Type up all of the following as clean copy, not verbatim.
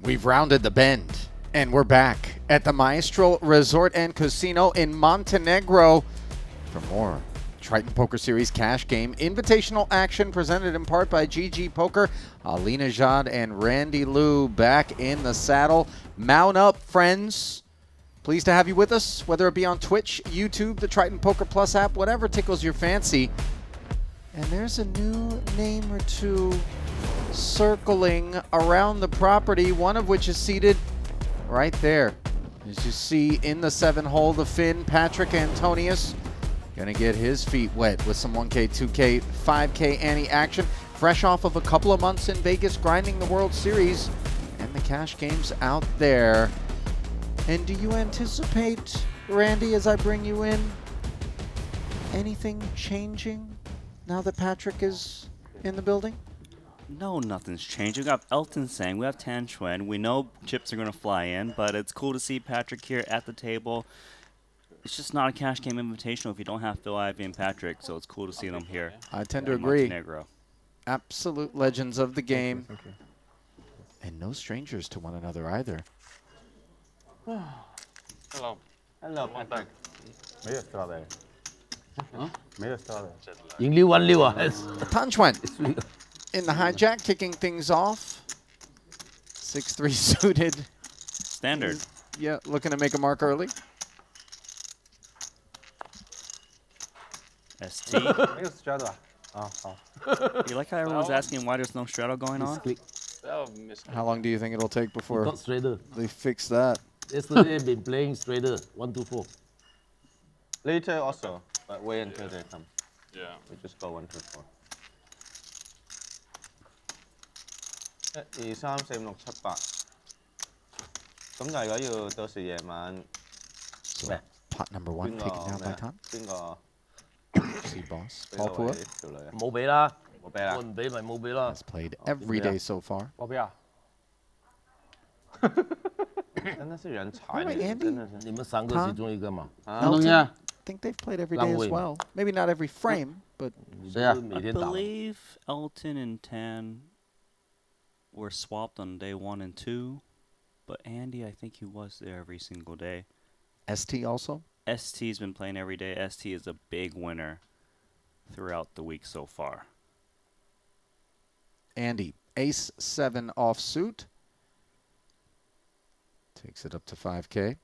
We've rounded the bend, and we're back at the Maestral Resort and Casino in Montenegro for more Triton Poker Series cash game invitational action presented in part by GG Poker. Ali Nejad and Randy Liu back in the saddle. Mount up, friends. Pleased to have you with us, whether it be on Twitch, YouTube, the Triton Poker Plus app, whatever tickles your fancy. And there's a new name or two circling around the property, one of which is seated right there. As you see in the 7-hole, the Finn, Patrik Antonius, gonna get his feet wet with some 1K, 2K, 5K ante action. Fresh off of a couple of months in Vegas grinding the World Series and the cash games out there. And do you anticipate, Randy, as I bring you in, anything changing now that Patrik is in the building? No, nothing's changed. We got Elton, Tsang, we have Xuan. We know chips are going to fly in, but it's cool to see Patrik here at the table. It's just not a cash game invitational if you don't have Phil, Ivey, and Patrik, so it's cool to see them here. I tend to agree. Montenegro. Absolute legends of the game. And no strangers to one another either. Hello. Hello, Patrik. 没有 strawberry. 没有 strawberry. 0616啊 Xuan in the hijack, kicking things off. 6-3 suited. Standard. Yeah, looking to make a mark early. Esti. 没有 straddle 啊？ 好。 You like how everyone's asking why there's no straddle going on? How long do you think it'll take before Got straighter. they fix that? Yesterday I've been playing straighter 1-4. Later also, but wait until they come. Yeah. We just go 1, 2, 4. 1, 2, 3, 4, 5, 6, 7, 8. 咁就如果要到時夜晚 So pot number 1 taken down by Tan. 邊個 See boss. 俾 Paul 到 Phua 位條女啊？冇俾啦，冇俾啦我。唔俾咪冇俾啦。 has played every day so far. 我俾啊！真的是人才 Wait, 嚟， Andy? 真的是。你们3个其中一个嘛？ Elton, I think they've played every day as Lang Wei. well. Maybe not every frame, but 谁啊？ I 每天打。 believe Elton and Tan were swapped on day 1 and 2, but Andy, I think he was there every single day. ST also. ST's been playing every day. ST is a big winner throughout the week so far. Andy, ace 7 offsuit. Takes it up to 5K.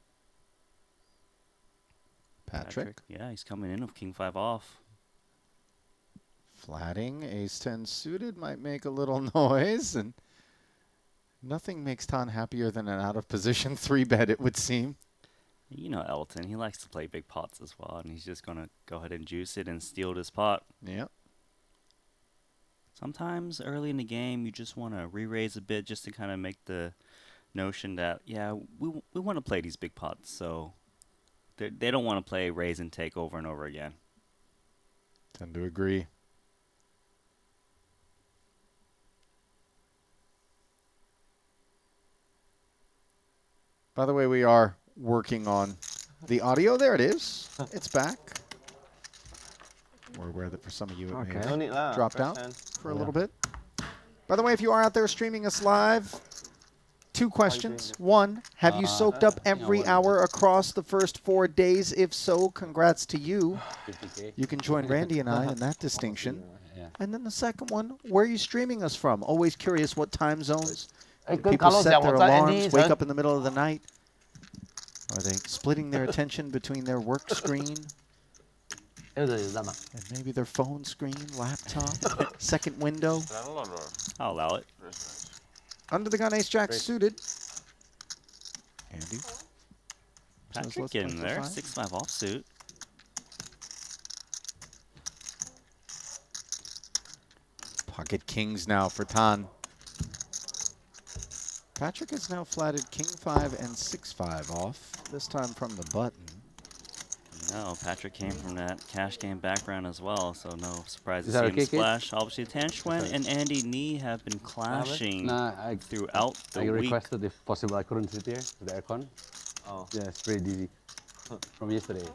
Patrik. Yeah, he's coming in with King 5 off. Flatting, ace 10 suited might make a little noise, and nothing makes Tan happier than an out of position 3-bet, it would seem. You know Elton, he likes to play big pots as well, and he's just going to go ahead and juice it and steal this pot. Yep. Sometimes early in the game, you just want to re-raise a bit just to kind of make the notion that, yeah, we want to play these big pots, so they don't want to play raise and take over and over again. Tend to agree. By the way, we are working on the audio. There it is. It's back. We're aware that for some of you it may have No need lah. dropped Press out 10. for a little bit. By the way, if you are out there streaming us live, 2 questions. 1, have you soaked up every hour across the first 4 days? If so, congrats to you. You can join Randy and I in that distinction. And then the second one, where are you streaming us from? Always curious what time zones. Do people set their alarms, wake up in the middle of the night? Are they splitting their attention between their work screen and maybe their phone screen, laptop, second window? I'll allow it. Under the gun, ace jack suited. Andy. Patrik getting there, 6-5 offsuit. Pocket kings now for Tan. Patrik has now flatted king 5 and 6-5 off, this time from the button. No, Patrik came from that cash game background as well, so no surprise to Is that see him okay, kid? splash. Obviously, Xuan and Andy Nee have been clashing throughout the I week. requested if possible I couldn't sit here with the aircon. Oh. Yeah, it's very dizzy from yesterday.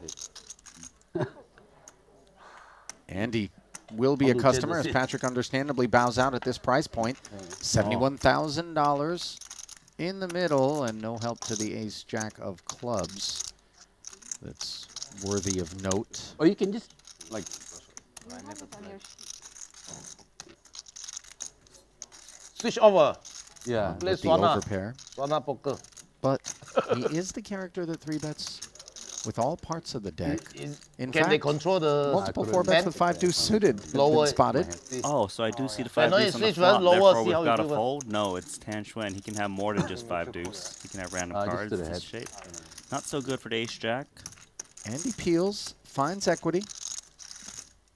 Andy will be a customer as Patrik understandably bows out at this price point. $71,000 in the middle, and no help to the ace-jack of clubs. That's worthy of note. Or you can just like. Switch over. Yeah. Play With the Swana. overpair. Swana poker. But he is the character that 3-bets with all parts of the deck. In Can they fact, control the multiple couldn't- 4-bets with 5-deuce suited have Lower- been spotted. Oh, so I do see the I 5 know deuce it's on the switch, right? flop. Lower, Therefore, see we've how got you a do it. fold. No, it's Tan Xuan. He can have more than just 5 deuce. He can have random Just cards. to the This head. shape. Not so good for the ace jack. And he peels, finds equity.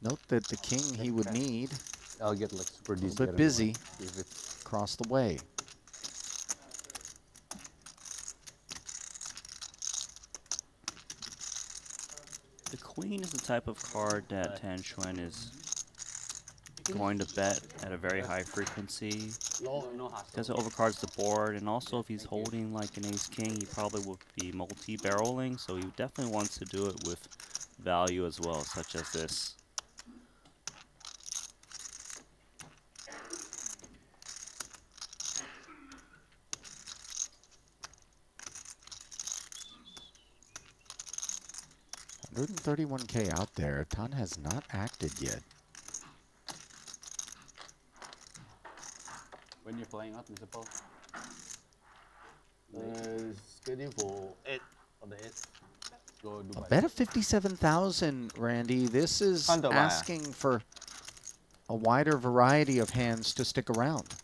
Note that the king he would need I'll get like super a decent. little bit busy If it's across the way. The queen is the type of card that Tan Xuan is going to bet at a very high frequency because it overcards the board, and also if he's holding like an ace king, he probably will be multi-barreling, so he definitely wants to do it with value as well, such as this. $131K out there. Tan has not acted yet. when you're playing out, Mr. Paul. Scheduled for 8 on the 8th. Go A Dubai. bet of 57,000, Randy. This is Under wire. asking for a wider variety of hands to stick around.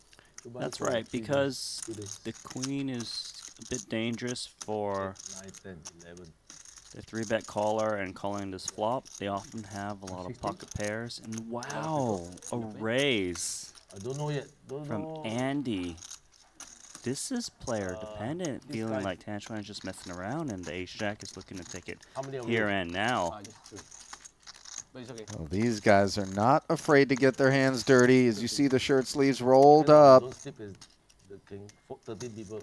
Dubai That's for right, 3 days, because 2 days. the queen is a bit dangerous for 9, 10, 11. the 3-bet caller and calling this flop. They often have a lot of pocket pairs, and wow, a raise I don't know yet. Don't from know. Andy. This is player dependent, this feeling guy- like Tan Xuan is just messing around, and the ace jack is looking to take it How many of here you? and now. Just 2. But it's okay. Well, these guys are not afraid to get their hands dirty. As you see the shirt sleeves rolled Yeah, up. Don't sleep is the thing. 13 people.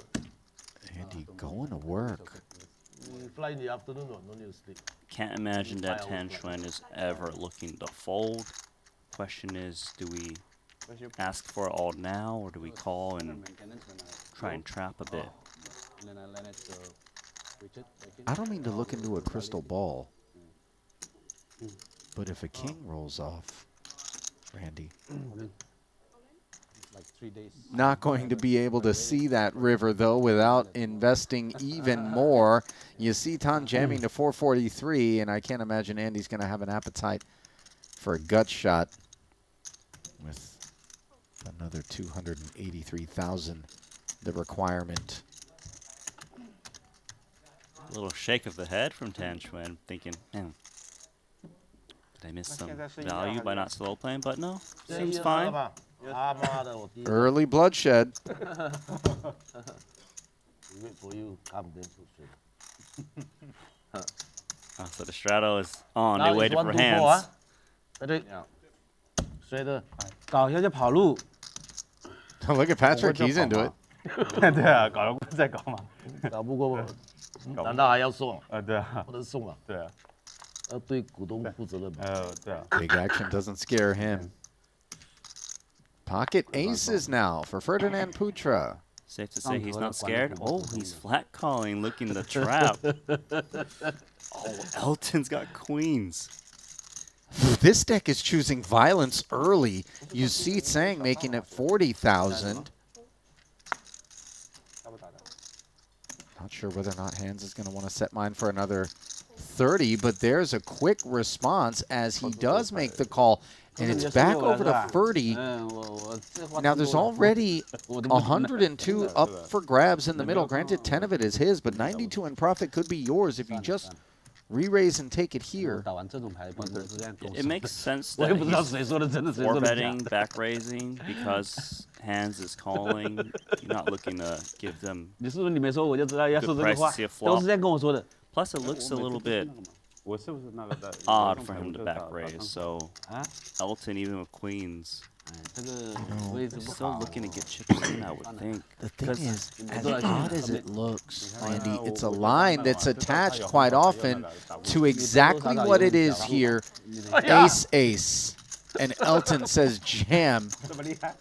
Andy going to work. You fly in the afternoon or no need to sleep. Can't imagine that 5 Tan hours Xuan is ever looking to fold. Question is, do we ask for it all now, or do we call and Maintenance when I try and trap a bit? and then I land it to reach it. I don't mean to look into a crystal ball, but if a king rolls off, Randy, It's like 3 days. not going to be able to see that river, though, without investing even more. You see Tan jamming to 443, and I can't imagine Andy's going to have an appetite for a gut shot with another 283,000, the requirement. A little shake of the head from Tan Xuan, thinking, man, did I miss some value by not slow playing? But no, seems fine. 他妈的，我第一个 Early bloodshed. wait for you, come then to sleep. So the straddle is on. Now They it's waited 1, for 2, 4 hands. 啊。Patrik, Yeah. straighter. 搞一下就跑路， Look at Patrik, he's into it. 对啊，搞了再搞嘛，搞不过，难道还要送？对啊，不能送啊，对啊，要对股东负责任嘛。对啊， Big action doesn't scare him. Pocket aces now for Ferdinand Putra. Safe to say he's not scared. Oh, he's flat calling, looking to trap. Oh, Elton's got queens. This deck is choosing violence early. You see Tsang making it 40,000. Not sure whether or not Handz is going to want to set mine for another 30, but there's a quick response as he does make the call, and it's back over to 30. 我这话 Now 听 there's 多了 already 我都不懂 102 up for grabs in the middle. Granted, 10 of it is his, but 92 in profit could be yours if you just re-raise and take it here. 打完这种牌不能是这样跟我 It 说 makes sense 我也 that 不知道 he's 谁说的真的，谁说的假 4-betting, 的。 back raising, because Handz is calling. You're not looking to give them. 你是不是你没说我就知道要说这 Good 个话 price to see a，flop 都是这样跟我说的。 Plus, it looks a little bit 我是不是那个的 odd for him to back raise. So 啊， Elton, even with queens, 这个位置不 still 好。 looking to get chips in, I would think. The thing Because is, as odd as it looks, Randy, it's a line that's attached quite often to exactly what it is here. Ace, ace. And Elton says jam. 这么厉害？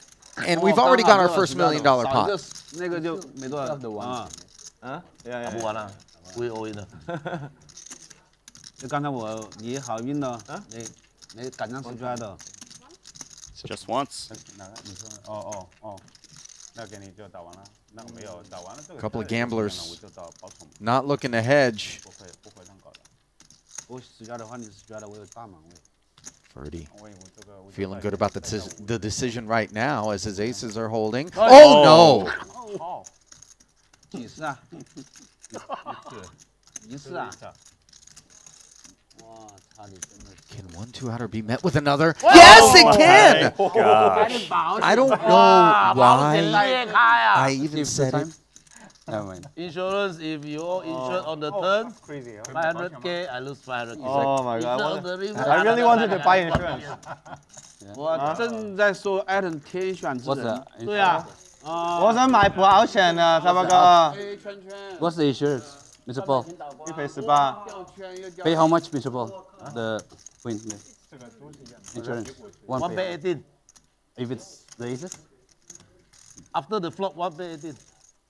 And we've already got our first $1 million pot. 那个就没多少 Of the one. 啊。啊，不玩了，会 all in 的。就刚才你好运了，你赶上出来的。 Just once. 哪个？你说哦，那给你就打完了，那没有打完了这个。 Couple of gamblers 我就找宝宠， not looking to hedge. 不会乱搞的。我死家的话，你死家的，我有大满位。 Ferdy 我这个 feeling good about the decision right now as his aces are holding. Oh no! 哦，几次啊？一次啊？哇，差你真的。 Can 1-2-outer be met with another? Yes, it can! Gosh. I don't know why I even said it. Never mind. Insurance, if you insure on the turn, crazy. 500k, I lose 500k. Oh my god! Insure on the river, I really wanted to buy insurance. 我正在说艾伦天选之 What's 人 the 对啊，我想買保險啊，三百哥， What's the insurance, Mr. Paul? 一賠18。 Pay how much, Mr. Paul? The win insurance. One one pay. bet 18. If it's the aces? After the flop, one bet 18.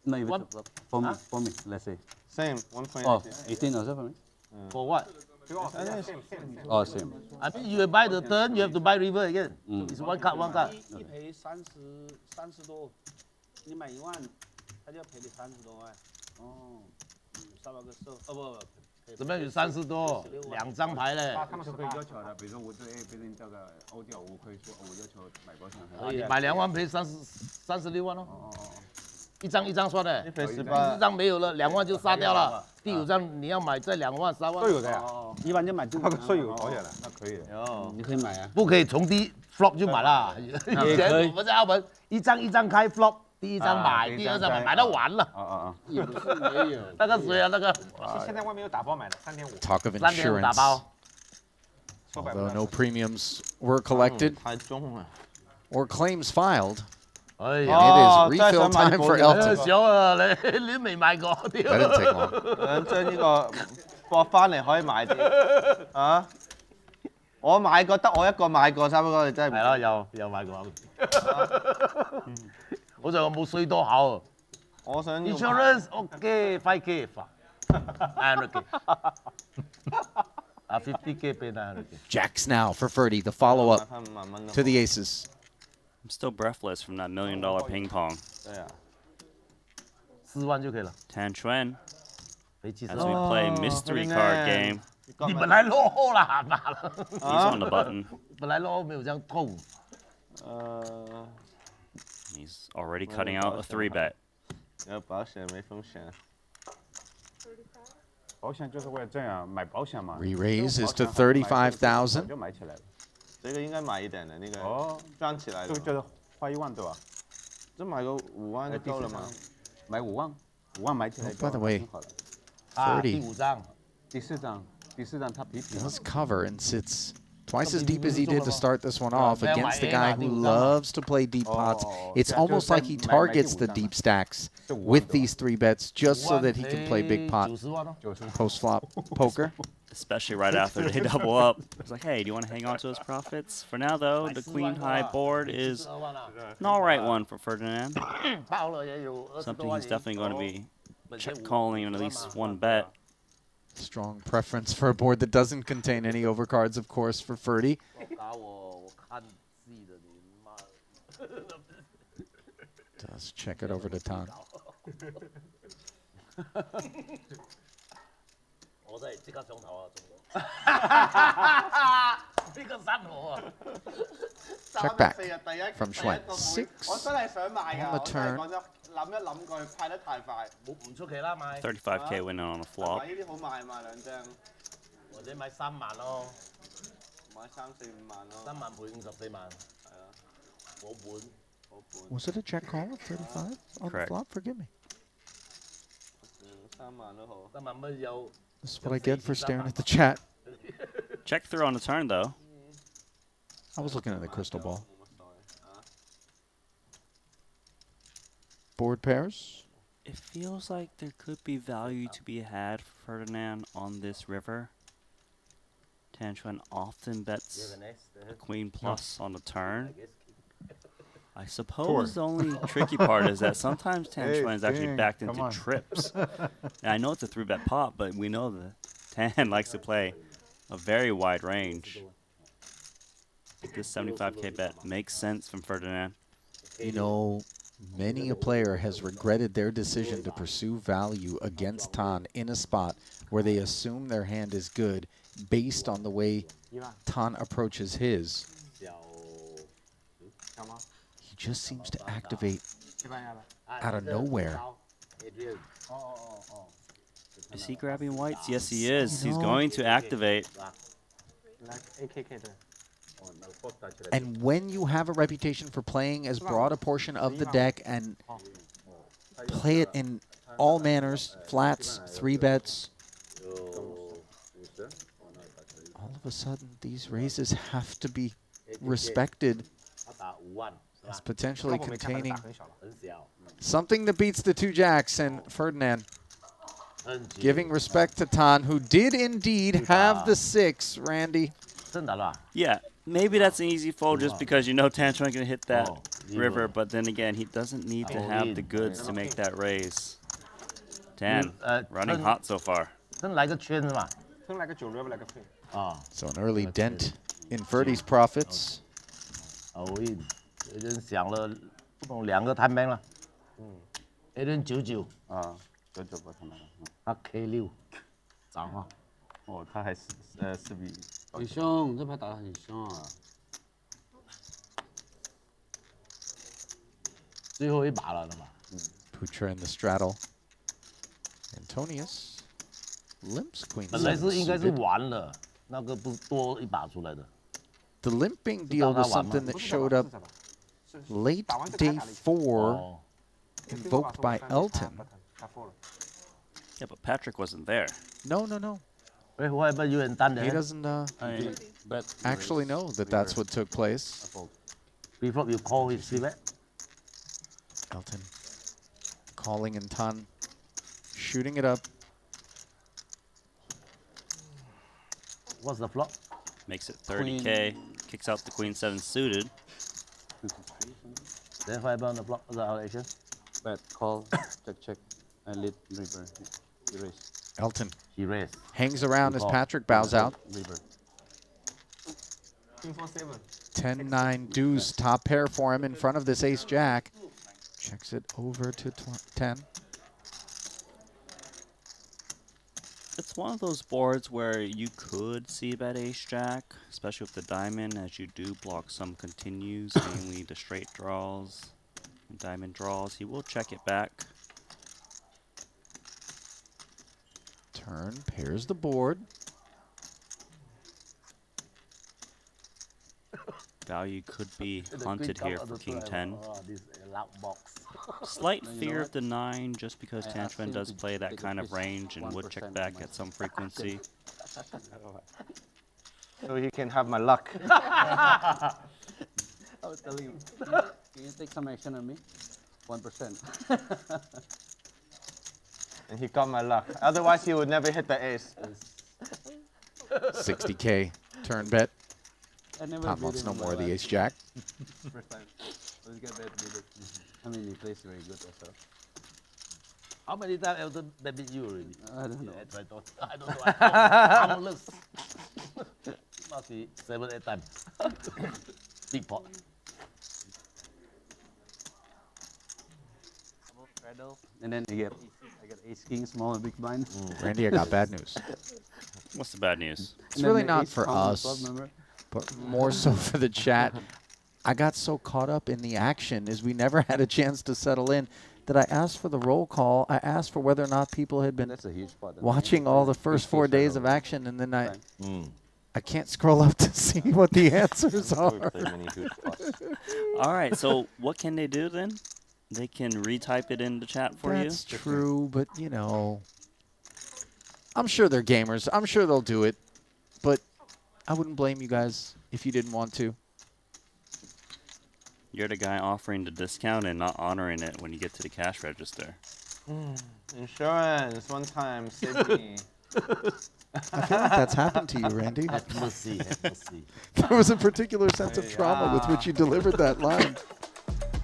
No, if it's One- a flop. For me, let's say. Same, 1.8. Oh, 18 also for me? For what? Oh, same. I mean, you buy the turn, you have to buy river again. Mm. It's one card, one card. 一赔30多，你买1万，他就要赔你30多万。哦，300个收，不，怎么样有30多，2张牌嘞？他们是可以要求的，比如说我对别人这个欧掉，我可以说我要求买保险。可以买2万赔36万哦。一张算的，一賠第18。 4张没有了，2万就杀掉了。第5张你要买再2万3万。都有的呀，一般就买这个税有保險啦，那可以的。哦，你可以买啊。不可以从第一 flop 就买啦。以前我们在澳门一张开 flop，第1张买，第2张买，买到完了。也不是没有。那个谁啊？那个現在外面有打包買的，3.5。 Talk of 3.5打 insurance. 包。 Although no premiums were collected 太重了。 or claims filed, 哎 it 呀， is refill time for 哎 Elton. 小啊，你未買過？ That didn't take long. 將呢個博翻嚟可以買啲啊！我買過，得我一個買過，三百哥你真係唔係咯，有買過。好在我冇衰多口。我想要 Insurance OK 5K 900K 啊 50K 俾900K。 Jacks now for Ferdy, the follow-up 買翻5萬蚊咯 to the aces. I'm still breathless from that $1 million ping pong. 對啊， 4萬就可以了， Tan Xuan 賠70 as we play mystery card game. 你本來落後啦，媽了， He's on the button. 本來落後沒有這樣痛。 He's already cutting out a 3-bet. 有保險沒風險。保險就是為了這樣買保險嘛。 Re-raise is to 35,000. 就買起來了。這個應該買一點的，那個哦，賺起來的。這個就是花1萬對吧？這買個5萬就夠了嘛？買5萬，5萬買起來。 By the way, 挺好的。啊， 30第5張，第四張他皮皮。 does cover and sits twice as deep as he did to start this one off against a guy who loves to play deep pots. It's almost like he targets the deep stacks with these 3-bets just so that he can play big pot 90萬咯。 post-flop poker. Especially right after they double up. It's like, hey, do you want to hang on to those profits? For now, though, the queen high board is 42萬啊 an all right one for Ferdinand. 爆了也有20 Something 多萬 he's definitely going to be 本身 check calling on at least one bet. Strong preference for a board that doesn't contain any overcards, of course, for Ferdy. 搞我看戲的你媽。 Does check it over to Tan. 我真係即刻上頭啊，中咗。呢個山河啊！ Check back from Xuan. 我 6. 真係想買 on 㗎， the 我真係 turn. 講真，諗一諗佢派得太快。唔出奇啦，買 35K winning on a flop. 買呢啲好賣嘛，兩張或者買3萬咯買3、4、5萬咯。 ，3萬賠54萬，係啊，我本。好本。 Was it a check call of 35 on the Correct. flop? Forgive me. 3萬都好。 3萬蚊有 This is what I get for staring at the chat. Check through on the turn, though. I was looking at the crystal ball. 冇乜所謂啊。 Board pairs. It feels like there could be value to be had for Ferdinand on this river. Tan Xuan often bets a queen plus on the turn. I suppose the only tricky part is that sometimes Tan Hey, Xuan is actually Bing, backed come into on. trips. And I know it's a 3-bet pot, but we know that Tan likes to play a very wide range. This 75k bet makes sense from Ferdinand. You know, many a player has regretted their decision to pursue value against Tan in a spot where they assume their hand is good based on the way Tan approaches his. He just seems to activate out of nowhere. Is he grabbing whites? Yes, he is. You He's know- going to activate. And when you have a reputation for playing as broad a portion of the deck and play it in all manners, flats, 3-bets, all of a sudden these raises have to be respected as potentially containing something that beats the 2 jacks, and Ferdinand giving respect to Tan, who did indeed have the 6, Randy. 真的啦。 Yeah, maybe that's an easy fold just because you know Tan Xuan can hit that Oh, river, but then again, he doesn't need to have the goods to make that raise. Tan, running hot so far. 真来个圈是嘛？ turn like a 9 river like a queen. 啊， So an early dent in Ferdy's profits. 偶印，有人想了，不懂2个摊兵了。有人99，啊，99个他们。他 K6，涨啊！哦，他还是4比。很凶，这牌打得很凶啊！最后一把了，对吧？ Putra in the straddle. Antonius limps queen 本来 7 是应该是 suited. 完了，那个不是多一把出来的。 The limping deal was something that showed up late day 4, 哦， invoked by Elton. Yeah, but Patrik wasn't there. No, no, no. 喂，我係咪有人單嘅 He doesn't I bet actually know that that's what took place.？Before you call his c bet， Elton calling in Tan, shooting it up. what's the flop？ Makes it 30k. Kicks out the queen 7 suited. Then what about the flop? The action？ bet call check and lead river erase Elton He raised。 hangs around as Call. Patrik bows out. river. King 4-7. 10-9 deuce, top pair for him in front of this ace-jack. Checks it over to 10. It's one of those boards where you could see bet ace-jack, especially with the diamond, as you do block some continues, mainly the straight draws and diamond draws. He will check it back. Turn, pairs the board. Value could be hunted here for king 10. Oh, this loud box. Slight You know fear what? of the 9 just because I Tan asked Xuan him does to play that take a kind of piece, range and would check 1% back of at some frequency. So he can have my luck. I was telling you, can you take some action on me? 1%. And he got my luck. Otherwise, he would never hit the ace. 60K turn bet. I never Tom beat wants him no in my more of the life. ace-jack. First time. Let's get bet with it. I mean, he plays very good also. How many times Elton beat you already? I don't know. I don't know. Countless. Must be 7, 8 times. Big pot. And then I get ace king, small and big blind. Randy, I got bad news. What's the bad news? It's really not for us, but more so for the chat. I got so caught up in the action as we never had a chance to settle in that I asked for the roll call. I asked for whether or not people had been That's a huge pot. watching all the first 4 days of action, and then I can't scroll up to see what the answers are. All right, so what can they do then? They can retype it in the chat for you. That's true, but you know, I'm sure they're gamers. I'm sure they'll do it, but I wouldn't blame you guys if you didn't want to. You're the guy offering the discount and not honoring it when you get to the cash register. Insurance, one time, saved me. I feel like that's happened to you, Randy. Have mercy, have mercy. There was a particular sense of trauma with which you delivered that line.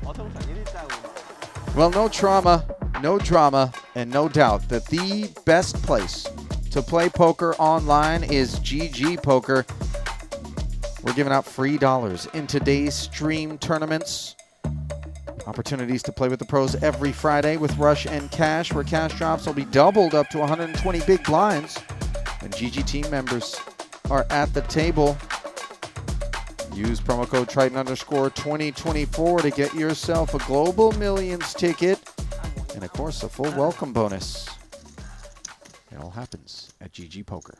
我通常呢啲真係會買。 Well, no trauma, no drama, and no doubt that the best place to play poker online is GG Poker. We're giving out free dollars in today's stream tournaments. Opportunities to play with the pros every Friday with Rush and Cash, where cash drops will be doubled up to 120 big blinds. And GG team members are at the table. Use promo code Triton_2024 to get yourself a Global Millions ticket and, of course, a full welcome bonus. It all happens at GG Poker.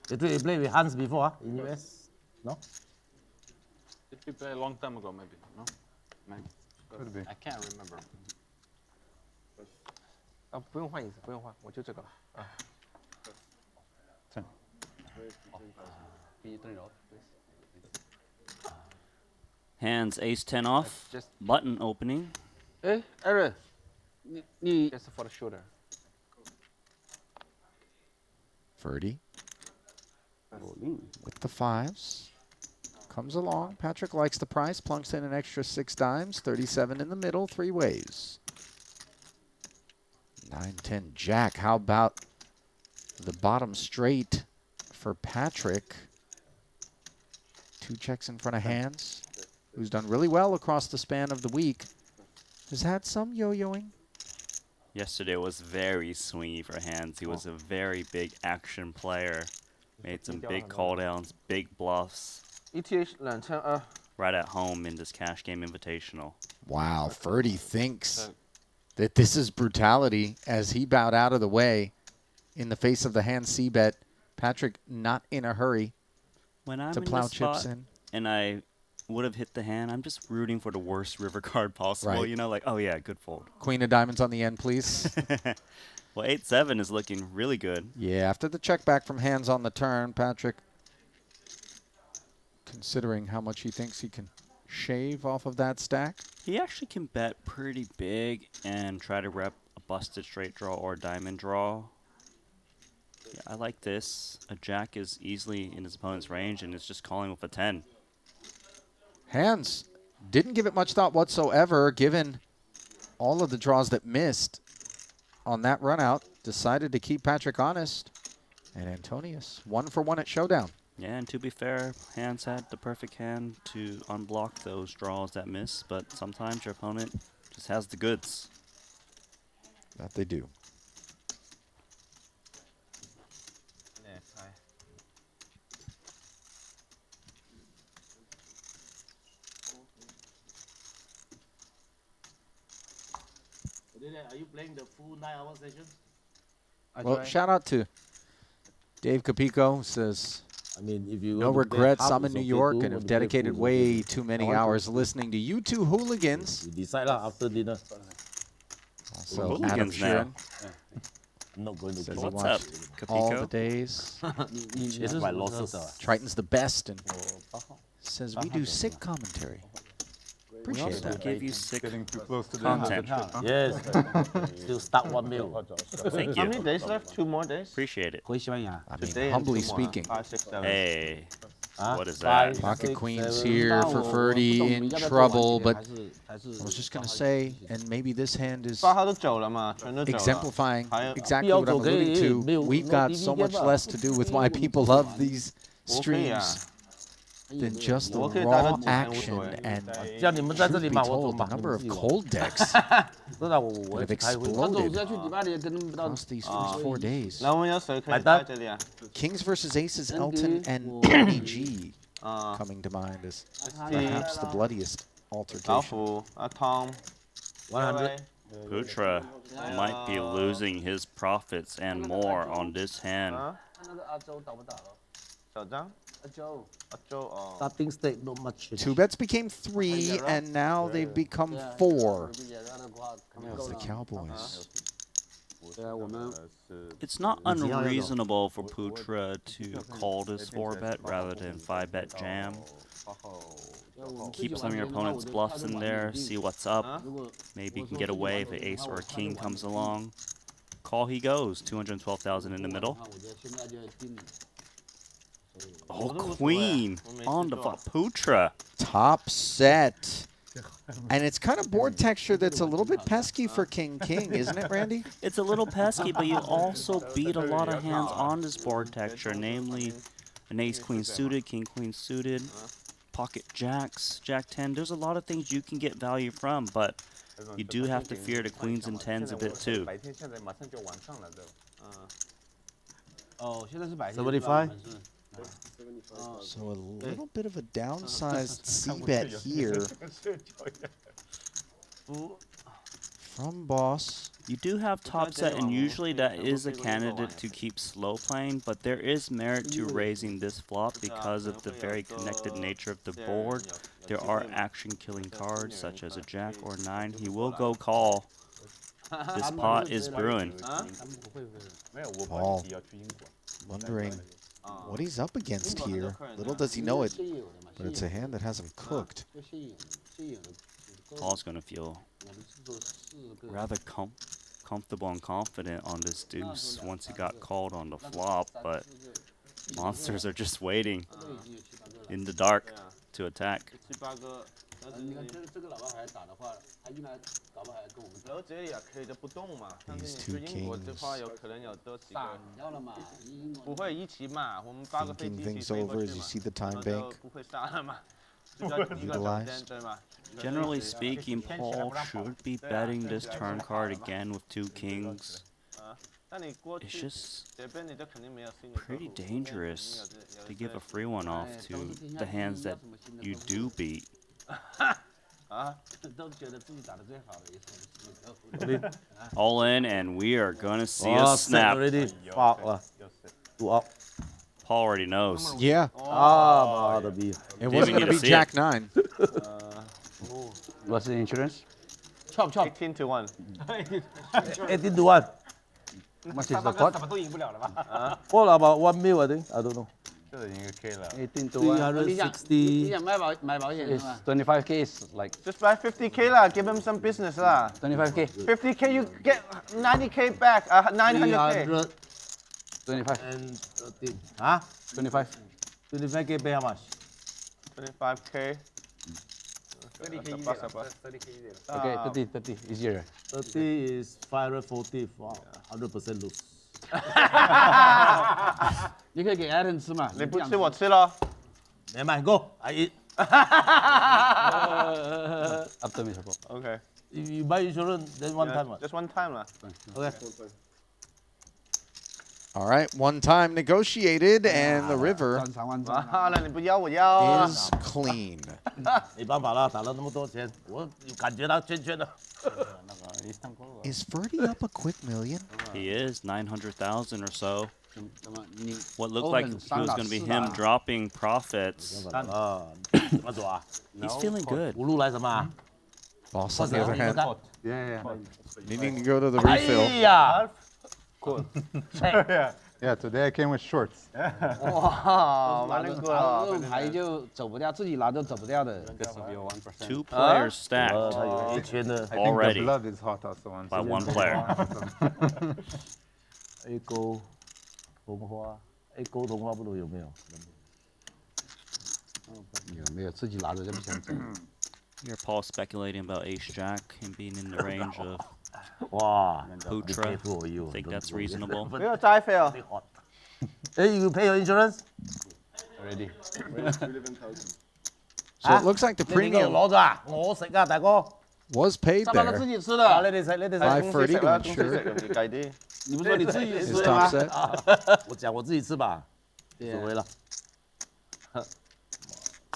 You play with Handz before in US? No? Did we play a long time ago, maybe? No? Maybe. Could be. I can't remember. 啊，不用换椅子，不用换，我就这个了。啊。 Can you turn it off, please? Hands ace 10 off. Just- Button opening. 哎，Aaron， 你 just for the shooter。 Ferdy with the fives. Comes along. Patrik likes the price. Plunks in an extra 6 dimes. 37 in the middle. 3 ways. 9-10 jack. How about the bottom straight for Patrik? 2 checks in front of Handz, who's done really well across the span of the week. Has had some yo-yoing. Yesterday was very swingy for Handz. He was a very big action player. Made some big call downs, big bluffs. ETH 2200。 Right at home in this cash game invitational. Wow, Ferdy thinks that this is brutality as he bowed out of the way in the face of the Handz C-bet. Patrik not in a hurry When I'm to in plow this chips spot in. and I would have hit the hand, I'm just rooting for the worst river card possible. Right. You know, like, oh yeah, good fold. Queen of diamonds on the end, please. Well, 8-7 is looking really good. Yeah, after the check back from Handz on the turn, Patrik, considering how much he thinks he can shave off of that stack. He actually can bet pretty big and try to rep a busted straight draw or diamond draw. Yeah, I like this. A jack is easily in his opponent's range and it's just calling with a 10. Handz didn't give it much thought whatsoever, given all of the draws that missed on that run out. Decided to keep Patrik honest. And Antonius, 1 for 1 at Showdown. Yeah, and to be fair, Handz had the perfect hand to unblock those draws that miss, but sometimes your opponent just has the goods. That they do. Are you playing the full 9-hour session? Well, shout out to Dave Capico, who says, I mean, if you no want to play regrets, half, I'm in it's New okay York too. and Want have to play dedicated full, way it's okay. too many I want to- hours listening to you two hooligans. You decide after dinner. Also, We're Adam hooligans now. Sheeran I'm not going to says play. he What's up, watched all the Capico? days. Chase my losses. Triton's the best and says we do sick commentary. We Appreciate also that. give you sick Getting too close to the content. Yes. Still stuck 1 mil. Thank How many you. days left? 2 more days. Appreciate it. 回西班牙。 I mean, Today and humbly 2 more, speaking, 5, 6, 7. Hey, Huh? what is 5, that? Pocket 6, Queen's 7. here for Ferdy in trouble, but 还是 I was just going to say, and maybe this hand is 8號都做啦嘛，全都做啦。 exemplifying 係啊 exactly what I'm alluding to. Bill, We've no got TV so much game, less to do with why people love these 我可以啊， streams than just the 我可以帶 raw 到幾間無 action 所謂。 and 这样你们在这 truth 里 be 骂我 told, 走 the 嘛？ number of 你们自己 cold decks 真的，我 that have 去开会。他总 exploded 是要去迪巴黎，跟不到 across these first 4 days. 然後有誰可以買單喺這裡啊？ Kings versus Aces, Elton and Thank you. Tony G 啊， coming to mind as 啲 perhaps the bloodiest 老 altercation. 虎、阿 Tom、 100. Putra might be losing his profits and more on this hand. 啊，那个阿周打不打了？小張、阿周，阿 Joe 哦， Starting stake not much. Two bets became 3, and now they've become 4 as the Cowboys. 对啊，我们 It's not unreasonable for Putra to call this 4-bet rather than 5-bet jam. Keep some of your opponent's bluffs in there, see what's up. 如果 Maybe you can get away if an ace or a king comes along. call he goes. 212,000 in the middle. 我觉得现在就定 Oh, queen on the flop. Putra. Top set. And it's kind of board texture that's a little bit pesky for King, isn't it, Randy? It's a little pesky, but you also beat a lot of hands on this board texture, namely an ace-queen suited, king-queen suited, pocket jacks, jack 10. There's a lot of things you can get value from, but you do have to fear the queens and tens a bit too. 哦，现在是白天。 75 So a little bit of a downsized c-bet here from boss. You do have top set, and usually that is a candidate to keep slow playing, but there is merit to raising this flop because of the very connected nature of the board. There are action-killing cards, such as a jack or 9. He will go call. This pot is brewing. Paul wondering what he's up against here. Little does he know it, but it's a hand that has him cooked. Paul's going to feel rather comfortable and confident on this deuce once he got called on the flop, but monsters are just waiting in the dark to attack. 你看这个老爸牌打的话，他一来搞不好还跟我们 然后这里啊可以就不动嘛，但 These 是 two 英国这 kings 块有可能有多几散个，掉了嘛。不会一起嘛，我们8个飞 Thinking 机一起 things 飞过 over 去 as you 嘛， see the 然 time 后就 bank 不会杀了嘛，就要一个小间对吗？ Generally speaking, Paul should be betting this turn card again with 2 kings. 那你过 It's 去 just 这边你就肯定没有新的客户 pretty dangerous to give a free one off to the hands that you do beat. 都觉得自己打的最好的一次。 All in, and we are going to see a snap. already. Fuck 了，2 up。 Paul already knows. Yeah, 啊妈的逼！ it wasn't going to need to be see Jack 9. What's the insurance? chop chop 18 to 1， 18 to 1。 Much is the pot? 怎么都赢不了了吧？ All about 1 mil I think. I don't know. 这应该可以了。 18 to 1. 360. 你想买保险是 Is 吗？ 25k is like just buy 50k 啦，give him some business 啦 25k. ，50k you get 90k back，900k。 25. And 啊 25. 25k pay how much? 25k。 30K 一点 ，30K 一点。 Okay, 30 easier. 30 is 540. Wow, 100% lose. 你可以给 Elton 吃嘛？你不吃我吃咯。 Never mind, go. I eat. Up to me, support. OK， If you buy insurance, then one time. just one time 啦。 Okay. All right, one time negotiated, and the river 赚3万张。啊，那你不要我要啊。 is clean. 没办法啦，打了那么多钱，我感觉到圈圈的。 Is Ferdy up a quick million? He is 900,000 or so. 怎么你 What looked like he was going to be him dropping profits. 啊，怎么走啊？ He's feeling good. 五路来什么啊？ Boss, on the other hand, Yeah. needing to go to the 哎 refill. 呀， Yeah. Today I came with shorts. 哇，完了拿这个。种牌就走不掉，自己拿都走不掉的。 This will be a 1%. 2 players 他 stacked 有一圈的 I think Already. the blood is hot also. by 1 player. A 勾红花，A 勾红花不懂有没有？有没有自己拿着就不想走？ Here, Paul speculating about Ace Jack, him being in the range of 哇 Putra. for you. Think that's reasonable. 不要齋飛啊！ Hey, you pay your insurance? Already. So it looks like the 你哋嗰度 premium 攞咗啊？我食啊，大哥。 was paid 3万都 there. 自己吃啊，的，你哋食，你哋By 食。 Ferdy 食 to 啦，公司 ensure 食容易計啲。你不是说你自己 his 吃的 top 吗？ set. 我講我自己吃吧，对啊所謂啦。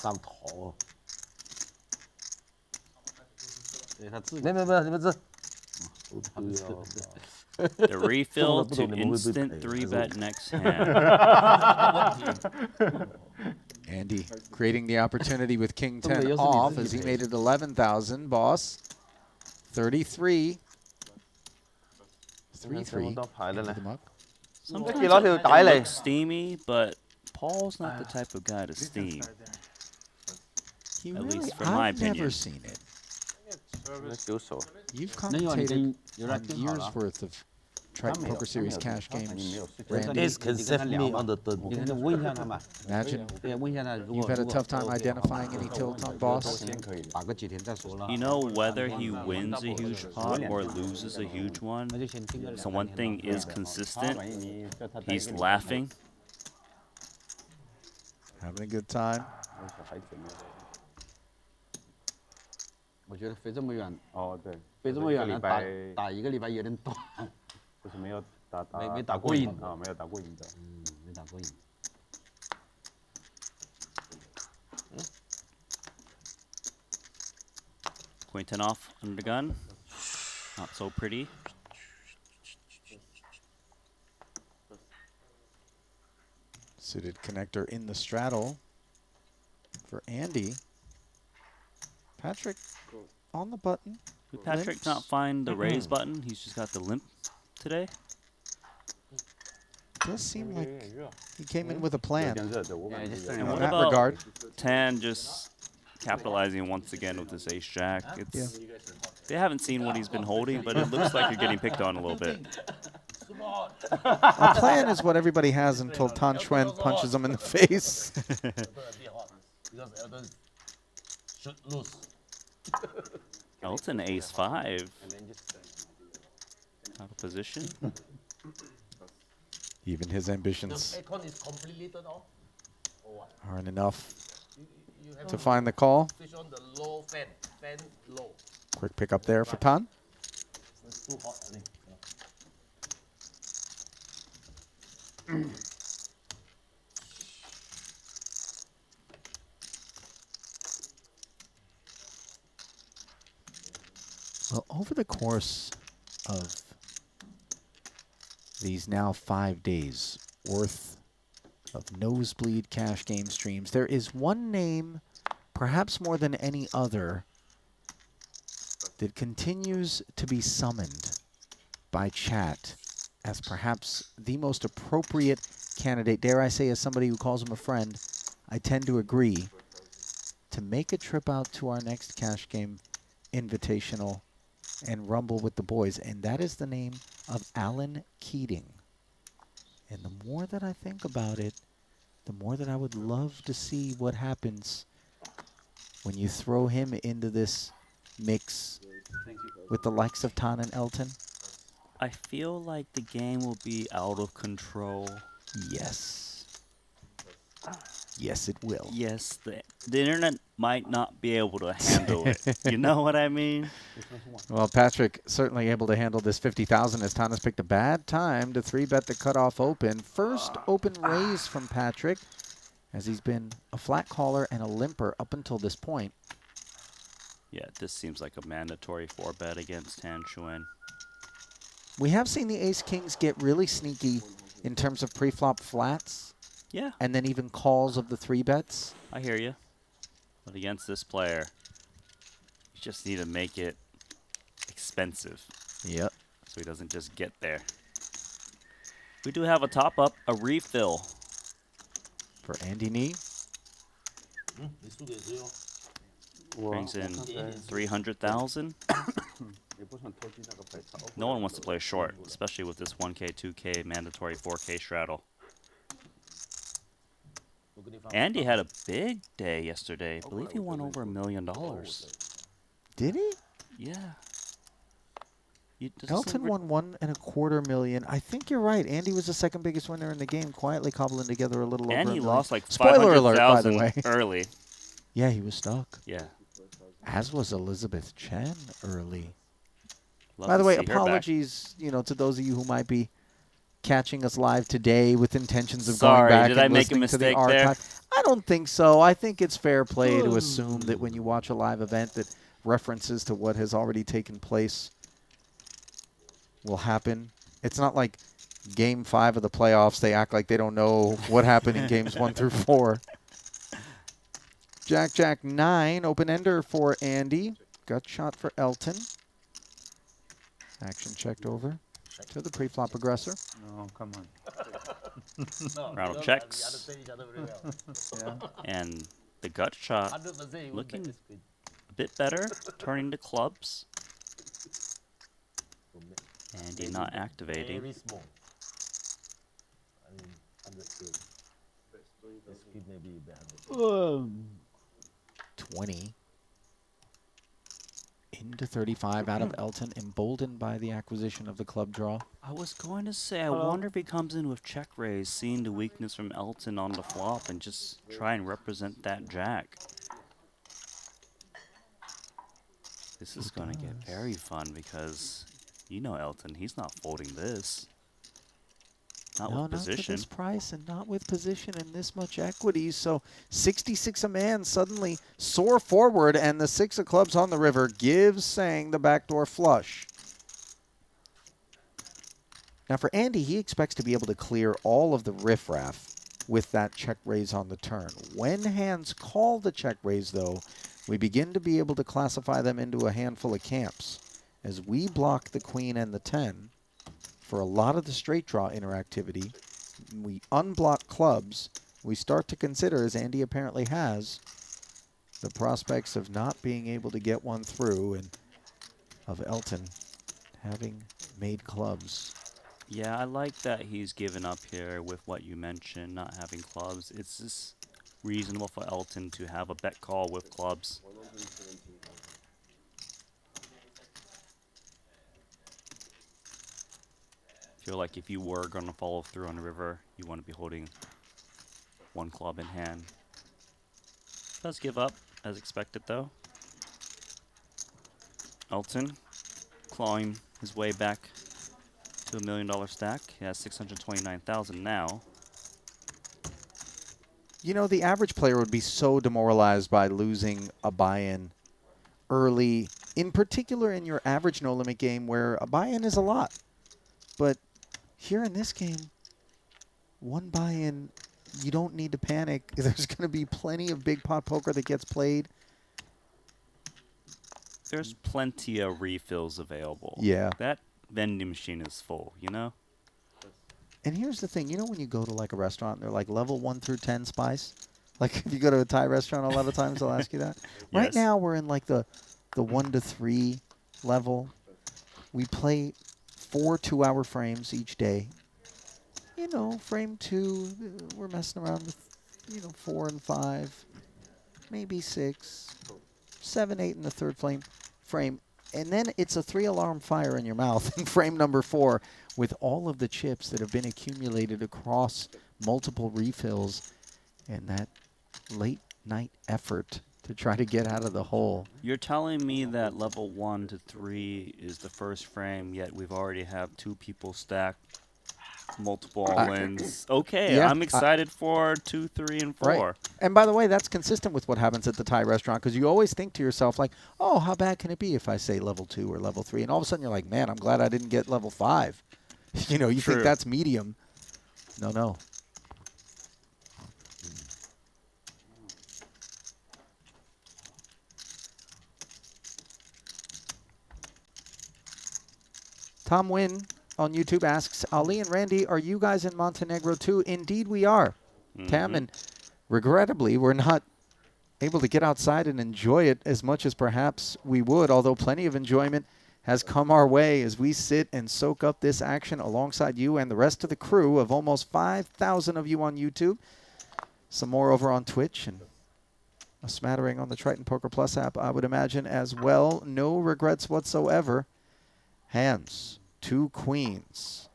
上頭。对他自己。沒，你們吃。 The refill to Put on the movie instant play. 3-bet next hand. Andy creating the opportunity with King 对 10 又是你 off 自己 as he 赔 made it 11,000. Boss 33. 3-3. 多牌啦 Into 咧 the。muck. Sometimes Lucky攞條 it 帶嚟 looks steamy, but Paul's not the type of guy to steam. He At really, least from my I've never opinion. seen it. 少數。 You've 那有你 commentated 跟有点 on 更好 years 了。 worth of Triton Poker Series cash games. Randy, This can save me on the 你 turn. 看，就问一下他嘛。 imagine 对，问一下他，如 you've 果 had a tough time identifying any tilt on boss. 打个几天再说了。 You know, whether he wins a huge pot or loses a huge one, 那就先听个 so one 2天 thing 吧 is consistent. He's laughing. Having a good time. 我觉得飞这么远，哦，对，飞这么远了，这个礼拜打一个礼拜有点短。就是没有没打过瘾啊，没有打过瘾的。没打过瘾。 Queen 10 off under the gun. Not so pretty. Suited connector in the straddle for Andy. Patrik on the button. Did Patrik Limps. not find the raise button? He's just got the limp today. Does seem like he came in with a plan. And In what that about regard. Tan just capitalizing once again with this ace jack? It's They haven't seen what he's been holding, but it looks like you're getting picked on a little bit. A plan is what everybody has until Xuan punches him in the face. Because Elton should lose. Elton ace 5. Out of position. Even his ambitions Icon is completely turned off. Or what? aren't enough You have to find the call. switch on the low fan. Fan low. Quick pick up there for Tan. It's too hot, I think. Well, over the course of these now 5 days worth of Nosebleed cash game streams, there is one name, perhaps more than any other, that continues to be summoned by chat as perhaps the most appropriate candidate, dare I say, as somebody who calls him a friend, I tend to agree, to make a trip out to our next cash game invitational and rumble with the boys, and that is the name of Alan Keating. And the more that I think about it, the more that I would love to see what happens when you throw him into this mix with the likes of Tan and Elton. I feel like the game will be out of control. Yes. Yes, it will. Yes, the internet might not be able to handle it. You know what I mean? Well, Patrik certainly able to handle this 50,000 as Tan has picked a bad time to 3-bet the cutoff open. First open raise from Patrik, as he's been a flat caller and a limper up until this point. Yeah, this seems like a mandatory 4-bet against Tan Xuan. We have seen the ace-kings get really sneaky in terms of pre-flop flats. Yeah. And then even calls of the 3-bets. I hear you. But against this player, you just need to make it expensive. Yep. So he doesn't just get there. We do have a top-up, a refill. For Andy Nee. Brings in 300,000. No one wants to play short, especially with this 1K, 2K, mandatory 4K straddle. Andy had a big day yesterday. I believe he won over $1 million. Did he? Yeah. Elton won $1.25 million. I think you're right. Andy was the second biggest winner in the game, quietly cobbling together a little over And $1 he million. lost like Spoiler alert, by the 500,000 way. early. Yeah, he was stuck. Yeah. As was Elizabeth Chen early. Love By the to way, see her back. apologies, to those of you who might be catching us live today with intentions of Sorry, going back did and I make a listening to the mistake there? archive. I don't think so. I think it's fair play to assume that when you watch a live event that references to what has already taken place will happen. It's not like Game 5 of the playoffs. They act like they don't know what happened in Games 1 through 4. Jack, Jack, 9. Open-ender for Andy. Gut shot for Elton. Action checked over to the pre-flop aggressor. No, come on. Round of checks. And the gut shot looking a bit better, turning to clubs. Andy not activating. Very small. I mean, 100K. This kid may be 100. 20 into 35 out of Elton, emboldened by the acquisition of the club draw. I was going to say, I wonder if he comes in with check raise, seeing the weakness from Elton on the flop, and just try and represent that jack. This is going to get very fun because, you know Elton, he's not folding this. Not with position. Not for this price and not with position and this much equity. So 66 a man suddenly soar forward, and the 6 of clubs on the river gives Tsang the backdoor flush. Now for Andy, he expects to be able to clear all of the riffraff with that check raise on the turn. When hands call the check raise, though, we begin to be able to classify them into a handful of camps. As we block the queen and the 10, for a lot of the straight draw interactivity, we unblock clubs. We start to consider, as Andy apparently has, the prospects of not being able to get one through, and of Elton having made clubs. Yeah, I like that he's given up here with what you mentioned, not having clubs. It's just reasonable for Elton to have a bet call with clubs. Feel like if you were going to follow through on the river, you want to be holding one club in hand. Does give up, as expected, though. Elton clawing his way back to $1 million stack. He has 629,000 now. You know, the average player would be so demoralized by losing a buy-in early, in particular in your average no-limit game where a buy-in is a lot. But here in this game, one buy-in, you don't need to panic. There's going to be plenty of big pot poker that gets played. There's plenty of refills available. Yeah. That vending machine is full, you know? And here's the thing. You know when you go to like a restaurant, they're like level 1 through 10 spice? Like if you go to a Thai restaurant, a lot of times they'll ask you that. Right Yes. now we're in like the 1 to 3 level. We play 4 2-hour frames each day. You know, frame 2, we're messing around with, 4 and 5, maybe 6, 7, 8 in the third frame. And then it's a 3-alarm fire in your mouth in frame number 4 with all of the chips that have been accumulated across multiple refills and that late night effort to try to get out of the hole. You're telling me that level 1 to 3 is the first frame, yet we've already have 2 people stacked, multiple all-ins. Okay, yeah, I'm excited for 2, 3, and 4. Right. And by the way, that's consistent with what happens at the Thai restaurant, because you always think to yourself, like, oh, how bad can it be if I say level 2 or level 3? And all of a sudden you're like, man, I'm glad I didn't get level 5. You True. think that's medium. No. Tom Wynn on YouTube asks, Ali and Randy, are you guys in Montenegro too? Indeed we are. Tam, and regrettably, we're not able to get outside and enjoy it as much as perhaps we would, although plenty of enjoyment has come our way as we sit and soak up this action alongside you and the rest of the crew of almost 5,000 of you on YouTube. Some more over on Twitch and a smattering on the Triton Poker Plus app, I would imagine, as well. No regrets whatsoever. Hands. 2 queens.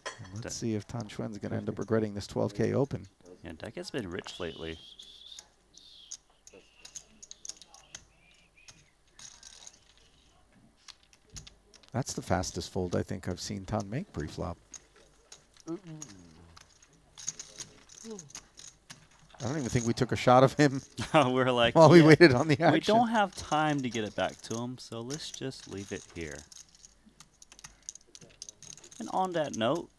And let's see if Tan Xuan's going to end up regretting this 12K open. Yeah, deck has been rich lately. That's the fastest fold I think I've seen Tan make pre-flop. I don't even think we took a shot of him We're like, while we waited on the action. We don't have time to get it back to him, so let's just leave it here. And on that note,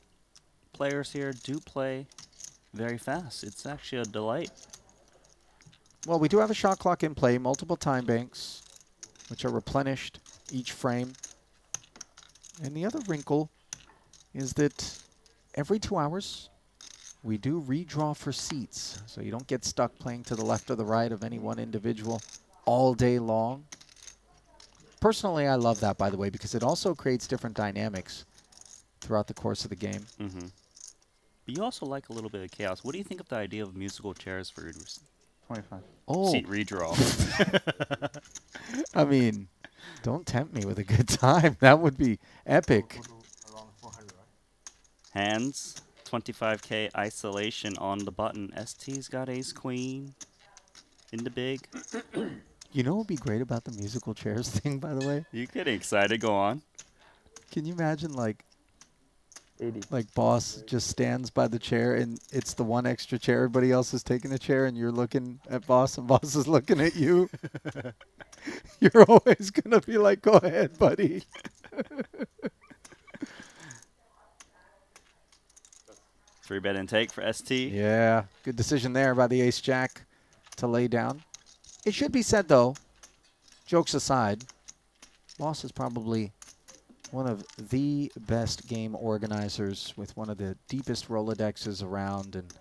players here do play very fast. It's actually a delight. Well, we do have a shot clock in play, multiple time banks, which are replenished each frame. And the other wrinkle is that every 2 hours, we do redraw for seats. So you don't get stuck playing to the left or the right of any one individual all day long. Personally, I love that, by the way, because it also creates different dynamics throughout the course of the game. Mm-hmm. But you also like a little bit of chaos. What do you think of the idea of musical chairs for your 25. Oh, seat redraw? I mean, don't tempt me with a good time. That would be epic. Handz, 25k isolation on the button. Esti's got ace queen in the big. You know what would be great about the musical chairs thing, by the way? You getting excited? Go on. Can you imagine, like 80. boss just stands by the chair and it's the one extra chair, everybody else is taking a chair and you're looking at boss and boss is looking at you? You're always going to be like, go ahead, buddy. 3-bet intake for Esti. Yeah, good decision there by the ace-jack to lay down. It should be said, though, jokes aside, boss is probably one of the best game organizers with one of the deepest Rolodexes around and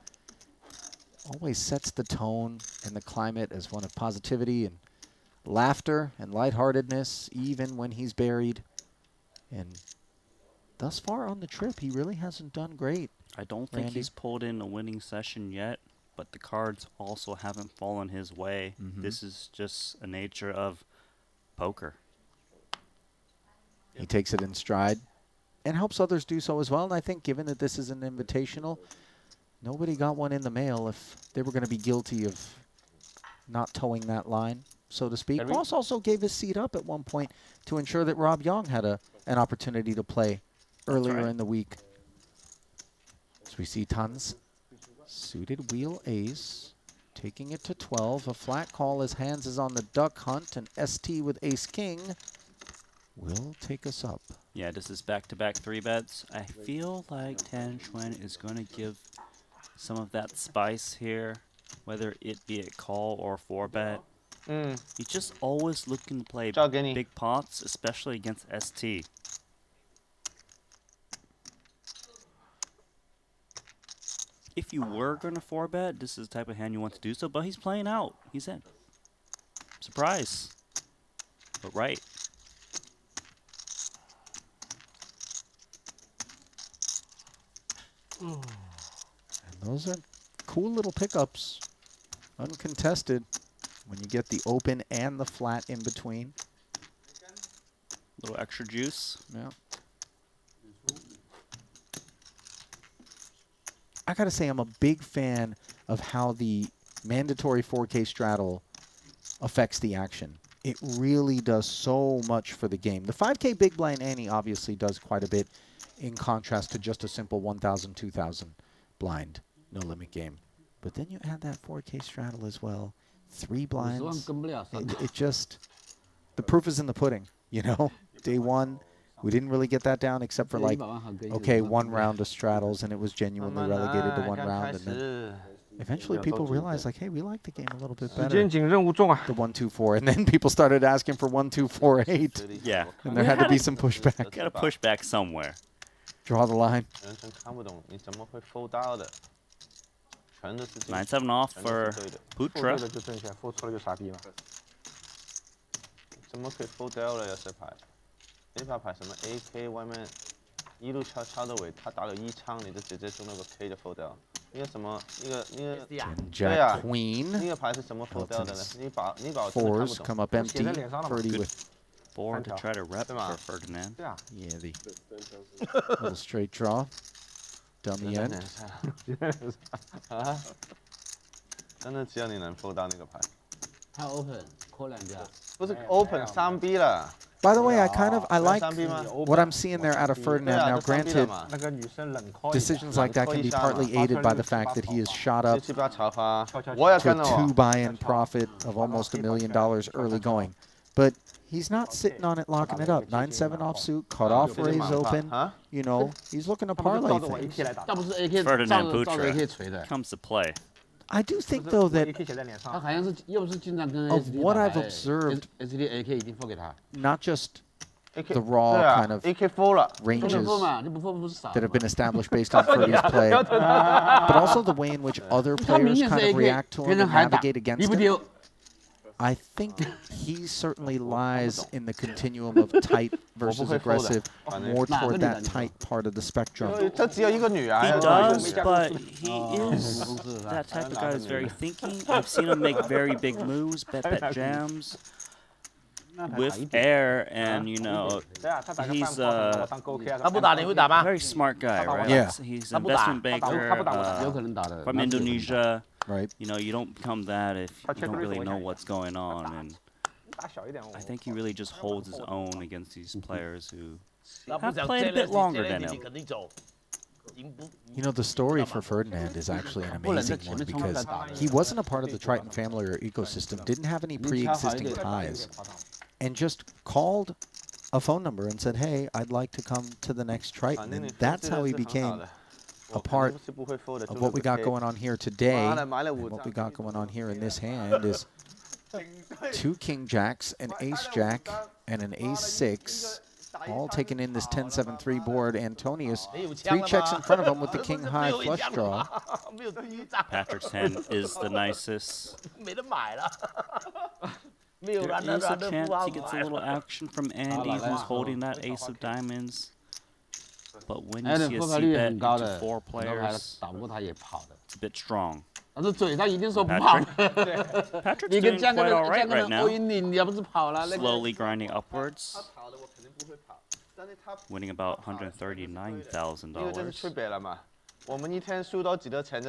always sets the tone and the climate as one of positivity and laughter and lightheartedness, even when he's buried. And thus far on the trip, he really hasn't done great. I don't think Randy? he's pulled in a winning session yet, but the cards also haven't fallen his way. This is just a nature of poker. He takes it in stride and helps others do so as well. And I think given that this is an invitational, nobody got one in the mail if they were going to be guilty of not towing that line, so to speak. Boss also gave his seat up at one point to ensure that Rob Young had an opportunity to play earlier in the week. So we see tons. Suited wheel ace, taking it to 12. A flat call as Handz is on the duck hunt, and Esti with ace-king will take us up. Yeah, this is back-to-back 3-bets. I feel like Xuan is going to give some of that spice here, whether it be a call or 4-bet. He's just always looking to play big pots, especially against Esti. If you were going to 4-bet, this is the type of hand you want to do so, but he's playing out. He's in. Surprise. But right. And those are cool little pickups, uncontested, when you get the open and the flat in between. Little extra juice. Yeah. I gotta say, I'm a big fan of how the mandatory 4K straddle affects the action. It really does so much for the game. The 5K big blind ante obviously does quite a bit in contrast to just a simple 1,000, 2,000 blind, no limit game. But then you add that 4K straddle as well. 3 blinds. It just, the proof is in the pudding, you know? Day one, we didn't really get that down except for like, okay, 1 round of straddles, and it was genuinely relegated to 1 round. And then eventually people realized, like, hey, we like the game a little bit better. The 1, 2, 4. And then people started asking for 1, 2, 4, 8. Yeah. And there had to be some pushback. Got to push back somewhere. Draw the line. 9-7 off for Putra. 怎么可以 fold 掉了呀？这牌，这把牌什么 AK 外面一路悄悄的尾，他打了1枪，你就直接中那个 K 就 fold 掉。那个什么，那个 Jack Queen. 那个牌是怎么 fold 掉的呢？你把我真的看 Fours 不 come 懂。 up empty. Ferdy with 4 to try to rep for Ferdinand. yeah, the little straight draw down the end. 啊，真的只有你能 fold 到那个牌。他 open call 2家。不是 open 3B 了。 By the way, I like 3B 吗？ what I'm seeing there out of Ferdinand. Now, granted, 那个女生冷 call decisions like that can be partly aided by the fact that he is shot up 17把炒花，我也 to a 跟了我。 2 buy-in profit of almost $1 million early going. But he's not sitting on it, locking it up. 9-7 offsuit, cut off raise open. You know, he's looking to parlay things. 倒不是 AK Ferdinand 照着 AK 锤 Putra 的， comes to play. I do think, though, that 他好像是又是经常跟 Of SD what 打 I've observed- SD AK 已经 fold 给他， not just AK the raw 对啊 kind of AK fold 了。 不能 ranges fold 嘛，就不 fold 不是傻 that have 吗 been established based on Ferdy's play, but also the way in which other 他明 players 显是 kind of AK， react to 别 him 人 and 还打， navigate 你 against 不 him. 丢， I think he certainly lies in the continuum of tight versus aggressive, more toward that tight part of the spectrum. 这只有一个女儿。 He does, but he is that type of guy who's very thinking. I've seen him make very big moves, bet jams with air, and you know, he's a 他不打你会打吗？ very smart guy, right? Yeah. He's an investment banker 有可能打的。 from Indonesia. Right. You know, you don't become that if you don't really know what's going on, and I think he really just holds his own against these players who have played a bit longer than him. You know, the story for Ferdinand is actually an amazing one because he wasn't a part of the Triton family or ecosystem, didn't have any pre-existing ties, and just called a phone number and said, hey, I'd like to come to the next Triton. And that's how he became a part of what we got going on here today. And what we got going on here in this hand is 2 king jacks, an ace jack, and an ace 6, all taking in this 10-7-3 board. Antonius, 3 checks in front of him with the king high flush draw. Patrick's hand is the nicest. 没得买了。 There is a chance he gets a little action from Andy, who's holding that ace of diamonds. But when you see a c-bet into 4 players, 打不过他也跑的。 it's a bit strong. 但是嘴他一定说不跑。 Patrick's 你 doing 跟江 quite 哥 all 的 right 江哥 right 的 now. 欧音你要不是跑了那个。 Slowly grinding upwards, winning about $139,000. 区别了嘛。我们一天输多几多钱，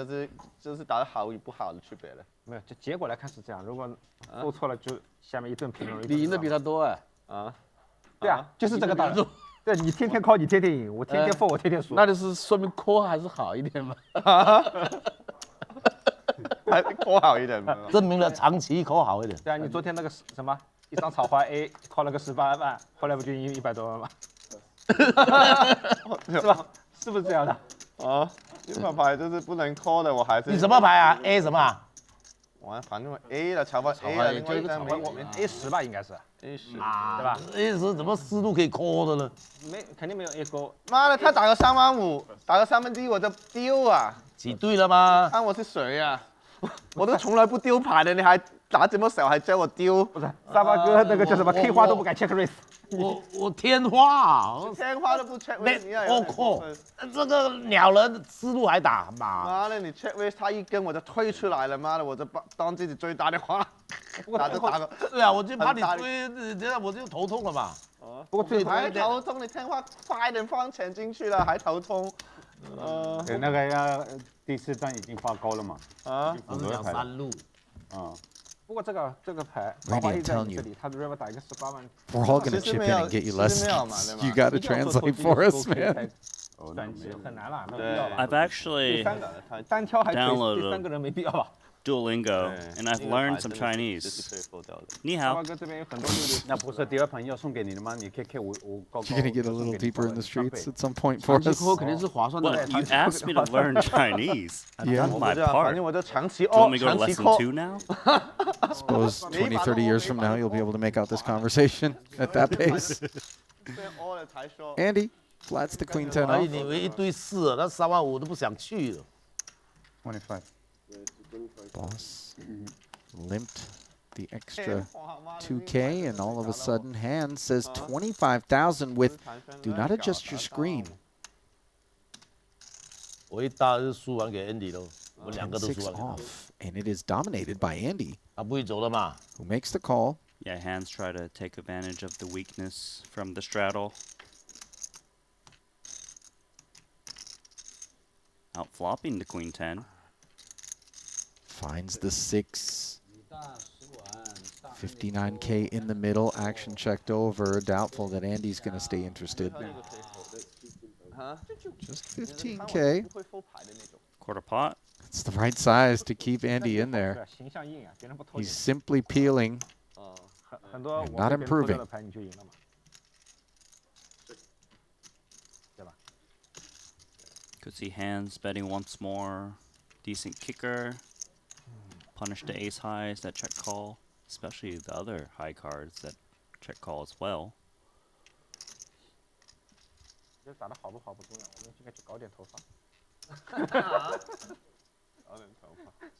就是打得好与不好的区别了。没有，就结果来看是这样。如果做错了，就下面一顿评论。你赢的比他多哎。啊，对啊，就是这个道理。对你天天 call， 你天天赢，我天天 fold， 我天天输。那就是说明 call 还是好一点嘛。还 call 好一点嘛。证明了长期 call 好一点。对啊，你昨天那个什么一张草花 A call 了个18万，后来不就赢100多万吗？是吧？是不是这样的？啊，这把牌就是不能 call 的，我还是。你什么牌啊 ？A 什么啊？我反正 A 了，草花 A 了，另外一张没我们 A10吧，应该是 A10，对吧 ？A 10怎么思路可以 call 的呢？没，肯定没有 A 勾。妈的，他打个3万5，打个1/3我就丢啊！挤兑了吗？看我是谁呀？我都从来不丢牌的，你还打这么少还叫我丢？不是，沙发哥那个叫什么 K 花都不敢 check raise。我天花，天花都不 check raise， 你要有 call， 这个鸟人思路还打嘛？妈的，你 check raise 他一跟我就退出来了，妈的，我就当自己最大的花，打个。对啊，我就怕你追，这样我就头痛了嘛。不过最还头痛，你天花快点放钱进去了，还头痛。那个要第4段已经发高了嘛？啊，两3路。啊。 不过这个牌， Randy, I'm telling you, 他如果打一个18万， we're all going to chip in and get you less. You got to translate for us, man. 很难了，没必要吧 I've actually 单挑还可以， downloaded 第3个人没必要吧？ Duolingo, and I've learned some Chinese. 你好。沙发哥这边有很多六六。那不是第2盘要送给你的吗？你可以我 You're going to get a little deeper in the streets at some point for us. 肯定是划算的。 What? You asked me to learn Chinese. I've done my 反 part. 正我就长期 Do you want me to go 长 to 期 lesson 扣。 2 now? I suppose 20, 30 years from now, you'll be able to make out this conversation at that pace. Andy, flats the queen 10 哎， off. 你以为一堆4，那3万5都不想去了。 25. Boss limped the extra 2K, and all of a sudden, Handz says 25,000 with do not adjust your screen. 我一大就输完给 Andy 了，我2个都 6输完给 off, and it is dominated by Andy, 他不会走了嘛？ who makes the call. Yeah, Handz try to take advantage of the weakness from the straddle. Out flopping the queen 10. Finds the 6. 59K in the middle. Action checked over. Doubtful that Andy's going to stay interested. Just 15K. Quarter pot. It's the right size to keep Andy in there. 形象硬啊，别人不投 He's simply peeling. 很多 and not improving. 的牌你就赢了嘛，对吧？ Could see Handz betting once more. Decent kicker. Punish the ace highs that check call, especially the other high cards that check call as well. 就打得好不好不重要，我们应该去搞点头发。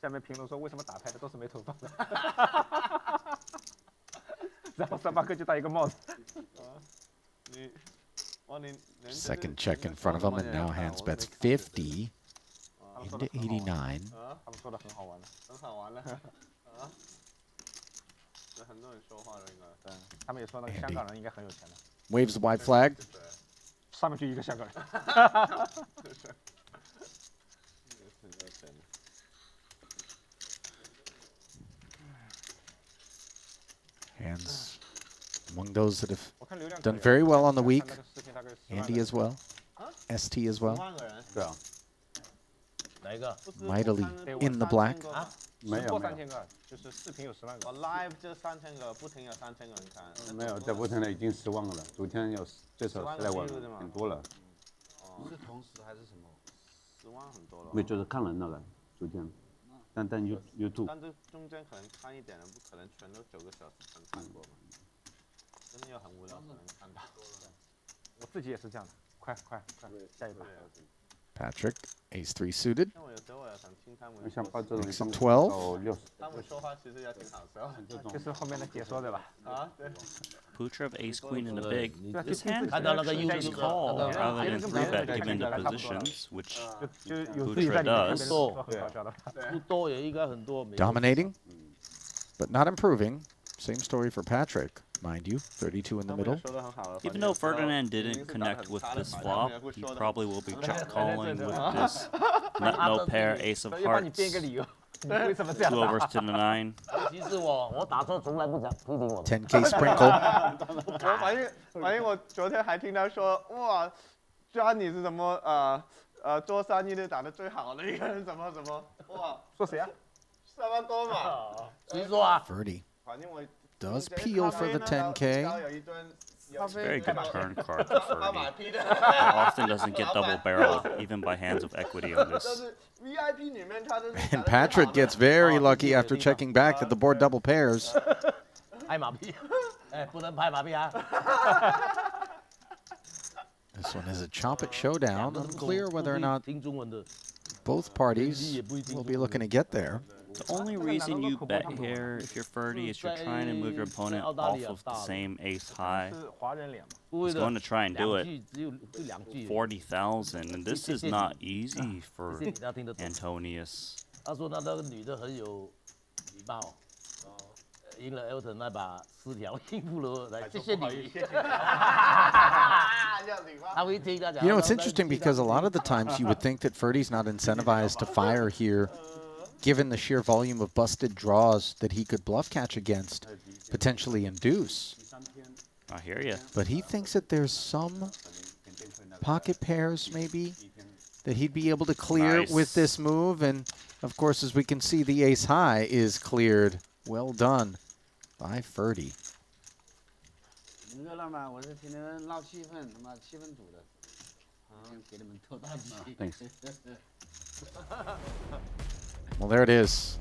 下面评论说为什么打牌的都是没头发的？然后3-8颗就戴一个帽子。Second check in front of him, and now Handz bets 50 into 89. 他们说的很好玩的，很好玩的。这很多人说话的应该。对，他们也说那个香港人应该很有钱的。 Waves the white flag. 上面就一个香港人。Handz among those that have done very well on the week. Andy as well. Esti as well. 对啊。哪一个 Mightily in the black. 没有3000个，就是视频有10万个。live 就3000个，不停有3000个人看。没有，在不停的已经10万个了，昨天有最少10来万，很多了。是同时还是什么？10万很多了。没，就是看人那个，昨天。但 YouTube。但这中间可能看一点人，不可能全都9个小时全看过嘛。真的要很无聊才能看到。我自己也是这样的，快，下一把。Patrik, ace-3 suited. 我有时候我也想听他们。像把这种 Some 12. 他们说话其实也挺好笑。就是后面的解说对吧？啊，对。 Putra of ace queen in the big. This hand is 看到那个 actually just call rather than 3-bet given the positions, which Putra does. 不多也应该很多。 Dominating, but not improving. Same story for Patrik, mind you. 32 in the middle. Even though Ferdinand didn't connect with this flop, he probably will be check calling with this nut no pair ace of hearts. 2 overs to the 9. 其实我打错从来不讲批评我。 10K sprinkle. 我反正我昨天还听他说，哇，Xuan你是什么做生意的打得最好的一个人，怎么哇？说谁啊？3万多嘛。谁说啊 Ferdy 反正我 does peel for the 10K. It's a very good turn card for Ferdy. He often doesn't get double barreled, even by hands of equity on this. And Patrik gets very lucky after checking back that the board double pairs. 拍马屁，哎，不能拍马屁啊！ This one is a chop it showdown. Unclear whether or not 听中文的。 both parties will be looking to get there. The only reason you bet here, if you're Ferdy, is you're trying to move your opponent off of the same ace high. He's going to try and do it. 40,000, and this is not easy for Antonius. 他说那个女的很有礼貌，赢了 Elton 那把4条，应付了来，谢谢你。他会听他讲。You know, it's interesting because a lot of the times you would think that Ferdy's not incentivized to fire here, given the sheer volume of busted draws that he could bluff catch against, potentially induce. I hear you. But he thinks that there's some pocket pairs, maybe, that he'd be able to clear with this move. And, of course, as we can see, the ace high is cleared. Well done by Ferdy. 热闹嘛，我是天天闹气氛，他妈气氛组的，给你们透大气。Thanks. Well, there it is.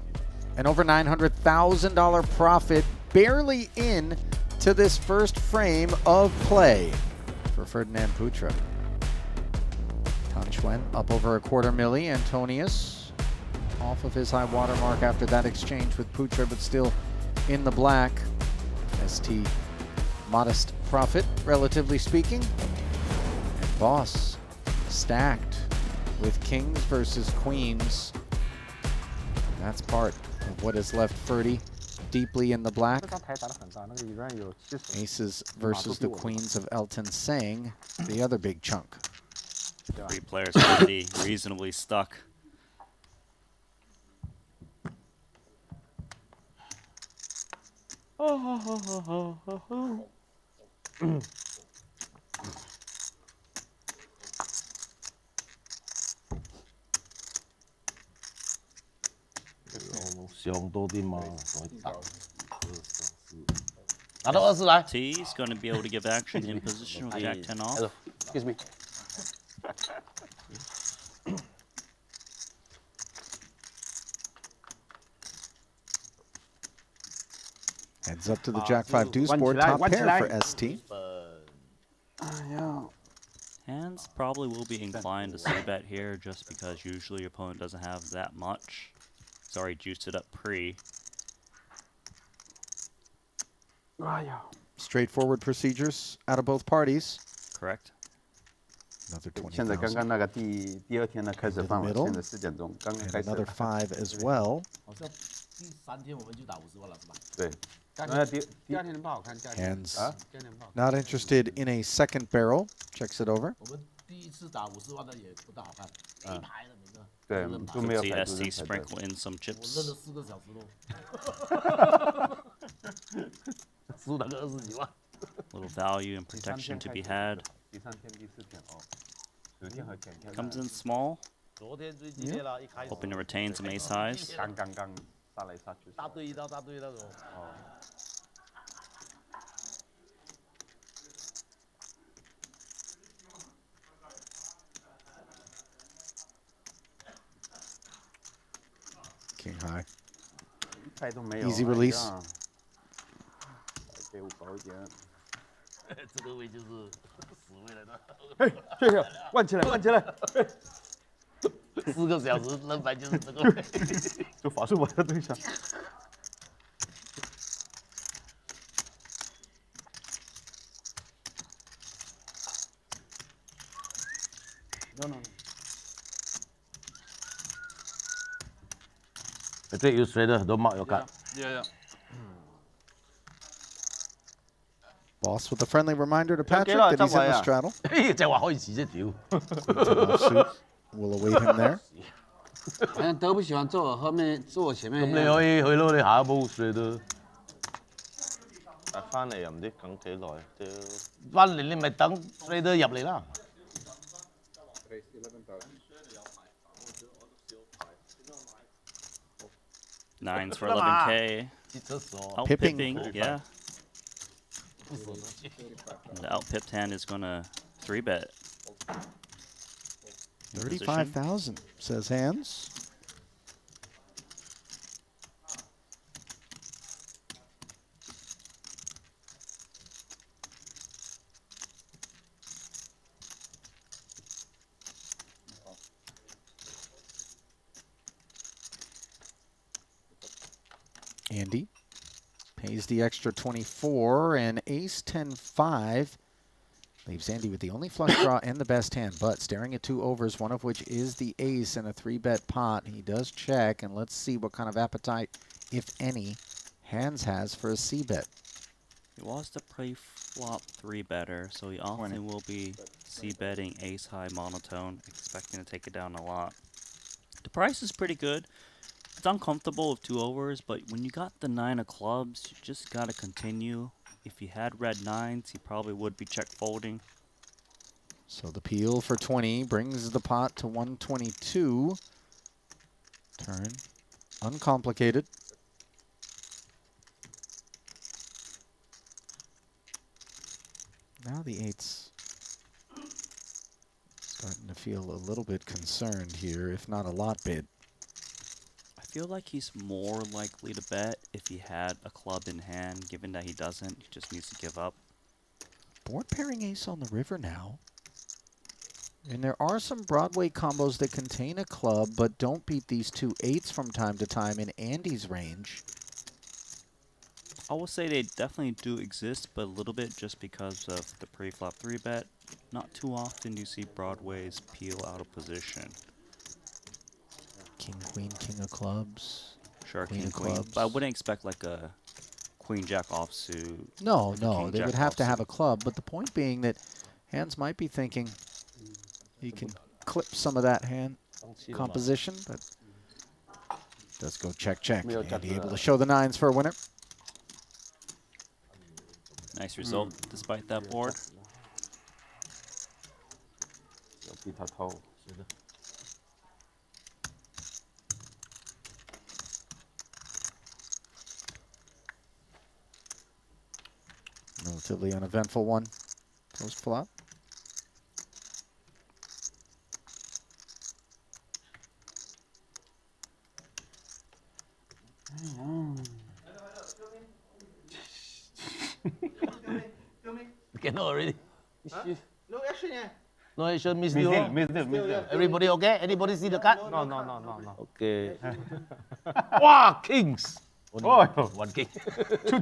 An over $900,000 profit, barely in to this first frame of play for Ferdinand Putra. Xuan up over a $250,000. Antonius off of his high water mark after that exchange with Putra, but still in the black. Esti, modest profit, relatively speaking. And Boss stacked with kings versus queens. That's part of what has left Ferdy deeply in the black. Aces versus the queens of Elton Tsang, the other big chunk. 3 players already reasonably stuck. He's going to be able to give action in position with Jack 10 off. Hello. Excuse me. Heads up to the Jack 5 deuce board, top pair for Esti. Handz probably will be inclined to c-bet here just because usually your opponent doesn't have that much. He's already juiced it up pre. Straightforward procedures out of both parties. Correct. Another 现在刚 20,000. 刚那个第二天呢开始放了， Middle. 现在4点钟，刚刚 And 开始。 another 5 as well. 好像第3天我们就打50万了，是吧？对，价那第钱不好看，价钱 Handz 价钱不好看。 not interested in a second barrel. Checks it over. 我们第一次打50万的也不大好看，一排的每个。对，都没有 See 排除 Esti 任何的。 sprinkle in some 我 chips. 认了4个小时喽。输了个20几万。 Little value and protection to be had. 第3天、第4天哦，昨天和前天 Comes in small, 昨天最激烈了，一开始。 hoping to retain some ace highs. 刚杀来杀去。大对一刀，大对那种。哦。 King high. 派都没有。 Easy release. 给我高一点。这个位就是死位了的。嘿，这个弯起来，弯起来。 4个小时扔牌就是这个位。就法术我的对象。这有谁的很多帽要看。 Yeah. Boss with a friendly reminder to Patrik 啦 that he's in 執位 the 啊 straddle. 嘿，正話可以遲啫，屌！ Offsuit will await him there. 好像都不喜欢坐我後面，坐我前面。咁你可以去咯，你下一步水都。但翻嚟又唔知等幾耐，屌！翻嚟你咪等水都入嚟啦。 Nines for 11K. 去廁所。 Out Pipping. pipping, yeah. The out pipped hand is gonna 3-bet. 35,000, says Handz. Andy pays the extra 24, and ace 10-5 leaves Andy with the only flush draw and the best hand, but staring at 2 overs, one of which is the ace in a 3-bet pot. He does check, and let's see what kind of appetite, if any, Handz has for a c-bet. He wants to play flop 3-better, so he often will be c-betting ace high monotone, expecting to take it down a lot. The price is pretty good. It's uncomfortable with 2 overs, but when you got the 9 of clubs, you just gotta continue. If he had red 9s, he probably would be check folding. So the peel for 20 brings the pot to 122. Turn uncomplicated. Now the 8's starting to feel a little bit concerned here, if not a lot bit. I feel like he's more likely to bet if he had a club in hand. Given that he doesn't, he just needs to give up. Board pairing ace on the river now. And there are some Broadway combos that contain a club, but don't beat these 2 8s from time to time in Andy's range. I will say they definitely do exist, but a little bit just because of the pre-flop 3-bet. Not too often do you see Broadways peel out of position. King, queen, king of clubs. Sure, Queen king, of queen. clubs. But I wouldn't expect like a queen jack offsuit. No, no, king, they jack would have to offsuit. have a club, but the point being that Handz might be thinking he can clip some of that hand composition, but does go check, check. Andy able to show the 9s for a winner. Nice result despite that board. 有比他偷。 Relatively uneventful one post flop. Cannot already. No action yet. No action, miss Miss you. deal, miss deal, miss deal. Everybody okay? Anybody see the card? No, no, no, no, no. Okay. Wow, kings. One king。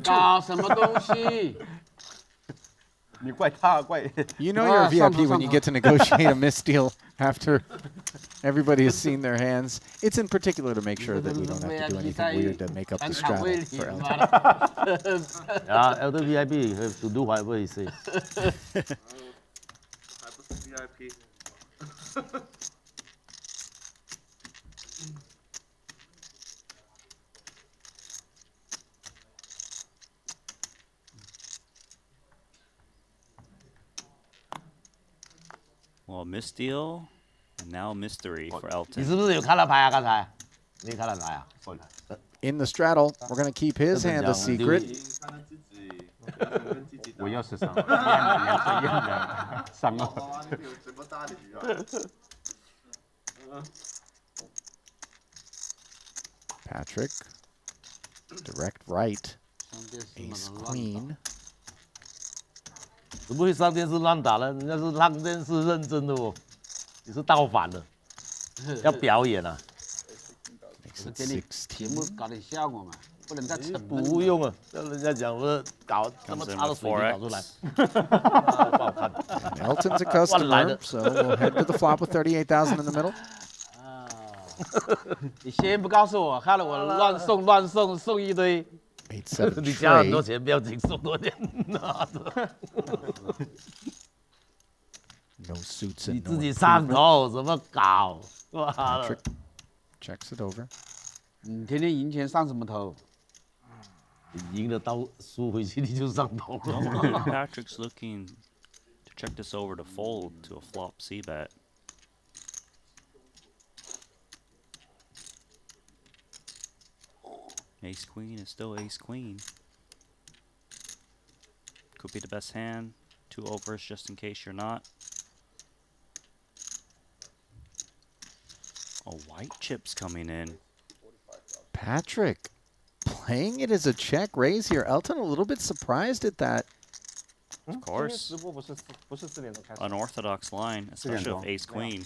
搞什么东西？ 你怪他怪。 You know you're a VIP when you get to negotiate a misdeal after everybody has seen their hands. It's in particular to make sure that we don't have to do anything weird to make up the straddle for Elton. Yeah, Elton VIP have to do whatever he says. 还不是 VIP。Well, misdeal, and now mystery for 你 Elton. 是不是有看到牌啊？刚才你看到牌啊？ In the straddle, we're going to keep his hand a secret. 我要13，一样的，32。这么大的局啊！ Patrik, direct right, ace queen. 怎么会上电视乱打呢？人家是上电视认真的哦，你是倒反的，要表演啊。 Makes it 给你节目 16. 搞点效果嘛，不能再沉闷。不用啊，让人家讲我搞那么 Comes in 差的 with 水平搞出来， 4x. 不好看。 And Elton's a customer, so we'll head to the flop with 38,000 in the middle. 你先不告诉我，看了我乱送一堆。 8-7 你加很多 trade. 钱，不要紧，送多点。 No suits 你 and 自 no 己上 improvement. 头怎么搞？哇 Patrik checks it over. 你天天赢钱上什么头？赢了到输回去你就上头了。 Patrick's looking to check this over to fold to a flop C bet. Ace queen is still ace queen. Could be the best hand. 2 overs just in case you're not. Oh, white chips coming in. Patrik playing it as a check raise here. Elton a little bit surprised at that. Of course. 直播不是4点钟开始。 Unorthodox line, especially with ace queen.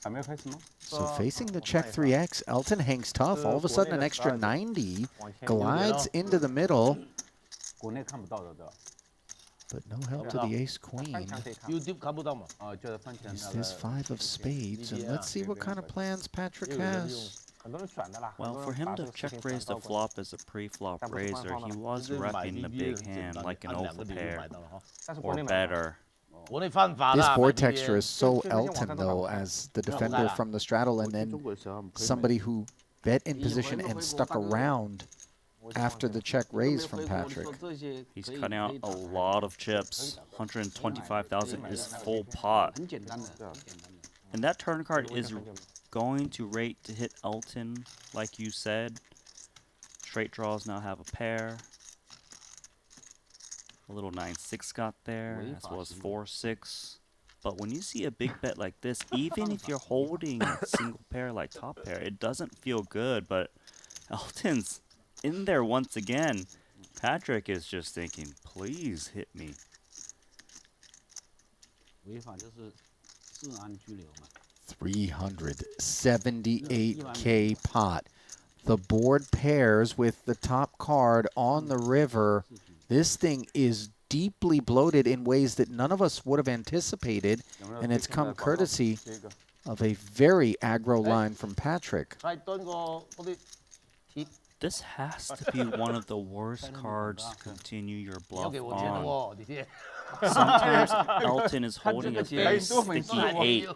还没有开始吗？ So facing the check 3x, Elton hangs tough. All of a sudden, an extra 90 glides into the middle, 国内看不到的，对吧？ but no help to the ace queen. YouTube 看不到嘛？ 哦，就是翻墙 Is 那 this 个。 5 of spades, and let's see what kind of plans Patrik has. 很多人选的啦。 Well, for him to check raise the flop as a pre-flop raiser, he was 就是买 repping the big hand like an 两个 over 礼物 pair 买到了哈。 但是国 or 内买 better. 国内犯法 This 啦。 board 买 texture is so Elton, though, as the defender from the straddle, and then somebody who bet in position and stuck around after the check raise from Patrik. He's cutting out a lot of chips. 125,000 is full pot. 很简单的， And that turn card is going to rate to hit Elton, like you said. Straight draws now have a pair. A little 9-6 got there, as well as 4-6. But when you see a big bet like this, even if you're holding a single pair like top pair, it doesn't feel good. But Elton's in there once again. Patrik is just thinking, please hit me. 违法就是治安拘留嘛。 378K pot. The board pairs with the top card on the river. This thing is deeply bloated in ways that none of us would have anticipated, and it's come courtesy of a very aggro line from Patrik. 再蹲個嗰啲 This has to be one of the worst cards to continue your 你要 bluff 給我錢 on. 喎，你啲。 Sometimes Elton is holding a very sticky 8.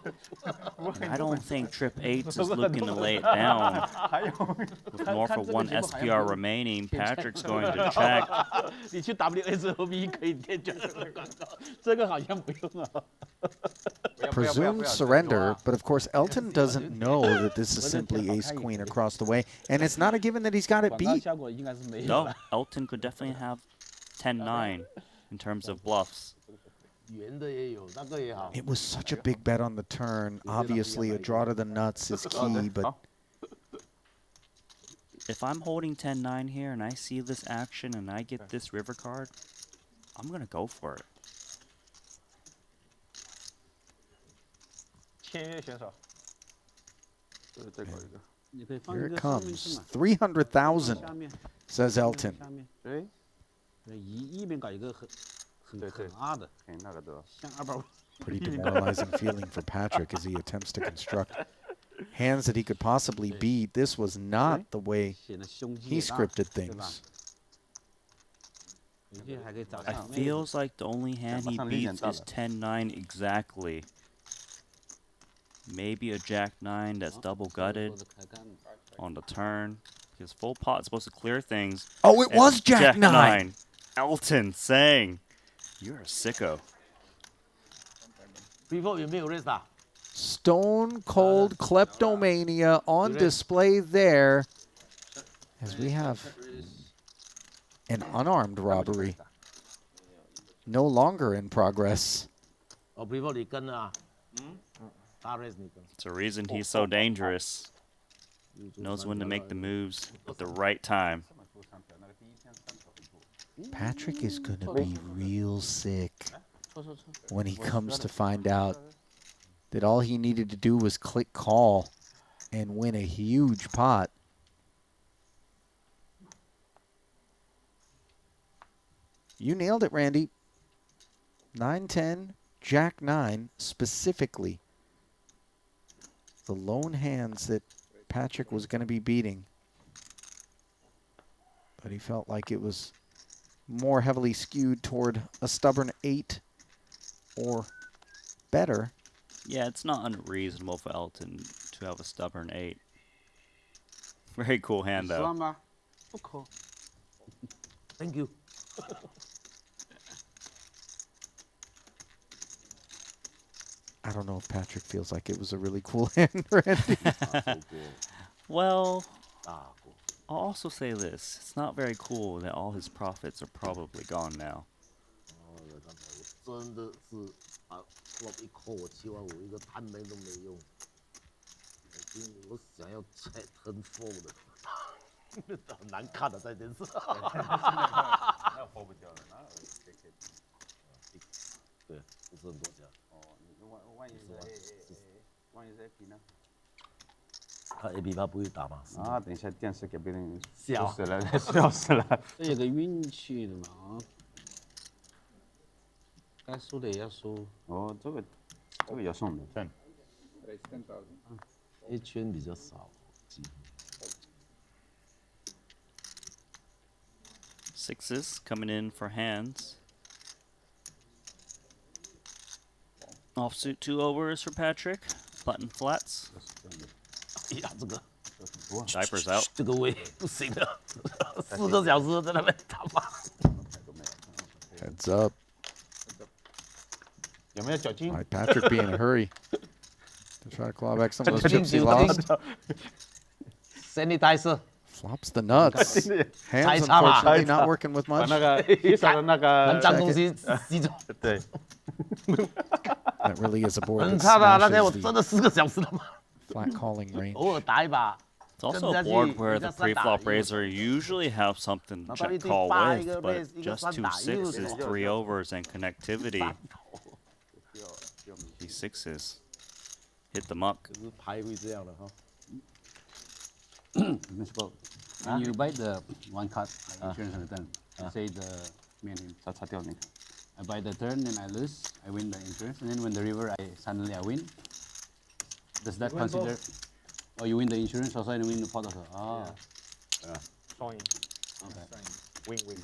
And I don't think trip 8s is looking to lay it down. With more for 1 SPR remaining, Patrick's going to check. 你去 WSOP 可以贴这个广告，这个好像不用啊。 Presumed surrender, but of course Elton doesn't know that this is simply ace-queen across the way, and it's not a given that he's got it 广告 beat. 效果应该是没有 No, 了。 Elton could definitely have 10-9 in terms of bluffs. 圆的也有，那个也好。 It was such a big bet on the turn. Obviously, a draw to the nuts is key, but If I'm holding 10-9 here and I see this action and I get this river card, I'm going to go for it. 签约选手。再搞一个。Here it comes. 300,000, says Elton. 对，一边搞一个很大的，像200。 Pretty demoralizing feeling for Patrik as he attempts to construct hands that he could possibly beat. This was not the way he scripted things. It feels like the only hand he beats is 10-9 exactly. Maybe a Jack-9 that's double-gutted on the turn. Because full pot is supposed to clear things. Oh, it was Jack-9! Elton Tsang, you're a sicko. Vivo 有没有 raise 啊？ Stone cold kleptomania on display there as we have an unarmed robbery no longer in progress. 哦 ，Vivo 你跟啊？他 raise 你跟。 It's a reason he's so dangerous. Knows when to make the moves at the right time. Patrik is going to be real sick when he comes to find out that all he needed to do was click call and win a huge pot. You nailed it, Randy. 9-10, Jack-9 specifically. The lone hands that Patrik was going to be beating. But he felt like it was more heavily skewed toward a stubborn 8 or better. Yeah, it's not unreasonable for Elton to have a stubborn 8. Very cool hand, though. 算吗？不可。 Thank you. I don't know if Patrik feels like it was a really cool hand, Randy. Well, I'll also say this. It's not very cool that all his profits are probably gone now. 真的是啊，flop 一扣，我希望我一个摊杯都没用。我想要 check turn four 的，很难看的在电视。那活不掉了，那对，不是很多家。哦，万一是 AP 呢？他 AP 他不会打吗？啊，等一下电视给别人笑死了，笑死了。这有个运气的嘛，该输的也要输。哦，这个要送的。10。一圈比较少，机会。 Sixes coming in for Handz. Offsuit 2 overs for Patrik. Button flats. 哎呀，这个 Diapers out. 这个位不行的，4个小时在那边打吧。Heads up. 有没有酒精？ All right, Patrik be in a hurry to try to claw back some of those chips he lost. Sanitizer. Flops the nuts. Hands 差吧 unfortunately not working with 把 much. 那个洗手的那个很脏东西吸走。对， That really is a board 很 that 差的，那天我 smashes 真 the 的4个小时了嘛。 flat calling range. 偶尔打一把。 It's also a board where the pre-flop raiser usually have something to check call with, but just 2 6s, 3 overs, and connectivity. He 6s. Hit the muck. 牌会这样的哈。 Municipal. When you buy the one card insurance on the turn, say the main him. 擦掉那个。 I buy the turn, then I lose, I win the insurance, and then when the river, suddenly I win. Does that consider? Oh, you win the insurance also and win the pot also. Oh.双赢 Okay.，win-win。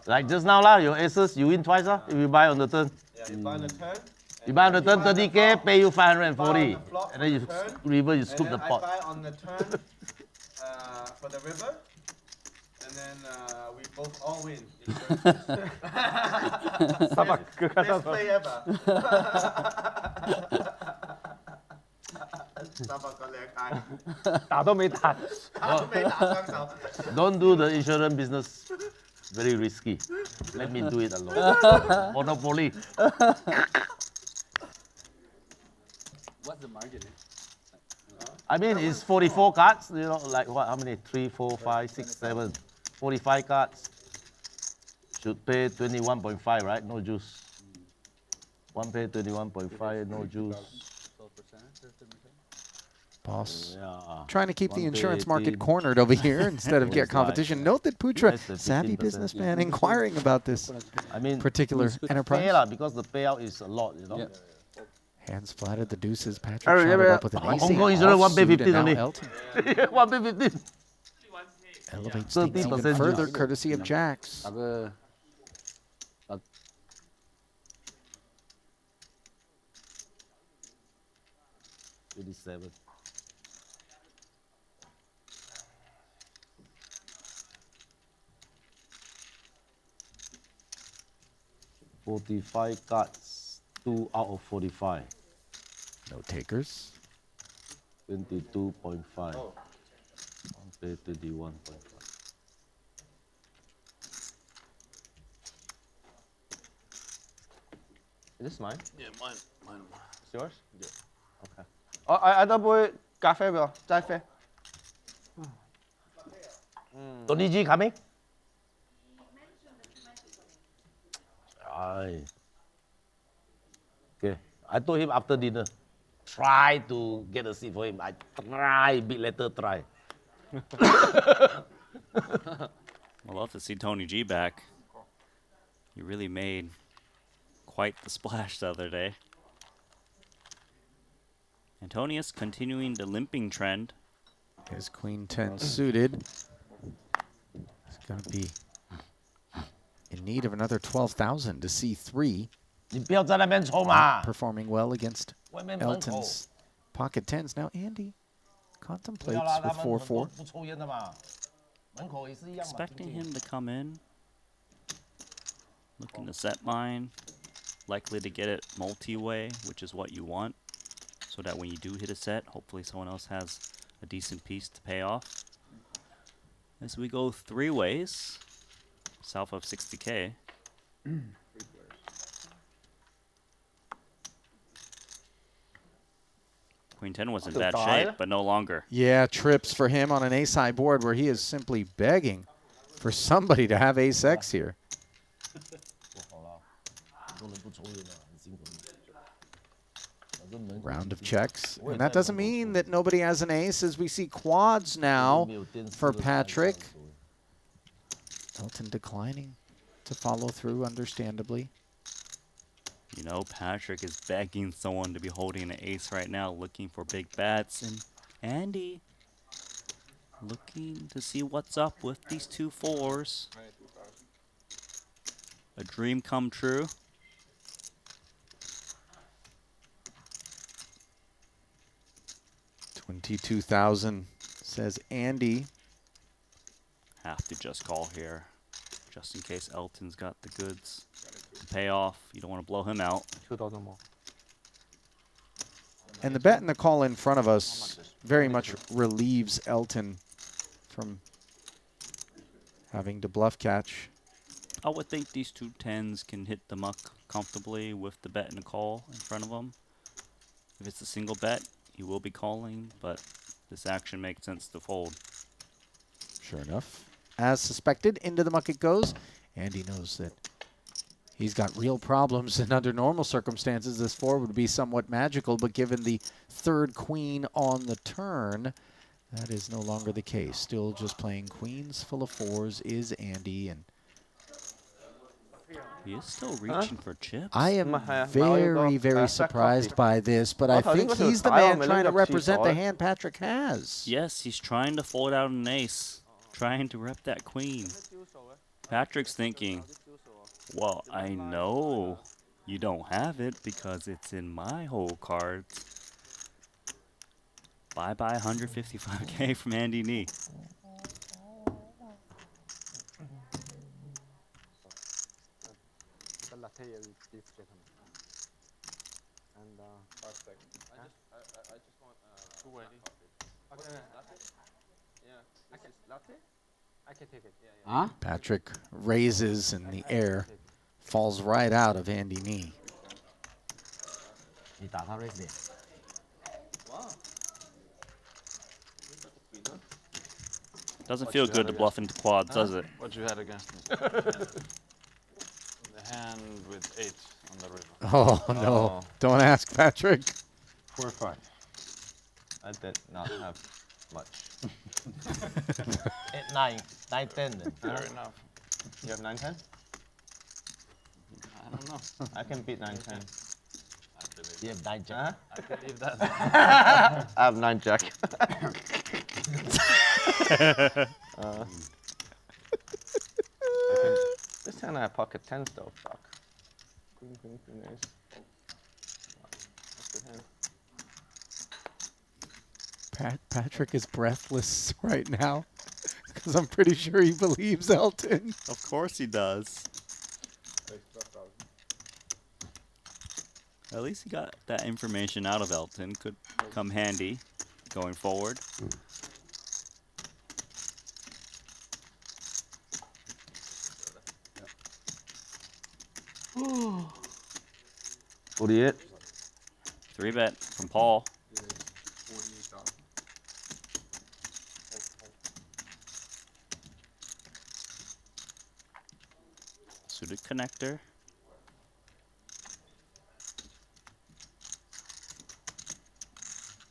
Like just now lah, your aces you win twice lah. If you buy on the turn. Yeah, you buy on the turn. You buy on the turn 30k, pay you 540, Buy on the flop and then you on the turn, river you And scoop the then I pot. buy on the turn for the river, and then we both all win. Best play ever. 3百個兩解，打都没打。打都未打雙手。 Don't do the insurance business. Very risky. Let me do it alone. Monopoly. What's the margin? I mean, it's 44 cards. You know, like what? How many? 3, 4, 5, 6, 7, 45 cards. Should pay 21.5, right? No juice. One pay 21.5, no juice. Boss Yeah. trying to keep the insurance market 130. cornered over here instead of get Looks like competition. Note that Putra, less than savvy 15%. businessman, inquiring about this I mean, particular it's enterprise. fair lah, because the payout is a lot, you know. Yeah. Hands flatted the deuces. Patrik Alright, shot it yeah, up with an Hong ace. Kong insurance, one pay offsuit, and 15 now only. Elton 1 15. elevates things even 30% further, juice. courtesy of Jacks. Aga, 27. $45 cards, 2 out of 45. No takers. 22.5. One pay 21.5. Is this mine? Yeah, mine. It's yours? Yeah. Okay. Oh, I double杯咖啡俾我，齋啡。Tony G coming? Aye. Okay. I told him after dinner, try to get a seat for him. I try, big letter try. I'd love to see Tony G back. He really made quite the splash the other day. Antonius continuing the limping trend. His queen 10 suited. He's going to be in need of another 12,000 to see 3. 你不要在那边抽嘛， Performing well against 外面门口 Elton's pocket 10s. Now Andy 不 contemplates 要啦，他 with 们很多 4-4. 不抽烟的嘛，门口也是一样嘛。 Expecting him to come in. Looking to set mine. Likely to get it multi-way, which is what you want. So that when you do hit a set, hopefully someone else has a decent piece to pay off. As we go 3 ways, south of 60K. Queen 10 was in bad shape, but no longer. Yeah, trips for him on an ace-high board where he is simply begging for somebody to have ace-X here. 不好了，很多人不抽烟的，很辛苦的。反正门口 Round of checks. And that doesn't mean that nobody has an ace as we see quads now for Patrik. Elton declining to follow through, understandably. You know, Patrik is begging someone to be holding an ace right now, looking for big bets. And Andy looking to see what's up with these 2 4s. A dream come true. $22,000, says Andy. Have to just call here, just in case Elton's got the goods to pay off. You don't want to blow him out. 2,000 more. And the bet and the call in front of us very much relieves Elton from having to bluff catch. I would think these 2 10s can hit the muck comfortably with the bet and the call in front of them. If it's a single bet, he will be calling, but this action makes sense to fold. Sure enough, as suspected, into the muck it goes. Andy knows that he's got real problems, and under normal circumstances, this 4 would be somewhat magical, but given the 3rd queen on the turn, that is no longer the case. Still just playing queens full of 4s is Andy, and He is still reaching for chips. I am Now very, you go, very back surprised copy. by this, but I I thought think it was a he's the style, man man, trying to look at represent the T4. hand Patrik has. Yes, he's trying to fold out an ace. Trying to rep that queen. Patrik's thinking, well, I know you don't have it because it's in my whole cards. Bye-bye 155K from Andy Nee. The latte is this gentleman. And perfect. I just want 280. Okay. Yeah. This is latte. I can take it. Yeah. Huh? Patrik raises in the air, falls right out of Andy Nee. 你打他 raise 脸。 Doesn't feel good to bluff into quads, does it? What you had against me? The hand with 8 on the river. Oh, no. Don't ask, Patrik. 4-5. I did not have much. 8, 9, 9, 10 then. Fair enough. You have 9, 10? I don't know. I can beat 9, 10. You have 9 jack. I believe that. I have 9 jack. This time I have pocket 10s though. Fuck. Queen, queen, queen, ace. That's good hand. Patrik is breathless right now because I'm pretty sure he believes Elton. Of course he does. At least he got that information out of Elton. Could come handy going forward. 48. 3-bet from Paul. Suited connector.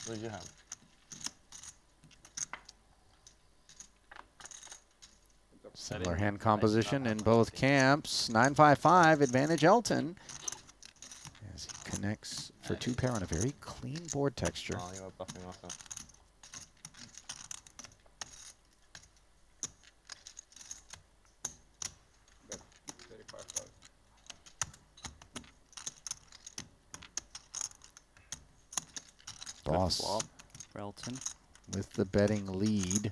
What did you have? Similar hand composition in both camps. 9-5-5, advantage Elton. As he connects for 2 pair on a very clean board texture. Oh, you were buffing also. Boss Flop for Elton. with the betting lead.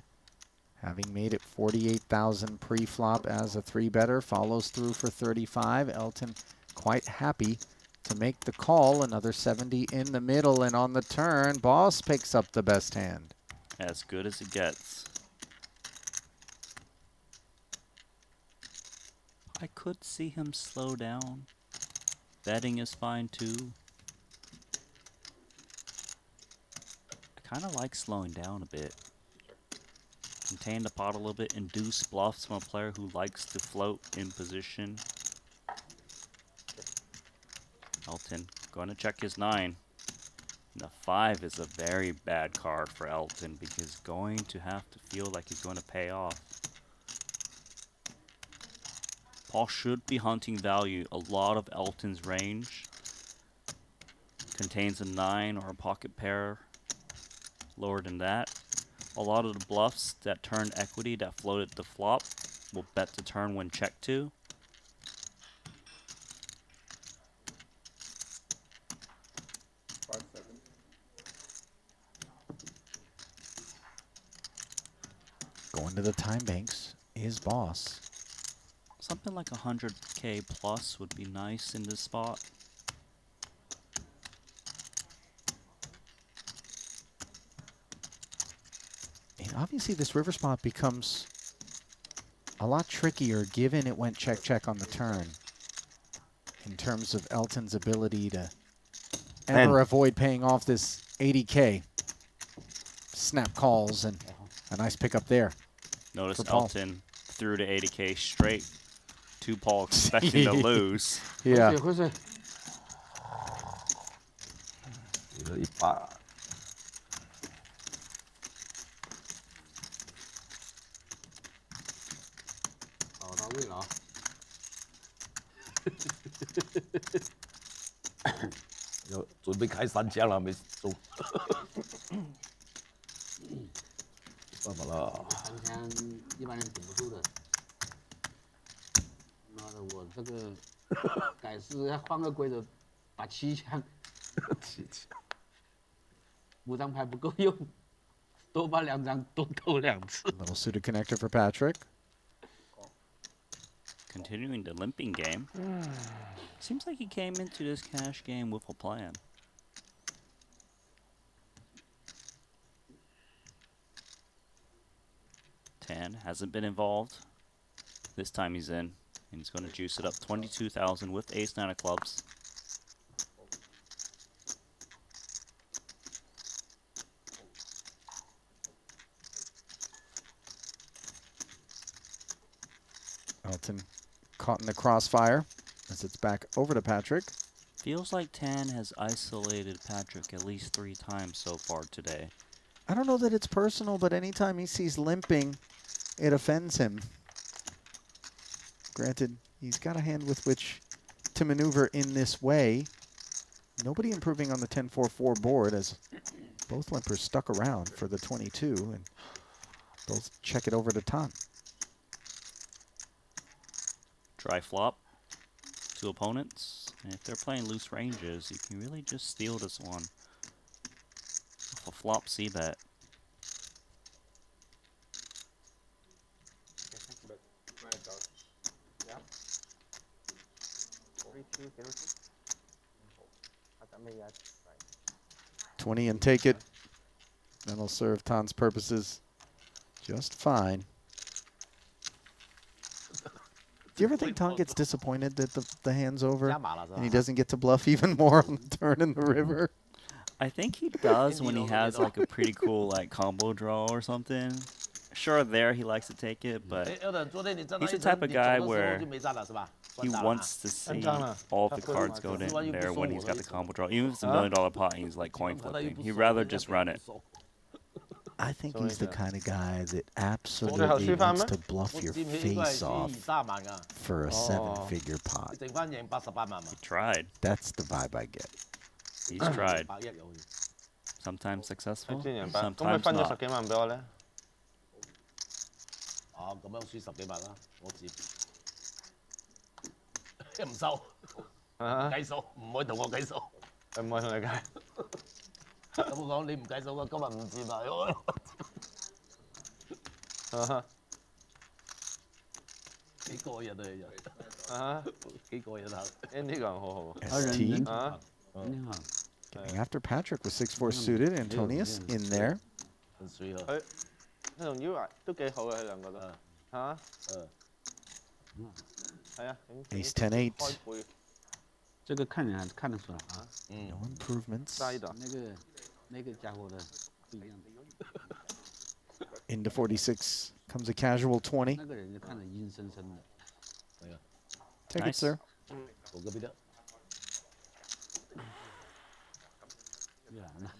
Having made it 48,000 pre-flop as a 3-better, follows through for 35. Elton quite happy to make the call. Another 70 in the middle, and on the turn, Boss picks up the best hand. As good as it gets. I could see him slow down. Betting is fine too. I kind of like slowing down a bit. Contain the pot a little bit, induce bluffs from a player who likes to float in position. Elton going to check his 9. The 5 is a very bad card for Elton because going to have to feel like he's going to pay off. Paul should be hunting value. A lot of Elton's range contains a 9 or a pocket pair lower than that. A lot of the bluffs that turn equity that floated the flop will bet the turn when checked to. Going to the time banks is Boss. Something like 100k plus would be nice in this spot. And obviously this river spot becomes a lot trickier given it went check-check on the turn. In terms of Elton's ability to ever avoid paying off this 80k. Snap calls and a nice pickup there. Notice for Paul. Elton threw to 80k straight to Paul expecting to lose. Yeah. 100. Yo, 准备开3枪了，没中。办法了。3枪一般人顶不住的。妈的，我这个改是要换个规则，打7枪。7枪。5张牌不够用，多发2张，多投2次。Little suited connector for Patrik. Continuing the limping game. Seems like he came into this cash game with a plan. Tan hasn't been involved. This time he's in, and he's going to juice it up 22,000 with ace-9 of clubs. Elton caught in the crossfire as it's back over to Patrik. Feels like Tan has isolated Patrik at least 3 times so far today. I don't know that it's personal, but anytime he sees limping, it offends him. Granted, he's got a hand with which to maneuver in this way. Nobody improving on the 10-4-4 board as both limpers stuck around for the 22 and both check it over to Tan. Dry flop. 2 opponents. And if they're playing loose ranges, you can really just steal this one. Off a flop C-bet. Yeah. 42, 20 and take it. That'll serve Tan's purposes just fine. Do you ever think Tan gets disappointed that the hand's over and he doesn't get to bluff even more on the turn in the river? I think he does when he has like a pretty cool like combo draw or something. Sure, there he likes to take it, but he's the type of guy where he wants to see all of the cards go in there when he's got the combo draw. Even if it's $1 million pot and he's like coin flipping, he'd rather just run it. I think he's the kind of guy that absolutely wants to bluff your face off for a 7-figure pot. He tried. That's the vibe I get. He's tried. Sometimes successful, 咁咪 sometimes 分咗 not. 10幾萬俾我咧？哦，咁樣輸10幾萬啦，我接。唔收，計數，唔可以同我計數。唔可以同你計。咁我講你唔計數嘅，今日唔接埋。幾過癮啊！人幾過癮啊 ！Andy 呢個人好好。ST 啊， getting after Patrik with 6-4 suited. Antonius in there. 佢同 U 都幾好嘅，佢兩個都嚇。係啊。Ace 10-8. 開背。这个看人看得出来啊。No improvements. 那个家伙的不一样。Into 46 comes a casual 20. 那个人就看着阴森森的。Take it, sir. 我隔壁的。越南的。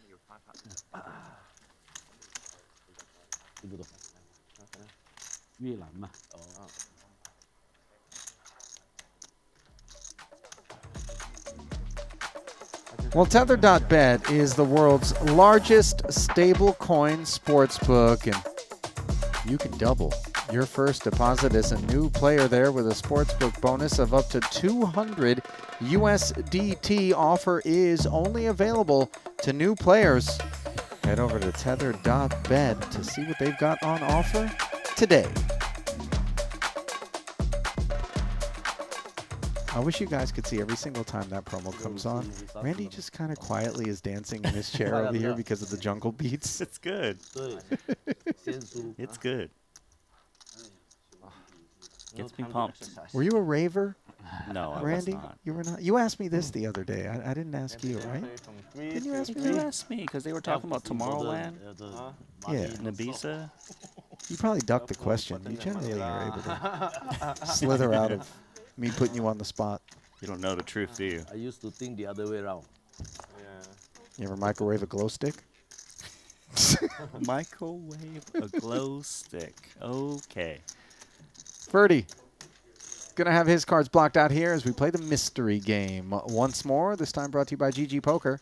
听不懂。越南嘛。哦。 Well, Tether.bet is the world's largest stablecoin sportsbook, and you can double your first deposit as a new player there with a sportsbook bonus of up to 200 USDT. Offer is only available to new players. Head over to Tether.bet to see what they've got on offer today. I wish you guys could see every single time that promo comes on. Randy just kind of quietly is dancing in his chair over here because of the jungle beats. It's good. It's good. Gets me pumped. Were you a raver? No, I Randy, was not. you were not. You asked me this the other day. I didn't ask you, right? Didn't you ask me? You asked me because they were talking about Tomorrowland. Yeah. And Ibiza. You probably ducked the question. You generally are able to slither out of me putting you on the spot. You don't know the truth, do you? I used to think the other way around. You ever microwave a glow stick? Microwave a glow stick. Okay. Ferdy gonna have his cards blocked out here as we play the mystery game once more. This time brought to you by GG Poker.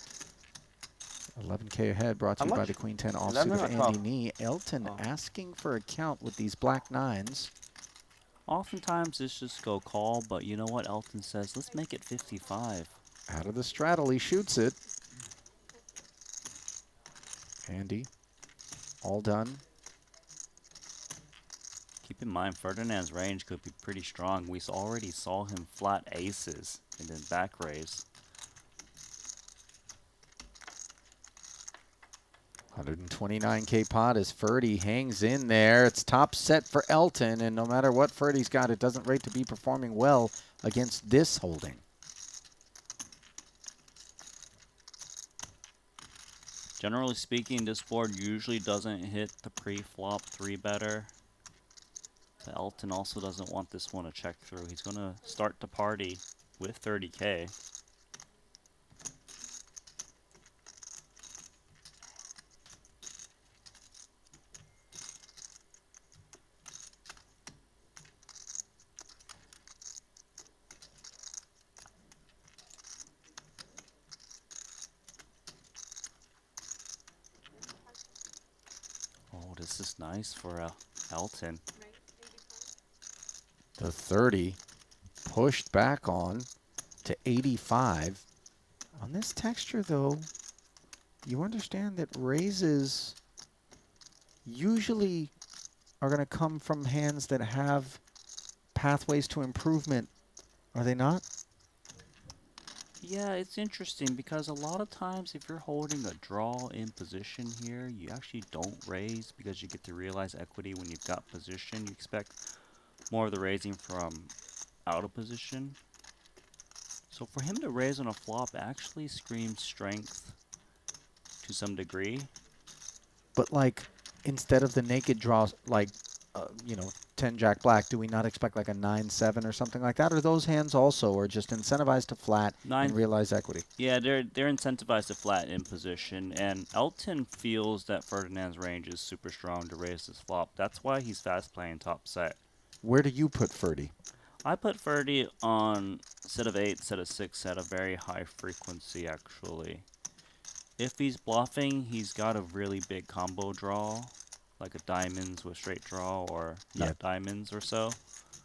11K ahead, brought to you by the Queen 10 offsuit of Andy Nee. Elton asking for a count with these black nines. Oftentimes it's just go call, but you know what? Elton says, let's make it 55. Out of the straddle, he shoots it. Andy, all done. Keep in mind, Ferdinand's range could be pretty strong. We already saw him flat aces and then back raise. 129K pot as Ferdy hangs in there. It's top set for Elton, and no matter what Ferdy's got, it doesn't rate to be performing well against this holding. Generally speaking, this board usually doesn't hit the pre-flop 3-better. But Elton also doesn't want this one to check through. He's going to start the party with 30K. Oh, this is nice for Elton. The 30 pushed back on to 85. On this texture, though, you understand that raises usually are going to come from hands that have pathways to improvement. Are they not? Yeah, it's interesting because a lot of times if you're holding a draw in position here, you actually don't raise because you get to realize equity when you've got position. You expect more of the raising from out of position. So for him to raise on a flop actually screams strength to some degree. But like, instead of the naked draws, like, 10 Jack Black, do we not expect like a 9-7 or something like that? Or those hands also are just incentivized to flat and realize equity? Yeah, they're incentivized to flat in position, and Elton feels that Ferdinand's range is super strong to raise this flop. That's why he's fast playing top set. Where do you put Ferdy? I put Ferdy on set of 8, set of 6, set of very high frequency actually. If he's bluffing, he's got a really big combo draw, like a diamonds with straight draw or nut diamonds or so.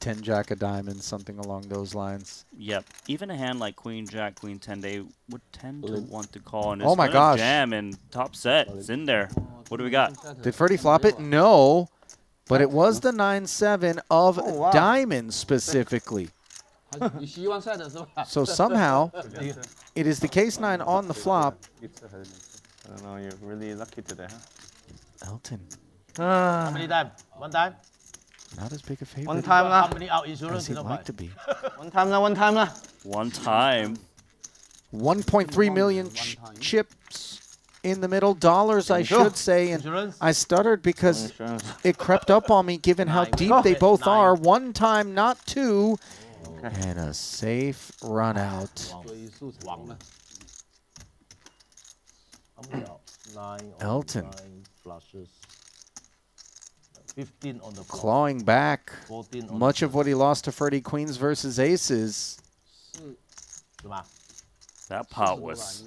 10 Jack of diamonds, something along those lines. Yep. Even a hand like Queen Jack, Queen 10, they would tend to want to call, and Oh my gosh. jam and top set. It's in there. What do we got? Did Ferdy flop it? No. But it was the 9-7 of diamonds specifically. So somehow, it is the case 9 on the flop. I don't know, you're really lucky today, huh? Elton, How many times? One time? not as big a favorite One time How lah. many out as insurance? he'd You know, like to be. One time lah, one time lah. One time. 1.3 million chips in the middle. Dollars, I should say. And Insurance? I stuttered because Insurance. it crept up on me given how deep they both are. One time, not two. And a safe run out. Wang. How many out? 9 on Elton. 9 flushes. 15 on the flop. Clawing back 14 on much of what he lost to Ferdy Queens versus Aces. That pot was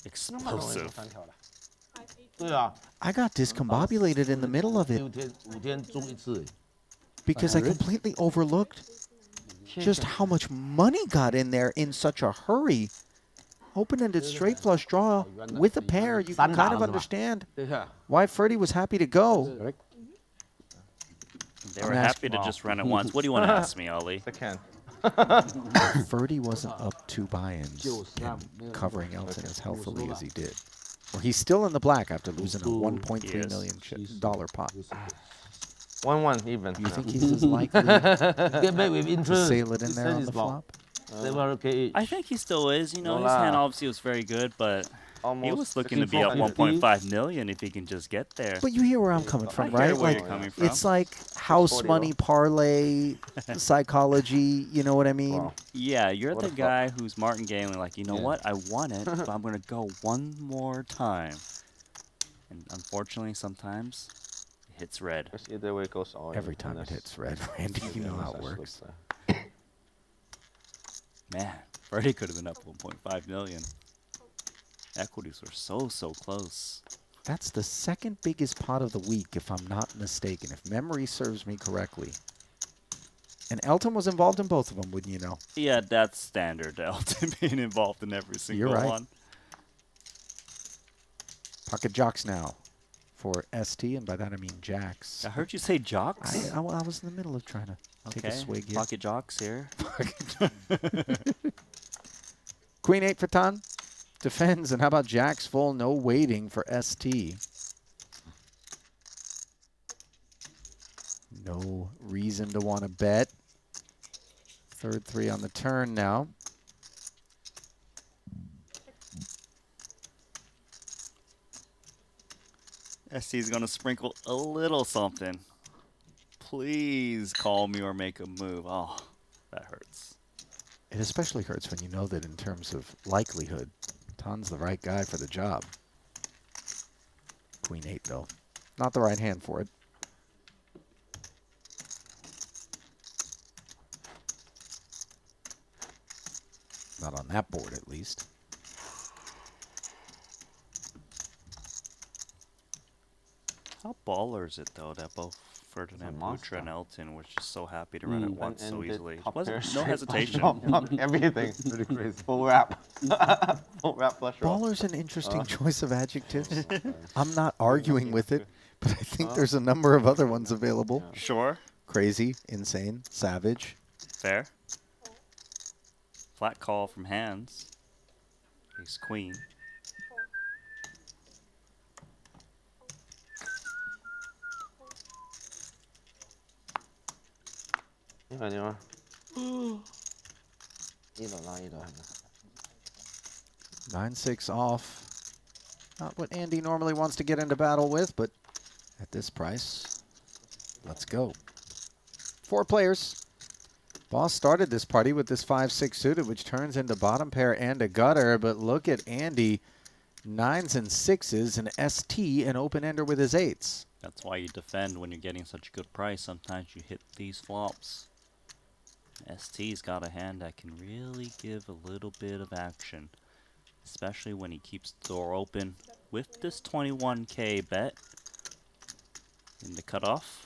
explosive. 对啊 I got discombobulated in the middle of it 5天中一次 because I completely overlooked just how much money got in there in such a hurry. Open-ended straight flush draw with a pair. You can kind of understand why Ferdy was happy to go. They were happy to just run it once. What do you want to ask me, Ollie? I can. Ferdy wasn't up 2 buy-ins and covering Elton as healthily as he did. Well, he's still in the black after losing a $1.3 million dollar pot. 1-1 even. You think he's as likely Get back with to interest. sail it in there This on is the flop. flop? 7K each. I think he still is. You know, No his hand lah. obviously was very good, but he Almost was looking to be up 54. 1.5 million if he can just get there. But you hear where I'm coming from, I hear right? where Like, you're coming from. it's like house 40 money parlay psychology. You know what I mean? Wow. Yeah, you're What the a flop. guy who's Martin Galen, like, you know what? I won it, but I'm going to go one more time. And unfortunately, sometimes it hits red. Just either way it goes all Every in, time it unless- hits red, Randy, you know how it unless works. that's Man, Freddie could have been up 1.5 million. Equities were so close. That's the second biggest pot of the week, if I'm not mistaken, if memory serves me correctly. And Elton was involved in both of them, wouldn't you know? Yeah, that's standard. Elton being involved in every single right. one. Pocket jocks now for Esti, and by that I mean jacks. I heard you say jocks. I was in the middle of trying to take a swig here. Pocket jocks here. Queen 8 for Tan. Defends, and how about jacks full, no waiting for ST. No reason to want to bet. Third 3 on the turn now. ST's going to sprinkle a little something. Please call me or make a move. Oh, that hurts. It especially hurts when you know that in terms of likelihood, Tan's the right guy for the job. Queen 8, though. Not the right hand for it. Not on that board, at least. How baller is it though that both Ferdinand, monster. Putra, and Elton were just so happy to run it once so the easily? top Wasn't pair no straight hesitation. flush draw, block everything. Pretty crazy. Full wrap. Full wrap flush draw. Baller's an interesting choice of adjectives. I'm not arguing with it, but I think there's a number of other ones available. Sure. Crazy, insane, savage. Fair. Flat call from Handz. Ace queen. 아니요. 일어나. 9-6 off. Not what Andy normally wants to get into battle with, but at this price, let's go. 4 players. Boss started this party with this 5-6 suited, which turns into bottom pair and a gutter, but look at Andy. 9s and 6s, an ST, an open-ender with his 8s. That's why you defend when you're getting such a good price. Sometimes you hit these flops. ST's got a hand that can really give a little bit of action, especially when he keeps the door open with this 21K bet in the cutoff.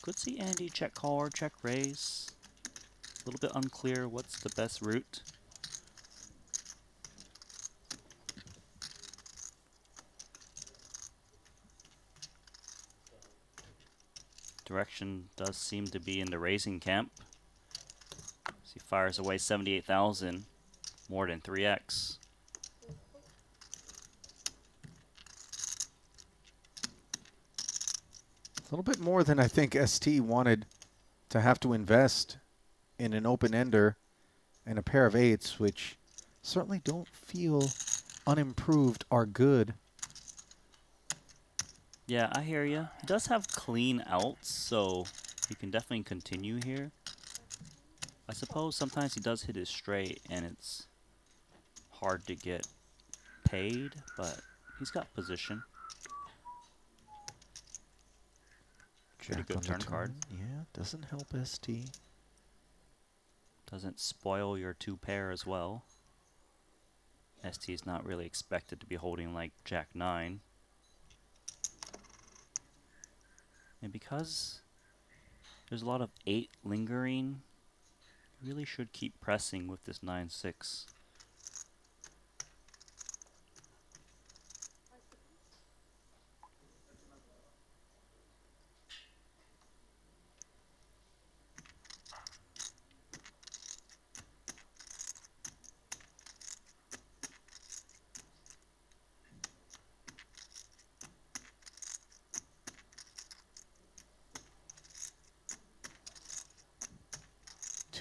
Could see Andy check call or check raise. A little bit unclear what's the best route. Direction does seem to be in the raising camp. As he fires away 78,000, more than 3x. A little bit more than I think ST wanted to have to invest in an open-ender and a pair of 8s, which certainly don't feel unimproved are good. Yeah, I hear you. He does have clean outs, so he can definitely continue here. I suppose sometimes he does hit his straight, and it's hard to get paid, but he's got position. Pretty Jack good on the turn card. Yeah, doesn't help ST. Doesn't spoil your 2 pair as well. ST is not really expected to be holding like Jack 9. And because there's a lot of 8 lingering, you really should keep pressing with this 9-6.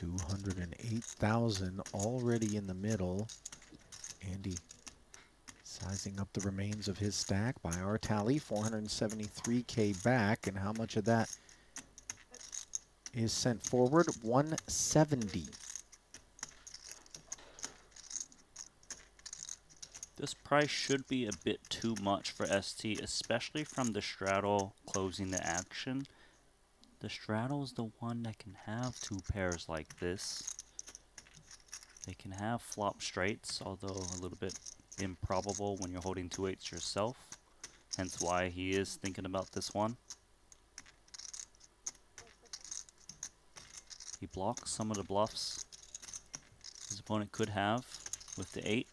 $208,000 already in the middle. Andy sizing up the remains of his stack by our tally, 473K back, and how much of that is sent forward? 170. This price should be a bit too much for ST, especially from the straddle closing the action. The straddle is the one that can have 2 pairs like this. They can have flop straights, although a little bit improbable when you're holding 2 8s yourself. Hence why he is thinking about this one. He blocks some of the bluffs his opponent could have with the 8.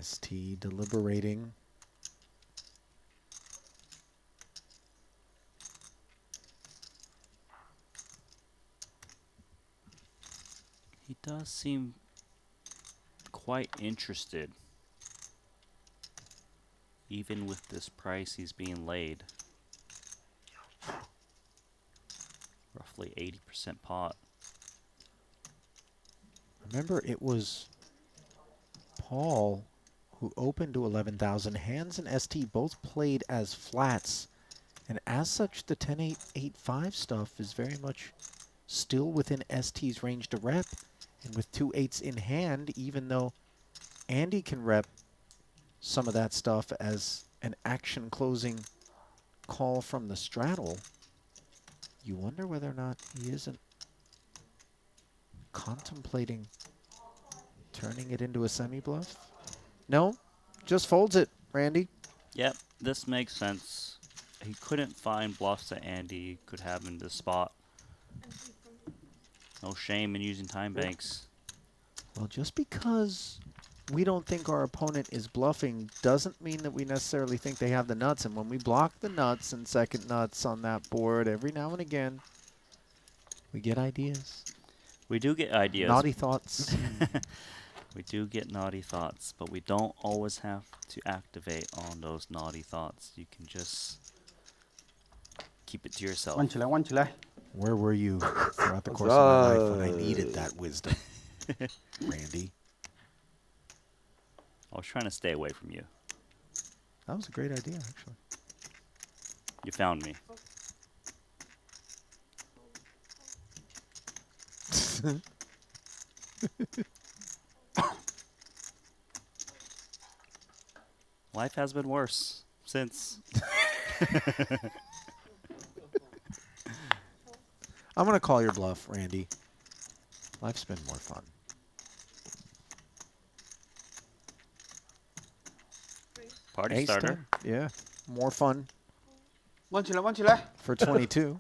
ST deliberating. He does seem quite interested, even with this price he's being laid. Roughly 80% pot. Remember, it was Paul who opened to 11,000. Handz and ST both played as flats And as such, the 10-8, 8-5 stuff is very much still within ST's range to rep. And with 2 8s in hand, even though Andy can rep some of that stuff as an action closing call from the straddle, you wonder whether or not he isn't contemplating turning it into a semi-bluff. No, just folds it, Randy. Yep, this makes sense. He couldn't find bluffs that Andy could have in this spot. No shame in using time banks. Well, just because we don't think our opponent is bluffing doesn't mean that we necessarily think they have the nuts. And when we block the nuts and second nuts on that board, every now and again, we get ideas. We do get ideas. Naughty thoughts. We do get naughty thoughts, but we don't always have to activate on those naughty thoughts. You can just keep it to yourself. 弯起来，弯起来。 Where were you throughout the course of my life when I needed that wisdom, Randy? I was trying to stay away from you. That was a great idea, actually. You found me. Life has been worse since. I'm going to call your bluff, Randy. Life's been more fun. Party Ace starter. 10, yeah, more fun 弯起来，弯起来。 for 22.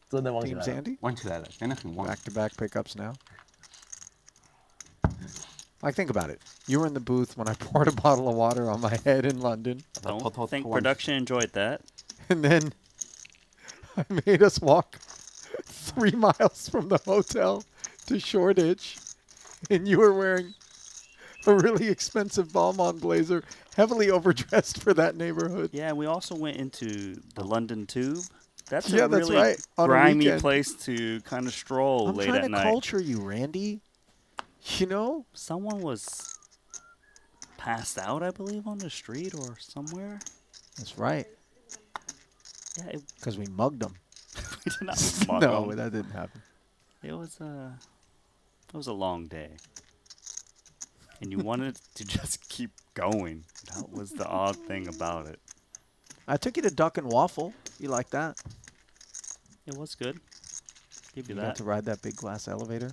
真的忘记 Team 了。 Sandy. 弯起来了，真的很弯。 Back-to-back pickups now. Like, think about it. You were in the booth when I poured a bottle of water on my head in London. Don't think production enjoyed that. And then I made us walk 3 miles from the hotel to Shoreditch. And you were wearing a really expensive Balmain blazer, heavily overdressed for that neighborhood. Yeah, we also went into the London Tube. That's Yeah, a that's really right, on a grimy weekend. place to kind of stroll I'm late trying at to night. culture you, Randy. You know? Someone was passed out, I believe, on the street or somewhere. That's right. Yeah, Because we mugged them. we did not mug No, 'em. that didn't happen. It was a long day. And you wanted to just keep going. That was the odd thing about it. I took you to Duck and Waffle. You like that? It was good. Give you You that. got to ride that big glass elevator.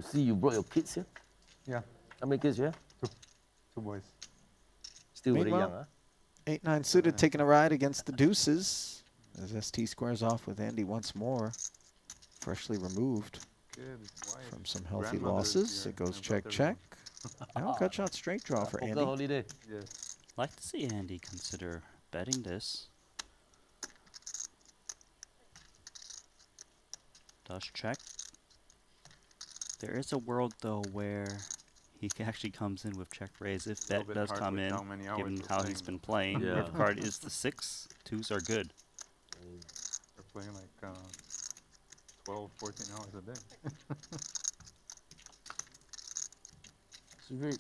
See, you brought your kids here. Yeah, How many kids you have? 2 boys. Still very Meanwhile- young, huh? 8-9 suited, taking a ride against the deuces. As ST squares off with Andy once more. Freshly removed Good. Wife. from some healthy Grandmother's losses. here. It goes My check, brother-in-law. check. Now cut shot straight draw for Poker Andy. holiday. Yes. Like to see Andy consider betting this. Does check. There is a world though where he actually comes in with check raise if Little bet bit does hard come with in, how many hours given we're how playing. he's been playing. Yeah. River card is the 6. 2s are good. We're playing like 12, 14 hours a day. It's very.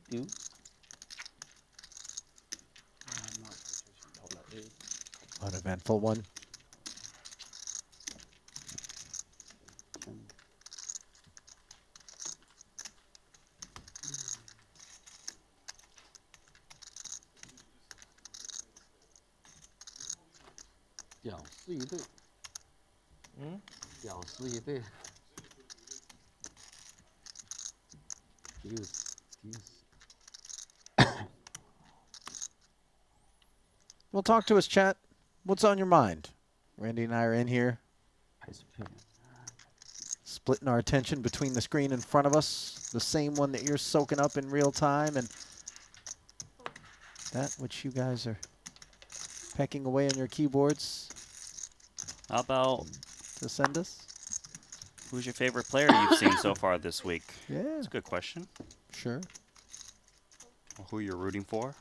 Do. Uneventful one. Well, talk to us, chat. What's on your mind? Randy and I are in here, splitting our attention between the screen in front of us, the same one that you're soaking up in real time, and that which you guys are pecking away on your keyboards How about to send us. who's your favorite player you've seen so far this week? Yeah, That's a good question. sure. Or who you're rooting for?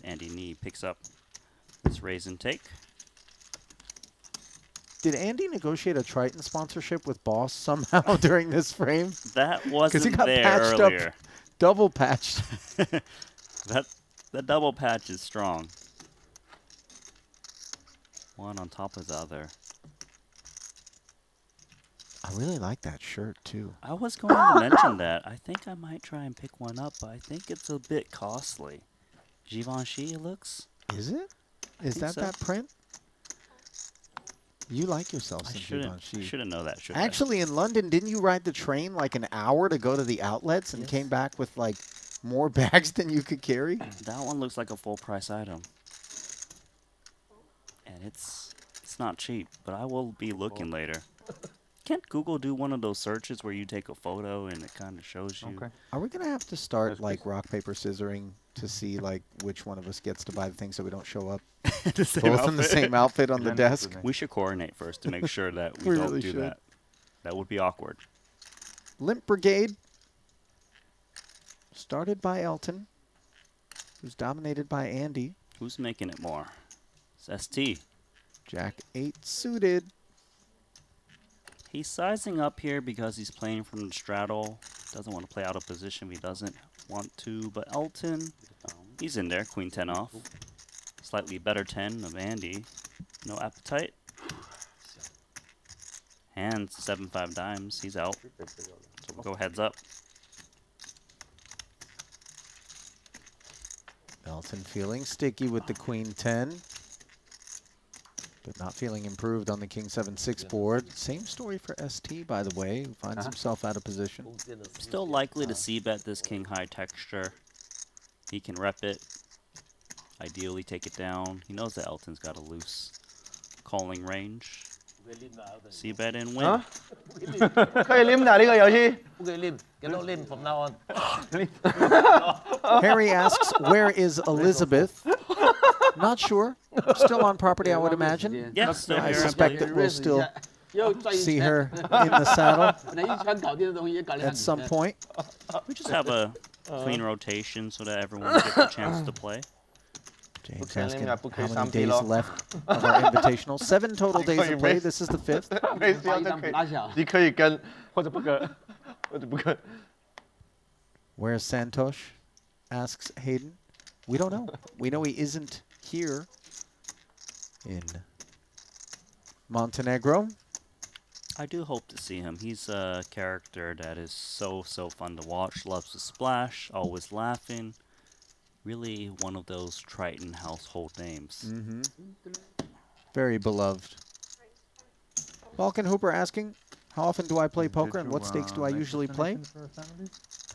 Andy Nee picks up this raise and take. Did Andy negotiate a Triton sponsorship with Boss somehow during this frame? That he wasn't got there patched up earlier. double patched. That double patch is strong. One on top of the other. I really like that shirt too. I was going to mention that. I think I might try and pick one up, but I think it's a bit costly. Givenchy, it looks. Is it? Is think that so. that print? You like yourself I some shouldn't Givenchy. know that, should Actually, in London, didn't you ride the train like an hour to go to the outlets and came back with like more bags than you could carry? I? That one looks like a full price item. And it's not cheap, but I will be looking later. Can't Google do one of those searches where you take a photo and it kind of shows you? Okay. Are we gonna have to start like rock paper scissoring to see like which one of us gets to buy the things so we don't show up The same both in the outfit. same outfit on the desk? We should coordinate first to make sure that we, We don't really do should. that. That would be awkward. Limp Brigade, started by Elton, who's dominated by Andy. Who's making it more? It's Esti. Jack 8 suited. He's sizing up here because he's playing from the straddle. Doesn't want to play out of position if he doesn't want to. But Elton, he's in there. Queen 10 off. Slightly better 10 of Andy. No appetite. Handz 7-5 dimes. He's out. So we'll go heads up. Elton feeling sticky with the Queen 10. But not feeling improved on the King 7-6 board. Same story for ST, by the way, who finds himself out of position. Still likely to c-bet this king high texture. He can rep it. Ideally take it down. He knows that Elton's got a loose calling range. C-bet and win. 可以拎的呢個遊戲，不可以拎，cannot lim from now on。 Harry asks, where is Elizabeth? Not sure. Still on property, I would imagine. Yes, still I here. suspect that we'll still 又赚一 see 圈， her in the saddle 本来一圈搞定的东西也搞两 at some 圈。 point. We just have a clean rotation so that everyone gets a chance to play. James Okay, asking Lim, I how put many K3 days lo. left of our invitational. 7 total days of play. This is the 5th. 把一张笔拿下。你可以跟或者不跟，或者不跟。 Where's Santosh? Asks Hayden. We don't know. We know he isn't here in Montenegro. I do hope to see him. He's a character that is so fun to watch. Loves to splash, always laughing. Really one of those Triton household names. Very beloved. Balkan Hooper asking, how often do I play poker and what stakes do I usually play?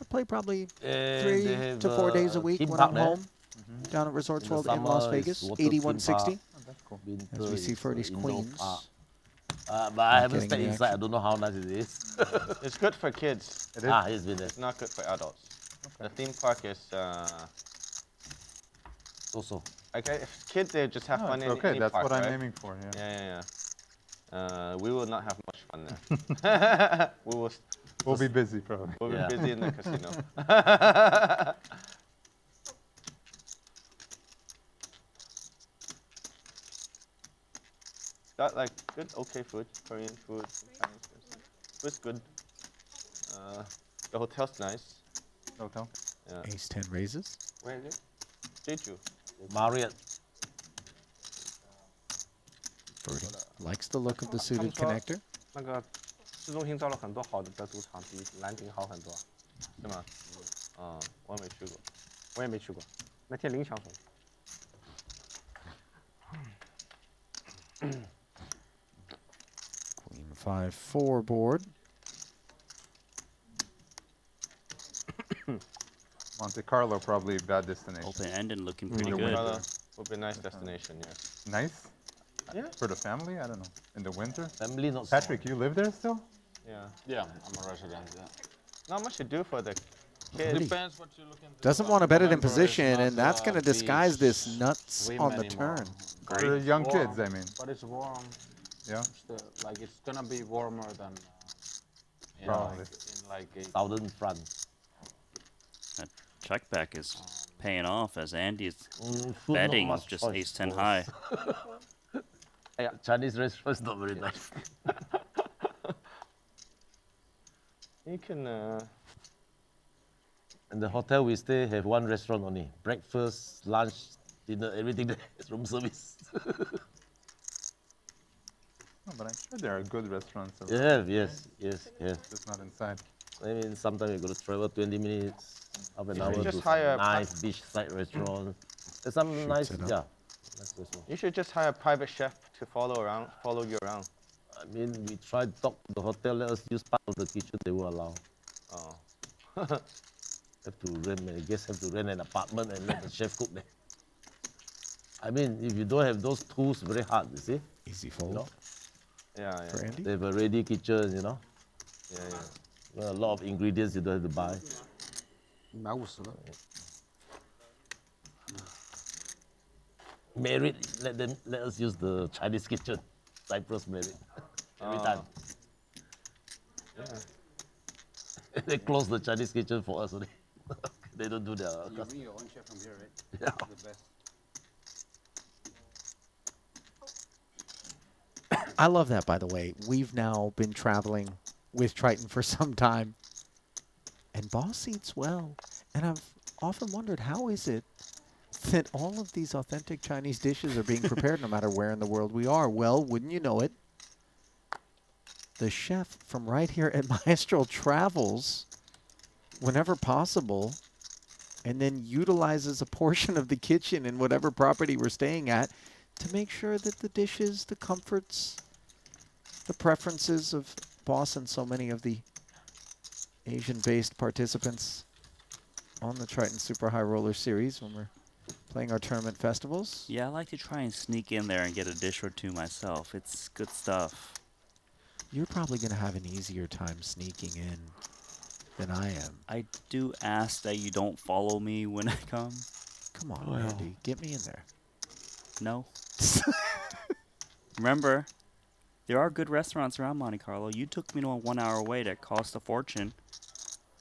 I play probably 3 to 4 days a week when I'm home down at Resorts World in Las Vegas, 8160. As we see Ferdy's queens. But I haven't Getting stayed the inside. I action. don't know how nice it is. It's good for kids. It is. He's been there. It's not good for adults. The theme park is Also. okay. If kids, they just have No, fun it's in okay. theme That's park, what I'm right? aiming for. Yeah. Yeah. We will not have much fun there. we will. We'll be busy probably. We'll Yeah. be busy in the casino. Got like good, okay food, Korean food, Chinese food. Food's good. The hotel's nice. Hotel. Yeah. Ace 10 raises. Where is it? Jeju. Marriott. Ferdy likes the look of the suited connector. 那个市中心招了很多好的赌场，比兰亭好很多，是吗？我也没去过。我也没去过。那天林强说。 Queen 5-4 board. Monte Carlo probably a bad destination. Open ended looking pretty Monte good. Carlo would be a nice destination, yes. Nice. Yeah. For the family, I don't know. In the winter. Family not Patrik, you live there still? Yeah. Yeah, I'm a resident. Yeah. Not much to do for the kids. Depends what you look into. Doesn't want to bet it in position, and that's going to disguise this nuts on the turn. For young kids, I mean. But it's warm. Yeah. Like it's gonna be warmer than Probably. in like a Southern France. That check back is paying off as Andy is Food betting not much just choice, ace 10 boss. high. Yeah, Chinese restaurants not very nice. You can And the hotel we stay have one restaurant only. Breakfast, lunch, dinner, everything there. It's room service. No, but I'm sure there are good restaurants around. Yes. Just not inside. I mean, sometimes you got to travel 20 minutes, half an hour just to hire some a nice beachside restaurant. There's some nice, it up. nice restaurant. You should just hire a private chef to follow you around. I mean, we tried to talk to the hotel, let us use part of the kitchen, they will allow. Oh. Guests have to rent an apartment and let the chef cook there. I mean, if you don't have those tools, very hard, you see? Easy fold. You know? Yeah. For Andy? They have a ready kitchen, you know? Yeah. A lot of ingredients you don't have to buy. 买50了。 Merit, let us use the Chinese kitchen, Cyprus merit, every time. They close the Chinese kitchen for us only. They don't do their. You bring your own chef from here, right? Yeah. The best. I love that, by the way. We've now been traveling with Triton for some time. And Boss eats well. And I've often wondered, how is it that all of these authentic Chinese dishes are being prepared no matter where in the world we are? Well, wouldn't you know it? The chef from right here at Maestral travels whenever possible and then utilizes a portion of the kitchen in whatever property we're staying at to make sure that the dishes, the comforts, the preferences of Boss and so many of the Asian-based participants on the Triton Super High Roller Series when we're playing our tournament festivals. Yeah, I like to try and sneak in there and get a dish or two myself. It's good stuff. You're probably going to have an easier time sneaking in than I am. I do ask that you don't follow me when I come. Come on, Andy, get me in there. No. Remember, there are good restaurants around Monte Carlo. You took me to a 1 hour wait that cost a fortune.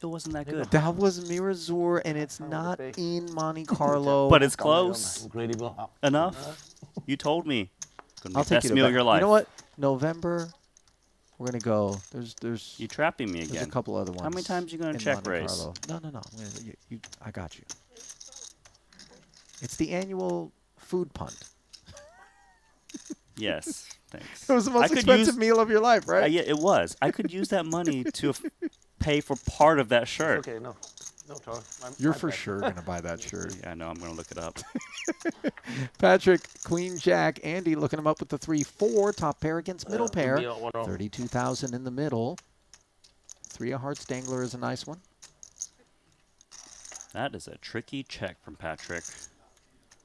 It wasn't that good. That was Mirazur, and it's not in Monte Carlo. But it's close. Incredible. Enough. You told me. Gonna be I'll the take best you to meal of your life. You know what? November, we're gonna go. There's You trapping me there's again. a couple other ones. How many times you gonna in check Monte race? Carlo. No. I'm gonna, I got you. It's the annual food punt. Yes, thanks. It was the I most could expensive use- meal of your life, right? Yeah, it was. I could use that money to pay for part of that shirt. Okay, no, Charlie. You're for sure gonna buy that shirt. Yeah, I know. I'm gonna look it up. Patrik, Queen Jack, Andy looking him up with the 3-4 top pair against middle pair. 32,000 in the middle. 3 of hearts dangler is a nice one. That is a tricky check from Patrik.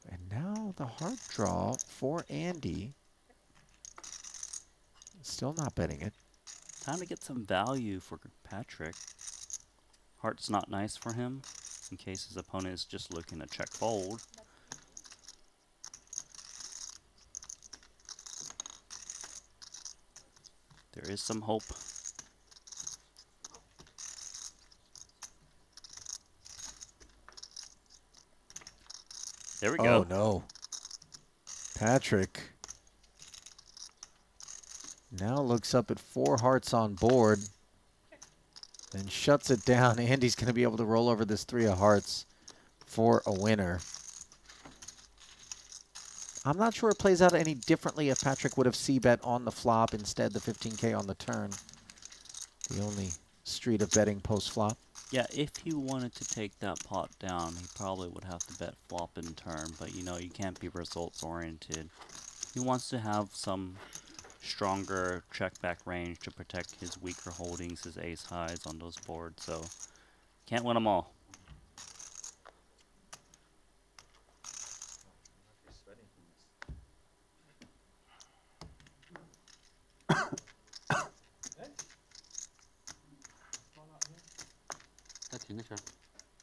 And now the heart draw for Andy. Still not betting it. Time to get some value for Patrik. Heart's not nice for him, in case his opponent is just looking to check fold. There is some hope. There we go. Oh, no. Patrik now looks up at 4 hearts on board and shuts it down. Andy's going to be able to roll over this 3 of hearts for a winner. I'm not sure it plays out any differently if Patrik would have c-bet on the flop instead the 15K on the turn. The only street of betting post-flop. Yeah, if he wanted to take that pot down, he probably would have to bet flop in turn, but you know, you can't be results oriented. He wants to have some stronger check back range to protect his weaker holdings, his ace highs on those boards, so can't win them all.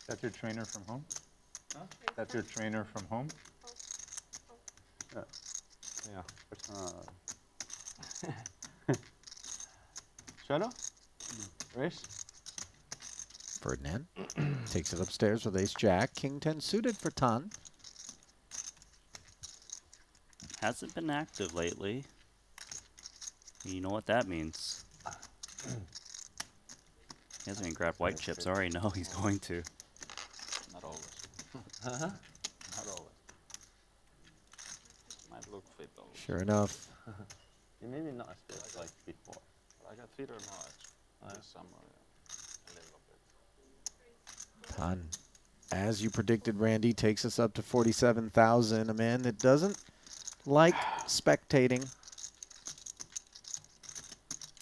That's your trainer from home? Huh? That's your trainer from home? Yeah. Shadow? Race? Ferdinand takes it upstairs with ace-jack. King 10 suited for Tan. Hasn't been active lately. You know what that means. He hasn't even grabbed white chips. I already know he's going to. Not always. Might look fit though. Sure enough. Maybe not as big like before. But I got fitter now actually. This summer, yeah. A little bit. Ton. As you predicted, Randy, takes us up to 47,000. A man that doesn't like spectating.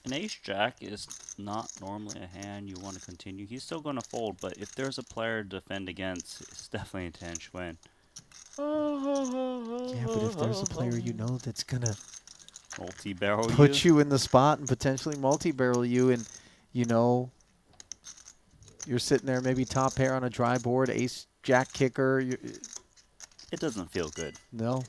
An ace-jack is not normally a hand you want to continue. He's still going to fold, but if there's a player to defend against, it's definitely a Xuan. Yeah, but if there's a player you know that's going to Multi-barrel put you in the spot and potentially multi-barrel you, and you know you're sitting there maybe top pair on a dry board, ace-jack kicker. It doesn't feel good. No.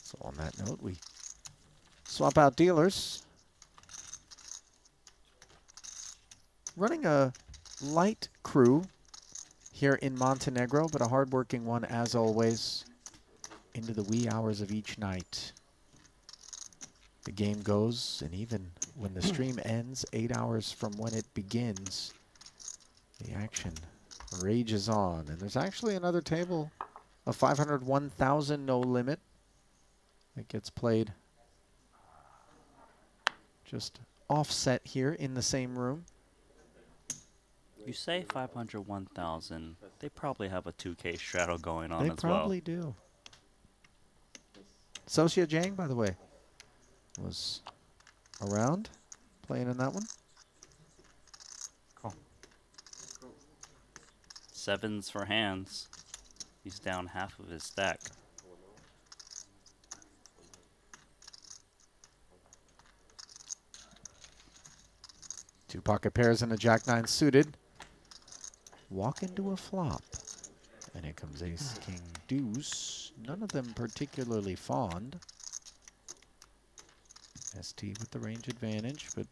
So on that note, we swap out dealers. Running a light crew here in Montenegro, but a hardworking one as always into the wee hours of each night. The game goes, and even when the stream ends, 8 hours from when it begins, the action rages on. And there's actually another table of 501,000 no limit that gets played just offset here in the same room. You say 501,000. They probably have a 2K straddle going on They as well. probably do. Sosia Jang, by the way, was around playing in that one. Cool. Sevens for Handz. He's down half of his stack. Two pocket pairs and a jack-nine suited. Walk into a flop. And here comes ace, king, deuce. None of them particularly fond. Esti with the range advantage, but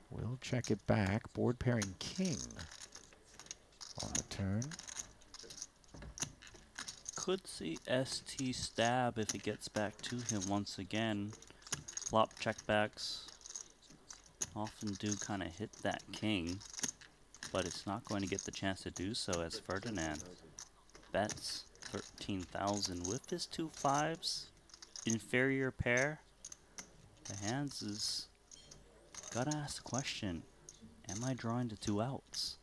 we'll check it back. Board pairing king on the turn. Could see ST stab if it gets back to him once again. Flop checkbacks often do kind of hit that king, but it's not going to get the chance to do so as Ferdinand bets 13,000 with his 2 5s. Inferior pair. The Handz is gotta ask the question, am I drawing the 2 outs?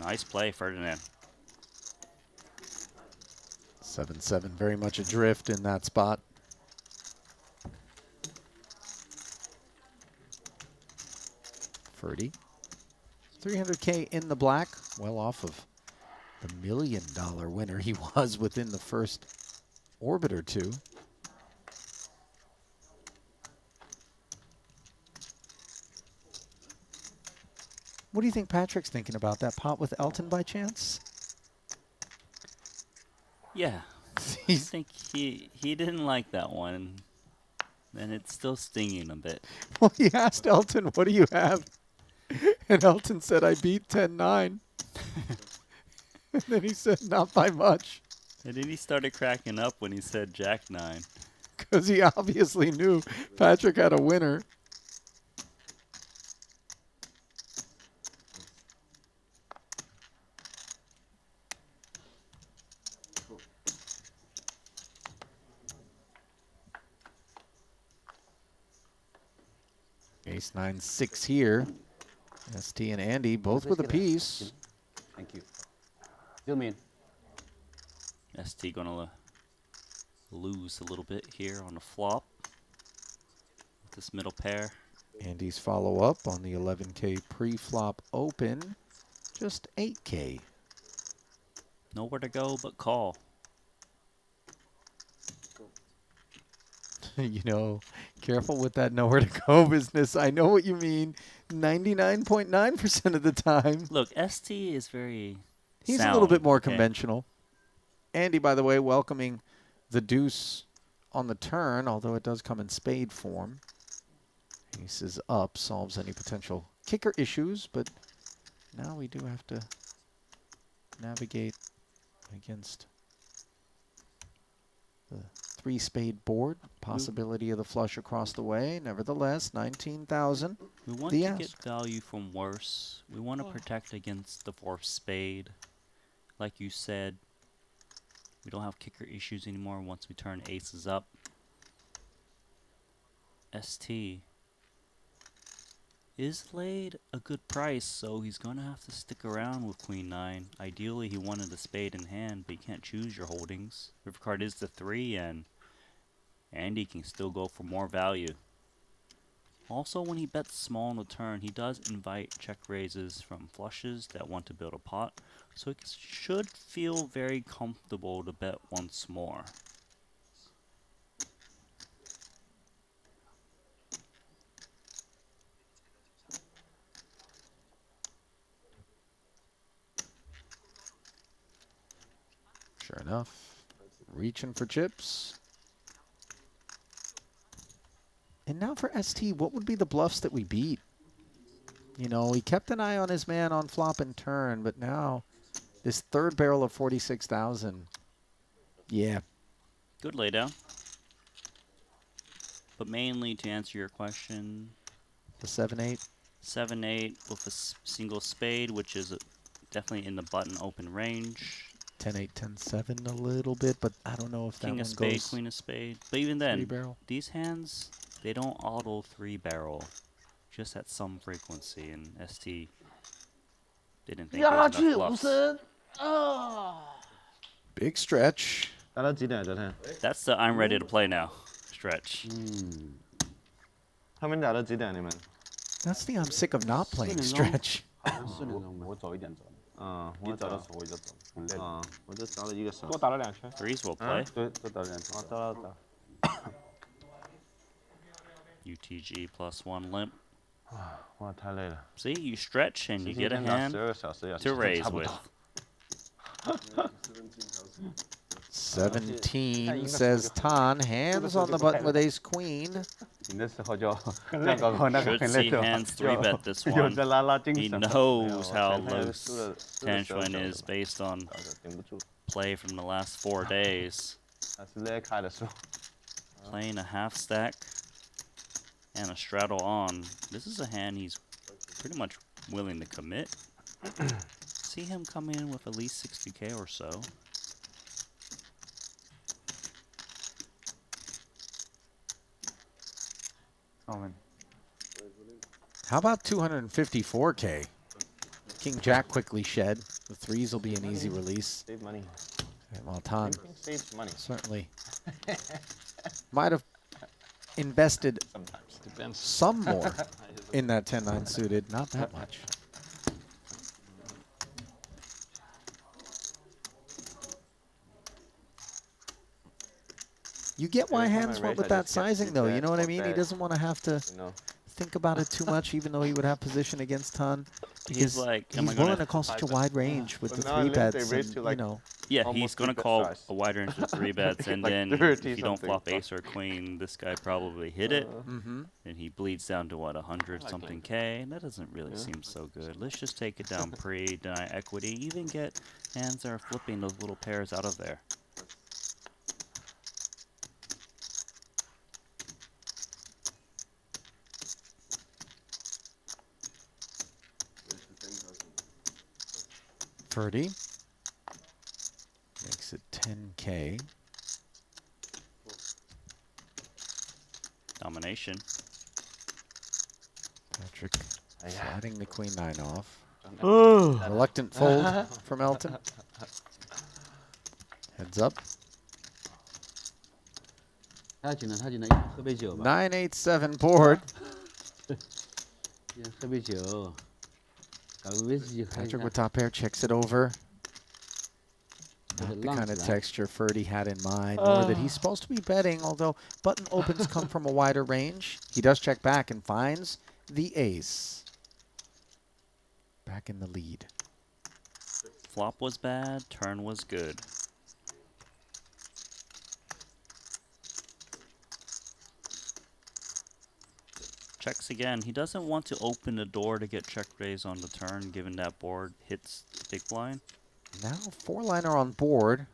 Nice play, Ferdinand. 7-7, very much adrift in that spot. Ferdy, 300K in the black, well off of the $1 million winner he was within the first orbit or two. What do you think Patrick's thinking about that pot with Elton by chance? Yeah, I think he didn't like that one, and it's still stinging a bit. Well, he asked Elton, what do you have? And Elton said, I beat 10-9. And then he said, not by much. And then he started cracking up when he said Jack-9. Because he obviously knew Patrick had a winner. Ace 9-6 here. ST and Andy both with a piece. Thank you. Still mean. ST gonna lose a little bit here on the flop. With this middle pair. Andy's follow-up on the 11K pre-flop open. Just 8K. Nowhere to go but call. You know, careful with that nowhere to go business. I know what you mean 99.9% of the time. Look, ST is very He's sound, a little bit more okay? conventional. Andy, by the way, welcoming the deuce on the turn, although it does come in spade form. Aces up solves any potential kicker issues, but now we do have to navigate against the 3-spade board. Possibility of the flush across the way. Nevertheless, 19,000. We want to get value from worse. We want to protect against the 4th spade. Like you said, we don't have kicker issues anymore once we turn aces up. Esti is laid a good price, so he's going to have to stick around with Queen 9. Ideally, he wanted a spade in hand, but you can't choose your holdings. River card is the 3, and Andy can still go for more value. Also, when he bets small on the turn, he does invite check raises from flushes that want to build a pot, so it should feel very comfortable to bet once more. Sure enough, reaching for chips. And now for ST, what would be the bluffs that we beat? You know, he kept an eye on his man on flop and turn, but now this 3rd barrel of 46,000. Yeah. Good laydown. But mainly to answer your question, the 7-8? 7-8 with a single spade, which is definitely in the button open range. 10-8, 10-7 a little bit, but I don't know if that one King of goes. spade, queen of spade. But even then, 3-barrel. These hands, they don't auto 3-barrel, just at some frequency, and ST didn't think there was enough bluffs. Big stretch. That's the I'm ready to play now stretch. That's the I'm sick of not playing stretch. 我走一点走。 我找到我就走。我就找了一个手。多打了2圈。 Threes will play. 对，多打了2圈。打了。 UTG +1 limp. 哇，太累了。 See, you stretch and you get a hand to raise with. 17 says Tan. Hands on the button with ace queen. Should see Handz 3-bet this one. He knows how loose Xuan is based on play from the last 4 days. Playing a half stack and a straddle on. This is a hand he's pretty much willing to commit. See him come in with at least 60k or so. How about 254k? King Jack quickly shed. The 3s will be an easy release. Save money. And well, Tan saves money. Certainly might have invested some more in that 10-9 suited. Not that much. You get why Handz went with that sizing, though. You know what I mean? He doesn't want to have to think about it too much, even though he would have position against Tan. Because he's willing to call such a wide range with the 3-bets. You know. Yeah, he's going to call a wide range with 3-bets, and then if you don't flop ace or queen, this guy probably hit it, and he bleeds down to, what, 100-something K? That doesn't really seem so good. Let's just take it down pre, deny equity, even get hands that are flipping those little pairs out of there. Ferdy makes it 10k. Domination. Patrik sliding the queen 9 off. Reluctant fold from Elton. Heads up. 9-8-7 board. Patrik with top pair checks it over. Not the kind of texture Ferdy had in mind, or that he's supposed to be betting, although button opens come from a wider range. He does check back and finds the ace. Back in the lead. Flop was bad, turn was good. Checks again. He doesn't want to open the door to get check raise on the turn, given that board hits the big blind. Now 4-liner on board.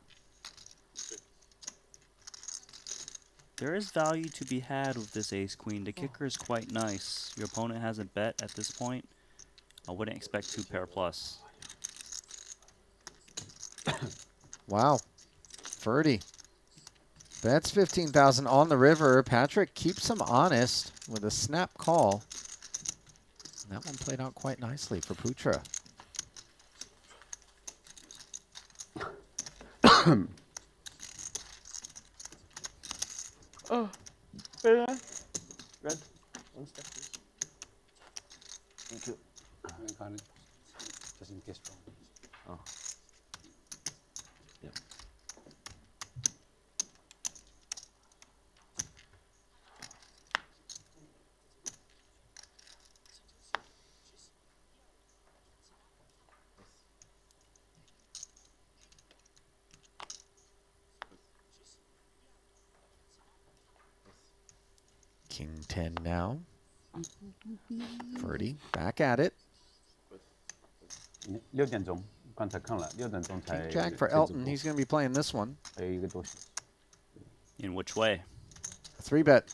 There is value to be had with this ace-queen. The kicker is quite nice. Your opponent hasn't bet at this point. I wouldn't expect 2 pair plus. Wow. Ferdy. That's 15,000 on the river. Patrik keeps him honest with a snap call. And that one played out quite nicely for Putra. Oh, red. One step, please. Thank you. Just in case. Oh. Yeah. King 10 now. Ferdy back at it. 6点钟，刚才看了，6点钟才。 King Jack for Elton. He's going to be playing this one. 还有1个多小时。 In which way? 3-bet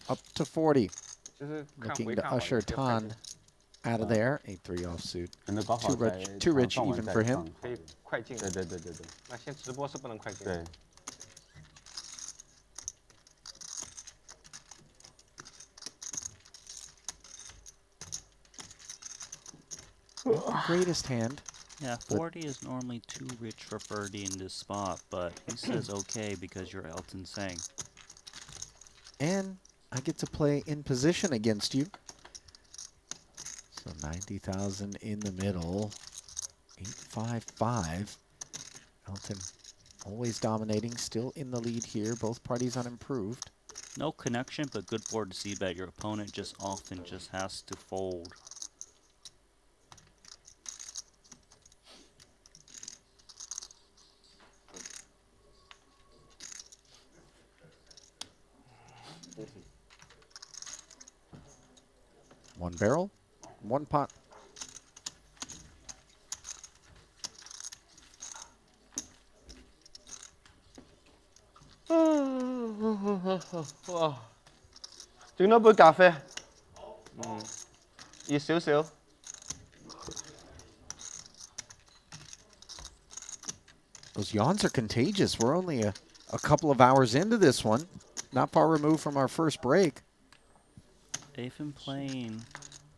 up to 40. 就是看 Looking 回 to 看好 usher 就 Tan 快 out of there. A 3 offsuit. 可能刚好 Too 在 rich, too rich 上完 even 再 for 上 him. 可以快进。对。那先直播是不能快进。对。 Greatest hand. Yeah, 40 is normally too rich for Ferdy in this spot, but he says okay because you're Elton Tsang. And I get to play in position against you. So 90,000 in the middle. 855. Elton always dominating, still in the lead here. Both parties unimproved. No connection, but good board to see bet. Your opponent just often just has to fold. One barrel, one pot. Wow. 整多杯咖啡。熱少少。 Those yawns are contagious. We're only a couple of hours into this one. Not far removed from our first break. They've been playing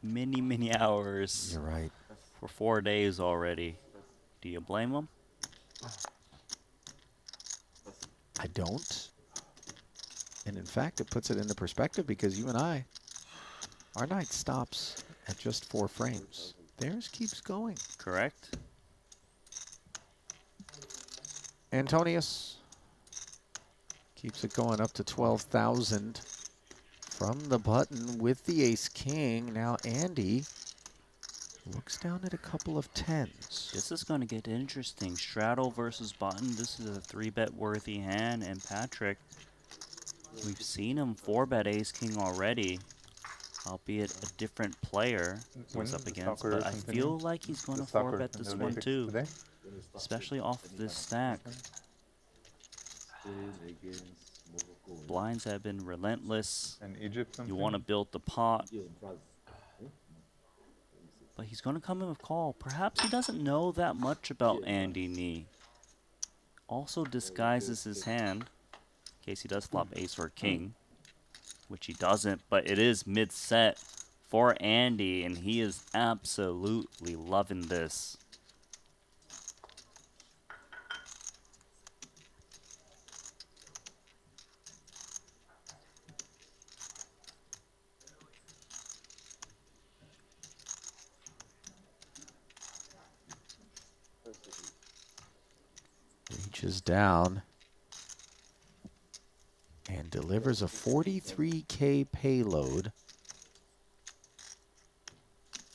many hours. You're right. For 4 days already. Do you blame them? I don't. And in fact, it puts it into perspective because you and I, our night stops at just 4 frames. Theirs keeps going. Correct. Antonius keeps it going up to 12,000 from the button with the ace-king. Now Andy looks down at a couple of 10s. This is going to get interesting. Straddle versus button. This is a 3-bet worthy hand. And Patrik, we've seen him 4-bet ace-king already. Albeit a different player was up against. But I feel like he's going to 4-bet this one too. Today? Especially off of this stack. Blinds have been relentless. And Egypt something? You want to build the pot. But he's going to come in with call. Perhaps he doesn't know that much about Andy Nee. Also disguises his hand. In case he does flop ace or king. Which he doesn't. But it is mid-set for Andy. And he is absolutely loving this. Reaches down and delivers a 43K payload.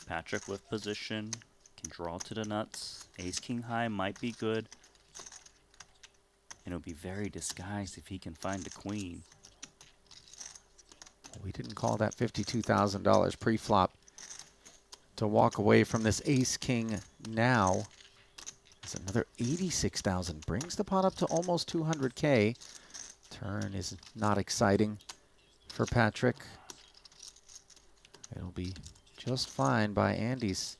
Patrik with position, can draw to the nuts. Ace-king high might be good. And it'll be very disguised if he can find the queen. We didn't call that $52,000 pre-flop. To walk away from this ace-king now is another 86,000. Brings the pot up to almost 200K. Turn is not exciting for Patrik. It'll be just fine by Andy's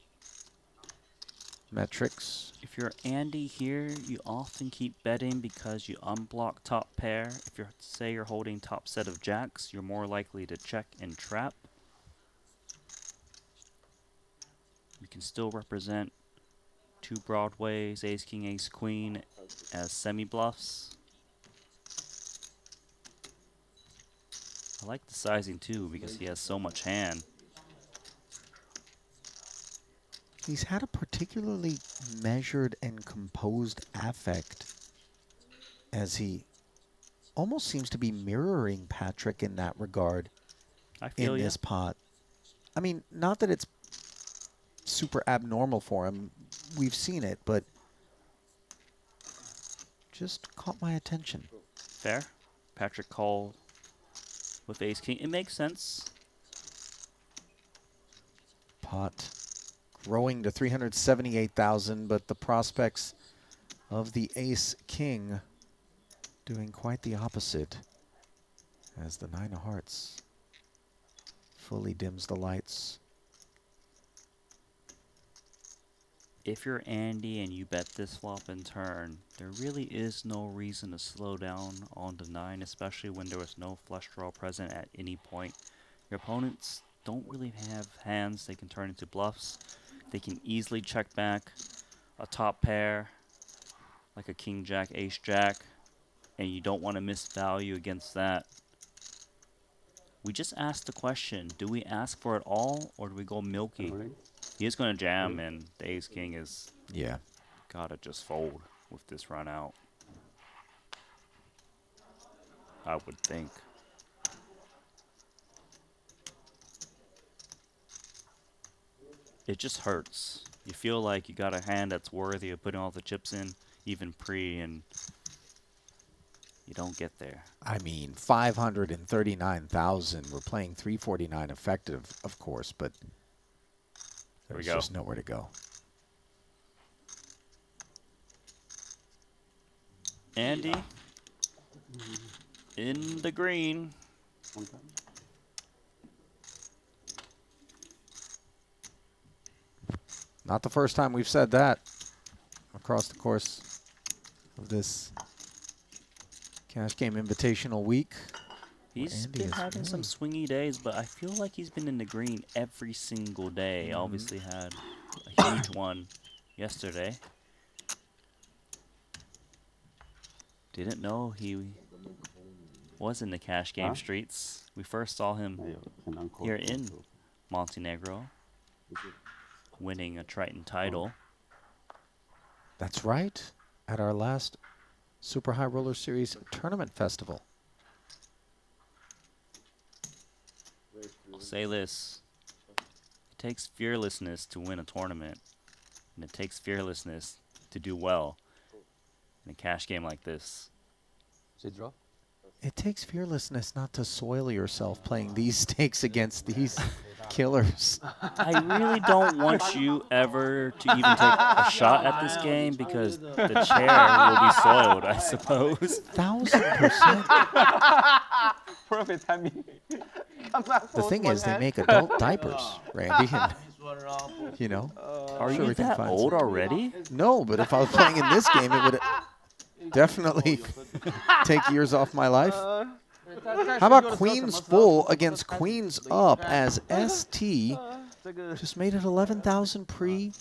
metrics. If you're Andy here, you often keep betting because you unblock top pair. If you're, say you're holding top set of jacks, you're more likely to check and trap. You can still represent two broadways, ace king, ace queen, as semi-bluffs. I like the sizing too because he has so much hand. He's had a particularly measured and composed affect as he almost seems to be mirroring Patrik in that regard in this pot. I mean, not that it's super abnormal for him. We've seen it, but just caught my attention. Fair. Patrik called with ace king. It makes sense. Pot growing to 378,000, but the prospects of the ace king doing quite the opposite as the 9 of hearts fully dims the lights. If you're Andy and you bet this flop and turn, there really is no reason to slow down on the 9, especially when there was no flush draw present at any point. Your opponents don't really have hands they can turn into bluffs. They can easily check back a top pair, like a king jack, ace jack, and you don't want to miss value against that. We just asked the question, do we ask for it all or do we go milky? He is going to jam, and the ace king is gotta just fold with this run out, I would think. It just hurts. You feel like you got a hand that's worthy of putting all the chips in, even pre, and you don't get there. I mean, 539,000. We're playing 349 effective, of course, but there's just nowhere to go. Andy in the green. Not the first time we've said that across the course of this Cash Game Invitational week. He's been having some swingy days, but I feel like he's been in the green every single day. Obviously had a huge one yesterday. Didn't know he was in the cash game streets. We first saw him here in Montenegro, winning a Triton title. That's right, at our last Super High Roller Series Tournament Festival. I'll say this, it takes fearlessness to win a tournament, and it takes fearlessness to do well in a cash game like this. It takes fearlessness not to soil yourself playing these stakes against these killers. I really don't want you ever to even take a shot at this game because the chair will be soiled, I suppose. 1,000%. Perfect timing. The thing is, they make adult diapers, Randy. And, you know, are you that old already? No, but if I was playing in this game, it would definitely take years off my life. How about queens full against queens up as Esti just made it 11,000 pre,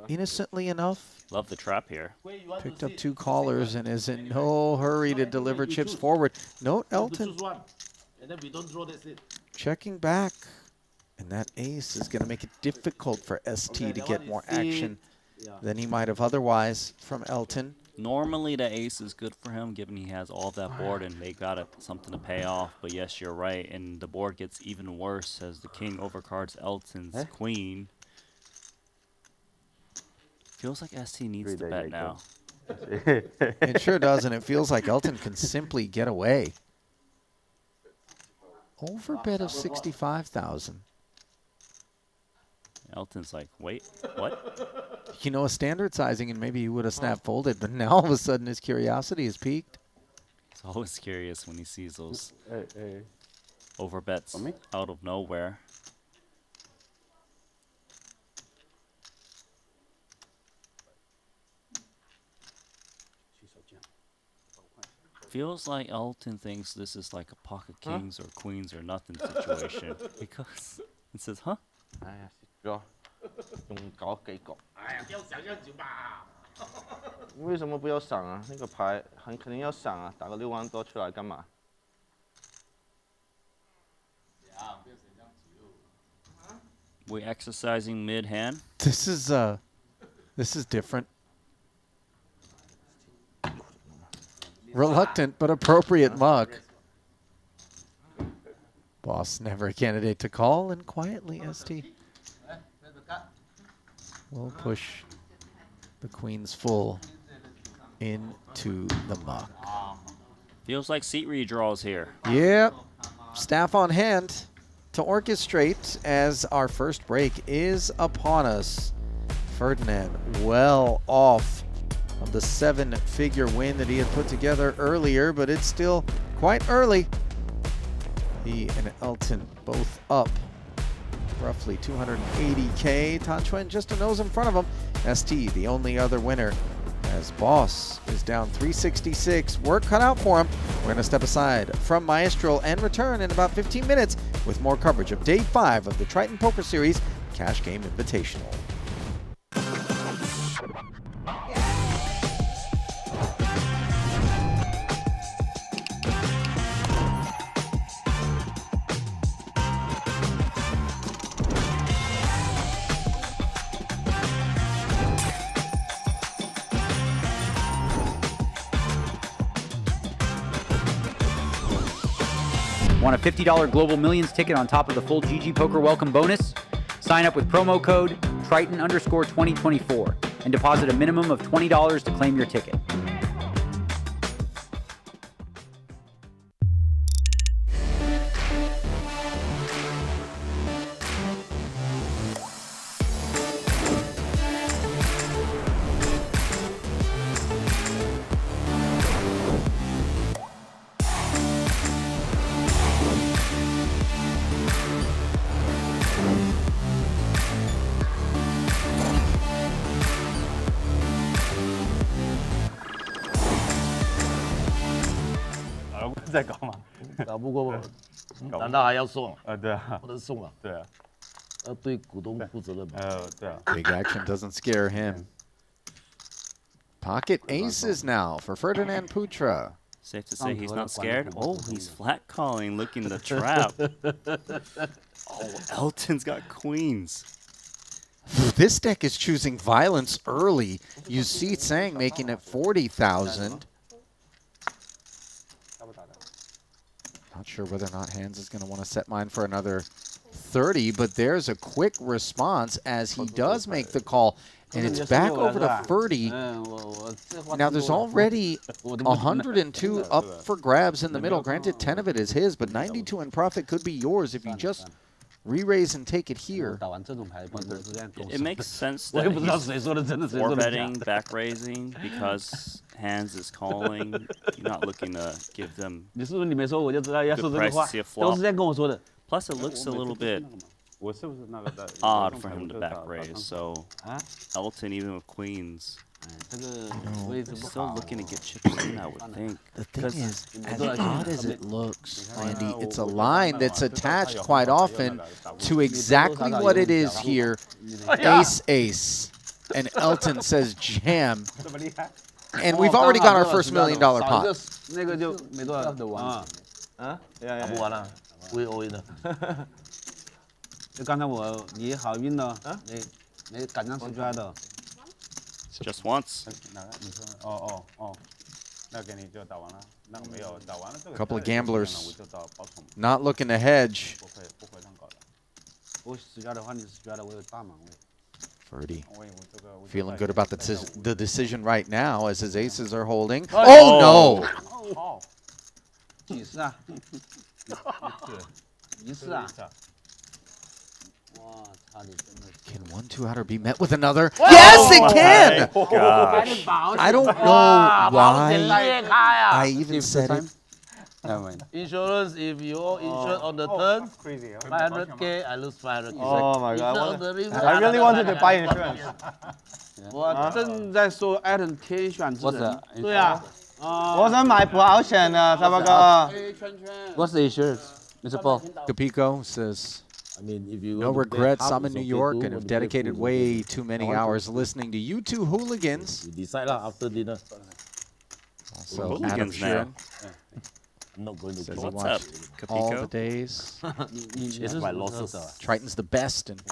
innocently enough. Love the trap here. Picked up 2 callers and is in no hurry to deliver chips forward. Note Elton checking back, and that ace is going to make it difficult for Esti to get more action than he might have otherwise from Elton. Normally the ace is good for him given he has all that board and they got something to pay off, but yes, you're right, and the board gets even worse as the king overcards Elton's queen. Feels like Esti needs to bet now. It sure does, and it feels like Elton can simply get away. Overbet of 65,000. Elton's like, wait, what? You know, a standard sizing and maybe he would have snap folded, but now all of a sudden his curiosity has peaked. He's always curious when he sees those Hey. overbets out of nowhere. Feels like Elton thinks this is like a pocket kings or queens or nothing situation because it says, huh? 哎呀，哥，用搞几个。哎呀，不要想样子吧。为什么不要闪啊？那个牌肯定要闪啊，打个6万多出来干嘛？ We exercising mid hand. This is different. Reluctant but appropriate muck. Boss never a candidate to call, and quietly Esti will push the queen's full into the muck. Feels like seat redraws here. Yep. Staff on hand to orchestrate as our first break is upon us. Ferdinand well off of the 7-figure win that he had put together earlier, but it's still quite early. He and Elton both up roughly 280K. Xuan just a nose in front of him. Esti, the only other winner, as Boss is down 366. Work cut out for him. We're going to step aside from Maestral and return in about 15 minutes with more coverage of Day 5 of the Triton Poker Series Cash Game Invitational. Want a $50 Global Millions ticket on top of the full GG Poker welcome bonus? Sign up with promo code Triton_2024 and deposit a minimum of $20 to claim your ticket. Big action doesn't scare him. Pocket aces now for Ferdinand Putra. Safe to say he's not scared. Oh, he's flat calling, looking to trap. Oh, Elton's got queens. This deck is choosing violence early. You see Tsang making it 40,000. Not sure whether or not Handz is going to want to set mine for another 30, but there's a quick response as he does make the call, and it's back over to 30. Now there's already 102 up for grabs in the middle. Granted, 10 of it is his, but 92 in profit could be yours if you just re-raise and take it here. It makes sense that he's four-betting, back-raising, because Handz is calling. You're not looking to give them good price to see a flop. Plus, it looks a little bit odd for him to back-raise, so Elton, even with queens, still looking to get chips in, I would think. The thing is, as odd as it looks, Andy, it's a line that's attached quite often to exactly what it is here. Ace, ace. And Elton says jam. And we've already got our first $1 million pot. Just once. A couple of gamblers not looking to hedge. Ferdy feeling good about the decision right now as his aces are holding. Oh, no! 一次啊。哇，差点真的。 Can 1-2 outer be met with another? Yes, it can! I don't know why I even said it. Never mind. Insurance, if you all insured on the turn, Crazy. 500K, I lose 500K. Oh my god! On the river, I really wanted to buy insurance. 我正在说 Elton 天选之 What's 人 the？对啊，我想買保險啊，大伯哥。 What's the insurance, Mr. Paul? Capico says, I mean, if you no want to bet regrets. half, I'm in it's New okay York too. and have Want to bet dedicated full, way it's too okay. many hours listening to you two hooligans. You decide lah after dinner. Also, Adam Hooligans now. Sheeran I'm not going to says go. he What's up, watched all the Capico? days. This is my losses. Triton's the best and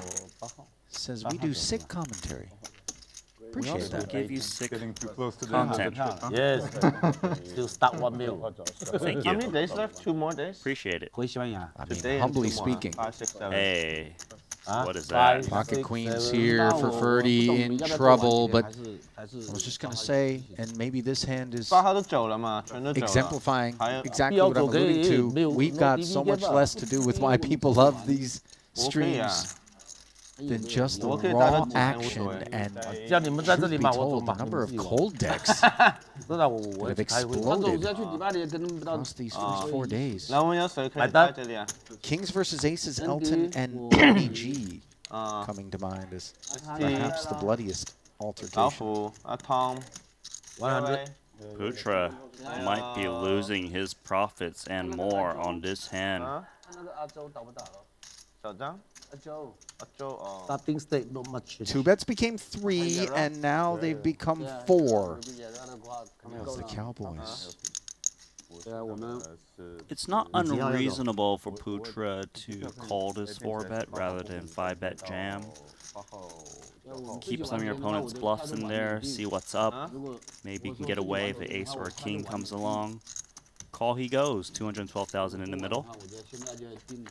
says we do sick commentary. We Appreciate also that. give you sick Getting too close to the content. Yes. Still stuck 1 mil. Thank How many you. days left? 2 more days? Appreciate it. 回西班牙。 I mean, Today and humbly tomorrow. speaking, 5, 6, 7. Hey, what is Five. that? Pocket Six, Queen's seven. here 那 for 我 Ferdy 不懂 in 应该再做晚 trouble, 一 but 点还是 I was just gonna say, and maybe this hand is 8號都做啦嘛，全都做啦。 exemplifying 還有 exactly what I'm alluding to. We've got so much less to do with why people love these streams than just the raw action and 叫你们在这 truth 里 be 嘛，我走 told, 嘛 the。number of 你们自己玩 cold decks 真的，我 that have 开会。他总 exploded 是要去迪拜的，跟他们不到。 across these first 4 days. 然後有誰可以買單喺這裡啊？ Kings versus Aces, Elton and G coming to mind as perhaps the bloodiest 老 altercation. 虎、阿 Tom、 100. Putra might be losing his profits and more on this hand. 那个阿周打不打了？小張、阿周。阿周哦。 Starting stake not much. Two bets became 3, and now they've become 4. 没 As the Cowboys. 对啊，我们 It's not unreasonable for Putra to call this 4-bet rather than 5-bet jam. Keep some of your opponent's bluffs in there, see what's up. Maybe you can get away if an ace or a king comes along. Call he goes, 212,000 in the middle. 我觉得现在就定。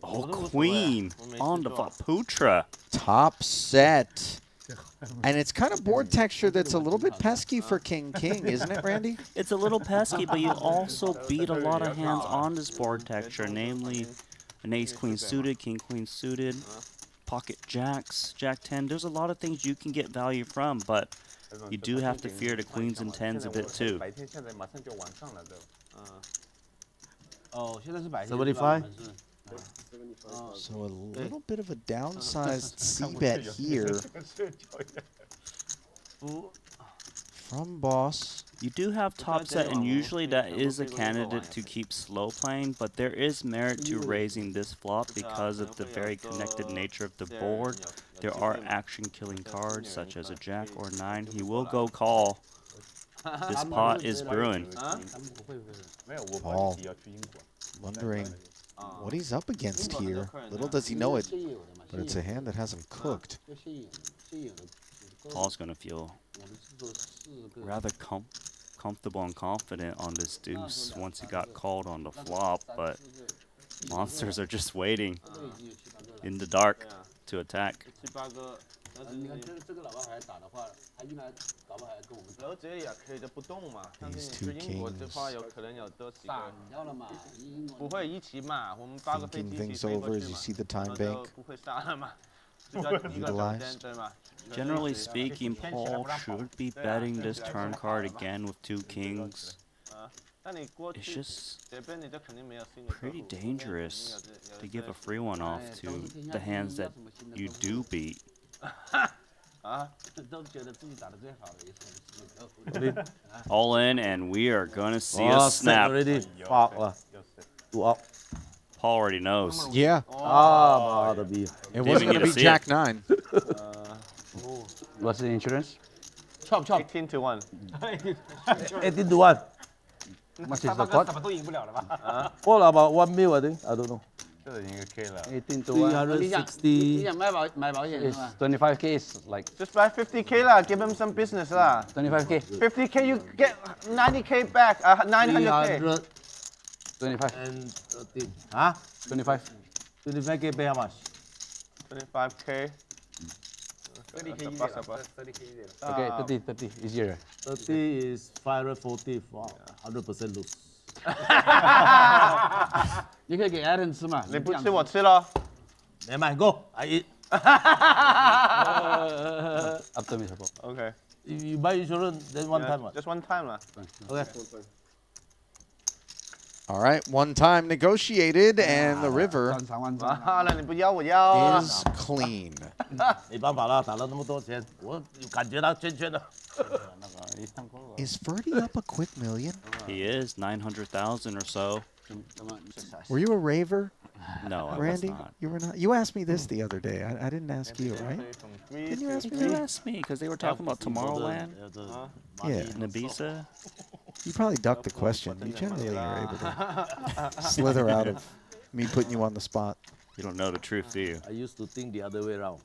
Oh, queen on the flop. Putra. Top set. And it's kind of board texture that's a little bit pesky for King King, isn't it, Randy? It's a little pesky, but you also beat a lot of hands on this board texture, namely an ace-queen suited, king-queen suited, pocket jacks, jack-10. There's a lot of things you can get value from, but you do have to fear the queens and tens a bit too. 白天现在马上就晚上了都。哦，现在是白天。 75? So a little bit of a downsized C-bet here from Boss. You do have top set, and usually that is a candidate to keep slow playing, but there is merit to raising this flop because of the very connected nature of the board. There are action-killing cards, such as a jack or 9. He will go call. This pot is brewing. Paul wondering what he's up against here. Little does he know it, but it's a hand that has him cooked. Paul's going to feel rather comfortable and confident on this deuce once he got called on the flop, but monsters are just waiting in the dark to attack. 你看这个老爸牌打的话，他应该搞不好还跟我们然後這裡佢就不動嘛，相 These 信 two 就英國 kings 的話有可能有多幾個。散掉了嘛。不會一起嘛，我們8個飛 Thinking 機一 things 起飛過 over 去 as you 嘛， see the 然 time 後就 bank 不會殺了嘛。一個首先對嘛。 Generally speaking, Paul should be betting this turn card again with 2 kings. 但你過 It's 去 just 這邊你就肯定沒有新的客戶 pretty dangerous to give a free one off to the hands that you do beat. 都觉得自己打的最好的一次。 All in, and we are going to see Oh, a set snap. already. Fuck lah. 2 up. Paul already knows. Yeah, Ah, the B. it wasn't going to be see Jack it. 9. What's the insurance? chop chop。 18 to 1 18 to 1. Much is the pot? 怎么都赢不了了吧？ All about 1 mil, I think. I don't know. 这已经 K 了。 18 to 1. 你想 360. 买保险是 It's 吧？ 25k is like Just buy 50k 啦 give him some business 啦 25k. 50k you get 90k back 900k 300 25. and 13. Huh? 25. 25k pay how much? 25k 30K Okay, 30 easier. 30 is 540. Wow, 100% lose. 你可以给 Elton 吃嘛。你不吃我吃咯。Never mind, go. I eat. Up to me, sir. Okay. If you buy insurance, then one Yeah, time. What? Just one time lah. Okay. All right, one time negotiated, and the river 完了，你不要我要。 is clean. 没办法了，打了那么多钱，我有感觉到圈圈的。 Is Ferdy up a quick million? He is 900,000 or so. Were you a raver? No, I Randy, was not. you were not. You asked me this the other day. I didn't ask you, right? Didn't you ask me You that? asked me because they were talking about Tomorrowland Yeah. and Ibiza. You probably ducked the question. You generally are able to slither out of me putting you on the spot. You don't know the truth, do you? I used to think the other way around.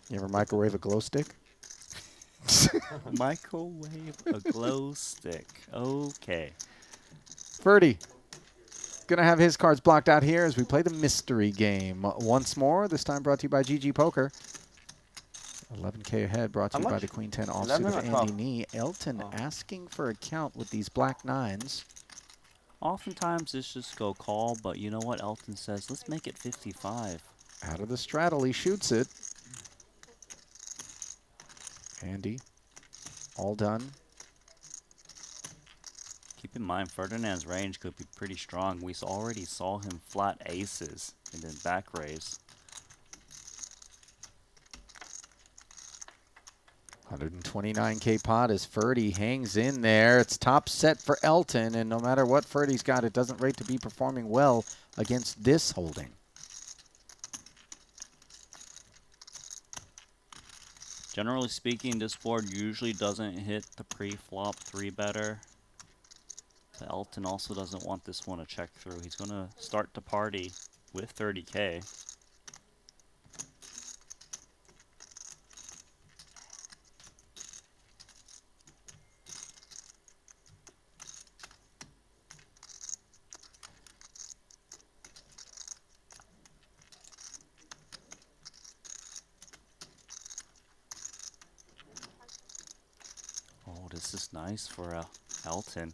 You ever microwave a glow stick? Microwave a glow stick. Okay. Ferdy gonna have his cards blocked out here as we play the mystery game once more. This time brought to you by GG Poker. 11K ahead, brought to you by the Queen 10 offsuit of Andy Nee. Elton asking for a count with these black nines. Oftentimes it's just go call, but you know what? Elton says, let's make it 55. Out of the straddle, he shoots it. Andy, all done. Keep in mind, Ferdinand's range could be pretty strong. We already saw him flat aces and then back raise. 129K pot as Ferdy hangs in there. It's top set for Elton, and no matter what Ferdy's got, it doesn't rate to be performing well against this holding. Generally speaking, this board usually doesn't hit the pre-flop 3-better. But Elton also doesn't want this one to check through. He's going to start the party with 30K. Oh, this is nice for Elton.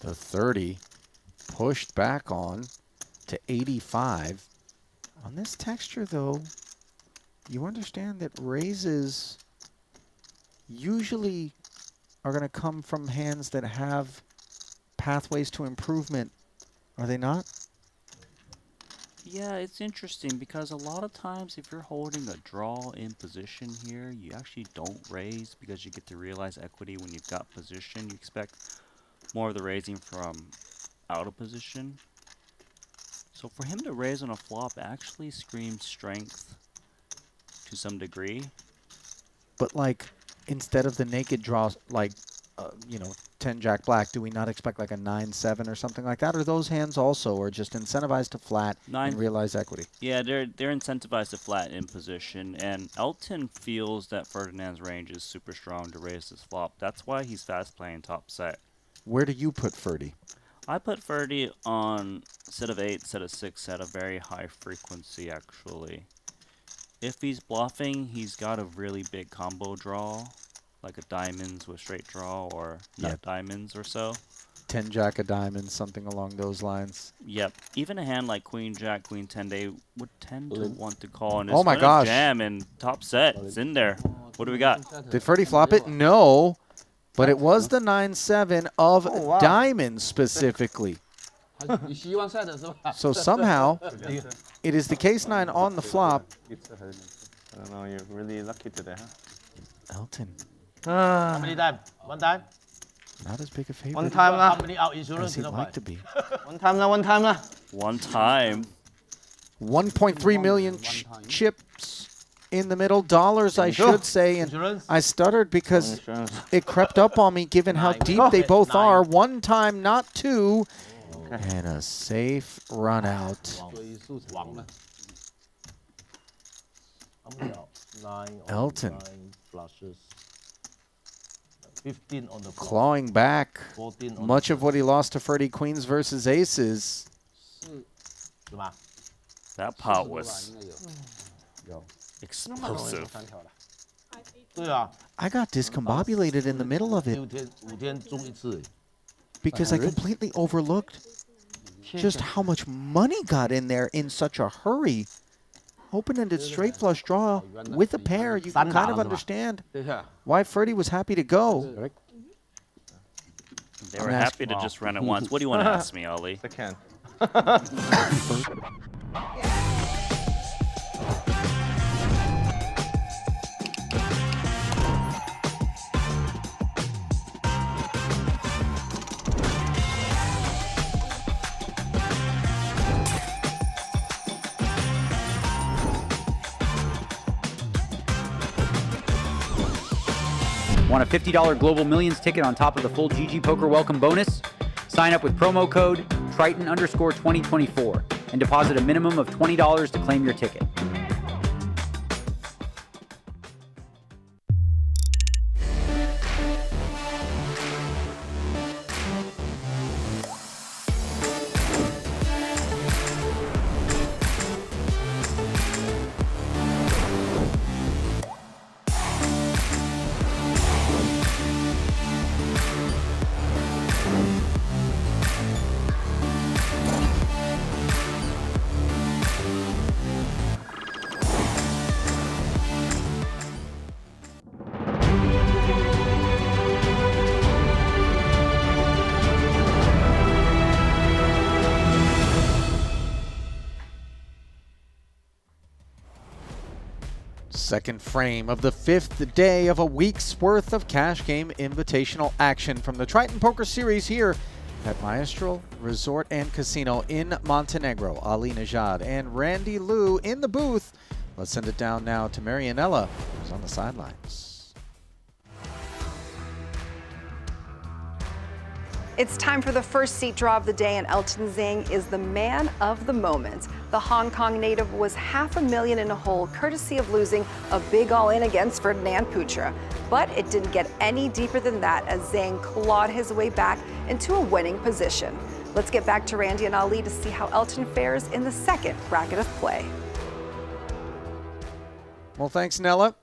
The 30 pushed back on to 85. On this texture, though, you understand that raises usually are going to come from hands that have pathways to improvement, are they not? Yeah, it's interesting because a lot of times if you're holding a draw in position here, you actually don't raise because you get to realize equity when you've got position. You expect more of the raising from out of position. So for him to raise on a flop actually screams strength to some degree. But like, instead of the naked draw, like, you know, 10 Jack Black, do we not expect like a 9-7 or something like that? Or those hands also are just incentivized to flat and realize equity? Yeah, they're incentivized to flat in position, and Elton feels that Ferdinand's range is super strong to raise this flop. That's why he's fast playing top set. Where do you put Ferdy? I put Ferdy on set of 8, set of 6 at a very high frequency, actually. If he's bluffing, he's got a really big combo draw, like a diamonds with straight draw or nut diamonds or so. 10 Jack of diamonds, something along those lines. Yep. Even a hand like Queen Jack, Queen 10, they would tend to want to call, and Oh my gosh. Jam and top set. It's in there. What do we got? Did Ferdy flop it? No. But it was the 9-7 of diamonds specifically. So somehow, it is the case 9 on the flop. I don't know, you're really lucky today, huh? Elton. How many times? One time? Not as big a favorite. One time lah. How many out insurance? As he'd like to be. One time lah, one time lah. One time. 1.3 million chips in the middle. Dollars, I should say. And I stuttered because it crept up on me given how deep they both are. One time, not two. And a safe run out. Elton. 15 on the floor. Clawing back 14 on much of what he lost to Ferdy Queens versus Aces. That pot was explosive. I got discombobulated in the middle of it. 5天中一次。because I completely overlooked just how much money got in there in such a hurry. Open-ended straight flush draw with a pair. You can kind of understand why Ferdy was happy to go. They were happy to just run it once. What do you want to ask me, Ollie? I can. Want a $50 Global Millions ticket on top of the full GG Poker welcome bonus? Sign up with promo code Triton_2024 and deposit a minimum of $20 to claim your ticket. Second frame of the 5th day of a week's worth of cash game invitational action from the Triton Poker Series here at Maestral Resort and Casino in Montenegro. Ali Nejad and Randy Liu in the booth. Let's send it down now to Marianella, who's on the sidelines. It's time for the first seat draw of the day, and Elton Tsang is the man of the moment. The Hong Kong native was $500,000 in a hole, courtesy of losing a big all-in against Ferdinand Putra. But it didn't get any deeper than that as Tsang clawed his way back into a winning position. Let's get back to Randy and Ali to see how Elton fares in the second bracket of play. Well, thanks, Nella.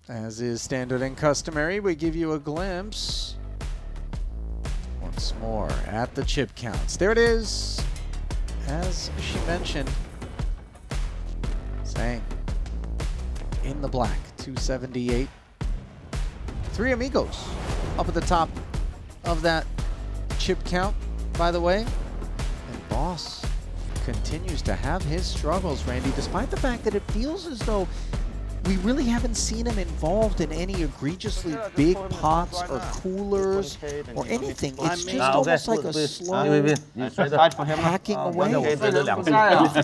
As is standard and customary, we give you a glimpse once more at the chip counts. There it is. As she mentioned, Tsang in the black, 278. Three amigos up at the top of that chip count, by the way. And Boss continues to have his struggles, Randy, despite the fact that it feels as though we really haven't seen him involved in any egregiously big pots or coolers or anything. It's just almost like a slow hacking away.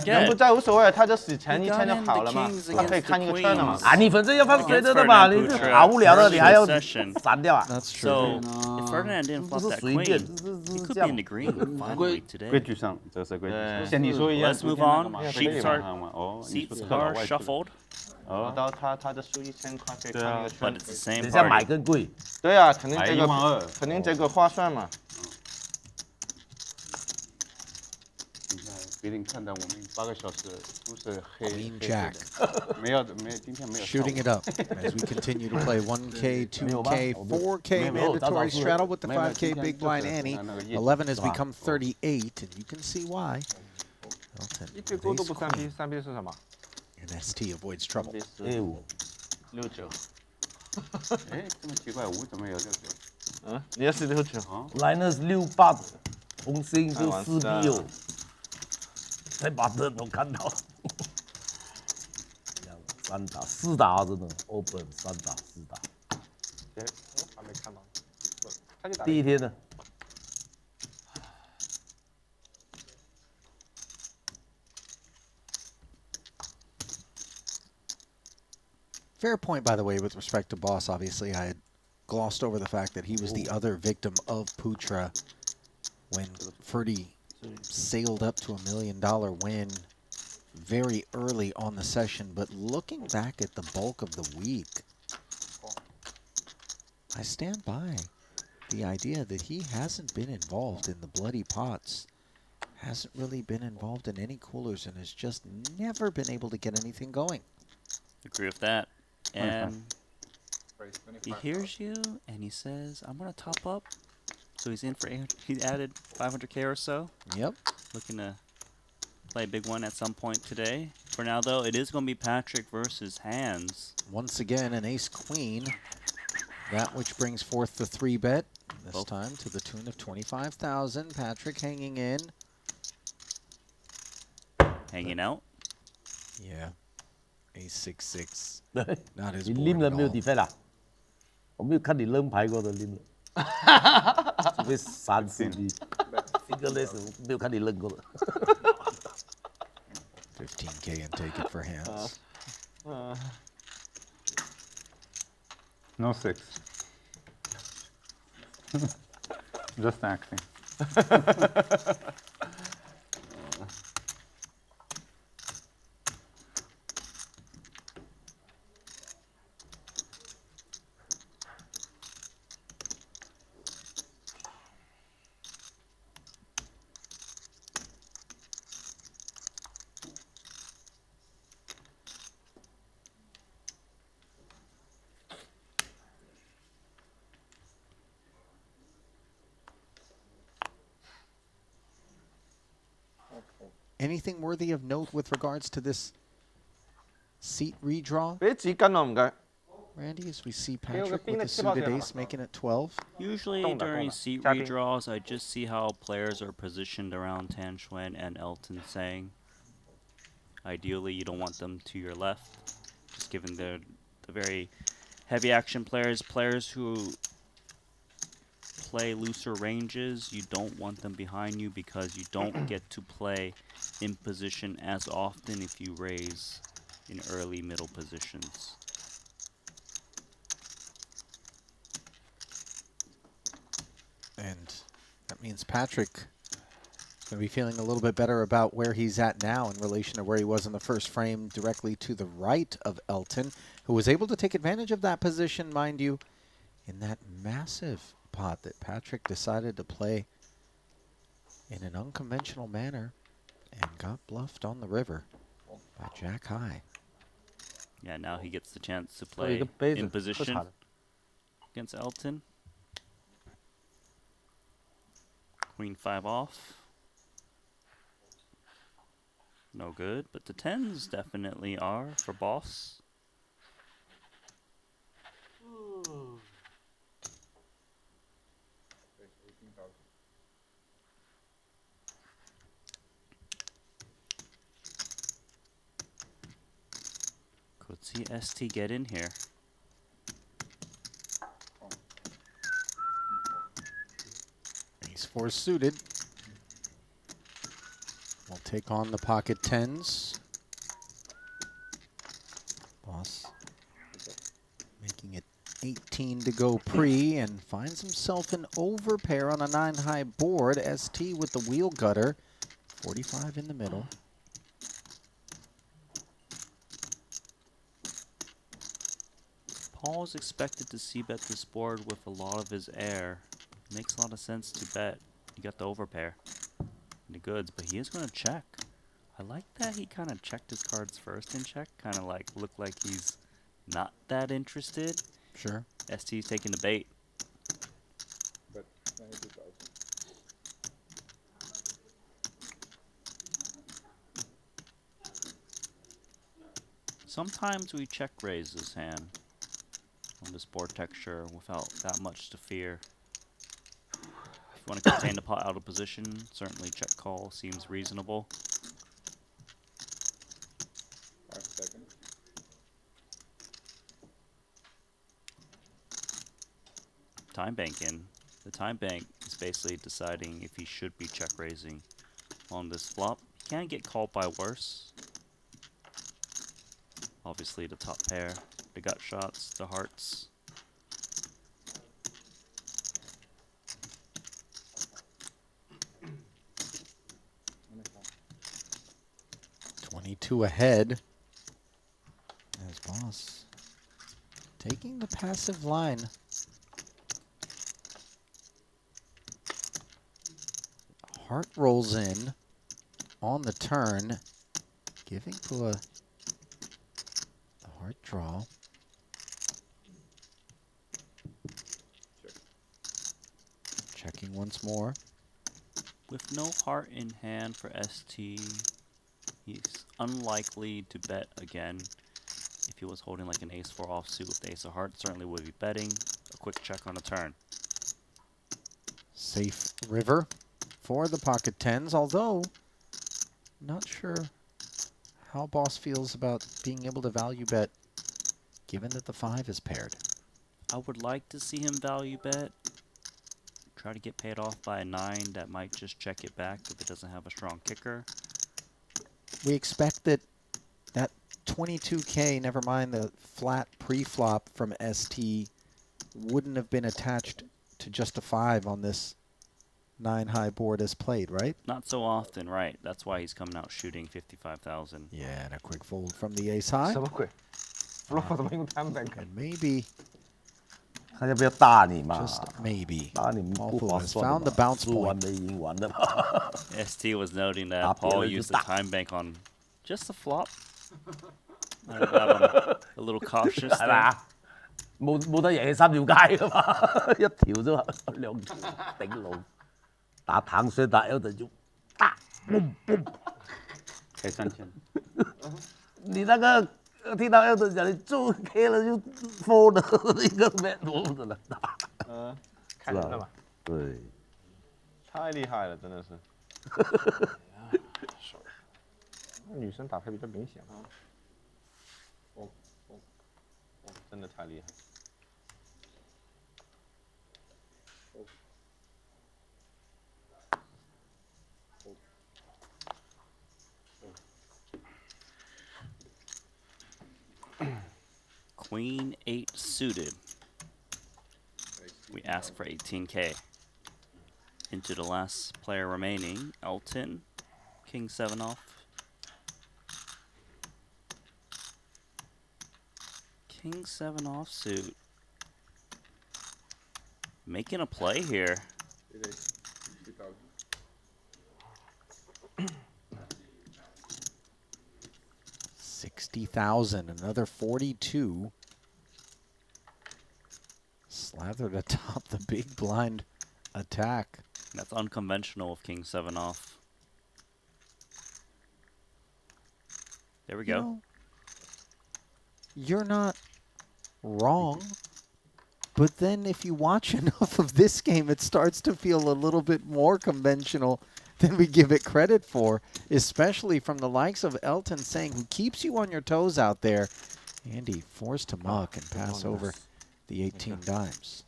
人不在无所谓，他就死前一天就好了嘛，他可以看一个圈了嘛。啊，你反正要放随着的嘛，你这好无聊的，你还要删掉啊？ That's So true. if Ferdinand didn't flop that queen, he could be in the green finally today. 规矩上，这是规矩上。像你说一样。 Let's move on. Sheets are shuffled. 到他的输1000块可以看一个圈。 But it's the same 等一下买 party. 更贵。对啊，肯定这个划算嘛。别人看到我们8个小时都是黑。 Queen Jack. 今天没有。 Shooting it up as we continue to play 1K, 2K, 4K mandatory straddle with the 5K big blind ante. 11 has become 38, and you can see why. Elton, 一最多都不3P 是什么？ and Esti avoids trouble. 69。哎，这么奇怪，5怎么有69？嗯，你也是69。来那是68，红星就4P 哦，才把这都看到。3打4打真的 ，open 3打4打。哎，还没看到。第一天呢？ Fair point, by the way, with respect to Boss. Obviously, I had glossed over the fact that he was the other victim of Putra when Ferdy sailed up to $1 million win very early on the session. But looking back at the bulk of the week, I stand by the idea that he hasn't been involved in the bloody pots, hasn't really been involved in any coolers, and has just never been able to get anything going. Agree with that. And he hears you and he says, I'm going to top up So he's in for 800. He added 500k or so. Yep. Looking to play a big one at some point today. For now, though, it is going to be Patrik versus Handz. Once again, an ace-queen. That which brings forth the 3-bet. This time to the tune of 25,000. Patrik hanging in. Hanging out. Yeah. Ace 6-6. ， Not his 你 board 拎了 at 沒有 all. defect 啊？我沒有看你扔牌過的拎了，除非30你 fingerless 沒有看你扔過的。 15K and take it for Handz. No 6. Just acting. Anything worthy of note with regards to this seat redraw? 俾啲紙巾我唔該。 Randy, as we see Patrik with the suited ace making it 12. Usually during seat redraws, I just see how players are positioned around Xuan and Elton Tsang. Ideally, you don't want them to your left, just given the very heavy action players who play looser ranges. You don't want them behind you because you don't get to play in position as often if you raise in early middle positions. And that means Patrik is going to be feeling a little bit better about where he's at now in relation to where he was in the first frame, directly to the right of Elton, who was able to take advantage of that position, mind you, in that massive pot that Patrik decided to play in an unconventional manner and got bluffed on the river by Jack High. Yeah, now he gets the chance to play in position against Elton. Queen 5 off. No good, but the 10s definitely are for boss. Could see Esti get in here. Ace 4 suited. We'll take on the pocket 10s. Boss making it 18 to go pre and finds himself an overpair on a 9-high board. ST with the wheel gutter. 45 in the middle. Paul's expected to c-bet this board with a lot of his air. Makes a lot of sense to bet. You got the overpair. The goods, but he is going to check. I like that he kind of checked his cards first in check. Kind of like looked like he's not that interested. Sure. ST's taking the bait. But Sometimes we check raise this hand on this board texture without that much to fear. If you want to contain the pot out of position, certainly check call seems reasonable. 5 seconds. Time bank in. The time bank is basically deciding if he should be check raising on this flop. He can get called by worse. Obviously the top pair, the gut shots, the hearts. Two ahead as boss taking the passive line. Heart rolls in on the turn, giving Phua the heart draw. Checking once more. With no heart in hand for Esti, he's unlikely to bet again. If he was holding like an ace-4 offsuit with the ace of hearts, certainly would be betting. A quick check on a turn. Safe river for the pocket tens, although not sure how boss feels about being able to value bet given that the 5 is paired. I would like to see him value bet. Try to get paid off by a 9 that might just check it back if it doesn't have a strong kicker. We expect that 22K, never mind the flat pre-flop from ST, wouldn't have been attached to just a 5 on this 9 high board as played, right? Not so often, right. That's why he's coming out shooting 55,000. Yeah, and a quick fold from the ace high. And maybe, 他要不要大你嘛？ just maybe, 大你们 Paul 不 Phua 划 has 算 found 的 the 嘛 bounce 输完 point. 没赢完的嘛。 ST was noting that 打别 Paul 人就 used the 大。 time bank on just the flop. Might have got him a little cautious 係 there. 嘛？冇得贏3條街噶嘛，一條啫嘛，2條頂路。打糖水打 Elton 就大嘣嘣。才3000。你那个听到 Elton 讲你中 K 了就 fold 的一个 bad fold 了。看人了嘛。对。太厉害了，真的是。女生打牌比较明显嘛。真的太厉害。Queen 8 suited. We ask for 18K. Into the last player remaining, Elton, King 7 off. King 7 offsuit. Making a play here. $60,000, another 42. Slathered atop the big blind attack. That's unconventional with King 7 off. There we go. You know, you're not wrong, but then if you watch enough of this game, it starts to feel a little bit more conventional than we give it credit for, especially from the likes of Elton Tsang, who keeps you on your toes out there. Andy forced to muck and pass over the 18 dimes.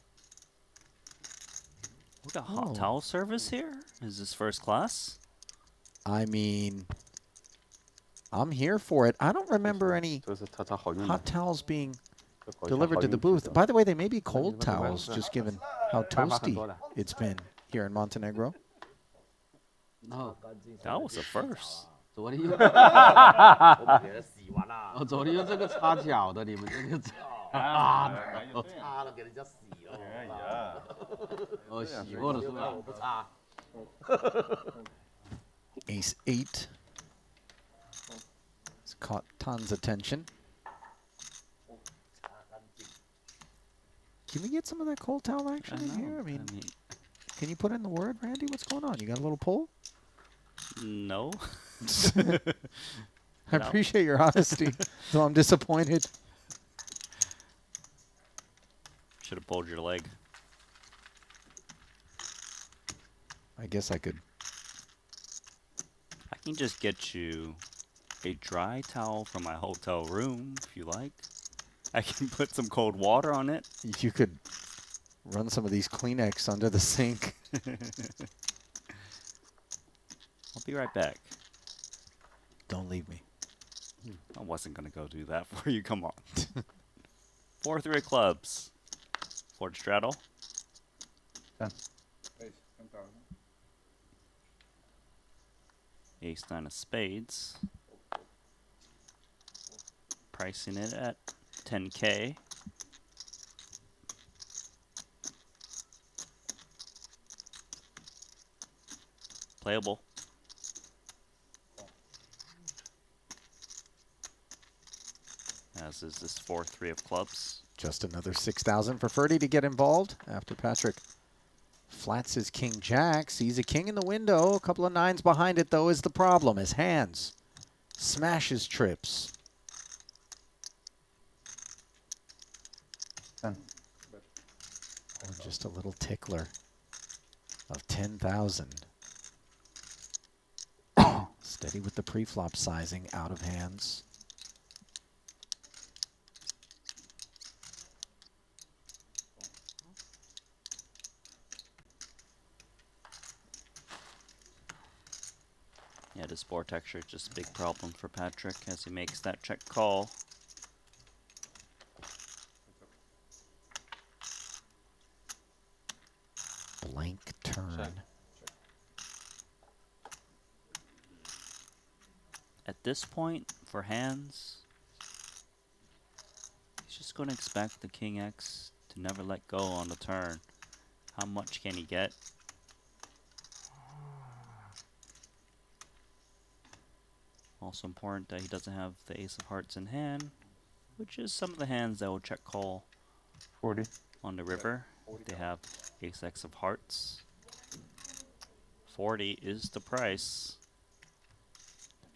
We got hot towel service here? Is this first class? I mean, I'm here for it. I don't remember any hot towels being delivered to the booth. By the way, they may be cold towels, just given how toasty it's been here in Montenegro. No. That was a first. 昨天用，昨天用这个擦脚的，你们这个擦了给人家洗了。哦，洗过了是吧？我不擦。 Ace 8 has caught Tan's attention. Can we get some of that cold towel action in here? I mean, can you put in the word, Randy? What's going on? You got a little pull? No. I appreciate your honesty, though I'm disappointed. Should have pulled your leg. I guess I could. I can just get you a dry towel from my hotel room if you like. I can put some cold water on it. You could run some of these Kleenex under the sink. I'll be right back. Don't leave me. I wasn't going to go do that for you. Come on. 4-3 of clubs. Ford straddle. Ace-9 of spades. Pricing it at 10K. Playable. As is this 4-3 of clubs. Just another 6,000 for Ferdy to get involved after Patrik Flats his king jack, sees a king in the window. A couple of nines behind it, though, is the problem, as Handz smashes trips. Ten. Or just a little tickler of 10,000. Steady with the pre-flop sizing out of hands. Yeah, this board texture is just a big problem for Patrik as he makes that check call. Blank turn. Check. At this point, for Handz, he's just going to expect the King X to never let go on the turn. How much can he get? Also important that he doesn't have the Ace of Hearts in hand, which is some of the hands that will check call 40. on the river. They have Ace X of Hearts. 40 is the price.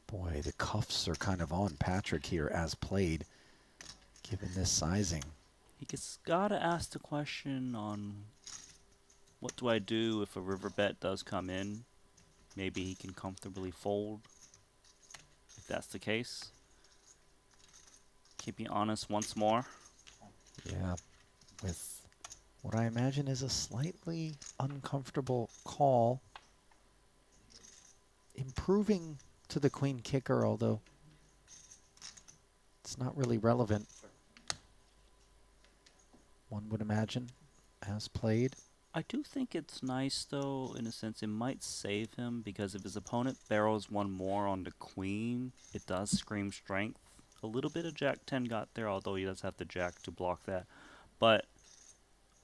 Boy, the cuffs are kind of on Patrik here as played, given this sizing. He just gotta ask the question on what do I do if a river bet does come in? Maybe he can comfortably fold if that's the case. Keep me honest once more. Yeah, with what I imagine is a slightly uncomfortable call. Improving to the queen kicker, although it's not really relevant. One would imagine, as played. I do think it's nice, though, in a sense. It might save him, because if his opponent barrels one more on the queen, it does scream strength. A little bit of Jack 10 got there, although he does have the Jack to block that. But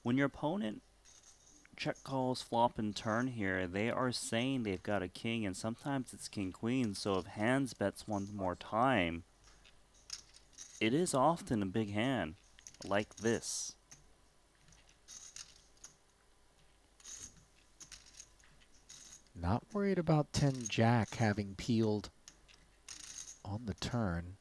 when your opponent check calls flop and turn here, they are saying they've got a king, and sometimes it's king-queen, so if Handz bets one more time, it is often a big hand, like this. Not worried about 10 Jack having peeled on the turn.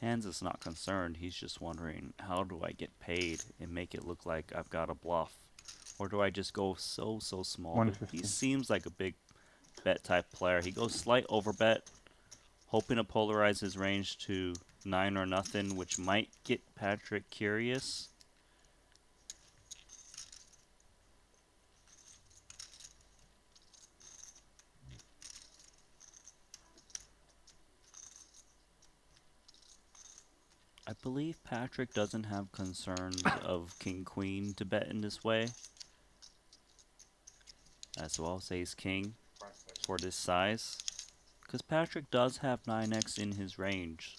Handz is not concerned. He's just wondering, how do I get paid and make it look like I've got a bluff? Or do I just go so small? 150. He seems like a big bet type player. He goes slight overbet, hoping to polarize his range to 9 or nothing, which might get Patrik curious. I believe Patrik doesn't have concerns of king-queen to bet in this way, as well as ace-king for this size, because Patrik does have 9x in his range.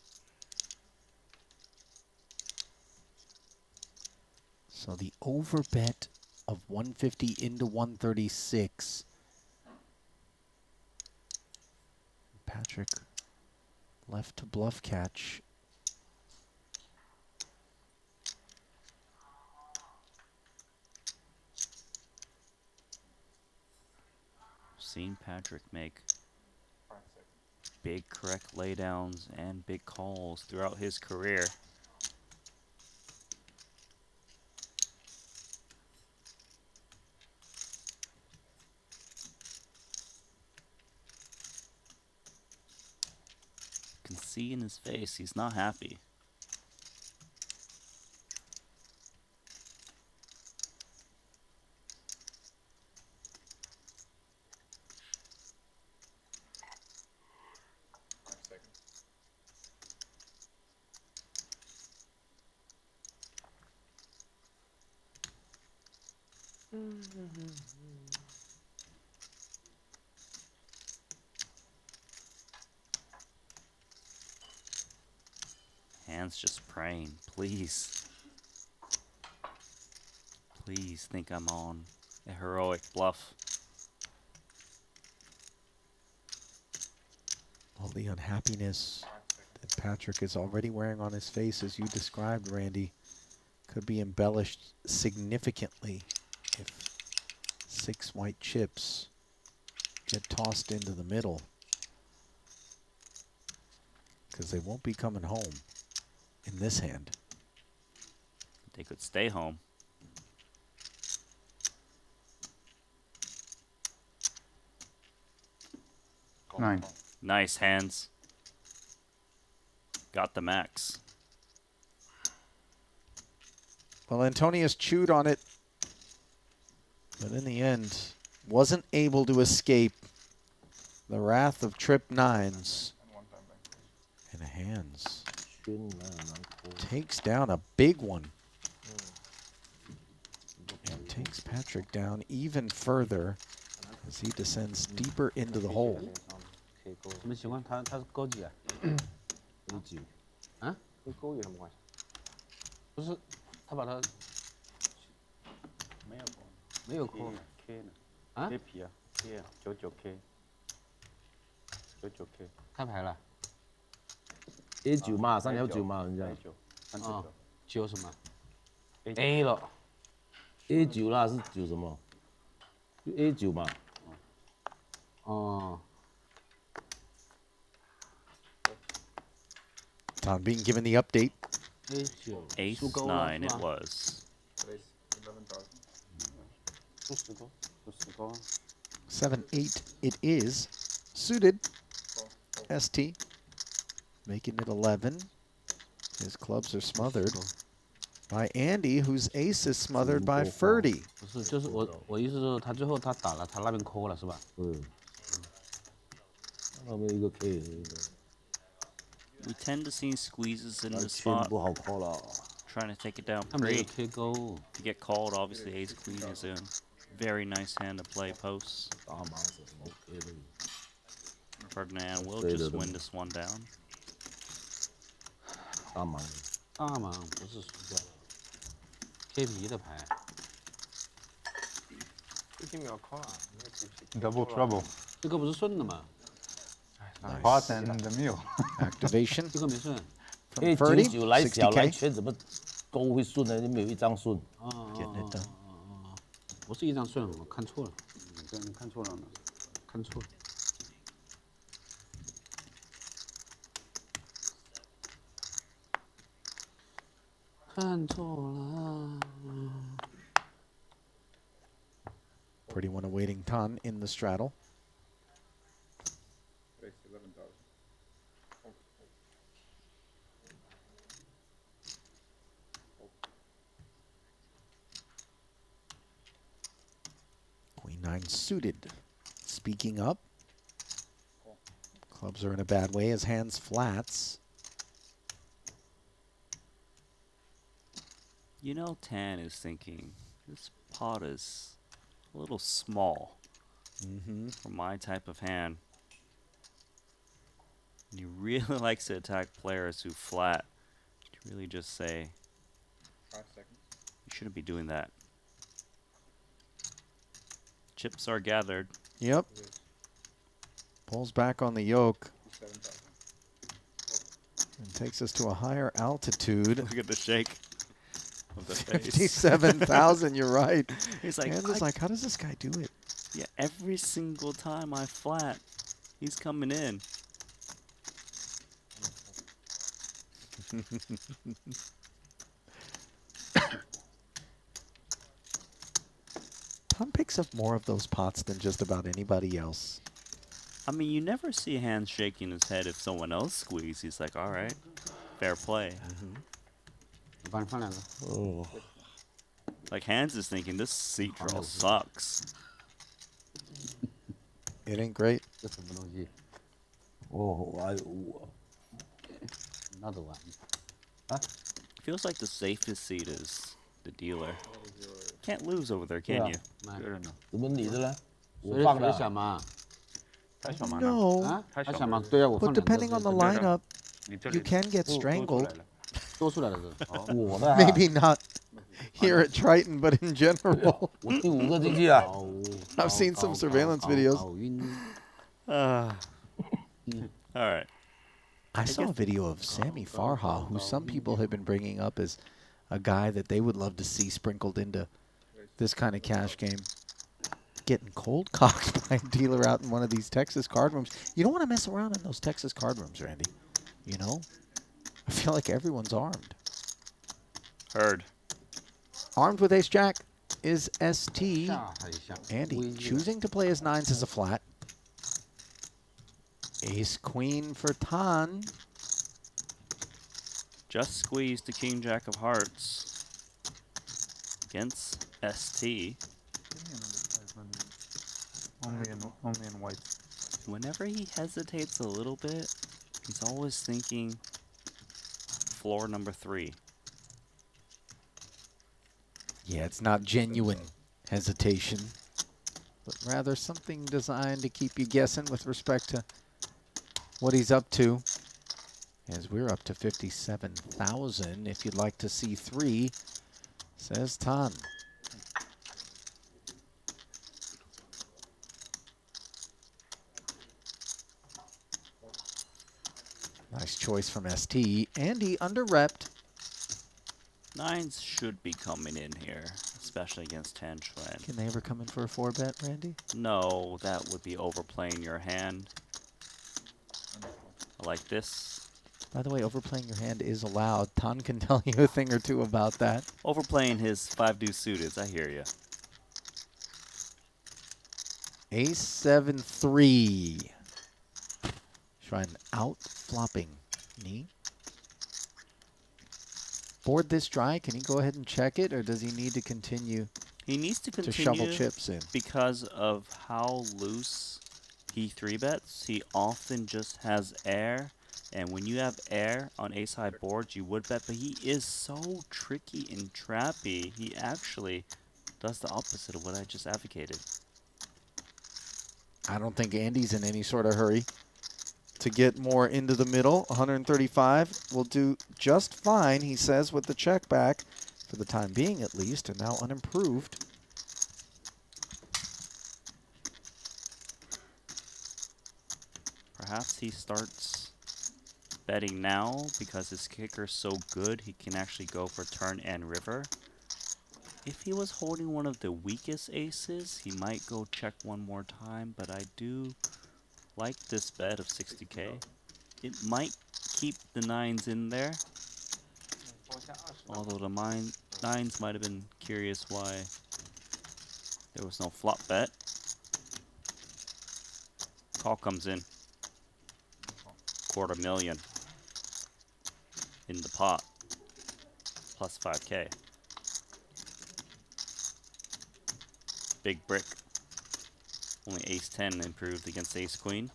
So the overbet of 150 into 136. Patrik left to bluff catch. Seen Patrik make big correct laydowns and big calls throughout his career. You can see in his face he's not happy. Handz just praying, please. Please think I'm on a heroic bluff. All the unhappiness that Patrik is already wearing on his face, as you described, Randy. could be embellished significantly if 6 white chips get tossed into the middle, because they won't be coming home in this hand. They could stay home. Nine. Nice hands. Got the max. Well, Antonius chewed on it, but in the end, wasn't able to escape the wrath of trip 9s. And Handz takes down a big one. And takes Patrik down even further as he descends deeper into the hole. 什么情况？他是高级啊？A 级啊？跟高有什么关系？不是，他把他没有扣 K 呢？啊 ？K 皮啊，K 啊，99K，99K，开牌了 A 9嘛，3条9嘛，人家。 啊，9什么 ？A 了。A 9啦，是9什么？就 A 9嘛。哦。 Tom being given the update. Ace 9 it was. 7-8 it is. Suited. Esti making it 11. His clubs are smothered by Andy, whose ace is smothered by Ferdy. 不是，就是我意思是，他最后他打了，他那边扣了是吧？嗯。那边一个 K。 We tend to see squeezes in this spot. Trying to take it down free. To get called, obviously ace queen is a very nice hand to play posts. Ferdinand will just win this one down. 大盲不是输掉了 ，K 皮的牌。最近没有扣啊，没有 K 皮。 Double trouble. 这个不是顺的吗？ Pot and the meal. Activation. 这个没顺。 A 9来小来全怎么都会顺的？你没有一张顺。Getting it done. 不是一张顺，我看错了。你看错了呢，看错了。 看错了。 Pretty one awaiting Tan in the straddle. Queen 9 suited. Speaking up. Clubs are in a bad way as Handz flats. You know, Tan is thinking, this pot is a little small for my type of hand. And he really likes to attack players who flat. To really just say, 5 seconds. You shouldn't be doing that. Chips are gathered. Yep. Pulls back on the yoke. And takes us to a higher altitude. Look at the shake. Of the face. 57,000, you're right. He's like, Handz is like, how does this guy do it? Yeah, every single time I flat, he's coming in. Tom picks up more of those pots than just about anybody else. I mean, you never see Handz shaking his head if someone else squeezes. He's like, all right, fair play. Oh. Like Handz is thinking, this seat draw sucks. It ain't great. Another one. Feels like the safest seat is the dealer. Can't lose over there, can you? No. But depending on the lineup, you can get strangled. Maybe not here at Triton, but in general. I've seen some surveillance videos. All right. I saw a video of Sammy Farha, who some people have been bringing up as a guy that they would love to see sprinkled into this kind of cash game. Getting cold cocked by a dealer out in one of these Texas card rooms. You don't want to mess around in those Texas card rooms, Randy. You know? I feel like everyone's armed. Heard. Armed with ace-jack is Esti. Andy choosing to play his nines as a flat. Ace-queen for Tan. Just squeezed the king-jack of hearts against Esti. Only in white. Whenever he hesitates a little bit, he's always thinking floor number 3. Yeah, it's not genuine hesitation, but rather something designed to keep you guessing with respect to what he's up to. As we're up to 57,000. If you'd like to see 3, says Tan. Nice choice from ST. Andy under-repped. Nines should be coming in here, especially against Tan Xuan. Can they ever come in for a 4-bet, Randy? No, that would be overplaying your hand. I like this. By the way, overplaying your hand is allowed. Tan can tell you a thing or two about that. Overplaying his 5 deuce suited, I hear you. Ace 7-3. Xuan out flopping knee. Board this dry. Can he go ahead and check it, or does he need to continue? He needs to continue shovel chips in because of how loose he 3-bets. He often just has air, and when you have air on ace-high boards, you would bet, but he is so tricky and trappy. He actually does the opposite of what I just advocated. I don't think Andy's in any sort of hurry to get more into the middle. 135 will do just fine, he says, with the check back, for the time being at least, and now unimproved. Perhaps he starts betting now because his kicker's so good he can actually go for turn and river. If he was holding one of the weakest aces, he might go check one more time, but I do like this bet of 60k. It might keep the 9s in there, although the 9s might have been curious why there was no flop bet. Call comes in. $250,000 in the pot, plus 5k. Big brick. Only ace 10 improved against ace queen.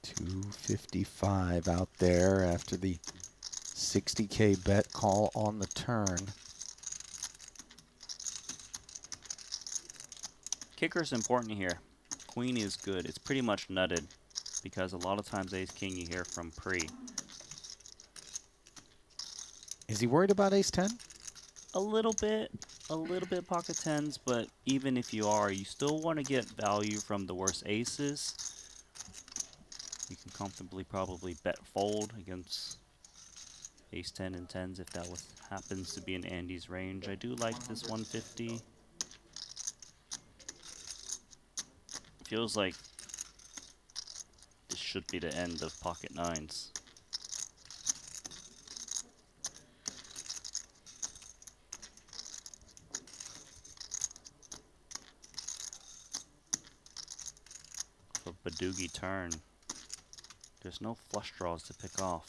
$255 out there after the 60k bet call on the turn. Kicker's important here. Queen is good. It's pretty much nutted because a lot of times ace king you hear from pre. Is he worried about ace 10? A little bit pocket 10s, but even if you are, you still want to get value from the worst aces. You can comfortably probably bet fold against ace 10 and 10s if that happens to be in Andy's range. I do like this 150. Feels like this should be the end of pocket 9s. For Badoogie turn, there's no flush draws to pick off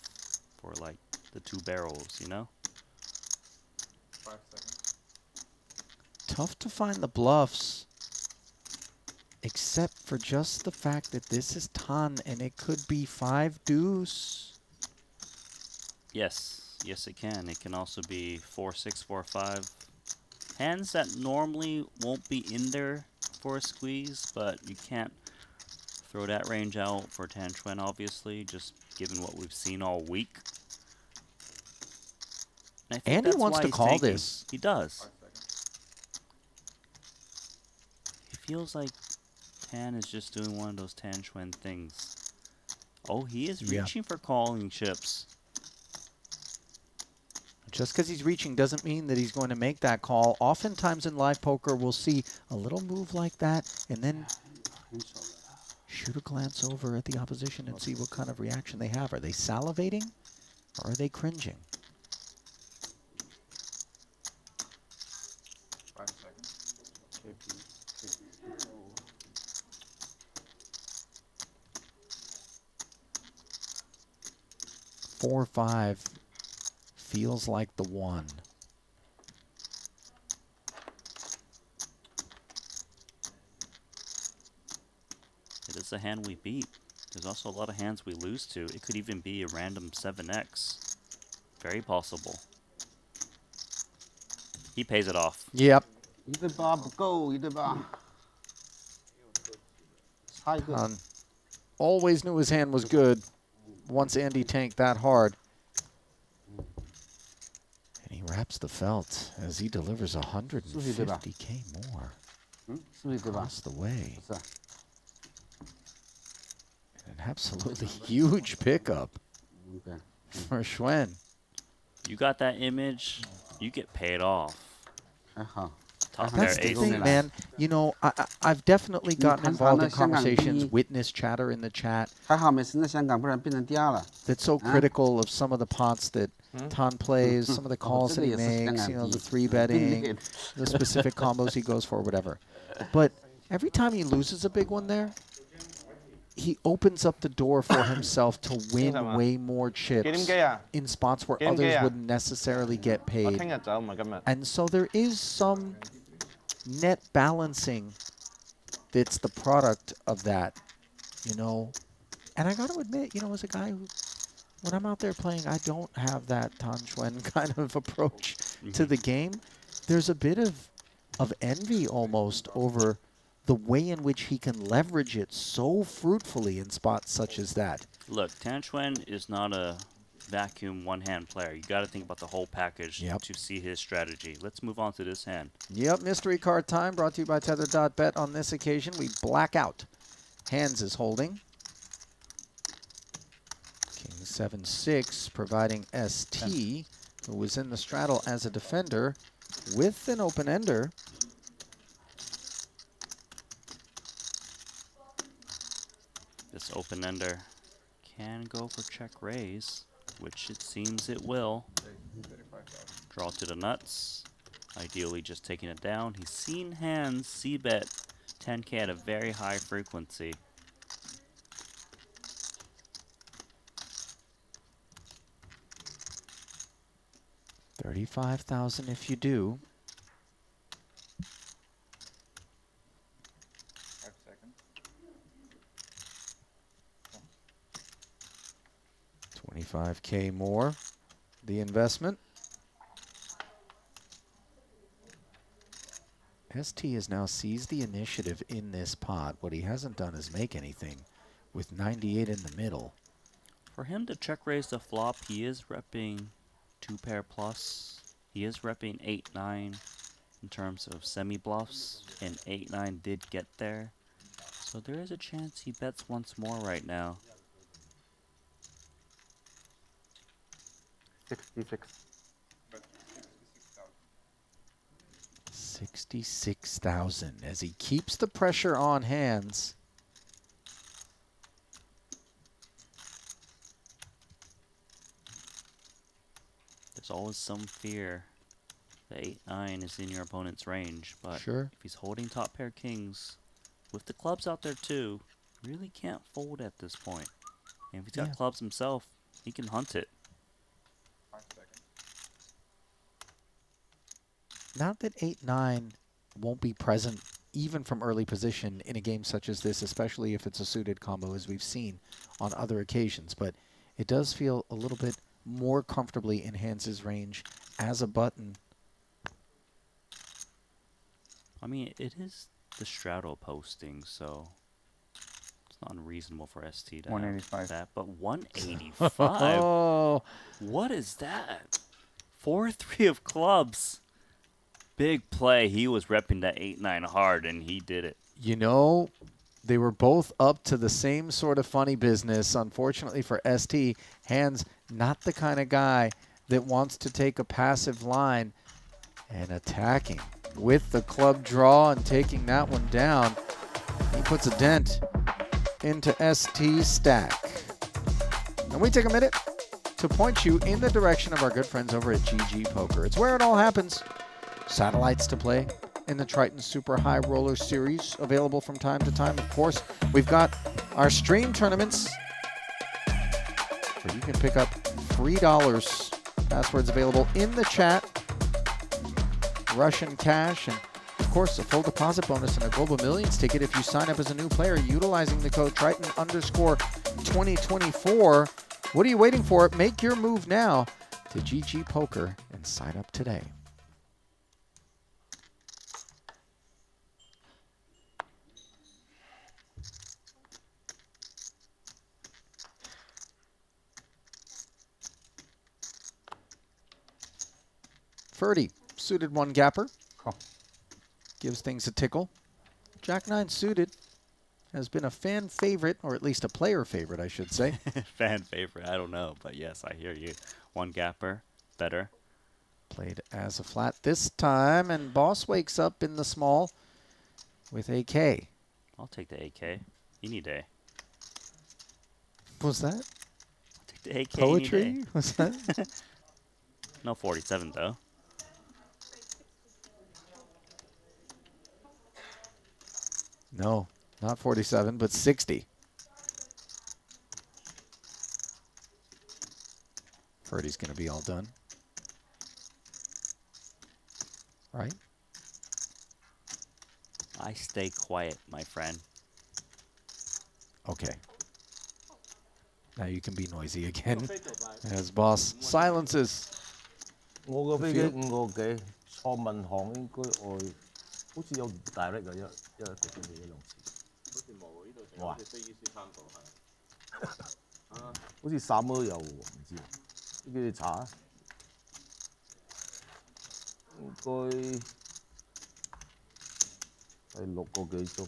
for like the 2 barrels, you know? 5 seconds. Tough to find the bluffs, except for just the fact that this is Tan and it could be 5 deuce. Yes, it can. It can also be 4-6, 4-5. Hands that normally won't be in there for a squeeze, but you can't throw that range out for Tan Xuan, obviously, just given what we've seen all week. And I think Andy that's wants why to he's call tanking. this. He does. He feels like Tan is just doing one of those Tan Xuan things. Oh, he is reaching for calling chips. Just because he's reaching doesn't mean that he's going to make that call. Oftentimes in live poker, we'll see a little move like that and then shoot a glance over at the opposition and see what kind of reaction they have. Are they salivating or are they cringing? 5 seconds. 4-5 feels like the one. It is a hand we beat. There's also a lot of hands we lose to. It could even be a random 7x. Very possible. He pays it off. Yep. 一对八不够，一对八，差一个。 Always knew his hand was good once Andy tanked that hard. And he wraps the felt as he delivers 150K more across the way. An absolutely huge pickup for Xuan. You got that image, you get paid off. Top pair That's the ace. thing, man. You know, I've definitely gotten involved in conversations, witness chatter in the chat. 还好没升到香港，不然变成第二了。 That's so critical of some of the pots that Tan plays, some of the calls that he makes, you know, the 3-betting, the specific combos he goes for, whatever. But every time he loses a big one there, he opens up the door for himself to win way more chips in spots where others wouldn't necessarily get paid. And so there is some net balancing that's the product of that, you know. And I got to admit, you know, as a guy who, when I'm out there playing, I don't have that Tan Xuan kind of approach to the game. There's a bit of envy almost over the way in which he can leverage it so fruitfully in spots such as that. Look, Tan Xuan is not a vacuum one-hand player. You got to think about the whole package to see his strategy. Let's move on to this hand. Yep, mystery card time brought to you by Tether.bet. On this occasion, we black out. Handz is holding. King 7-6, providing Esti, who was in the straddle as a defender, with an open-ender. This open-ender can go for check raise, which it seems it will. Draw to the nuts. Ideally just taking it down. He's seen hands c-bet 10K at a very high frequency. $35,000 if you do. 5 seconds. 25K more, the investment. ST has now seized the initiative in this pot. What he hasn't done is make anything with 98 in the middle. For him to check raise the flop, he is repping 2-pair plus. He is repping 8-9 in terms of semi-bluffs, and 8-9 did get there. So there is a chance he bets once more right now. 66. 66,000 as he keeps the pressure on Handz. There's always some fear. The 8-9 is in your opponent's range, but Sure. if he's holding top pair kings, with the clubs out there too, really can't fold at this point. And if he's got clubs himself, he can hunt it. 5 seconds. Not that 8-9 won't be present even from early position in a game such as this, especially if it's a suited combo as we've seen on other occasions, but it does feel a little bit more comfortably in Handz's range as a button. I mean, it is the straddle posting, so it's not unreasonable for ST to 185. have that. But 185? Oh. What is that? 4-3 of clubs. Big play. He was repping that 8-9 hard, and he did it. You know, They were both up to the same sort of funny business. Unfortunately for Esti, Handz not the kind of guy that wants to take a passive line, and attacking with the club draw and taking that one down. He puts a dent into Esti's stack. And we take a minute to point you in the direction of our good friends over at GG Poker. It's where it all happens. Satellites to play in the Triton Super High Roller Series, available from time to time. Of course, we've got our stream tournaments where you can pick up $3. Passwords available in the chat. Russian cash, and of course a full deposit bonus and a Global Millions ticket if you sign up as a new player utilizing the code Triton_2024. What are you waiting for? Make your move now to GG Poker and sign up today. Ferdy, suited one gapper. Gives things a tickle. Jack-9 suited has been a fan favorite, or at least a player favorite, I should say. Fan favorite, I don't know, but yes, I hear you. One gapper, better. Played as a flat this time, and Boss wakes up in the small with AK. I'll take the AK. Any day. What was that? I'll take the AK Poetry? any day. Was that? No 47, though. No, not 47, but 60. Ferdy's going to be all done. Right? I stay quiet, my friend. Okay. Now you can be noisy again. As Boss silences. 我個飛機5個幾，錯民航應該好似有 direct 嘅一個星期1兩次。好似冇呢度仲有隻飛機師翻到係。好似3蚊有喎，唔知。呢叫你查啊？應該係6個幾鐘。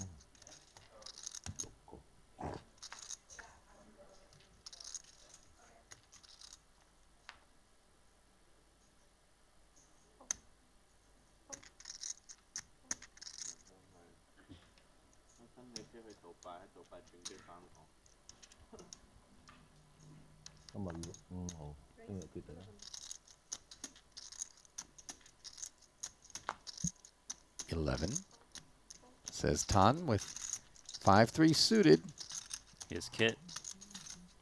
今日5號，聽日決定啦。11 says Tan with 5-3 suited. His kit.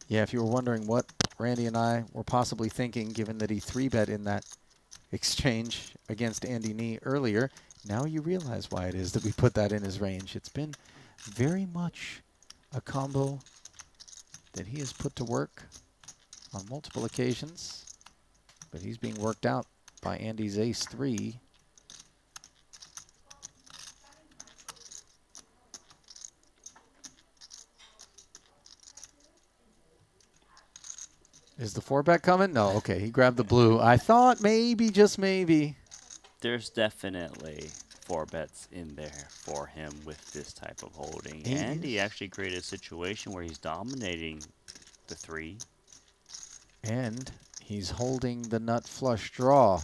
Yeah, if you were wondering what Randy and I were possibly thinking, given that he 3-bet in that exchange against Andy Nee earlier, now you realize why it is that we put that in his range. It's been very much a combo that he has put to work on multiple occasions, but he's being worked out by Andy's ace-3. Is the 4-bet coming? No, okay, he grabbed the blue. I thought maybe, just maybe. There's definitely 4-bets in there for him with this type of holding. And he actually created a situation where he's dominating the 3. And he's holding the nut flush draw.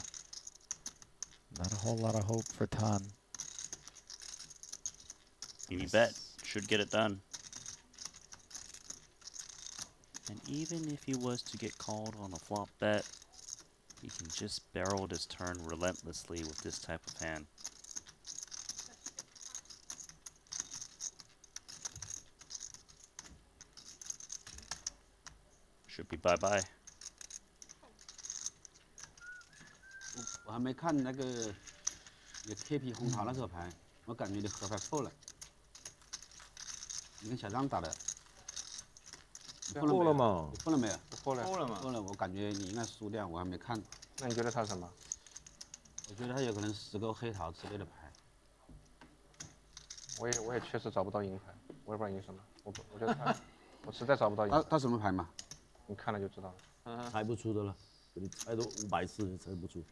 Not a whole lot of hope for Tan. Any bet should get it done. And even if he was to get called on a flop bet, he can just barrel his turn relentlessly with this type of hand. Should be bye-bye. 我还没看那个KP 红桃那个牌，我感觉你合牌错了。你跟小张打的。破了吗？破了没有？破了。破了吗？破了，我感觉你应该输掉，我还没看。那你觉得他什么？我觉得他有可能10个黑桃之类的牌。我也确实找不到赢牌，我也不知道赢什么。我觉得他，我实在找不到赢。他什么牌嘛？你看了就知道了。猜不出的了，给你猜都500次，你猜不出。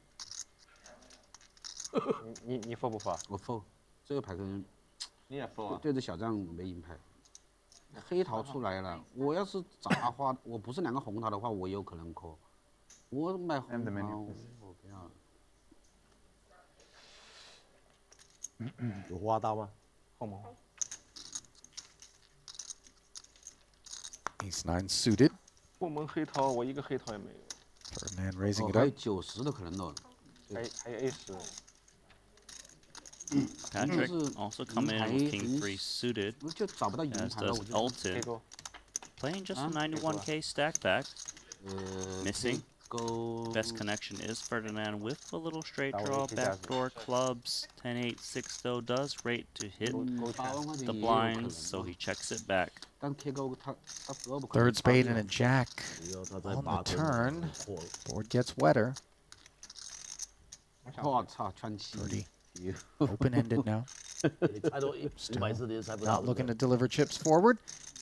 你 fold 不 fold？我 fold， 这个牌可能你也 full 啊？对着小将没赢牌。黑桃出来了，我要是杂花，我不是2个红桃的话，我有可能call。我买红桃，我不要。有花刀吗？后门。 Ace 9 suited. 后门黑桃，我一个黑桃也没有。 Ferdinand raising it 还有 up. 90的可能了。还有 A10。 Patrik also coming in with King 3 suited, 就找不到赢 as 牌了， does 我就 Elton. Playing just a 91k stack back. Missing. Best connection is Ferdinand with a little straight draw, backdoor clubs. 10-8, 6 though does rate to hit the blinds, so he checks it back. Third spade and a jack on the turn. Board gets wetter. 我操，川七。 Birdie. Open-ended now. Still not looking to deliver chips forward.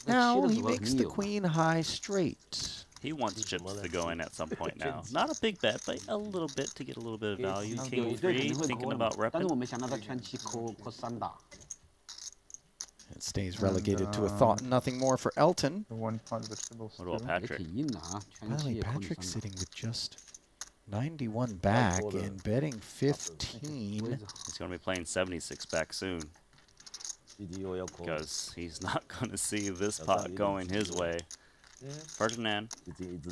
Now he makes the queen high straight. He wants chips to go in at some point now. Not a big bet, but a little bit to get a little bit of value. King 3, thinking about repping. It stays relegated to a thought. Nothing more for Elton. One pot vegetables. What about Patrik? Finally, Patrik sitting with just 91 back and betting 15. He's going to be playing 76 back soon. Because he's not going to see this pot going his way. Ferdinand,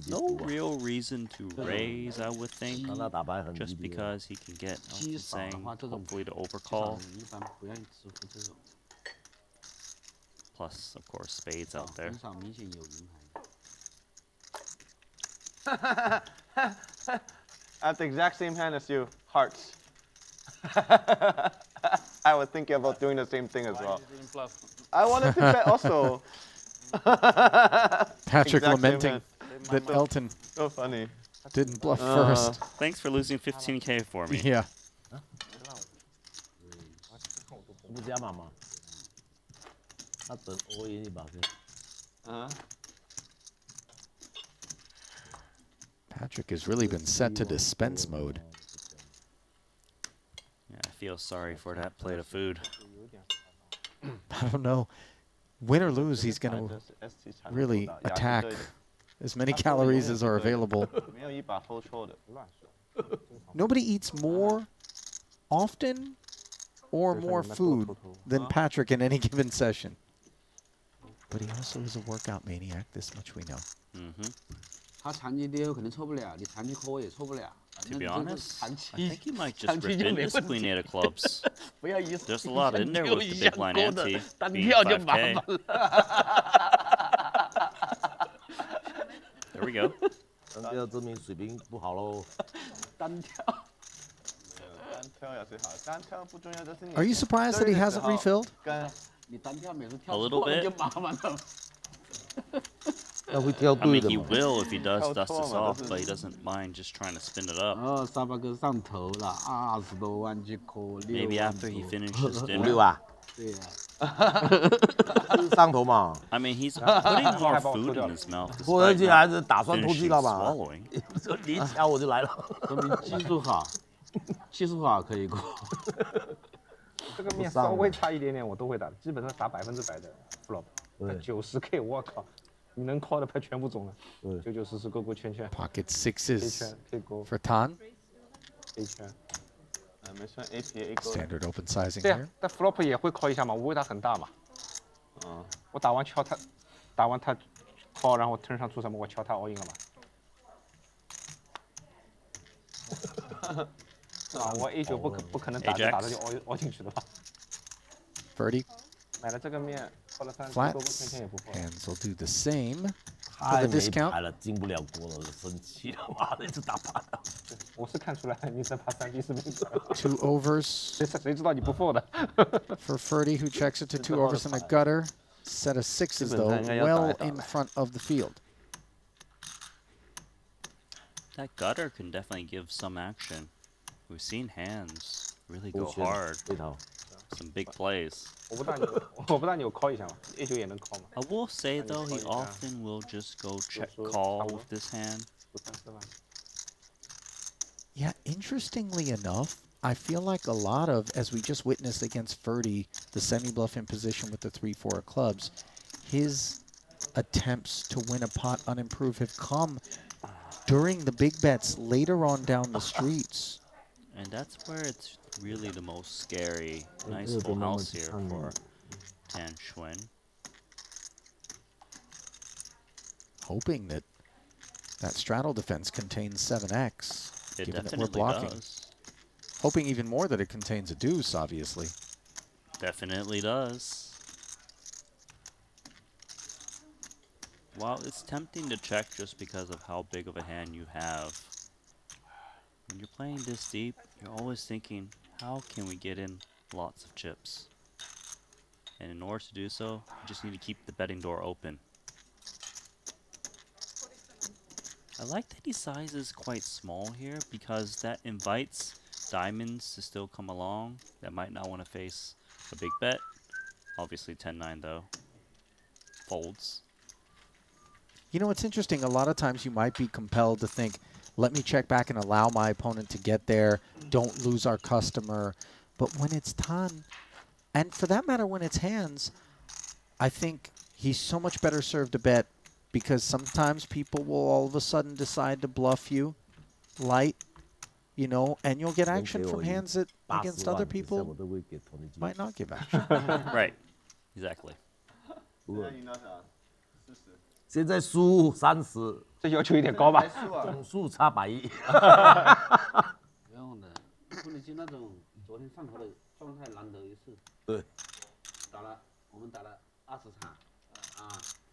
no real reason to raise, I would think, just because he can get Tsang hopefully to overcall. Plus, of course, spades out there. I have the exact same hand as you, hearts. I was thinking about doing the same thing as well. I wanted to bet also. Patrik lamenting that Elton so funny. didn't bluff first. Thanks for losing 15k for me. Yeah. Patrik has really been set to dispense mode. Yeah, I feel sorry for that plate of food. I don't know. Win or lose, he's going to really attack as many calories as are available. Nobody eats more often or more food than Patrik in any given session. But he also is a workout maniac, this much we know. To be honest, I think he might just rip in this queen 8 of clubs. There's a lot in there with the big blind ante being 5k. There we go. Are you surprised that he hasn't refilled? A little bit. I mean, he will if he does dust us off, but he doesn't mind just trying to spin it up. Maybe after he finishes dinner. I mean, he's putting more food in his mouth despite not finishing swallowing. 这个面稍微差一点点我都会打，基本上打100%的 flop。90k， 我靠，你能 call 的牌全部中了。99勾勾圈圈。Pocket sixes for Tan. A 圈。没算 APA Standard open sizing 对 here. 啊，但 flop 也会 call 一下嘛，无非它很大嘛。我打完敲他，打完他 call， 然后 turn 上出什么，我敲他 all in 了嘛。啊，我 A9不可能打着打着就 all 进去的吧。Birdie. 买了这个面，扣了30，勾勾圈圈也不破。Hands will do the same for the discount. 我是看出来你这把3D 是没准。2 overs. 谁知道你不破的 For Ferdy, who checks it to 2 overs in the gutter. Set of 6s though, well in front of the field. That gutter can definitely give some action. We've seen Handz really go hard. Some big plays. 我不知道你有 call 一下吗 ？A9也能 call 吗 I will say though, he often will just go check call with this hand. Yeah, interestingly enough, I feel like a lot of, as we just witnessed against Ferdy, the semi-bluff in position with the 3-4 of clubs, his attempts to win a pot unimproved have come during the big bets later on down the streets. And that's where it's really the most scary. Nice full house here for Tan Xuan. Hoping that that straddle defense contains 7x, It given that definitely we're blocking. does. Hoping even more that it contains a deuce, obviously. Definitely does. Well, it's tempting to check just because of how big of a hand you have. When you're playing this deep, you're always thinking, how can we get in lots of chips? And in order to do so, you just need to keep the betting door open. I like that his size is quite small here because that invites diamonds to still come along that might not want to face a big bet. Obviously 10-9 though. Folds. You know, it's interesting. A lot of times you might be compelled to think, let me check back and allow my opponent to get there. Don't lose our customer. But when it's Tan, and for that matter, when it's hands, I think he's so much better served to bet because sometimes people will all of a sudden decide to bluff you light, you know, and you'll get action from hands that against other people might not give action. Right. Exactly. 现在输30，这要求有点高吧？总数差100亿。不用的，不能就那种昨天上头的状态难得一次。对。我们打了20场，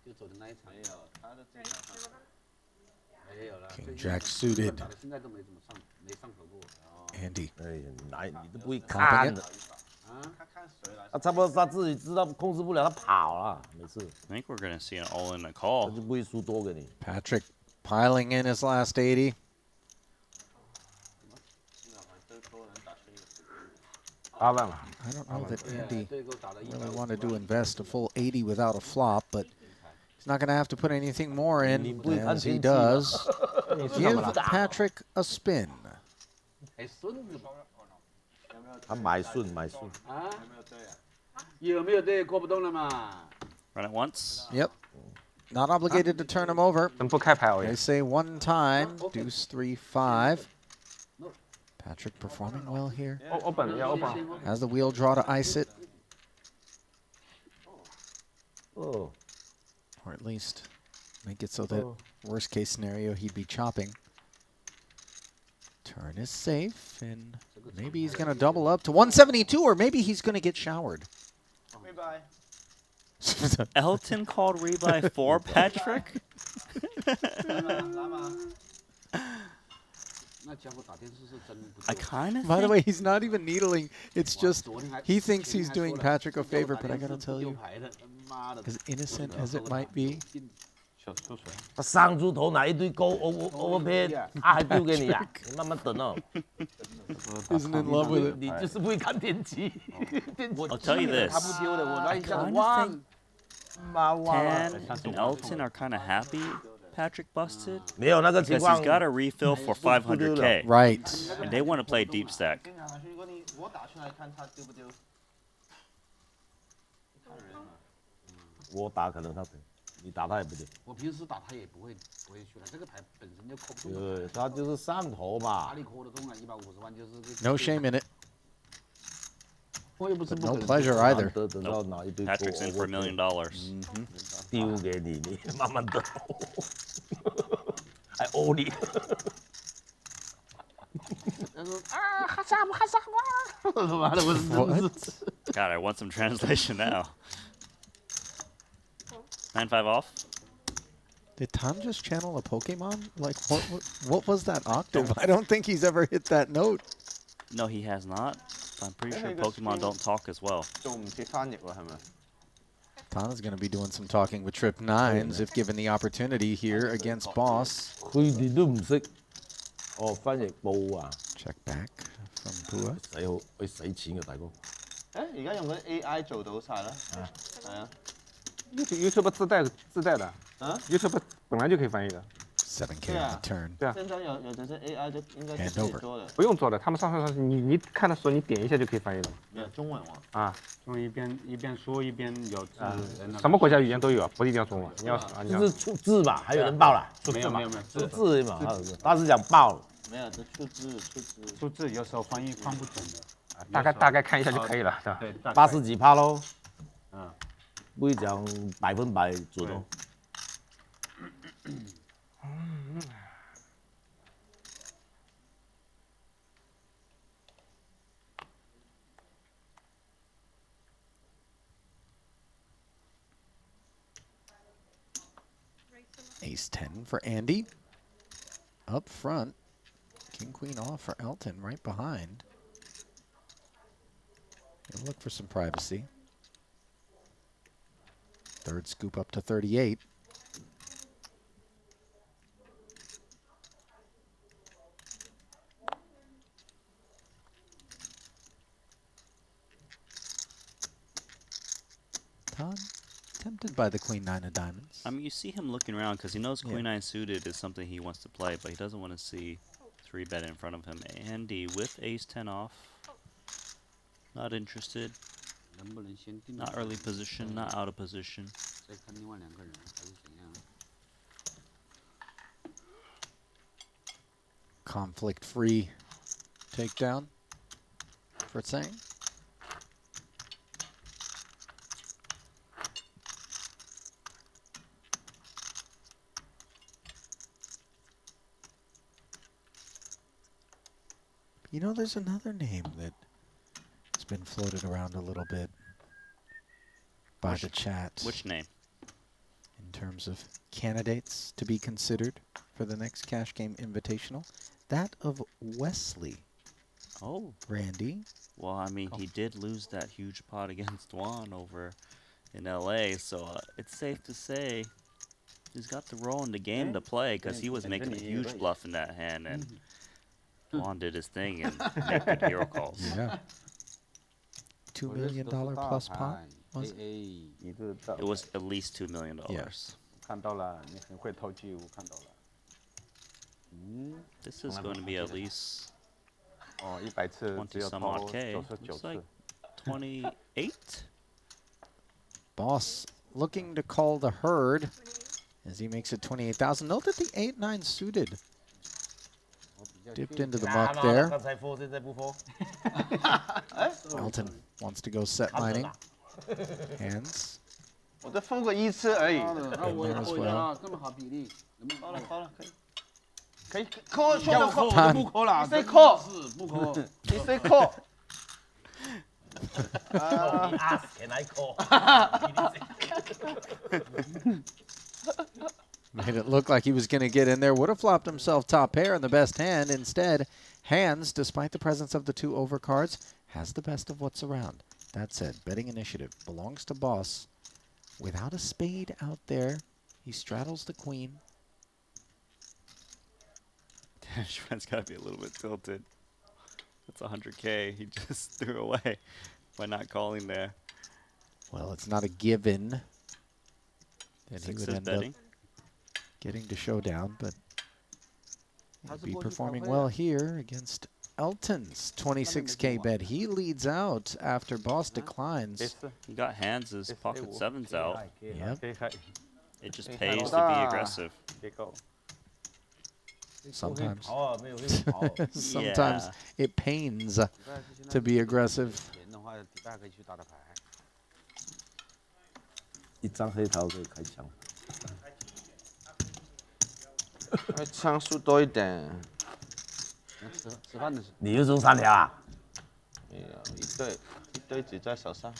就走的那一场。没有，他的这场没有了。 King Jack suited. 打到现在都没怎么上，没上头过。Andy. 哎呀，来你都不会看的。他差不多他自己知道控制不了，他跑了，每次。I think we're gonna see an all-in a call. 他就不会输多给你。Patrik piling in his last 80. I don't know that Andy really wanted to invest a full 80 without a flop, but he's not going to have to put anything more in as he does. Give Patrik a spin. 他买顺。有没有对过不动了嘛？ Run it once. Yep. Not obligated to turn him over. 不开牌而已。 They say one time, deuce 3-5. Patrik performing well here. Open. Has the wheel draw to ice it. Oh. Or at least make it so that worst case scenario he'd be chopping. Turn is safe, and maybe he's going to double up to 172, or maybe he's going to get showered. Rebuy. Elton called rebuy for Patrik? I kind of By the way, he's not even needling. It's just he thinks he's doing Patrik a favor, but I got to tell you, as innocent as it might be, 他上猪头拿一堆勾 overpay， 他还丢给你啊？你慢慢等哦。 Isn't in love with it. 你就是不会看天机。 I'll tell you this. 他不丢的，我那一下 Tan and Elton are kind of happy Patrik busted. 没有那个情 Because 况。 he's got a refill for 500K. Right. And they want to play deep stack. 我打出来看他丢不丢。我打可能他丢，你打他也不丢。我平时打他也不会去了，这个牌本身就扣不动。对，他就是上头嘛。哪里扣得动啊？150万就是个。 No shame in it. 我也不是 But no pleasure either. 等到拿一堆 Patrick's in for $1 million. 丢给你，你慢慢等。还欧你。What? God, I want some translation now. 9-5 off. Did Tom just channel a Pokemon? Like, what was that octave? I don't think he's ever hit that note. No, he has not. I'm pretty sure Pokemon don't talk as well. 做唔切翻譯喎，係咪？ Tana's going to be doing some talking with Trip 9s if given the opportunity here against Boss. 佢哋都唔識。哦，翻譯部啊。 Check back from Phua. 使好，會使錢嘅大哥。誒，而家用嗰啲 AI 做到晒啦。係啊。 YouTube 自帶的。啊 ？YouTube 本來就可以翻譯的。7K on the turn. 对啊。现在有的是 AI 就应该 Hand 是可以 over 做的。不用做的，他们上你看的时候你点一下就可以翻译了。中文哦。啊。中一边说一边有字。什么国家语言都有，不一定要中文。你要就是出字嘛，还有人报了。没有，出字嘛，他是讲报。没有，这出字有时候翻不准的。大概看一下就可以了，是吧？对，80几%喽。不会讲100%准哦。Ace 10 for Andy. Up front. King Queen off for Elton right behind. He'll look for some privacy. Third scoop up to 38. Todd tempted by the Queen 9 of diamonds. I mean, you see him looking around because he knows Queen 9 suited is something he wants to play, but he doesn't want to see 3-bet in front of him. Andy with Ace 10 off. Not interested. Not early position, not out of position. Conflict-free takedown for Tsang. You know, there's another name that has been floated around a little bit by the chat. Which name? In terms of candidates to be considered for the next Cash Game Invitational. That of Wesley. Oh. Randy. Well, I mean, he did lose that huge pot against Xuan over in LA, so it's safe to say he's got the role in the game to play because he was making a huge bluff in that hand, and Xuan did his thing and made good hero calls. Yeah. $2 million plus pot? Was it? It was at least $2 million. Yes. This is going to be at least 100次 20 some odd K. Looks like 28. Boss looking to call the herd as he makes it 28,000. Note that the 8-9 suited dipped into the muck there. Elton wants to go set mining. Handz. 我再封个1次而已。 there as well. 可以扣，兄弟扣，他不扣了，你谁扣？不扣，你谁扣？ Made it look like he was going to get in there. Would have flopped himself top pair in the best hand. Instead, Handz, despite the presence of the 2 overcards, has the best of what's around. That said, betting initiative belongs to Boss. Without a spade out there, he straddles the queen. Xuan's got to be a little bit tilted. That's 100K he just threw away by not calling there. Well, it's not a given that he would end betting. up getting to showdown, but he'll be performing well here against Elton's 26K bet. He leads out after Boss declines. He got Handz' pocket 7s out. Yep. It just pays to be aggressive. Sometimes. Yeah. It pains to be aggressive. 一张黑桃可以开枪。枪数多一点。吃饭的时候。你又中3条啊？没有，一堆只在手上。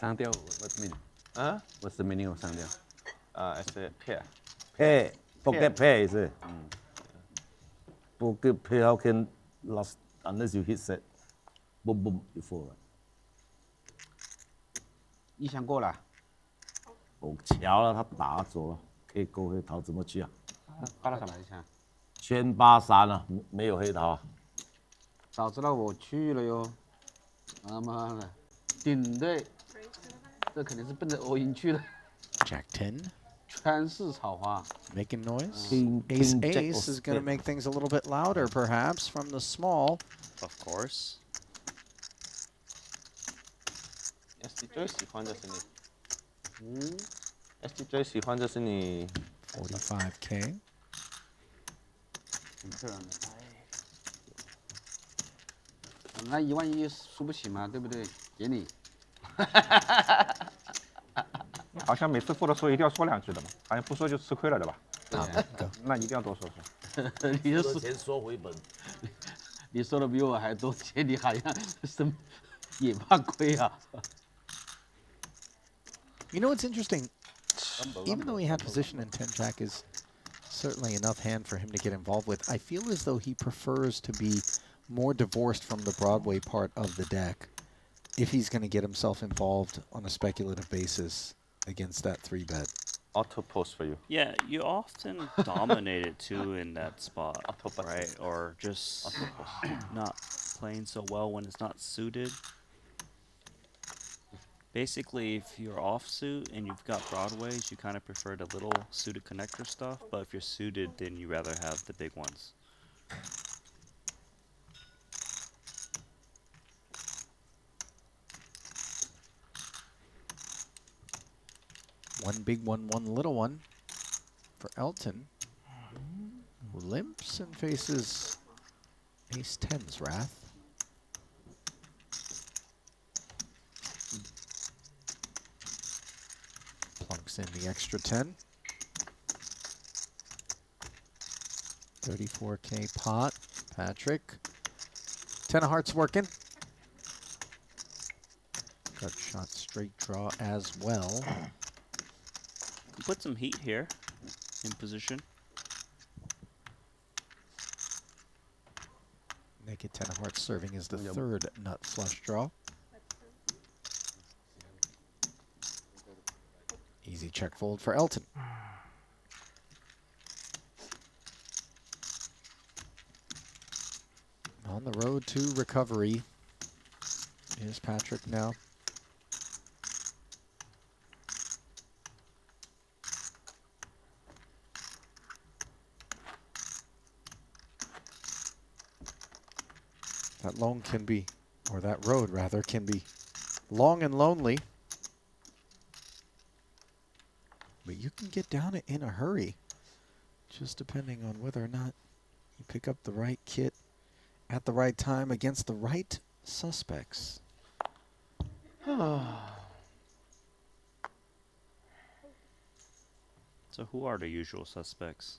上吊 what's the meaning? 啊 What's the meaning of 上吊？It's a pair. Pair, pocket pair is it? Pocket pair how can last unless you hit set? Boom boom you fall. 一箱过了。哦，巧了，他打走了，可以勾黑桃怎么去啊？发了什么一箱？圈83啊，没有黑桃啊。早知道我去了哟。他妈的，顶对，这肯定是奔着欧赢去的。Jack 10. 全是草花。 Making noise. King- Ace King Jack Ace of is going to spade. make things a little bit louder, perhaps, from the small. Of course. Esti 最喜欢的是你。Esti 最喜欢的是你。 45K. 挺漂亮的。那11000输不起嘛，对不对？给你。好像每次付的时候一定要说两句的嘛，好像不说就吃亏了，对吧？那一定要多说说。你就说收钱收回本。你说的比我还多，且你好像也怕亏啊。 You know what's interesting? Even though he had position in 10 Jack is certainly enough hand for him to get involved with, I feel as though he prefers to be more divorced from the Broadway part of the deck if he's going to get himself involved on a speculative basis against that 3-bet. Auto post for you. Yeah, you often dominate it too in that spot, right? Or just not playing so well when it's not suited. Basically, if you're offsuit and you've got broadways, you kind of prefer the little suited connector stuff. But if you're suited, then you rather have the big ones. One big one, one little one for Elton, who limps and faces Ace 10's wrath. Plunks in the extra 10. 34K pot. Patrik. 10 of hearts working. Gut shot straight draw as well. Put some heat here in position. Naked 10 of hearts serving as the third nut flush draw. Easy check fold for Elton. On the road to recovery is Patrik now. That loan can be, or that road rather, can be long and lonely. But you can get down it in a hurry, just depending on whether or not you pick up the right kit at the right time against the right suspects. So who are the usual suspects?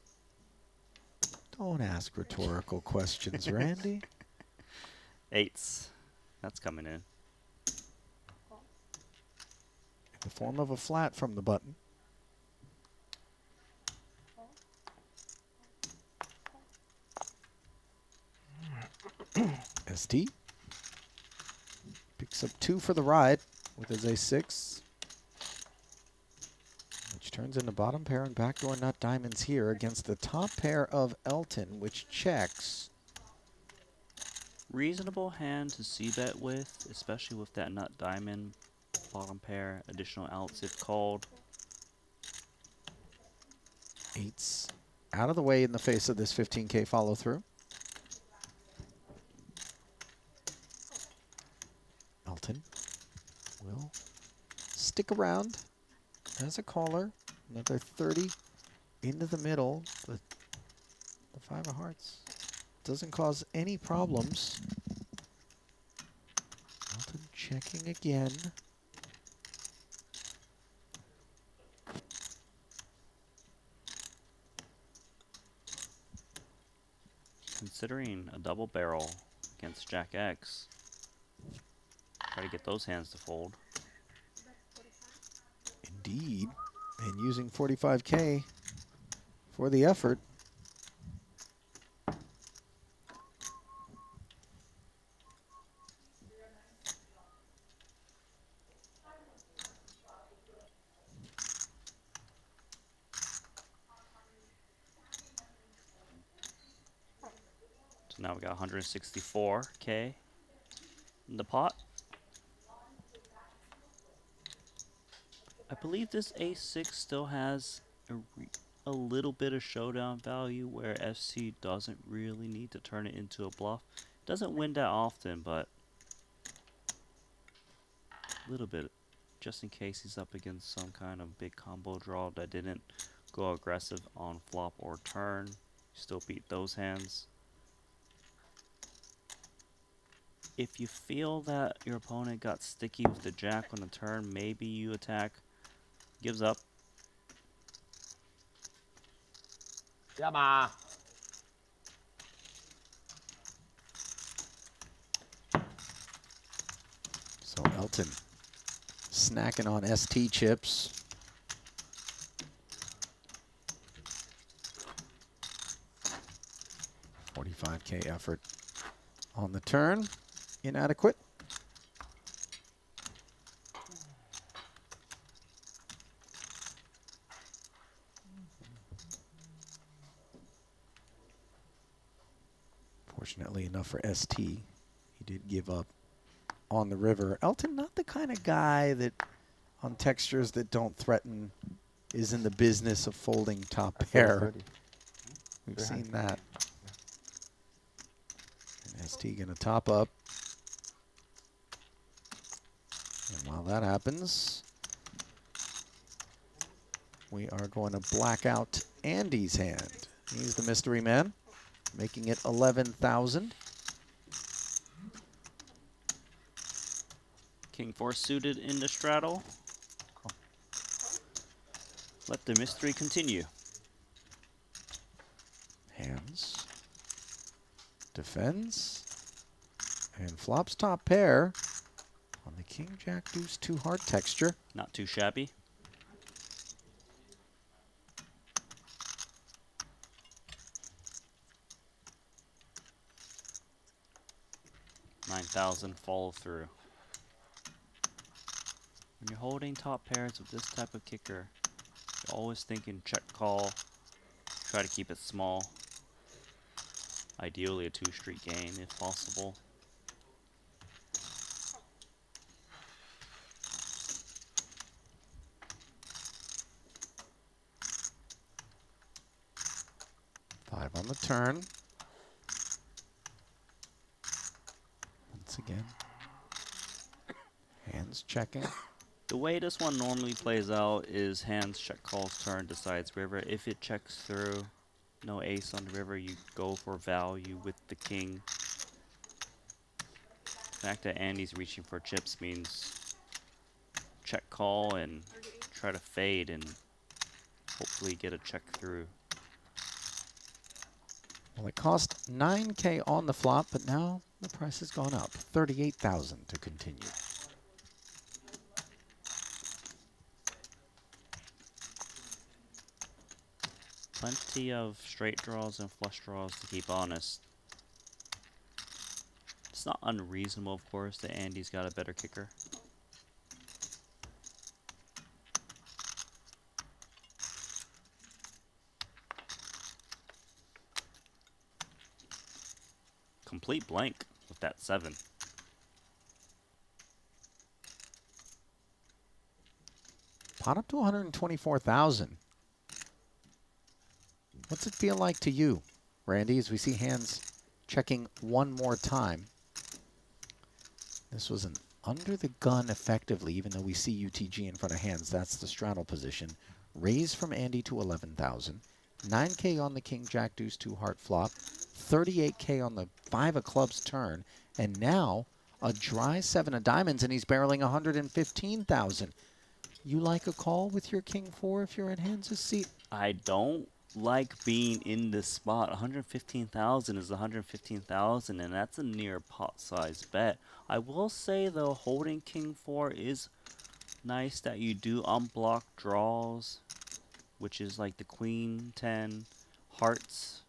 Don't ask rhetorical questions, Randy. Eights. That's coming in. In the form of a flat from the button. Esti picks up 2 for the ride with his A6, which turns into bottom pair and backdoor nut diamonds here against the top pair of Elton, which checks. Reasonable hand to c-bet with, especially with that nut diamond, bottom pair, additional outs if called. 8s out of the way in the face of this 15K follow through. Elton will stick around as a caller. Another 30 into the middle. The 5 of hearts doesn't cause any problems. Elton checking again. Considering a double barrel against Jack X, try to get those hands to fold. Indeed. And using 45K for the effort. So now we got 164K in the pot. I believe this A6 still has a little bit of showdown value where FC doesn't really need to turn it into a bluff. Doesn't win that often, but a little bit, just in case he's up against some kind of big combo draw that didn't go aggressive on flop or turn. Still beat those hands. If you feel that your opponent got sticky with the jack on the turn, maybe you attack. Gives up. Yeah, ma. So Elton snacking on ST chips. $45K effort on the turn. Inadequate. Fortunately enough for ST, he did give up on the river. Elton, not the kind of guy that on textures that don't threaten is in the business of folding top pair. We've seen that. And ST gonna top up. And while that happens, we are going to black out Andy's hand. He's the mystery man, making it 11,000. King 4 suited in the straddle. Let the mystery continue. Handz. Defends. And flops top pair on the king jack deuce 2 hard texture. Not too shabby. $9,000 follow through. When you're holding top pairs with this type of kicker, you're always thinking check call, try to keep it small. Ideally a 2-street game if possible. Five on the turn. Once again, Handz checking. The way this one normally plays out is Handz check calls turn, decides river. If it checks through, no ace on the river, you go for value with the king. The fact that Andy's reaching for chips means check call and try to fade and hopefully get a check through. Well, it cost 9K on the flop, but now the price has gone up. 38,000 to continue. Plenty of straight draws and flush draws to keep honest. It's not unreasonable, of course, that Andy's got a better kicker. Complete blank with that 7. Pot up to 124,000. What's it feel like to you, Randy, as we see Handz checking one more time? This was an under the gun effectively, even though we see UTG in front of Handz. That's the straddle position. Raise from Andy to 11,000. 9K on the king jack deuce 2 heart flop. 38K on the 5 of clubs turn. And now a dry 7 of diamonds, and he's barreling 115,000. You like a call with your king 4 if you're in Handz' seat? I don't like being in this spot. 115,000 is 115,000, and that's a near pot-sized bet. I will say though, holding king 4 is nice that you do unblock draws, which is like the queen 10 hearts.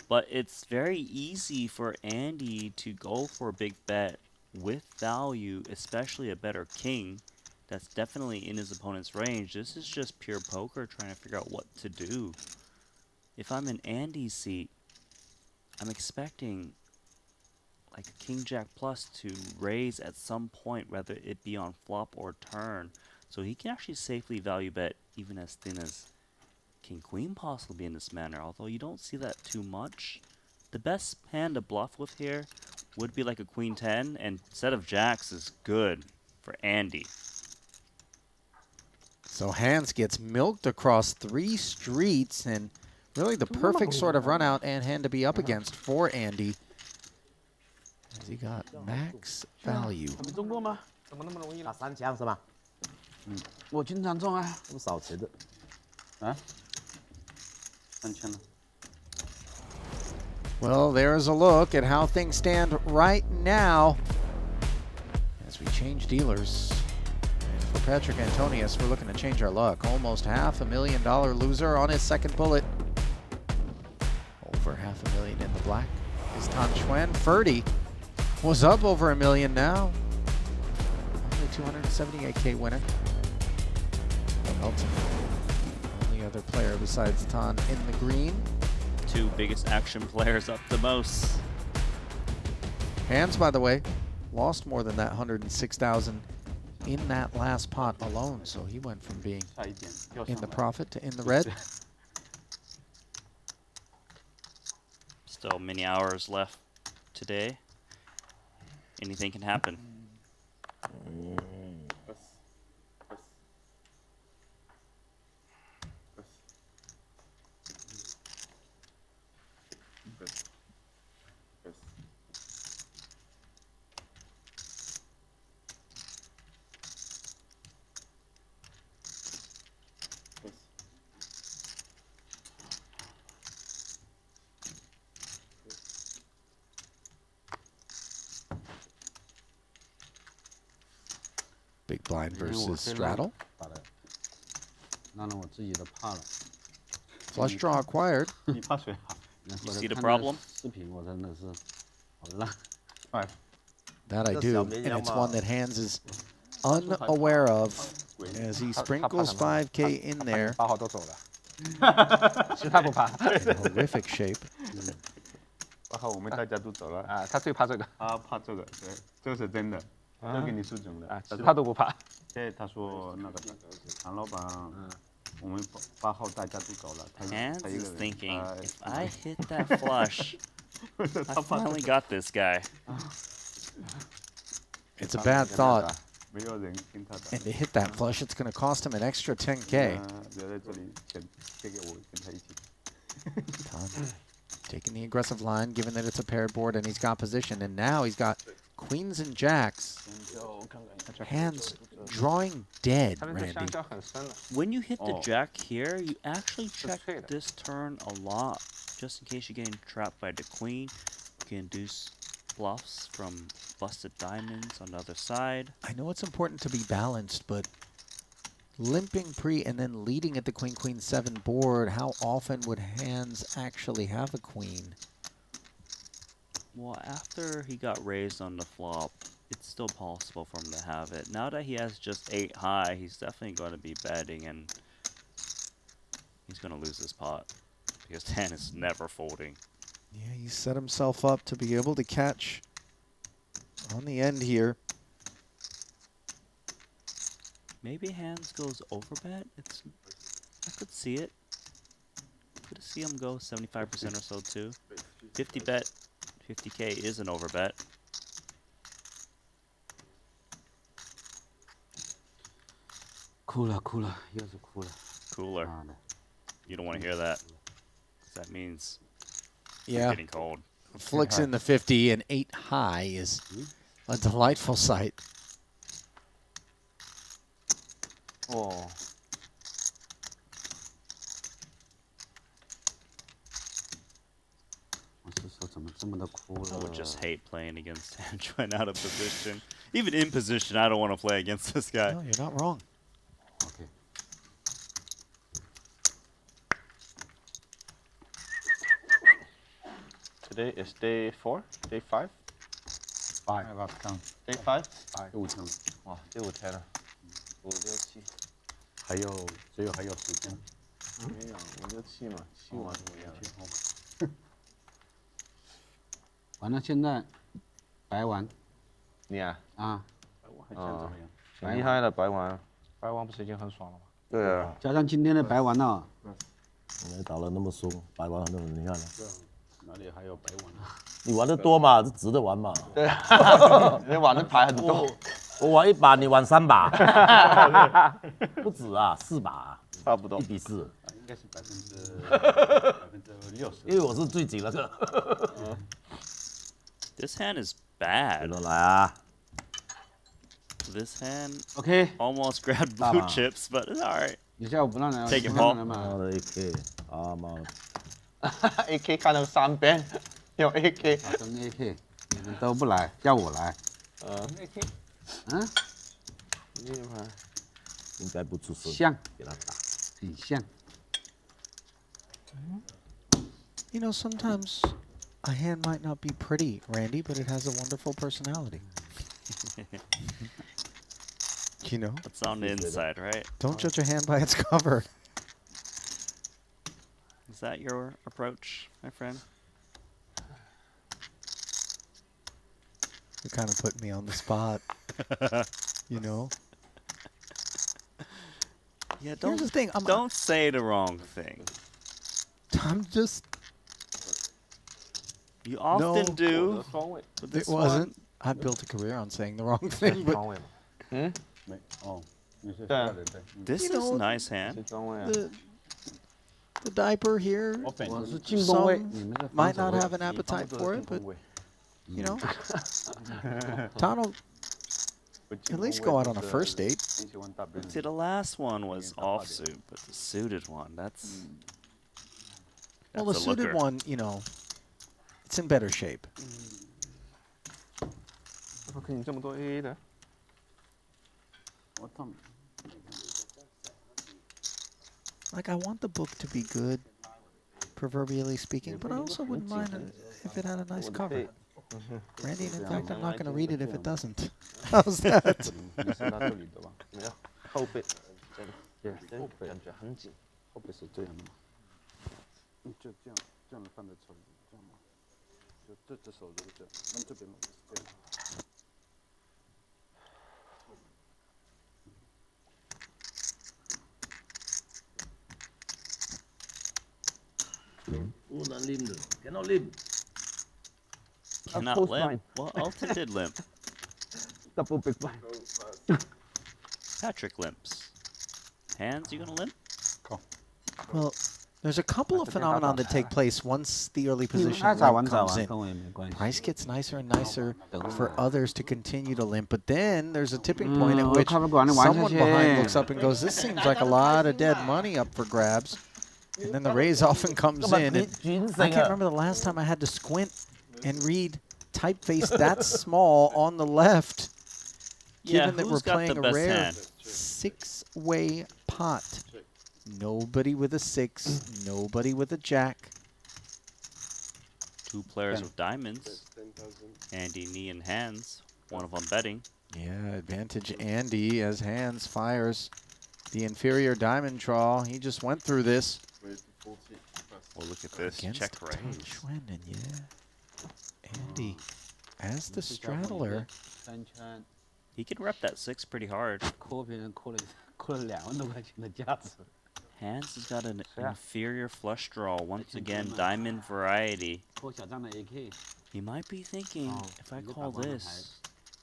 But it's very easy for Andy to go for a big bet with value, especially a better king. That's definitely in his opponent's range. This is just pure poker trying to figure out what to do. If I'm in Andy's seat, I'm expecting like a king jack plus to raise at some point, whether it be on flop or turn. So he can actually safely value bet even as thin as King Queen possibly in this manner, although you don't see that too much. The best hand to bluff with here would be like a Queen 10, and instead of jacks is good for Andy. So Handz gets milked across 3 streets, and really the perfect sort of run out and hand to be up against for Andy. As he got max value. 没中过吗？怎么那么容易？打3枪是吧？我经常中啊。这么少钱的？啊？3枪了。 Well, there's a look at how things stand right now as we change dealers. And for Patrik Antonius, we're looking to change our luck. Almost $500,000 loser on his second bullet. Over $500,000 in the black is Xuan. Ferdy was up over $1 million now. Only 278K winner. Elton, only other player besides Tan in the green. 2 biggest action players up the most. Handz, by the way, lost more than that 106,000 in that last pot alone, so he went from being in the profit to in the red. Still many hours left today. Anything can happen. Big blind versus straddle. 让我自己都怕了。 Flush draw acquired. 你怕谁啊？ You see the problem? 视频我真的是好烂。 That I do, and it's one that Handz is unaware of as he sprinkles 5K in there. 8号都走了，其他不怕。 In horrific shape. 8号我们大家都走了。啊，他最怕这个。他怕这个，对，这是真的，这给你是准的。啊，其他都不怕。对，他说那个唐老板，我们8号大家都走了，他 Handz 一个 is 人。 thinking, if I hit that flush, I finally got this guy. It's a bad thought. 没有人跟他打。 And to hit that flush, it's going to cost him an extra 10K. 留在这里，钱借给我，跟他一起。 Tan taking the aggressive line, given that it's a paired board and he's got position. And now he's got queens and jacks. Handz drawing dead, Randy. When you hit the jack here, you actually check this turn a lot. Just in case you're getting trapped by the queen, you can induce bluffs from busted diamonds on the other side. I know it's important to be balanced, but limping pre and then leading at the queen 7 board, how often would Handz actually have a queen? Well, after he got raised on the flop, it's still possible for him to have it. Now that he has just 8 high, he's definitely going to be betting, and he's going to lose this pot because 10 is never folding. Yeah, he set himself up to be able to catch on the end here. Maybe Handz goes overbet. I could see it. Could see him go 75% or so too. 50 bet, 50K is an overbet. Cooler, cooler, 又是 cooler. Cooler. You don't want to hear that. 'Cause that means Yeah. getting cold. Flicks in the 50 and 8 high is a delightful sight. Oh. I would just hate playing against Xuan out of position. Even in position, I don't want to play against this guy. No, you're not wrong. Okay. Today is day 4, day 5. 5 count. Day 5. 第5天了。哇，第5天了，5、6、7。只有还有时间。没有5、6、7嘛，7玩怎么样？完了，现在白玩。你啊？啊。挺厉害的白玩。白玩不是已经很爽了吗？对啊。加上今天的白玩了，你打得那么凶，白玩很多人，你看呢？哪里还有白玩？你玩的多嘛，是直的玩嘛。对啊，你玩的牌很多。我玩1把，你玩3把，不止啊，4把，差不多。1比4。应该是60%。因为我是最紧那个。This hand is bad. 来啊 This hand OK almost grabbed blue chips, but it's alright. 你下午不让人 Take it, Paul. 妈的 AK， 啊妈的 AK 看到3边，有 AK。跟 AK， 你们都不来，叫我来。AK。嗯？这牌应该不出声。像，给他打。很像。You know, sometimes a hand might not be pretty, Randy, but it has a wonderful personality. You know? It's on the inside, right? Don't judge a hand by its cover. Is that your approach, my friend? You kind of put me on the spot. You know? Yeah, Here's the thing. Don't say the wrong thing. I'm just... You often do. But this It wasn't. one- I built a career on saying the wrong thing, but... This You is know, a nice hand. The diaper here, some might not have an appetite for it, but, you know, Ton will at least go out on a first date. See, the last one was offsuit, but the suited one, that's Well, the a suited looker. one, you know, it's in better shape. 我给你这么多 AA 的。Like, I want the book to be good, proverbially speaking, but I also wouldn't mind if it had a nice cover. Randy, in fact, I'm not going to read it if it doesn't. How's that? 后背，对，感觉很紧。后背是这样的，就这样的放在手里，这样嘛，就这手就是这样，那这边嘛是这样。不能limp的 ，cannot limp。 Cannot limp. Well, Elton did limp. Double big blind. Patrik limps. Handz, you gonna limp? Well, there's a couple of phenomena that take place once the early position limp comes in. Price gets nicer and nicer for others to continue to limp, but then there's a tipping point at which someone behind looks up and goes, this seems like a lot of dead money up for grabs. And then the raise often comes in. And I can't remember the last time I had to squint and read typeface that small on the left, given that we're playing a rare 6-way pot. Nobody with a 6, nobody with a jack. Two players with diamonds. Andy, Knee, and Handz. One of them betting. Yeah, advantage Andy as Handz fires the inferior diamond draw. He just went through this. Well, look at this. Against Check raise. Xuan, and yeah, Andy as the straddler. He can rep that 6 pretty hard. Handz has got an inferior flush draw. Once again, diamond variety. He might be thinking, if I call this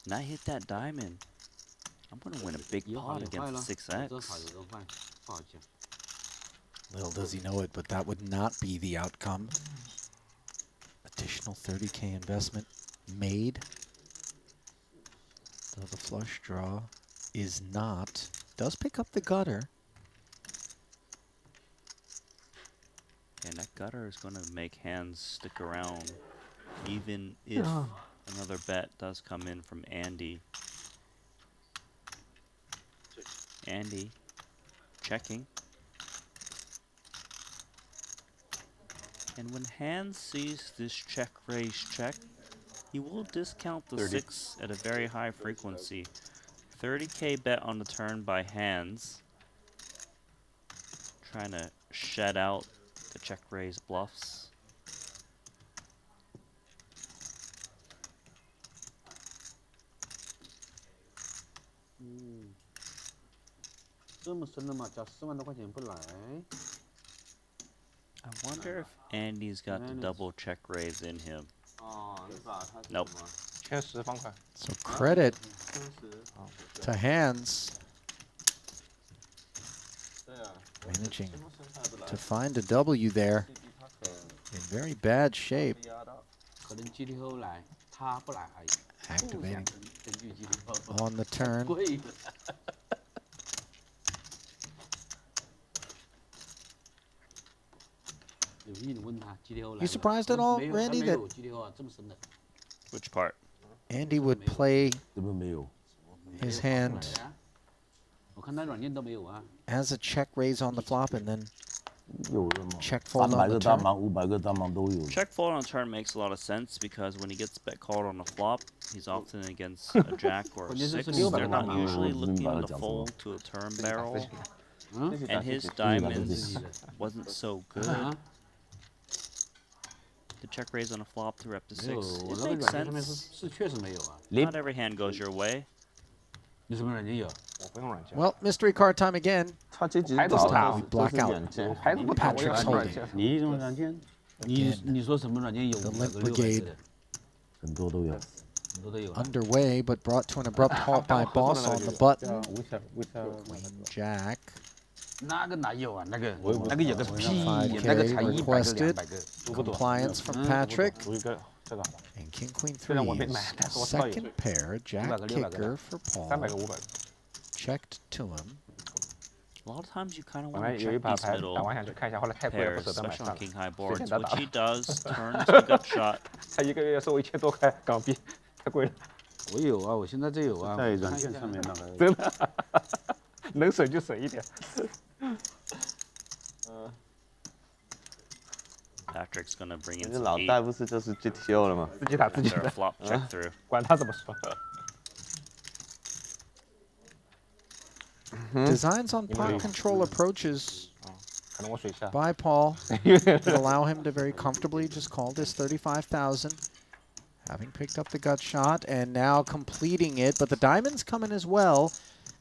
and I hit that diamond, I'm going to win a big pot against 6x. Little does he know it, but that would not be the outcome. Additional 30K investment made. Though the flush draw is not. Does pick up the gutter. And that gutter is going to make Handz stick around, even if another bet does come in from Andy. Andy checking. And when Handz sees this check raise check, he will discount the 6 at a very high frequency. 30K bet on the turn by Handz. Trying to shed out the check raise bluffs. I wonder if Andy's got the double check raise in him. Nope. So credit to Handz. Managing to find a W there. In very bad shape. Activating on the turn. You surprised at all, Randy, that Which part? Andy would play his hand as a check raise on the flop and then check fold on the turn? Check fold on turn makes a lot of sense because when he gets bet called on the flop, he's often against a jack or a six. They're not usually looking to fold to a turn barrel. And his diamonds wasn't so good. The check raise on a flop to rep to 6. It makes sense. Not every hand goes your way. Well, mystery card time again. This time we black out. Patrik's holding. The Limp Brigade underway, but brought to an abrupt halt by Boss on the button. Queen Jack. 5K requested. Compliance from Patrik. And King Queen 3. Second pair. Jack kicker for Paul. Checked to him. A lot of times you kind of want to check these middle pairs, especially on king high boards, which he does. Turns the gut shot. 才1个月收1000多块港币，太贵了。我有啊，我现在就有啊。在软件上面那个。真的，能省就省一点。Patrick's gonna bring in 这 some 老 heat. 戴不是就是 GTO 了吗？自己打自己 After 的 a flop check through. 管他怎么说。Designs on pot control approaches 可能我水下。 by Paul that allow him to very comfortably just call this 35,000. Having picked up the gut shot and now completing it, but the diamonds come in as well.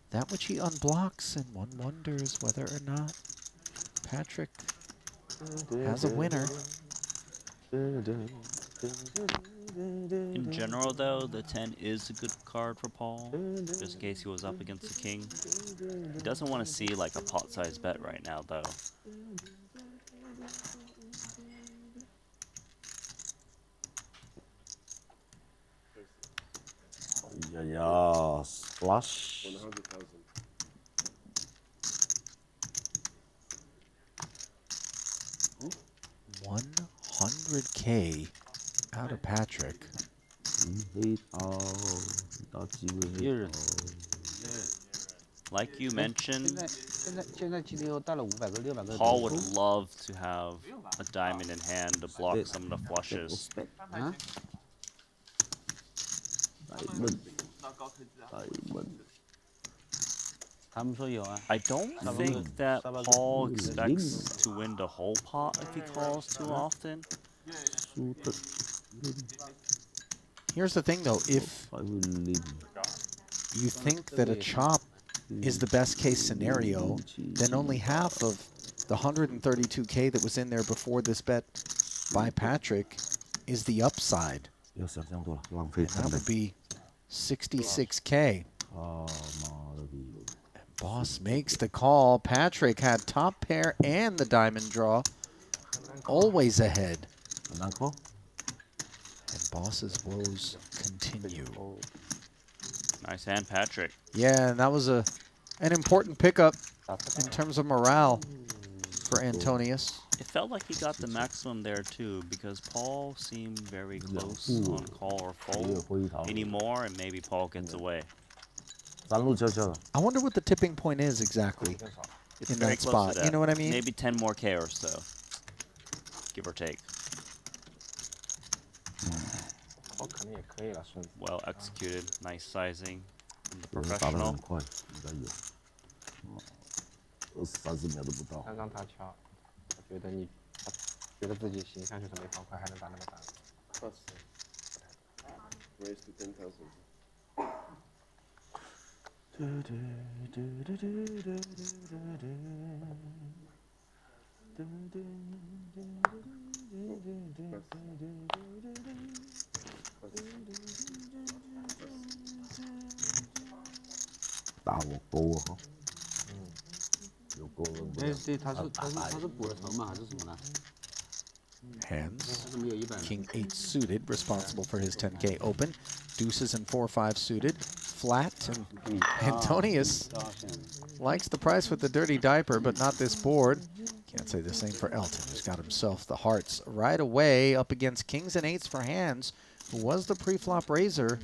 That which he unblocks, and one wonders whether or not Patrik has a winner. In general, though, the 10 is a good card for Paul, just in case he was up against the king. He doesn't want to see like a pot-sized bet right now, though. Yeah, flush. 100K out of Patrik. Like you mentioned, 现在 GTO 带了500个600个。 Paul would love to have a diamond in hand to block some of the flushes. I don't think that Paul expects to win the whole pot if he calls too often. Here's the thing, though. If you think that a chop is the best case scenario, then only half of the 132K that was in there before this bet by Patrik is the upside. And that would be 66K. And Boss makes the call. Patrik had top pair and the diamond draw. Always ahead. And Boss's woes continue. Nice hand, Patrik. Yeah, and that was an important pickup in terms of morale for Antonius. It felt like he got the maximum there too, because Paul seemed very close on call or fold anymore, and maybe Paul gets away. I wonder what the tipping point is exactly in that spot. You know what I mean? Maybe 10 more K or so, give or take. Well executed, nice sizing from the professional. 30秒都不到。刚刚他敲，我觉得你觉得自己形象就是没方块，还能打那么大。Raise to 10,000. 大我钩哈，有钩了。Esti 他是补了头吗？还是什么呢？ Handz, King 8 suited, responsible for his 10K open. Deuces and 4-5 suited, flat, and Antonius likes the price with the dirty diaper, but not this board. Can't say the same for Elton, who's got himself the hearts right away up against Kings and 8s for Handz, who was the pre-flop raiser.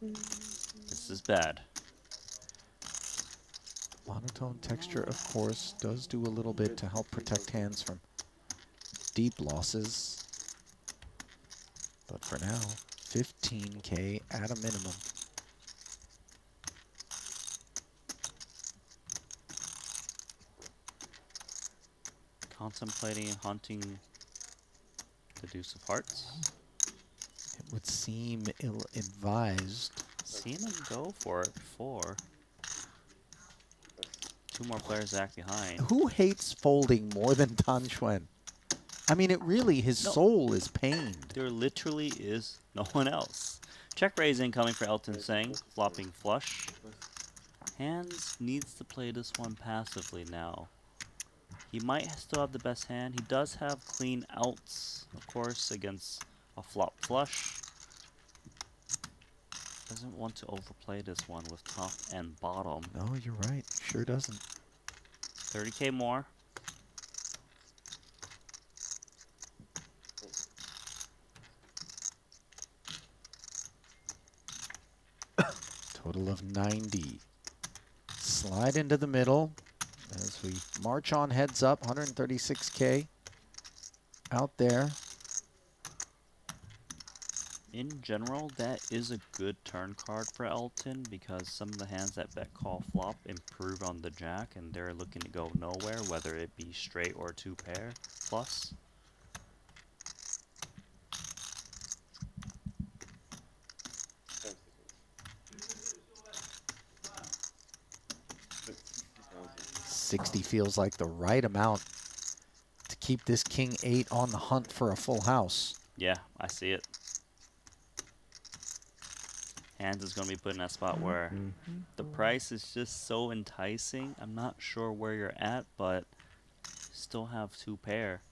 This is bad. Monotone texture, of course, does do a little bit to help protect Handz from deep losses. But for now, 15K at a minimum. Contemplating hunting the deuce of hearts. It would seem ill-advised. Seen him go for it before. Two more players act behind. Who hates folding more than Xuan? I mean, it really, his soul is pained. There literally is no one else. Check raising coming for Elton Tsang, flopping flush. Handz needs to play this one passively now. He might still have the best hand. He does have clean outs, of course, against a flop flush. Doesn't want to overplay this one with top and bottom. No, you're right. Sure doesn't. 30K more. Total of 90. Slide into the middle as we march on heads up. 136K out there. In general, that is a good turn card for Elton because some of the hands that bet call flop improve on the jack and they're looking to go nowhere, whether it be straight or two pair plus. $60 feels like the right amount to keep this King 8 on the hunt for a full house. Yeah, I see it. Handz is going to be put in that spot where the price is just so enticing. I'm not sure where you're at, but still have two pair.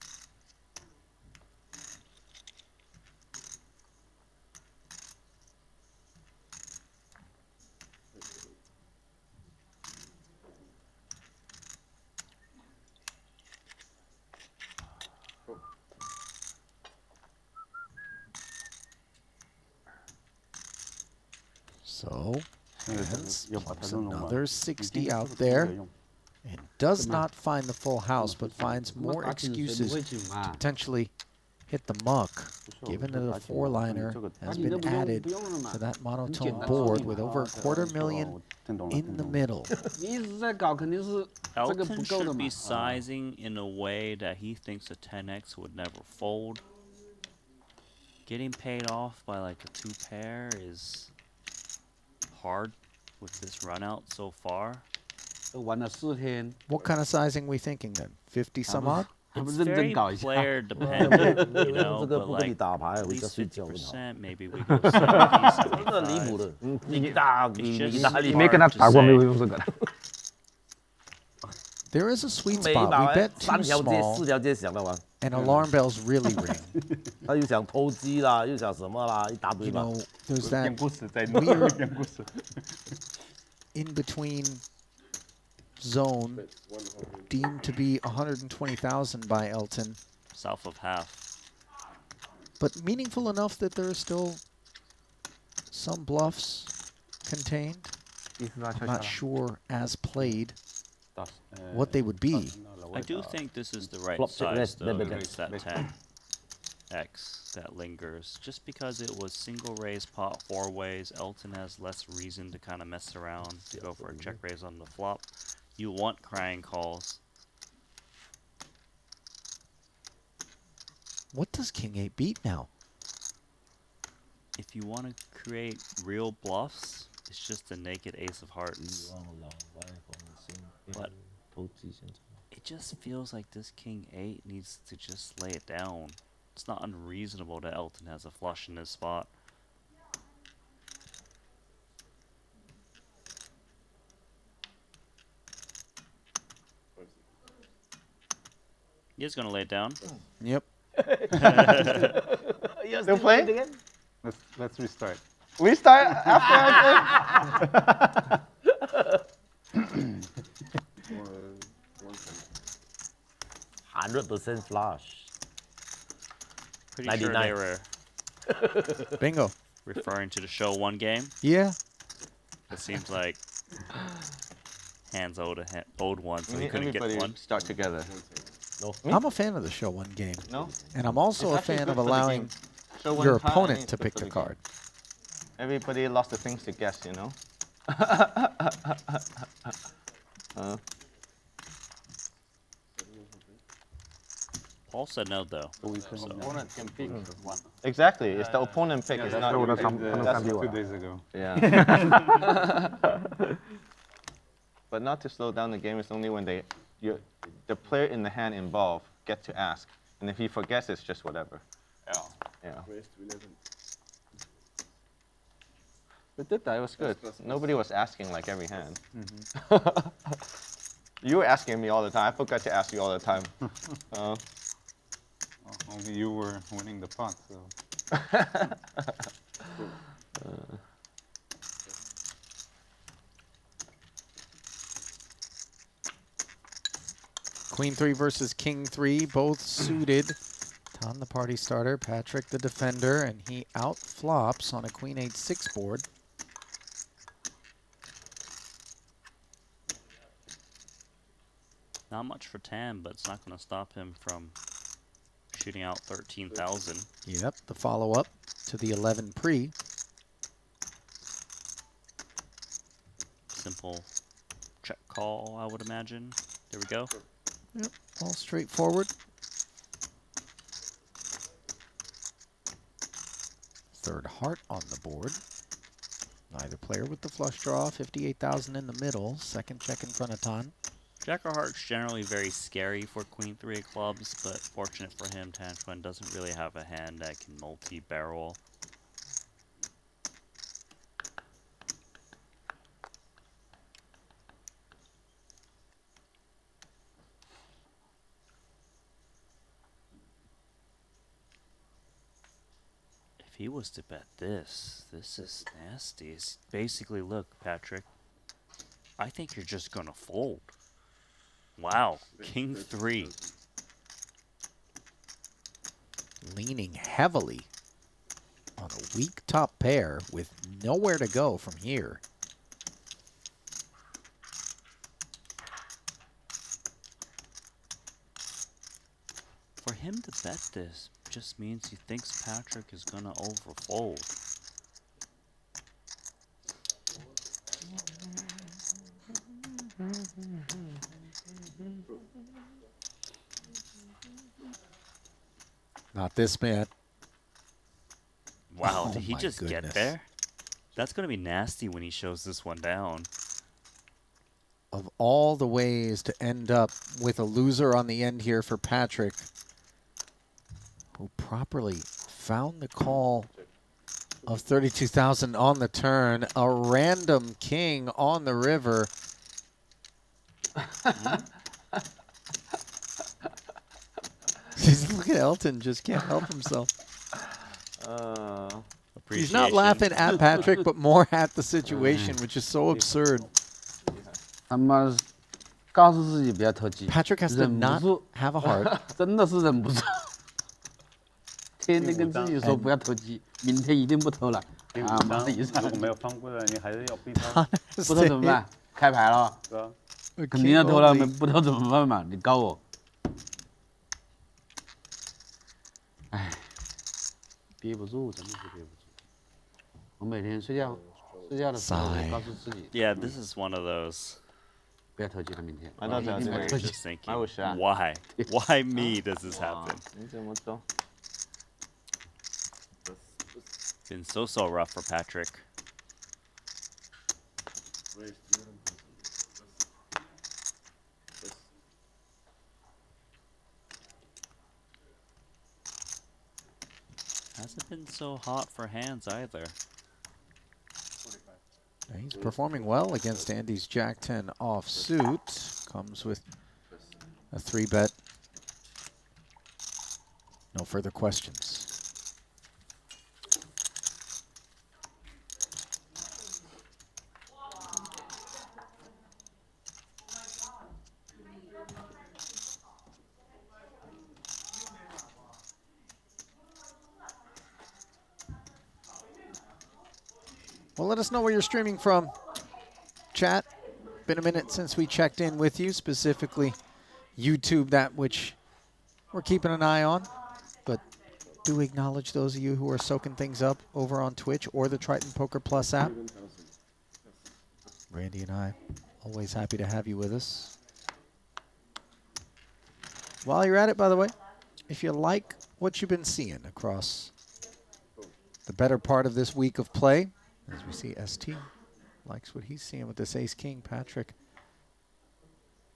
So, Handz keeps another 60 out there and does not find the full house, but finds more excuses to potentially hit the muck, given that a four-liner has been added to that monotone board with over $250,000 in the middle. Elton should be sizing in a way that he thinks a 10x would never fold. Getting paid off by like a two pair is hard with this run out so far. What kind of sizing we thinking then? 50 some odd? It's very player dependent, you know, but like at least 50%, maybe we go 70, 75. There is a sweet spot. We bet too small, and alarm bells really ring. You know, there's that weird in-between zone deemed to be 120,000 by Elton. South of half. But meaningful enough that there are still some bluffs contained. I'm not sure as played what they would be. I do think this is the right size though against that 10x that lingers. Just because it was single raise pot four ways, Elton has less reason to kind of mess around to go for a check raise on the flop. You want crying calls. What does King 8 beat now? If you want to create real bluffs, it's just a naked ace of hearts. But it just feels like this king 8 needs to just lay it down. It's not unreasonable that Elton has a flush in his spot. He is going to lay it down. Yep. You're still playing? Again? Let's restart. Restart after 100% flush. Pretty sure 99. they were Bingo. referring to the show 1 game. Yeah. It seems like Handz owed one, so he need couldn't get everybody one. start together. No. I'm a fan of the show 1 game. No? And I'm also It's a actually fan good of for the allowing game. Show one your time, opponent it's to good pick for the game. card. Everybody lost the things to guess, you know? Paul said no, though. Opponent can pick one. Exactly, it's the opponent pick. It's not That's your what pick. I 2 days ago. Yeah. But not to slow down the game, it's only when the player in the hand involved gets to ask. And if he forgets, it's just whatever. Yeah. But that was good. Nobody was asking like every hand. You were asking me all the time. I forgot to ask you all the time. Only you were winning the pot, so. Queen 3 versus King 3, both suited. Tan the party starter, Patrik the defender, and he outflops on a Queen 8-6 board. Not much for Tan, but it's not going to stop him from shooting out 13,000. Yep, the follow-up to the 11 pre. Simple check call, I would imagine. There we go. Yep, all straightforward. Third heart on the board. Neither player with the flush draw, 58,000 in the middle. Second check in front of Tan. Jack of Hearts generally very scary for Queen 3 of clubs, but fortunate for him, Xuan doesn't really have a hand that can multi-barrel. If he was to bet this is nasty. It's basically, look, Patrik, I think you're just gonna fold. Wow, King 3. Leaning heavily on a weak top pair with nowhere to go from here. For him to bet this just means he thinks Patrik is gonna overfold. Not this man. Wow, Oh did he my just goodness. get there? That's going to be nasty when he shows this one down. Of all the ways to end up with a loser on the end here for Patrik, who properly found the call of 32,000 on the turn, a random king on the river. Look at Elton, just can't help himself. He's not laughing at Patrik, but more at the situation, which is so absurd. 他们告诉自己不要投机 Patrik has to 忍不 not 住 have a heart. 真的是忍不住，天天跟自己说不要投机，明天一定不投了。啊，妈的，一上如果没有放过来，你还是要逼他。不投怎么办？开牌了，是吧？肯定要投了，不投怎么办嘛？你告我。唉，憋不住，真的是憋不住。我每天睡觉的时候，我告诉自己。 Yeah, this is one of those. 不要投机了，明天。 I know that. Where you're just thinking, I was shocked. why? Why me does this happen? 你怎么走？ Been so rough for Patrik. Hasn't been so hot for Handz either. He's performing well against Andy's Jack 10 offsuit. Comes with a 3-bet. No further questions. Well, let us know where you're streaming from. Chat, been a minute since we checked in with you, specifically YouTube, that which we're keeping an eye on. But do acknowledge those of you who are soaking things up over on Twitch or the Triton Poker Plus app. Randy and I, always happy to have you with us. While you're at it, by the way, if you like what you've been seeing across the better part of this week of play, as we see Esti likes what he's seeing with this ace-king. Patrik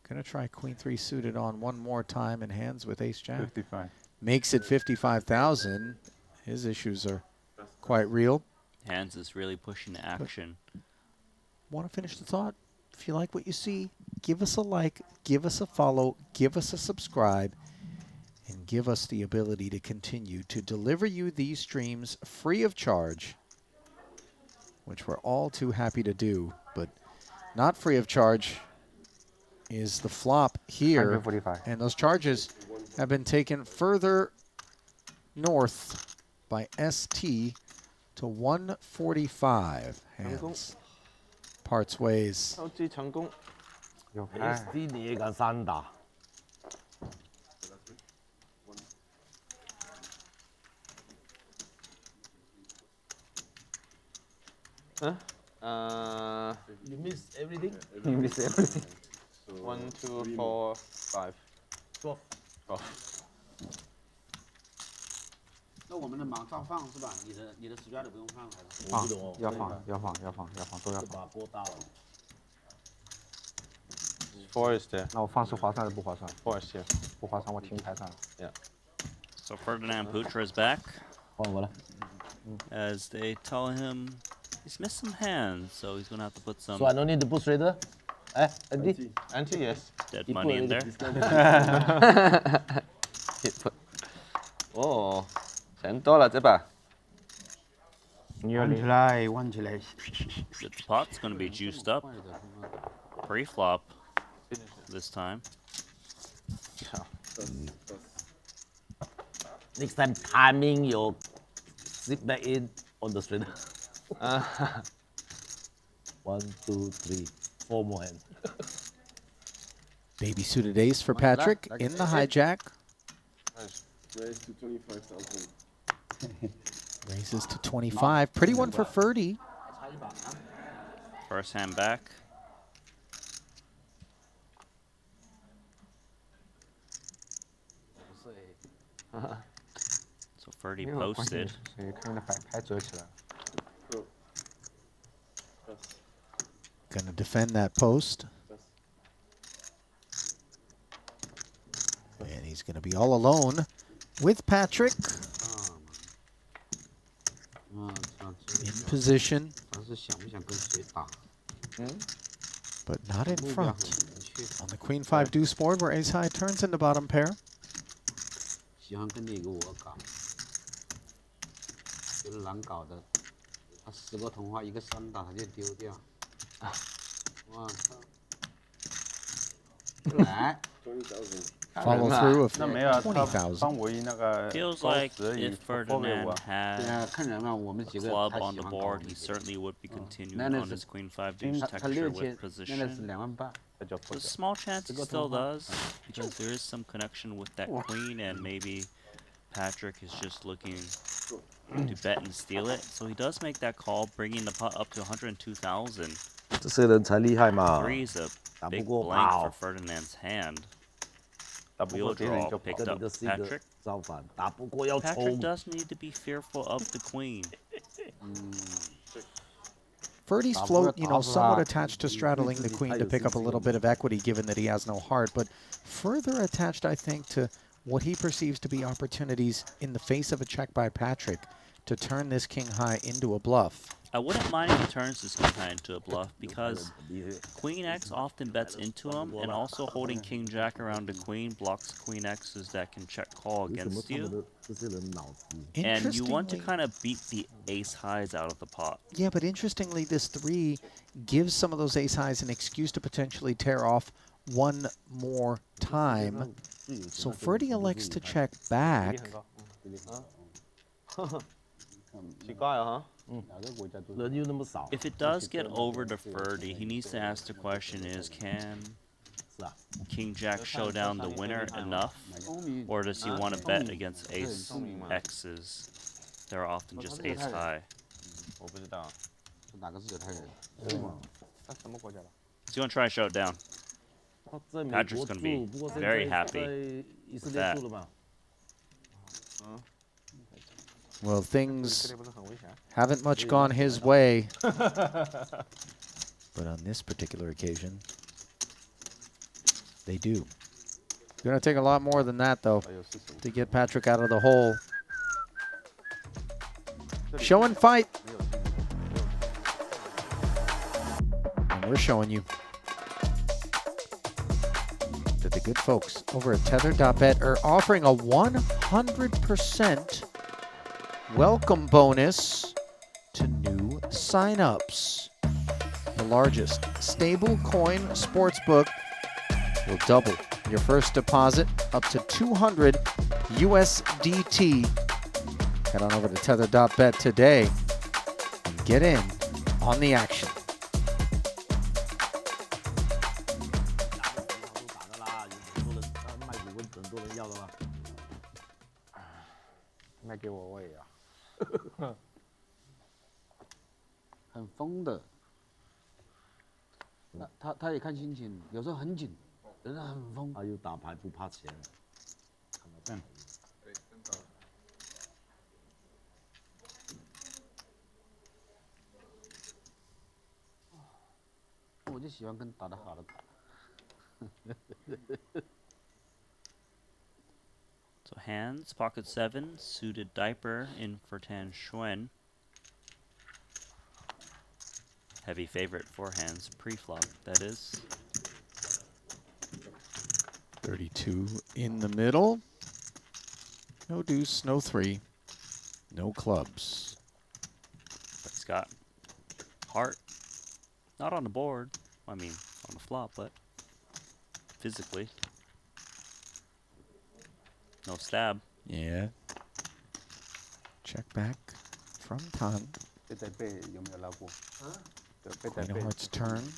gonna try queen 3 suited on one more time in hands with ace-jack. 55. Makes it 55,000. His issues are quite real. Handz is really pushing the action. Want to finish the thought? If you like what you see, give us a like, give us a follow, give us a subscribe, and give us the ability to continue to deliver you these streams free of charge, which we're all too happy to do, but not free of charge is the flop here. 145. And those charges have been taken further north by ST to 145. Handz parts ways. 超级成功。有牌。 SD 你也敢3打？ You miss everything? You miss everything. 1, 2, 4, 5. 12. 12. 那我们的盲照放是吧？你的10家的不用放还是？放，要放，要放，要放，要放，都要放。把波大了。 4 is there. 那我放是划算还是不划算 4 is here. 不划算，我停牌上了。 Yeah. So Ferdinand Putra is back. 换我了。 As they tell him he's missed some hands, so he's gonna have to put some So I don't need to put trader. Andy. Anti, yes. dead money in there. Oh, 钱多了这把。弯起来，弯起来。 The pot's gonna be juiced up. Pre-flop this time. Next time timing you sit back in on the trader. 1, 2, 3, 4 more hands. Baby suited ace for Patrik in the hijack. Raise to 25,000. Raises to 25. Pretty one for Ferdy. First hand back. So Ferdy posted. 所以看的牌折起来。 Gonna defend that post. And he's gonna be all alone with Patrik. In position. But not in front. On the queen 5 deuce board where ace high turns into bottom pair. 喜欢跟你一个我搞，觉得难搞的，他10个童话一个3打他就丢掉，我操！来 Follow through of 那没有，他 20,000. 帮唯一那个 Feels 高 like 10以 if 后 Ferdinand 对啊， had 看人啊，我们几 a 个 club 他 on 喜 the 欢搞 board, 这 he 个 certainly would be continuing 那 on 是 his queen 5 deuce 他 texture 6 千 with， 那是 position. 2万8。 这就破 There's a 掉。 small chance he still does, because there is some connection with that queen, and maybe Patrik is just looking to bet and steal it. So he does make that call, bringing the pot up to 102,000. 这些人才厉害嘛。 Three is a 打不 big 过 blank for 炮， Ferdinand's hand. 打不 Wheel 过别人 draw 就跑 picked 这 up 里的是一个 Patrik. 造反，打不过要 Patrik 冲。 does need to be fearful of the queen. Ferdy's float, you know, somewhat attached to straddling the queen to pick up a little bit of equity given that he has no heart, but further attached, I think, to what he perceives to be opportunities in the face of a check by Patrik to turn this king high into a bluff. I wouldn't mind if he turns this king high into a bluff because Queen X often bets into him, and also holding King Jack around the Queen blocks Queen X's that can check call against you. And you want to kind of beat the ace highs out of the pot. Yeah, but interestingly, this 3 gives some of those ace highs an excuse to potentially tear off one more time. So Ferdy elects to check back. If it does get over to Ferdy, he needs to ask the question is, can King Jack show down the winner enough? Or does he want to bet against ace X's? They're often just ace high. He's going to try to show it down. Patrick's going to be very happy with that. Well, things haven't much gone his way. But on this particular occasion, they do. It's going to take a lot more than that, though, to get Patrik out of the hole. Show and fight. And we're showing you that the good folks over at Tether.bet are offering a 100% welcome bonus to new signups. The largest stablecoin sportsbook will double your first deposit up to 200 USDT. Head on over to Tether.bet today and get in on the action. Give 我也要。很疯的。他也看心情，有时候很紧，有时候很疯。他又打牌不怕钱。我就喜欢跟打得好的打。So Handz, pocket 7, suited diaper in for Xuan. Heavy favorite for Handz, pre-flop, that is. 32 in the middle. No deuce, no 3, no clubs. But he's got heart. Not on the board. I mean, on the flop, but physically. No stab. Yeah. Check back from Tan. Queen of Hearts turn.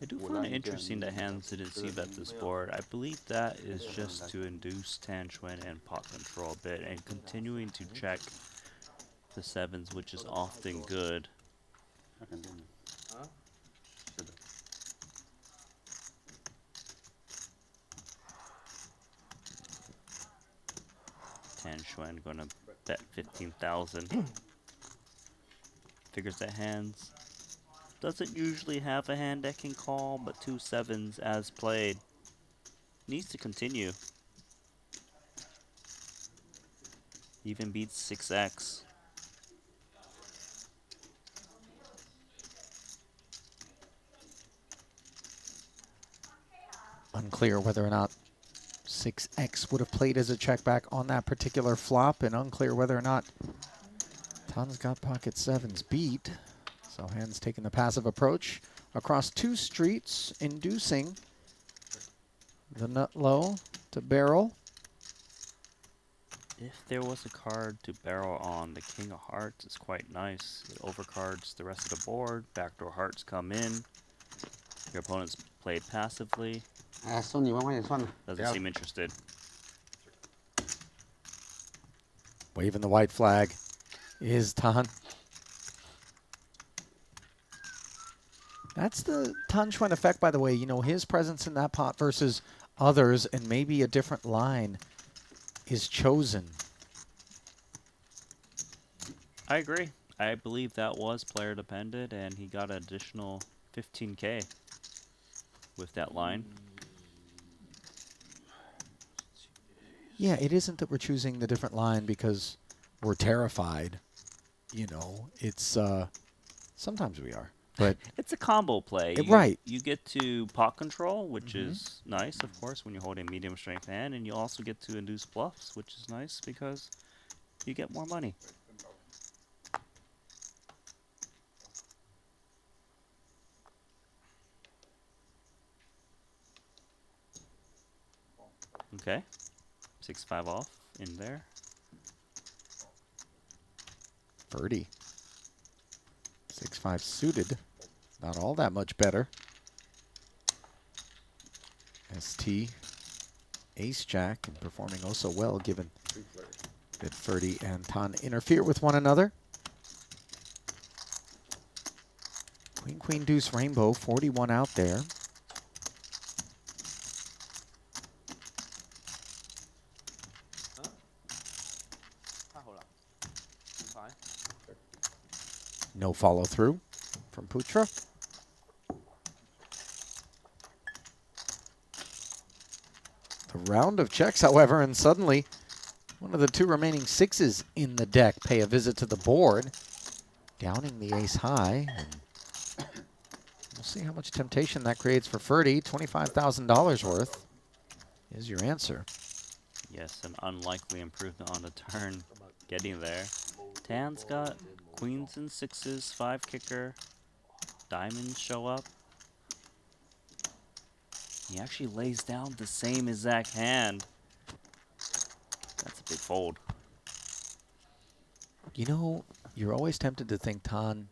I do find it interesting that Handz didn't see bet this board. I believe that is just to induce Xuan and pot control a bit, and continuing to check the 7s, which is often good. Xuan gonna bet 15,000. Figures that Handz doesn't usually have a hand that can call, but 2 7s as played. Needs to continue. Even beats 6x. Unclear whether or not 6x would have played as a check back on that particular flop, and unclear whether or not Tan's got pocket 7s beat. So Handz taking the passive approach across 2 streets, inducing the nut low to barrel. If there was a card to barrel on, the King of Hearts is quite nice. It overcards the rest of the board. Backdoor hearts come in. Your opponent's played passively. Doesn't seem interested. Waving the white flag is Tan. That's the Tan Xuan effect, by the way. You know, his presence in that pot versus others, and maybe a different line, is chosen. I agree. I believe that was player dependent, and he got an additional 15K with that line. Yeah, it isn't that we're choosing the different line because we're terrified. You know, it's sometimes we are, but it's a combo play. Right. You get to pot control, which is nice, of course, when you're holding medium strength hand, and you also get to induce bluffs, which is nice because you get more money. Okay, 6-5 off in there. Ferdy. 6-5 suited. Not all that much better. Esti, ace-jack, and performing oh so well given that Ferdy and Tan interfere with one another. Queen, queen, deuce, rainbow, 41 out there. No follow through from Putra. The round of checks, however, and suddenly one of the two remaining sixes in the deck pay a visit to the board, downing the ace high. And we'll see how much temptation that creates for Ferdy. $25,000 worth is your answer. Yes, an unlikely improvement on the turn, getting there. Tan's got queens and sixes, 5 kicker, diamonds show up. He actually lays down the same exact hand. That's a big fold. You know, you're always tempted to think Tan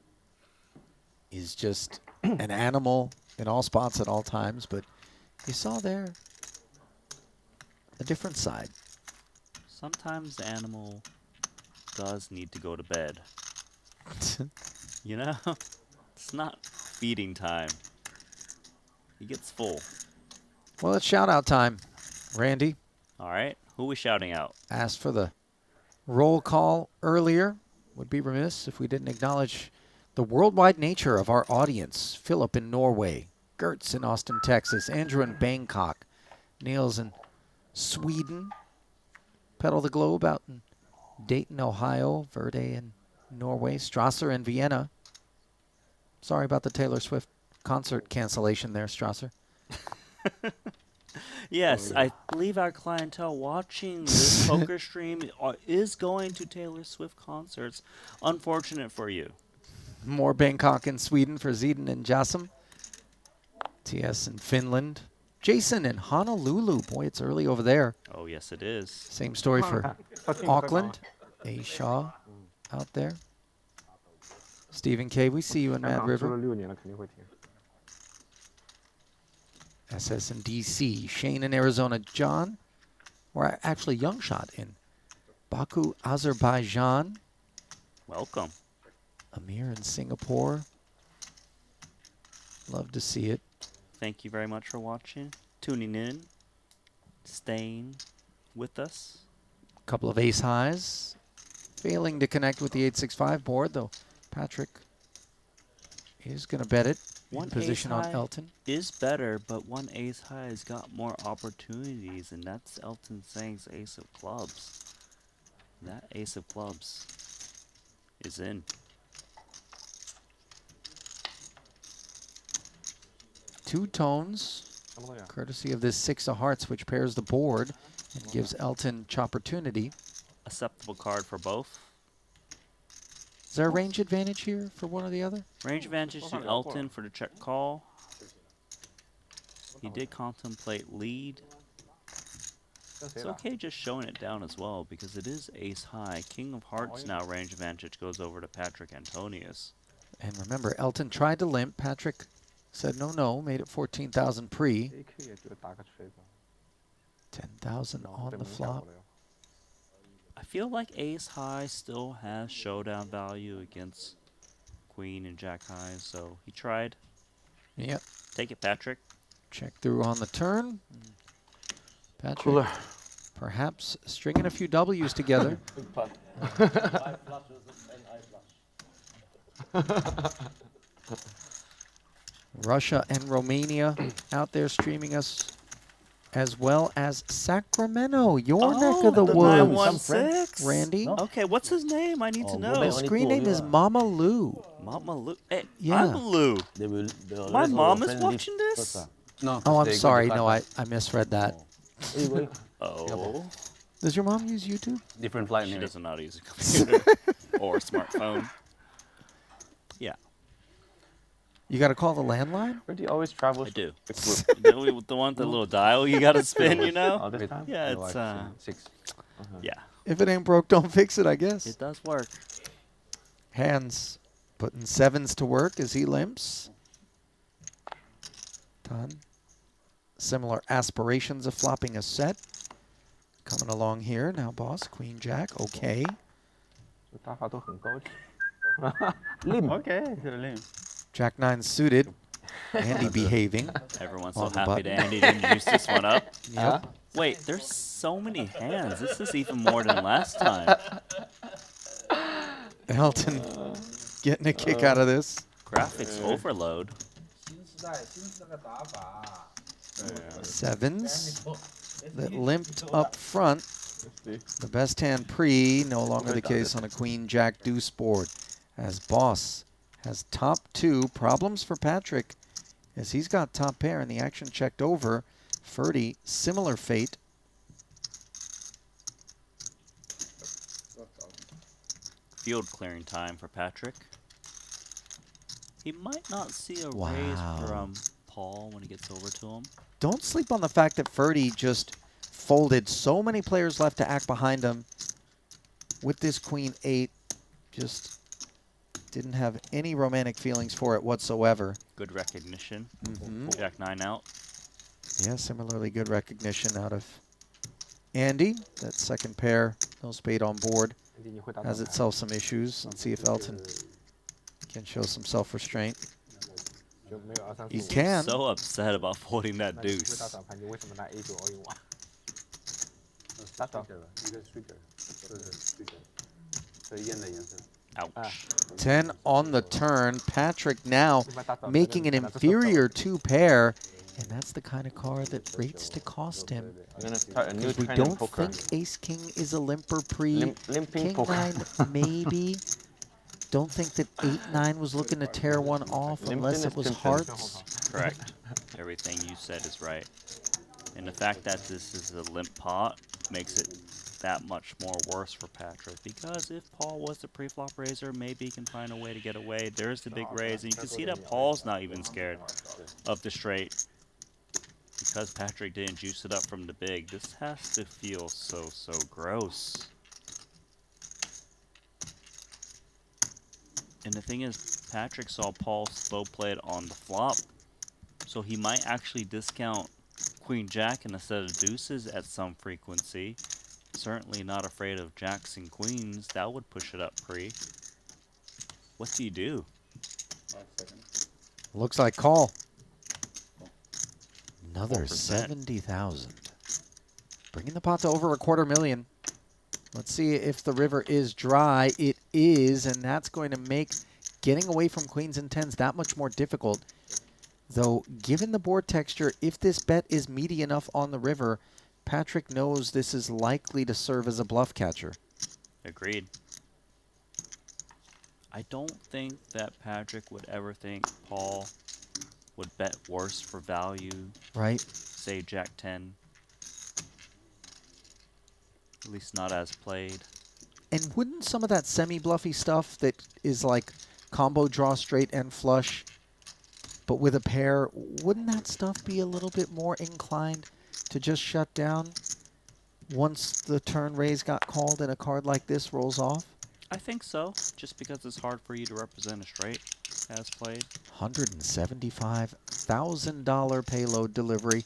is just an animal in all spots at all times, but you saw there a different side. Sometimes the animal does need to go to bed. You know? It's not feeding time. He gets full. Well, it's shout-out time. Randy. All right. Who are we shouting out? Asked for the roll call earlier. Would be remiss if we didn't acknowledge the worldwide nature of our audience. Philip in Norway, Gertz in Austin, Texas, Andrew in Bangkok, Niels in Sweden, Pedal the Globe out in Dayton, Ohio, Verde in Norway, Strasser in Vienna. Sorry about the Taylor Swift concert cancellation there, Strasser. Yes, I believe our clientele watching this poker stream is going to Taylor Swift concerts. Unfortunate for you. More Bangkok in Sweden for Zeden and Jassim. TS in Finland. Jason in Honolulu. Boy, it's early over there. Oh, yes, it is. Same story for Auckland. A. Shaw out there. Stephen K., we see you in Mad River. SS in D.C. Shane in Arizona. John, or actually Young Shot in Baku, Azerbaijan. Welcome. Amir in Singapore. Love to see it. Thank you very much for watching, tuning in, staying with us. A couple of ace highs. Failing to connect with the 865 board, though Patrik is going to bet it. One position ace on high Elton. is better, but one ace high has got more opportunities, and that's Elton Tsang's ace of clubs. That ace of clubs is in. Two tones, courtesy of this 6 of hearts, which pairs the board and gives Elton opportunity. Acceptable card for both. Is there a range advantage here for one or the other? Range advantage to Elton for the check call. He did contemplate lead. It's okay just showing it down as well because it is ace high. King of hearts now range advantage goes over to Patrik Antonius. And remember, Elton tried to limp. Patrik said no, made it 14,000 pre. 10,000 on the flop. I feel like ace high still has showdown value against queen and jack high, so he tried. Yep. Take it, Patrik. Check through on the turn. Patrik, perhaps stringing a few W's together. Russia and Romania out there streaming us as well as Sacramento, your neck of the woods. 916. Randy. Okay, what's his name? I need to know. His screen name is Mama Lou. Mama Lou. Hey, Yeah. I'm Lou. My mom is watching this? No. Oh, I'm sorry. No, I misread that. Oh. Does your mom use YouTube? Different flight She name. doesn't know how to use a computer or a smartphone. Yeah. You got to call the landline? Where do you always travel? I do. The one with the little dial you got to spin, you know? Oh, this time? Yeah, No, it's, I've seen 6. yeah. If it ain't broke, don't fix it, I guess. It does work. Handz putting 7s to work as he limps. Done. Similar aspirations of flopping a set. Coming along here. Now, boss, Queen Jack. Okay. 打法都很高级。 Okay, lim. Jack 9 suited. Andy behaving. Everyone's on so the happy button. that Andy didn't juice this one up. Yep. Wait, there's so many hands. This is even more than last time. Elton getting a kick out of this. Graphics overload. 7s that limped up front. The best hand pre, no longer the case on a Queen Jack deuce board. As boss has top 2. Problems for Patrik as he's got top pair and the action checked over. Ferdy, similar fate. Field clearing time for Patrik. He might not see a Wow. raise from Paul when he gets over to him. Don't sleep on the fact that Ferdy just folded so many players left to act behind him with this Queen 8. Just didn't have any romantic feelings for it whatsoever. Good recognition. Mhm. Jack 9 out. Yeah, similarly good recognition out of Andy. That second pair, no spade on board, has itself some issues. Let's see if Elton can show some self-restraint. He can. So upset about folding that deuce. 打盘，你为什么拿 A 9 all in one？拉倒。Ouch. 10 on the turn. Patrik now making an inferior 2 pair. And that's the kind of card that rates to cost him. I'm gonna start a new We trend in don't poker. think Ace-King is a limper pre. Limping King poker. 9 maybe. Don't think that 8-9 was looking to tear one off unless it was hearts. Correct. Everything you said is right. And the fact that this is a limp pot makes it that much more worse for Patrik. Because if Paul was the pre-flop raiser, maybe he can find a way to get away. There's the big raise, and you can see that Paul's not even scared of the straight. Because Patrik didn't juice it up from the big, this has to feel so gross. And the thing is, Patrik saw Paul slow play it on the flop, so he might actually discount Queen Jack in a set of deuces at some frequency. Certainly not afraid of jacks and queens. That would push it up pre. What do you do? 5 seconds. Looks like call. Another 70,000. Bringing the pot to over $250,000. Let's see if the river is dry. It is, and that's going to make getting away from queens and tens that much more difficult. Though, given the board texture, if this bet is meaty enough on the river, Patrik knows this is likely to serve as a bluff catcher. Agreed. I don't think that Patrik would ever think Paul would bet worse for value. Right. Say Jack 10. At least not as played. And wouldn't some of that semi-bluffy stuff that is like combo draw straight and flush, but with a pair, wouldn't that stuff be a little bit more inclined to just shut down once the turn raise got called and a card like this rolls off? I think so, just because it's hard for you to represent a straight as played. $175,000 payload delivery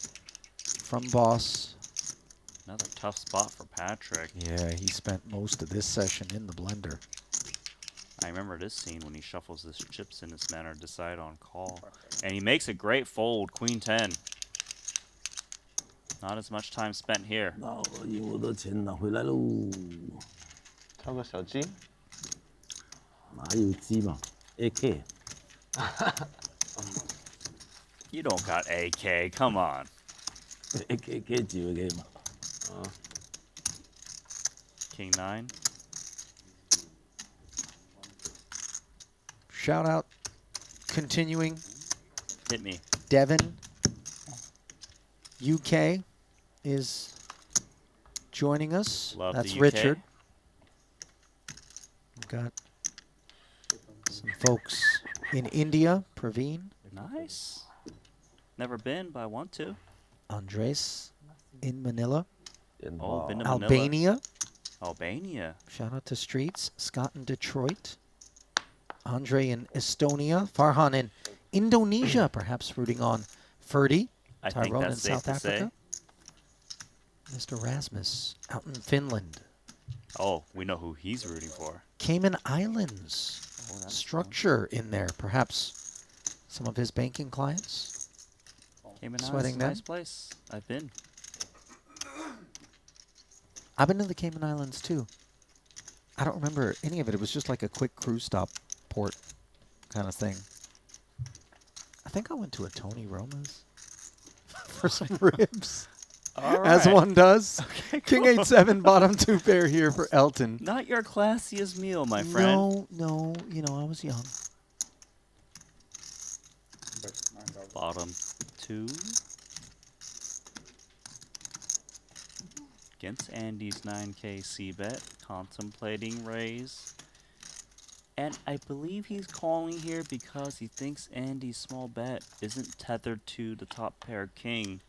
from Boss. Another tough spot for Patrik. Yeah, he spent most of this session in the blender. I remember this scene when he shuffles his chips in this manner, decide on call. And he makes a great fold, Queen 10. Not as much time spent here. 那我赢我的钱拿回来喽。挑个小鸡。哪有鸡嘛 ？AK。 You don't got AK, come on. King 9. Shout out. Continuing. Hit me. Devon, UK, is joining us. Love That's the UK. Richard. We've got some folks in India. Praveen. Nice. Never been, but I want to. Andres in Manila. Oh, been to Manila. Albania. Albania. Shout out to Streets. Scott in Detroit. Andre in Estonia. Farhan in Indonesia, perhaps rooting on Ferdy. I think Tyrone in that's safe South to Africa. Mr. Rasmus out in Finland. Oh, we know who he's rooting for. Cayman Islands. Structure in there. Perhaps some of his banking clients. Cayman Sweating Islands, them. nice place. I've been. I've been to the Cayman Islands too. I don't remember any of it. It was just like a quick cruise stop port kind of thing. I think I went to a Tony Roma's for some ribs. All As right. one does. Okay, King cool. 8-7, bottom 2 pair here for Elton. Not your classiest meal, my friend. No, you know, I was young. Bottom 2. Against Andy's 9K C-bet. Contemplating raise. And I believe he's calling here because he thinks Andy's small bet isn't tethered to the top pair king.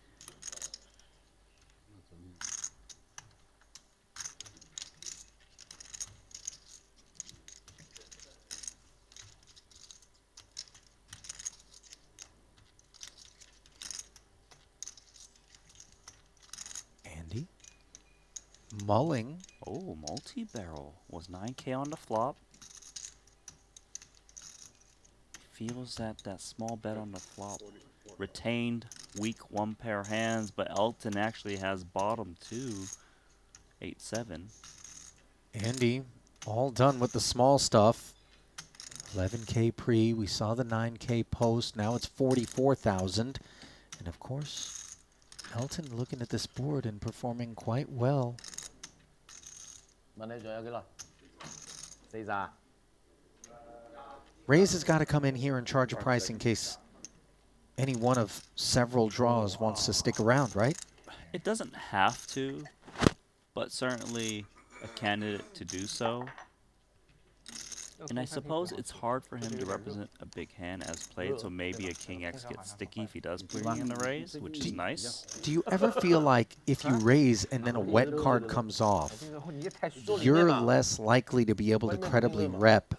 Andy. Mulling. Oh, multi-barrel. Was 9K on the flop. Feels that small bet on the flop retained weak 1 pair hands, but Elton actually has bottom 2, 8-7. Andy, all done with the small stuff. 11K pre. We saw the 9K post. Now it's 44,000. And of course, Elton looking at this board and performing quite well. Raise has got to come in here and charge a price in case any one of several draws wants to stick around, right? It doesn't have to, but certainly a candidate to do so. And I suppose it's hard for him to represent a big hand as played, so maybe a King X gets sticky if he does put me in the raise, which is nice. Do you ever feel like if you raise and then a wet card comes off, you're less likely to be able to credibly rep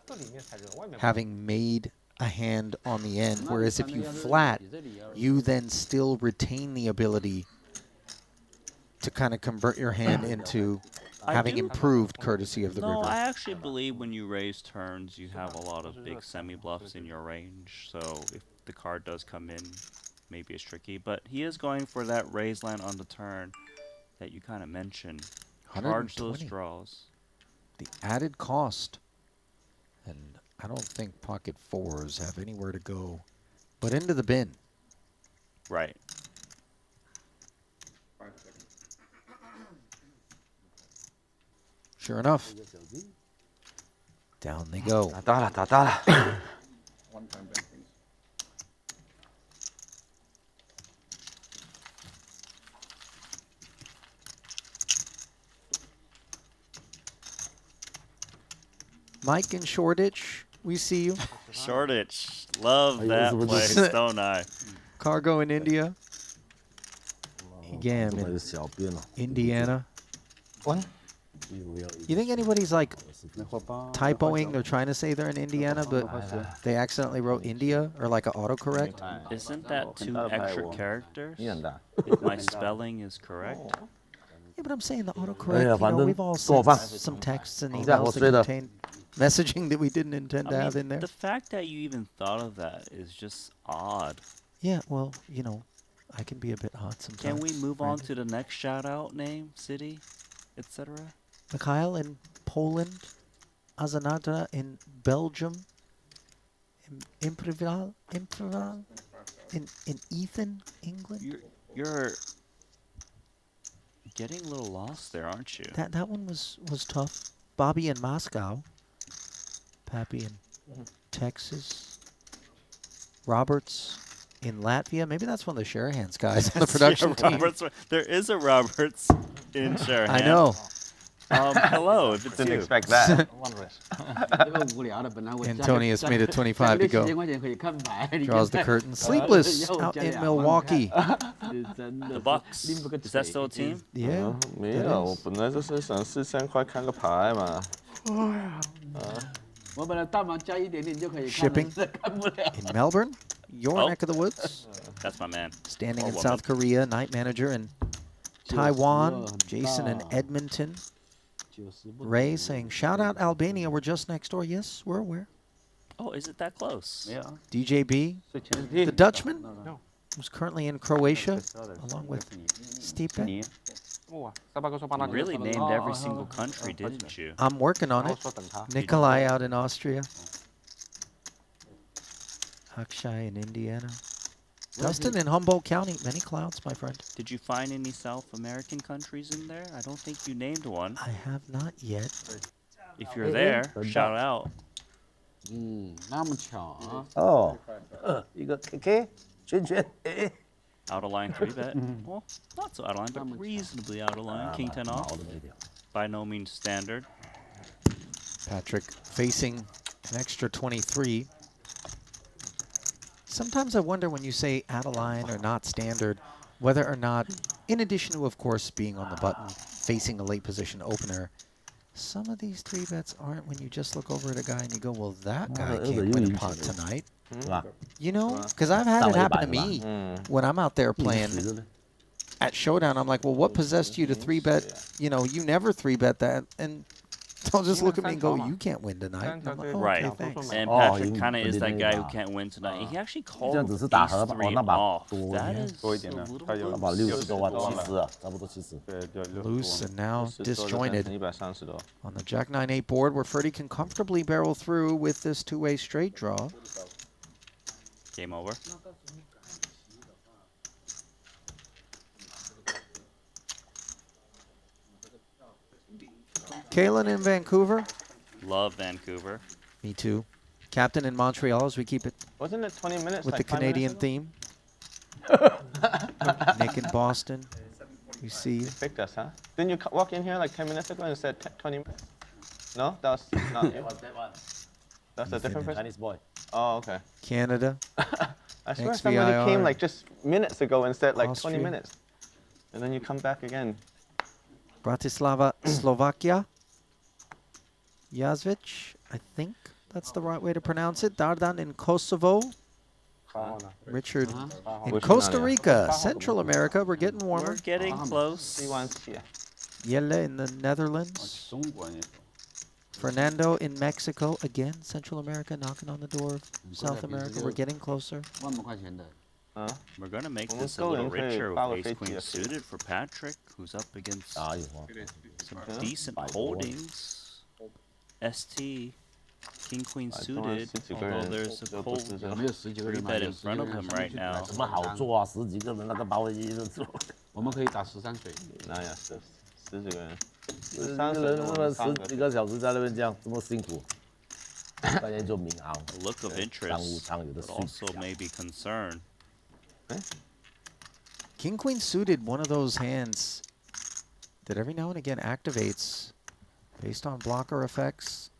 having made a hand on the end, whereas if you flat, you then still retain the ability to kind of convert your hand into having improved courtesy of the No, river? I actually believe when you raise turns, you have a lot of big semi-bluffs in your range, so if the card does come in, maybe it's tricky. But he is going for that raise line on the turn that you kind of mentioned. Charge those 120. draws. The added cost. And I don't think pocket fours have anywhere to go but into the bin. Right. Sure enough. Down they go. 打大了，打大了。 Mike in Shoreditch, we see you. Shoreditch. Love that place, don't I? Cargo in India. Gam in Indiana. You think anybody's like typoing? They're trying to say they're in Indiana, but they accidentally wrote India or like an autocorrect? Isn't that 2 extra characters? If my spelling is correct. Yeah, but I'm saying the autocorrect, you know, we've all sent some texts and emails that contain messaging that we didn't intend to have in there. The fact that you even thought of that is just odd. Yeah, well, you know, I can be a bit hot sometimes. Can we move on to the next shout-out name, city, etc.? Mikhail in Poland, Azanata in Belgium, Imprival in Ethan, England. You're getting a little lost there, aren't you? That one was tough. Bobby in Moscow. Pappy in Texas. Roberts in Latvia. Maybe that's one of the Sherahan's guys on the production team. Roberts, there is a Roberts in Sherahan. I know. Hello, if it's Didn't you. expect that. Antonius made it 25 to go. Draws the curtain. Sleepless out in Milwaukee. The Bucks. Is that still a team? Yeah. 没有，我本来就是想4000块看个牌嘛。 Shipping in Melbourne, your neck of the woods. That's my man. Standing Or in woman. South Korea, night manager in Taiwan. Jason in Edmonton. Ray saying, shout out Albania, we're just next door. Yes, we're aware. Oh, is it that close? Yeah. DJB, the Dutchman, who's currently in Croatia, along with Stipe. You really named every single country, didn't you? I'm working on it. Nikolai out in Austria. Akshay in Indiana. Dustin in Humboldt County. Many clouds, my friend. Did you find any South American countries in there? I don't think you named one. I have not yet. If you're there, shout out. 那么巧啊！哦，一个 KK 圈圈，哎。 Out of line 3-bet. Well, not so out of line, but reasonably out of line. King 10 off. By no means standard. Patrik facing an extra 23. Sometimes I wonder when you say out of line or not standard, whether or not, in addition to, of course, being on the button, facing a late position opener, some of these 3-bets aren't when you just look over at a guy and you go, well, that guy can't win a pot tonight. You know, because I've had it happen to me when I'm out there playing at Showdown. I'm like, well, what possessed you to 3-bet? You know, you never 3-bet that. And they'll just look at me and go, you can't win tonight. And I'm like, oh, Right. okay, thanks. And Patrik kind of is that guy who can't win tonight. He actually called Ace 3 off. That is a little Loose and now disjointed on the Jack 9-8 board where Ferdy can comfortably barrel through with this two-way straight draw. Game over. Kalen in Vancouver. Love Vancouver. Me too. Captain in Montreal as we keep it. Wasn't it 20 minutes? With like the 5 Canadian minutes? theme. Nick in Boston. You see. You picked us, huh? Didn't you walk in here like 10 minutes ago and said 20 minutes? No, that was not you. That's a different person. Chinese boy. Oh, okay. Canada. I swear XVIR. somebody came like just minutes ago and said like Austria. 20 minutes, and then you come back again. Bratislava, Slovakia. Yazvic, I think that's the right way to pronounce it. Dardan in Kosovo. Richard in Costa Rica, Central America. We're getting warmer. We're getting close. Yelle in the Netherlands. Fernando in Mexico. Again, Central America knocking on the door of South America. We're getting closer. We're going to make this a little richer with ace-queen suited for Patrik, who's up against some decent holdings. Esti, king-queen suited, although there's a cold 3-bet in front of him right now. 怎么好做啊？10几个人那个把我一直做。我们可以打13水。那呀，十几个人，10个人那么10几个小时在那边这样，这么辛苦，大家就民航。 A look of interest, but also maybe concern. King-queen suited, one of those hands that every now and again activates based on blocker effects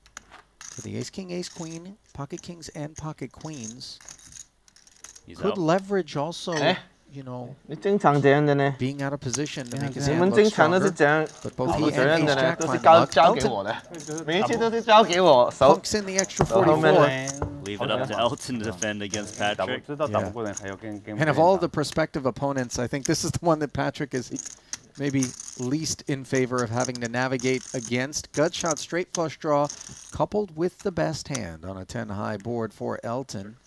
for the ace-king, ace-queen, pocket kings, and pocket queens. Could leverage also, you know, being out of position to make his hand look stronger. But both he and ace-jack find the luck. Punks in the extra 44. Leave it up to Elton to defend against Patrik. Yeah. And of all the prospective opponents, I think this is the one that Patrik is maybe least in favor of having to navigate against. Gut shot, straight flush draw, coupled with the best hand on a 10-high board for Elton.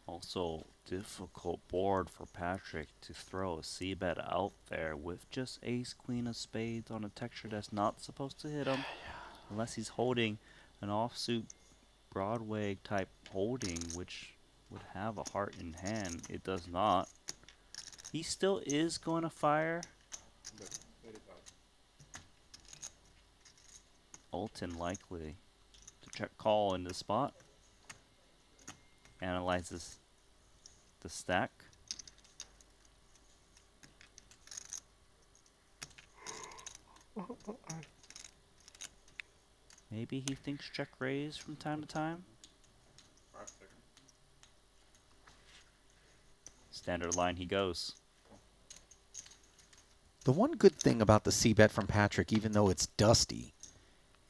Also, difficult board for Patrik to throw a c-bet out there with just ace-queen of spades on a texture that's not supposed to hit him, unless he's holding an offsuit Broadway type holding, which would have a heart in hand. It does not. He still is going to fire. Elton likely to check call in this spot. Analyzes the stack. Maybe he thinks check raise from time to time. Standard line he goes. The one good thing about the C-bet from Patrik, even though it's dusty,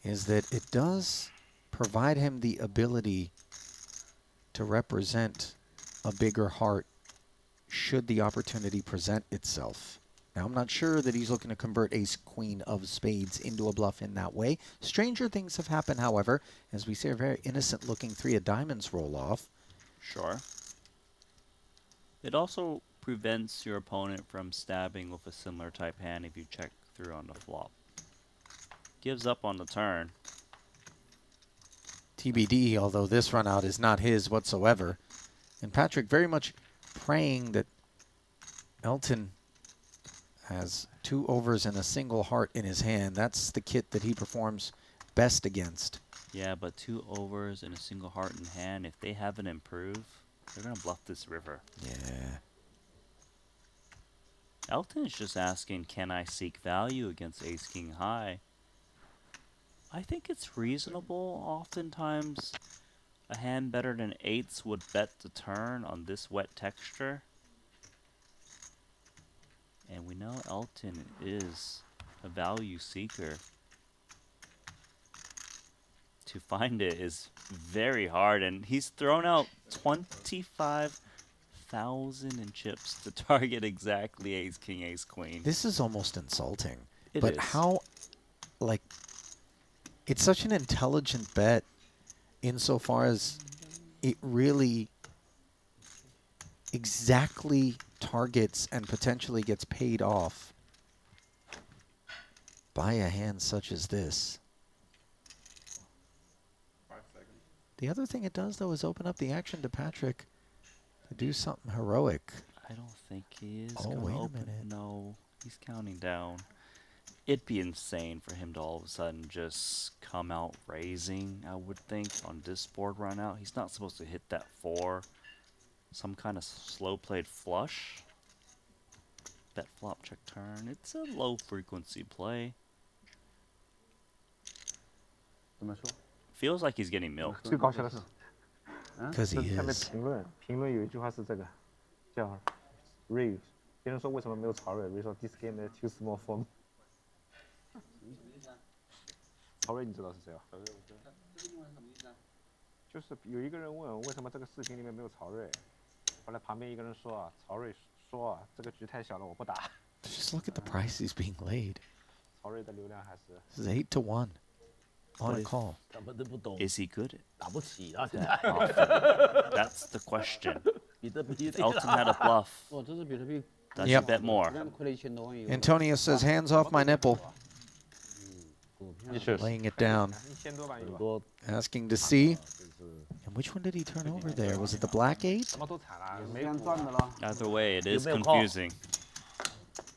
is that it does provide him the ability to represent a bigger heart should the opportunity present itself. Now, I'm not sure that he's looking to convert ace-queen of spades into a bluff in that way. Stranger things have happened, however, as we see a very innocent-looking 3 of diamonds roll off. Sure. It also prevents your opponent from stabbing with a similar type hand if you check through on the flop. Gives up on the turn. TBD, although this run out is not his whatsoever. And Patrik very much praying that Elton has 2 overs and a single heart in his hand. That's the kit that he performs best against. Yeah, but 2 overs and a single heart in hand, if they haven't improved, they're going to bluff this river. Yeah. Elton is just asking, can I seek value against ace-king high? I think it's reasonable. Oftentimes, a hand better than 8s would bet the turn on this wet texture. And we know Elton is a value seeker. To find it is very hard, and he's thrown out 25,000 in chips to target exactly ace-king, ace-queen. This is almost insulting. It but is. how, like, it's such an intelligent bet insofar as it really exactly targets and potentially gets paid off by a hand such as this. The other thing it does, though, is open up the action to Patrik to do something heroic. I don't think he is Oh, gonna wait a open. minute. No, he's counting down. It'd be insane for him to all of a sudden just come out raising, I would think, on this board run out. He's not supposed to hit that 4. Some kind of slow played flush. Bet flop check turn. It's a low frequency play. Feels like he's getting milked. 最搞笑的是， Because he 下面 is. 评论有一句话是这个，叫 Ray，别人说为什么没有曹睿 ，Ray 说 This game is too small for me。曹睿你知道是谁吧？就是有一个人问为什么这个视频里面没有曹睿，后来旁边一个人说啊，曹睿说啊，这个局太小了，我不打。 Just look at the price he's being laid. 曹睿的流量还是 This is 8 to 1 on a call. Is he good? 打不起啊，现在。 That's the question. 比特币 Elton had a bluff. 哦，这是比特币， Does he Yep. bet more? 亏了1000多万以后。 Antonius says, hands off my nipple. 股票 Laying it down. 1000多万有吧？ Asking to see. And which one did he turn over there? Was it the black 8? 什么都惨了，这没样赚的了。 Either way, it is 有没有 call? confusing.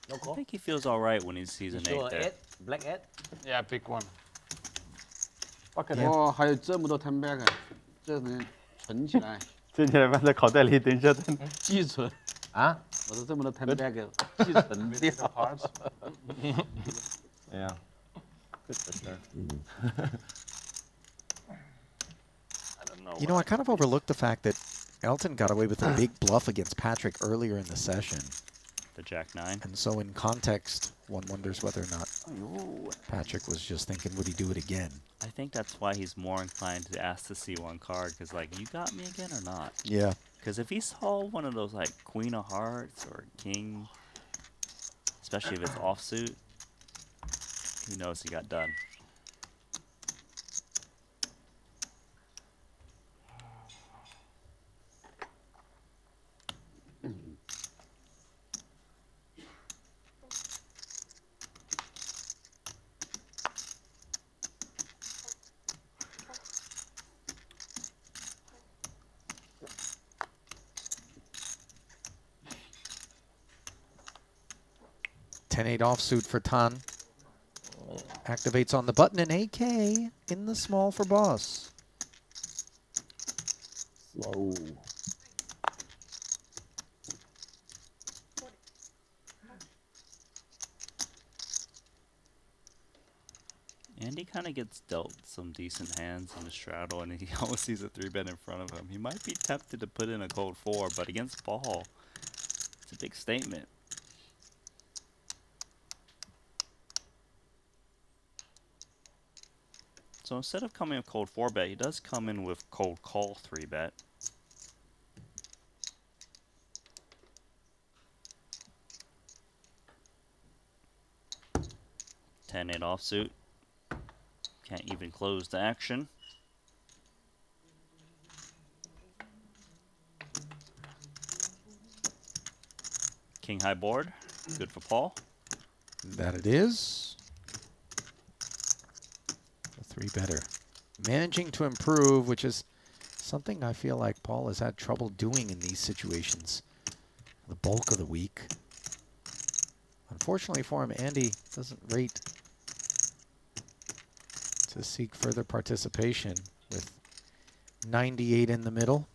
No I call. think he feels alright when he sees an 8 there. Black 8. Yeah, pick one. 哇，还有这么多 ten back，这能存起来，存起来放在口袋里，等一下再。寄存。啊？我说这么多 ten back，寄存掉。 Yeah. Good for sure. I don't know. You know, I kind of overlooked the fact that Elton got away with a big bluff against Patrik earlier in the session. The Jack 9. And so in context, one wonders whether or not Patrik was just thinking, would he do it again? I think that's why he's more inclined to ask to see one card, because, like, you got me again or not? Yeah. Because if he saw one of those, like, Queen of Hearts or King, especially if it's offsuit, he knows he got done. Ten 8 offsuit for Tan. activates on the button, and AK in the small for boss. Slow. Andy kind of gets dealt some decent hands in the straddle, and he always sees a 3-bet in front of him. He might be tempted to put in a cold 4, but against Ball, it's a big statement. So instead of coming with cold 4-bet, he does come in with cold call 3-bet. 10-8 offsuit. Can't even close the action. King high board. Good for Paul. That it is. A 3-better. Managing to improve, which is something I feel like Paul has had trouble doing in these situations the bulk of the week. Unfortunately for him, Andy doesn't rate to seek further participation with 98 in the middle.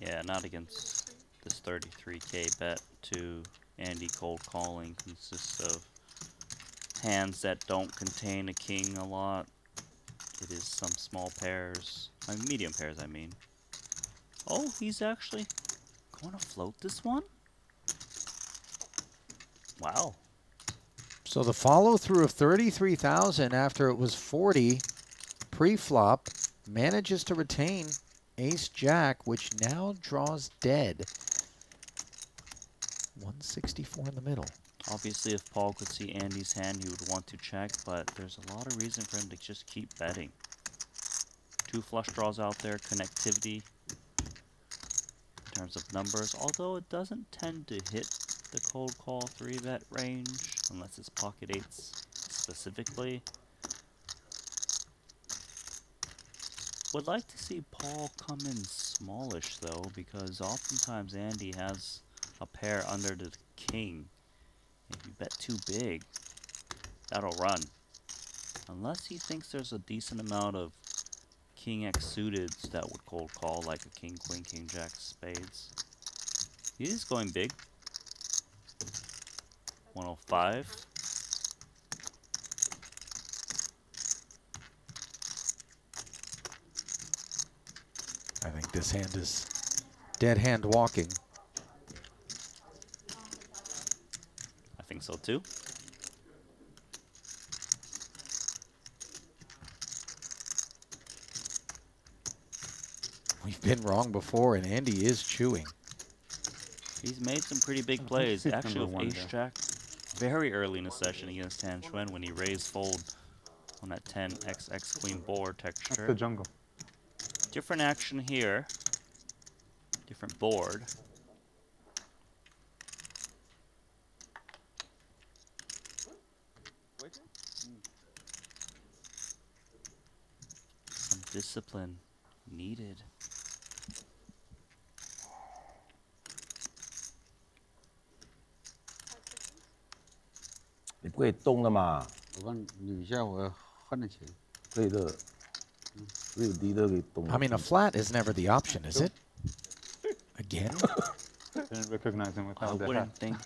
Yeah, not against this 33K bet to Andy cold calling. Consists of hands that don't contain a king a lot. It is some small pairs, medium pairs I mean. Oh, he's actually going to float this one? Wow. So the follow through of 33,000 after it was 40 pre-flop manages to retain Ace Jack, which now draws dead. 164 in the middle. Obviously, if Paul could see Andy's hand, he would want to check, but there's a lot of reason for him to just keep betting. 2 flush draws out there, connectivity in terms of numbers, although it doesn't tend to hit the cold call 3-bet range, unless it's pocket 8s specifically. Would like to see Paul come in smallish though, because oftentimes Andy has a pair under the king. If you bet too big, that'll run. Unless he thinks there's a decent amount of king X suiteds that would cold call, like a king, queen, king, jack, spades. He is going big. 105. I think this hand is dead hand walking. I think so too. We've been wrong before, and Andy is chewing. He's made some pretty big plays. Actually, with Ace Jack very early in the session against Xuan when he raised fold on that 10xx queen board texture. That's the jungle. Different action here. Different board. Some discipline needed. 你不可以动了嘛？我看你一下，我要换点钱。对的，只有低的可以动。I mean, a flat is never the option, is it? Again? Didn't recognize him I without the hat. wouldn't think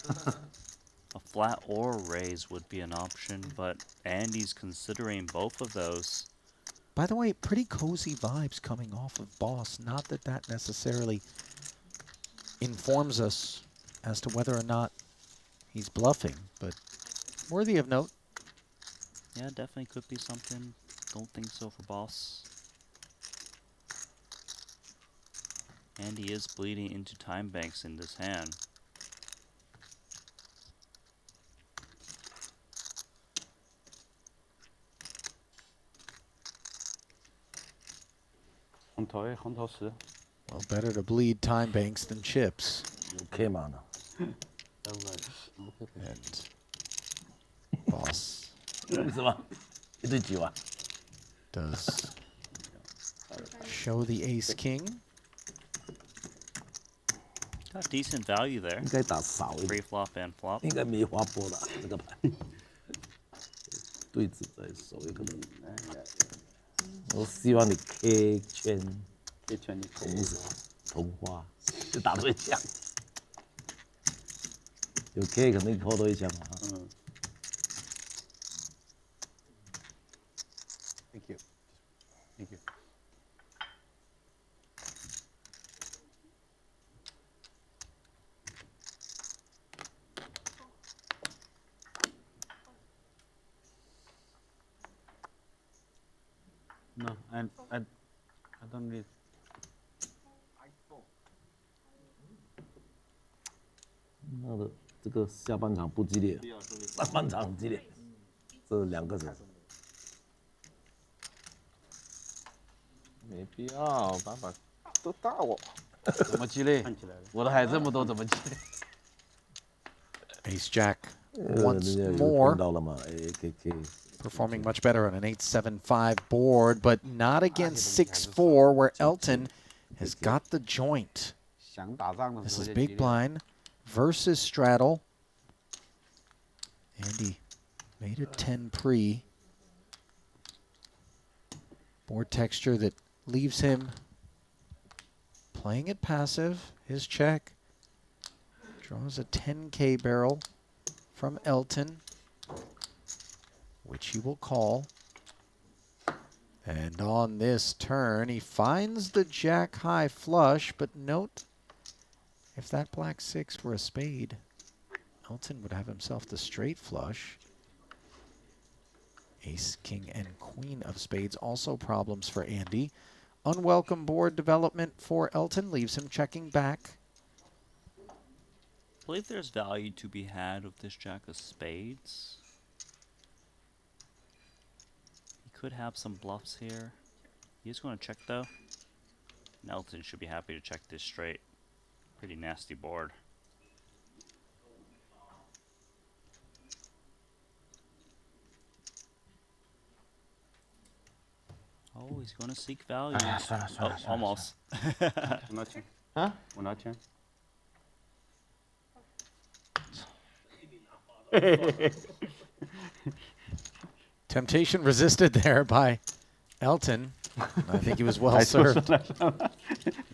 a flat or raise would be an option, but Andy's considering both of those. By the way, pretty cozy vibes coming off of boss. Not that that necessarily informs us as to whether or not he's bluffing, but worthy of note. Yeah, definitely could be something. Don't think so for boss. Andy is bleeding into time banks in this hand. Well, better to bleed time banks than chips. Okay, man. And boss 是吧？一对9啊。 does show the ace king. Got decent value there. 应该打少一点。 Free flop and flop. 应该没花波了这个牌。对子在手，有可能。我希望你 K 圈同花，就打对枪。有 K 肯定扣对枪嘛。Thank you. Thank you. No, I don't need. 那的这个下半场不激烈，上半场很激烈，这2个小时。没必要，把都大我。怎么激烈？我的还这么多，怎么激烈 Ace Jack once more. Performing much better on an 8-7-5 board, but not against 6-4, where Elton has got the joint. This is big blind versus straddle. Andy made a 10 pre. Board texture that leaves him playing it passive. His check draws a 10K barrel from Elton, which he will call. And on this turn, he finds the jack high flush, but note, if that black 6 were a spade, Elton would have himself the straight flush. Ace, king, and queen of spades, also problems for Andy. Unwelcome board development for Elton, leaves him checking back. I believe there's value to be had with this jack of spades. He could have some bluffs here. He's going to check though. Elton should be happy to check this straight. Pretty nasty board. Oh, he's going to seek value. Oh, almost. Huh? Temptation resisted there by Elton. I think he was well served.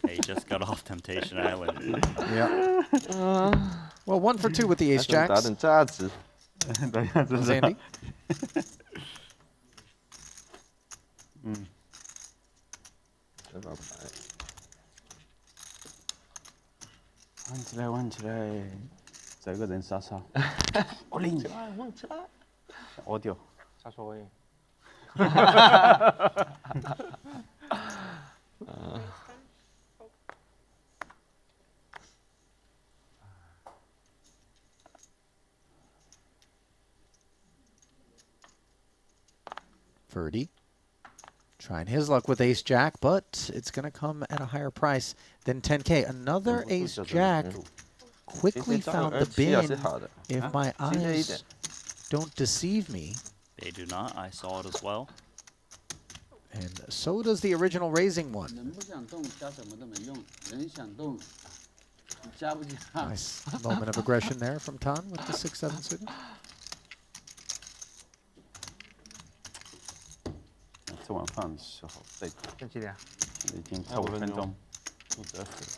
He just got off Temptation Island. Yeah. Well, 1 for 2 with the ace jacks. That's Andy.玩起来，这个人傻傻。我领着，玩起来。我丢。啥所谓？Ferdy trying his luck with ace jack, but it's going to come at a higher price than 10K. Another ace jack quickly found the bin, if my eyes don't deceive me. They do not. I saw it as well. And so does the original raising one. Nice moment of aggression there from Tan with the 6-7 suited. 吃晚饭的时候再打。这几点？已经差5分钟，肚子饿死了。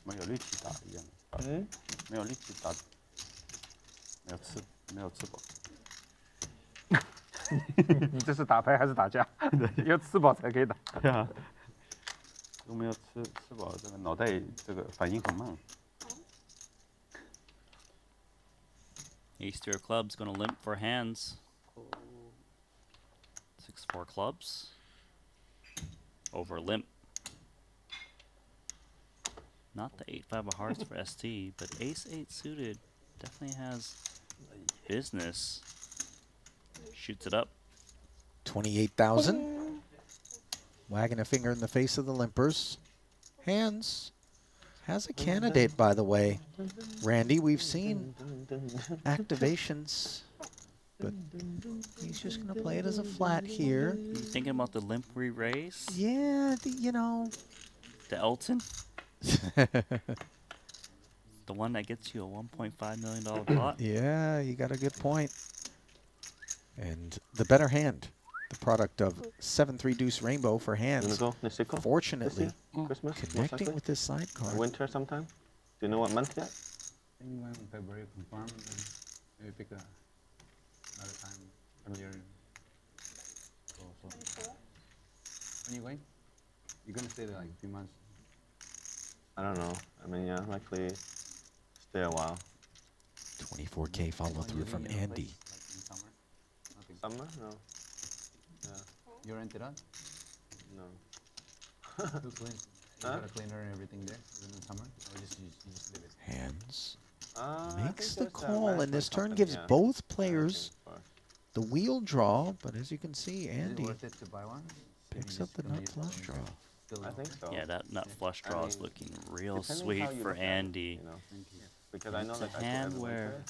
没有力气打一样。没有力气打，没有吃饱。你这是打牌还是打架？要吃饱才可以打。对啊。都没有吃饱，这个脑袋这个反应很慢。Ace 3 of clubs going to limp for Handz. 6-4 clubs. Over limp. Not the 8-5 of hearts for Esti, but Ace 8 suited definitely has business. Shoots it up. 28,000. Wagging a finger in the face of the limpers. Handz has a candidate, by the way. Randy, we've seen activations, but he's just going to play it as a flat here. You thinking about the limp re-raise? Yeah, you know. The Elton? The one that gets you a $1.5 million pot? Yeah, you got a good point. And the better hand, the product of 7-3 deuce rainbow for Handz. Fortunately, connecting with this sidecar. Winter sometime? Do you know what month yet? I think when February confirmed, then maybe pick another time earlier. So. When you going? You're gonna stay there like a few months? I don't know. I mean, yeah, likely stay a while. 24K follow through from Andy. Summer? No. Yeah. You rented out? No. Who cleans? You got a cleaner and everything there in the summer? Or you just leave it? Handz I makes think the there's, call, and this turn gives both players the wheel draw, but as you can see, Andy Is it worth it to buy one? picks up the nut flush draw. I think so. Yeah, that nut flush draw is looking real depending sweet how you for look at it, Andy. you know. Because I know It's like a I hand put where winter,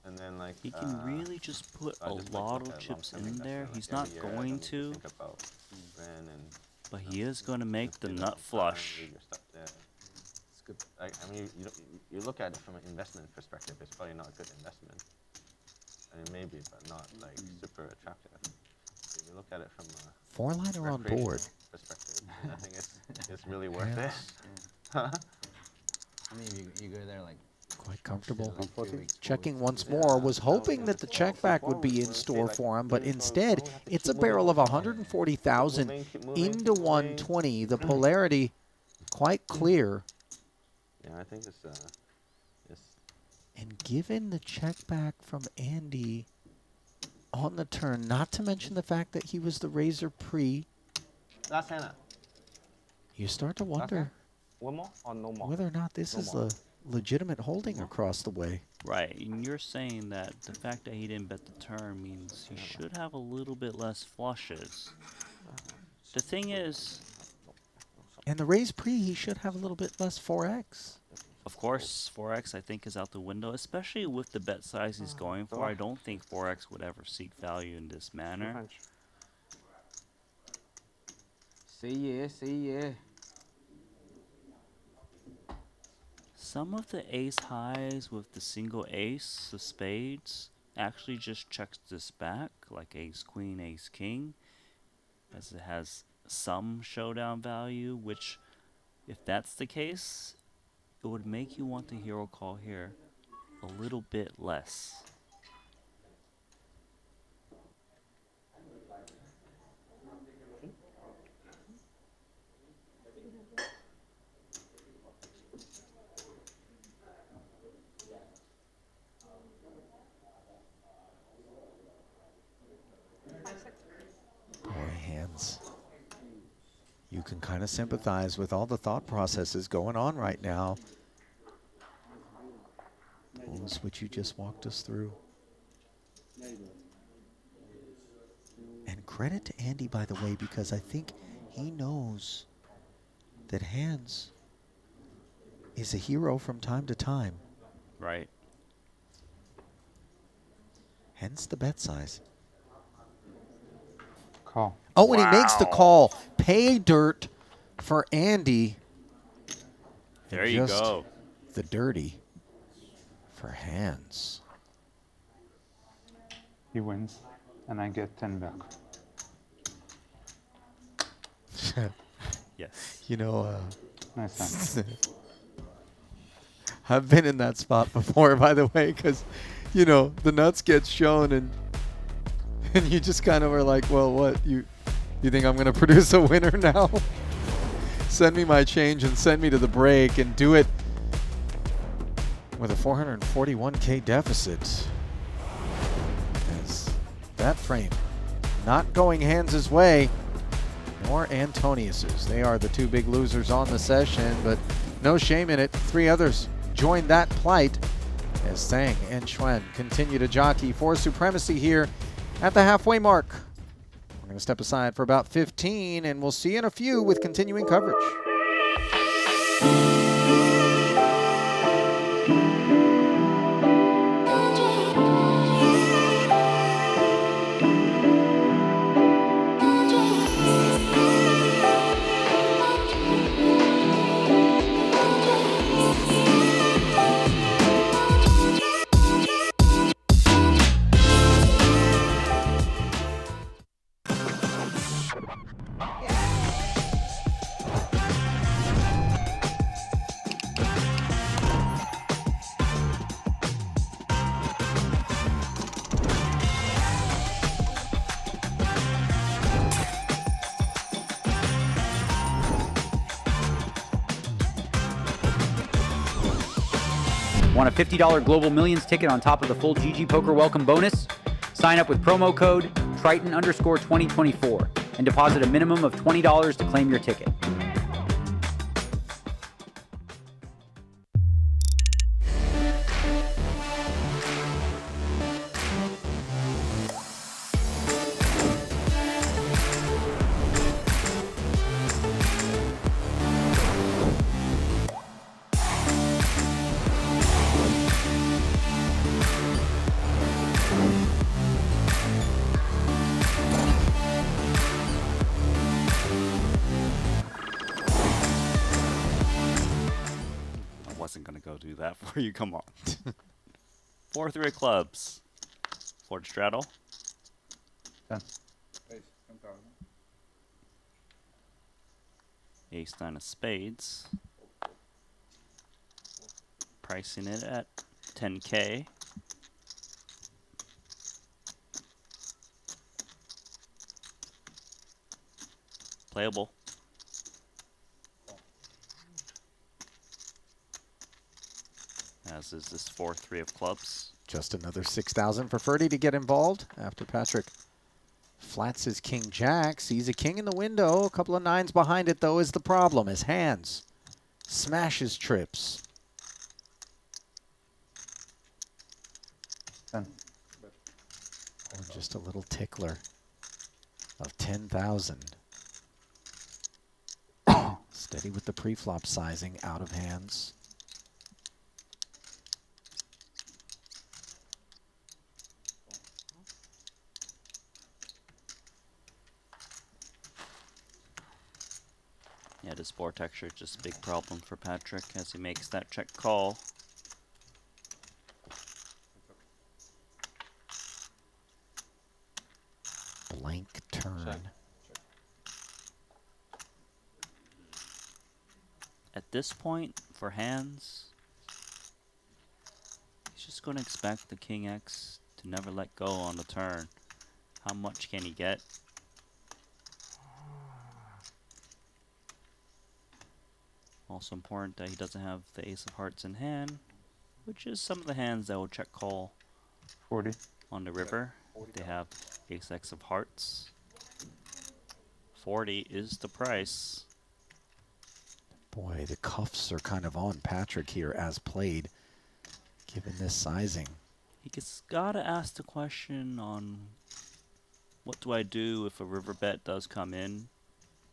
and then like he can really just put I a just like lot look of at chips long-term in there. investment, He's like not every year I going don't to, think about when and but he is going to make the nut flush. leave your stuff there. It's good. I mean, you look at it from an investment perspective. It's probably not a good investment. I mean, maybe, but not like super attractive. If you look at it from a Four-liner on recreational board. perspective, I think it's really worth it. I mean, you go there like Quite comfortable. 3 weeks, 4 Checking weeks. once more, was hoping that the check back would be in store for him, but instead, it's a barrel of 140,000 into 120. The polarity quite clear. Yeah, I think it's And given the check back from Andy on the turn, not to mention the fact that he was the Razor pre, last hand. you start to wonder One more or no more? whether or not this is a legitimate holding across the way. Right, and you're saying that the fact that he didn't bet the turn means he should have a little bit less flushes. The thing is, And the raise pre, he should have a little bit less 4x. of course, 4x I think is out the window, especially with the bet size he's going for. I don't think 4x would ever seek value in this manner. Say yeah, say yeah. Some of the ace highs with the single ace of spades actually just checks this back, like ace queen, ace king, as it has some showdown value, which if that's the case, it would make you want the hero call here a little bit less. Boy, Handz. You can kind of sympathize with all the thought processes going on right now. Those which you just walked us through. And credit to Andy, by the way, because I think he knows that Handz is a hero from time to time. Right. Hence the bet size. Call. Oh, and he makes the call. Pay dirt for Andy. There you Just go. The dirty for Handz. He wins, and I get 10 back. Yes. You know, Nice hand. I've been in that spot before, by the way, because, you know, the nuts get shown and you just kind of are like, well, what? You think I'm going to produce a winner now? Send me my change and send me to the break and do it with a 441K deficit. As that frame not going Handz' way, nor Antonius's. They are the two big losers on the session, but no shame in it. Three others join that plight as Tsang and Xuan continue to jockey for supremacy here at the halfway mark. We're going to step aside for about 15, and we'll see you in a few with continuing coverage. Want a $50 Global Millions ticket on top of the full GG Poker welcome bonus? Sign up with promo code Triton_2024 and deposit a minimum of $20 to claim your ticket. Do that for you. Come on. 4-3 of clubs. 4 to straddle. 10. Ace-9 of spades. Pricing it at 10K. Playable. As is this 4-3 of clubs. Just another 6,000 for Ferdy to get involved after Patrik flats his king-jack. Sees a king in the window. A couple of 9s behind it, though, is the problem. His Handz smashes trips. 10. Or just a little tickler of 10,000. Steady with the pre-flop sizing out of hands. Yeah, this board texture is just a big problem for Patrik as he makes that check call. Blank turn. Check. At this point, for Handz, he's just going to expect the King X to never let go on the turn. How much can he get? Also important that he doesn't have the Ace of Hearts in hand, which is some of the hands that will check call 40 on the river. They have Ace X of Hearts. 40 is the price. Boy, the cuffs are kind of on Patrik here as played, given this sizing. He's got to ask the question on what do I do if a river bet does come in?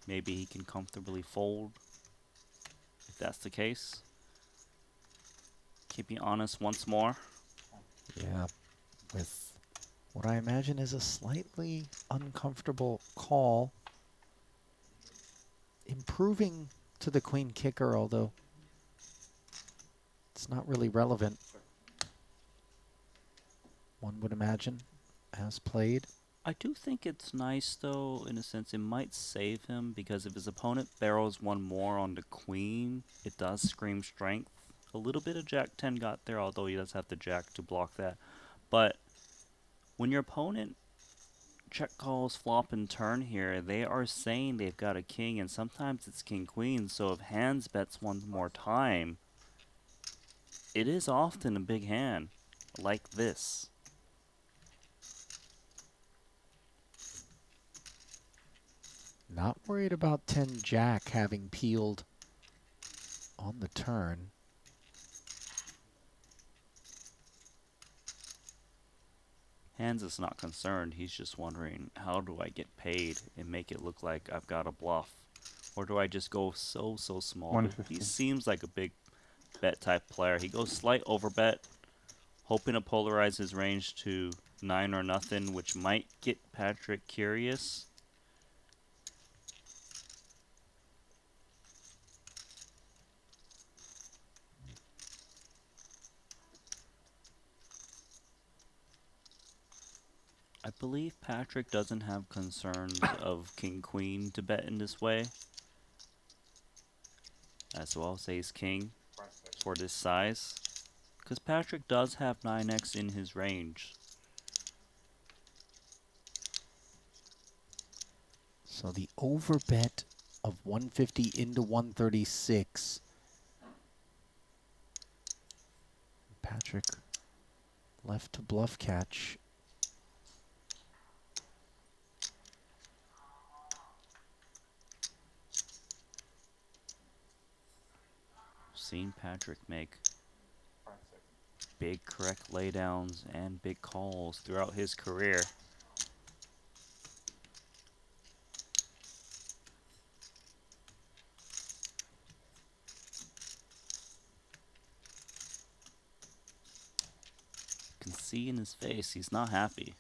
Maybe he can comfortably fold. If that's the case, keep me honest once more. Yeah, with what I imagine is a slightly uncomfortable call. Improving to the queen kicker, although it's not really relevant. One would imagine, as played. I do think it's nice, though, in a sense, it might save him, because if his opponent barrels one more on the queen, it does scream strength. A little bit of Jack-10 got there, although he does have the Jack to block that. But when your opponent check calls flop and turn here, they are saying they've got a king, and sometimes it's king-queen, so if Handz bets one more time, it is often a big hand, like this. Not worried about 10 Jack having peeled on the turn. Handz is not concerned. He's just wondering, how do I get paid and make it look like I've got a bluff? Or do I just go so small? He seems like a big bet type player. He goes slight overbet, hoping to polarize his range to 9 or nothing, which might get Patrik curious. I believe Patrik doesn't have concerns of king-queen to bet in this way, as well as ace-king for this size, because Patrik does have 9x in his range. So the overbet of 150 into 136 Patrik left to bluff catch. Seen Patrik make big correct laydowns and big calls throughout his career. You can see in his face he's not happy.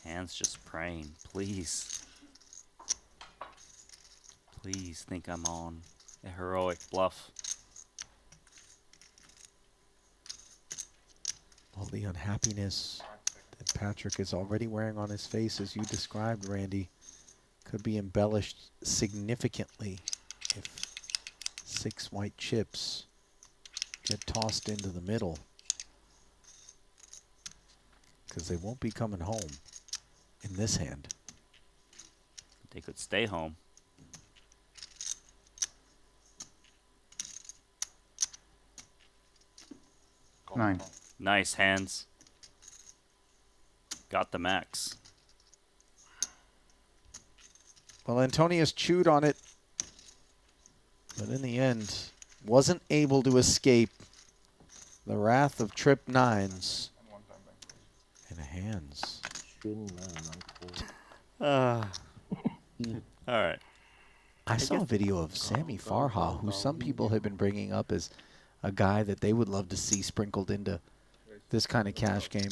Handz just praying, please. Please think I'm on a heroic bluff. All the unhappiness that Patrik is already wearing on his face, as you described, Randy, could be embellished significantly if 6 white chips get tossed into the middle, because they won't be coming home in this hand. They could stay home. Nine. Nice, Handz. Got the max. Well, Antonius chewed on it, but in the end, wasn't able to escape the wrath of trip 9s and a Handz. All right. I saw a video of Sammy Farha, who some people have been bringing up as a guy that they would love to see sprinkled into this kind of cash game.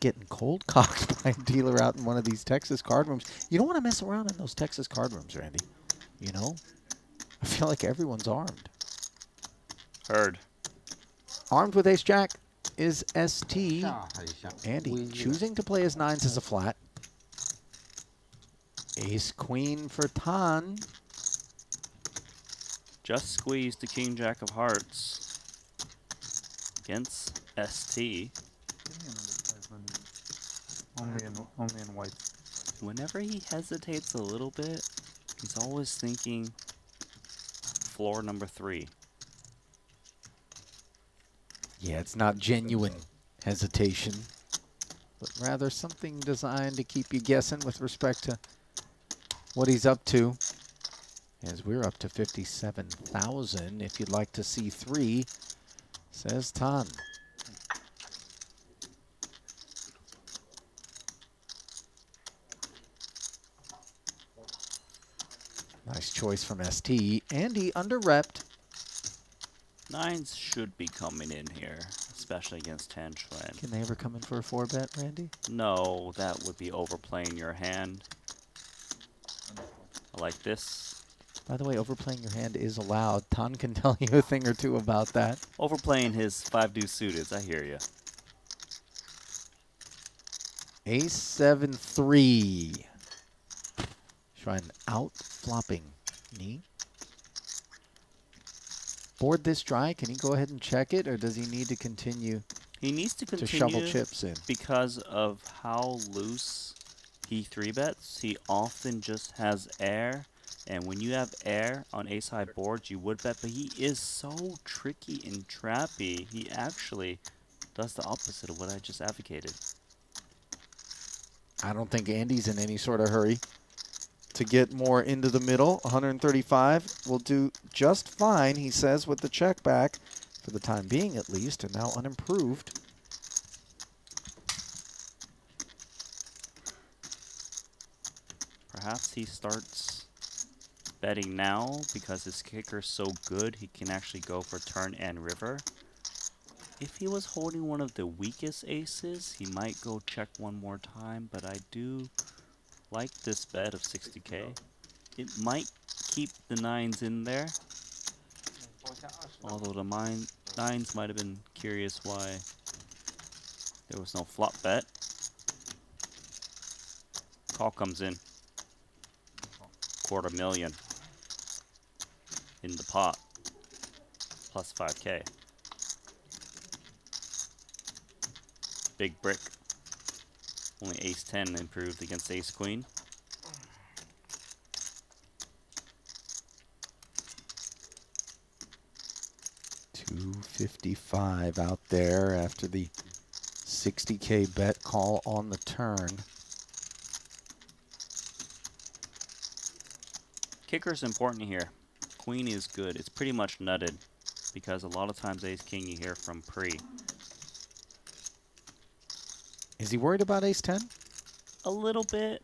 Getting cold cocked by a dealer out in one of these Texas card rooms. You don't want to mess around in those Texas card rooms, Randy. You know? I feel like everyone's armed. Heard. Armed with ace-jack is Esti. Andy choosing to play his 9s as a flat. Ace-queen for Tan. Just squeezed the king-jack of hearts against Esti. Only in white. Whenever he hesitates a little bit, he's always thinking floor number 3. Yeah, it's not genuine hesitation, but rather something designed to keep you guessing with respect to what he's up to. As we're up to 57,000. If you'd like to see 3, says Tan. Nice choice from ST. Andy under-repped. 9s should be coming in here, especially against Xuan. Can they ever come in for a 4-bet, Randy? No, that would be overplaying your hand. I like this. By the way, overplaying your hand is allowed. Tan can tell you a thing or two about that. Overplaying his 5 deuce suited, I hear you. Ace 7-3. Xuan out flopping knee. Board this dry. Can he go ahead and check it, or does he need to continue? He needs to continue shovel chips in because of how loose he 3-bets. He often just has air, and when you have air on ace-high boards, you would bet, but he is so tricky and trappy. He actually does the opposite of what I just advocated. I don't think Andy's in any sort of hurry to get more into the middle. 135 will do just fine, he says, with the check back, for the time being at least, and now unimproved. Perhaps he starts betting now because his kicker's so good he can actually go for turn and river. If he was holding one of the weakest aces, he might go check one more time, but I do like this bet of 60k. It might keep the 9s in there, although the 9s might have been curious why There was no flop bet. Call comes in. $250,000 in the pot. Plus 5K. Big brick. Only ace-10 improved against ace-queen. $255 out there after the 60K bet call on the turn. Kicker's important here. Queen is good. It's pretty much nutted because a lot of times ace-king you hear from pre. Is he worried about ace-10? A little bit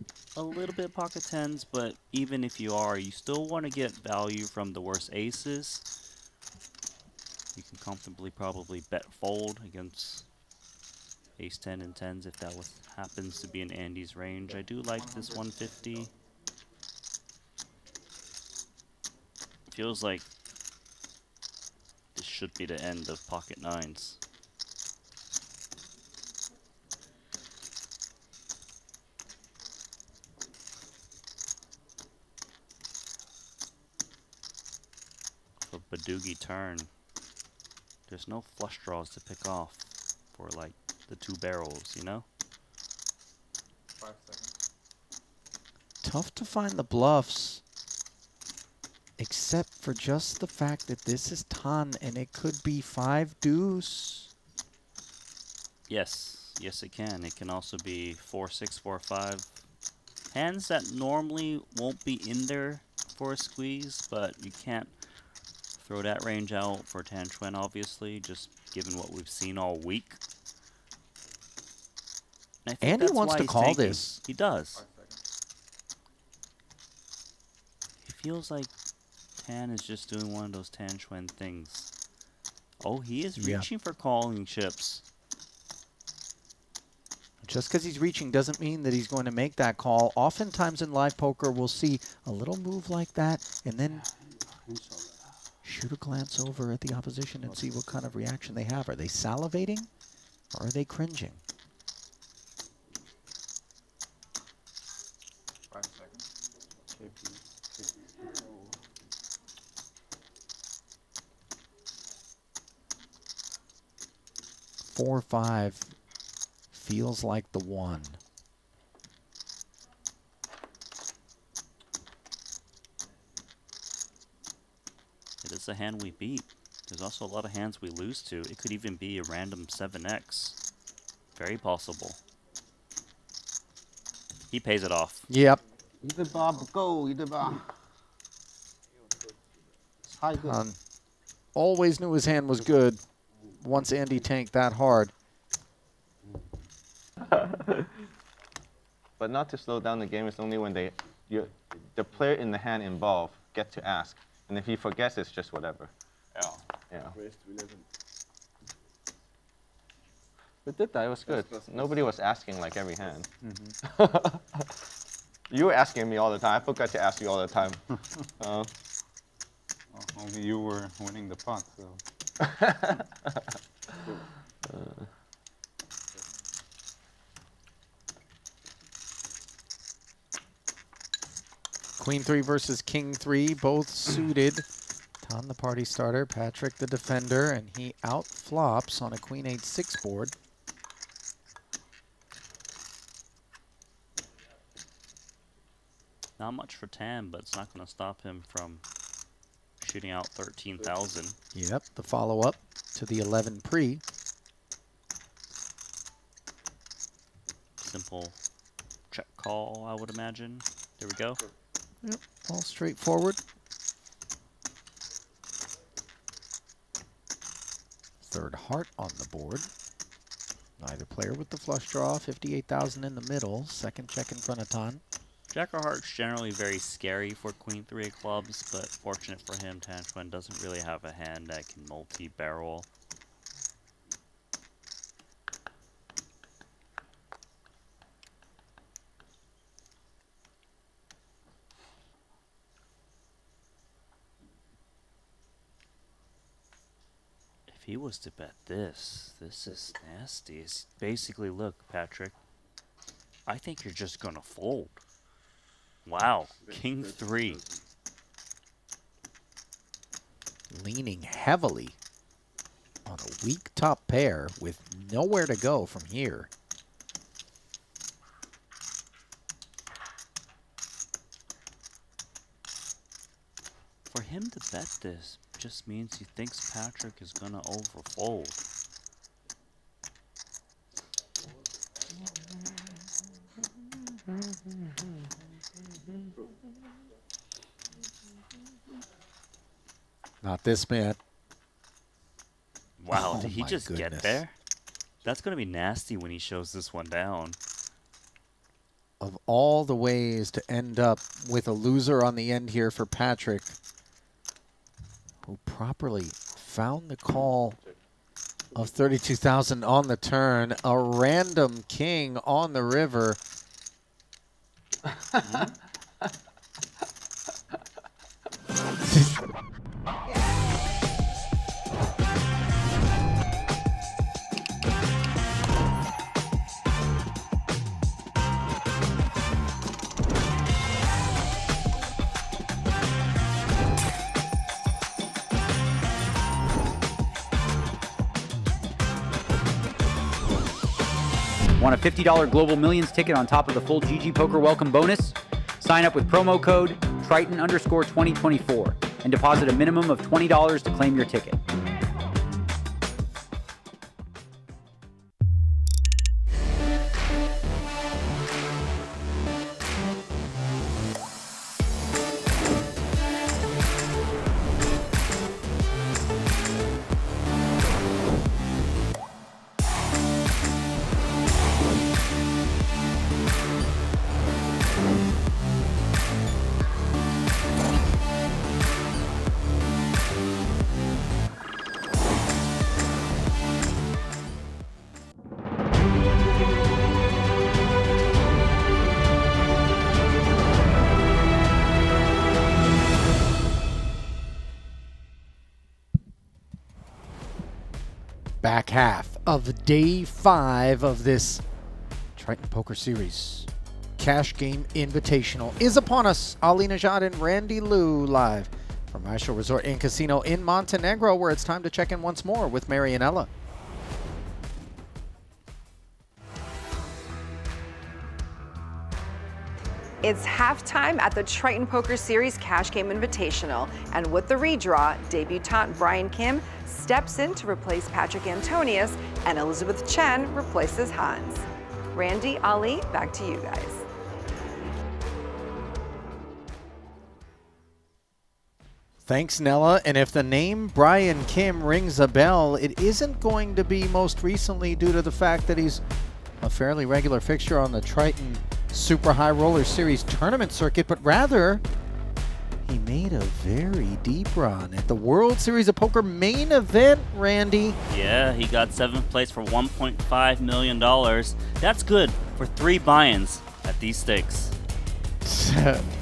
pocket tens, but even if you are, you still want to get value from the worst aces. You can comfortably probably bet fold against ace-10 and tens if that happens to be in Andy's range. I do like this 150. Feels like this should be the end of pocket nines. For Badoogie turn, there's no flush draws to pick off for like the two barrels, you know? 5 seconds. Tough to find the bluffs, except for just the fact that this is ton and it could be 5 deuce. Yes, yes it can. It can also be 4-6, 4-5. Hands that normally won't be in there for a squeeze, but you can't throw that range out for Tan Xuan, obviously, just given what we've seen all week. And I think Andy that's wants why to he's call tanking. this. He does. He feels like Tan is just doing one of those Tan Xuan things. Oh, he is reaching for calling chips. Just because he's reaching doesn't mean that he's going to make that call. Oftentimes in live poker, we'll see a little move like that and then shoot a glance over at the opposition and see what kind of reaction they have. Are they salivating or are they cringing? 5 seconds. 4-5 feels like the one. It is a hand we beat. There's also a lot of hands we lose to. It could even be a random 7x. Very possible. He pays it off. Yep. Always knew his hand was good once Andy tanked that hard. But not to slow down the game, it's only when the player in the hand involved gets to ask. And if he forgets, it's just whatever. Yeah. But that was good. Nobody was asking like every hand. You were asking me all the time. I forgot to ask you all the time. Only you were winning the pot, so. Queen 3 versus King 3, both suited. Tom, the party starter, Patrik, the defender, and he outflops on a Queen 8-6 board. Not much for Tan, but it's not going to stop him from shooting out 13,000. Yep, the follow-up to the 11 pre. Simple check call, I would imagine. There we go. Yep, all straightforward. Third heart on the board. Neither player with the flush draw, 58,000 in the middle. Second check in front of Tan. Jack of Hearts generally very scary for Queen 3 of clubs, but fortunate for him, Tan Xuan doesn't really have a hand that can multi-barrel. If he was to bet this is nasty. It's basically, look, Patrik, I think you're just gonna fold. Wow, king 3. Leaning heavily on a weak top pair with nowhere to go from here. For him to bet this just means he thinks Patrik is gonna overfold. Not this man. Wow, Oh did he my just get goodness. there? That's gonna be nasty when he shows this one down. Of all the ways to end up with a loser on the end here for Patrik, who properly found the call of 32,000 on the turn, a random king on the river. Want a $50 Global Millions ticket on top of the full GG Poker welcome bonus? Sign up with promo code Triton_2024 and deposit a minimum of $20 to claim your ticket. Back half of day 5 of this Triton Poker Series Cash Game Invitational is upon us. Ali Nejad and Randy Liu live from Maestral Resort and Casino in Montenegro, where it's time to check in once more with Marianella. It's halftime at the Triton Poker Series Cash Game Invitational, and with the redraw, debutant Brian Kim steps in to replace Patrik Antonius, and Elizabeth Chen replaces Handz. Randy, Ali, back to you guys. Thanks, Nella. And if the name Brian Kim rings a bell, it isn't going to be most recently due to the fact that he's a fairly regular fixture on the Triton Super High Roller Series tournament circuit, but rather he made a very deep run at the World Series of Poker main event, Randy. Yeah, he got 7th place for $1.5 million. That's good for 3 buy-ins at these stakes.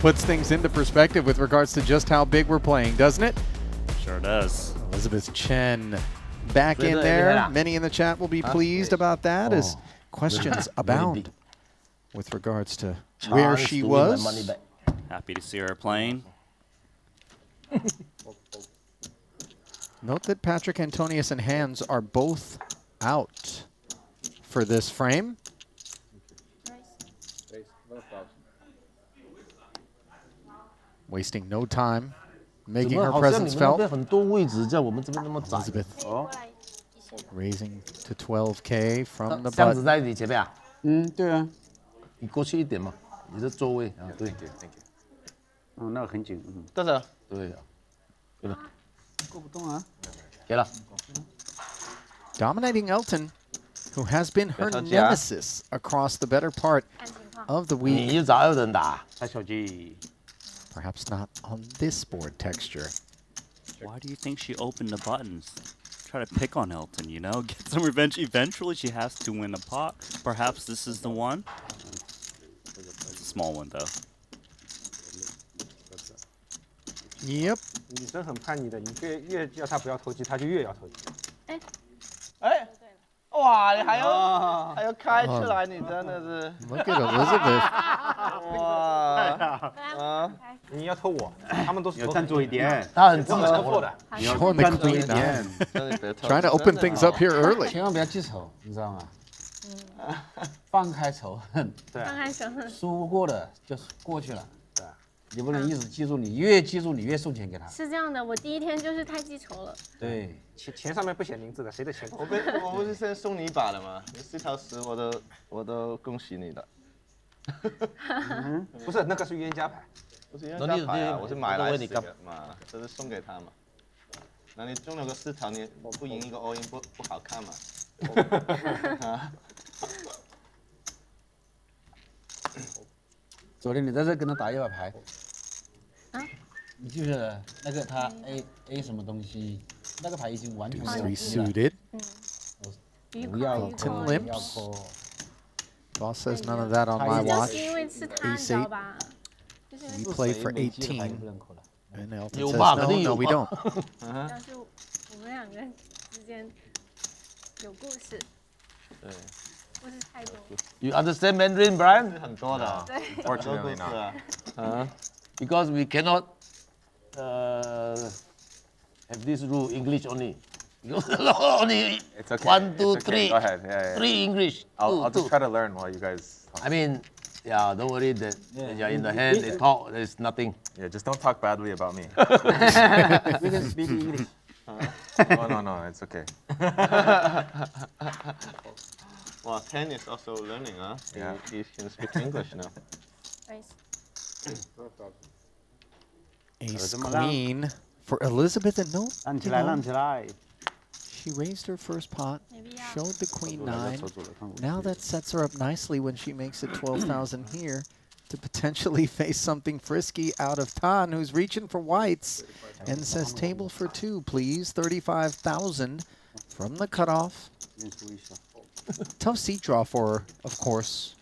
Puts things into perspective with regards to just how big we're playing, doesn't it? Sure does. Elizabeth Chen back in there. Many in the chat will be pleased about that as questions abound with regards to where she was. Happy to see her playing. Note that Patrik Antonius and Handz are both out for this frame. Wasting no time, making her presence felt. Elizabeth raising to 12K from the button. 在你前面啊？对啊。你过去一点嘛，你的座位啊，对。那个很紧，多少？对呀，对了。过不动啊？给了。Dominating Elton, who has been her nemesis across the better part of the week. 你又找Elton打？太小气。 Perhaps not on this board texture. Why do you think she opened the buttons? Try to pick on Elton, you know? Get some revenge. Eventually, she has to win a pot. Perhaps this is the one. It's a small one, though. Yep. 女生很叛逆的，你越叫她不要投机，她就越要投机。哎，哇，你还要开出来，你真的是。Look at Elizabeth. 哇，你要偷我，他们都是要站左一点，他很记仇的。你要 Showing the 站左一 queen 点。 Trying to open things up here early. 千万不要记仇，你知道吗？放开仇恨，放开仇恨，输过的就是过去了。对，你不能一直记住，你越记住，你越送钱给他。是这样的，我第一天就是太记仇了。对，钱上面不写名字的，谁的钱？我不是先送你一把了吗？你4条10我都恭喜你的。不是，那个是冤家牌。不是冤家牌啊，我是买来10个嘛，这是送给他嘛。那你中了个4条，你不赢一个 all in 不好看嘛？昨天你在这跟他打一把牌，啊？你记不记得那个他 A 什么东西？那个牌已经完全没有 Three suited. 不要 Ten 不要 limps. call Boss says none of that on my 就 watch. 是因为是他，你知道吧？就是因 We 为 play for 18. And Elton 有 says 吧？ no, 肯定 no, 有 we 吧 don't. 要是我们两个之间有故事，对，故事太多。You understand Mandarin, Brian？ 很多的。对 Fortunately not. Because we cannot have this rule English only. Only It's okay. 1, 2, It's okay. 3. Go ahead. Yeah. 3 English. I'll two. just try to learn while you guys talk. I mean, yeah, don't worry that when you're in the hand, they talk, there's nothing. Yeah, just don't talk badly about me. We can speak English. No, it's okay. Well, Chen is also learning, huh? Yeah. He can speak English now. Nice. Ace queen for Elizabeth and no. 站起来，站起来。 She raised her first pot, Maybe showed the queen 9. Now that sets her up nicely when she makes it 12,000 here to potentially face something frisky out of Tan, who's reaching for whites and says table for 2, please. 35,000 from the cutoff. Tough seat draw for her, of course.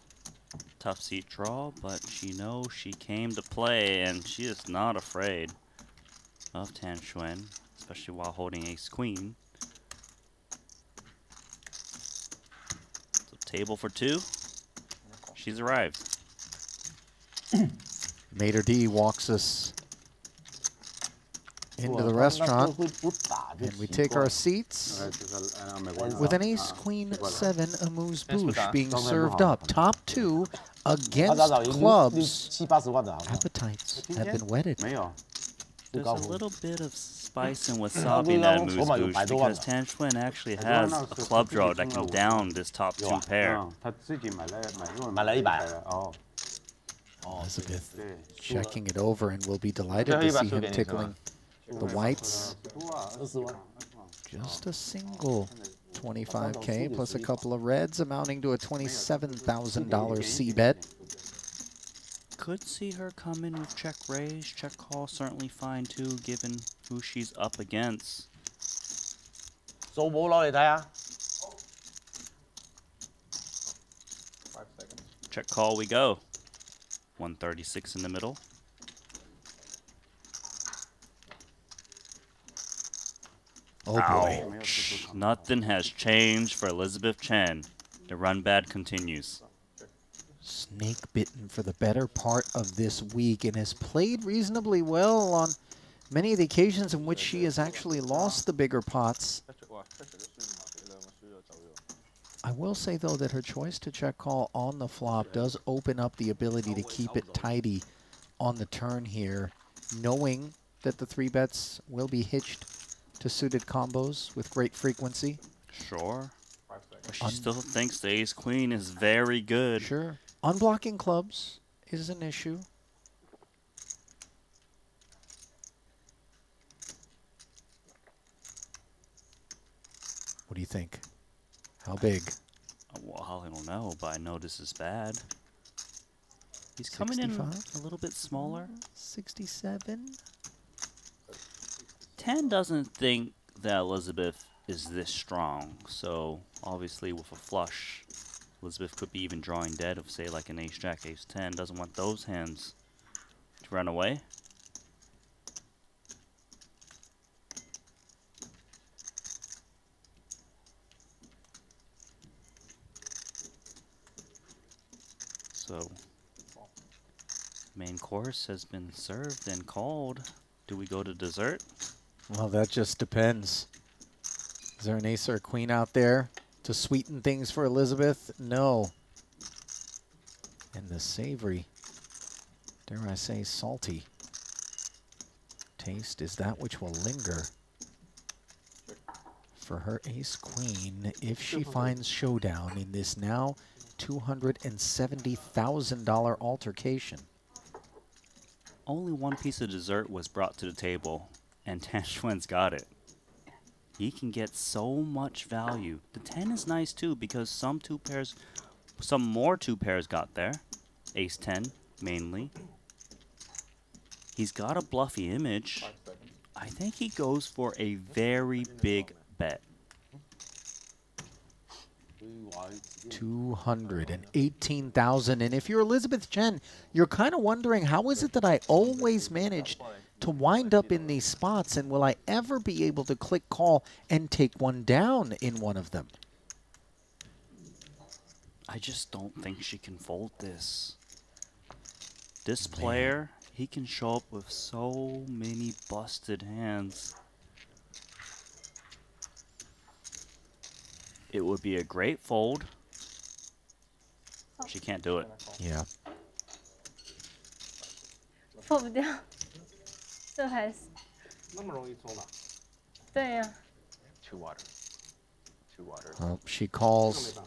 Tough seat draw, but she knows she came to play, and she is not afraid of Tan Xuan, especially while holding ace queen. So table for 2. She's arrived. Mater D walks us into the restaurant, and we take our seats with an ace queen 7 amuse bouche being served up. Top 2 against clubs. Appetites have been whetted. There's a little bit of spice and wasabi in that amuse bouche because Tan Xuan actually has a club draw that can down this top 2 pair. 他自己买了100。哦。 Elizabeth checking it over, and we'll be delighted to see him tickling the whites. Just a single 25K plus a couple of reds, amounting to a $27,000 C bet. Could see her come in with check raise, check call, certainly fine too, given who she's up against. 數冇攞嚟睇下。 Check call we go. 136 in the middle. Oh boy. Ouch. Nothing has changed for Elizabeth Chen. The run bad continues. Snake bitten for the better part of this week and has played reasonably well on many of the occasions in which she has actually lost the bigger pots. I will say, though, that her choice to check call on the flop does open up the ability to keep it tidy on the turn here, knowing that the 3 bets will be hitched to suited combos with great frequency. Sure. But she still thinks the ace queen is very good. Sure. Unblocking clubs is an issue. What do you think? How big? Well, I don't know, but I know this is bad. He's coming in a little bit smaller. 67. 10 doesn't think that Elizabeth is this strong, so obviously with a flush, Elizabeth could be even drawing dead of, say, like an ace-jack, ace-10. Doesn't want those hands to run away. So, main course has been served and called. Do we go to dessert? Well, that just depends. Is there an ace or a queen out there to sweeten things for Elizabeth? No. And the savory, dare I say salty, taste is that which will linger for her ace-queen if she finds showdown in this now $270,000 altercation. Only one piece of dessert was brought to the table, and Xuan's got it. He can get so much value. The 10 is nice too because some more two pairs got there. Ace 10 mainly. He's got a bluffy image. I think he goes for a very big bet. 218,000. And if you're Elizabeth Chen, you're kind of wondering, how is it that I always managed to wind up in these spots, and will I ever be able to click call and take one down in one of them? I just don't think she can fold this. This player, he can show up with so many busted hands. It would be a great fold. She can't do it. Yeah. 破不掉，这还是那么容易冲的？对呀、Two water. Two water. Well, she calls,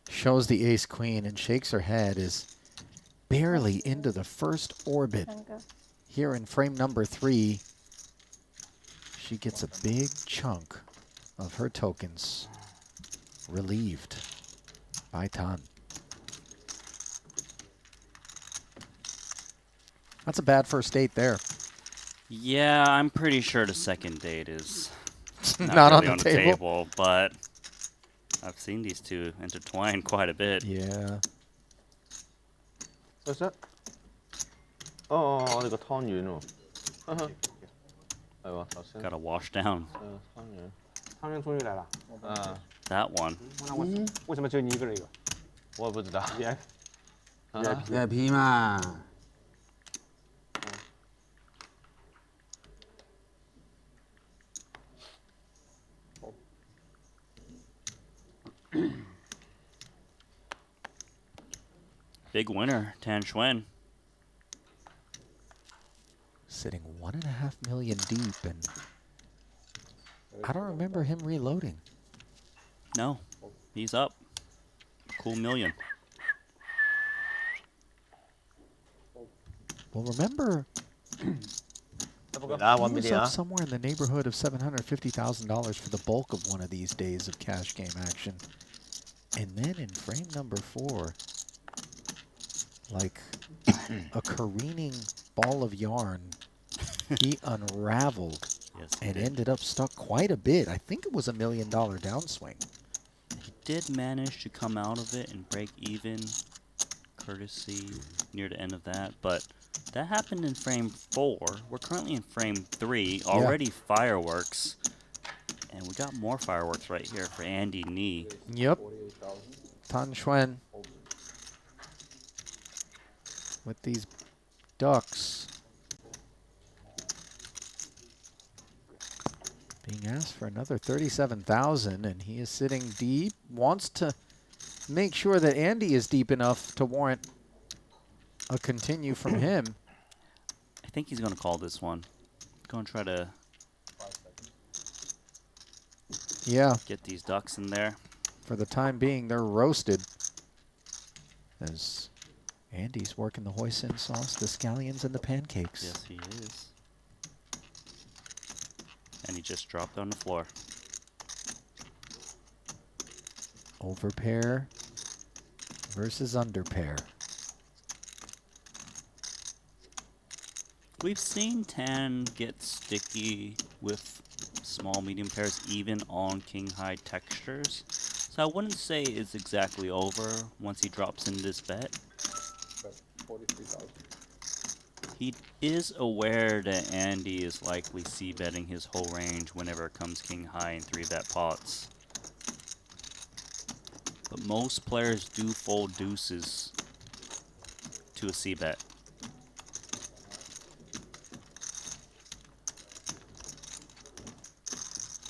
shows the ace-queen, and shakes her head as barely into the first orbit. Here in frame number 3, she gets a big chunk of her tokens relieved by Tan. That's a bad first date there. Yeah, I'm pretty sure the second date is not really on the table. But I've seen these two intertwine quite a bit. Yeah. 这是哦，呢個湯圓喎，係喎，頭先。 Gotta wash down. 湯圓。湯圓終於來了。That one. 那為什麼只有你一個人一個？我也不知道。VIP 嘛。 Big winner, Xuan. Sitting 1.5 million deep, and I don't remember him reloading. No, he's up. Cool million. Well, remember, he was up somewhere in the neighborhood of $750,000 for the bulk of one of these days of cash game action. And then in frame number 4, like a careening ball of yarn, he unraveled and ended up stuck quite a bit. I think it was $1 million downswing. He did manage to come out of it and break even, courtesy near the end of that, but that happened in frame 4. We're currently in frame 3, already fireworks, and we got more fireworks right here for Andy Nee. Yep. Tan Xuan with these ducks. Being asked for another 37,000, and he is sitting deep. Wants to make sure that Andy is deep enough to warrant a continue from him. I think he's going to call this one. Going to try to get these ducks in there. For the time being, they're roasted. As Andy's working the hoisin sauce, the scallions, and the pancakes. Yes, he is. And he just dropped on the floor. Overpair versus underpair. We've seen Tan get sticky with small medium pairs even on king high textures. So I wouldn't say it's exactly over once he drops in this bet. 43,000. He is aware that Andy is likely c-betting his whole range whenever it comes king high in 3-bet pots. But most players do fold deuces to a C bet.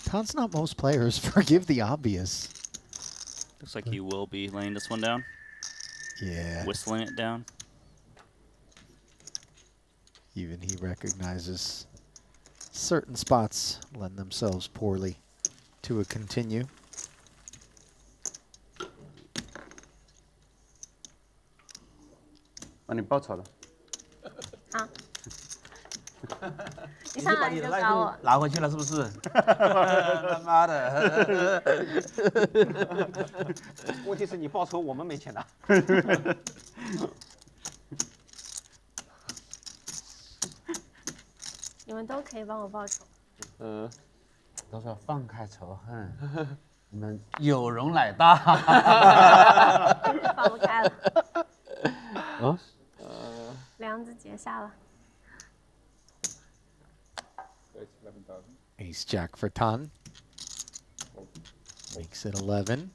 Tan's not most players. Forgive the obvious. Looks like he will be laying this one down. Yeah. Whistling it down. Even he recognizes certain spots lend themselves poorly to a continue.把你报仇了。啊！一上来就搞我。拿回去了是不是？他妈的！问题是你报仇，我们没钱拿。你们都可以帮我报仇。都说放开仇恨，你们有容乃大。放不开了。哦。梁子结下了。 Ace Jack for Tan. Makes it 11.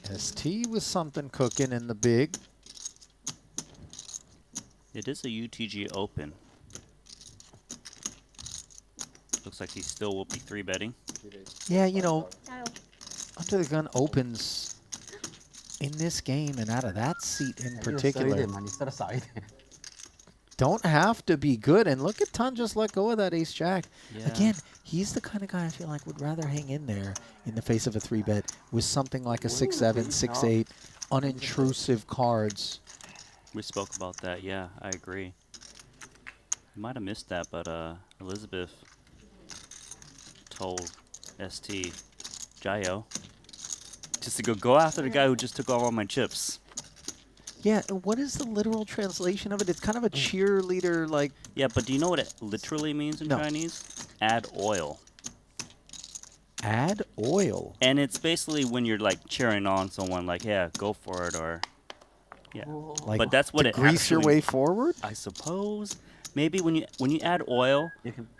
Esti with something cooking in the big. It is a UTG Open. Looks like he still will be 3-betting. Yeah, you know, Under the Gun opens in this game and out of that seat in particular. Don't have to be good. And look at Tan just let go of that ace jack. Yeah. Again, he's the kind of guy I feel like would rather hang in there in the face of a 3-bet with something like a 6-7, 6-8, unintrusive cards. We spoke about that. Yeah, I agree. You might have missed that, but Elizabeth told ST Jayo just to go after the guy who just took all my chips. Yeah, and what is the literal translation of it? It's kind of a cheerleader, like... Yeah, but do you know what it literally means in Chinese? Add oil. Add oil? And it's basically when you're, like, cheering on someone, like, yeah, go for it, or... Yeah. Like but that's what to it grease your actually- way forward? I suppose. Maybe when you add oil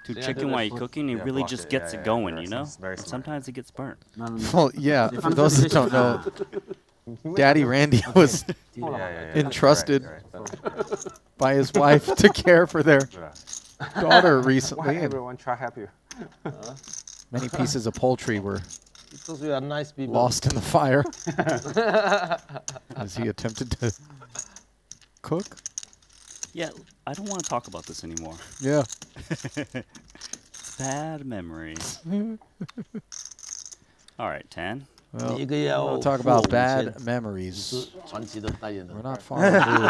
to chicken while you're cooking, it really just gets it going, you know? And sometimes it gets burnt. Well, yeah, for those that don't know, Daddy Randy was entrusted by his wife to care for their daughter recently. Why and everyone try help you? many pieces of poultry were Because we are nice people. lost in the fire as he attempted to cook. Yeah, I don't want to talk about this anymore. Yeah. Bad memories. All right, Tan. Well, we'll talk about bad memories. We're not far removed.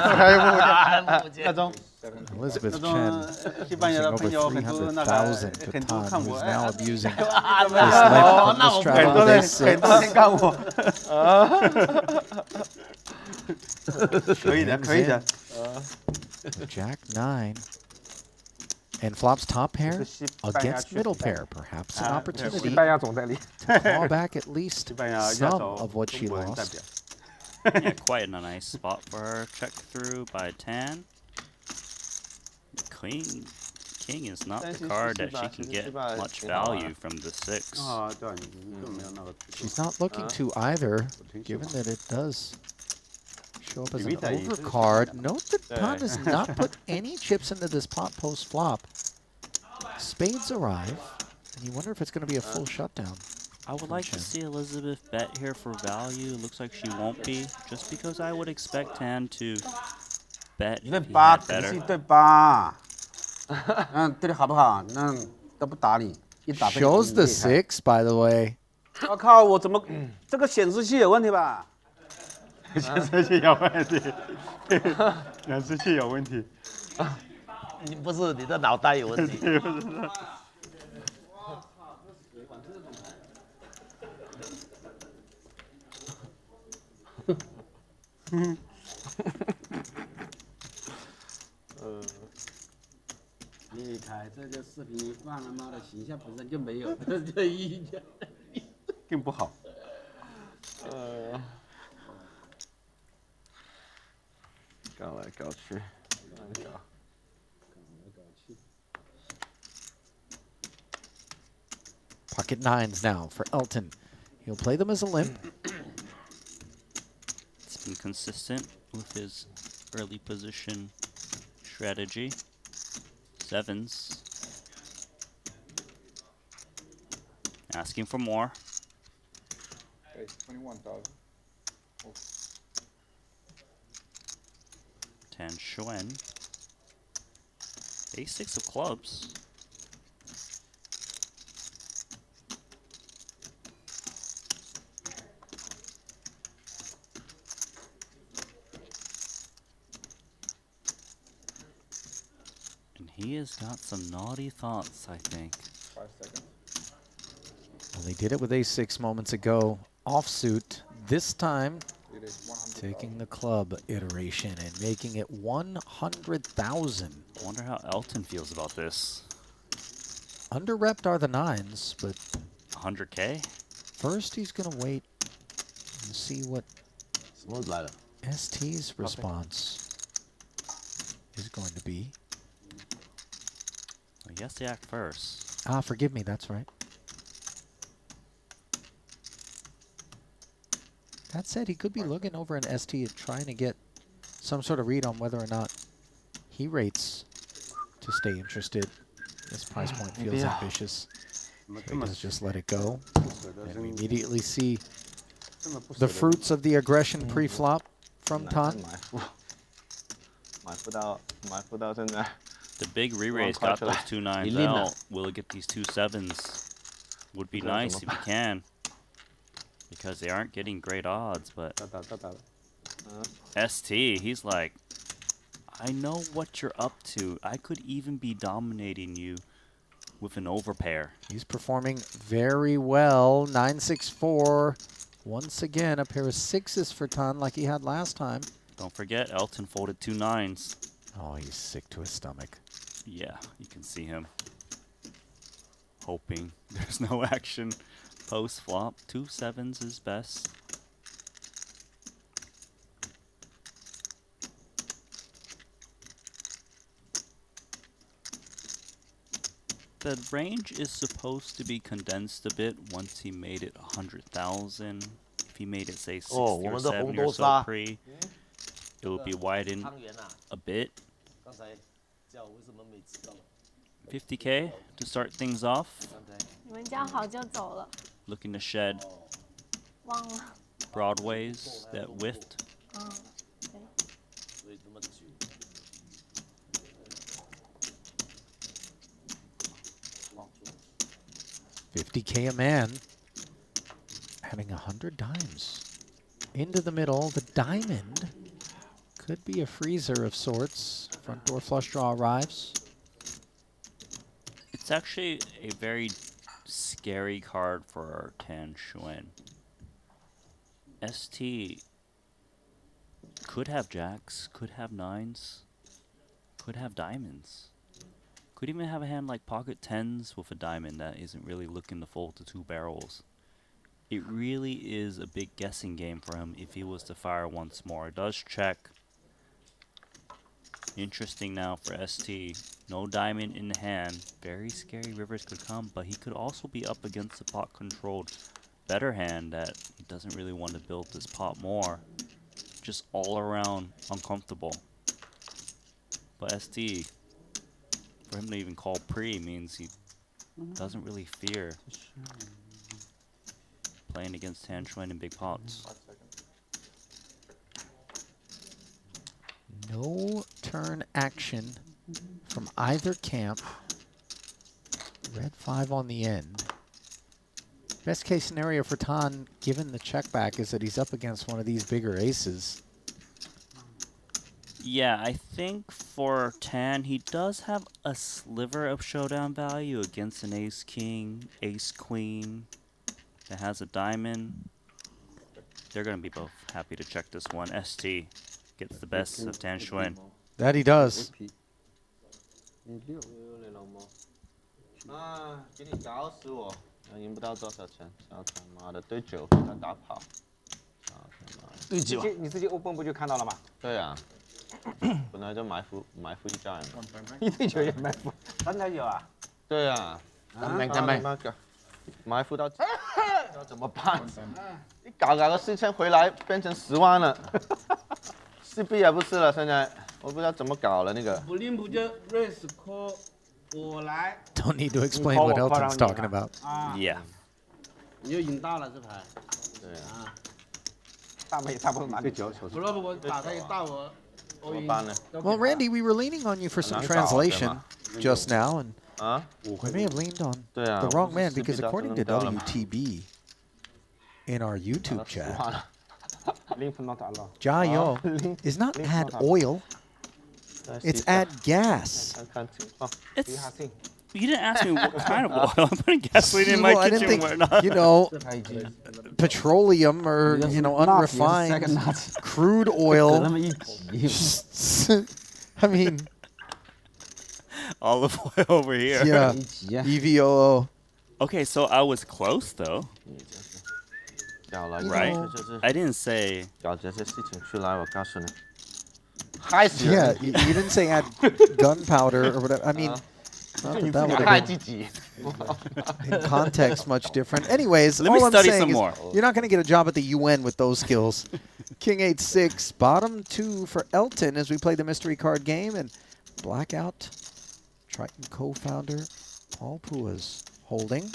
Elizabeth Chen losing over 300,000 to Tan, who's now abusing his leg from Maestral on day 6. Jack 9. And flops top pair against middle pair. Perhaps an opportunity to claw back at least some of what she lost. Yeah, quite a nice spot for her. Check through by Tan. King is not the card that she can get much value from the 6. She's not looking to either, given that it does show up as an overcard. Note that Tan does not put any chips into this pot post-flop. Spades arrive, and you wonder if it's going to be a full shutdown. I would like to see Elizabeth bet here for value. Looks like she won't be, just because I would expect Tan to bet if he had better. 对吧？对的好不好？那都不打你，一打被你 Shows the 6, by the way. 我靠！我怎么这个显示器有问题吧？显示器有问题，显示器有问题。你不是你的脑袋有问题。你看这个视频放了妈的形象本身就没有这意见，并不好。搞来搞去，乱搞。 Pocket 9s now for Elton. He'll play them as a limp. It's looking consistent with his early position strategy. Sevens. Asking for more. Hey, 21,000. Oh. Xuan. Ace-6 of clubs. And he has got some naughty thoughts, I think. 5 seconds. Well, they did it with ace-6 moments ago. Offsuit. This time, taking the club iteration and making it 100,000. I wonder how Elton feels about this. Under-repped are the 9s, but 100K? First, he's going to wait and see what ST's response is going to be. Well, he has to act first. Ah, forgive me, that's right. That said, he could be looking over an ST and trying to get some sort of read on whether or not he rates to stay interested. This price point feels ambitious. So he does just let it go. And we immediately see the fruits of the aggression pre-flop from Tan. The big re-raise got those 2 9s out. Will it get these 2 7s? Would be nice if he can. Because they aren't getting great odds, but ST, he's like, I know what you're up to. I could even be dominating you with an overpair. He's performing very well. 9-6-4. Once again, a pair of 6s for Tan like he had last time. Don't forget, Elton folded 2 9s. Oh, he's sick to his stomach. Yeah, you can see him hoping there's no action. Post flop, 2 7s is best. The range is supposed to be condensed a bit once he made it 100,000. If he made it, say, 60 or 70 or so pre, it would be widened a bit. 50K to start things off. 你们讲好就走了。 Looking to shed 忘了。 broadways that whiffed. 对。 50K a man. Having 100 dimes. Into the middle, the diamond could be a freezer of sorts. Front door flush draw arrives. It's actually a very scary card for Xuan. ST could have jacks, could have 9s, could have diamonds. Could even have a hand like pocket 10s with a diamond that isn't really looking to fold to 2 barrels. It really is a big guessing game for him if he was to fire once more. It does check. Interesting now for ST. No diamond in the hand. Very scary rivers could come, but he could also be up against a pot controlled better hand that he doesn't really want to build this pot more. Just all around uncomfortable. But ST, for him to even call pre means he doesn't really fear playing against Xuan in big pots. No turn action from either camp. Red 5 on the end. Best case scenario for Tan, given the check back, is that he's up against one of these bigger aces. Yeah, I think for Tan, he does have a sliver of showdown value against an ace-king, ace-queen that has a diamond. They're going to be both happy to check this one. ST gets the best of Xuan. That he does. 啊，给你搞死我！赢不到多少钱，小他妈的对9给他打跑。对9，你自己 open 不就看到了吗？对啊，本来就埋伏一家人嘛。1对9也埋伏，3台9啊？对啊。干杯！埋伏到要怎么办？你搞个4000回来变成10万了，CB 也不是了，现在我不知道怎么搞了那个。不拎不就 race call 我来。 Don't need to explain what Elton's talking about. Yeah. 你就赢大了这牌。对啊。大妹差不多拿个脚。不了不，我打他一大我。怎么办呢？ Well, Randy, we were leaning on you for some translation just now, and we may have leaned on the wrong man because according to WTB in our YouTube chat, Jayo is not add oil, it's add gas. You didn't ask me what kind of oil. I'm putting gasoline in my Well, I kitchen. didn't Where think, not. you know, petroleum or, you know, unrefined crude oil. I mean, olive oil over here. Yeah. EVOO. Okay, so I was close though. Right? I didn't say. Yeah, you didn't say add gunpowder or whatever. I mean, not that that would have been in context much different. Anyways, Let me all I'm study saying some is more. You're not going to get a job at the UN with those skills. King 8-6, bottom 2 for Elton as we play the mystery card game, and Blackout Triton co-founder Paul Phua's holding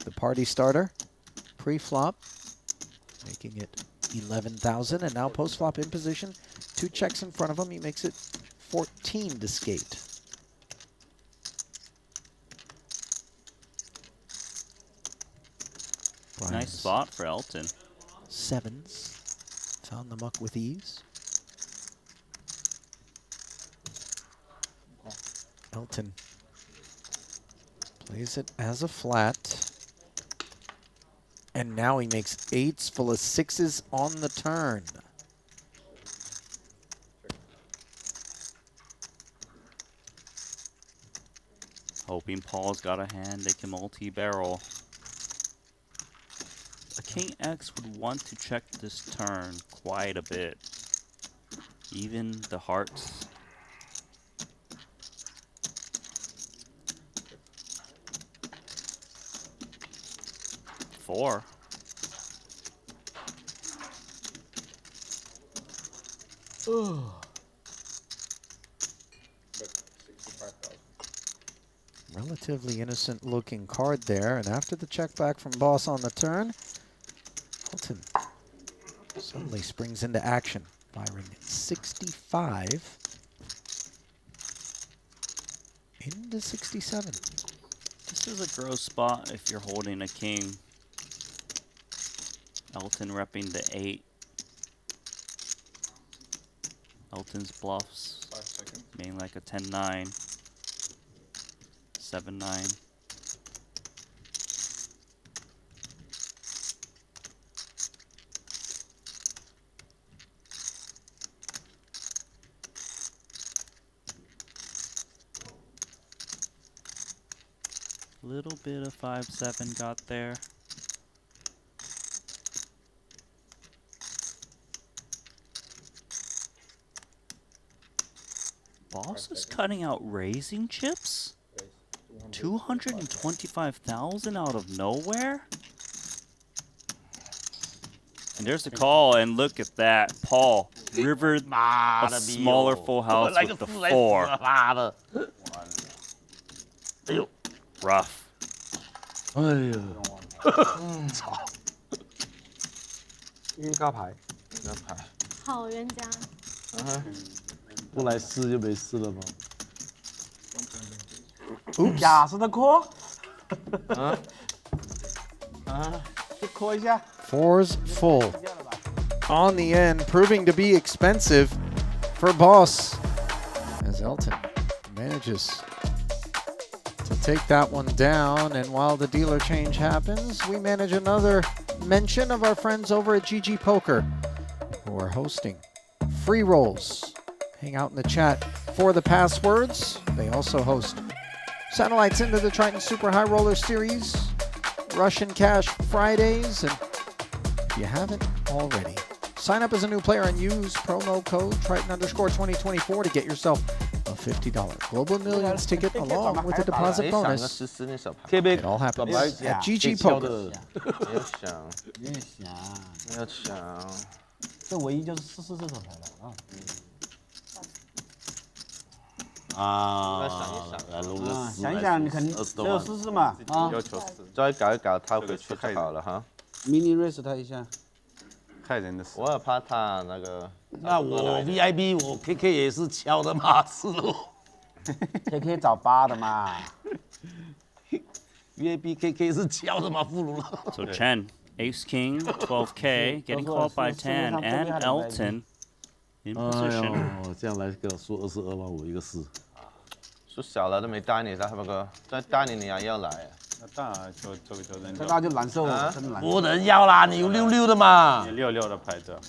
the party starter pre-flop, making it 11,000, and now post-flop in position. 2 checks in front of him. He makes it 14 to skate. Nice spot for Elton. 7s. Found the muck with ease. Elton plays it as a flat. And now he makes 8s full of 6s on the turn. Hoping Paul's got a hand they can multi-barrel. A King X would want to check this turn quite a bit. Even the hearts. Four. Relatively innocent looking card there, and after the check back from boss on the turn, Elton suddenly springs into action, firing 65 into 67. This is a gross spot if you're holding a king. Elton repping the 8. Elton's bluffs. Being like a 10-9. 7-9. Little bit of 5-7 got there. Boss is cutting out raising chips? 225,000 out of nowhere? And there's the call, and look at that. Paul, rivered a smaller full house with the 4. Rough. 哎呀，操！晕高牌，晕牌。好冤家。不来试就没事了吗？雅思的call，去call一下。 4's full on the end, proving to be expensive for boss as Elton manages to take that one down. And while the dealer change happens, we manage another mention of our friends over at GG Poker, who are hosting free rolls. Hang out in the chat for the passwords. They also host satellites into the Triton Super High Roller Series, Russian Cash Fridays, and if you haven't already, sign up as a new player and use promo code Triton_2024 to get yourself a $50 Global Millions ticket along with a deposit bonus. It all happens at GG Poker. 没有抢，这唯一就是试这手牌了想一想，你肯定只有试嘛要求是，再搞一搞他回去就好了哈。mini race 他一下，害人的事。我也怕他那个。那我 VIP 我 KK 也是敲的嘛，是哦。KK 找8的嘛。VIP KK 是敲的嘛，不如了。So Chen, Ace King, 12K, getting called by Tan and Elton in position. 哦，这样来给我输22万5一个4。输小了都没带你，大不哥，再带你你还要来啊？那大就扔掉。那就难受了，真的难受。不能要啦，你有66的嘛。你66的牌子。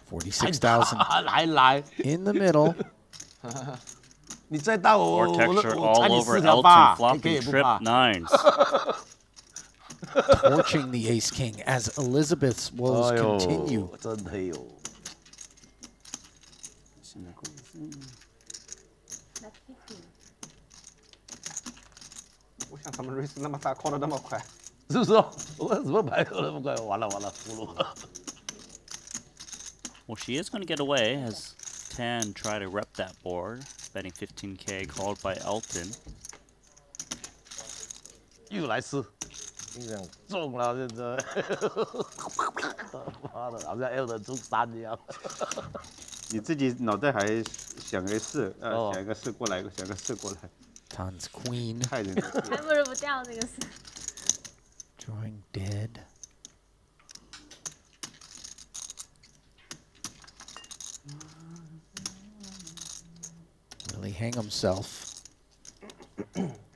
46,000. 来 in the middle. 你再带我 Texture 我 all 猜你 over 4条 Elton 8 flopping ，KK 也不 trip 怕。 nines. Torching the ace king as Elizabeth's woes continue. 真的有。我想他们瑞士那么大，call 得那么快，是不是？我什么牌扣那么快？完了，输了。Well, she is going to get away as Tan try to rep that board, betting 15K called by Elton. 又来吃，中了现在。妈的，好像 Elton 中3一样。你自己脑袋还想个4，想个4过来，想个4过来。Tan's queen. 还不如不掉这个4。Drawing dead. Really hang himself.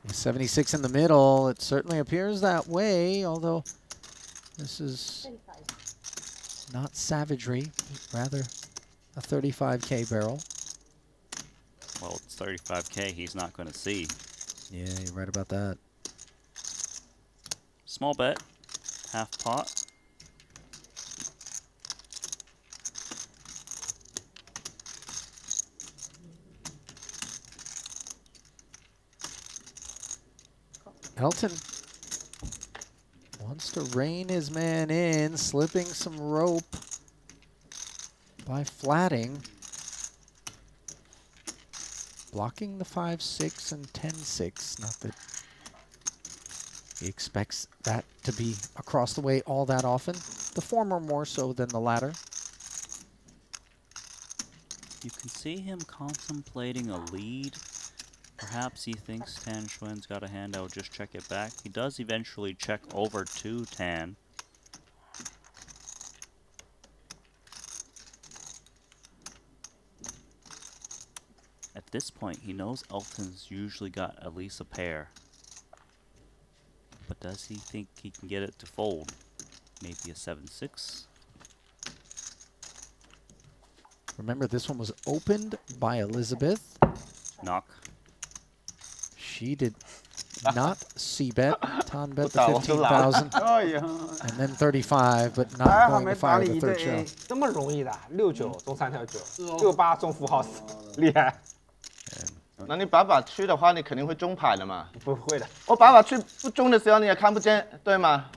76 in the middle. It certainly appears that way, although this is not savagery, rather a 35K barrel. Well, it's 35K he's not going to see. Yeah, you're right about that. Small bet, half pot. Elton wants to rein his man in, slipping some rope by flatting. Blocking the 5-6 and 10-6. Not that he expects that to be across the way all that often. The former more so than the latter. You can see him contemplating a lead. Perhaps he thinks Tan Xuan's got a hand, I'll just check it back. He does eventually check over to Tan. At this point, he knows Elton's usually got at least a pair. But does he think he can get it to fold? Maybe a 7-6? Remember, this one was opened by Elizabeth. Knock. She did not c-bet. Tan bet the 15,000. And then 35, but not going to fire the third show. 这么容易的，69中3条9，68中full house，厉害。那你把去的话，你肯定会中牌的嘛？不会的。我把去不中的时候你也看不见，对吗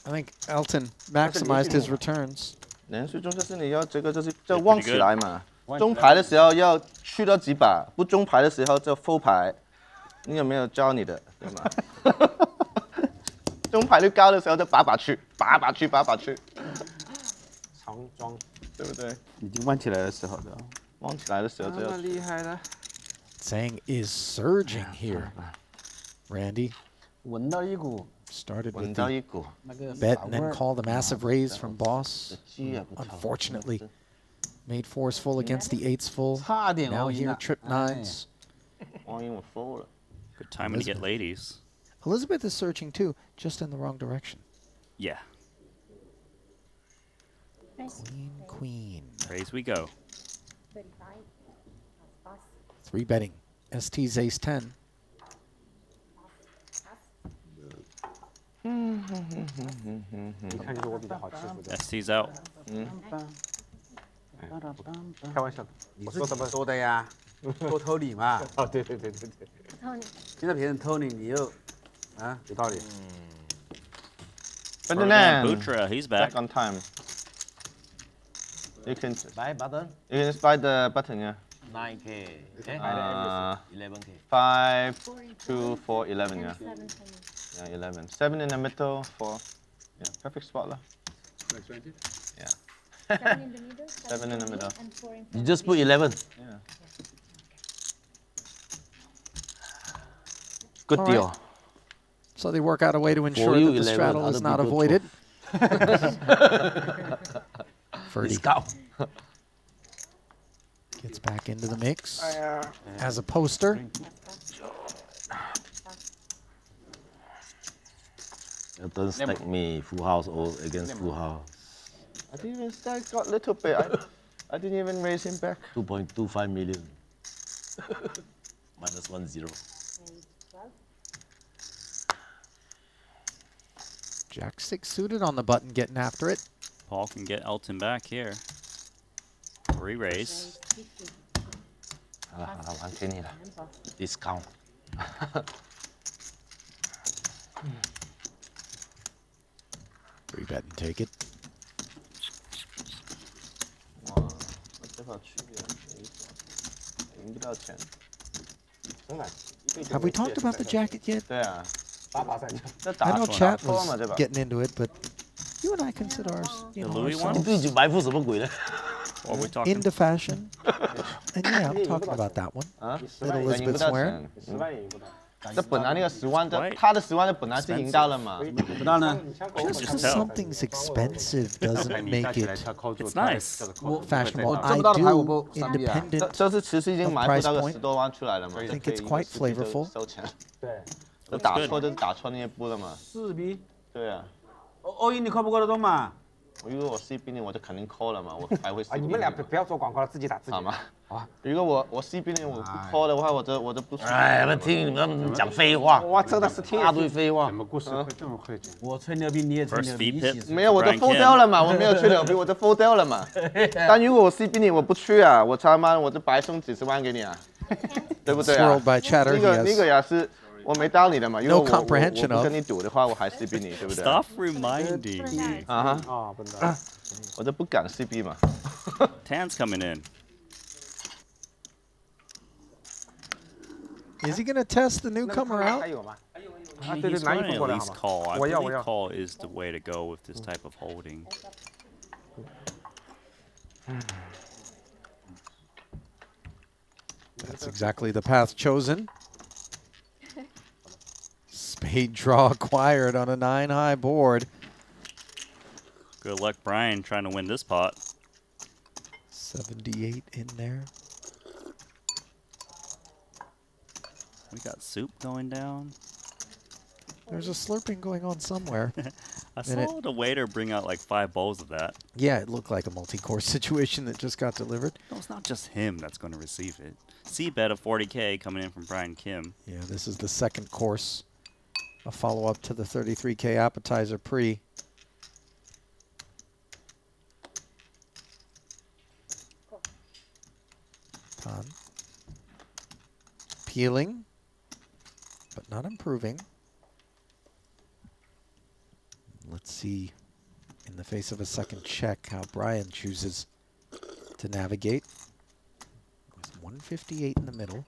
I think Elton maximized his returns. 连续中就是你要这个就是就旺起来嘛。中牌的时候要去到几把，不中牌的时候就 full 牌。你有没有教你的，对吗？中牌率高的时候就把去，把去。长庄，对不对？已经弯起来的时候的。旺起来的时候就要。那么厉害的。Tsang is surging here. Randy. 闻到一股 Started with 闻到一 the 股 bet and then called a massive raise from boss. Unfortunately, made 4s full against the 8s full. Now here, trip 9s. Good timing to get ladies. Elizabeth is searching too, just in the wrong direction. Yeah. Queen. Raise we go. 3 betting. ST's ace 10. ST's out. 开玩笑的，你是怎么说的呀？多偷你嘛。哦，对对对对对。偷你。现在别人偷你，你又啊，有道理。Ferdinand, Putra, he's back. on time. You can buy button. You can just buy the button, yeah. 9K. 11K. 5, 2, 4, 11, yeah. Yeah, 11. 7 in the middle, 4. Yeah, perfect spot lah. Yeah. 7 in the middle. 7 in the middle. And 4 in You just put 11. Yeah. Good All deal. right. So they work out a way to ensure you, that the 11, straddle is other not people avoided. Ferdy Discount. gets back into the mix as a poster. Elton stack me full house or against full house. I didn't even stack, got a little bit. I didn't even raise him back. 2.25 million. Minus 10. Jack 6 suited on the button, getting after it. Paul can get Elton back here. Re-raise. Discount. Three bet and take it. Have we talked about the jacket yet? Yeah. I know chat was getting into it, but you and I consider ours, you know, Louis one? ourselves into fashion. And yeah, I'm talking about that one. That Elizabeth's wearing. 这本来那个10万的，他的10万的本来是赢到了嘛。不到呢 Just because something's expensive doesn't make it It's nice. fashionable. I do, independent 这是其实已经 of 埋伏 price 到个 point. 10多万出来了嘛。 I think it's quite flavorful. 收钱。对。都打错就是打错那些步了嘛。 4B。对啊。all in 你 call 不 call 得动嘛？如果我 CB 你我就肯定 call 了嘛，我还会 CB 你们俩不要做广告了，自己打自己。好吗？啊，如果我 CB 你我不 call 的话，我都不。哎，不听你们讲废话。我真的是听大堆废话。怎么故事会这么会讲？我吹牛逼，你也吹牛逼，没有，我都 fold 掉了嘛，我没有吹牛逼，我都 fold 掉了嘛。但如果我 CB 你我不去啊，我他妈我就白送几十万给你啊，对不对啊？ Swirled by chatter, 那个也是。我没道理的嘛，因为 No 我 comprehension 不跟你赌的话，我还 CB 你，对不对 Stop reminding me. 啊哈，笨蛋，我都不敢 CB 嘛。Tan's coming in. Is he going to test the newcomer out? 还有吗？ I mean, 对对， he's 拿衣 going 服 to 过 at 来好 least 吗？ call. I 我要 believe 我要。 call is the way to go with this type of holding. That's exactly the path chosen. Spade draw acquired on a 9-high board. Good luck, Brian, trying to win this pot. 78 in there. We got soup going down. There's a slurping going on somewhere. I saw the waiter bring out like 5 bowls of that. Yeah, it looked like a multi-course situation that just got delivered. No, it's not just him that's going to receive it. C-bet of 40K coming in from Brian Kim. Yeah, this is the second course. A follow-up to the 33K appetizer pre. Tan. Peeling, but not improving. Let's see, in the face of a second check, how Brian chooses to navigate. With 158 in the middle.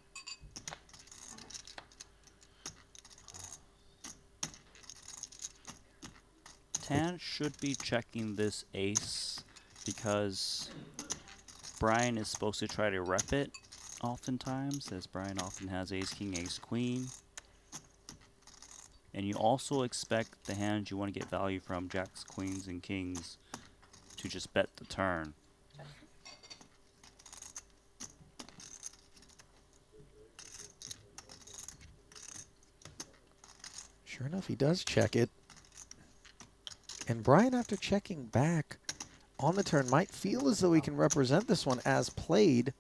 Tan should be checking this ace because Brian is supposed to try to rep it oftentimes, as Brian often has ace, king, ace, queen. And you also expect the hands you want to get value from, jacks, queens, and kings, to just bet the turn. Sure enough, he does check it. And Brian, after checking back on the turn, might feel as though he can represent this one as played.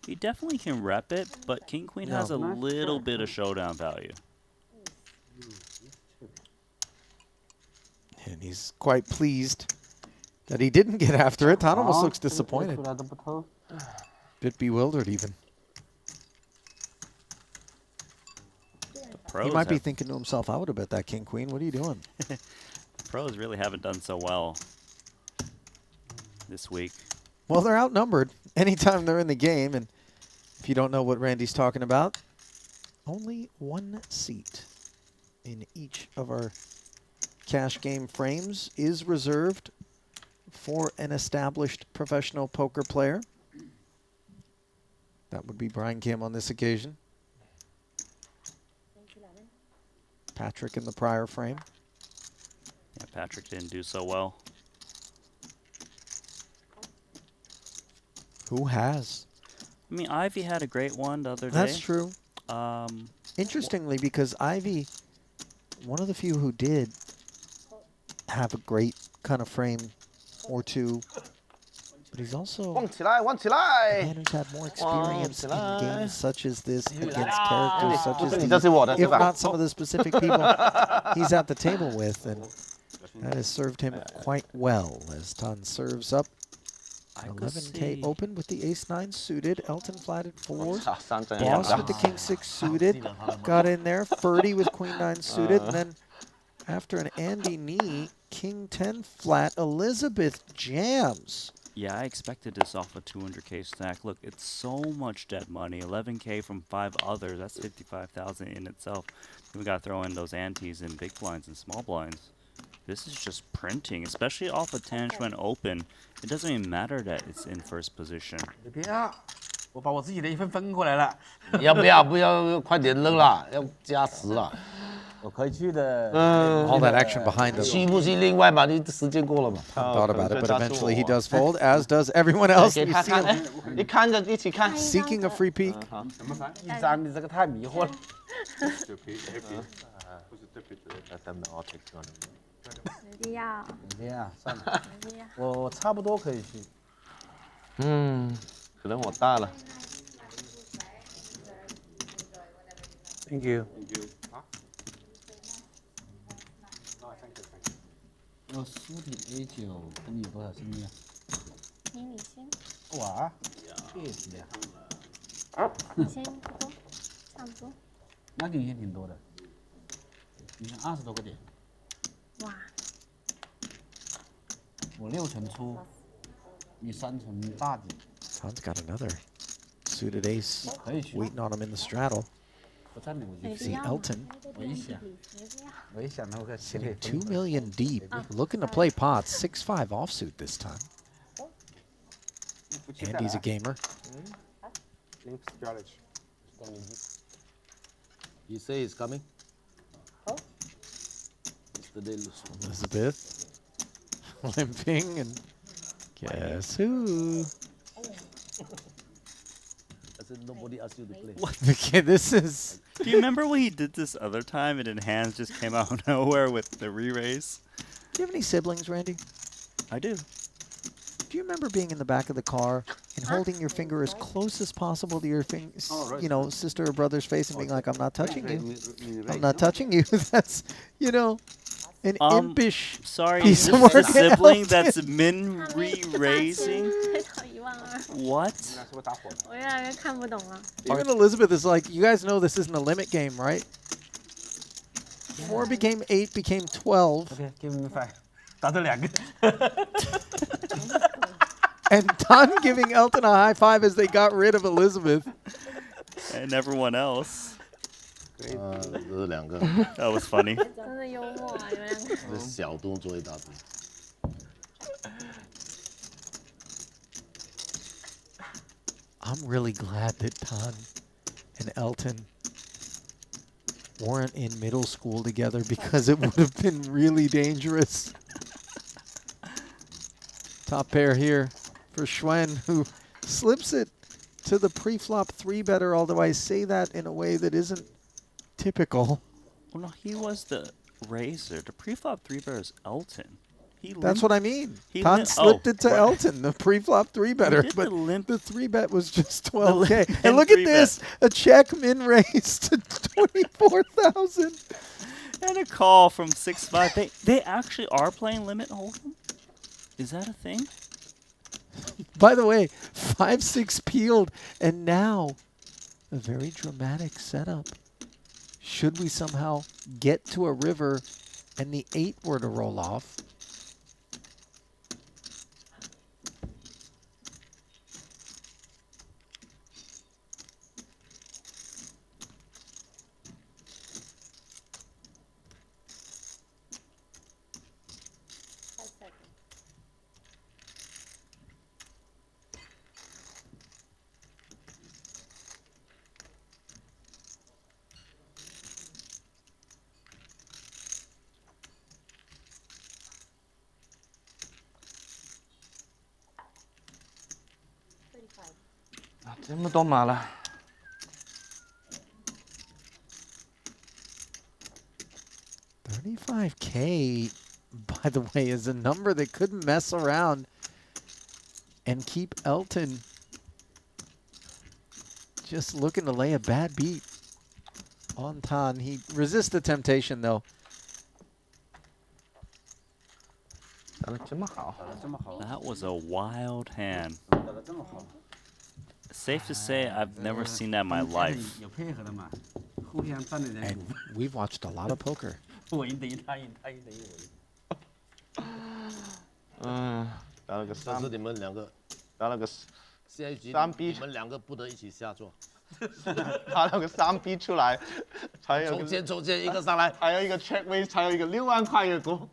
He definitely can rep it, but king, queen has a little bit of showdown value. And he's quite pleased that he didn't get after it. Tan almost looks disappointed. bit bewildered even. He might be thinking to himself, I would have bet that king queen. What are you doing? The pros really haven't done so well this week. Well, they're outnumbered anytime they're in the game. And if you don't know what Randy's talking about, only one seat in each of our cash game frames is reserved for an established professional poker player. That would be Brian Kim on this occasion. Patrik in the prior frame. Yeah, Patrik didn't do so well. Who has? I mean, Ivey had a great one the other day. That's true. Interestingly, because Ivey, one of the few who did have a great kind of frame or two, but he's also a man who's had more experience in games such as this against characters such as these, if not some of the specific people he's at the table with, and that has served him quite well as Tan serves up. 11K open with the ace-9 suited. Elton flatted 4. Boss with the king-6 suited. Got in there. Ferdy with queen-9 suited. And then after an Andy knee, king-10 flat. Elizabeth jams. Yeah, I expected this off a 200K stack. Look, it's so much dead money. 11K from 5 others. That's 55,000 in itself. We got to throw in those antes and big blinds and small blinds. This is just printing, especially off a Xuan open. It doesn't even matter that it's in first position. 我把我自己的1分分过来了。要不要快点扔了，要加时了。我可以去的。All that action behind them. 去不去另外吧，你时间过了嘛。 Thought about it, but eventually he does fold, as does everyone else. You see him 你看着一起看。 seeking a free peek. 1-3，你这个太迷惑了。算了，我差不多可以去。可能我大了。Thank you. 我输挺 A9，跟你有多少胜率啊？你先。我谢谢呀。你先不多，差不多。那领先挺多的，你看20多个点。哇。我6成出，你3成大底。 Han's got another suited ace waiting on him in the straddle. See Elton sitting 2 million deep, looking to play pots. 6-5 offsuit this time. Andy's a gamer. You say he's coming? Elizabeth limping, and guess who? I said nobody asked you to play. Okay, this is. Do you remember when he did this other time and then Handz just came out of nowhere with the re-raise? Do you have any siblings, Randy? I do. Do you remember being in the back of the car and holding your finger as close as possible to your you know, sister or brother's face and being like, "I'm not touching you. I'm not touching you." That's, you know, an impish piece of work. A sibling that's min re-raising? What? Even Elizabeth is like, you guys know this isn't a limit game, right? 4 became 8, became 12. Okay, give me 5. 打这2个。 And Tan giving Elton a high five as they got rid of Elizabeth. And everyone else. 这是2个。 That was funny. 真的幽默啊，你们2个。这小动作一大堆。 I'm really glad that Tan and Elton weren't in middle school together, because it would have been really dangerous. Top pair here for Xuan, who slips it to the pre-flop 3-better, although I say that in a way that isn't typical. Well, no, he was the raiser. The pre-flop 3-better is Elton. That's what I mean. Tan slipped it to Elton, the pre-flop 3-better, but the 3-bet was just 12K. And look at this, a check min raise to 24,000. And a call from 6-5. They actually are playing limit hold'em? Is that a thing? By the way, 5-6 peeled, and now a very dramatic setup. Should we somehow get to a river and the 8 were to roll off? Ah, 这么多码了。 35K, by the way, is a number that could mess around and keep Elton just looking to lay a bad beat on Tan. He resists the temptation, though. That was a wild hand. Safe to say, I've never seen that in my life. And we've watched a lot of poker. 打了个3，是你们两个，打了个下一局3B，你们两个不得一起下注。打了个3B 出来，才有中间一个上来，还有一个 check raise， 才有一个6万块的股。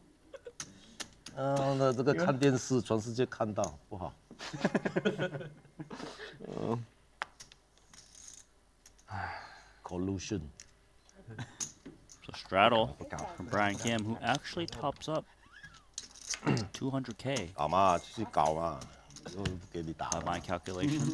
那这个看电视，全世界看到不好。Collusion. So straddle from Brian Kim, who actually tops up 200K. 搞嘛，继续搞嘛，又不给你打。By my calculations.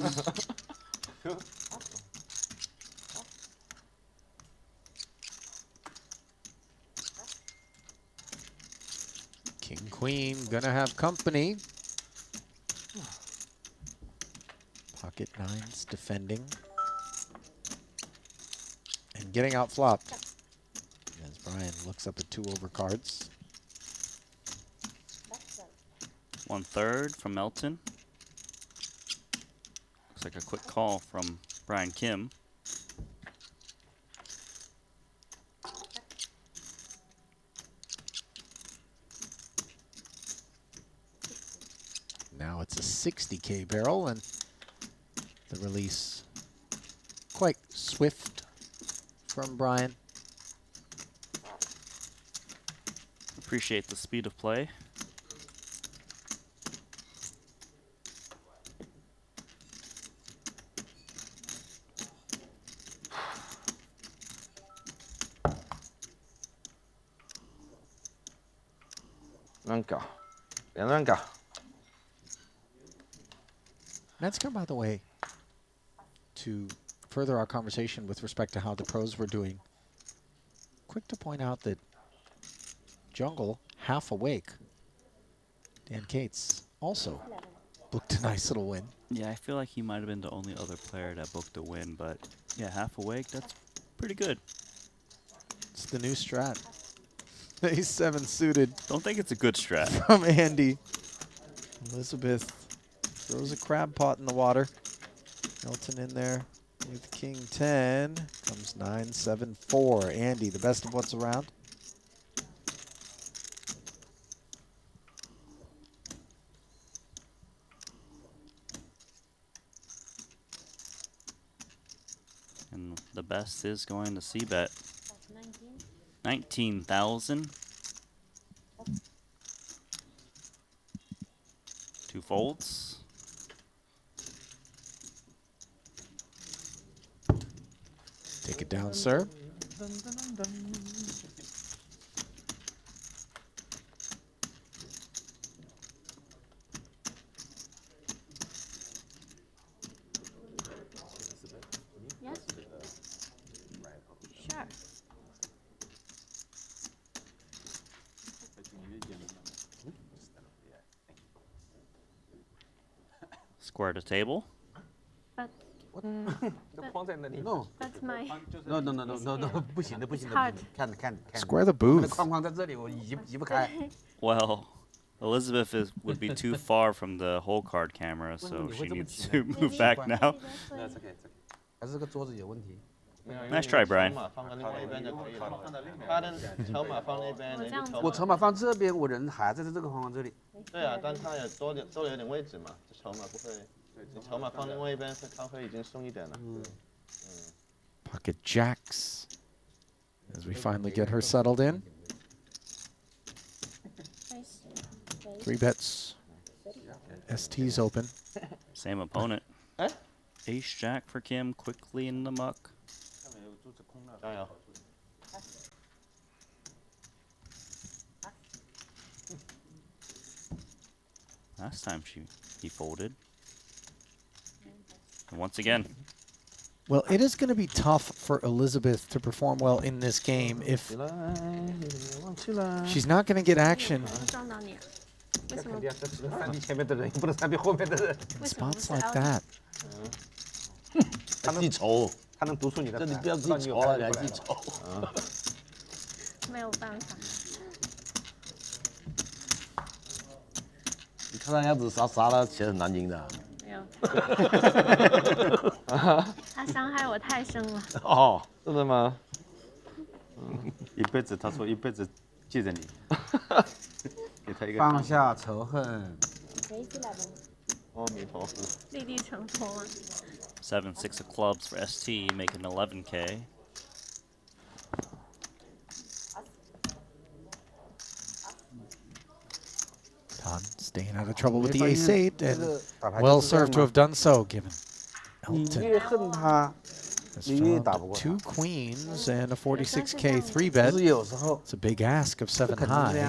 King, queen, gonna have company. Pocket nines defending. And getting out flopped. As Brian looks up at 2 overcards. 1/3 from Elton. Looks like a quick call from Brian Kim. Now it's a 60K barrel, and the release quite swift from Brian. Appreciate the speed of play. Let's come, by the way, to further our conversation with respect to how the pros were doing. Quick to point out that Jungle, half awake. Dan Cates also booked a nice little win. Yeah, I feel like he might have been the only other player that booked a win, but yeah, half awake, that's pretty good. It's the new strat. Ace 7 suited. Don't think it's a good strat. From Andy. Elizabeth throws a crab pot in the water. Elton in there with King 10. Comes 9-7-4. Andy, the best of what's around. And the best is going to C-bet. 19,000. 2 folds. Take it down, sir. Yes. Sure. Square to table. But No. that's my. No， 不行的，不行的，看。 Square the booth. 框框在这里，我移不开。Well, Elizabeth would be too far from the whole card camera, so she needs to move back now. That's okay. 还是个桌子有问题。 Nice try, Brian. 我筹码放这边，我人还在这个框框这里。对啊，但他也多了有点位置嘛，这筹码不会，你筹码放另外一边，他会已经松一点了。Pocket jacks as we finally get her settled in. 3 bets. ST's open. Same opponent. Ace Jack for Kim, quickly in the muck. Last time he folded. And once again. Well, it is going to be tough for Elizabeth to perform well in this game if she's not going to get action. Spots like that. 还记仇，他能读出你的。这你不要记仇啊，你还记仇。没有办法。你看他样子傻的，其实很难赢的。没有。他伤害我太深了。哦，真的吗？一辈子，他说一辈子记着你。给他一个放下仇恨。阿弥陀佛。立地成佛吗？ 7-6 of clubs for ST, making 11K. Todd staying out of trouble with the ace-8, and well served to have done so, given Elton has found 2 queens and a 46K 3-bet. It's a big ask of 7 high.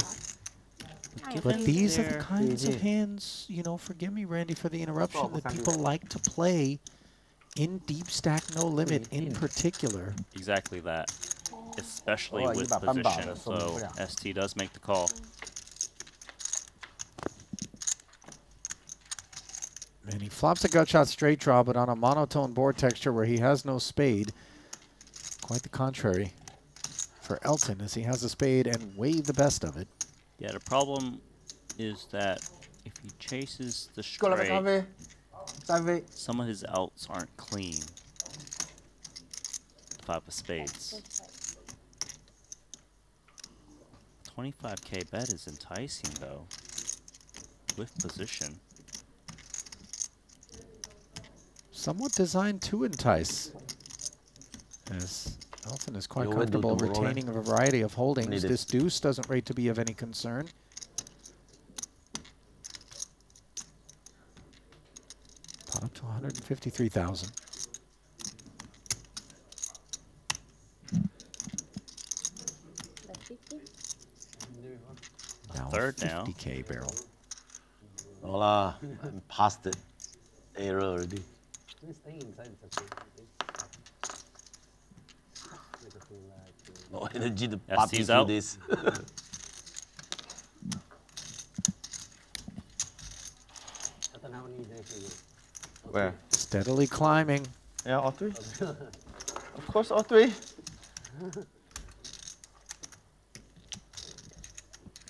But these are the kinds of hands, you know, forgive me, Randy, for the interruption, that people like to play in deep stack no limit in particular. Exactly that, especially with position. So ST does make the call. And he flops a gut shot straight draw, but on a monotone board texture where he has no spade. Quite the contrary for Elton, as he has a spade and way the best of it. Yeah, the problem is that if he chases the straight, some of his outs aren't clean. 5 of spades. 25K bet is enticing though, with position. Somewhat designed to entice, as Elton is quite comfortable retaining a variety of holdings. This deuce doesn't rate to be of any concern. Pot up to 153,000. Now third 50K barrel. Hola, I'm past it. Error already. No energy to party through this. Where? Steadily climbing. Yeah, all 3. Of course, all 3.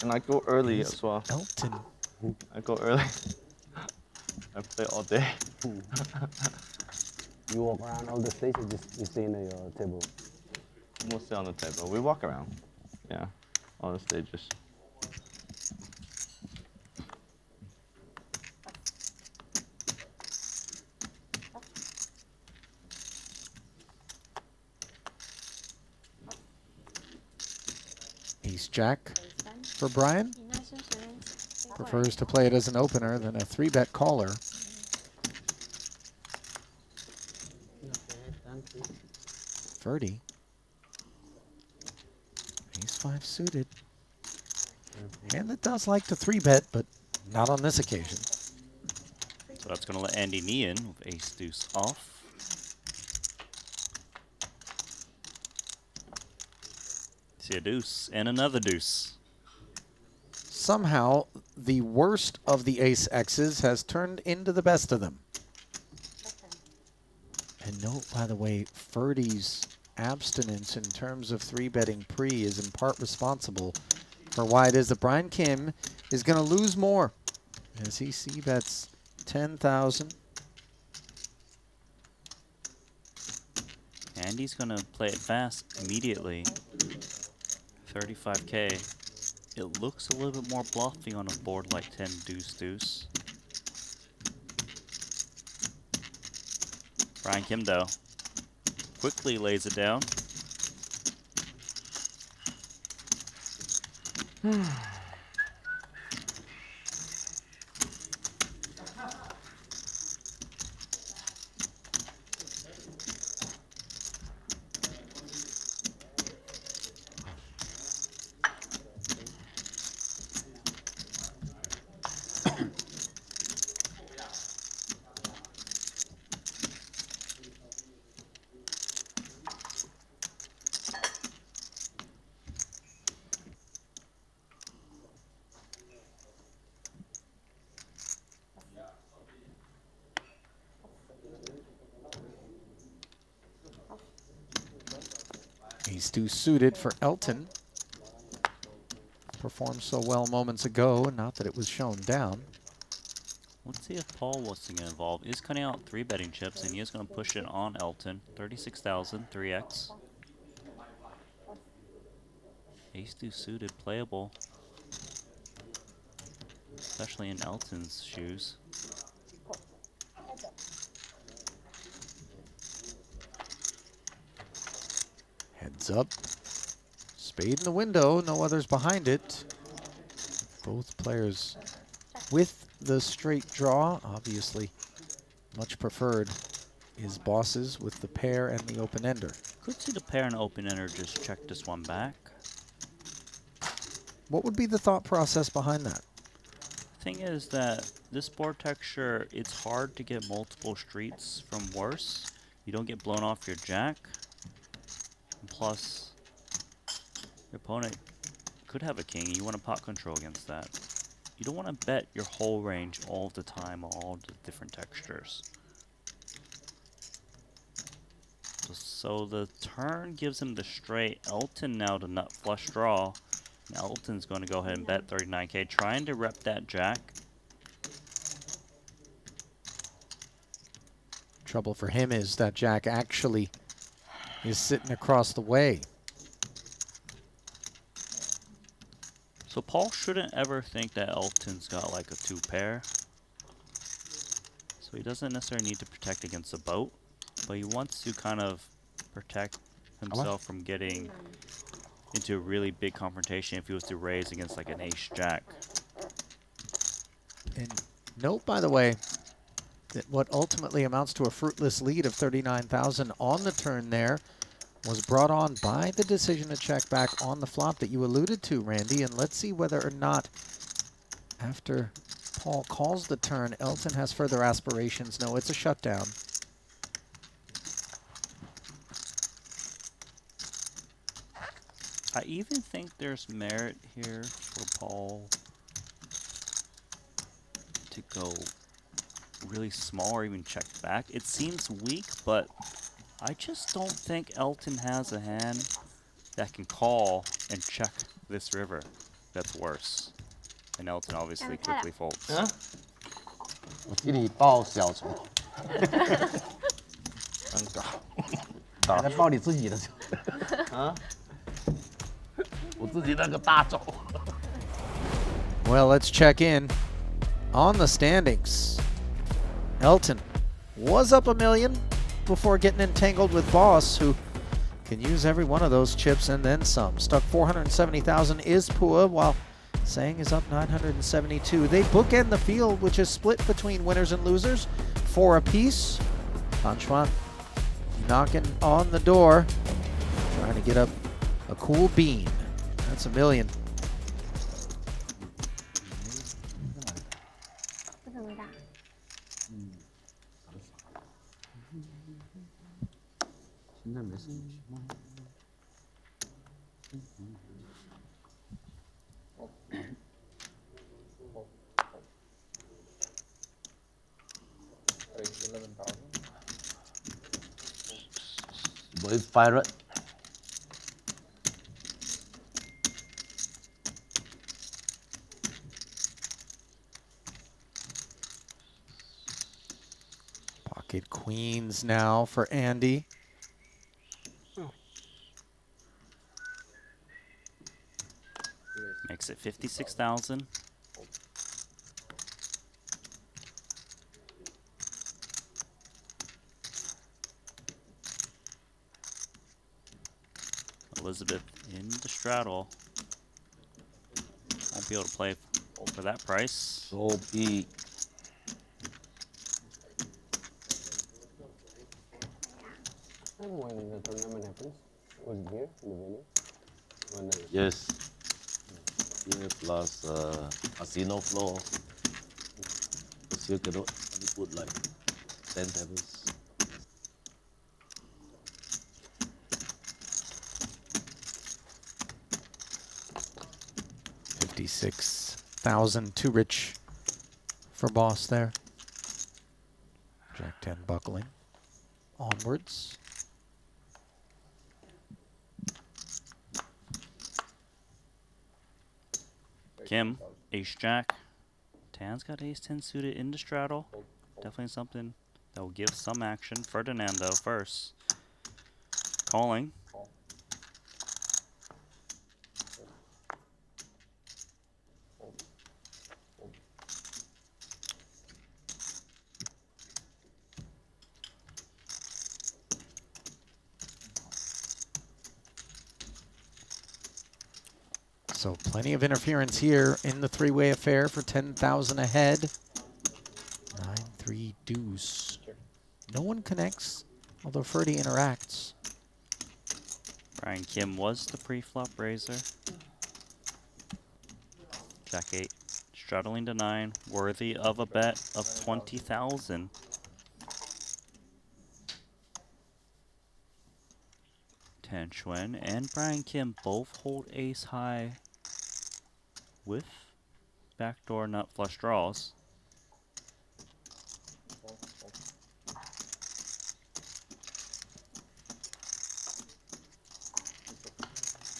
And I go early as well. Elton. I go early. I play all day. You walk around all the stations, just you stay in your table. Mostly on the table. We walk around. Yeah, on the stages. Ace Jack for Brian. Prefers to play it as an opener than a 3-bet caller. Ferdy. Ace 5 suited. And that does like to 3-bet, but not on this occasion. So that's going to let Andy knee in with ace deuce off. See a deuce and another deuce. Somehow, the worst of the ace X's has turned into the best of them. And note, by the way, Ferdy's abstinence in terms of 3-betting pre is in part responsible for why it is that Brian Kim is going to lose more as he c-bets 10,000. And he's going to play it fast immediately. 35K. It looks a little bit more bluffing on a board like 10 deuce deuce. Brian Kim, though, quickly lays it down. Ace deuce suited for Elton. Performed so well moments ago, not that it was shown down. Let's see if Paul wants to get involved. He's cutting out 3 betting chips, and he is going to push it on Elton. 36,000, 3x. Ace deuce suited, playable. Especially in Elton's shoes. Heads up. Spade in the window, no others behind it. Both players with the straight draw, obviously much preferred is bosses with the pair and the open-ender. Could see the pair and open-ender just check this one back. What would be the thought process behind that? Thing is that this board texture, it's hard to get multiple streets from worse. You don't get blown off your jack. And plus, your opponent could have a king, and you want to pot control against that. You don't want to bet your whole range all the time on all the different textures. So the turn gives him the straight. Elton now the nut flush draw. And Elton's going to go ahead and bet 39K, trying to rep that jack. Trouble for him is that jack actually is sitting across the way. So Paul shouldn't ever think that Elton's got like a 2-pair. So he doesn't necessarily need to protect against the boat, but he wants to kind of protect himself from getting into a really big confrontation if he was to raise against like an ace-jack. And note, by the way, that what ultimately amounts to a fruitless lead of 39,000 on the turn there was brought on by the decision to check back on the flop that you alluded to, Randy. And let's see whether or not, after Paul calls the turn, Elton has further aspirations. No, it's a shutdown. I even think there's merit here for Paul to go really small or even check back. It seems weak, but I just don't think Elton has a hand that can call and check this river that's worse. And Elton obviously quickly folds. 我替你抱小丑。尴尬。还在抱你自己的球。啊？我自己那个大肘。Well, let's check in on the standings. Elton was up $1 million before getting entangled with Boss, who can use every one of those chips and then some. Stuck 470,000 is Phua, while Tsang is up 972. They bookend the field, which is split between winners and losers, 4 apiece. Xuan knocking on the door, trying to get up a cool bean. That's $1 million. 不怎么大。现在没事。With pirate. Pocket queens now for Andy. Makes it 56,000. Elizabeth in the straddle. Won't be able to play for that price. So big. And when the tournament happens, was it here in the venue? When Yes. Here plus casino floor. Because you cannot only put like 10 tables. $56,000, too rich for boss there. Jack 10 buckling. Onwards. Kim, ace jack. Tan's got ace 10 suited into straddle. Definitely something that will give some action. Ferdinand though first. Calling. So plenty of interference here in the three-way affair for 10,000 ahead. 9-3 deuce. No one connects, although Ferdy interacts. Brian Kim was the pre-flop raiser. Jack 8, straddling to 9, worthy of a bet of 20,000. Xuan and Brian Kim both hold ace high with backdoor nut flush draws.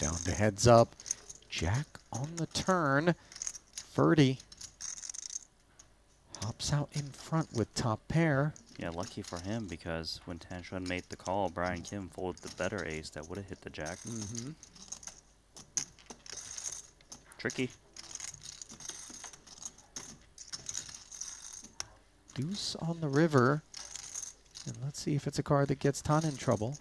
Down to heads up. Jack on the turn. Ferdy hops out in front with top pair. Yeah, lucky for him because when Xuan made the call, Brian Kim folded the better ace that would have hit the jack. Tricky. Deuce on the river. And let's see if it's a card that gets Tan in trouble.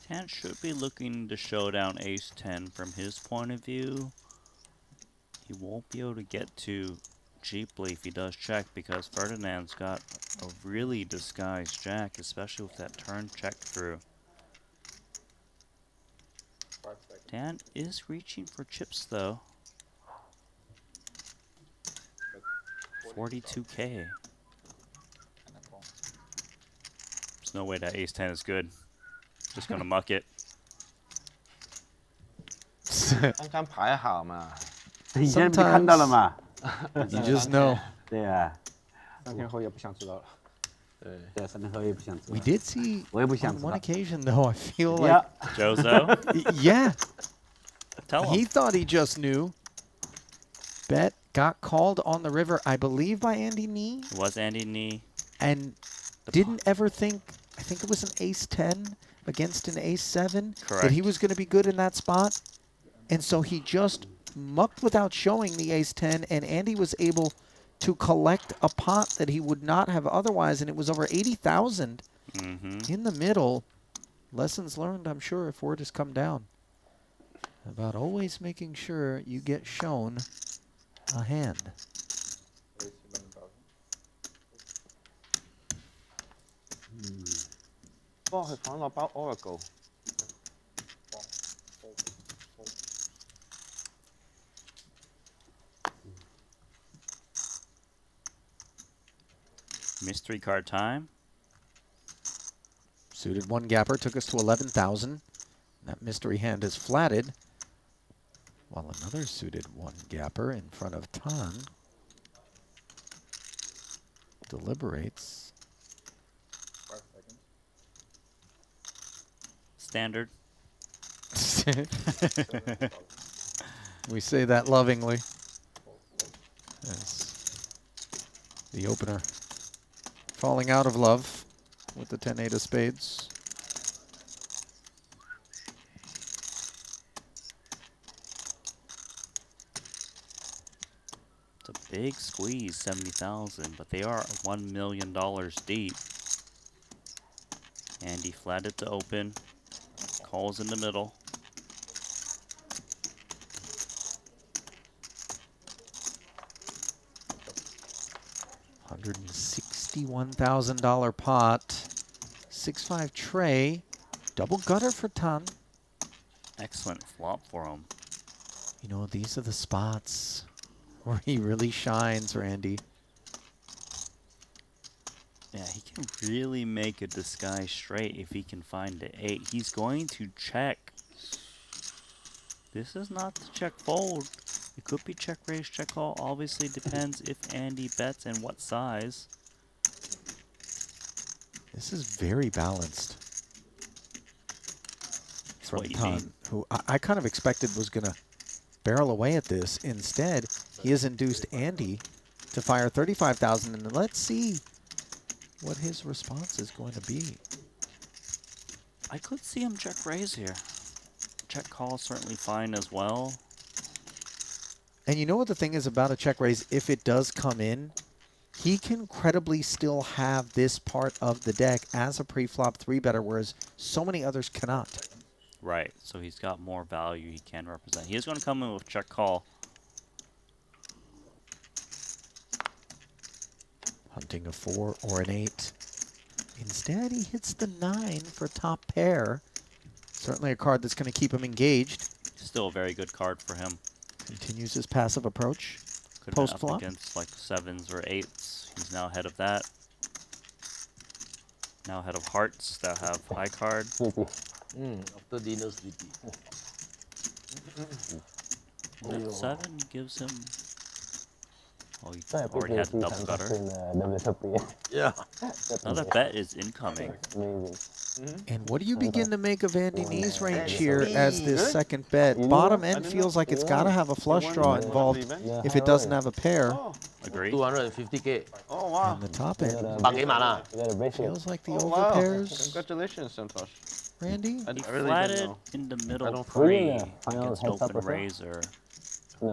Tan should be looking to show down ace 10 from his point of view. He won't be able to get to cheaply if he does check because Ferdinand's got a really disguised jack, especially with that turn check through. Tan is reaching for chips though. 42K. There's no way that ace 10 is good. Just gonna muck it. 刚刚排好嘛。你现在不是看到了吗？ You just know. 对啊。 3天后也不想知道了。对，3天后也不想知道。 We did see 我也不想 on 知道。 one occasion though, I feel like Yeah. Jozo? Yeah. Tell him. He thought he just knew. Bet got called on the river, I believe, by Andy Nee. It was Andy Nee. And didn't ever think, I think it was an ace 10 against an ace 7. Correct. That he was going to be good in that spot. And so he just mucked without showing the ace 10, and Andy was able to collect a pot that he would not have otherwise, and it was over 80,000 in the middle. Lessons learned, I'm sure, if word has come down about always making sure you get shown a hand. Oracle. Mystery card time. Suited one gapper took us to 11,000. That mystery hand is flatted, while another suited one gapper in front of Tan deliberates. Standard. We say that lovingly. As the opener falling out of love with the 10-8 of spades. It's a big squeeze, 70,000, but they are $1 million deep. Andy flatted to open, calls in the middle. $161,000 pot. 6-5 tray. Double gutter for Tan. Excellent flop for him. You know, these are the spots where he really shines, Randy. Yeah, he can really make a disguise straight if he can find the 8. He's going to check. This is not the check fold. It could be check raise, check call. Obviously depends if Andy bets and what size. This is very balanced. From what you Tan, need. who I kind of expected was going to barrel away at this. Instead, he has induced Andy to fire 35,000, and let's see what his response is going to be. I could see him check raise here. Check call is certainly fine as well. And you know what the thing is about a check raise? If it does come in, he can credibly still have this part of the deck as a pre-flop 3-better, whereas so many others cannot. Right, so he's got more value he can represent. He is going to come in with check call. Hunting a 4 or an 8. Instead, he hits the 9 for top pair. Certainly a card that's going to keep him engaged. Still a very good card for him. Continues his passive approach. Could have been Post-flop. up against like 7s or 8s. He's now ahead of that. Now ahead of hearts that have high card. After dinner, sleepy. 7 gives him. Oh, he already had the double gutter. Yeah. Another bet is incoming. And what do you begin to make of Andy Nee's range here as this second bet? Bottom end feels like it's got to have a flush draw involved if it doesn't have a pair. Agree. 250K. Oh, wow. And the top end feels like the over wow. pairs. Congratulations, Santosh. Randy? He really didn't flatted know. in the I middle don't pre Final against heads up open or so? razor. No.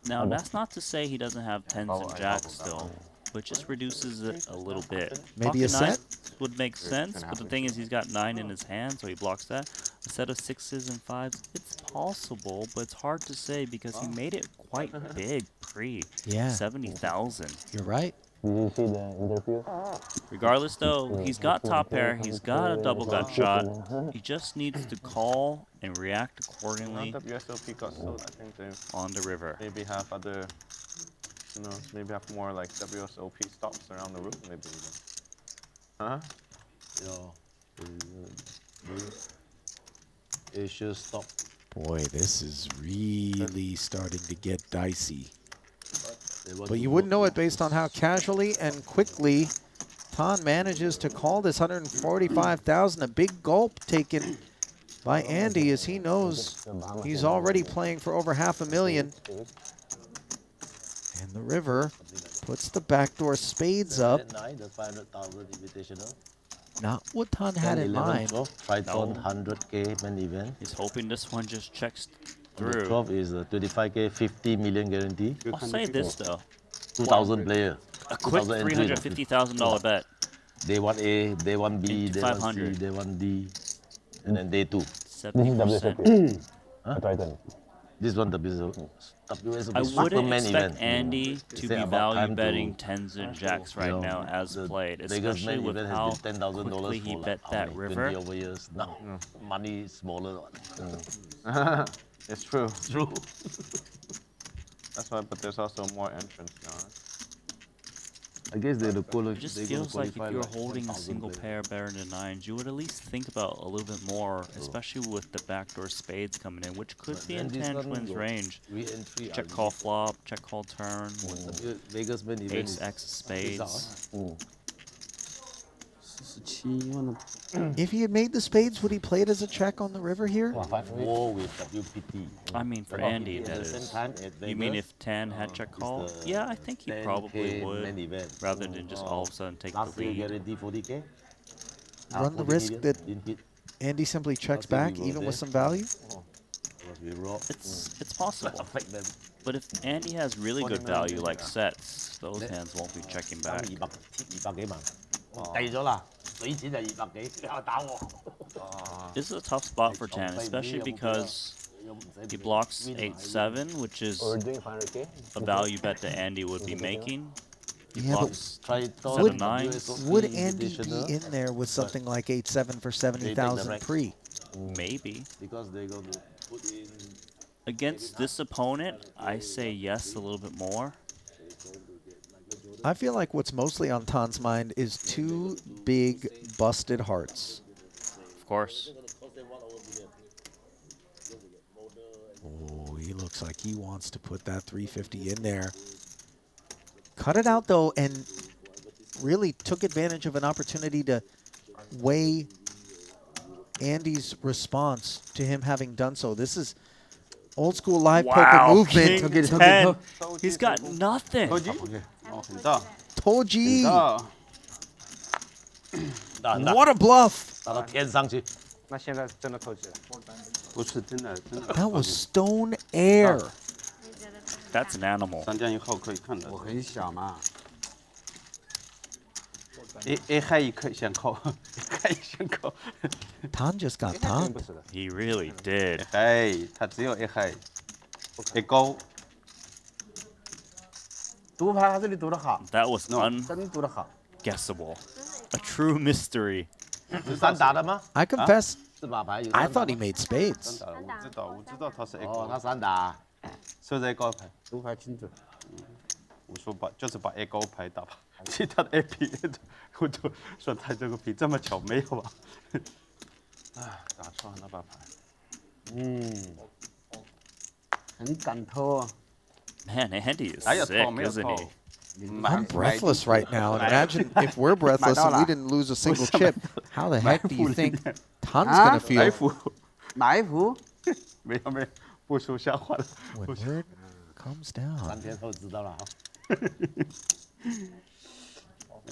Now, that's not to say he doesn't have 10s and jacks still, but just reduces it a little bit. Maybe a Pocket nine set? would make sense, but the thing is he's got 9 in his hand, so he blocks that. A set of 6s and 5s, it's possible, but it's hard to say because he made it quite big pre. Yeah. 70,000. You're right. Did you see the interview? Regardless, though, he's got top pair, he's got a double gut shot. He just needs to call and react accordingly WSOP got sold. I think they on the river. maybe have other, you know, maybe have more like WSOP stops around the room, maybe even. Huh? Asia stop. Boy, this is really starting to get dicey. But you wouldn't know it based on how casually and quickly Tan manages to call this 145,000. A big gulp taken by Andy as he knows he's already playing for over $500,000. And the river puts the backdoor spades up. The 500,000 invitational. Not what Tan had in mind. Triton 100K main event. He's hoping this one just checks The through. 12 is 25K, 50 million guarantee. I'll say this though. 2,000 player. A quick 2,000 entry. $350,000 bet. Day 1A, day 1B, day 1C, 500. day 1D, and then day 2. 70%. Triton. This one WSOP. WSOP I wouldn't Superman expect event. Andy They to say be about value time to, betting 10s and jacks right you know, now as the played, Vegas especially main with event how has been $10,000 quickly he for bet like, that how many, river. 20 over years. Now, money is smaller. It's true. It's true. That's why, but there's also more entrants now. I guess they're the It just feels like if you're holding a single pair better than 9s, you would at least think about a little bit more, especially with the backdoor spades coming in, which could be in then this one Tanquin's go range. re-entry Check are call flop, check call turn, Vegas main event ace is X spades. If he had made the spades, would he play it as a check on the river here? War with WPT. I mean, for Andy, that is. You mean if Tan had check call? Yeah, I think he probably would, rather than just all of a sudden take the lead. Run the risk that Andy simply checks back, even with some value? It's possible. But if Andy has really good value like sets, those hands won't be checking back. This is a tough spot for Tan, especially because he blocks 8-7, which is a value bet that Andy would be making. He blocks 7-9. Would Andy be in there with something like 8-7 for 70,000 pre? Maybe. Because they're going to put in. Against this opponent, I say yes a little bit more. I feel like what's mostly on Tan's mind is two big busted hearts. Of course. Oh, he looks like he wants to put that 350 in there. Cut it out, though, and really took advantage of an opportunity to weigh Andy's response to him having done so. This is old school live poker movement. King 10. He's got nothing. Toji. What a bluff. That was stone air. That's an animal. Tan just got topped. He really did. That was unguessable. A true mystery. I confess, I thought he made spades. 所以这高牌，赌牌清楚。我说就是把 A 高牌打吧，其他的 A 皮，我就说他这个皮这么巧没有吧？哎，打错那把牌。很敢偷啊。Man, Andy is sick, isn't he? I'm breathless right now. And imagine if we're breathless and we didn't lose a single chip. How the heck do you think Tan's going to feel? 埋伏？没有没有。 不说瞎话了。 When word comes down. 3天后知道了啊。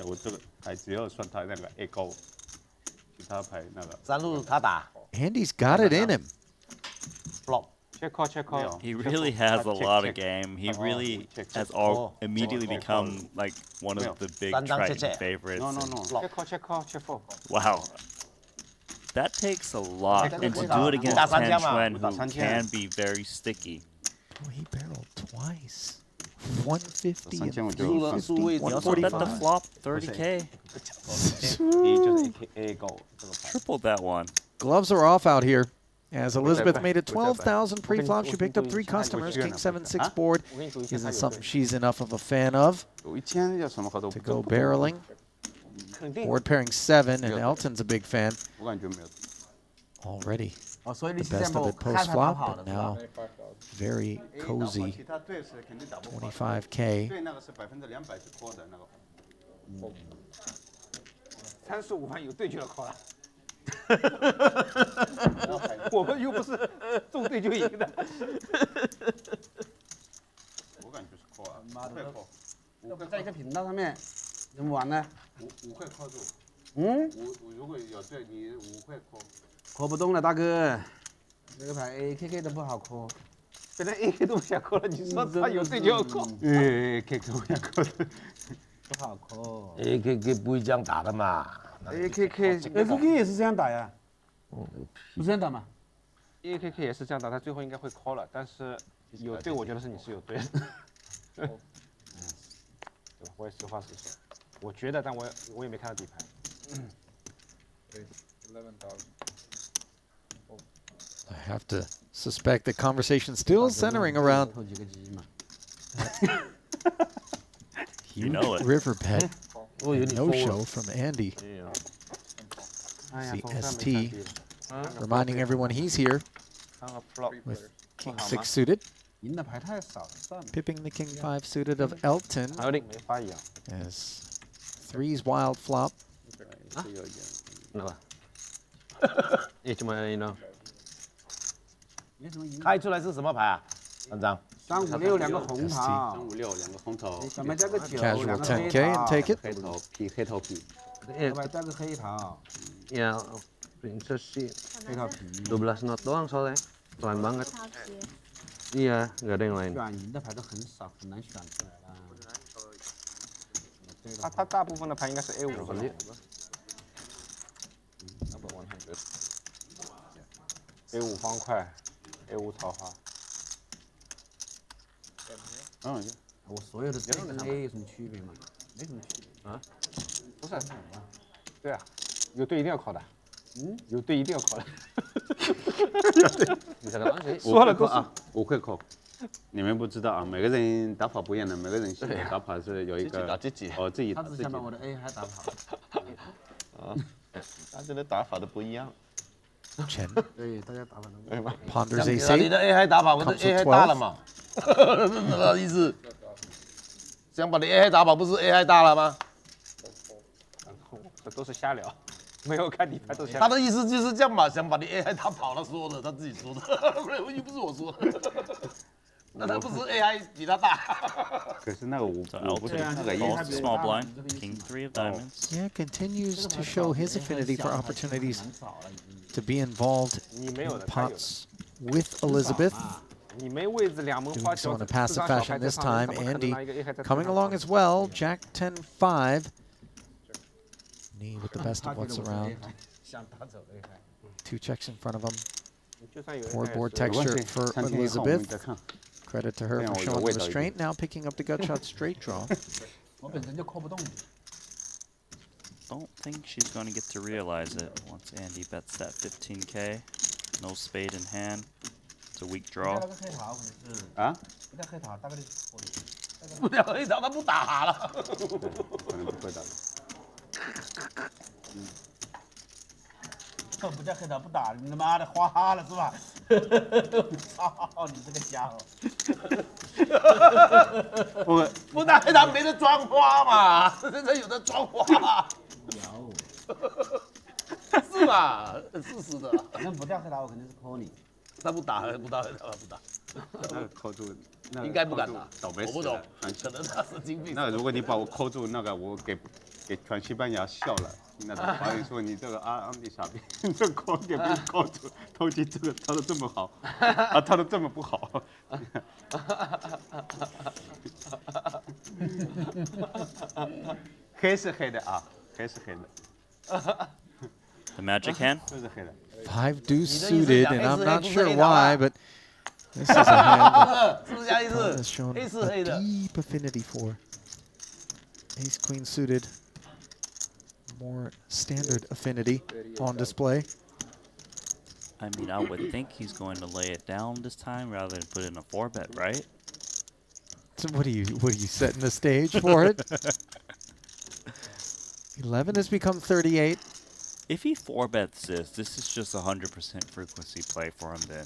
我这个牌只有算他那个 A 勾，其他牌那个。3路他打。Andy's got it in him. Flop. Check call, check call. He really has a lot of game. He really has immediately become like one of the big Triton favorites. No. Check call, check 4. Wow. That takes a lot, and to do it against Xuan, who can be very sticky. Oh, he barreled twice. 150 and 350. He also bet the flop 30K. Tripled that one. Gloves are off out here. As Elizabeth made it 12,000 pre-flop, she picked up 3 customers. King 7-6 board isn't something she's enough of a fan of to go barreling. Board pairing 7, and Elton's a big fan. Already the best of it post-flop, but now very cozy 25K. 35万有对决了，靠了。我们又不是中对就赢的。我感觉是扣啊，在一个频道上面怎么玩呢？5块扣住。我如果有对你5块扣。扣不动了，大哥。这个牌 AKK 都不好扣。本来 AK 都不想扣了，你说他有对就要扣。AKK 不想扣的。不好扣。AKK 不会这样打的嘛。AKK 也是这样打呀。不是这样打吗 ？AKK 也是这样打，他最后应该会 call 了，但是有对，我觉得是你是有对的。对吧？我也实话实说，我觉得，但我也没看到底牌。I have to suspect the conversation still centering around you know it. River bet. No show from Andy. See Esti reminding everyone he's here with King 6 suited. Pipping the King 5 suited of Elton as 3's wild flop. Kenapa? Cuma ini. 开出来是什么牌啊？班长。 356两个红桃356两个红头，上面加个9， Casual 两个 10K 黑 and 桃， take it. 黑头皮黑头皮，上面加个黑桃， Ya, princess sih. 黑桃皮。 12 knot doang soalnya. Pelan banget. Iya, nggak ada yang lain. 选赢的牌都很少，很难选出来了。它大部分的牌应该是 A5 和 A5 方块 ，A5 桃花。我所有的 C 跟 A 有什么区别吗？没什么区别啊？不是，对啊，有队一定要考的。有队一定要考的。你这个东西说了都是。我会扣。你们不知道啊，每个人打法不一样的，每个人性格打法是有一个自己哦自己他只想把我的 A 还打跑。啊，大家的打法都不一样。 Chen 对，大家打法都不一样。 ponders ace 你的 A 还打跑，我的 A 还大了嘛？什么意思？想把你 A 还打跑，不是 A 还大了吗？这都是瞎聊，没有看底牌都瞎聊。他的意思就是这样嘛，想把你 A 还打跑了说的，他自己说的，又不是我说的。那他不是 A 还比他大？可是那个我不是那个意思。 Small blind, king 3 of diamonds. Yeah, continues to show his affinity for opportunities to be involved in pots with Elizabeth. Doing so in a passive fashion this time. Andy coming along as well. Jack 10-5. Knee with the best of what's around. 2 checks in front of him. 4 board texture for Elizabeth. Credit to her for showing the restraint. Now picking up the gut shot straight draw. Don't think she's going to get to realize it once Andy bets that 15K. No spade in hand. It's a weak draw. 啊？不掉黑桃，他不打了。可能不会打。不叫黑桃不打，你他妈的花哈了是吧？操你这个家伙！不打黑桃没得装花嘛，现在有的装花。有。是吧？事实的。那不掉黑桃，我肯定是 call 你。他不打，不打黑桃，不打。那个扣住，应该不敢打。倒霉死了。我不懂，可能他神经病。那如果你把我扣住，那个我给全西班牙笑了。 那华人说你这个安迪傻逼，这扣给别人扣住，偷鸡这个偷的这么好，啊，偷的这么不好。黑是黑的啊，黑是黑的。The magic hand? 这是黑的。 5 deuce suited, and I'm not sure why, but this is a hand that has shown a deep affinity for. Ace queen suited. More standard affinity on display. I mean, I would think he's going to lay it down this time rather than put in a 4-bet, right? So what are you setting the stage for it? 11 has become 38. If he 4-bets this is just 100% frequency play for him then.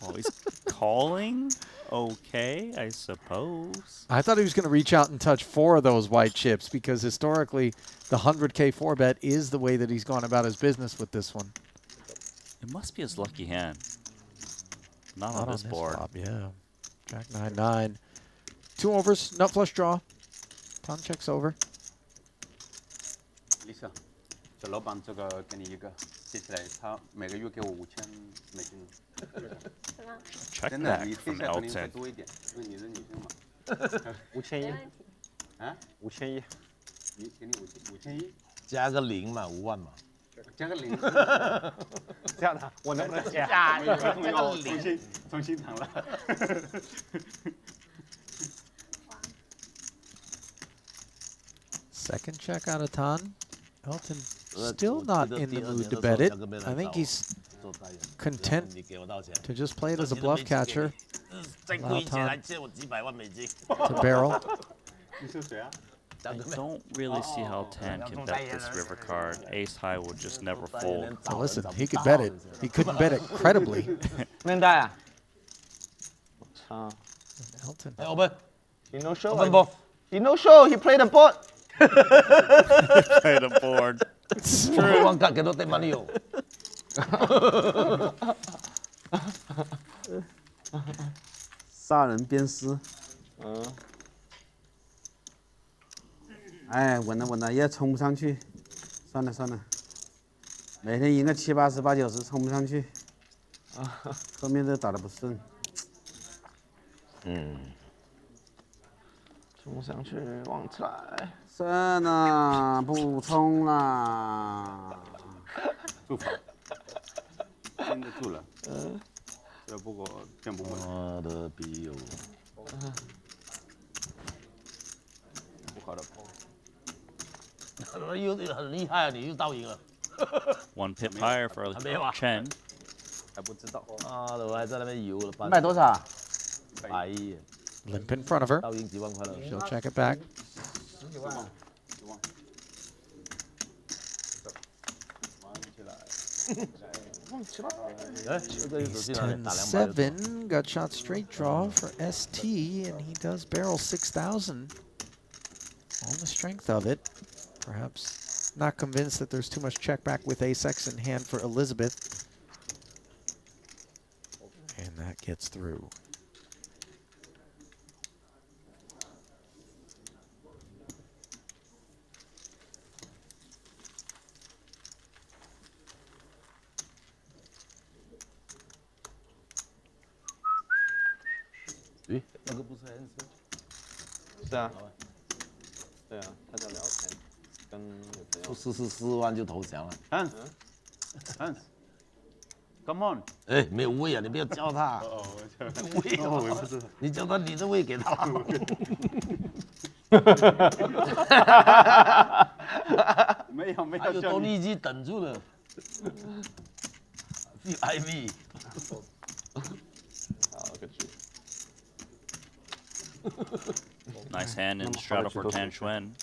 Oh, he's calling? Okay, I suppose. I thought he was going to reach out and touch 4 of those white chips because historically the 100K 4-bet is the way that he's gone about his business with this one. It must be his lucky hand. Not on this board. Flop, yeah. Jack 9-9. 2 overs, nut flush draw. Ton checks over. Lisa, 这老板这个给你一个，接下来他每个月给我5000美金。 Check 真的， back 你 from 接下来肯定 Elton. 会多一点，因为你是女生嘛。5100。啊？5100。你给你5100。加个0嘛，5万嘛。加个0。这样的，我能不能加？加个0，重新谈了。Second check out of Ton. Elton still not in the mood to bet it. I think he's content to just play it as a bluff catcher. Allow Ton to barrel. I don't really see how Tan can bet this river card. Ace high would just never fold. So listen, he could bet it. He couldn't bet it credibly. 能带啊？Elton. Open. He no show. Open both. He no show. He played the board. Played a board. It's true. One got get money. Oh. 杀人鞭尸。哎，稳了稳了，也冲不上去。算了算了，每天赢个70、80、80、90，冲不上去。后面都打得不顺。冲上去，往起来。算了，不冲啦。住房，经得住了。这不过变不过来。我的笔友。不好的炮。又很厉害啊！你又倒赢了。1 pip higher for Chen. 还不知道。啊，我还在那边游了。卖多少？100。Limp in front of her. 倒赢几万块了。 She'll check it back. 10几万。Ace 10-7, got shot straight draw for Esti, and he does barrel 6,000 on the strength of it. Perhaps not convinced that there's too much check back with ace-x in hand for Elizabeth. And that gets through. Handz 是啊，对啊，他在聊天，跟女朋友。出44万就投降了。Handz，Come on。哎，没有位啊，你不要叫他。位啊，我不知道。你叫他，你的位给他。没有没有，有多利基等住了。Ivey。好，个局。 Nice hand in straddle for Xuan.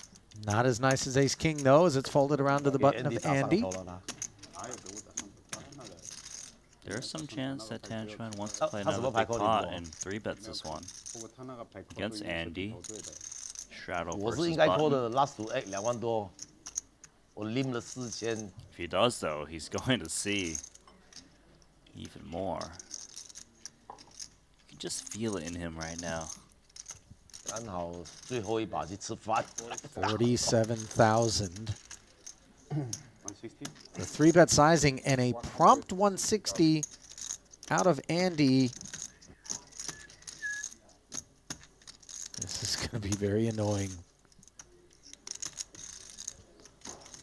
Not as nice as ace king though, as it's folded around to the button of Andy. There's some chance that Xuan wants to play another big pot and 3-bets this one. Against Andy. Straddle 我是 versus 应该 call button. 的 last to egg 2万多，我拎了4000。If he does though, he's going to see even more. You can just feel it in him right now. 刚好最后一把去吃饭。47,000. 160. The 3-bet sizing and a prompt 160 out of Andy. This is going to be very annoying.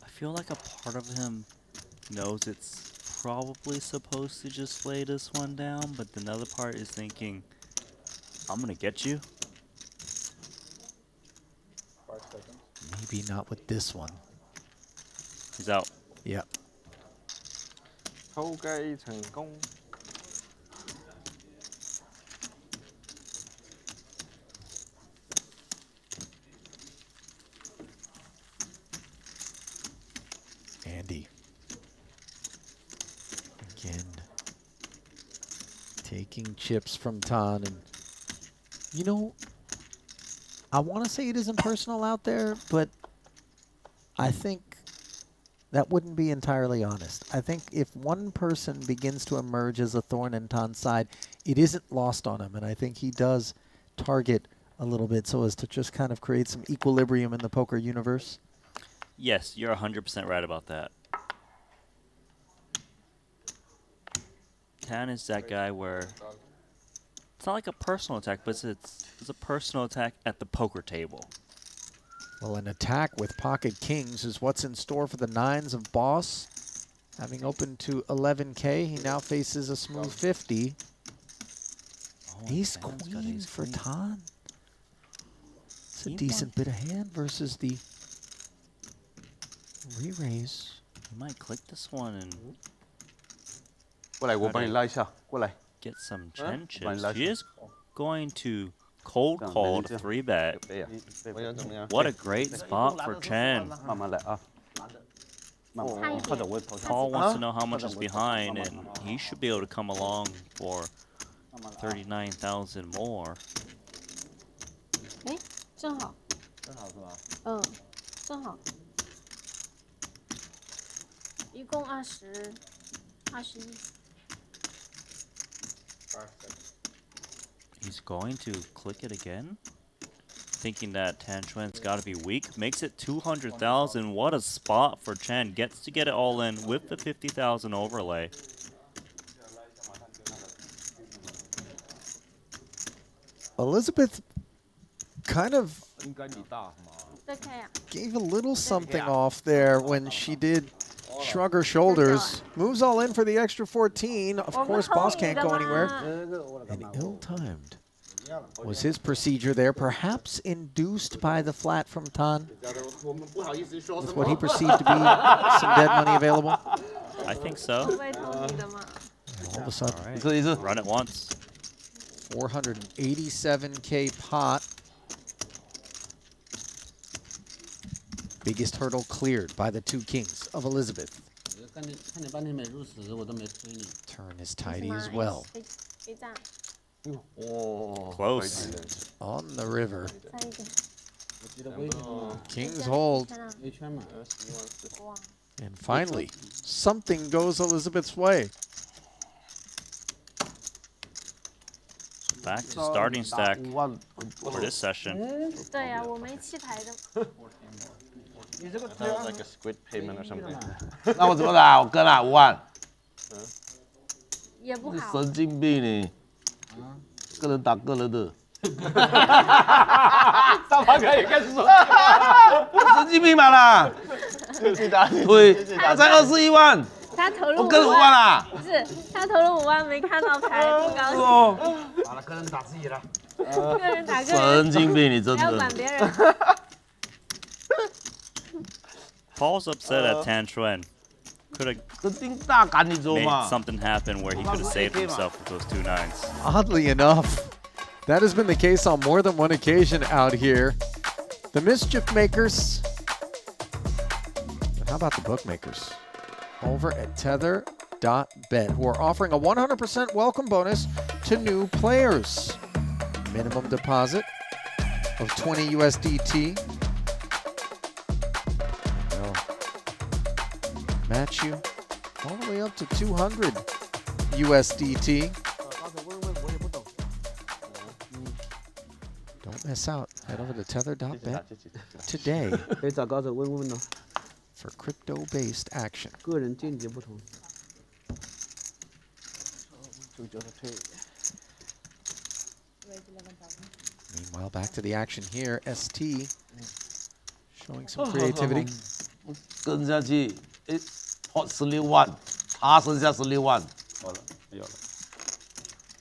I feel like a part of him knows it's probably supposed to just lay this one down, but another part is thinking, I'm going to get you. Maybe not with this one. He's out. Yep. 抽该成功。 Andy. Again. Taking chips from Tan. And, you know, I want to say it isn't personal out there, but I think that wouldn't be entirely honest. I think if one person begins to emerge as a thorn in Tan's side, it isn't lost on him. And I think he does target a little bit so as to just kind of create some equilibrium in the poker universe. Yes, you're 100% right about that. Tan is that guy where it's not like a personal attack, but it's a personal attack at the poker table. Well, an attack with pocket kings is what's in store for the nines of Boss. Having opened to 11K, he now faces a smooth 50. Ace queen for Tan. It's a decent bit of hand versus the re-raise. You might click this one and 过来，我帮你拉一下。过来。 get some Chen chips. He is going to cold call the 3-bet. What a great spot for Chen. 慢慢来啊。 Paul wants to know how much is behind, and he should be able to come along for 39,000 more. 哎，正好。正好是吧？嗯。正好，一共21。He's going to click it again, thinking that Tan Chuan's got to be weak. Makes it 200,000. What a spot for Chen. Gets to get it all in with the 50,000 overlay. Elizabeth kind of gave a little something off there when she did shrug her shoulders. Moves all in for the extra 14. Of course, boss can't go anywhere. And ill-timed was his procedure there, perhaps induced by the flat from Tan, with what he perceived to be some dead money available. I think so. All of a sudden, right. Run it once. 487K pot. Biggest hurdle cleared by the two kings of Elizabeth. Turn is tidy as well. Close. On the river. Kings hold. And finally, something goes Elizabeth's way. Back to starting stack for this session. 对呀，我没弃牌的。 That was like a squid payment or something. 那我怎么打？我跟了5万。也不好。神经病你！个人打个人的。上盘可以开始说。神经病嘛啦！对，他才21万。他投入我跟5万啦。不是，他投入5万没看到牌，不高兴。好了，个人打自己了。个人打个人。神经病你真的。不要管别人。 Paul's upset at Tan Chuan. Could have made something happen where he could have saved himself with those 2 nines. Oddly enough, that has been the case on more than one occasion out here. The mischief makers. But how about the bookmakers? Over at tether.bet, who are offering a 100% welcome bonus to new players. Minimum deposit of 20 USDT. Match you all the way up to 200 USDT. Don't miss out. Head over to tether.bet today for crypto-based action. Meanwhile, back to the action here. Esti showing some creativity. 跟下去，16万，他剩下16万。好了，没有了。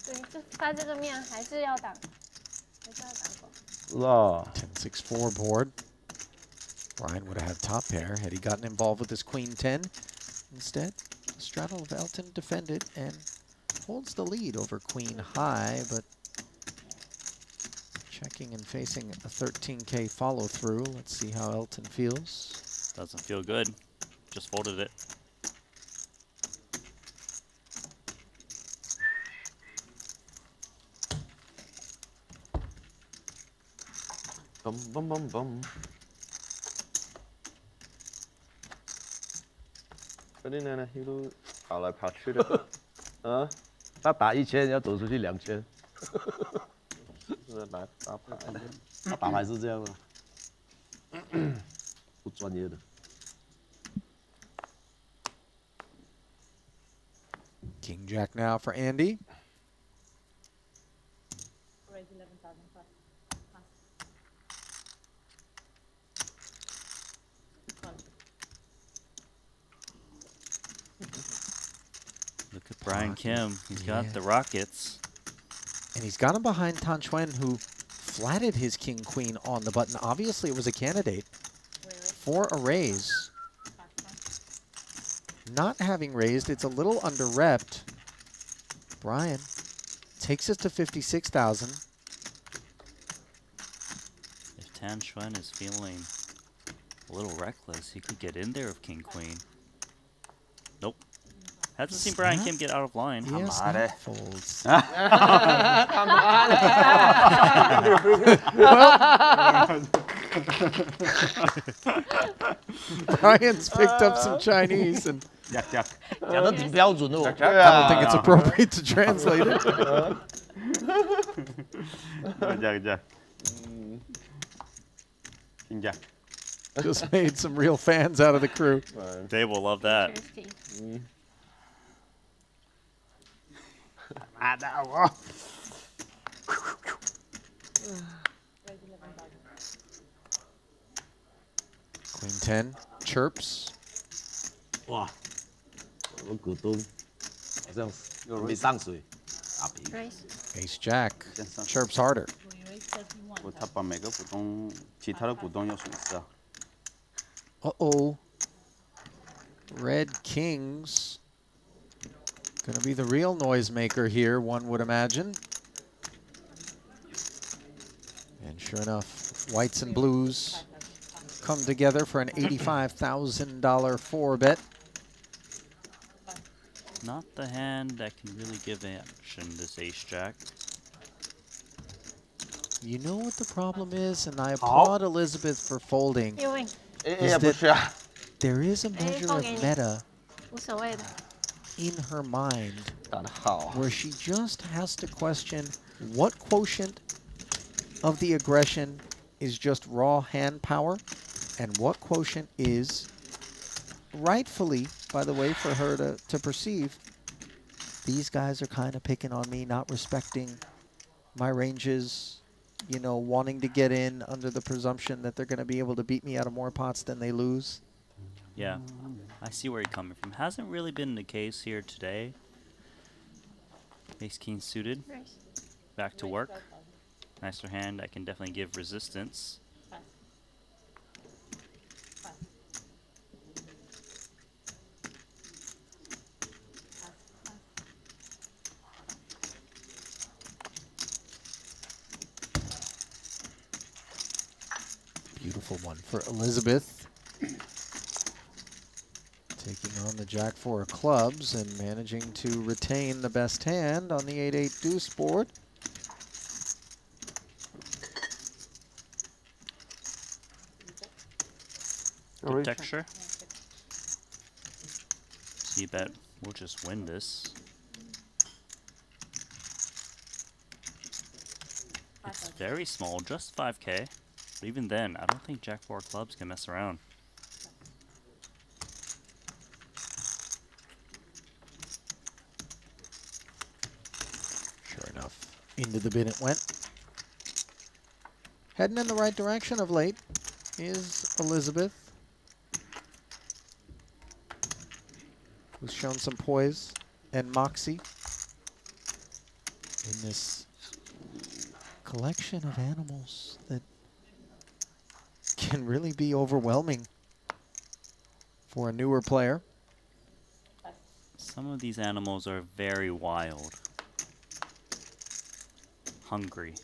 对，就发这个面还是要打，还是要打狗。是啊。10-6-4 board. Brian would have had top pair had he gotten involved with his queen 10. Instead, the straddle of Elton defended and holds the lead over queen high, but checking and facing a 13K follow through. Let's see how Elton feels. Doesn't feel good. Just folded it. Bum bum bum bum. Ferdinand 一路跑来跑去的，啊，他打1000要走出去2000。是来打牌，他打牌是这样的，不专业的。 King Jack now for Andy. Look at Brian Kim. He's got the rockets. And he's got him behind Tan Chuan, who flatted his king-queen on the button. Obviously, it was a candidate for a raise. Not having raised, it's a little under-repped. Brian takes it to 56,000. If Tan Chuan is feeling a little reckless, he could get in there with king queen. Nope. Hasn't seen Brian Kim get out of line. Yes, that folds. Brian's picked up some Chinese and 讲得挺标准的哦。 I don't think it's appropriate to translate it. King Jack. Just made some real fans out of the crew. Dave will love that. Queen 10 chirps. 哇，我股东好像没上水，打平。 Ace Jack chirps harder. 他把每个股东，其他的股东要损失啊。 Uh-oh. Red Kings. Gonna be the real noisemaker here, one would imagine. And sure enough, whites and blues come together for an $85,000 4-bet. Not the hand that can really give action, this ace-jack. You know what the problem is, and I applaud Elizabeth for folding, is that there is a measure of meta in her mind where she just has to question what quotient of the aggression is just raw hand power and what quotient is rightfully, by the way, for her to perceive, these guys are kind of picking on me, not respecting my ranges, you know, wanting to get in under the presumption that they're going to be able to beat me out of more pots than they lose. Yeah, I see where you're coming from. Hasn't really been the case here today. Ace King suited. Back to work. Nicer hand that can definitely give resistance. Beautiful one for Elizabeth. Taking on the Jack 4 of clubs and managing to retain the best hand on the 8-8 deuce board. Good texture. C-bet, we'll just win this. It's very small, just 5K. But even then, I don't think Jack 4 clubs can mess around. Sure enough, into the bin it went. Heading in the right direction of late is Elizabeth, who's shown some poise and moxie in this collection of animals that can really be overwhelming for a newer player. Some of these animals are very wild. Hungry,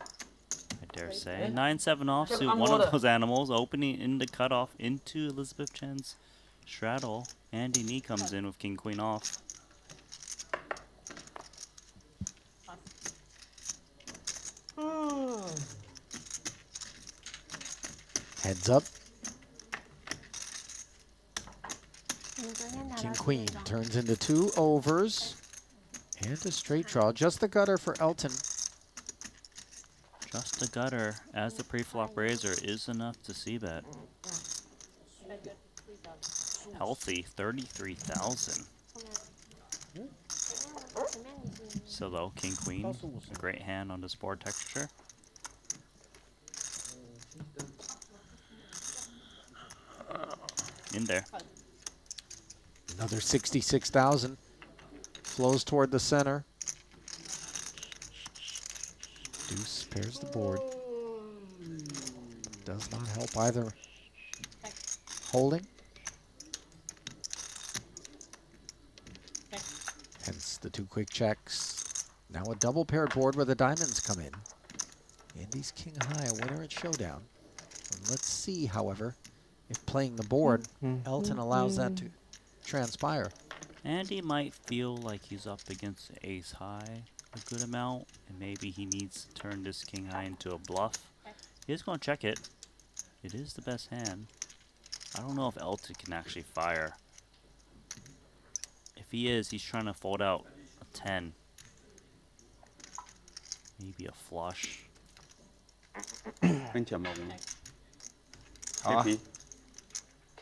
I dare say. 9-7 offsuit, one of those animals opening in the cutoff into Elizabeth Chen's straddle. Andy Nee comes in with King Queen off. Heads up. King Queen turns into 2 overs and a straight draw. Just the gutter for Elton. Just a gutter as the pre-flop raiser is enough to c-bet. Healthy, 33,000. So though, King Queen, a great hand on this board texture. In there. Another 66,000. Flows toward the center. Deuce pairs the board. Does not help either. Holding. Hence the 2 quick checks. Now a double paired board where the diamonds come in. Andy's king high, a winner at showdown. And let's see, however, if playing the board, Elton allows that to transpire. Andy might feel like he's up against ace high a good amount, and maybe he needs to turn this king high into a bluff. He's going to check it. It is the best hand. I don't know if Elton can actually fire. If he is, he's trying to fold out a 10. Maybe a flush. 分钱吗？好啊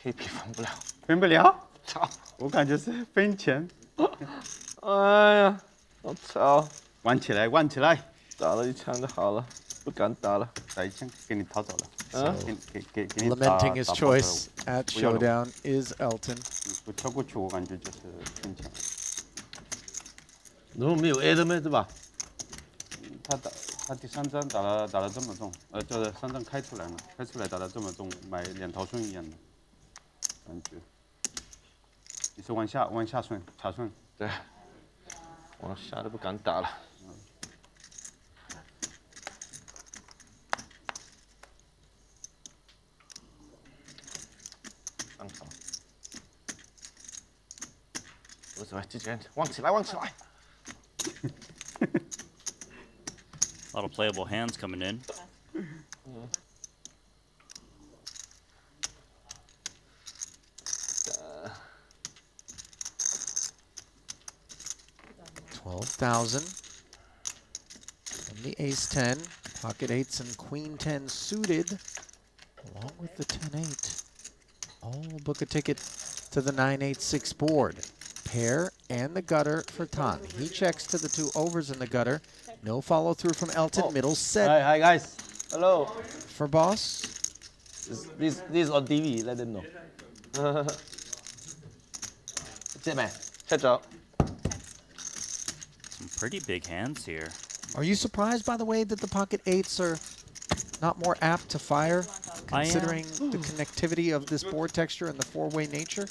KP 分不了，分不了。操！我感觉是分钱。哎呀，好吵！玩起来，玩起来！打了一枪就好了，不敢打了。打一枪给你逃走了。嗯。给你打。 Lamenting his choice at showdown is Elton. 我跳过去，我感觉就是分钱。然后没有 A 的咩，对吧？他第3张打了这么重，就是3张开出来嘛，开出来打得这么重，买2头顺一样的感觉。你是往下顺，查顺。对，往下都不敢打了。上手。无所谓，之前旺起来，旺起来。A lot of playable hands coming in. $12,000 from the ace-10, pocket 8s and queen 10 suited, along with the 10-8. All book a ticket to the 9-8-6 board. Pair and the gutter for Tan. He checks to the 2 overs in the gutter. No follow through from Elton. Middle set. Hi guys. Hello. For boss. This is on TV. Let them know. Check man. Check out. Some pretty big hands here. Are you surprised by the way that the pocket 8s are not more apt to fire, considering the connectivity of this board texture and the 4-way nature?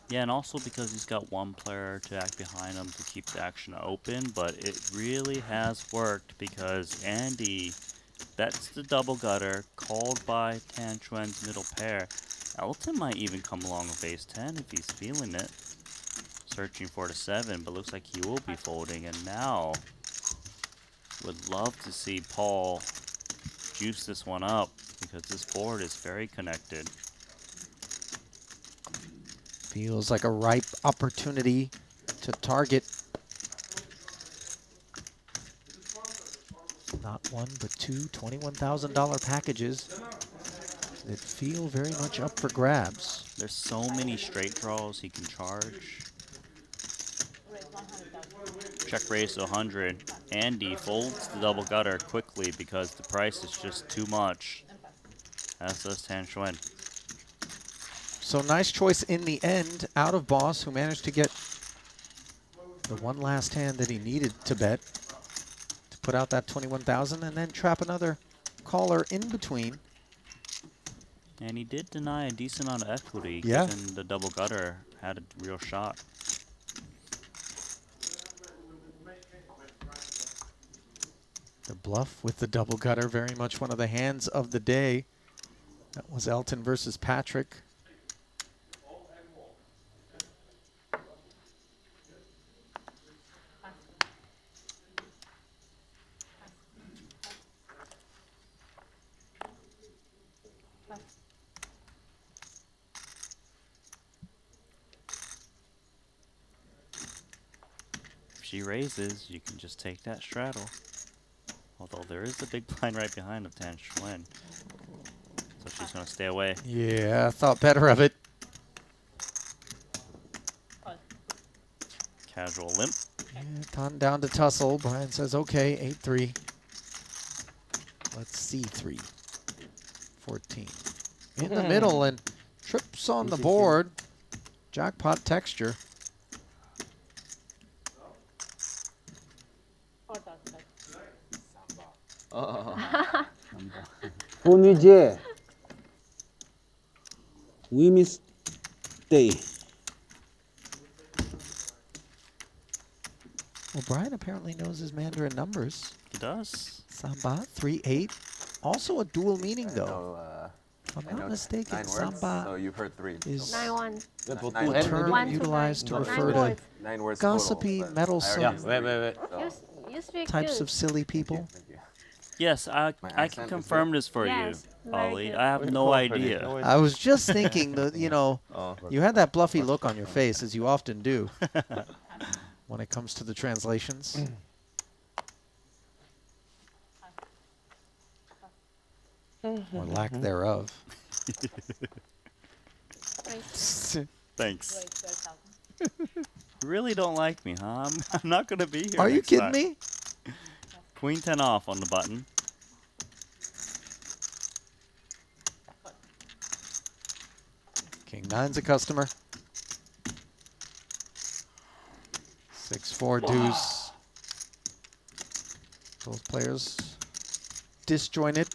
Yeah, and also because he's got one player to act behind him to keep the action open, but it really has worked because Andy bets the double gutter, called by Tan Xuan's middle pair. Elton might even come along with ace 10 if he's feeling it. Searching for the 7, but looks like he will be folding, and now would love to see Paul juice this one up because this board is very connected. Feels like a ripe opportunity to target not one, but 2 $21,000 packages that feel very much up for grabs. There's so many straight draws he can charge. Check raise to 100. Andy folds the double gutter quickly because the price is just too much. As does Tan Xuan. So nice choice in the end out of boss, who managed to get the one last hand that he needed to bet to put out that 21,000 and then trap another caller in between. And he did deny a decent amount of equity, yeah, given the double gutter had a real shot. The bluff with the double gutter, very much one of the hands of the day. That was Elton versus Patrik. If she raises, you can just take that straddle. Although there is a big blind right behind of Tan Xuan. So she's going to stay away. Yeah, I thought better of it. Casual limp. Yeah, Tan down to tussle. Brian says, okay, 8-3. Let's see 3. 14. In the middle and trips on the board. Jackpot texture. 본위제 Women's Day. Well, Brian apparently knows his Mandarin numbers. He does. Samba, 3-8. Also a dual meaning, though. Know, if I'm not mistaken, 9 words, Samba so you've heard 3. is Nine one. a term utilized to refer to 9 words gossipy, total, meddlesome wait. You speak types good. of silly people. Thank you. Yes, I can accent is confirm good. this for Yes, you, very Ollie. good. I have no idea. I was just thinking that, you know, Oh. you had that bluffy look on your face, as you often do, when it comes to the translations. Or lack thereof. Thanks. You really don't like me, huh? I'm not going to be here. Are you next kidding time. me? Queen 10 off on the button. King 9's a customer. 6-4 deuce. Both players disjointed.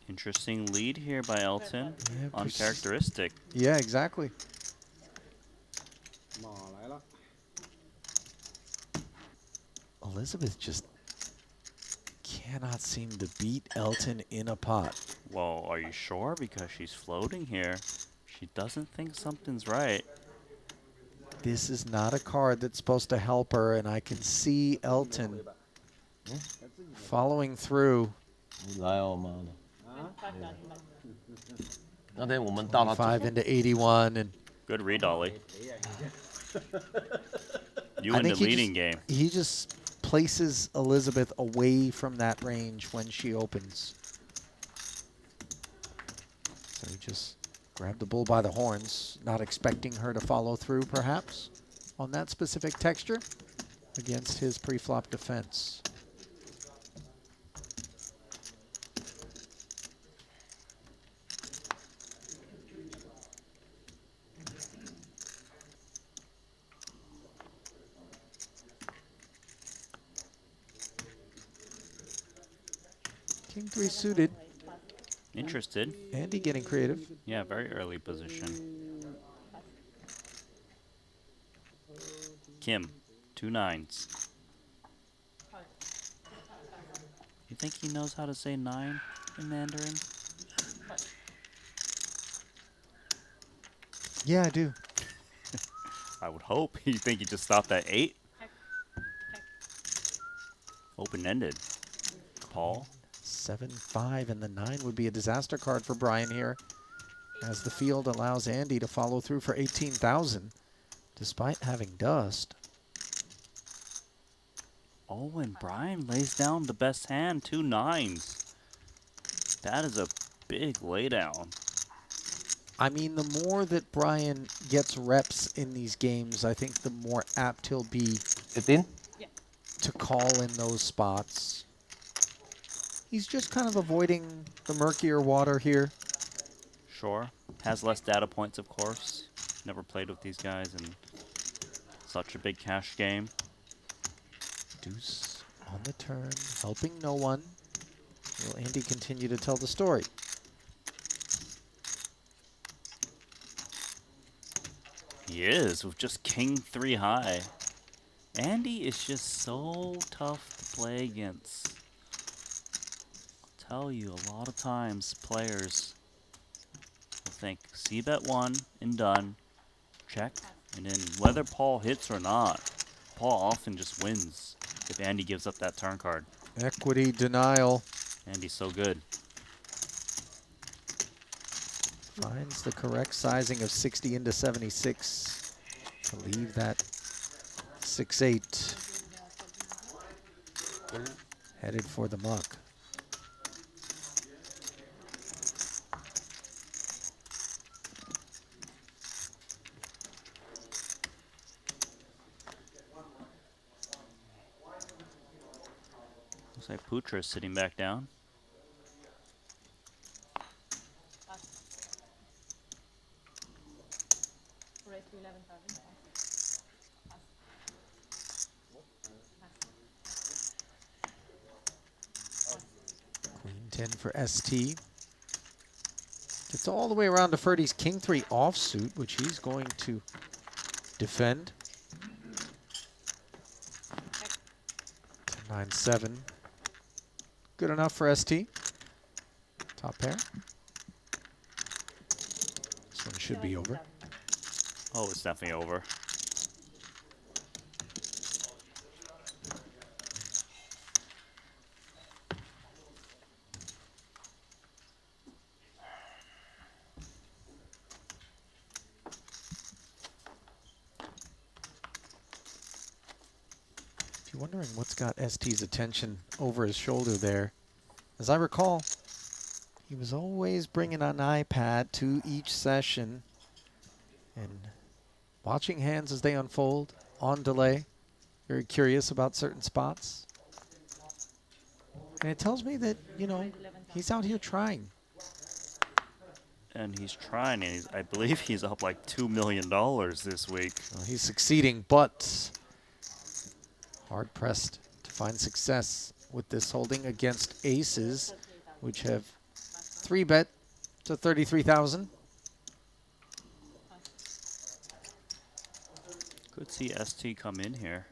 Interesting lead here by Elton. Yeah, Uncharacteristic. Yeah, exactly. Elizabeth just cannot seem to beat Elton in a pot. Well, are you sure? Because she's floating here. She doesn't think something's right. This is not a card that's supposed to help her, and I can see Elton following through. 5 into 81, and good read, Ollie. You I in the think leading game. He just places Elizabeth away from that range when she opens. So he just grabbed the bull by the horns, not expecting her to follow through, perhaps, on that specific texture against his pre-flop defense. King 3 suited. Interested. Andy getting creative. Yeah, very early position. Kim, 2 9s. You think he knows how to say 9 in Mandarin? Yeah, I do. I would hope. You think he just stopped at 8? Open-ended. Paul? 7-5, and the 9 would be a disaster card for Brian here, as the field allows Andy to follow through for 18,000, despite having dust. Oh, and Brian lays down the best hand, 2 9s. That is a big laydown. I mean, the more that Brian gets reps in these games, I think the more apt he'll be 15? To call in those spots. He's just kind of avoiding the murkier water here. Sure. Has less data points, of course. Never played with these guys in such a big cash game. Deuce on the turn, helping no one. Will Andy continue to tell the story? He is, with just King 3 high. Andy is just so tough to play against. I'll tell you, a lot of times players will think, c-bet 1 and done, check, and then whether Paul hits or not, Paul often just wins if Andy gives up that turn card. Equity denial. Andy's so good. Finds the correct sizing of 60 into 76 to leave that 6-8. Headed for the muck. Looks like Putra is sitting back down. Queen 10 for Esti. Gets all the way around to Ferdy's King 3 offsuit, which he's going to defend. 10-9-7. Good enough for Esti. Top pair. This one should be over. Oh, it's definitely over. wondering what's got Esti's attention over his shoulder there. As I recall, he was always bringing an iPad to each session and watching hands as they unfold on delay. Very curious about certain spots. And it tells me that, you know, he's out here trying. And he's trying, and I believe he's up like $2 million this week. Well, he's succeeding, but hard-pressed to find success with this holding against aces, which have 3-bet to 33,000. Could see Esti come in here.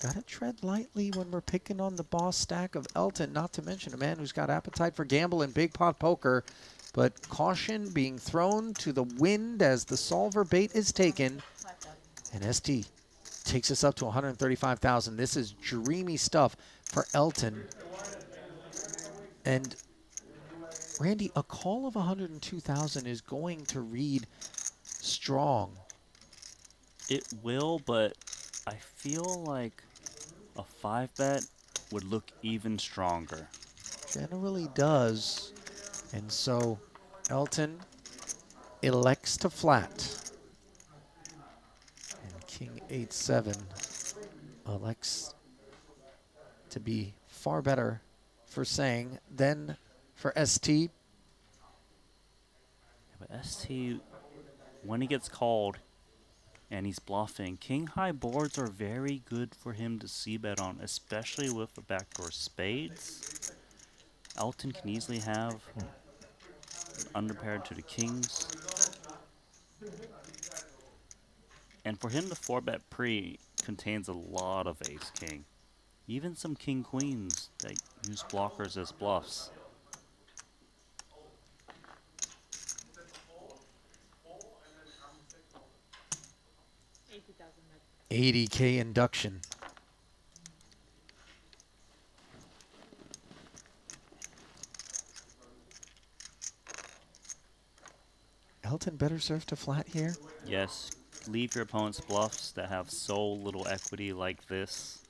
Gotta tread lightly when we're picking on the boss stack of Elton, not to mention a man who's got appetite for gamble and big pot poker, but caution being thrown to the wind as the solver bait is taken. And Esti takes us up to 135,000. This is dreamy stuff for Elton. And Randy, a call of 102,000 is going to read strong. It will, but I feel like a 5-bet would look even stronger. Generally does. And so Elton elects to flat. And King 8-7 elects to be far better for Tsang than for Esti. Yeah, but Esti, when he gets called and he's bluffing, king high boards are very good for him to c-bet on, especially with the backdoor spades. Elton can easily have an underpaired to the kings. And for him, the 4-bet pre contains a lot of ace-king. Even some king-queens that use blockers as bluffs. 80K induction. Elton better serve to flat here. Yes, leave your opponent's bluffs that have so little equity like this.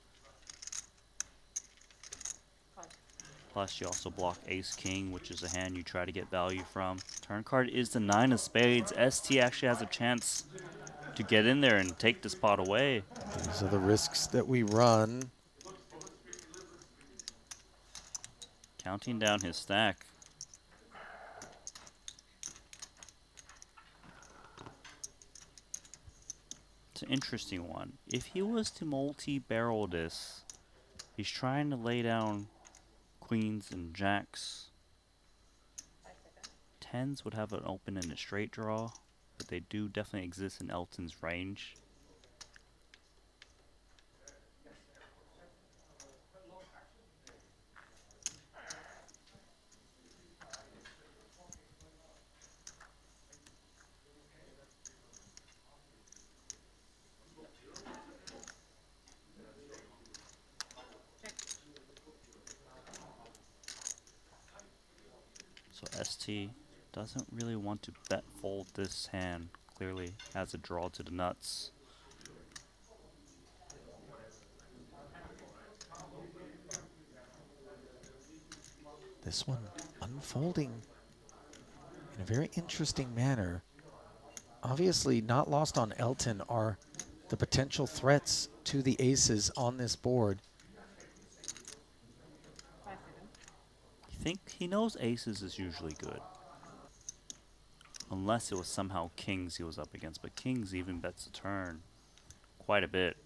Plus, you also block ace-king, which is a hand you try to get value from. Turn card is the 9 of spades. Esti actually has a chance to get in there and take this pot away. These are the risks that we run. Counting down his stack. It's an interesting one. If he was to multi-barrel this, he's trying to lay down queens and jacks. 10s would have an open and a straight draw, but they do definitely exist in Elton's range. So Esti doesn't really want to bet fold this hand. Clearly has a draw to the nuts. This one unfolding in a very interesting manner. Obviously not lost on Elton are the potential threats to the aces on this board. You think he knows aces is usually good. Unless it was somehow kings he was up against, but kings even bets a turn quite a bit.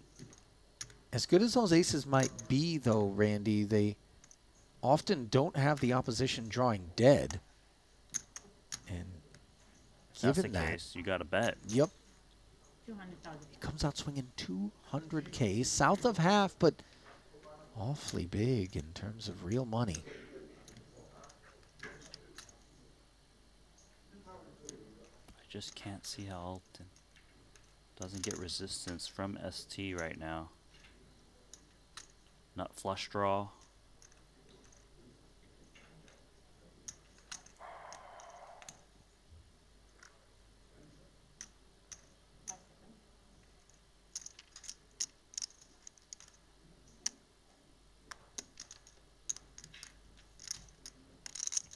As good as those aces might be, though, Randy, they often don't have the opposition drawing dead. And If that's the given that, case, you gotta bet. Yep. He comes out swinging 200K, south of half, but awfully big in terms of real money. I just can't see how Elton doesn't get resistance from Esti right now. Nut flush draw.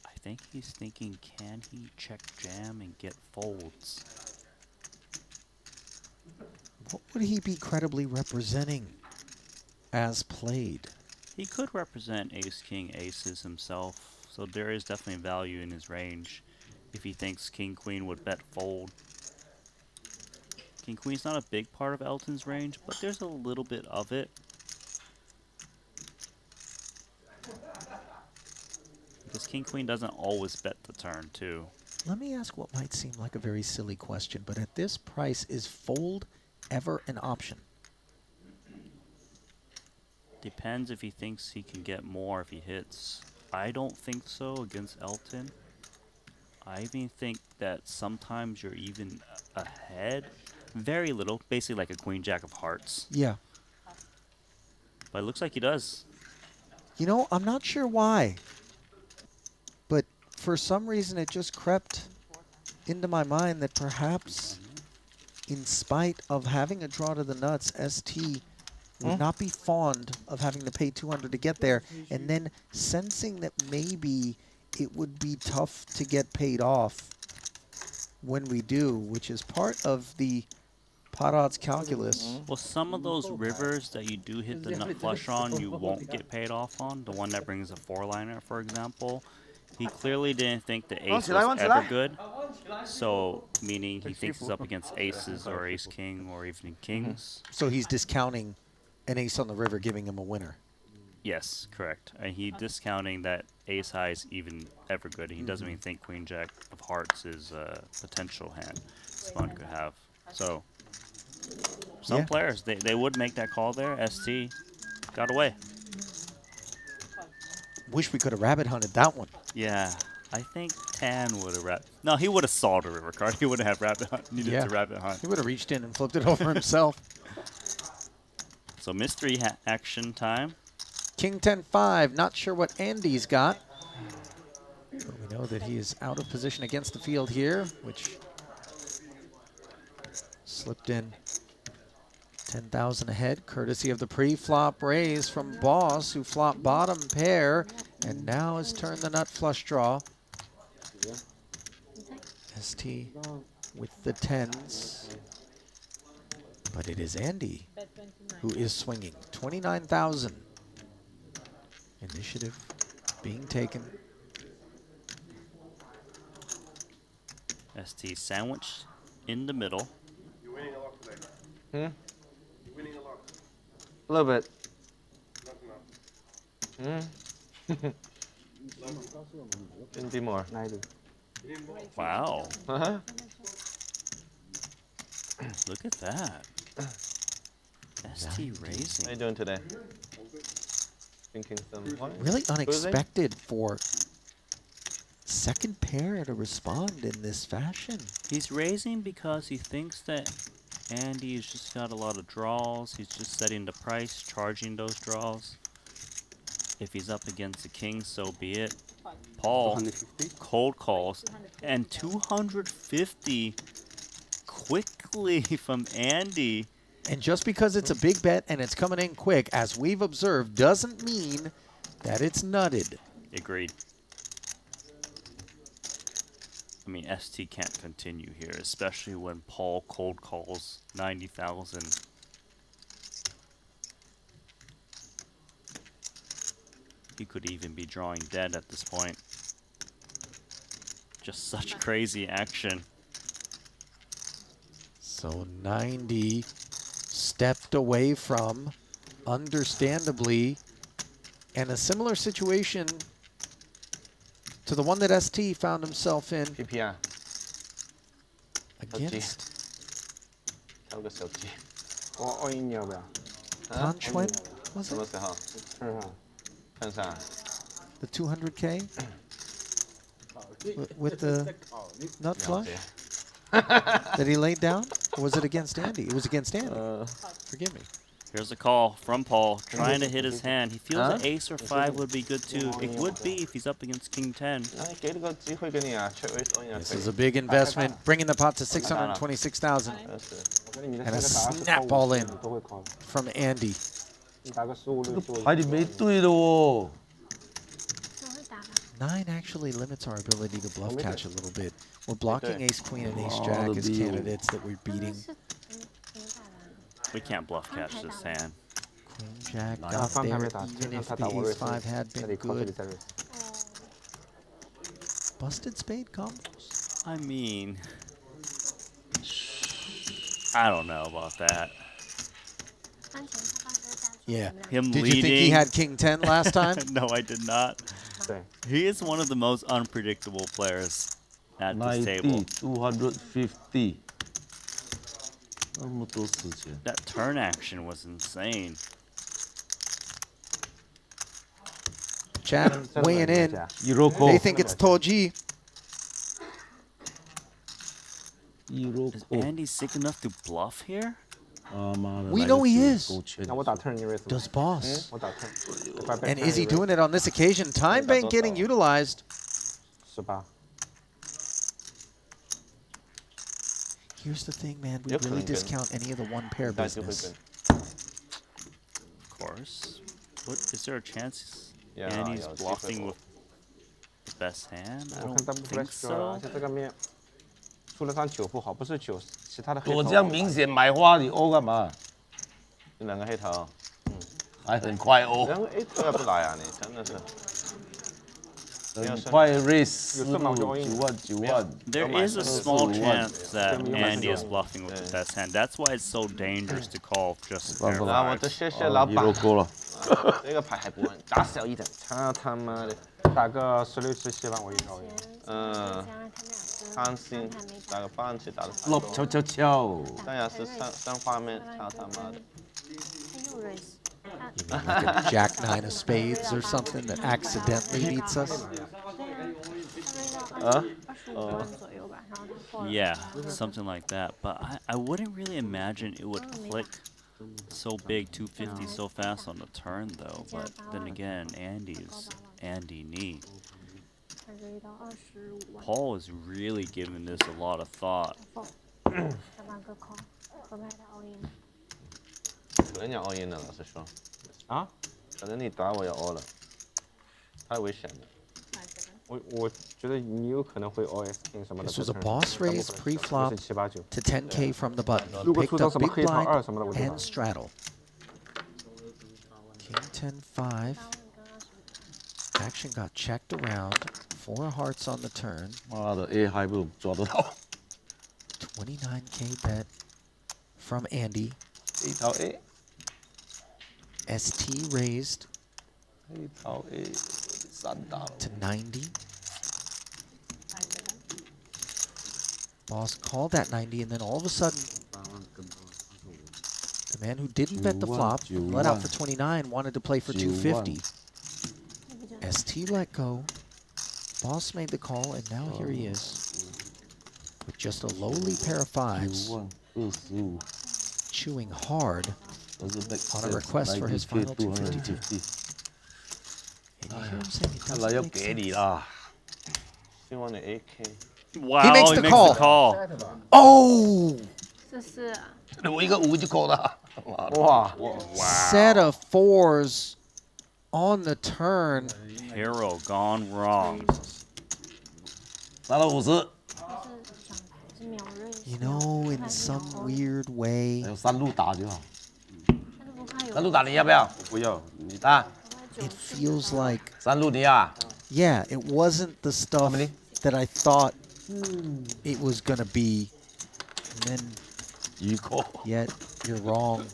I think he's thinking, can he check jam and get folds? What would he be credibly representing as played? He could represent ace, king, aces himself, so there is definitely value in his range if he thinks king, queen would bet fold. King, queen's not a big part of Elton's range, but there's a little bit of it. Because king, queen doesn't always bet the turn, too. Let me ask what might seem like a very silly question, but at this price, is fold ever an option? Depends if he thinks he can get more if he hits. I don't think so against Elton. I even think that sometimes you're even ahead. Very little, basically like a queen jack of hearts. Yeah. But it looks like he does. You know, I'm not sure why, but for some reason it just crept into my mind that perhaps in spite of having a draw to the nuts, ST would not be fond of having to pay 200 to get there, and then sensing that maybe it would be tough to get paid off when we do, which is part of the pot odds calculus. Well, some of those rivers that you do hit the nut flush on, you won't get paid off on. The one that brings a four-liner, for example. He clearly didn't think the ace was ever good. So, meaning he thinks he's up against aces or ace-king or even kings. So he's discounting an ace on the river, giving him a winner. Yes, correct. And he's discounting that ace high is even ever good. He doesn't even think queen jack of hearts is a potential hand Xuan could have. So, some players, they would make that call there. ST got away. Wish we could have rabbit hunted that one. Yeah, I think Tan would have No, he would have solved a river card. He wouldn't have needed to rabbit hunt. He would have reached in and flipped it over himself. So mystery action time. King 10-5. Not sure what Andy's got. But we know that he is out of position against the field here, which slipped in 10,000 ahead, courtesy of the pre-flop raise from Boss, who flopped bottom pair, and now has turned the nut flush draw. ST with the tens. But it is Andy who is swinging. 29,000. Initiative being taken. ST sandwiched in the middle. You're winning a lot today. Hmm? You're winning a lot. A little bit. Can be more. Wow. Look at that. ST raising. How you doing today? Thinking some Really unexpected for second pair to respond in this fashion. He's raising because he thinks that Andy has just got a lot of draws. He's just setting the price, charging those draws. If he's up against a king, so be it. Paul, cold calls, and 250 quickly from Andy. And just because it's a big bet and it's coming in quick, as we've observed, doesn't mean that it's nutted. Agreed. I mean, ST can't continue here, especially when Paul cold calls 90,000. He could even be drawing dead at this point. Just such crazy action. So 90 stepped away from, understandably, and a similar situation to the one that ST found himself in. PPR. Against 挑个手机。all in 要不要？ Xuan, was 什么 it? 时候？看上。 The 200K? With the nut flush? That he laid down? Or was it against Andy? It was against Andy. Forgive me. Here's a call from Paul, trying to hit his hand. He feels that ace or 5 would be good too. It would be if he's up against king 10. This is a big investment, bringing the pot to 626,000. And a snap ball in from Andy. 牌你没对的哦。 9 actually limits our ability to bluff catch a little bit. We're blocking ace queen and ace jack as candidates that we're beating. We can't bluff catch this hand. Queen jack got there even if the ace 5 had been good. Busted spade combos? I mean, I don't know about that. Yeah. Him Did leading. you think he had king 10 last time? No, I did not. He is one of the most unpredictable players at this table. 250. 那么多时间。 That turn action was insane. Chat weighing in. Iroko. They think it's Toji. Is Andy sick enough to bluff here? We know he is. Does boss. And is he doing it on this occasion? Time bank getting utilized. Here's the thing, man. We really discount any of the one pair business. Of course. What is there a chance Andy's bluffing with the best hand? I don't think so. 出了张9不好，不是9，其他的黑头。我这样明显买花，你欧干嘛？这两个黑头，还很快欧。两个 A 头也不来啊，你真的是。很快 raise 9万9万。 There is a small chance that Andy is bluffing with the best hand. That's why it's so dangerous to call just a pair of 我 fives. 都谢谢老板。Iroko 了。这个牌还不稳，打小一点，他妈的。打个16、17吧，我应该会。贪心，打个半气打的。落悄悄悄。但要是上画面，他妈的。 Like a Jack 9 of spades or something that accidentally beats us? Yeah, something like that. But I wouldn't really imagine it would click so big 250 so fast on the turn though. But then again, Andy Nee. Paul is really giving this a lot of thought. 可能要 all in 了，老实说。啊？可能你打我要 all 了，太危险了。我觉得你有可能会 OS king 什么的。 This was a boss raise pre-flop to 10K from the button. Picked up big blind and straddle. King 10-5. Action got checked around. 4 hearts on the turn. 妈的 A 还不抓得到。 29K bet from Andy. 一套 A。 ST raised. 一套 A 3打了。 To 90. Boss called that 90, and then all of a sudden, the man who didn't bet the flop, let out for 29, wanted to play for 250. ST let go. Boss made the call, and now here he is with just a lowly pair of 5s, chewing hard on a request for his final 252. And you hear him saying it doesn't make sense. He won the 8K. Wow, he makes the call. Oh! 这是。我一个5就扣了。哇 Set of 4s on the turn. Hero gone wrong. 拿了50。 You know, in some weird way. 3路打就好。3路打你要不要？不要，你打。 It feels like 3路你要。 Yeah, it wasn't the stuff that I thought it was gonna be. And then yet you're wrong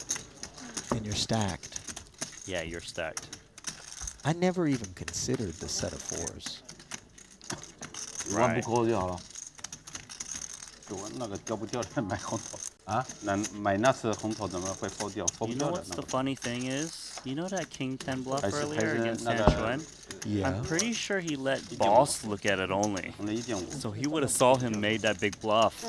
and you're stacked. Yeah, you're stacked. I never even considered the set of 4s. 1不扣就好了。那个掉不掉的买红头啊？买那次红头怎么会 fold 掉 ？fold 不 You 掉 know 的 what's the funny thing is? You know that King 10 bluff earlier against那个 Xuan? Yeah. I'm pretty sure he let boss look at it only. So he would have saw him made that big bluff.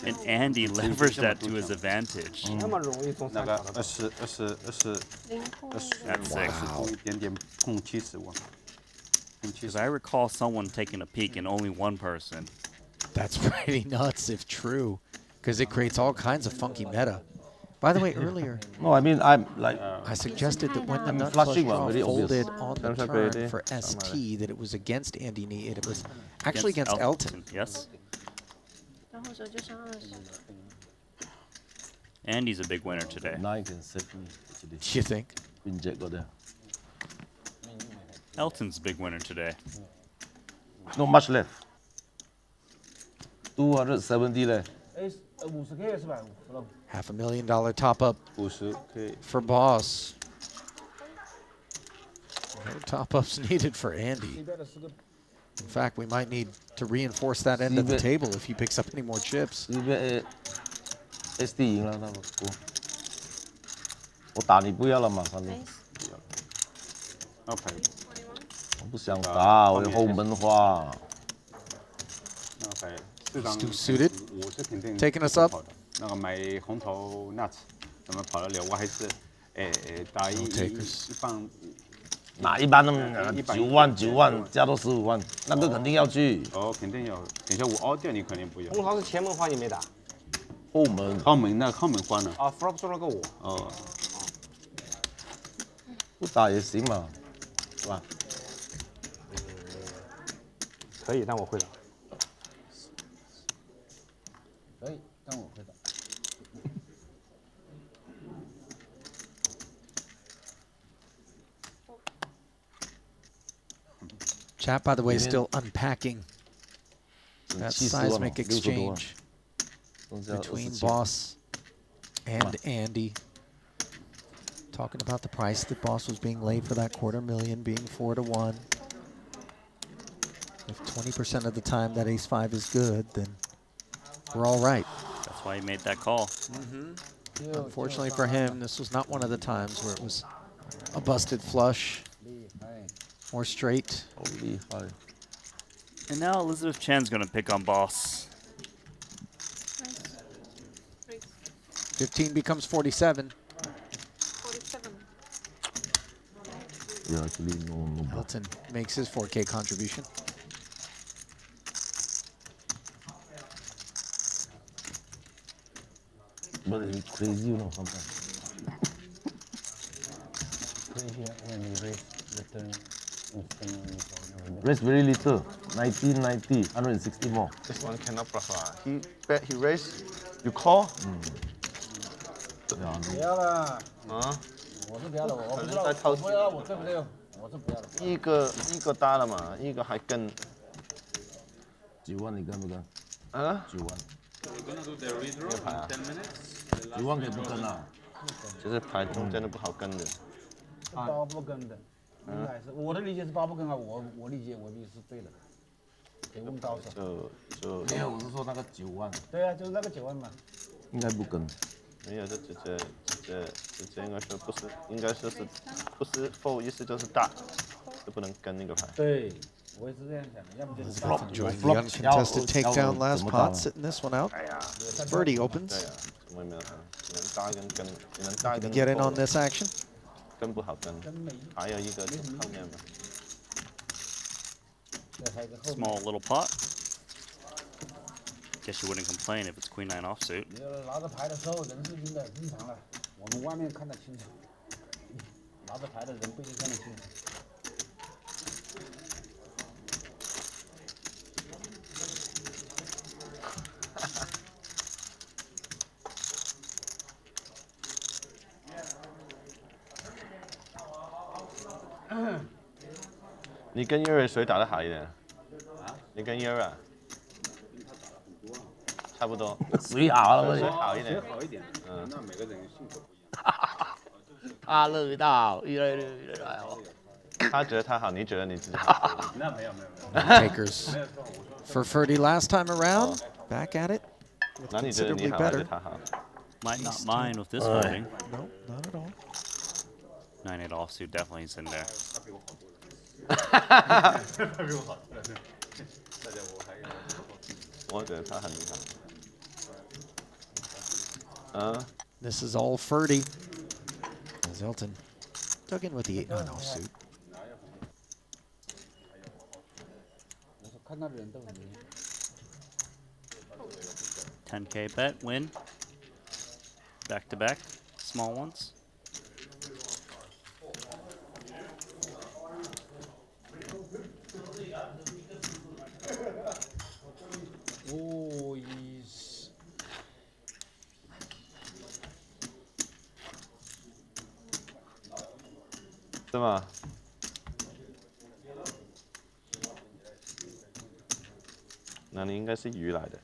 And Andy leveraged that to his advantage. 那么容易中那个3条的。 That's sick. 多一点点碰70万。 Because I recall someone taking a peek and only one person. That's pretty nuts if true, because it creates all kinds of funky meta. By the way, earlier, No, I mean I'm like. I suggested that when the nut flushing flush one, draw very obvious. folded on the turn for ST, that it was against Andy Nee. It was actually against Elton. Yes. 然后手就上20。 Andy's a big winner today. 9 can save me. Actually. You think? Queen Jack got there. Elton's a big winner today. Not much left. 270 left. 哎，50K 是吧$500,000 top up 50K for Boss. No top ups needed for Andy. In fact, we might need to reinforce that end of the table if he picks up any more chips. Esti 赢了，那么我打你不要了嘛，反正。OK。我不想打，我有后门花。 OK。 Still suited. 我是肯定 Taking us up. 那个买红头 nuts 怎么跑得了？我还是打一半。 哪一般那么9万9万加多15万，那个肯定要去。哦，肯定要。等一下我凹掉你肯定不要。红桃是前门花你没打。后门。后门那后门关了。啊 ，flop 做了个我。哦。不打也行嘛，是吧？可以，但我会打。可以，但我会打。 Chat, by the way, is still unpacking that seismic exchange between Boss and Andy. Talking about the price that Boss was being laid for that $250,000 being 4-1. If 20% of the time that ace-5 is good, then we're all right. That's why he made that call. Unfortunately for him, this was not one of the times where it was a busted flush. Or straight. And now Elizabeth Chen's going to pick on Boss. 15 becomes 47. 47. Yeah, actually, no. Elton makes his 4K contribution. But it's crazy, you know, sometimes. Crazy when you raise the turn. Raise very little. 90, 160 more. This one cannot bluff. He bet, he raise, you call. 不要了。啊？我是不要了，我不知道。我不要，我对不对？我是不要了。一个搭了嘛，一个还跟。 9万你跟不跟？啊？9万。 这牌啊？9万可以不跟啊？其实牌中间的不好跟的。8不跟的，应该是我的理解是8不跟啊，我理解未必是对的。得问高手。就没有，我是说那个9万。对啊，就是那个9万嘛。应该不跟。没有，就直接应该说不是，应该说是不是 fold 意思就是大，就不能跟那个牌。对，我也是这样想的，要不就是 Enjoying the uncontested takedown last pot, sitting this one out. Birdie opens. 对啊，我也没有看，只能搭一根跟，只能搭一根。 Get in on this action. 跟不好跟，还有一个就后面嘛。 Small little pot. Guess you wouldn't complain if it's Queen 9 offsuit. 拿着牌的时候人是赢的，正常了。我们外面看得清楚，拿着牌的人不一定看得清楚。 你跟 Yuri 谁打得好一点？你跟 Yuri 差不多。谁好了？谁好一点？谁好一点？那每个人性格不一样。他乐道，越来好。他觉得他好，你觉得你自己好？那没有。Takers for Ferdy last time around. Back at it. 那你觉得你好还是他好？ Might not mind with this holding. No, not at all. 9-8 offsuit definitely is in there. 我觉得他很厉害。This is all Ferdy. As Elton dug in with the 8-9 offsuit. 10K bet, win. Back to back, small ones. Oh, he's... 是吗？那你应该是鱼来的，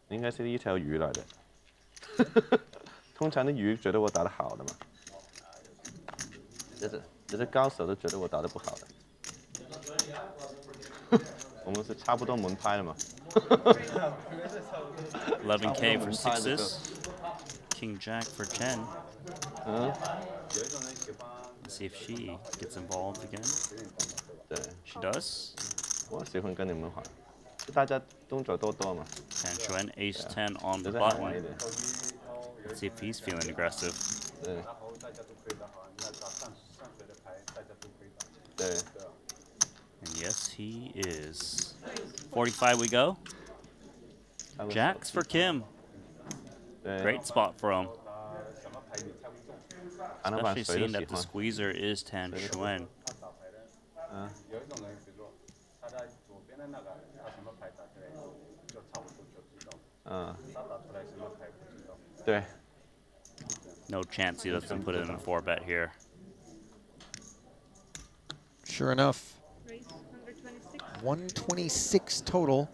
你应该是一条鱼来的。通常的鱼觉得我打得好的嘛，就是高手都觉得我打得不好的。我们是差不多门派的嘛。11K for sixes. King Jack for Chen. Let's see if she gets involved again. She does. 我喜欢跟你们玩，大家动作多多嘛。And Xuan ace 10 on the button. Let's see if he's feeling aggressive. 对。 And yes, he is. 45 we go. Jacks for Kim. Great spot for him. Especially seeing that the squeezer is Tan Xuan. No chance he doesn't put it in a 4-bet here. Sure enough. 126 total.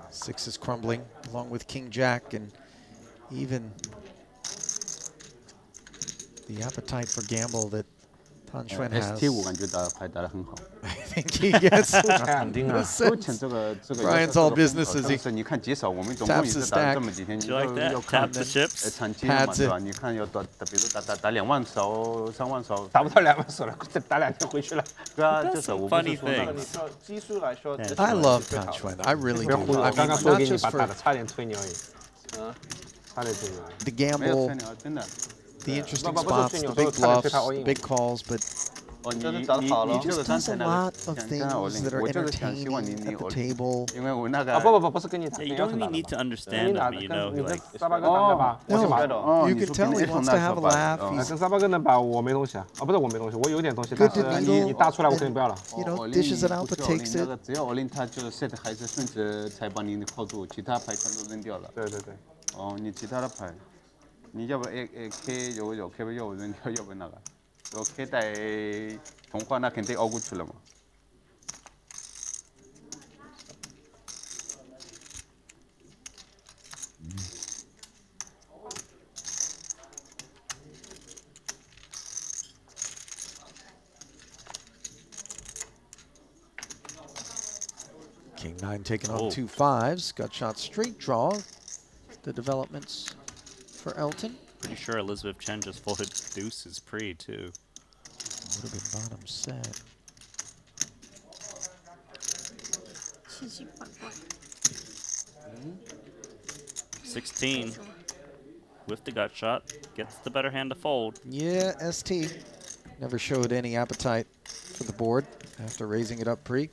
Six is crumbling along with King Jack, and even the appetite for gamble that Tan Xuan has. ST 我感觉打得很好。 I think he gets the sense. Brian's all business as he 你看极少，我们总共也是打这么几天，你要看产期嘛，对吧？你看要打，比如打2万手、3万手，打不到2万手了，再打2天回去了。对啊，就是我不是说那个。基数来说 I love Tan Xuan. I really do. I 刚 mean, 刚说 not 给你 just 把打 for 的差点吹牛而已。差点吹牛。 the gamble, the interesting spots, the big bluffs, the big calls, but he just does a lot of things that are entertaining at the table. 不是跟你打。 You don't even need to understand him, you know. Like, No, you can tell he wants to have a laugh. 跟3-8个人打，我没东西啊，不是我没东西，我有点东西，但是你打出来我肯定不要了。You know, dishes it out but takes it. 只要all in 他就 set 还是顺着才把你扣住，其他牌全都扔掉了。对。哦，你其他的牌，你要不 K 有 K 要不扔掉，要不那个，有 K 带同花那肯定熬过去了嘛。 King 9 taking on 2 5s. Got shot straight draw. The developments for Elton. pretty sure Elizabeth Chen just folded deuces pre too. Would have been bottom set. 16 with the gut shot gets the better hand to fold. Yeah, ST never showed any appetite for the board after raising it up pre.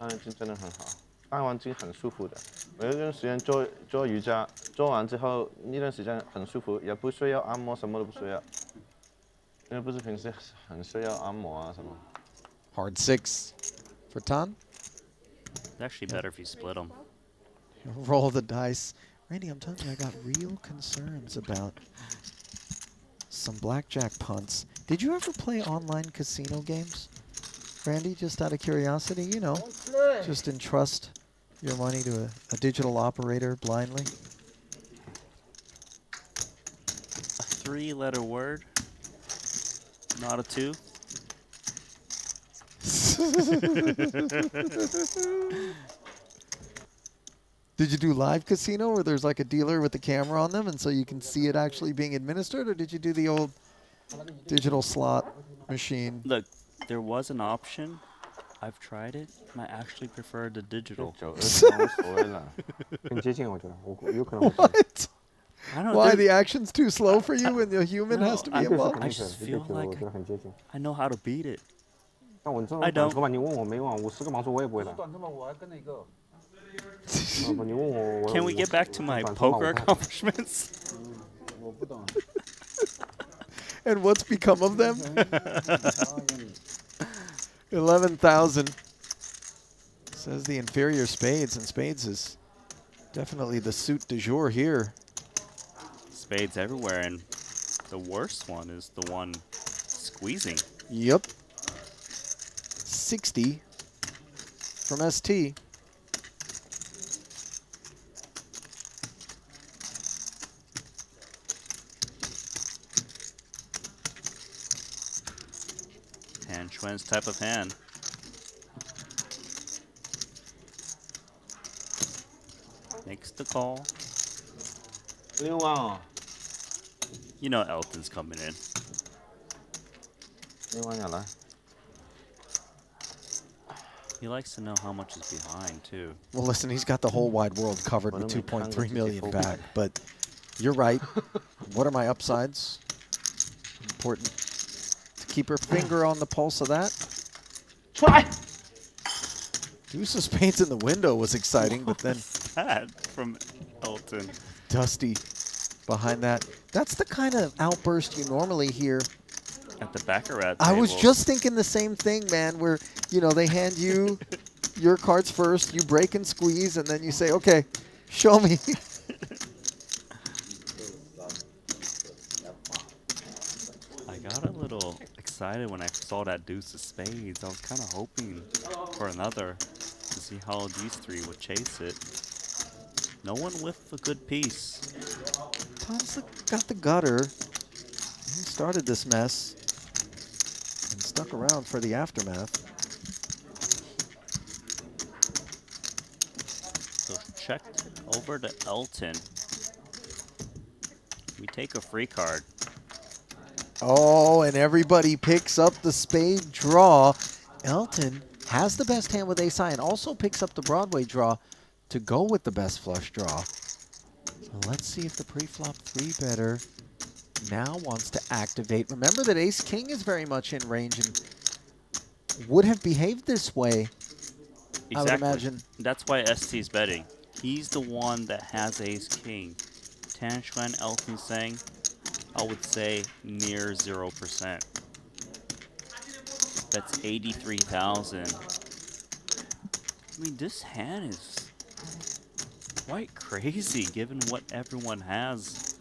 Angel 真的很好，按完机很舒服的。我有一段时间做瑜伽，做完之后那段时間很舒服，也不需要按摩，什麼都不需要。因為不是平時很需要按摩啊什麼。Hard 6 for Tan. It's actually better if you split them. Roll the dice. Randy, I'm telling you, I got real concerns about some blackjack punts. Did you ever play online casino games? Randy, just out of curiosity, you know, just entrust your money to a digital operator blindly. A 3-letter word, not a 2. Did you do live casino where there's like a dealer with the camera on them and so you can see it actually being administered, or did you do the old digital slot machine? Look, there was an option. I've tried it, and I actually prefer the digital. What? I don't know. Why, the action's too slow for you when the human has to be involved? I just feel like I know how to beat it. 但我这种 I 短 don't. 头发，你问我没玩，50个盲说我也不会打。短头发我还跟了一个。你问我 Can we get back to my poker accomplishments? 我不懂。 And what's become of them? 11,000. Says the inferior spades, and spades is definitely the suit du jour here. Spades everywhere, and the worst one is the one squeezing. Yep. 60 from ST. And Xuan's type of hand. Makes the call. You know Elton's coming in. He likes to know how much is behind, too. Well, listen, he's got the whole wide world covered with 2.3 million back, but you're right. What are my upsides? Important to keep her finger on the pulse of that. Try! Deuce of spades in the window was exciting, but then That from Elton. Dusty behind that. That's the kind of outburst you normally hear at the Baccarat I was table. just thinking the same thing, man, where, you know, they hand you your cards first, you break and squeeze, and then you say, okay, show me. I got a little excited when I saw that deuce of spades. I was kind of hoping for another to see how these three would chase it. No one with a good piece. Tom's got the gutter. He started this mess and stuck around for the aftermath. So checked over to Elton. We take a free card. Oh, and everybody picks up the spade draw. Elton has the best hand with ace-high and also picks up the Broadway draw to go with the best flush draw. So let's see if the pre-flop three-better now wants to activate. Remember that ace-king is very much in range and would have behaved this way, Exactly. I would imagine. That's why Esti's betting. He's the one that has ace-king. Tan Xuan, Elton Tsang, I would say near 0%. That's 83,000. I mean, this hand is quite crazy given what everyone has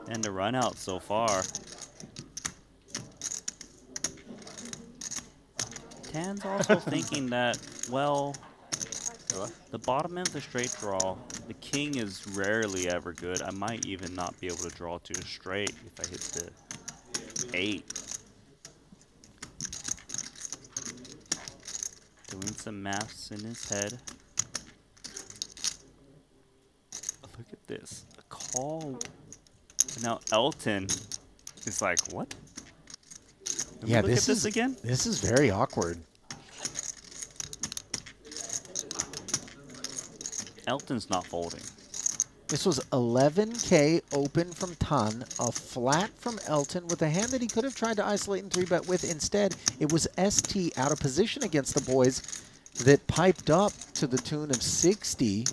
and the run out so far. Tan's also thinking that, well, the bottom end of the straight draw, the king is rarely ever good. I might even not be able to draw to a straight if I hit the 8. Doing some maths in his head. Look at this. A call. Now Elton is like, what? Let me Yeah, look at this again. This is very awkward. Elton's not folding. This was 11K open from Tan, a flat from Elton with a hand that he could have tried to isolate and 3-bet with. Instead, it was ST out of position against the boys that piped up to the tune of 60.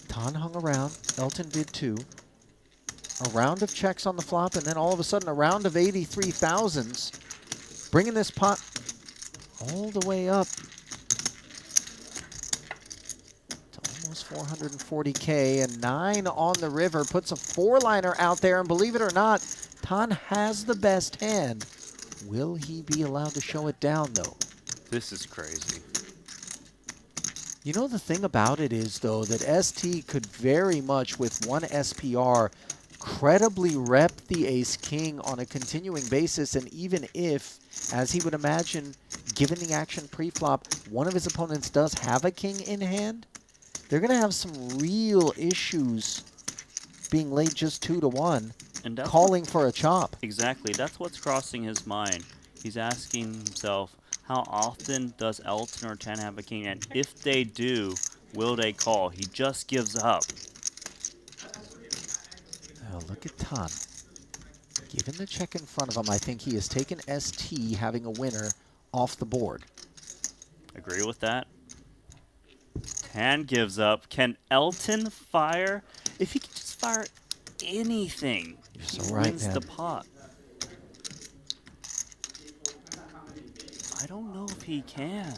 Tan hung around. Elton did too. A round of checks on the flop, and then all of a sudden a round of 83,000s, bringing this pot all the way up to almost 440K, and 9 on the river puts a 4-liner out there, and believe it or not, Tan has the best hand. Will he be allowed to show it down, though? This is crazy. You know, the thing about it is, though, that ST could very much, with one SPR, incredibly rep the ace-king on a continuing basis, and even if, as he would imagine, given the action pre-flop, one of his opponents does have a king in hand, they're going to have some real issues being laid just 2-1, And that's calling for a chop. Exactly. That's what's crossing his mind. He's asking himself, how often does Elton or Chen have a king? And if they do, will they call? He just gives up. Oh, look at Tan. Given the check in front of him, I think he has taken ST having a winner off the board. Agree with that. Tan gives up. Can Elton fire? If he can just fire anything, so he right, wins man. the pot. I don't know if he can.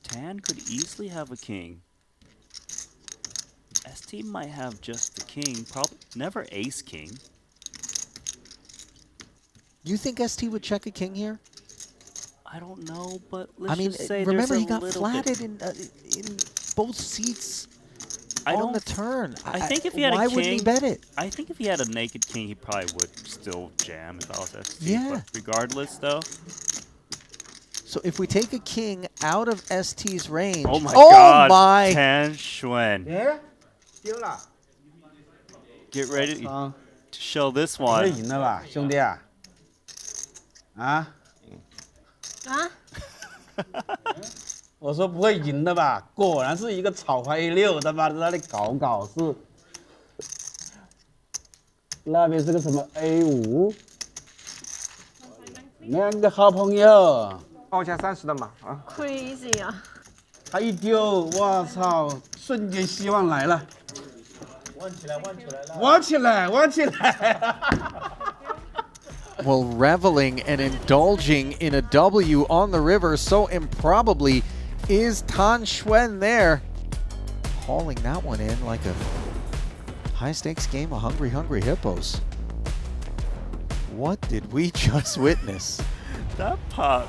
Tan could easily have a king. ST might have just the king, probably never ace king. You think ST would check a king here? I don't know, but let's I mean, just say remember there's he a got little flatted bit. in both seats I on don't the turn. I think if he had why a king, wouldn't he bet it? I think if he had a naked king, he probably would still jam if I was ST. Yeah. But regardless, though. So if we take a king out of ST's range, Oh my God! My. Tan Xuan. Yeah. 丢了。 Get ready to show this 会 one. 赢了吧，兄弟啊？啊？啊？我说不会赢的吧？果然是一个草牌 A6，他妈的在那里搞事。那边是个什么 A5？两个好朋友。报价30的嘛啊。 Crazy 啊！他一丢，我操！瞬间希望来了。弯起来，弯起来了。弯起来，弯起来。 Well, reveling and indulging in a W on the river so improbably is Tan Xuan there. Hauling that one in like a high-stakes game of Hungry Hungry Hippos. What did we just witness? That pot.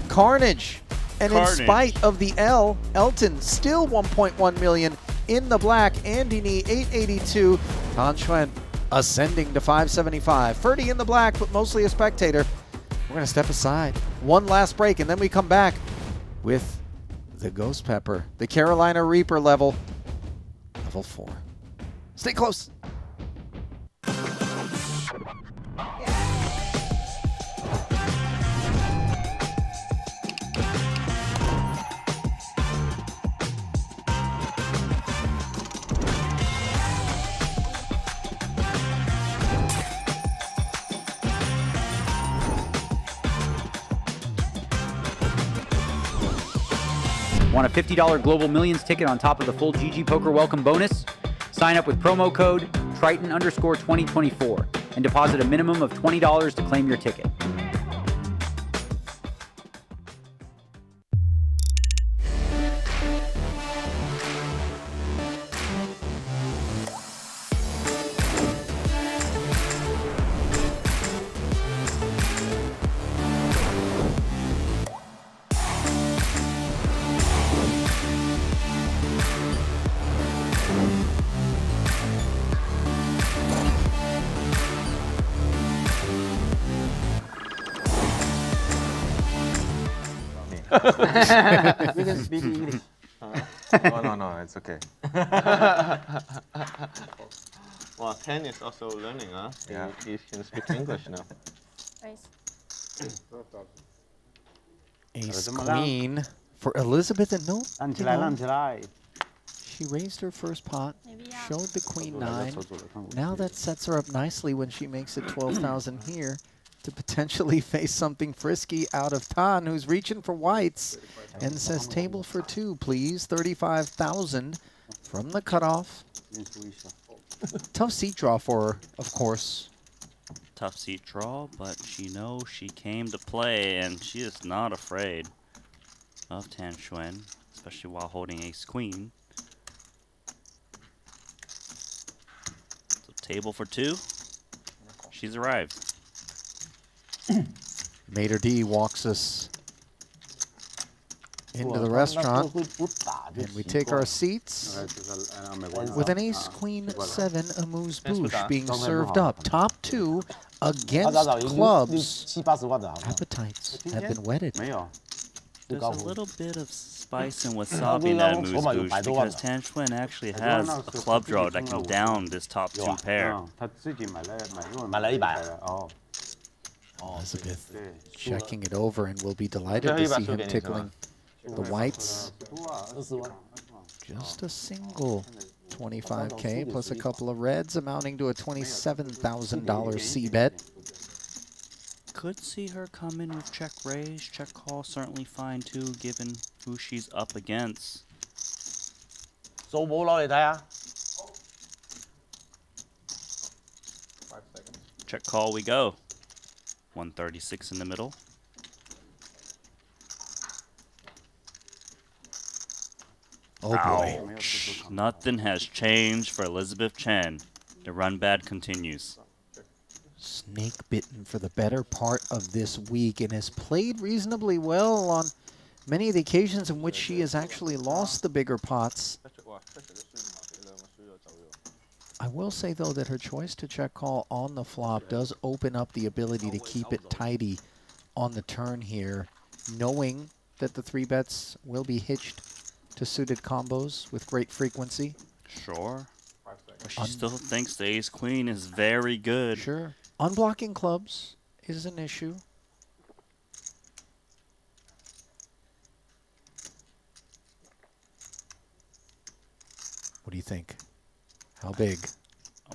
Carnage. And Carnage. in spite of the L, Elton still 1.1 million in the black. Andini 882. Tan Xuan ascending to 575. Ferdy in the black, but mostly a spectator. We're going to step aside. One last break, and then we come back with the Ghost Pepper, the Carolina Reaper level 4. Stay close. Want a $50 Global Millions ticket on top of the full GG Poker welcome bonus? Sign up with promo code Triton_2024 and deposit a minimum of $20 to claim your ticket. We can speak English. No, it's okay. Well, Chen is also learning, huh? Yeah. He can speak English now. Nice. Ace Queen for Elizabeth, and no, 站起来，站起来。 she raised her first pot, showed the Queen 9. Now that sets her up nicely when she makes it 12,000 here to potentially face something frisky out of Tan, who's reaching for whites and says table for 2, please. 35,000 from the cutoff. Tough seat draw for her, of course. Tough seat draw, but she knows she came to play, and she is not afraid of Tan Xuan, especially while holding ace queen. So table for 2. She's arrived. Mater D walks us into the restaurant, and we take our seats with an ace queen 7 amuse bouche being served up. Top 2 against clubs. Appetites have been whetted. There's a little bit of spice and wasabi in that amuse bouche because Tan Xuan actually has a club draw that can down this top 2 pair. Elizabeth checking it over, and we'll be delighted to see him tickling the whites. Just a single 25K plus a couple of reds, amounting to a $27,000 C bet. Could see her come in with check raise, check call, certainly fine too, given who she's up against. Check call we go. 136 in the middle. Oh boy. Ouch. Nothing has changed for Elizabeth Chen. The run bad continues. Snake bitten for the better part of this week and has played reasonably well on many of the occasions in which she has actually lost the bigger pots. I will say, though, that her choice to check call on the flop does open up the ability to keep it tidy on the turn here, knowing that the 3 bets will be hitched to suited combos with great frequency. Sure. But she still thinks the ace queen is very good. Sure. Unblocking clubs is an issue. What do you think? How big?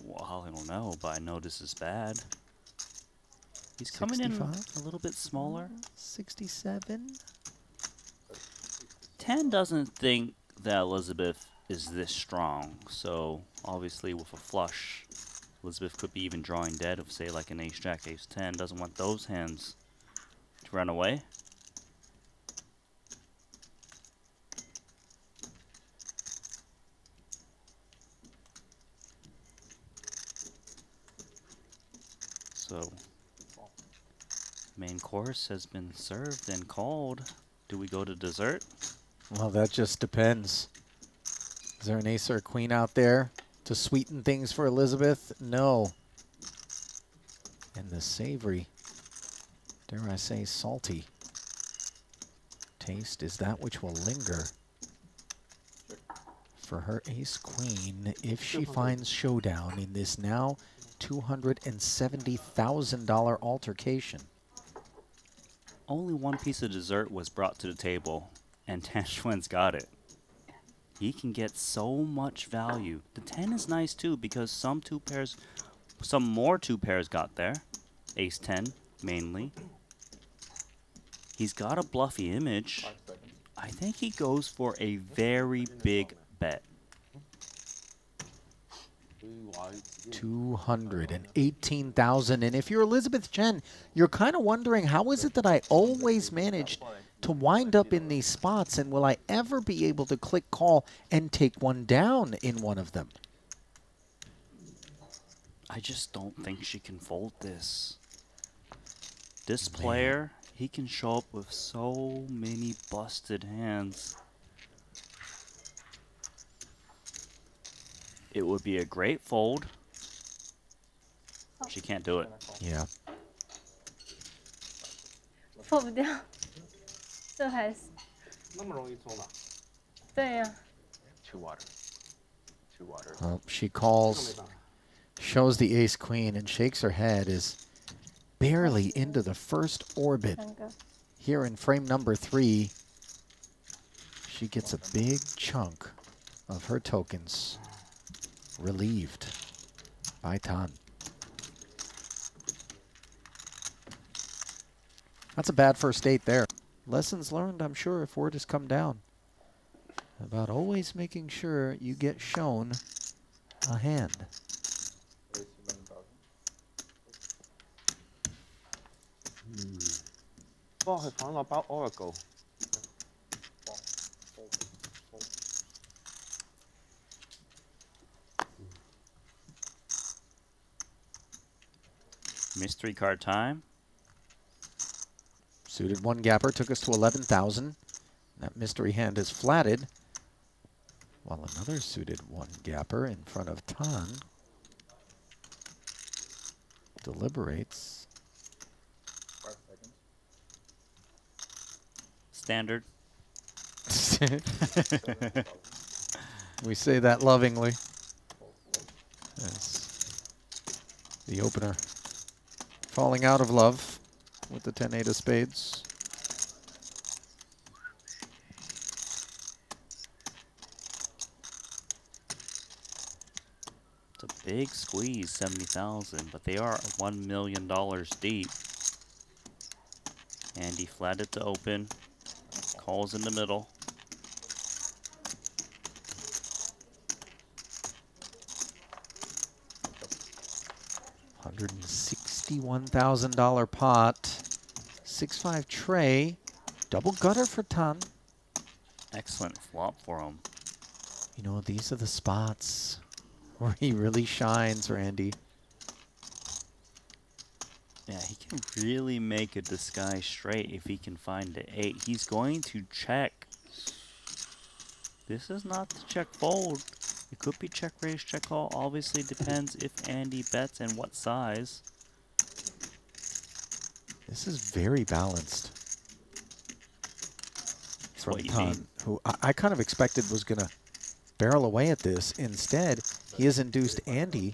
Well, I don't know, but I know this is bad. He's coming in a little bit smaller. 67. 10 doesn't think that Elizabeth is this strong, so obviously with a flush, Elizabeth could be even drawing dead of, say, like an ace-jack, ace-10. Doesn't want those hands to run away. So, main course has been served and called. Do we go to dessert? Well, that just depends. Is there an ace or a queen out there to sweeten things for Elizabeth? No. And the savory, dare I say salty, taste is that which will linger for her ace-queen if she finds showdown in this now $270,000 altercation. Only one piece of dessert was brought to the table, and Tan Xuan's got it. He can get so much value. The 10 is nice too because some more 2 pairs got there. Ace-10 mainly. He's got a bluffy image. I think he goes for a very big bet. 218,000. And if you're Elizabeth Chen, you're kind of wondering, how is it that I always managed to wind up in these spots, and will I ever be able to click call and take one down in one of them? I just don't think she can fold this. This player, he can show up with so many busted hands. It would be a great fold. She can't do it. Yeah. 破不掉，这还是那么容易冲的？对呀。 Two water. Two water. Well, she calls, shows the ace-queen, and shakes her head as barely into the first orbit. Here in frame number 3, she gets a big chunk of her tokens relieved by Tan. That's a bad first 8 there. Lessons learned, I'm sure, if word has come down, about always making sure you get shown a hand. Oracle. Mystery card time. Suited 1 gapper took us to 11,000. That mystery hand is flatted, while another suited one-gapper in front of Tan deliberates. 5 seconds. Standard. We say that lovingly. As the opener falling out of love with the 10-8 of spades. It's a big squeeze, 70,000, but they are $1 million deep. Andy flatted to open, calls in the middle. $161,000 pot, 6-5 tray, double gutter for Tan. Excellent flop for him. You know, these are the spots where he really shines, Randy. Yeah, he can really make a disguise straight if he can find the 8. He's going to check. This is not the check fold. It could be check raise, check call. Obviously depends if Andy bets and what size. This is very balanced. That's what you Tan, need. who I kind of expected was going to barrel away at this. Instead, he has induced Andy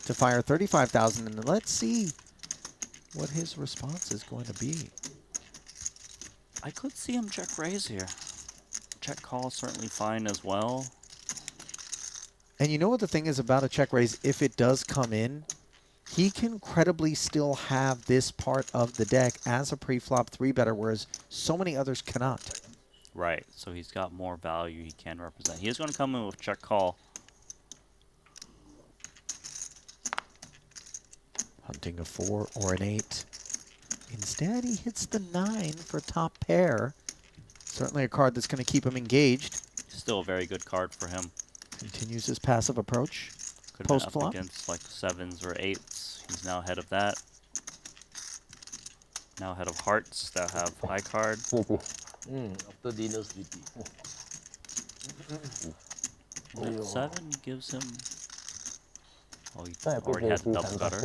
to fire 35,000, and let's see what his response is going to be. I could see him check raise here. Check call is certainly fine as well. And you know what the thing is about a check raise? If it does come in, he can credibly still have this part of the deck as a pre-flop 3-better, whereas so many others cannot. Right, so he's got more value he can represent. He is going to come in with check call. Hunting a 4 or an 8. Instead, he hits the 9 for top pair. Certainly a card that's going to keep him engaged. Still a very good card for him. Continues his passive approach. Could have been up Post-flop. against like 7s or 8s. He's now ahead of that. Now ahead of hearts that have high card. After dinner, sleepy. 7 gives him... Oh, he already had the double gutter.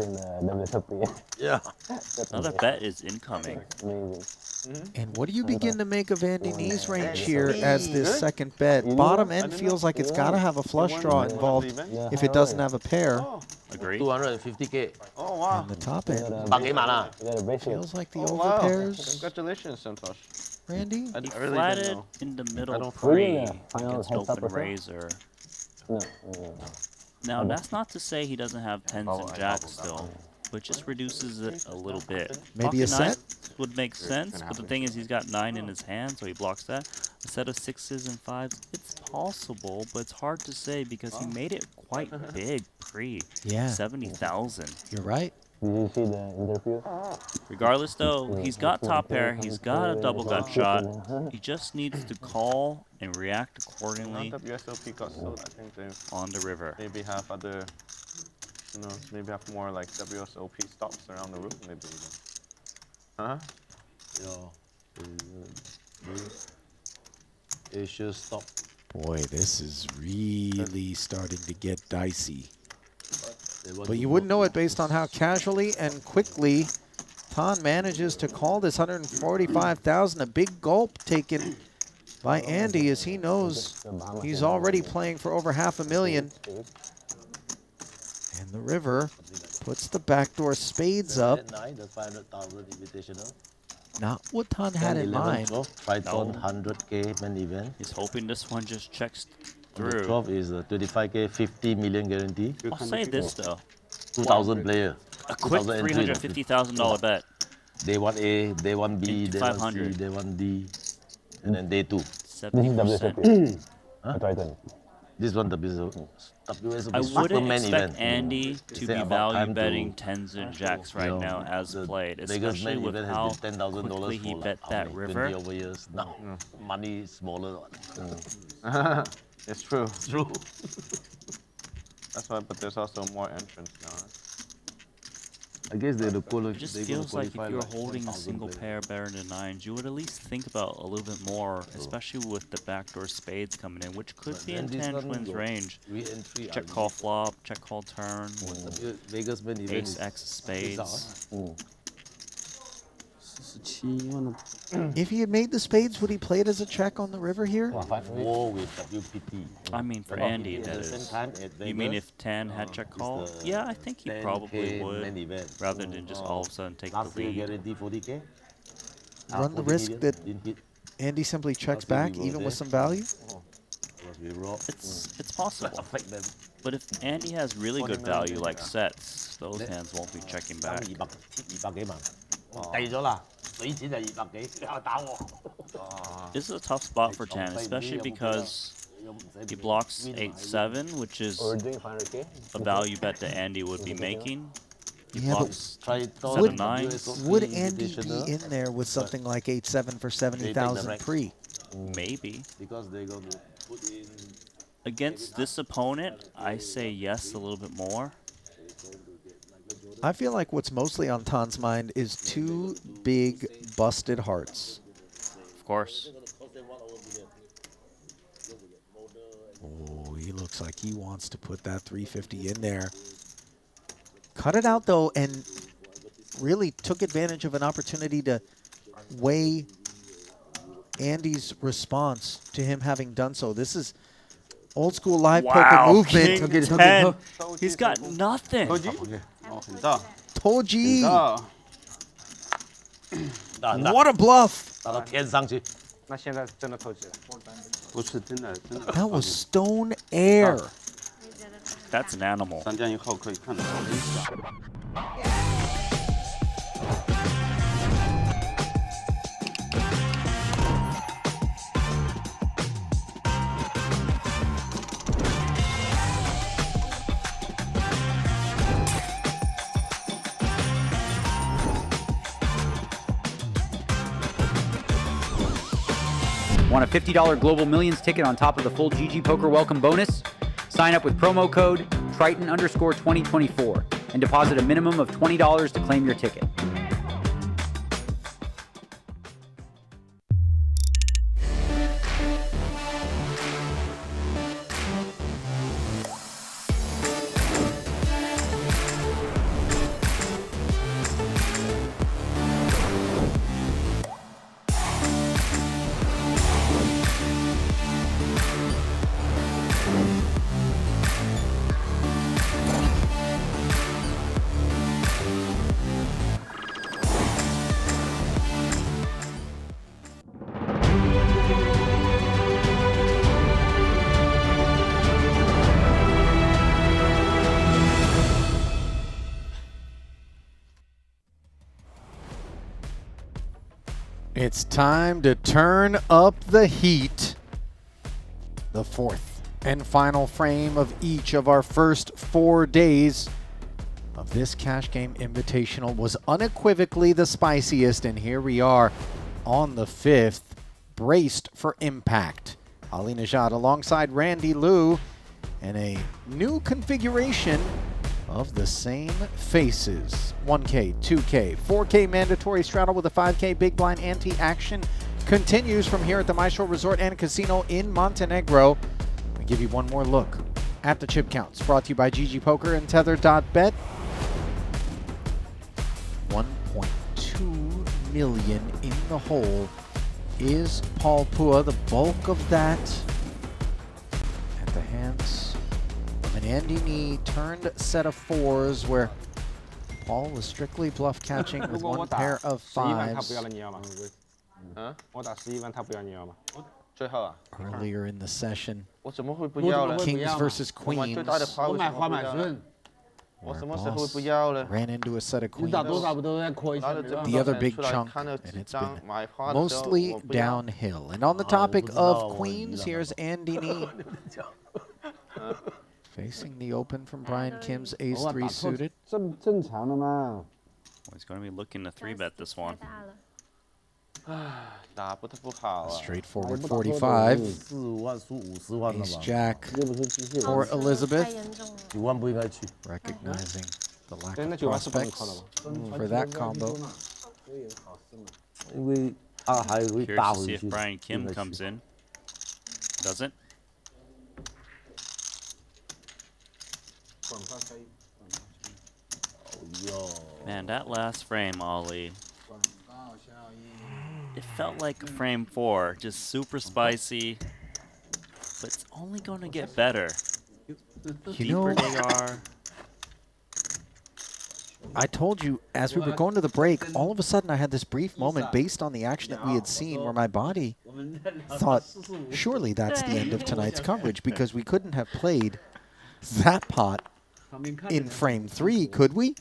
Yeah. Another bet is incoming. And what do you begin to make of Andy Nee's range here as this second bet? Bottom end feels like it's got to have a flush draw involved if it doesn't have a pair. Agree. 250K. Oh, wow. And the top end feels like the Oh, over wow. pairs. Congratulations, Santosh. Randy? He really didn't flatted know. in the middle don't pre Final against heads up open or so? razor. No. Now, that's not to say he doesn't have 10s and jacks still, but just reduces it a little bit. Maybe a Pocket set? nines would make sense, but the thing is he's got 9 in his hand, so he blocks that. A set of 6s and 5s, it's possible, but it's hard to say because he made it quite big pre. Yeah. 70,000. You're right. Did you see the interview? Regardless, though, he's got top pair, he's got a double gut shot. He just needs to call and react accordingly Not WSOP got sold. I think they on the river. maybe have other, you know, maybe have more like WSOP stops around the room, maybe even. Huh? Asia stop. Boy, this is really starting to get dicey. They want But to you wouldn't know block it based on how casually and quickly Tan manages to call this 145,000. A big gulp taken by Andy as he knows he's already playing for over $500,000. And the river puts the backdoor spades up. At 9, the 500,000 invitational. Not what Tan had in 11, mind. 12, Triton 100K main event. He's hoping this one just checks And the through. 12 is 25K, 50 million guarantee. I'll say this though. 2,000 player. A quick 2,000 entry. $350,000 bet. Day 1A, day 1B, Into day 1C, 500. day 1D, and then day 2. 70%. Triton. This one WSOP. I wouldn't main expect event. Andy They to say be about value time to, betting 10s and jacks right you know, now as the played, Vegas especially main with event how has been $10,000 quickly he for bet like, that 20 river. over years. Now, money is smaller. It's true. True. That's why, but there's also more entrants now. I guess they're the It just feels like if you were holding a single pair better than nines, you would at least think about a little bit more, especially with the backdoor spades coming in, which could be in Tanchuan's range. Check call flop, check call turn, ace X spades. If he had made the spades, would he play it as a check on the river here? I mean, for Andy, that is. You mean if Tan had check call? Yeah, I think he probably would, rather than just all of a sudden take the lead. Run the risk that Andy simply checks back, even with some value? It's possible. But if Andy has really good value like sets, those hands won't be checking back. This is a tough spot for Tan, especially because he blocks 8-7, which is a value bet that Andy would be making. He blocks 7-9. Would Andy be in there with something like 8-7 for 70,000 pre? Maybe. Against this opponent, I say yes a little bit more. I feel like what's mostly on Tan's mind is two big busted hearts. Of course. Oh, he looks like he wants to put that 350 in there. Cut it out, though, and really took advantage of an opportunity to weigh Andy's response to him having done so. This is old school live poker movement. King 10. He's got nothing. Toji. What a bluff. That was stone air. That's an animal. Want a $50 Global Millions ticket on top of the full GG Poker welcome bonus? Sign up with promo code Triton_2024 and deposit a minimum of $20 to claim your ticket. It's time to turn up the heat. The fourth and final frame of each of our first 4 days of this cash game invitational was unequivocally the spiciest, and here we are on the fifth, braced for impact. Ali Nejad alongside Randy Liu, and a new configuration of the same faces. 1K, 2K, 4K mandatory straddle with a 5K big blind ante-action continues from here at the Maestral Resort and Casino in Montenegro. We give you one more look at the chip counts, brought to you by GG Poker and Tether.bet. 1.2 million in the hole is Paul Phua. The bulk of that at the hands of an Andy Nee turned set of fours, where Paul was strictly bluff catching with one pair of fives. Earlier in the session, kings versus queens. Where Boss ran into a set of queens, the other big chunk, and it's been mostly downhill. And on the topic of queens, here's Andy Nee. Facing the open from Brian Kim's ace-3 suited. Well, he's going to be looking to 3-bet this one. A straightforward 45. Ace-Jack for Elizabeth. Recognizing the lack 对，那 of 9万是不能 prospects 靠的吗？ for that combo. 因为他还会 Curious 打 to 回 see 去。 if Brian Kim comes in. Doesn't. Man, that last frame, Ollie. It felt like frame 4, just super spicy, but it's only going to get better. The deeper they are. I told you, as we were going to the break, all of a sudden I had this brief moment based on the action that we had seen where my body thought, surely that's the end of tonight's coverage, because we couldn't have played that pot in frame 3, could we?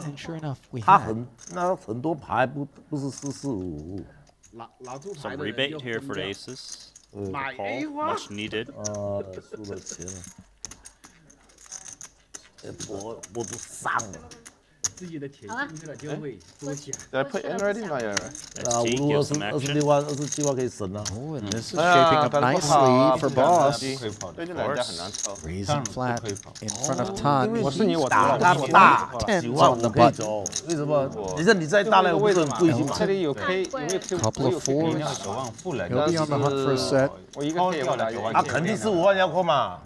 And sure enough, we 他 had. 很多牌不是445。 Some rebate here for the aces. The call, much needed. 输了钱了。我都伤了。 Did I put in already? Not yet, right? Esti gives some action. 27万可以省了。 Oh, and this is shaping up nicely for Boss. 对这两家很难抽。 Raising flat in front of Tan. 我是你，我大大，不大？10 9万 on the 5可以 button. 走，为什么？你再大了，我不是很对劲吗？这里有 K，有没有 K？ Couple of fours. 9万负来 He'll be on the hunt for a set. 我一个 K 也会打9万。肯定是5万要扣嘛。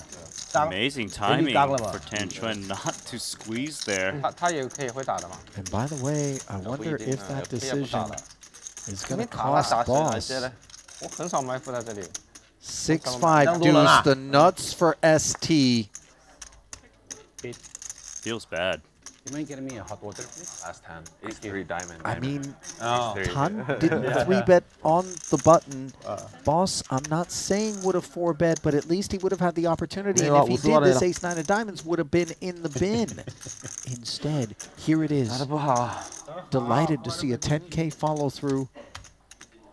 Amazing timing for Tan Xuan not to squeeze there. 他也可以会打的嘛。 And by the way, I wonder if that decision is going to cost Boss. 我很少埋伏在这里。 6-5 deuce the nuts for Esti. Feels bad. You mind getting me a hot water, please? Last hand, ace-3 diamond. I mean, Oh. Tan didn't 3-bet on the button. Boss, I'm not saying would have 4-bet, but at least he would have had the opportunity. And if he did, this ace-9 of diamonds would have been in the bin. Instead, here it is. Delighted to see a 10K follow-through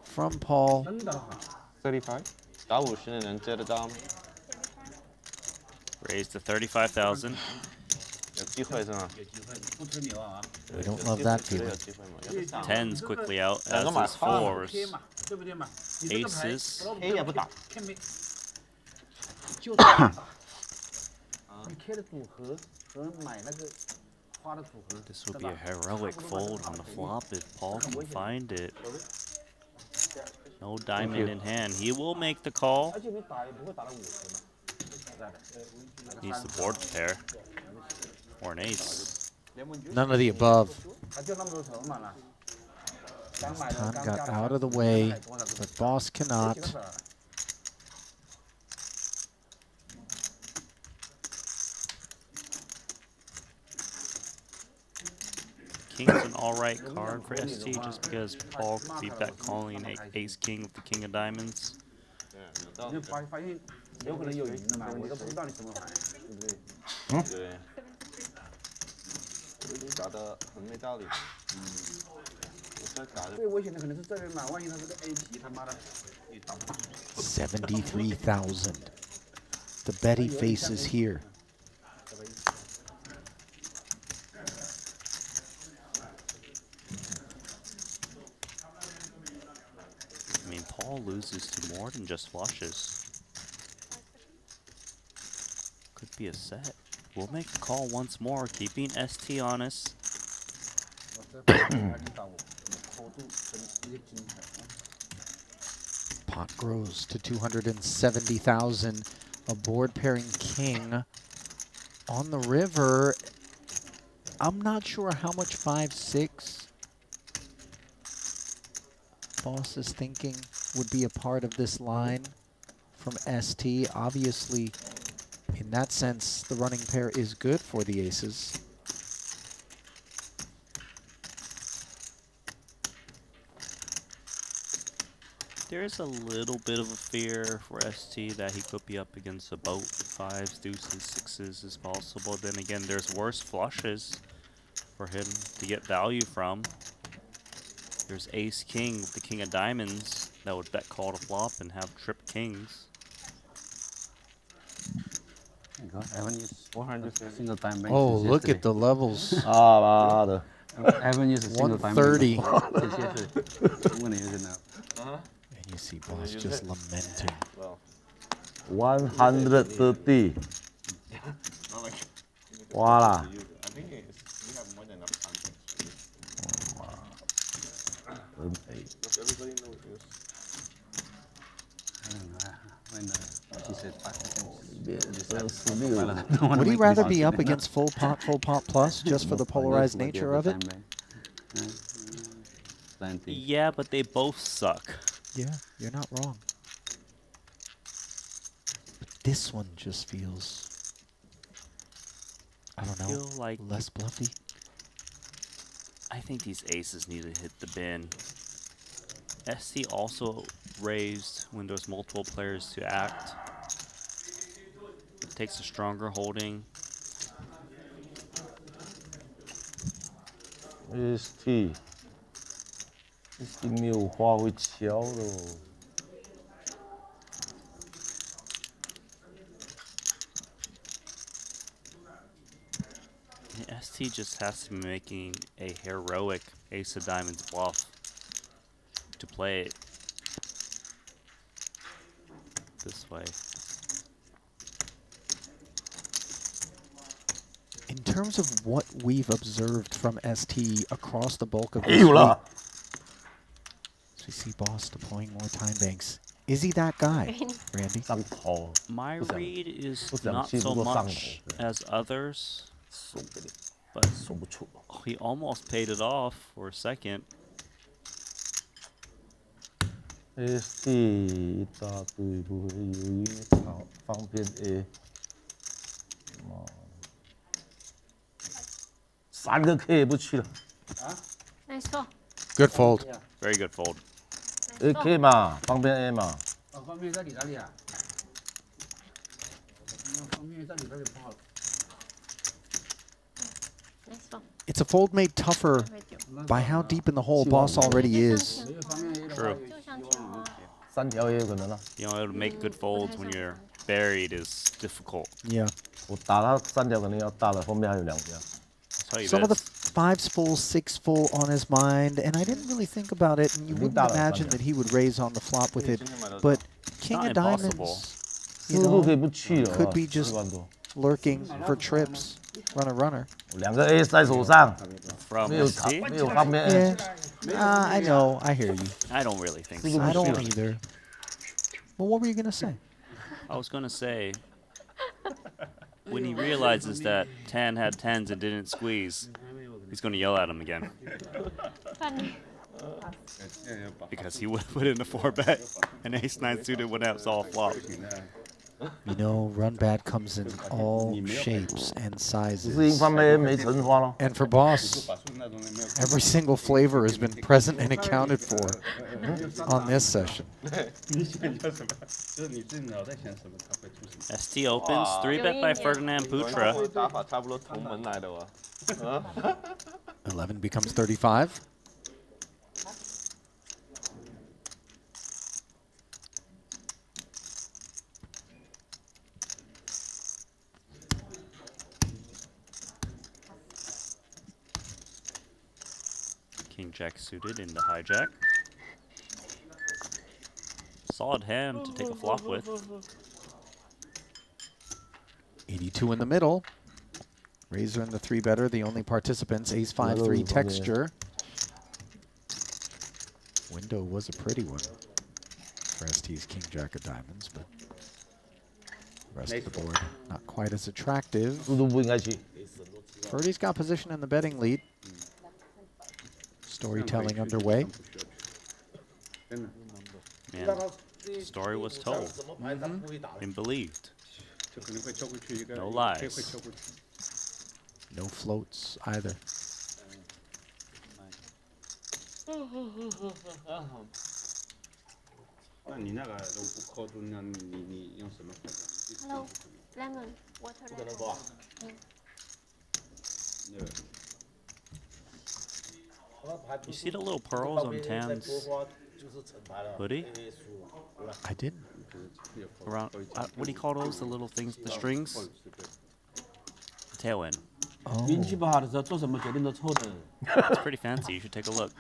from Paul. 35. 打50的能接得到吗？ Raised to 35,000. 有机会是吗？ We don't love that feeling. Tens quickly out, as is 4s. Aces. This will be a heroic fold on the flop if Paul can find it. No diamond in hand. He will make the call. Needs the board pair. Or an ace. None of the above. Tan got out of the way, but Boss cannot. King's an alright card for Esti just because Paul could be bet calling ace king with the king of diamonds. 有可能有赢的嘛，我都不知道你什么牌，对不对？对。你打得很没道理。最危险的可能是这边嘛，万一他是个 A 皮，他妈的，你打不到。 73,000. The bet he faces here. I mean, Paul loses to more than just flushes. Could be a set. We'll make the call once more, keeping ST honest. Pot grows to 270,000. A board pairing king on the river. I'm not sure how much 5-6 Boss is thinking would be a part of this line from ST. Obviously, in that sense, the running pair is good for the aces. There's a little bit of a fear for ST that he could be up against a boat. 5s, deuces, 6s is possible. Then again, there's worse flushes for him to get value from. There's ace king with the king of diamonds that would bet call to flop and have trip kings. I haven't used 400 single time. Oh, look at the levels. I haven't used a single time. 130. I'm gonna use it now. And you see Boss just lamenting. 130. 哇啦！ everybody knows this. Would he rather be up against full pot plus, just for the polarized nature of it? Yeah, but they both suck. Yeah, you're not wrong. But this one just feels, I don't know, feel like less bluffy. I think these aces need to hit the bin. Esti also raised when there's multiple players to act. It takes a stronger holding. Esti 没有花会敲了。 Esti just has to be making a heroic ace of diamonds bluff to play it this way. In terms of what we've observed from ST across the bulk of this week, so we see Boss deploying more time banks. Is he that guy, Randy? My read is not so much as others, but he almost paid it off for a second. Esti 一大堆不会有因为方便 A， 3个 K 也不去了。Nice fold. Good fold. Very good fold. AK 嘛，方便 A 嘛。方便在你哪里啊？方便在你那里不好。 It's a fold made tougher by how deep in the hole Boss already is. True. 3条也有可能了。 You know, to make good folds when you're buried is difficult. Yeah. 我打他3条可能要大了，后面还有2条。 Some of the 5's full, 6 full on his mind, and I didn't really think about it, and you wouldn't imagine that he would raise on the flop with it, but King of Diamonds, you know, could be just lurking for trips. Runner. 2个 A 在手上， From 没有 ST? 没有方便 A。 I know, I hear you. I don't really think so. I don't either. Well, what were you going to say? I was going to say, when he realizes that Tan had 10s and didn't squeeze, he's going to yell at him again. Funny. Because he would have put in a 4-bet, and ace-9 suited would have saw a flop. You know, run bad comes in all shapes and sizes. And for Boss, every single flavor has been present and accounted for on this session. ST opens, 3-bet by Ferdinand Putra. 11 becomes 35. King Jack suited into hijack. Solid hand to take a flop with. 82 in the middle. Razor in the 3-better, the only participants. Ace 5-3 texture. Window was a pretty one for ST's King Jack of Diamonds, but the rest of the board not quite as attractive. Ferdy's got position in the betting lead. Storytelling underway. Man, story was told and believed. No lies. No floats either. Hello, lemon, water lemon. You see the little pearls on Tan's hoodie? I didn't. Around, what do you call those? The little things, the strings? The tail end. Oh. It's pretty fancy. You should take a look.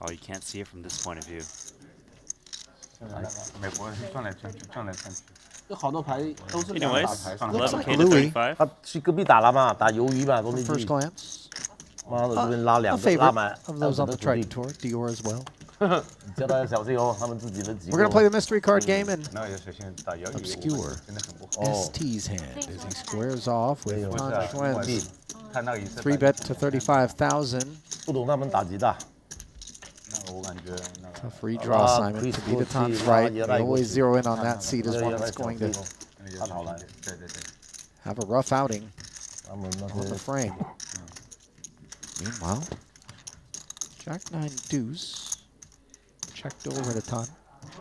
Oh, you can't see it from this point of view. Anyways, 11K to 35. First glance. 妈的，这边拉两 A 个，拉 favorite 满 of those on the Triton tour, Dior as well. 你叫大家小心哦，他们自己的几 We're 个。 gonna play the mystery card game and 那个小心打摇椅， obscure 真的很不好。 ST's hand as he squares off with Xuan's 看那个仪式 3-bet to 35,000. 不懂他们打几大。 我感觉那个 Tough redraw, Simon. To be the Tan's right, they always zero in on that seat as one that's going to 他跑来， have a rough outing 他们那 on the 些 frame. Meanwhile, Jack 9 deuce checked over to Tan.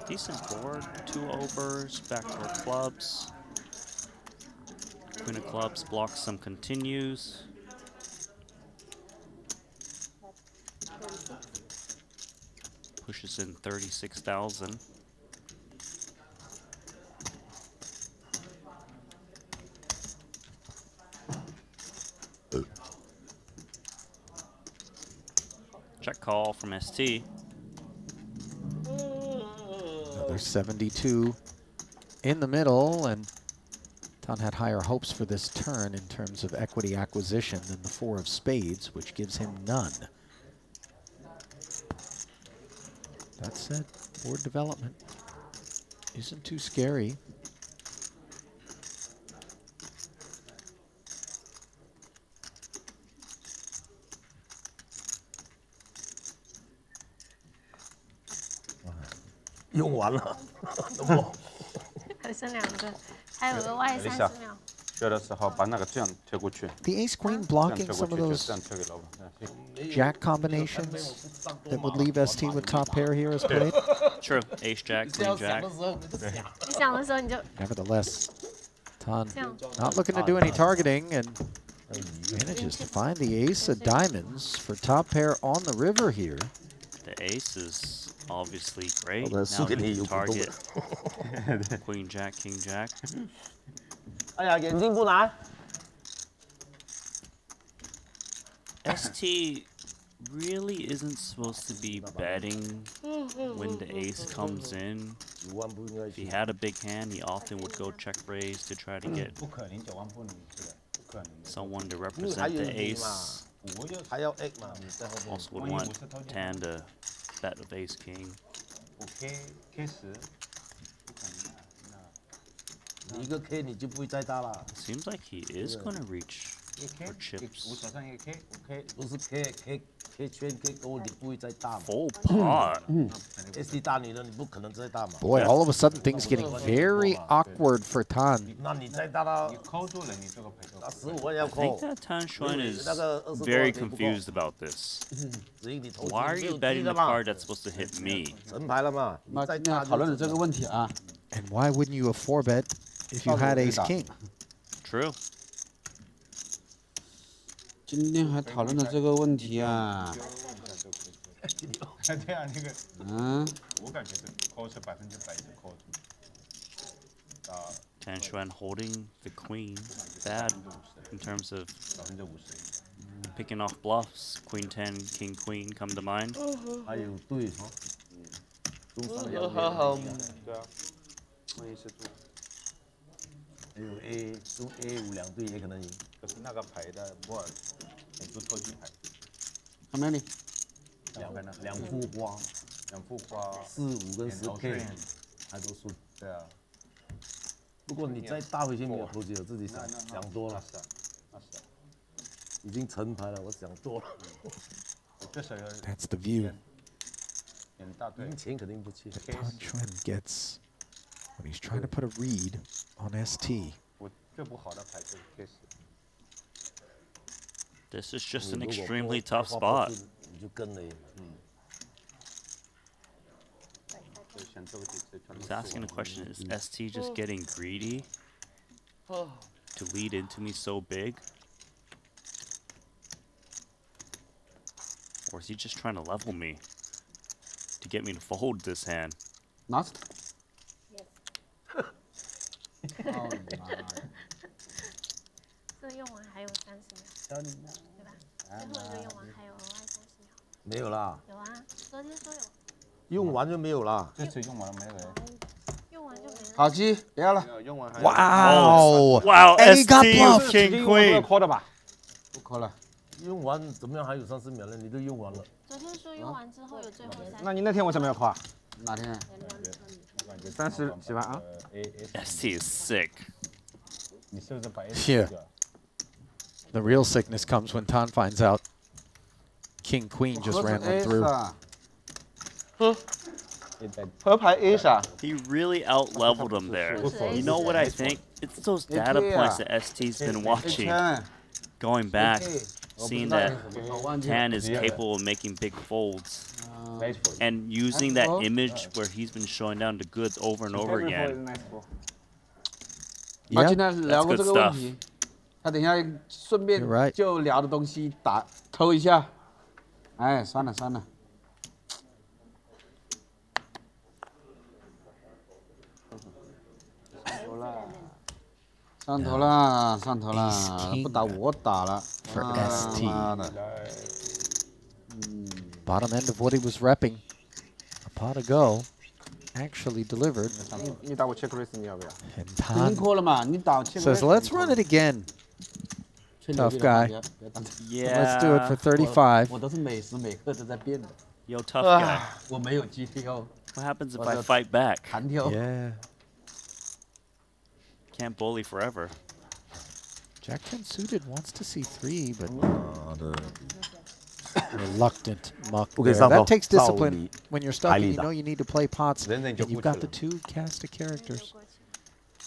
Decent board, 2 overs, backdoor clubs. Queen of clubs blocks some continues. Pushes in 36,000. Check call from Esti. Another 72 in the middle, and Tan had higher hopes for this turn in terms of equity acquisition than the 4 of spades, which gives him none. That said, board development isn't too scary. "用完了，还剩2个，还有额外30秒。需要的时候把那个这样推过去。 The ace queen 这样 blocking 推 some 过 of 去，就这样 those 推给老板。 jack combinations that would leave ST with top pair here as played. True. Ace jack, queen jack. 你想的时候你就 Nevertheless, Tan Yeah. not looking to do any targeting and manages to find the ace of diamonds for top pair on the river here. The ace is obviously great. Well, Now that's we you can can target queen jack, king jack. 哎呀，眼睛不拿。 ST really isn't supposed to be betting when the ace comes in. If he had a big hand, he often would go check raise to try to get 不可能9万不能出来，不可能。 someone to represent the ace. 还要 egg 嘛？你在后面。 Also would want Tan to bet with ace king. 我 K 10，不可能啊。你一个 K 你就不会再大了。 Seems like he is going to reach for chips. 我手上一个 K， 我 K 不是 K 圈 K 勾，你不会再大嘛。 Full pot. SD 大女人你不可能再大嘛。 Boy, all of a sudden things getting very awkward for Tan. 那你再大到，你扣住了，你这个赔就。那15万要 I 扣。 think that Tan Xuan is very confused about this. Why are you betting the card that's supposed to hit me? 成牌了嘛？你再大讨论的这个问题啊。 And why wouldn't you have 4-bet if you had ace king? True. 今天还讨论了这个问题啊。这样那个，嗯。我感觉是扣是100%是扣住。Tan Xuan holding the queen. Bad in terms of picking off bluffs. Queen 10, king queen come to mind. 还有对手。对啊，万一是猪。还有 A 中 A5两对也可能赢。可是那个牌的摩尔很多偷鸡牌。看没你？两副花，4、5跟10 K 还都输。对啊。不过你再大回去没有投机了，自己想多了。已经成牌了，我想多了。That's the view. 赢钱肯定不去。 Tan Xuan gets when he's trying to put a read on ST. 我最不好的牌就是 K 10。 This is just an extremely tough spot. 你就跟了。 He's asking the question, is ST just getting greedy to lead into me so big? Or is he just trying to level me to get me to fold this hand? Not? Yes. 这用完还有30秒，对吧？最后一个用完还有额外30秒。没有啦。有啊，昨天说有。 用完就没有了。这次用完了没有人？用完就没了。好棋，不要了。用完还。 Wow! Wow! And he got ST bluffed. king queen. 扣的吧？不扣了。用完怎么样？还有30秒了，你都用完了。昨天说用完之后有最后3。那你那天为什么要扣啊？哪天30几万啊 Esti is sick. 你是不是把 Yeah. The real sickness comes when Tan finds out King Queen just ran them through. 河牌 A 啥 He really out-leveled him there. You know what I think? It's those data points that ST's been watching. Going back, seeing that Tan is capable of making big folds. And using that image where he's been showing down the goods over and over again. 那今天聊过这个问 That's good 题，他等一下顺便 You're right. 就聊的东西偷一下。哎，算了算了。上头了，上头了，不打我打了。 For ST. 妈的 Bottom end of what he was repping. A pot to go. Actually delivered. 你打我check raise 你要不要？ And 已经 Tan 扣了嘛？你打 says, let's run it again. Tough guy. Yeah. Let's do it for 35. 我都是每时每刻都在变的。 Yo, tough guy. 我没有 GTO。 What happens if I fight back? 弹跳。 Yeah. Can't bully forever. Jack 10 suited wants to see 3, but reluctant muck Okay, there. That Santo. takes discipline. Saudi. When you're stuck and you Alida. know you need to play pots, Then and you've got the 2 cast characters.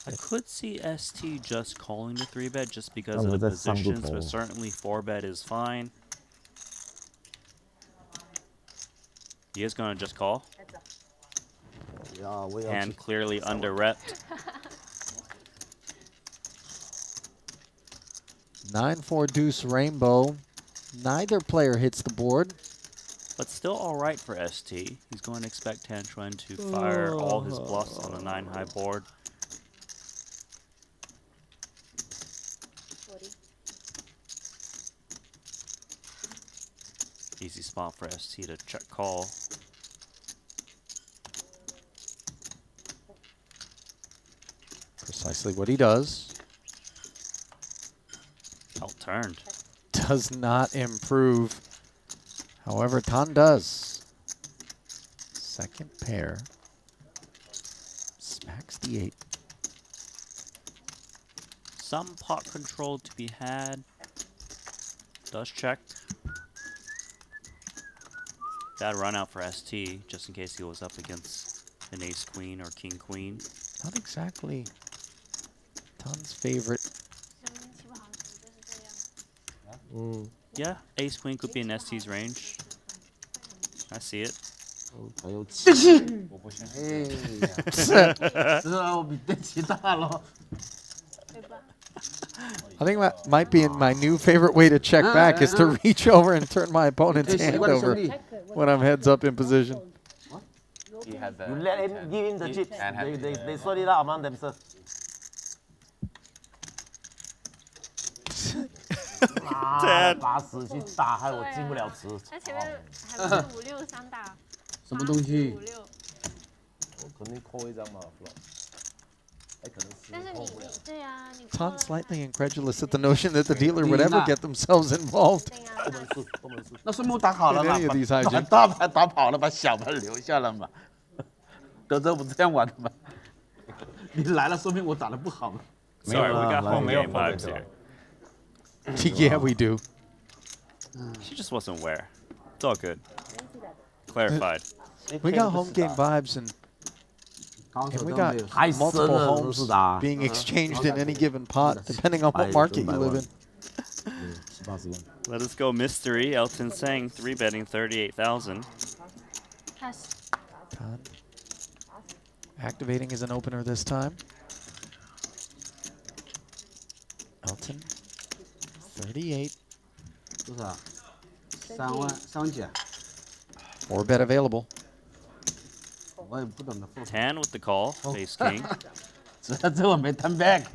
I could see ST just calling the 3-bet just because Oh, of the that's some positions, good but call. certainly 4-bet is fine. He is going to just call. 呀，我也要 And 去。 clearly under-repped. 9-4 deuce rainbow. Neither player hits the board. But still all right for ST. He's going to expect Xuan to fire all his bluffs on the 9-high board. Easy spot for ST to check call. Precisely what he does. Outturned. Does not improve. However, Tan does. Second pair. Smacks the 8. Some pot control to be had. Does check. Bad run out for ST, just in case he was up against an ace-queen or king-queen. Not exactly Tan's favorite. Yeah, ace-queen could be in ST's range. I see it. 我不信。哎呀，是啊，我比对棋大了。 I think that might be my new favorite way to check back is to reach over and turn my opponent's hand over when I'm heads up in position. He had the. You let him give him the he- chips. and had They sort it out among themselves. 妈的，打死去打，害我进不了池。他前面还不是5、6、3大。什么东西5、6。我肯定扣一张嘛 flop。还可能但是你对啊，你 Tan slightly incredulous at the notion that the dealer would ever get themselves involved. 那说明我打好了嘛 In any of these 把 hijinks. 大牌打跑了，把小牌留下了嘛。德州不这样玩的嘛？你来了，说明我打的不好嘛。 Sorry, we got home game vibes here. Yeah, we do. She just wasn't aware. It's all good. Clarified. We got home game vibes and we got multiple homes being exchanged in any given pot, depending on what market you live in. Let us go mystery. Elton Tsang 3-betting 38,000. Tan activating as an opener this time. Elton 38. 多少？3万，3万几啊？ 4 bet available. 我也不懂得付。 Tan with the call. Ace king. 这我没 turn back。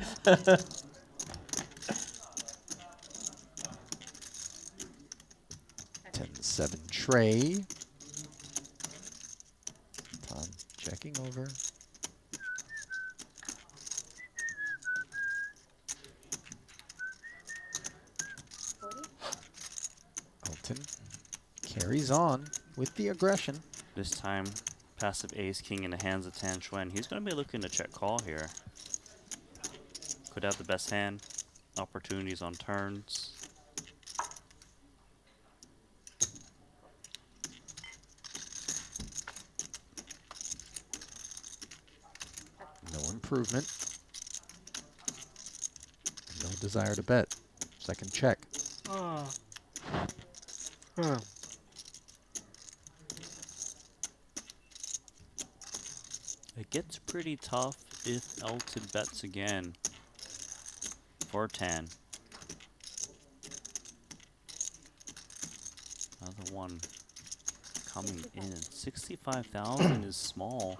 10-7 tray. Tan checking over. Elton carries on with the aggression. This time, passive ace king in the hands of Tan Xuan. He's going to be looking to check call here. Could have the best hand. Opportunities on turns. No improvement. No desire to bet. Second check. It gets pretty tough if Elton bets again for Tan. Another one coming in. 65,000 is small.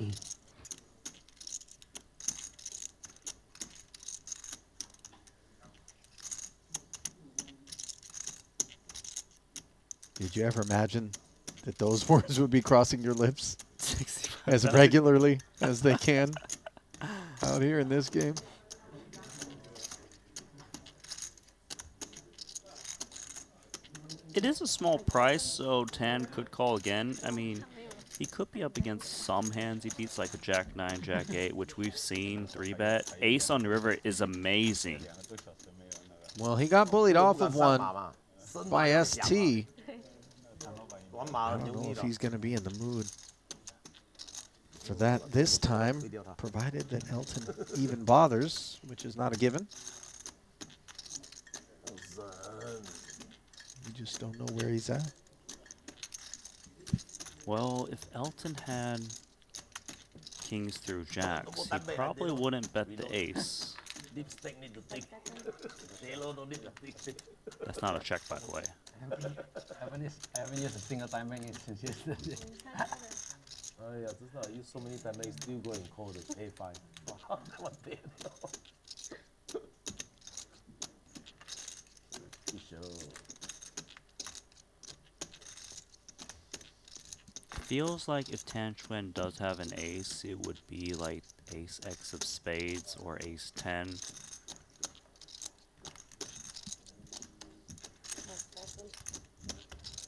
Did you ever imagine that those words would be crossing your lips as regularly as they can out here in this game? It is a small price, so Tan could call again. I mean, he could be up against some hands he beats, like a Jack 9, Jack 8, which we've seen 3-bet. Ace on the river is amazing. Well, he got bullied off of one by Esti. I don't know if he's going to be in the mood for that this time, provided that Elton even bothers, which is not a given. You just don't know where he's at. Well, if Elton had kings through jacks, he probably wouldn't bet the ace. That's not a check, by the way. I haven't used a single time bank since yesterday. Oh yeah, just not use so many time banks still go and call the A5. What the Feels like if Tan Xuan does have an ace, it would be like ace X of spades or ace 10.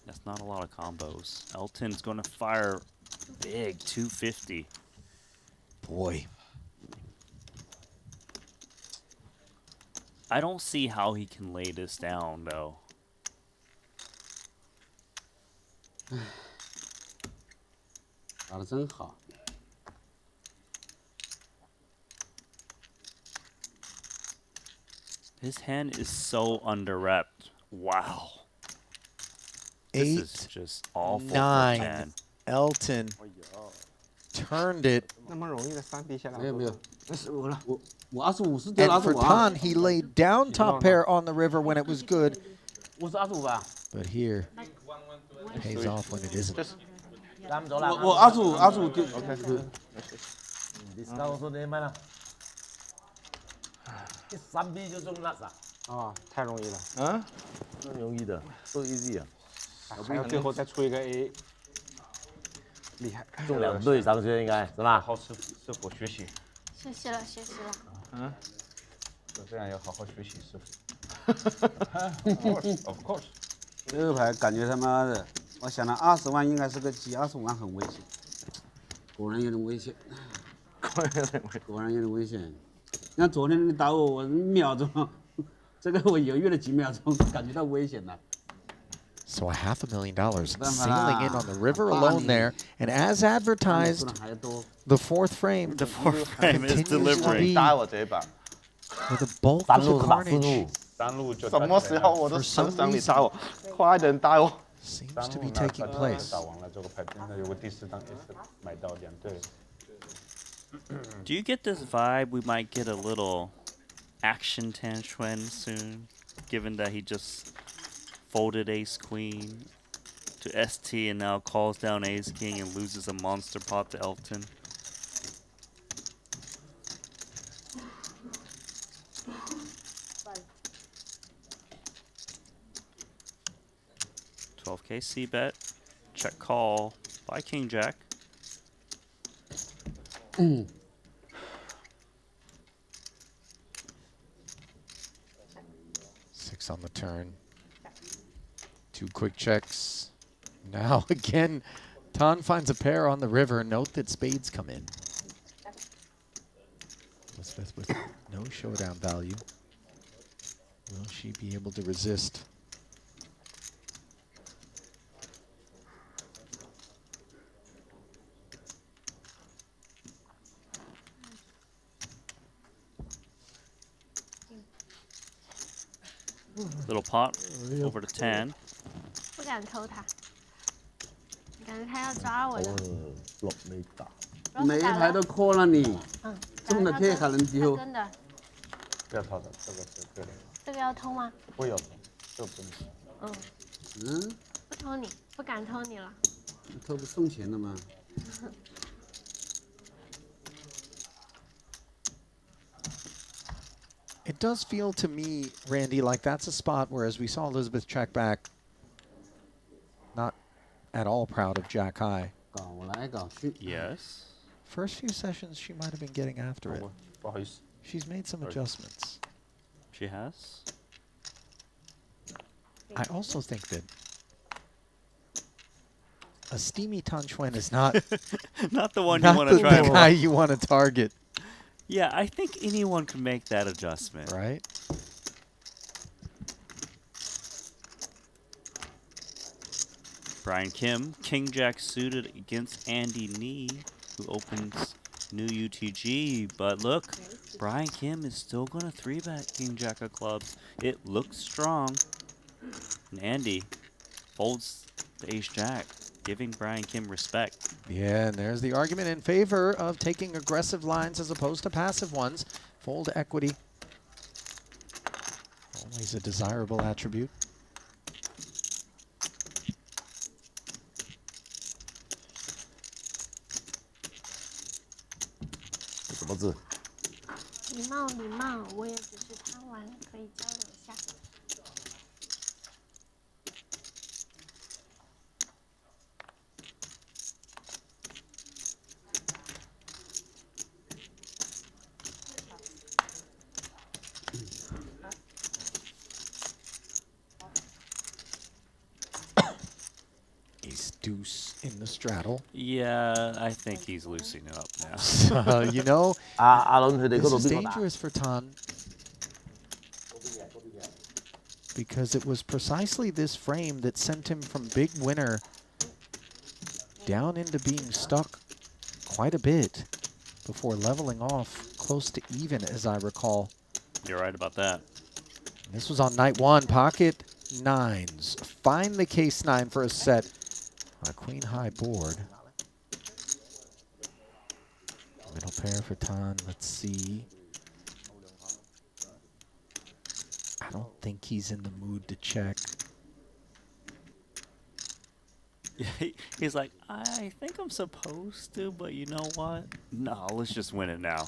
That's not a lot of combos. Elton's going to fire big 250. Boy. I don't see how he can lay this down, though. His hand is so under-repped. Wow. This is just awful for 9. Chen. Elton turned it. 那么容易的3滴下来。没有没有，25了。我25是 And for Tan, he laid down top pair on the river when it was good. 我是25吧。 But here, pays off when it isn't. 我25就 OK。你刚刚说的慢了，3B 就中了啥？啊，太容易了。啊？那容易的，so easy 啊。还要最后再出一个 A， 厉害。中2对上去应该是吧？好师傅学习。谢谢了，谢谢了。嗯，就这样要好好学习师傅。Of course。这个牌感觉他妈的，我想了20万应该是个鸡，25万很危险，果然有点危险，果然有点危险。像昨天你打我，我1秒钟，这个我犹豫了几秒钟，感觉到危险了。 So $500,000 sailing in on the river alone there, and as advertised, the fourth frame is delivering. With a bulk of the carnage. 什么时候我都想你打我，快点打我。 Seems to be taking place. 打完了这个牌，那有个第4张也是买到2对。 Do you get this vibe? We might get a little action Tan Xuan soon, given that he just folded ace queen to ST and now calls down ace king and loses a monster pot to Elton. $12K C bet, check call by King Jack. Six on the turn. 2 quick checks. Now again, Tan finds a pair on the river. Note that spades come in. Elizabeth with no showdown value. Will she be able to resist? Little pot over to 10. 不敢偷他，感觉他要抓我的。落未打，每一排都 call 了你，中的 K 还能丢。真的，不要掏的，这个是对的。这个要偷吗？不要偷，这不能。不偷你，不敢偷你了。偷不送钱了吗？ It does feel to me, Randy, like that's a spot where, as we saw Elizabeth check back, not at all proud of Jack High. Yes. First few sessions, she might have been getting after it. She's made some adjustments. She has. I also think that a steamy Tan Xuan is not not the one you want to try. Not the guy you want to target. Yeah, I think anyone can make that adjustment. Right? Brian Kim, King Jack suited against Andy Nee, who opens new UTG. But look, Brian Kim is still going to 3-bet King Jack of clubs. It looks strong. And Andy folds the Ace Jack, giving Brian Kim respect. Yeah, and there's the argument in favor of taking aggressive lines as opposed to passive ones. Fold equity. Always a desirable attribute. What's the 礼貌，礼貌，我也只是贪玩，可以交流一下。Deuce in the straddle. Yeah, I think he's loosening up now. You know, this is dangerous for Tan because it was precisely this frame that sent him from big winner down into being stuck quite a bit before leveling off close to even, as I recall. You're right about that. And this was on night 1. Pocket 9s. Find the case 9 for a set. A queen high board. Middle pair for Tan. Let's see. I don't think he's in the mood to check. He's like, I think I'm supposed to, but you know what? No, let's just win it now.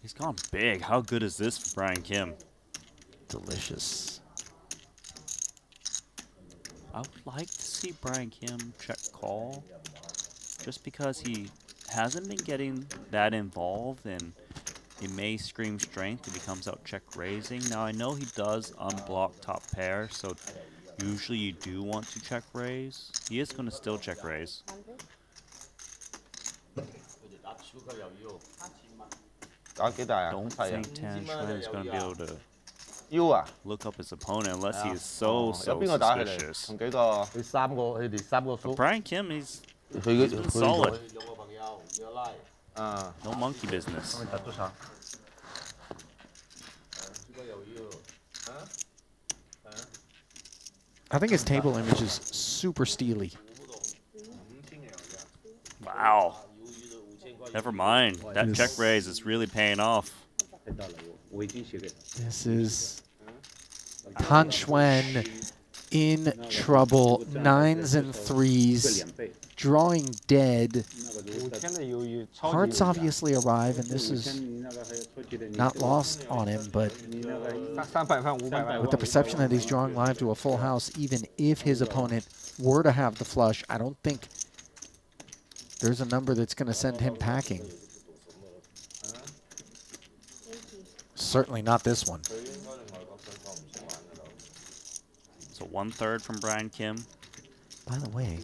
He's gone big. How good is this for Brian Kim? Delicious. I would like to see Brian Kim check call, just because he hasn't been getting that involved, and he may scream strength if he comes out check raising. Now I know he does unblock top pair, so usually you do want to check raise. He is going to still check raise. Don't think Tan Xuan is going to be able to look up his opponent unless he is so suspicious. But Brian Kim, he's been solid. No monkey business. I think his table image is super steely. Wow. Never mind. That check raise is really paying off. This is Tan Xuan in trouble. 9s and 3s, drawing dead. Hearts obviously arrive, and this is not lost on him, but with the perception that he's drawing live to a full house, even if his opponent were to have the flush, I don't think there's a number that's going to send him packing. Certainly not this one. So 1/3 from Brian Kim. By the way,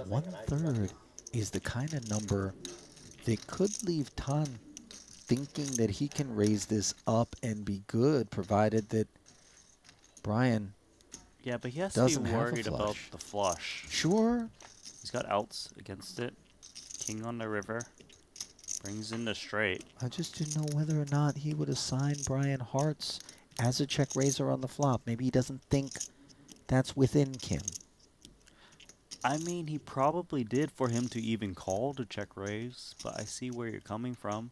1/3 is the kind of number that could leave Tan thinking that he can raise this up and be good, provided that Brian Yeah, but he has to doesn't be have a worried about flush. the flush. Sure. He's got outs against it. King on the river. Brings in the straight. I just didn't know whether or not he would assign Brian hearts as a check raiser on the flop. Maybe he doesn't think that's within Kim. I mean, he probably did for him to even call to check raise, but I see where you're coming from.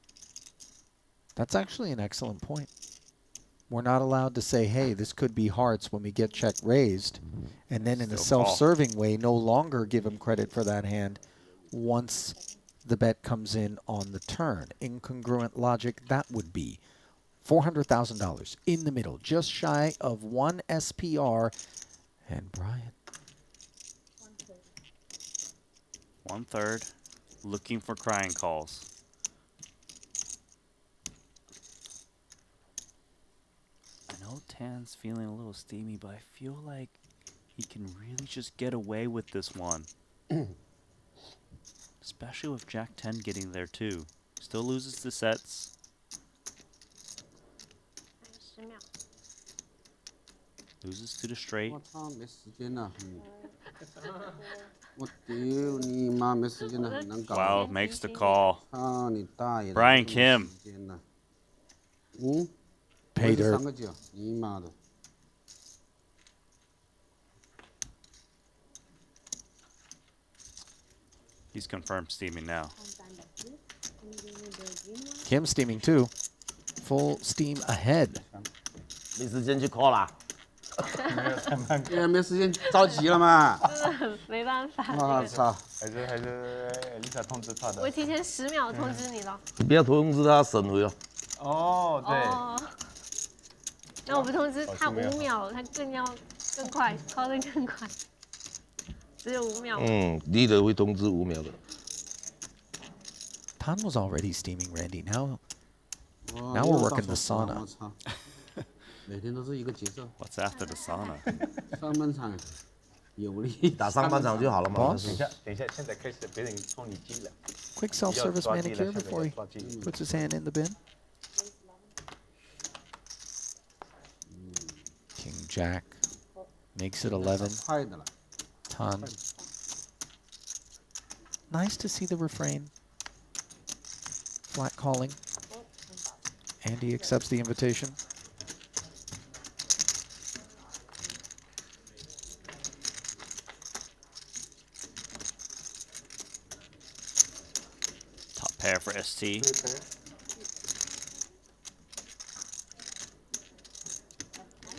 That's actually an excellent point. We're not allowed to say, hey, this could be hearts when we get check raised, and then in a Still call. self-serving way, no longer give him credit for that hand once the bet comes in on the turn. Incongruent logic, that would be $400,000 in the middle, just shy of 1 SPR, and Brian. 1/3. Looking for crying calls. I know Tan's feeling a little steamy, but I feel like he can really just get away with this one. Especially with Jack 10 getting there too. Still loses the sets. 10秒。 Loses to the straight. 我操，没时间了。我丢你妈，没时间了，很难搞。 Wow, makes the call. 操你大爷的！ Brian Kim. 嗯 Pay dirt. 3个9，你妈的！ He's confirmed steaming now. Kim steaming too. Full steam ahead. 没时间去 call 啦。也没时间，着急了嘛。没办法。我操！还是 Lisa 通知他的。我提前10秒通知你了。你不要通知他审回哦。哦，对。哦。那我不通知他5秒，他更快，call 得更快。只有5秒。leader 会通知5秒的。Tan was already steaming Randy. Now we're working the sauna. 每天都是一个节奏。 What's after the sauna? 上半场有力，打上半场就好了嘛。 Boss? 等一下，现在开始别人冲你机了。 Quick self-service manicure before he puts his hand in the bin. King Jack makes it 11. 快的了。 Tan. Nice to see the refrain. Flat calling. Andy accepts the invitation. Top pair for ST.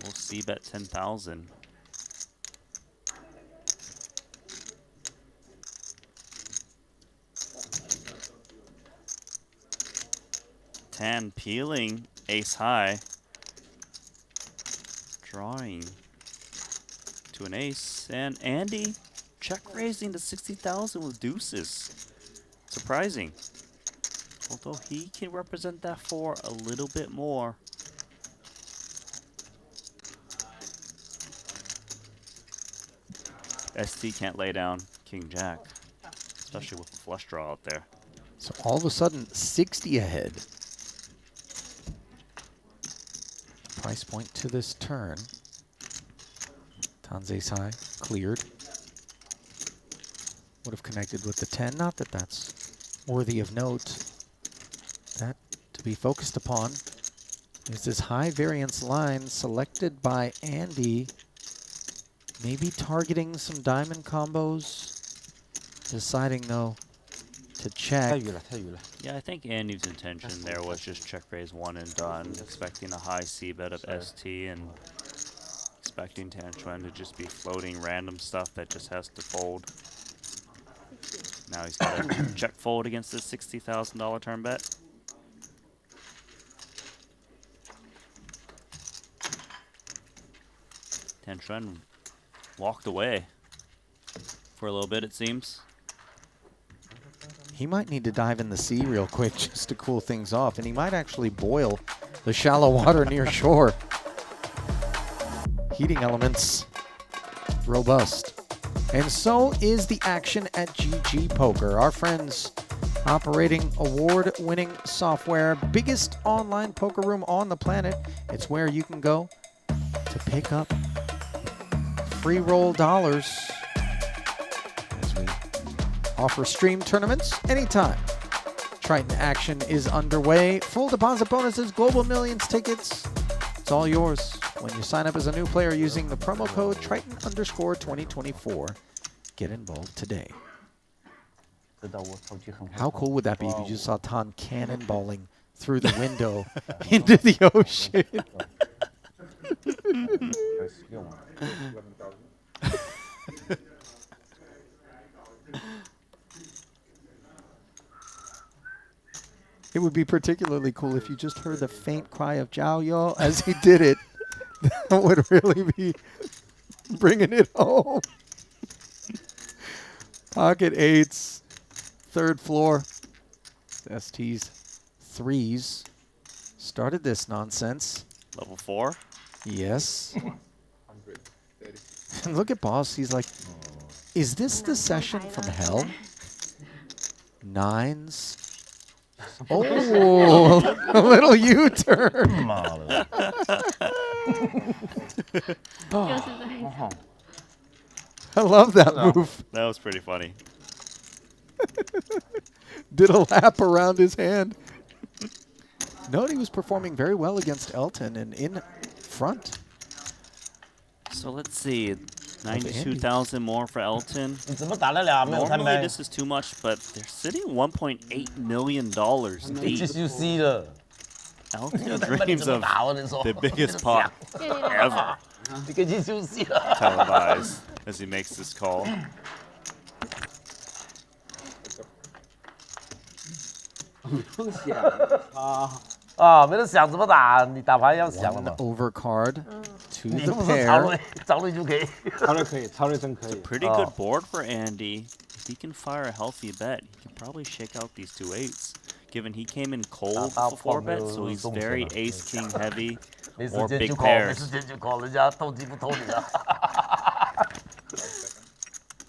We'll see bet 10,000. Tan peeling ace high, drawing to an ace, and Andy check raising to 60,000 with deuces. Surprising. Although he can represent that for a little bit more. ST can't lay down King Jack, especially with the flush draw out there. So all of a sudden, 60 ahead. Price point to this turn. Tan's ace high, cleared. Would have connected with the 10. Not that that's worthy of note. That to be focused upon is this high variance line selected by Andy. Maybe targeting some diamond combos. Deciding though to check. Yeah, I think Andy's intention there was just check raise one and done, expecting a high C bet of ST and expecting Xuan to just be floating random stuff that just has to fold. Now he's got to check fold against this $60,000 turn bet. Xuan walked away for a little bit, it seems. He might need to dive in the sea real quick just to cool things off, and he might actually boil the shallow water near shore. Heating elements robust. And so is the action at GG Poker. Our friends operating award-winning software, biggest online poker room on the planet. It's where you can go to pick up free roll dollars as we offer stream tournaments anytime. Triton action is underway. Full deposit bonuses, Global Millions tickets. It's all yours when you sign up as a new player using the promo code Triton_2024. Get involved today. How cool would that be if you just saw Tan cannonballing through the window into the ocean? It would be particularly cool if you just heard the faint cry of Jiao Yo as he did it. That would really be bringing it home. Pocket eights, third floor. Esti's threes started this nonsense. Level 4? Yes. And look at Boss. He's like, is this the session from hell? Nines. Oh, a little U-turn. I love that move. That was pretty funny. Did a lap around his hand. Note he was performing very well against Elton and in front. So let's see. 92,000 more for Elton. Normally this is too much, but they're sitting $1.8 million deep. Elton dreams of the biggest pot ever. Televised as he makes this call. One overcard to the pair. It's a pretty good board for Andy. If he can fire a healthy bet, he can probably shake out these two eights. Given he came in cold before bet, so he's very ace-king heavy or big pairs.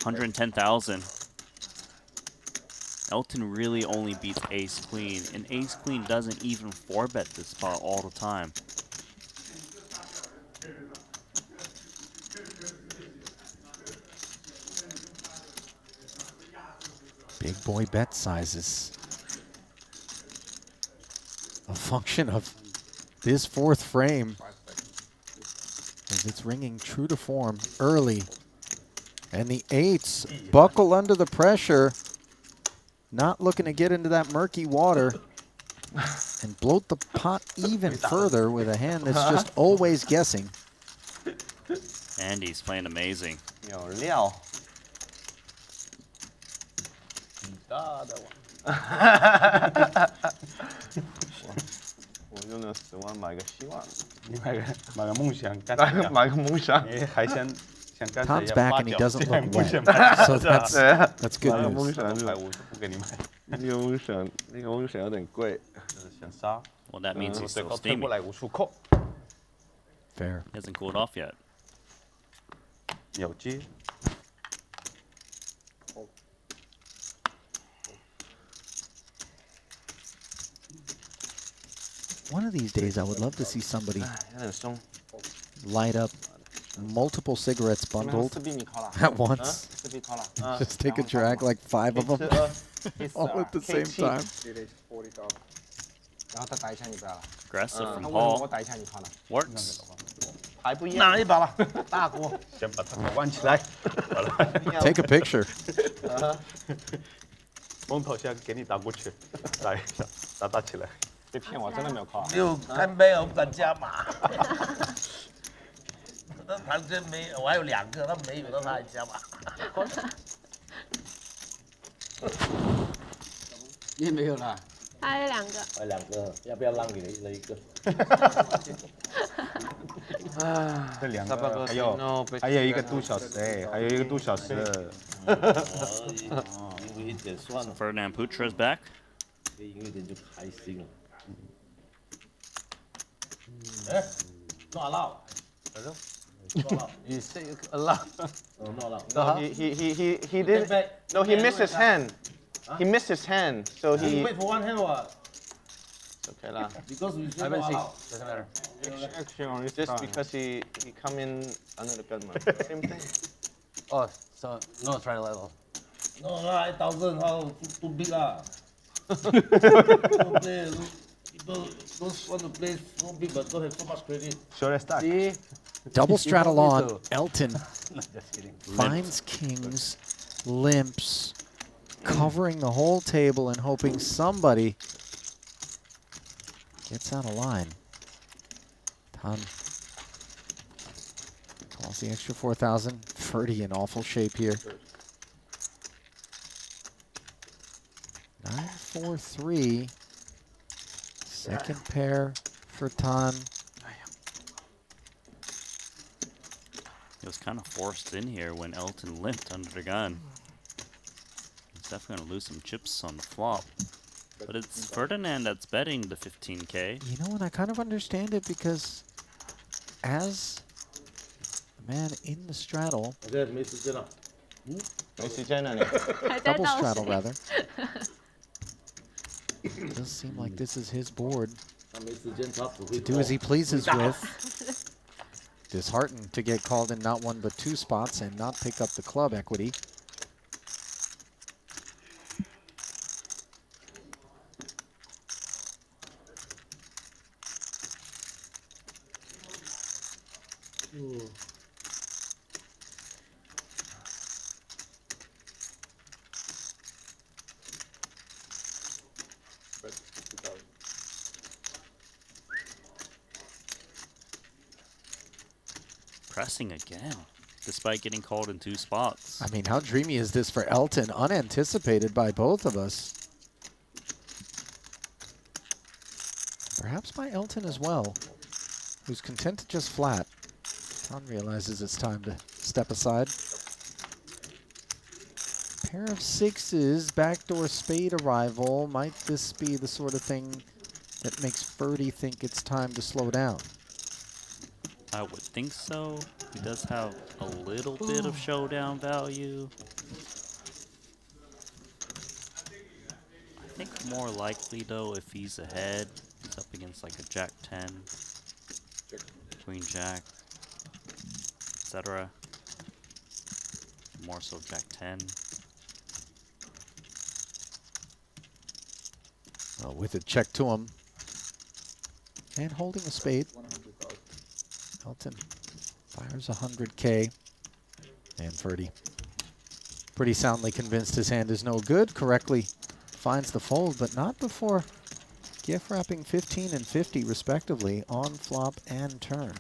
110,000. Elton really only beats ace-queen, and ace-queen doesn't even 4-bet this spot all the time. Big boy bet sizes. A function of this fourth frame as it's ringing true to form early. And the eights buckle under the pressure. Not looking to get into that murky water and bloat the pot even further with a hand that's just always guessing. Andy's playing amazing. Tom's back and he doesn't look wet, so that's good news. Well, that means he's still steamy. Fair. He hasn't cooled off yet. One of these days, I would love to see somebody light up multiple cigarettes bundled at once. Just take a drag, like 5 of them, all at the same time. Aggressive from Paul. Works. 拿一把吧，大锅。 Take a picture. 风头先给你打过去，来一下，打起来。别骗我，真的没有靠。又开杯了，我不敢加码。那唐真没，我还有2个，他没有，让他还加码。你也没有了。 还有2个。还有2个，要不要让你了一个？这2个还有1个多小时哎，还有1个多小时。赢一点算了。 Ferdinand Putra is back. 赢一点就开心了。哎，抓到。You say a lot. No, not a lot. No, he did. No, he missed his hand. He missed his hand, so he. Wait for one hand what? Okay lah. Because we say I not see. allowed. Doesn't matter. Action on his Just time. because he come in under the gun, man. Same thing. Oh, so no try level. No lah, 8,000 how too big lah. Don't play. People don't want to play so big but don't have so much credit. Sure as that. See? Double straddle want me on. to. Elton Just kidding. finds kings, limps, covering the whole table and hoping somebody gets out of line. Ton calls the extra 4,000. Ferdy in awful shape here. 9-4-3. Second pair for Tan. It was kind of forced in here when Elton limped under the gun. He's definitely going to lose some chips on the flop. But it's Ferdinand that's betting the 15K. You know, and I kind of understand it because as the man in the straddle, Okay, Messi Chen. double straddle rather, it does seem like this is his board to do as he pleases with. Disheartened to get called in not one but two spots and not pick up the club equity. Pressing again, despite getting called in two spots. I mean, how dreamy is this for Elton? Unanticipated by both of us. Perhaps by Elton as well, who's content to just flat. Tom realizes it's time to step aside. Pair of sixes, backdoor spade arrival. Might this be the sort of thing that makes Ferdy think it's time to slow down? I would think so. He does have a little bit of showdown value. I think more likely though, if he's ahead, he's up against like a Jack 10, Queen Jack, etc. More so Jack 10. With a check to him and holding a spade. Elton fires 100K, and Ferdy, pretty soundly convinced his hand is no good, correctly finds the fold, but not before gift wrapping 15 and 50 respectively on flop and turn.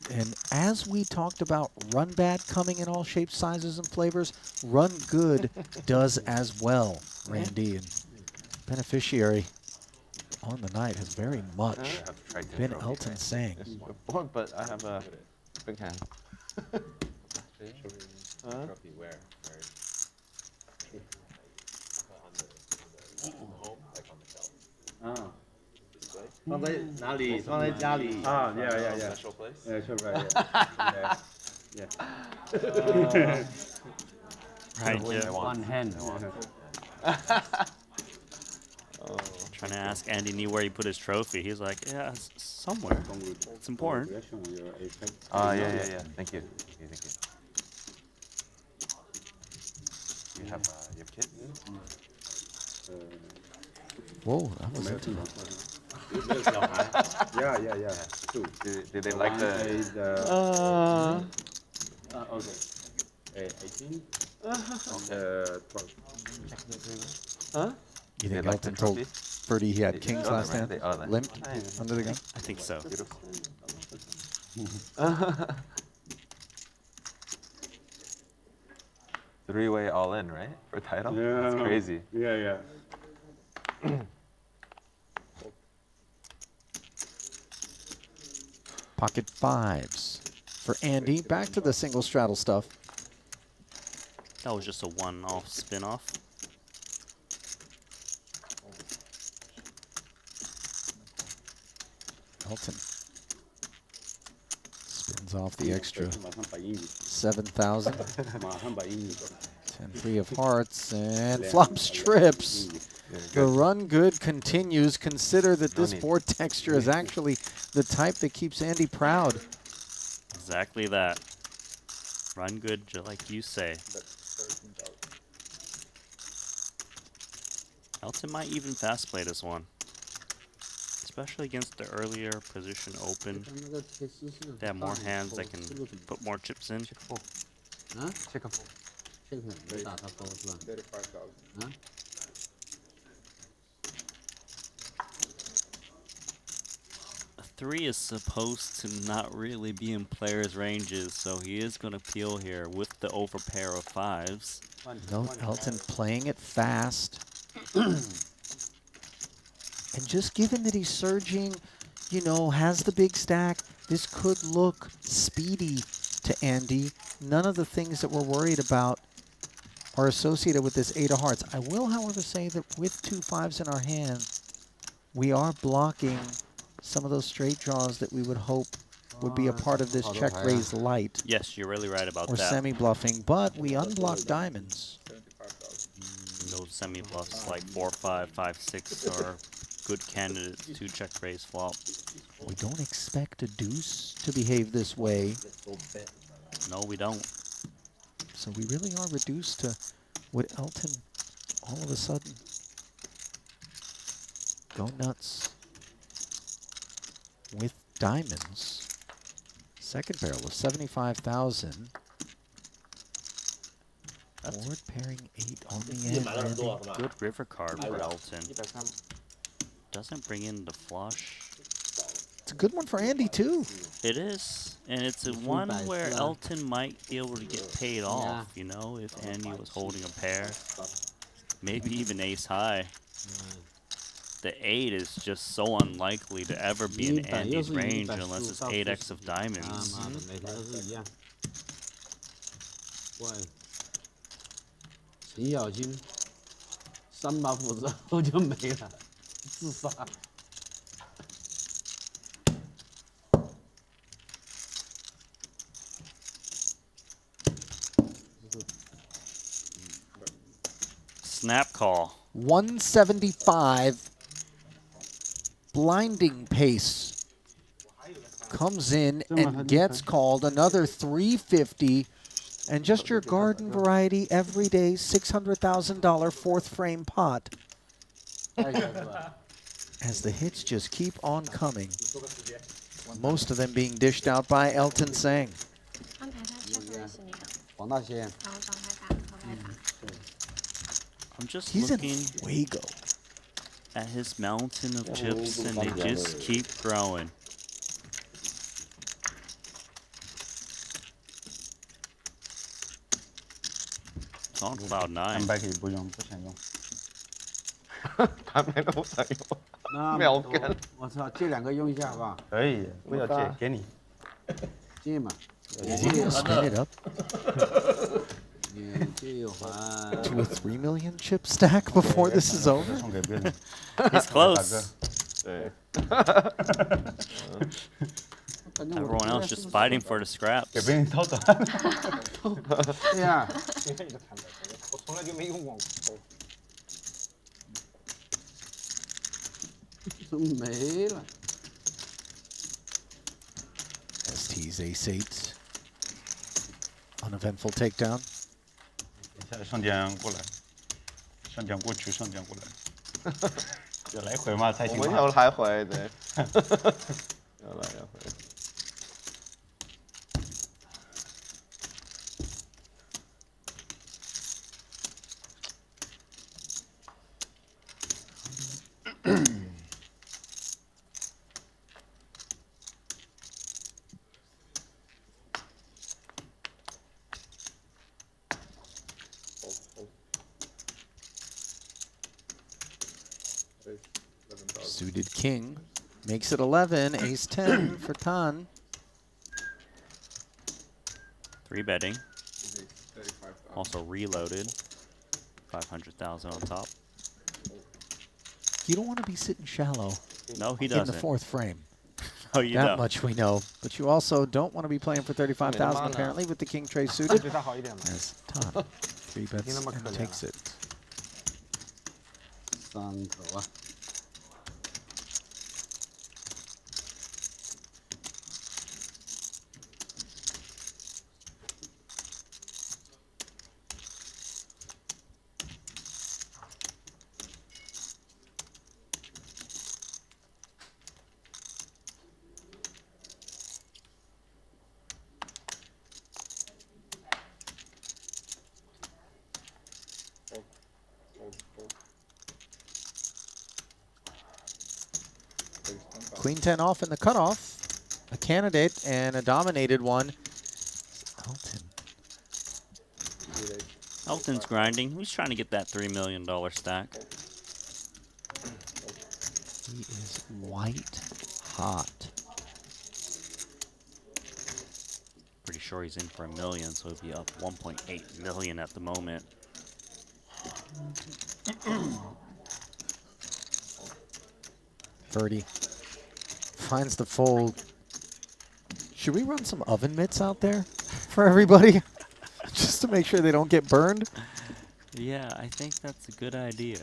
And as we talked about run bad coming in all shapes, sizes, and flavors, run good does as well, Randy. And beneficiary on the night has very much been Elton Tsang. But I have a big hand. Where? 放在哪里？放在家里。啊 yeah. Special place? Yeah, sure, right. Yeah. Right, With yeah. one hand. Trying to ask Andy Nee where he put his trophy. He's like, yeah, it's somewhere. It's important. Yeah. Thank you. You have kids? Whoa, that was intimate. Yeah. Two. Did they like the? Okay. 18. 12. Huh? You They think like Elton the told trophy? Ferdy he had They kings own it, last right? hand? They own it. Limped Nice. under the gun? I think so. Three-way all in, right? For title? Yeah. That's crazy. Yeah. Pocket fives for Andy. Back to the single straddle stuff. That was just a one-off spin-off. Elton Hands off the extra 7,000. 10-3 of hearts and flops trips. The run good continues. Consider that this board texture is actually the type that keeps Andy proud. Exactly that. Run good, just like you say. Elton might even fast play this one. Especially against the earlier position open. They have more hands that can put more chips in. Check a 4. Check a 35,000. A 3 is supposed to not really be in players' ranges, so he is going to peel here with the overpair of 5s. Note Elton playing it fast. And just given that he's surging, you know, has the big stack, this could look speedy to Andy. None of the things that we're worried about are associated with this 8 of hearts. I will, however, say that with 2 5s in our hand, we are blocking some of those straight draws that we would hope would be a part of this check raise light. Yes, you're really right about or that. Or semi-bluffing, but we unblock diamonds. Those semi-bluffs like 4-5, 5-6 are good candidates to check raise flop. We don't expect a deuce to behave this way. No, we don't. So we really are reduced to what Elton all of a sudden go nuts with diamonds. Second barrel of 75,000. Board pairing 8 on the end. Good river card for Elton. Doesn't bring in the flush. It's a good one for Andy too. It is, and it's a one where Elton might be able to get paid off, you know, if Andy was holding a pair. Maybe even ace high. The 8 is just so unlikely to ever be in Andy's range unless it's 8x of diamonds. Snap call. 175. Blinding pace comes in and gets called. Another 350. And just your garden variety, everyday $600,000 fourth frame pot. As the hits just keep on coming. Most of them being dished out by Elton Tsang. I'm just He's looking in Fuego. At his mountain of chips, and they just keep growing. It's on cloud 9. 300可以不用，不想用。他们都不想用。那秒跟。我操，借2个用一下好不好？可以，不要借，给你。借嘛。 Is he going to spin it up? 借又还。 To a 3 million chip stack before this is over? He's close. Everyone else just fighting for the scraps. 对呀。我从来就没用过。没了。 Esti's ace-8. Uneventful takedown. 上将过来，上将过去，上将过来，要来回嘛才行。我们要来回，对，要来要回。Suited king makes it 11. Ace 10 for Tan. 3 betting. Also reloaded. 500,000 on top. You don't want to be sitting shallow. No, he in doesn't. the fourth frame. Oh, you that know. much we know. But you also don't want to be playing for 35,000 apparently with the king tray suited. As Tan 3 bets and takes it. 3頭啊！ Queen 10 off in the cutoff. A candidate and a dominated one. Elton. Elton's grinding. He's trying to get that $3 million stack. He is white hot. Pretty sure he's in for $1 million, so he'll be up 1.8 million at the moment. Ferdy finds the fold. Should we run some oven mitts out there for everybody? Just to make sure they don't get burned? Yeah, I think that's a good idea.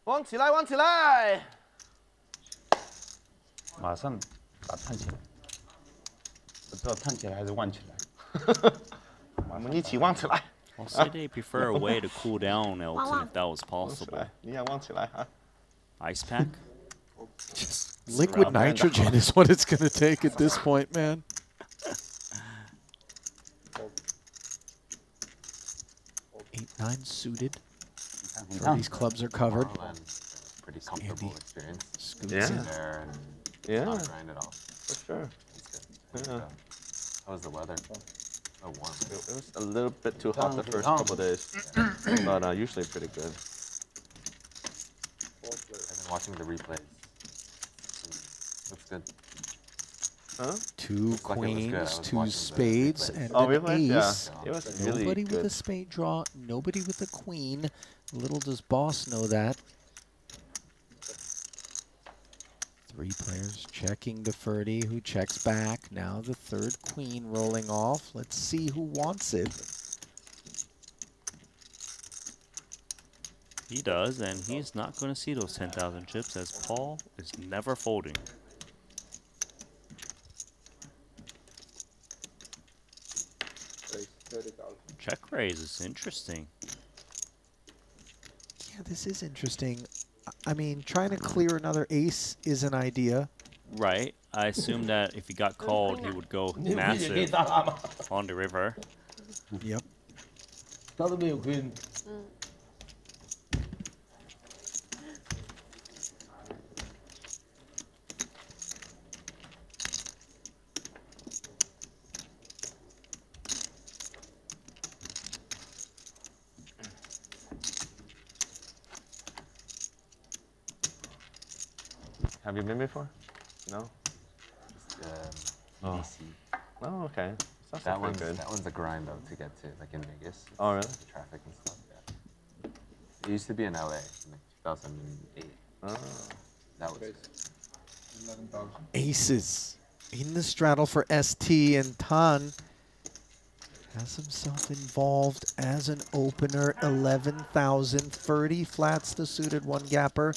Wang 起来 ，Wang 起来！马上把它探起来，不知道探起来还是忘起来。我们一起忘起来。 I'll say they prefer a way to cool down Elton if that was possible. 你也忘起来啊！ Ice pack? Just liquid nitrogen is what it's going to take at this point, man. Eight, 9 suited. These clubs are covered. Pretty comfortable experience. Scoots Yeah. in. There and Yeah. not grind at all. For sure. That's good. Yeah. How was the weather? Oh, warm. It was a little bit too hot the first couple of days, but usually pretty good. I've been watching the replays. Looks good. Huh? Two Looks like it was good. I queens, was 2 watching the spades, replays. and Oh, an really? Yeah. ace. It was really Nobody good. with a spade draw, nobody with a queen. Little does boss know that. 3 players checking the Ferdy, who checks back. Now the 3rd queen rolling off. Let's see who wants it. He does, and he's not going to see those 10,000 chips as Paul is never folding. Check raise is interesting. Yeah, this is interesting. I mean, trying to clear another ace is an idea. Right. I assume that if he got called, he would go massive on the river. Yep. 他都没有 queen。 Have you been before? No. DC. Oh, okay. Sounds That like good. one's a grind though to get to, like in Vegas. Oh, really? The traffic and stuff. Yeah. It used to be in LA in like 2008. Oh. That was good. Aces in the straddle for Esti, and Tan has himself involved as an opener. 11,000. 30 flats the suited 1 gapper.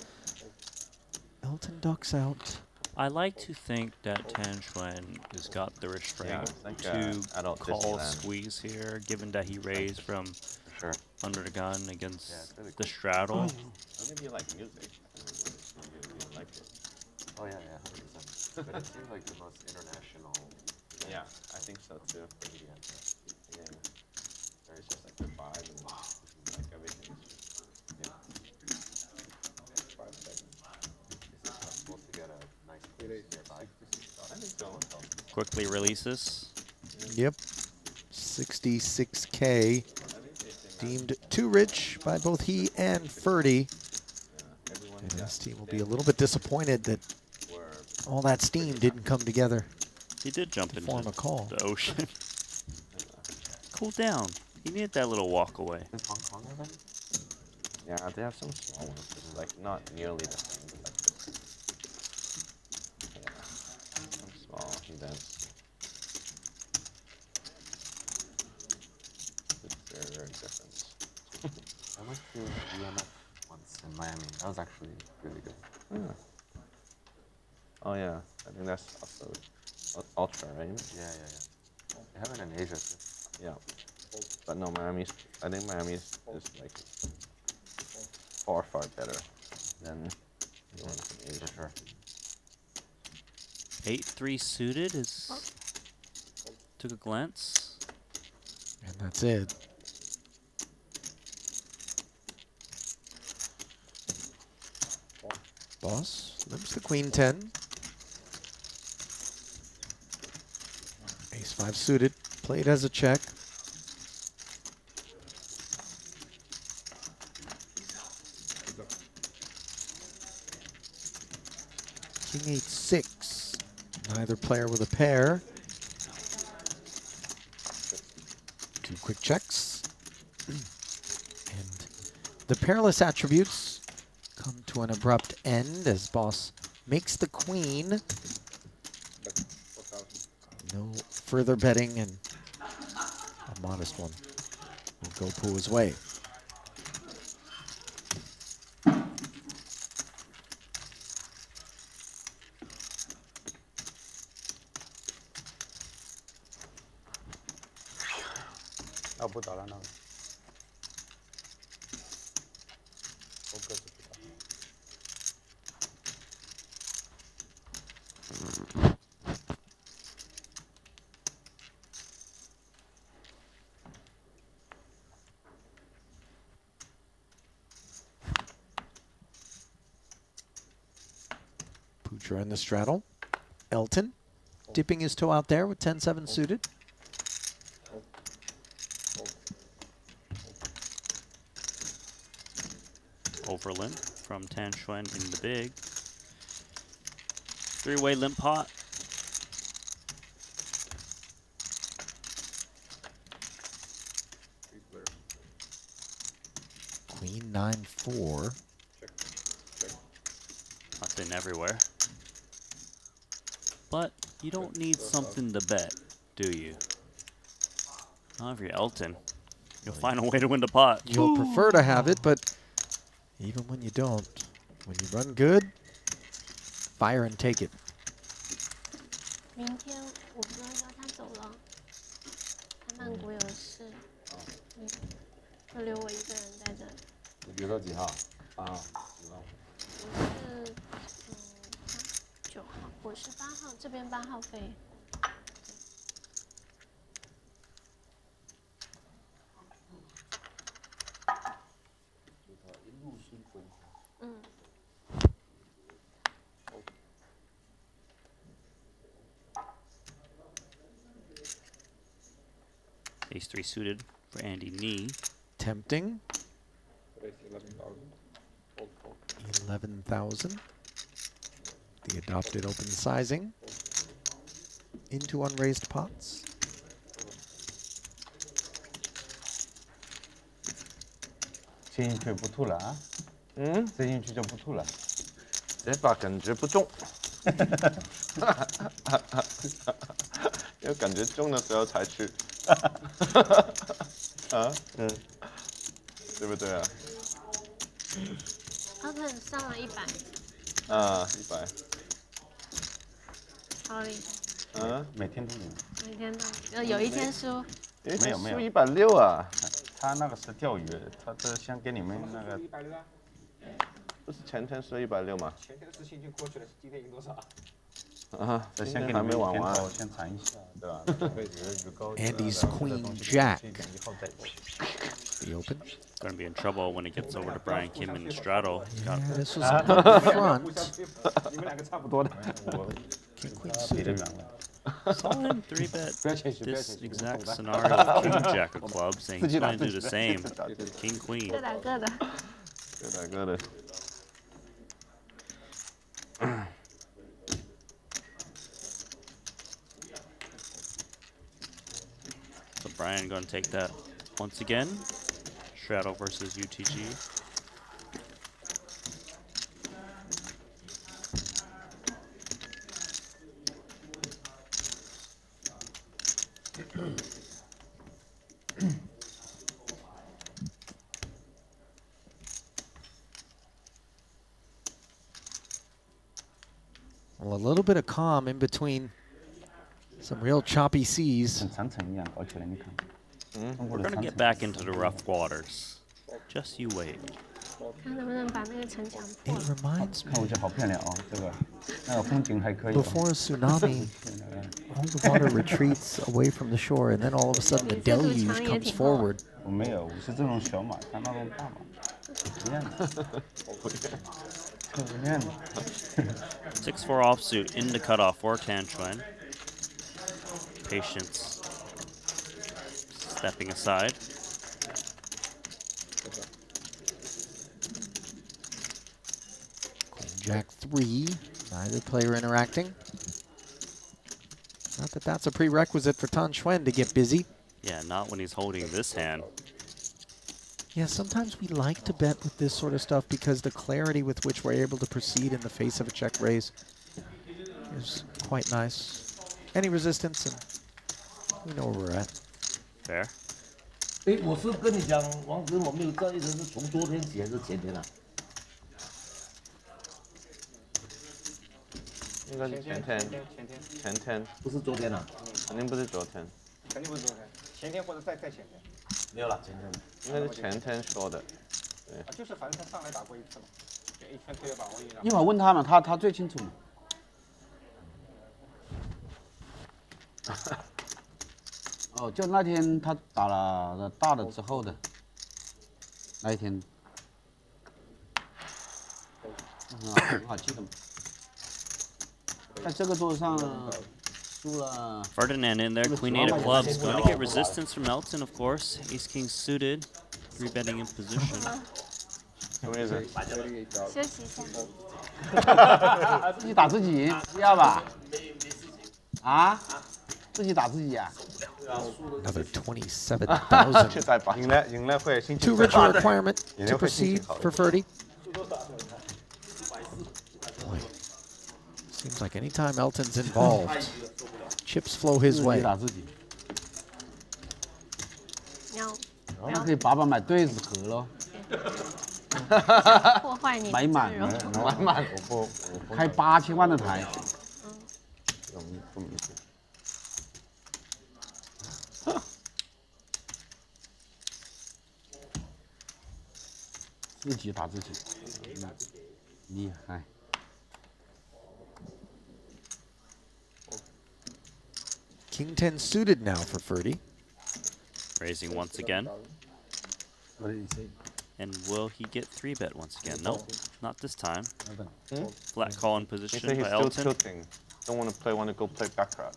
Elton ducks out. I like to think that Xuan has got the restraint like, to adult call Disneyland. squeeze here, given that he raised from Sure. under the gun against really the cool. straddle. Maybe you like music. You like it. Oh yeah, yeah, 100%. But it seems like the most international. Yeah, I think so too. media. Yeah. There's just like the vibe and like everything. Yeah. 5 seconds. Is it possible to get a nice place nearby? I think so. Quickly releases. Yep. 66K. Deemed too rich by both he and Ferdy. And this team will be a little bit disappointed that all that steam didn't come together. He did jump to into form a call. the ocean. Cool down. He needed that little walk away. Is Hong Kong event? Yeah, they have some small ones, but like not nearly the same. But like, yeah, some small events. It's very, very different. I went to EMF once in Miami. That was actually really good. Yeah. Oh yeah, I think that's also Ultra, right? Yeah. They have it in Asia too. Yeah. But no, Miami's. I think Miami's is like far better than the ones in Asia. For sure. 8-3 suited is. Took a glance. And that's it. Boss limps the queen 10. Ace 5 suited, played as a check. King 8-6. Neither player with a pair. 2 quick checks. And the peerless attributes come to an abrupt end as boss makes the queen. No further betting, and a modest one will go Phua's way.要不打了那个，我个子不大。Putra in the straddle. Elton dipping his toe out there with 10-7 suited. Over limp from Tan Xuan in the big. 3-way limp pot. Queen 9-4. Nothing everywhere. But you don't need something to bet, do you? Not if you're Elton. You'll find a way to win the pot. You'll prefer to have it, but even when you don't, when you run good, fire and take it. 明天我不知道他走了，他曼谷有事，就留我一个人在这里。你留到几号？8号、10号。我是9号，我是8号，这边8号飞。Ace 3 suited for Andy knee. Tempting. 11,000. The adopted open sizing into unraised pots.进进去不吐了啊？嗯，塞进去就不吐了。这把感觉不中。要感觉中的时候才去。啊，嗯，对不对啊Elton上了100。啊，100。超厉害。嗯，每天都有。每天都有一天输。没有没有。输160啊！他那个是钓鱼，他这像跟你们那个。不是前天输160吗？前天的事情已经过去了，今天赢多少？啊，这先给你们天头先尝一下，对吧？Andy's Queen Jack. The open. Gonna be in trouble when it gets over to Brian Kim and Straddle. Yeah, this was up front. 你们两个差不多的。King Queen suited. Saw him 3-bet this exact scenario. King Jack of clubs, saying he's gonna do the same. King Queen. 各打各的。各打各的。So Brian gonna take that once again. Straddle versus UTG. Well, a little bit of calm in between some real choppy seas. We're going to get back into the rough waters. Just you wait. 看能不能把那个城墙破 It 了。 reminds me 看我觉得好漂亮哦，这个那个风景还可以。 before a tsunami, all the water retreats away from the shore, and then all of a sudden the deluge comes forward. 我没有，我是这种小马，它那种大马，不一样的。不一样的。 6-4 offsuit into cutoff for Xuan. Patience. Stepping aside. Jack 3, neither player interacting. Not that that's a prerequisite for Xuan to get busy. Yeah, not when he's holding this hand. Yeah, sometimes we like to bet with this sort of stuff because the clarity with which we're able to proceed in the face of a check raise is quite nice. Any resistance, and we know where we're at. Fair. 哎，我是跟你讲，王子我没有在意的是从昨天起还是前天啊？应该是前天，不是昨天啊？肯定不是昨天，肯定不是昨天，前天或者再前天。没有了，前天。应该是前天说的。对。就是反正他上来打过一次嘛，一圈推了把握一一会儿问他嘛，他最清楚嘛。哦，就那天他打了大的之后的那一天，很好记得嘛。在这个桌子上输了。 Ferdinand in there, Queen 8 of clubs. Going to get resistance from Elton, of course. Ace King suited, 3-betting in position. 什么意思？休息一下。自己打自己，不要吧？啊？自己打自己啊？ Another 27,000. 赢了会心情 Too rich a requirement to proceed for Ferdy. Boy, seems like anytime Elton's involved, chips flow his way. 那可以爸爸买对子盒喽。破坏你的买满阵容。买满，开8000万的台。自己打自己，厉害。 King 10 suited now for Ferdy. Raising once again. What did he say? And will he get 3-bet once again? Nope, not this time. Flat call in position he said he's by still Elton. tilting. Don't want to go play baccarat.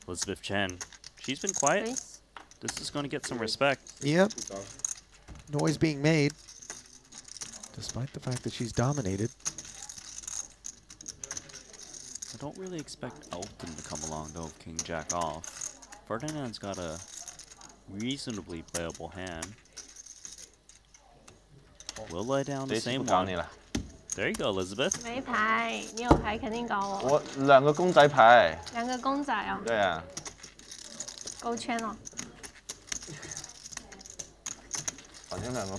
Elizabeth Chen. She's been quiet. This is going to get some respect. Yep. Noise being made, despite the fact that she's dominated. I don't really expect Elton to come along though with King Jack off. Ferdinand's got a reasonably playable hand. We'll lay down the same one. There you go, Elizabeth. 没牌，你有牌肯定搞我。我2个公仔牌。2个公仔哦。对啊。勾圈哦。反正两个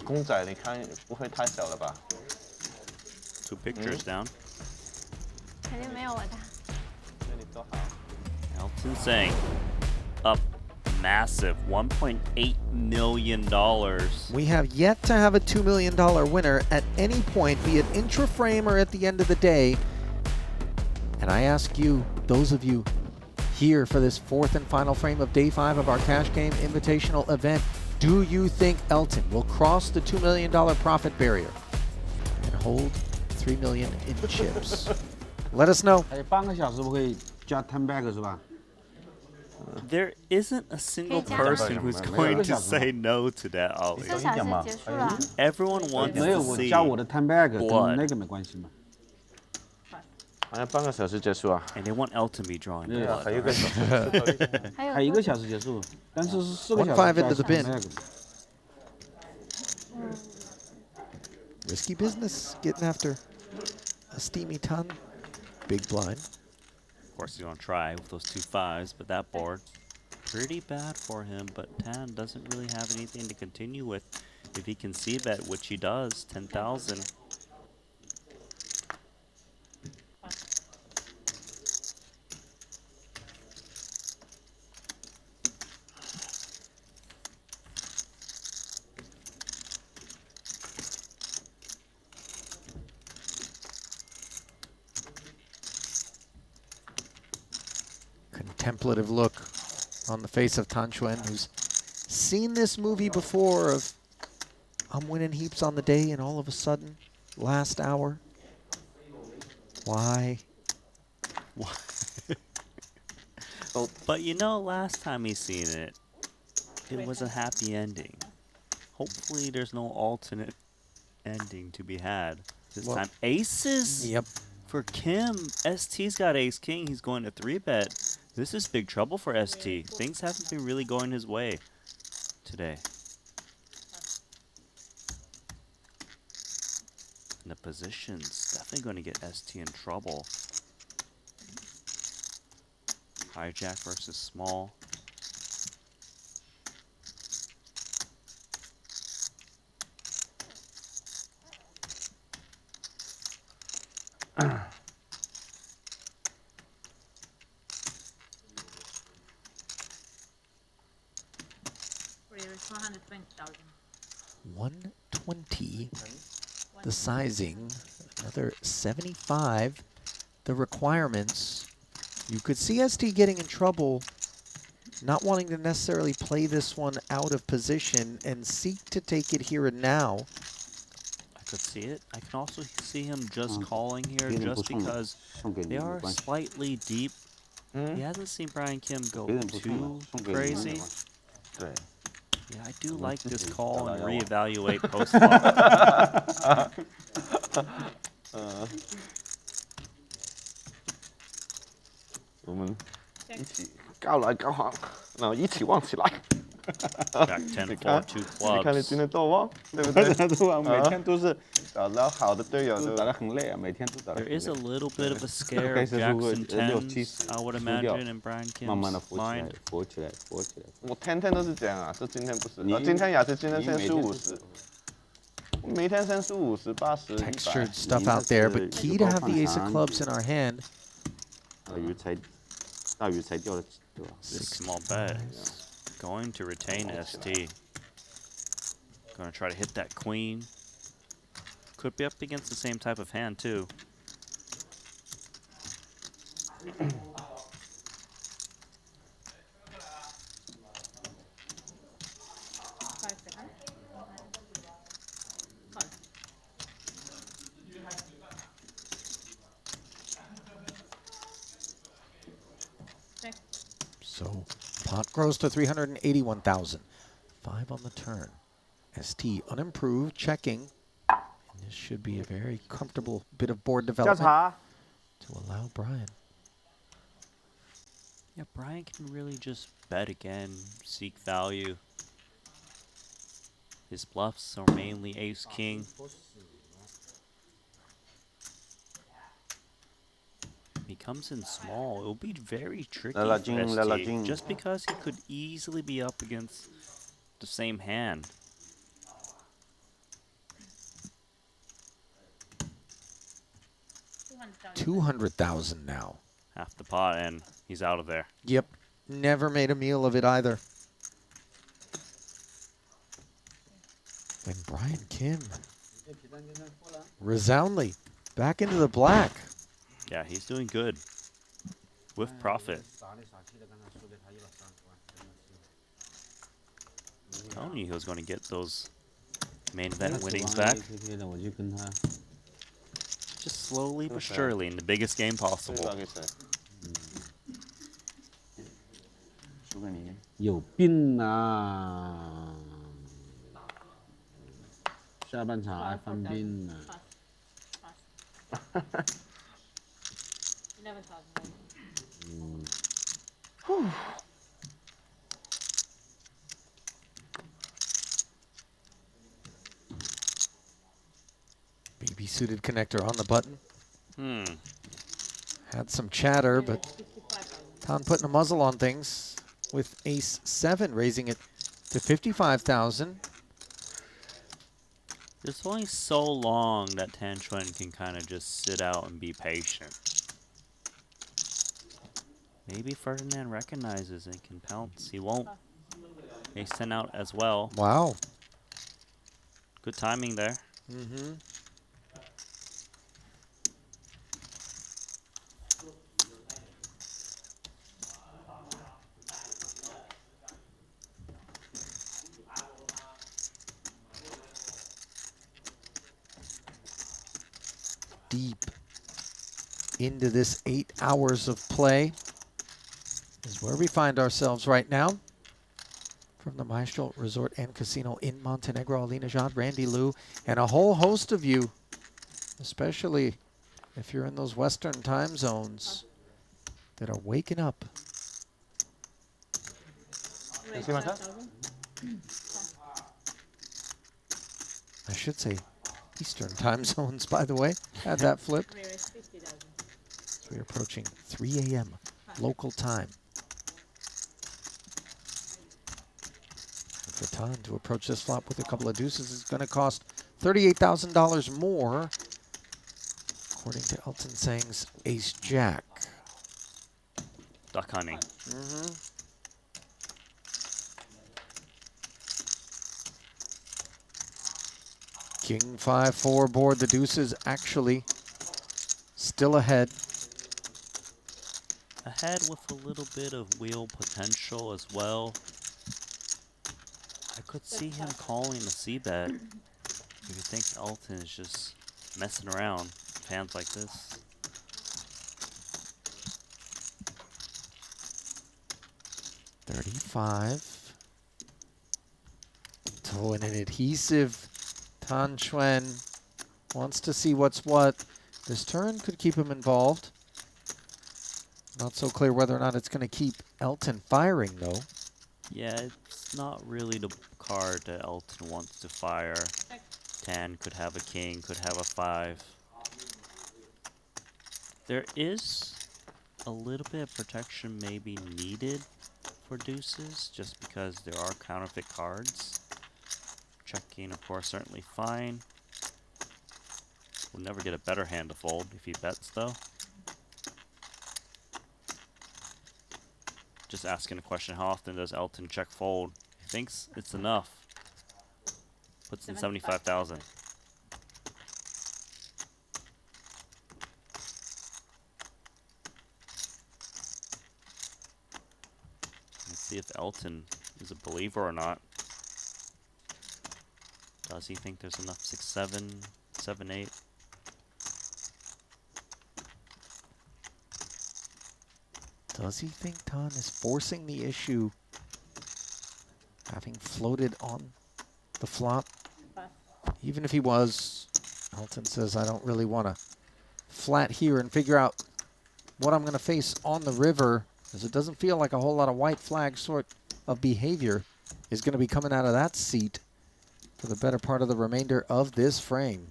公仔，你看不会太小了吧 ？2 pictures down. 肯定没有我大。 Elton Tsang up massive $1.8 million. We have yet to have a $2 million winner at any point, be it intra-frame or at the end of the day. And I ask you, those of you here for this 4th and final frame of day 5 of our Cash Game Invitational event, do you think Elton will cross the $2 million profit barrier and hold $3 million in chips? Let us know. 还有半个小时不可以加 10 bag 是吧？ There isn't a single person who's going to say no to that, Ollie. Everyone wants 没有 to 我 see 加我的 10 bag 跟 blood. 那个没关系嘛。好像半个小时结束啊。 And they want Elton to be drawing 对 blood. 还有1个小时，还有1个小时结束，但是是4个小 1-5 时 into the 加 bin. 10 bag。 Risky business, getting after a steamy ton. Big blind. Of course, he's going to try with those 2 5s, but that board pretty bad for him. But Tan doesn't really have anything to continue with. If he can see bet, which he does, 10,000. Contemplative look on the face of Tan Xuan, who's seen this movie before of I'm winning heaps on the day and all of a sudden, last hour. Why? Well, but you know, last time he's seen it, it was a happy ending. Hopefully there's no alternate ending to be had this Well, time. Aces? Yep. For Kim, ST's got ace king. He's going to 3-bet. This is big trouble for ST. Things haven't been really going his way today. And the position's definitely going to get ST in trouble. Hijack versus small. $120,000. 120, the sizing, another 75, the requirements. You could see ST getting in trouble, not wanting to necessarily play this one out of position and seek to take it here and now. I could see it. I can also see him just calling here just because they are slightly deep. He hasn't seen Brian Kim go too crazy. Yeah, I do like this call and reevaluate post-flop. 我们一起高来高好，然后一起旺起来。 Jack 10 4 2 clubs. 你看你今天多旺，对不对？都啊，每天都是找到好的队友，都打得很累啊，每天都打得 There 很累。 is a little bit of a scare of Jacks and 10s, I would imagine, in Brian 慢慢 Kim's 的浮起来 mind.，浮起来，浮起来。我天天都是这样啊，这今天不是，今天也是今天先输50，每天先输50、80、Textured stuff out there, but key to have the ace of clubs in our hand. 大鱼才钓了，对吧？ This small bet is going to retain ST. Going to try to hit that queen. Could be up against the same type of hand, too. So pot grows to 381,000. 5 on the turn. ST unimproved, checking. And this should be a very comfortable bit of board development to allow Brian. Yeah, Brian can really just bet again, seek value. His bluffs are mainly ace-king. He comes in small. It will be very tricky for ST, just because he could easily be up against the same hand. $200,000 now. Half the pot, and he's out of there. Yep. Never made a meal of it either. And Brian Kim resoundly back into the black. Yeah, he's doing good with profit. I'm telling you, he was going to get those main event winnings back. Just slowly but surely in the biggest game possible. 有病啊！下半场爱犯病了。 Baby suited connector on the button. Had some chatter, but Tan putting a muzzle on things with ace 7, raising it to 55,000. There's only so long that Xuan can kind of just sit out and be patient. Maybe Ferdinand recognizes and can pounce. He won't. They send out as well. Wow. Good timing there. Mm-hmm. Deep into this 8 hours of play is where we find ourselves right now. From the Maestral Resort and Casino in Montenegro, Nejad, Randy Liu, and a whole host of you, especially if you're in those Western time zones, that are waking up. I should say Eastern time zones, by the way. Had that flipped. So we're approaching 3 a.m. local time. For Tan to approach this flop with a couple of deuces is going to cost $38,000 more, according to Elton Tsang's ace-jack. Duck hunting. King 5-4 board. The deuces actually still ahead. Ahead with a little bit of wheel potential as well. I could see him calling a c-bet if he thinks Elton is just messing around with hands like this. $35. Oh, and an adhesive Xuan wants to see what's what. This turn could keep him involved. Not so clear whether or not it's going to keep Elton firing, though. Yeah, it's not really the card that Elton wants to fire. Tan could have a king, could have a 5. There is a little bit of protection maybe needed for deuces, just because there are counterfeit cards. Checking, of course, certainly fine. We'll never get a better hand to fold if he bets, though. Just asking a question, how often does Elton check fold? He thinks it's enough. Puts in 75,000. Let's see if Elton is a believer or not. Does he think there's enough 6-7, 7-8? Does he think Tan is forcing the issue, having floated on the flop? Even if he was, Elton says, I don't really want to flat here and figure out what I'm going to face on the river, as it doesn't feel like a whole lot of white flag sort of behavior is going to be coming out of that seat for the better part of the remainder of this frame.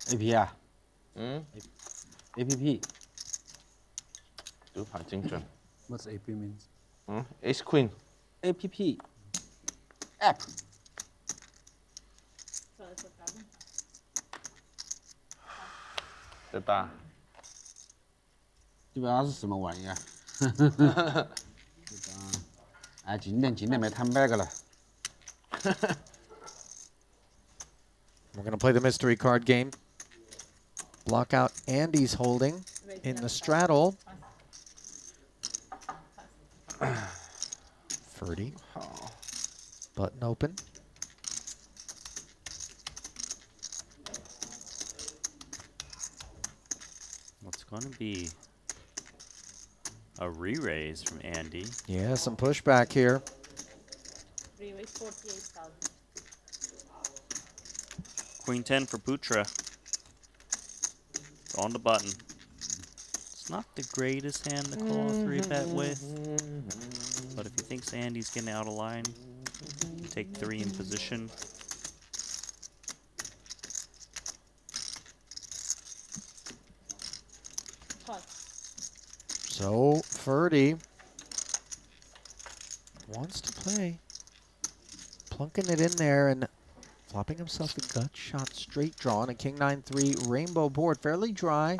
APR. APP. What's AP means? Ace Queen. APP. App. 对吧？基本上是什么玩意儿？哎，景点咪摊 bag 了。We're going to play the mystery card game. Block out Andy's holding in the straddle. Ferdy. Button open. What's going to be a re-raise from Andy? Yeah, some pushback here. Re-raise 48,000. Queen 10 for Putra. On the button. It's not the greatest hand to call a 3-bet with, but if he thinks Andy's getting out of line, take 3 in position. So Ferdy wants to play plunking it in there and flopping himself the gut shot straight draw on a king 9-3 rainbow board, fairly dry.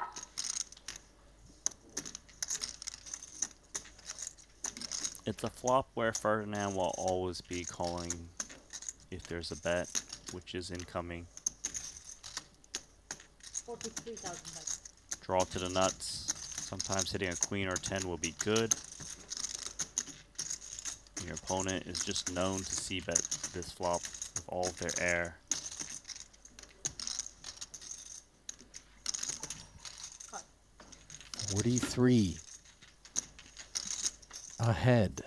It's a flop where Ferdinand will always be calling if there's a bet, which is incoming. 43,000 Draw to the nuts. Sometimes hitting a queen or 10 will be good. Your opponent is just known to c-bet this flop with all of their air. $43 ahead.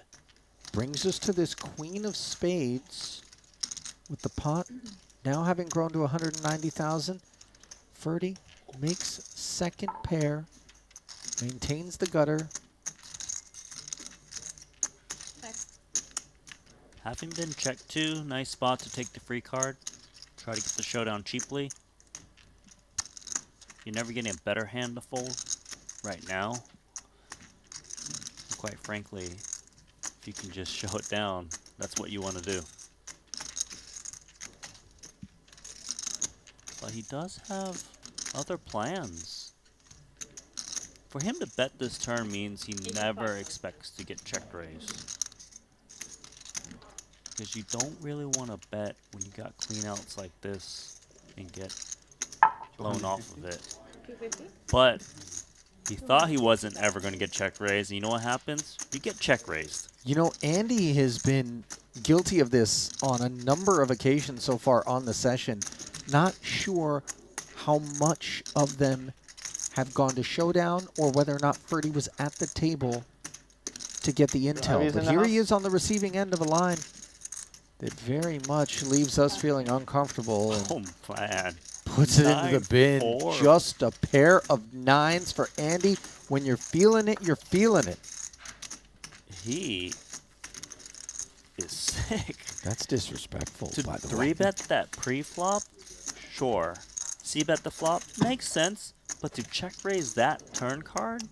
Brings us to this queen of spades with the pot now having grown to 190,000. Ferdy makes second pair, maintains the gutter. Having been checked too, nice spot to take the free card. Try to get the showdown cheaply. You're never getting a better hand to fold right now. And quite frankly, if you can just show it down, that's what you want to do. But he does have other plans. For him to bet this turn means he never expects to get check raised. Because you don't really want to bet when you got clean outs like this and get blown off of it. But he thought he wasn't ever going to get check raised, and you know what happens? You get check raised. You know, Andy has been guilty of this on a number of occasions so far on the session. Not sure how much of them have gone to showdown or whether or not Ferdy was at the table to get the intel. But here he is on the receiving end of a line that very much leaves us feeling uncomfortable. Oh, man. Puts it into the bin. 9-4. Just a pair of nines for Andy. When you're feeling it, you're feeling it. He is sick. That's disrespectful, To by the way. 3-bet that pre-flop? Sure. C-bet the flop? Makes sense. But to check raise that turn card?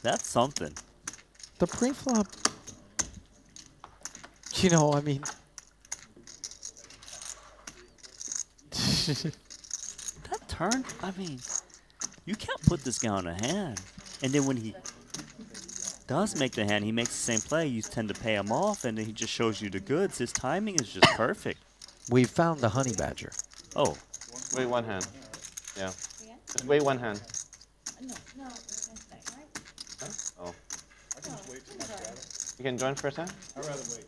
That's something. The pre-flop, you know, I mean... That turn? I mean, you can't put this guy on a hand. And then when he does make the hand, he makes the same play. You tend to pay him off, and then he just shows you the goods. His timing is just perfect. We found the honey badger. Oh. Wait one hand. Yeah. Just wait one hand. No, it's next day, right? Huh? Oh. I can just wait till my shadow. You can join first hand? I'd rather wait.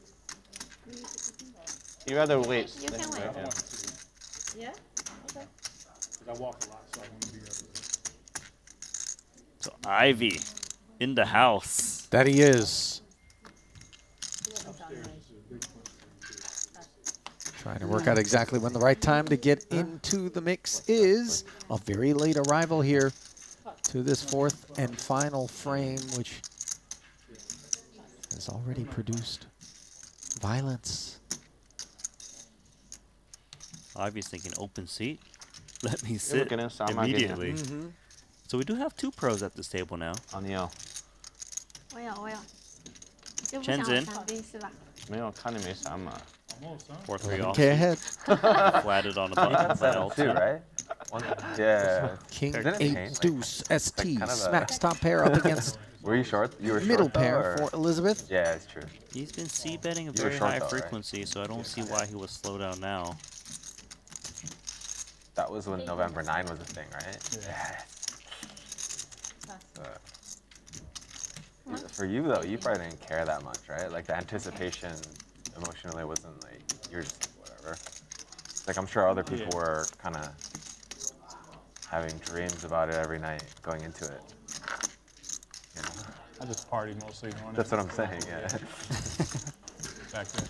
You'd rather wait. You can wait. Yeah. Yeah? Okay. Because I walk a lot, so I want to be able to. So Ivey in the house. That he is. Trying to work out exactly when the right time to get into the mix is. A very late arrival here to this fourth and final frame, which has already produced violence. Ivey's thinking open seat. Let me sit looking at immediately. So we do have two pros at this table now. 我有，就不 Chen's 想 in. 闪避是吧？没有，看你没闪码。 4-3 off. Okay, ahead. Flatted on a button by Elton. right? Yeah. King Didn't it 8 change? deuce ST kind of a- smacks top pair up against Were you short? You were middle short, though, pair or- for Elizabeth. Yeah, it's true. He's been c-betting a You were very short high though, right? frequency, so I don't see why he would slow down now. That was when November 9 was a thing, right? Yes. For you though, you probably didn't care that much, right? Like the anticipation emotionally wasn't like, you're just like, whatever. Like I'm sure other people were kind of having dreams about it every night going into it. You know? I just party mostly doing That's what I'm saying, yeah. Back then.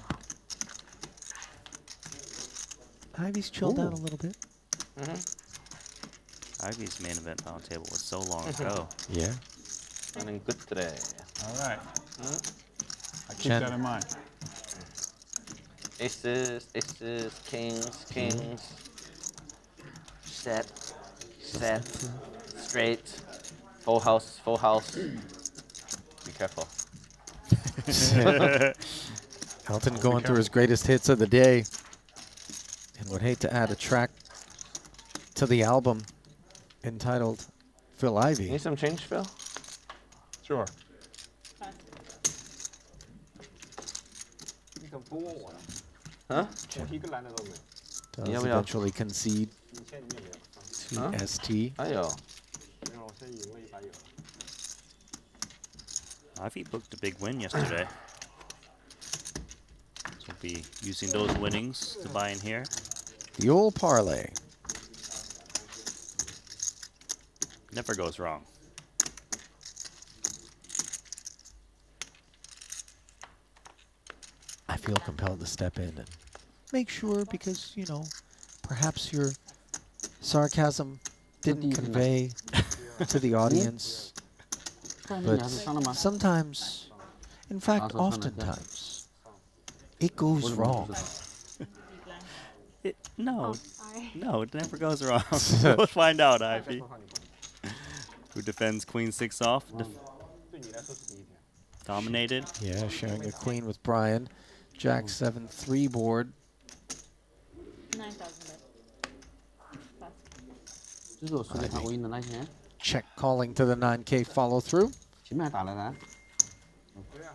Ivey's chilled out a little bit. Ivey's main event round table was so long ago. Yeah. Running good today. All right. I keep Chen. that in mind. Aces, kings. Set, straight, full house. Be careful. Elton going through his greatest hits of the day. Would hate to add a track to the album entitled Phil Ivey. Need some change, Phil? Sure. 你怎么不问我呢？啊？我一个蓝的都没有。 Does eventually concede 以前你也没有。 to ST. 还有。没有，我先以为一把有。 Ivey booked a big win yesterday. So we'll be using those winnings to buy in here. The old parlay. Never goes wrong. I feel compelled to step in and make sure, because, you know, perhaps your sarcasm didn't convey to the audience. But sometimes, in fact, oftentimes, it goes wrong. No, it never goes wrong. We'll find out, Ivey. Who defends Queen 6 off? Dominated. Yeah, sharing a queen with Brian. Jack 7-3 board. 9,000. Check calling to the 9K follow through. 前面还打了呢。对啊。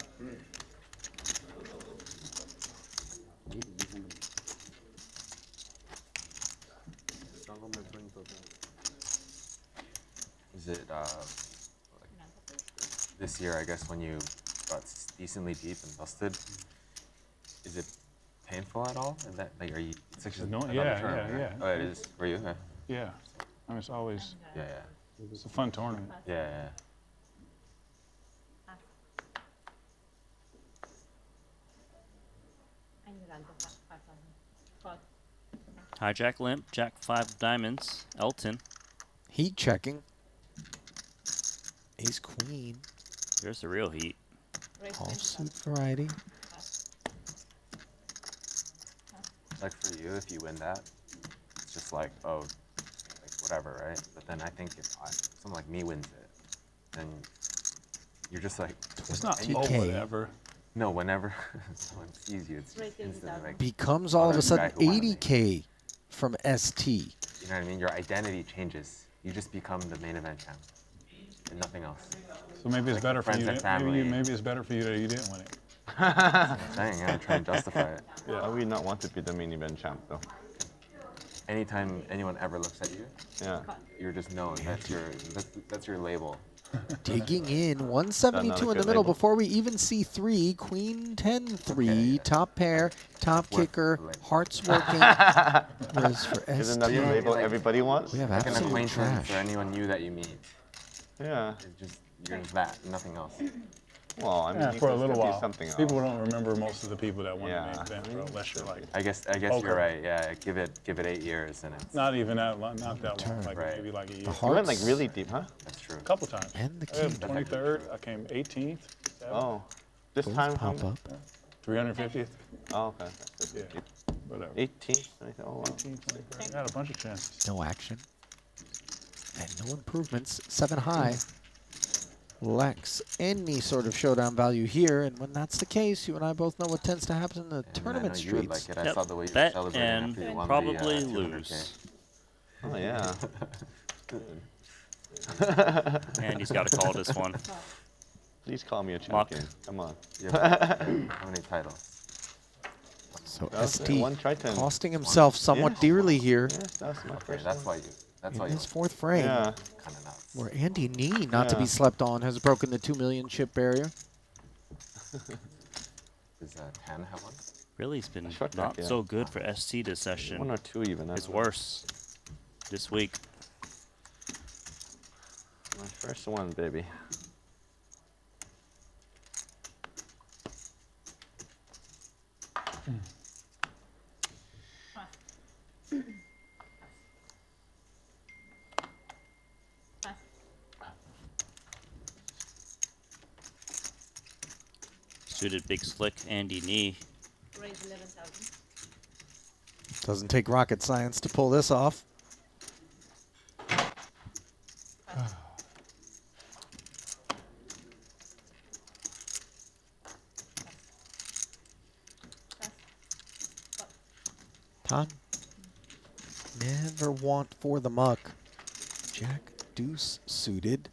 Is it this year? I guess when you got decently deep and busted, is it painful at all? And that like, are you? It's actually another term, right? yeah. Oh, it is for you. Yeah. Yeah. I mean, it's always. Yeah. It's a fun tournament. Yeah. Hijack limp, Jack 5 diamonds, Elton. Heat checking. Ace queen. There's the real heat. Offsuit variety. Like for you, if you win that, it's just like, oh, like whatever, right? But then I think if someone like me wins it, then you're just like, It's not whatever. No, whenever someone sees you, it's instantly like Becomes all of a sudden guy who wanted me. 80K from ST. You know what I mean? Your identity changes. You just become the main event champ, and nothing else. So maybe it's Like better for friends you. and family. Maybe it's better for you that you didn't win it. I'm saying, I'm trying to justify it. Yeah. Why would you not want to be the main event champ, though? Anytime anyone ever looks at you, yeah, you're just known. That's your label. Digging in, 172 in the middle before we even see 3. Queen 10-3, top pair, top kicker, hearts working. Whereas for Isn't that the label everybody wants? We have Like an absolute acquaintance trash. or anyone new that you meet. Yeah. It's just you're just that, nothing else. Well, I mean, Yeah, you for a can little still be while. something else. People don't remember most of the people that won Yeah. the main event, bro, unless you're like. I guess poker. you're right. Yeah, give it 8 years and it's Not even that long, not that long. Like Right. maybe like a year. You went like really deep, huh? That's true. A couple times. And the I was king. 23rd. I came 18th. 7th, Oh, this Both time pop how up. 350th. Oh, okay. Yeah. Whatever. 18th. Oh, wow. 18th, 23rd. I had a bunch of chances. No action. And no improvements. 7 high. Lacks any sort of showdown value here, and when that's the case, you and I both know what tends to happen in the tournament you would streets. like it. I saw the way you were Bet celebrating and after you won probably the, 200K. lose. Oh, yeah. And he's got to call this one. Please call me a Mock. champion. Come on. How many titles? So That was ST one Triton. costing himself somewhat Yes. dearly here Yes, that's my Okay, first that's one. why you. That's in why you. his 4th frame, Yeah. Kind of nuts. where Andy Nee, not to be Yeah. slept on, has broken the 2 million chip barrier. Does Tan have one? Really, it's been short not track, yeah. so good for ST this session. 1 or 2 even. It's worse this week. My first one, baby. Suited big slick Andy Nee. Raise 11,000. Doesn't take rocket science to pull this off. Tan. Never want for the muck. Jack deuce suited.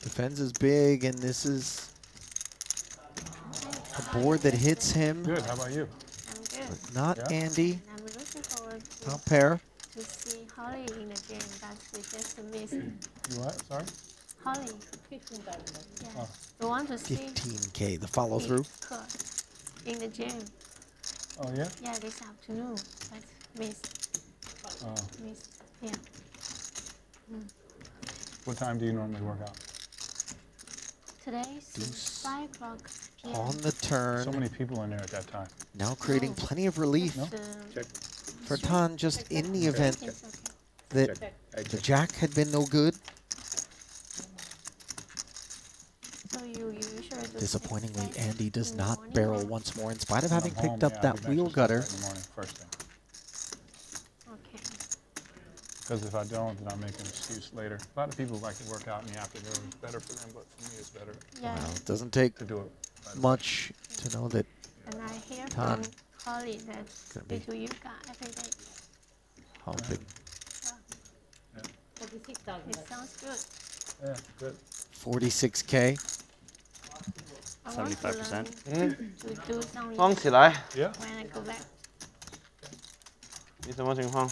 Defends is big, and this is a board that hits him. Good. How about you? I'm good. But not Andy. I'm looking forward to, Top pair. to see Holly in the game, but we just missed. You what? Sorry? Holly. 15,000. Yeah. Oh. We want to see 15K, the follow through. her in the gym. Oh, yeah? Yeah, this afternoon, but missed. Oh. Missed. Yeah. Mm. What time do you normally work out? Today's 5 o'clock p.m. On the turn. So many people in there at that time. Now creating plenty of relief. No? For Tan, just in the event that the jack had been no good. So you usually do Disappointingly, six Andy does in the not morning barrel or- once more in spite of When having I'm home, picked up yeah, I that would wheel exercise gutter. in the morning, first thing. Okay. Because if I don't, then I'll make an excuse later. A lot of people like to work out in the afternoon. It's better for them, but for me, it's better Yeah. Well, it doesn't take to do it. much to know that And I hear Tan from Holly that gonna they be do yoga every day. helping. 46,000. It sounds good. Yeah, good. 46K. I want to 75%. learn to do some 放起来。 Yeah. when I go back. 你什么情况？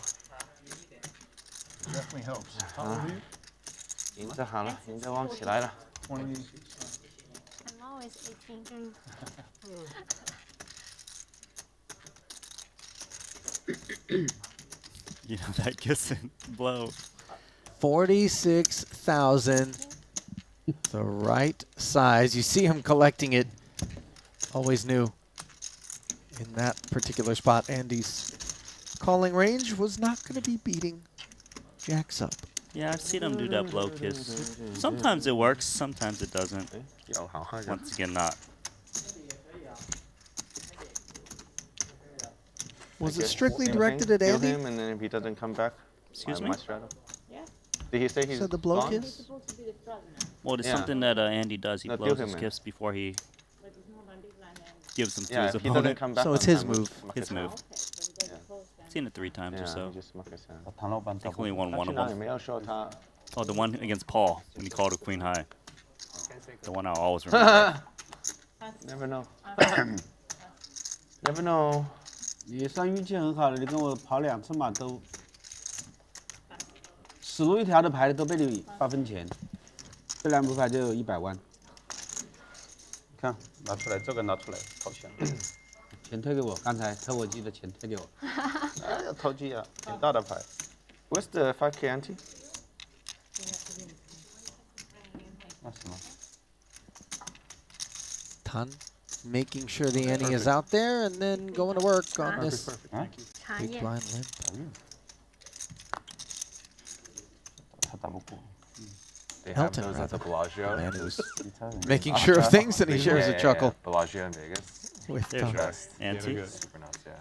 Definitely helps. How old are you? 赢着好了，赢着往起来了。 20. I'm always 18. You know that kissing blow. 46,000. The right size. You see him collecting it. Always knew in that particular spot, Andy's calling range was not going to be beating Jack's up. Yeah, I've seen him do that blow kiss. Sometimes it works, sometimes it doesn't. Once again, not. Was it strictly directed at Andy? Him and then if he doesn't come back, Excuse me? Maestral. Yeah. Did he say he's So the blow gone? kiss? Supposed to be the president, Well, it's Yeah. something that Andy does. He No, blows kill his him, kiss before he but it's not on deadline and gives them to Yeah, his if he doesn't opponent. come back So it's on his time, we'll move. smack His move. okay, so he doesn't post that. Seen it 3 times or Yeah, so. he just smack his hand. 谭老板 I 找 think 不 only won one 他去 of 哪里 them. 没有说他 Oh, the one against Paul when he called a queen high. The one I always remember. Never know. Never know. 你算运气很好的，你跟我跑2次嘛，都死路一条的牌的都被你8分钱，这2副牌就有100万，看拿出来，这个拿出来，好香。钱退给我，刚才偷我鸡的钱退给我。哎呀，投机啊，挺大的牌。Where's the 5K ante? 那什么？ Tan making sure the ante is out there and then going to work on this big blind limp. 他打不过。 They have Elton, those at the rather. Bellagio. Man who's making sure of things, and he shares a chuckle. Bellagio in Vegas. With There's Tom. your Best. ante. Yeah, super nice, yeah.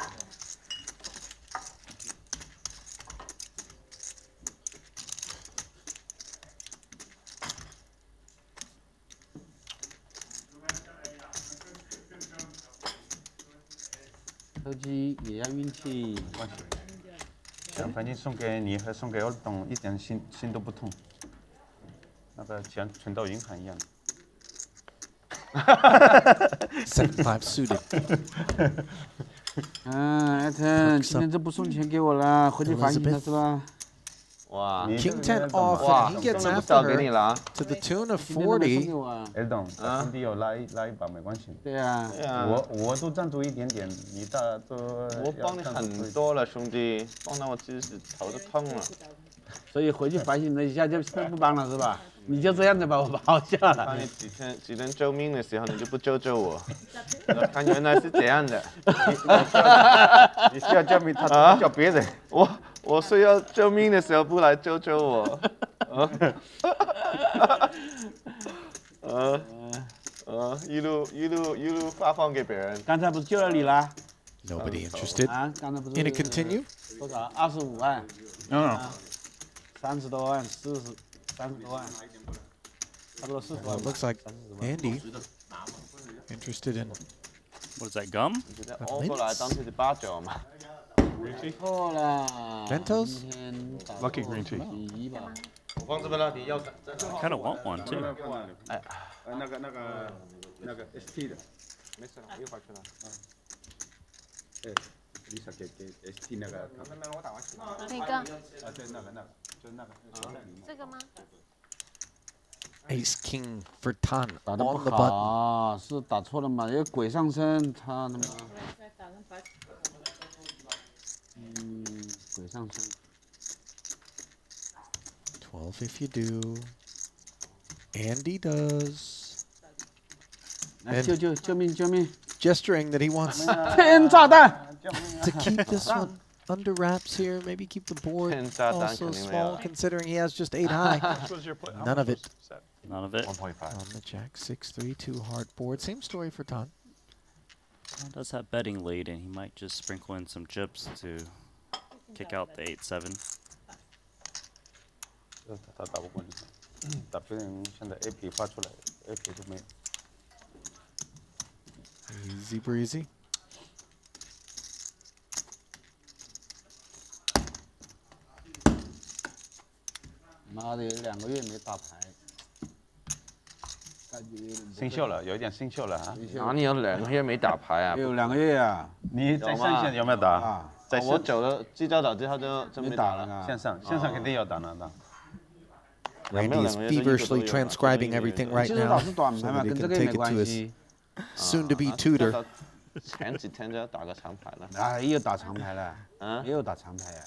偷鸡也要运气。奖牌金送给你和送给Elton一点心都不痛，那个钱存到银行一样。 7-5 suited. Elton，今天这不送钱给我了，回去反省了是吧？哇 King 10 off, 哇 and he gets 送了不 after 少给你 her 了啊。 to the tune of 今天都没送 40. 给我啊。 Elton，兄弟有拉一把没关系。对呀。对呀。我都赞助一点点，你大都。我帮你很多了，兄弟，帮到我自己头都痛了。所以回去反省了一下，就不帮了是吧？你就这样子把我抛下了。当你几天救命的时候，你就不救我。我看原来是这样的。你需要救命，他救别人。我需要救命的时候不来救我。一路发放给别人。刚才不是救了你啦？ Nobody interested. 啊，刚才不是 In a continue? 多少？25万。30多万，30多万，差不多40 Well, 万。 it looks like Andy interested in ，What is that, gum? 我觉得熬过来当成是8角嘛。错了。 Mentos? 明天打 Lucky green tea. 第一吧。我放这边了，你要在 I kind of want one too. 哎，那个 Esti 的，没事了，我一会儿去拿。哎，Lisa 给 Esti 那个。没，我打完去拿。哪个？啊，对，那个，就那个。这个吗？ Ace King for Tan 打得不 on the button. 好，是打错了嘛？因为鬼上身，他妈，鬼上身。 12 if you do. Andy does. 来，救命！ Gesturing that he wants 天炸弹 to keep this one under wraps here. Maybe keep the board 天炸弹 also 肯定没有。 small, considering he has just 8 high. None of it. None of it. 1.5. On the jack 6-3, 2 hard board. Same story for Tan. Tan does have betting lead, and he might just sprinkle in some chips to kick out the 8-7. 他打不过你，打别人现在 AP 发出来 ，AP 都没有。 Easy breezy. 妈的，有2个月没打牌，感觉有点生锈了，有一点生锈了啊。哪里有2个月没打牌啊？有2个月啊。你在线下有没有打？在我走了，记招打之后就没打了。线上肯定有打的。 Randy is feverishly transcribing everything right now so that he can take it to his soon-to-be tutor. 前几天就要打个长牌了。哪有打长牌了？啊？没有打长牌啊？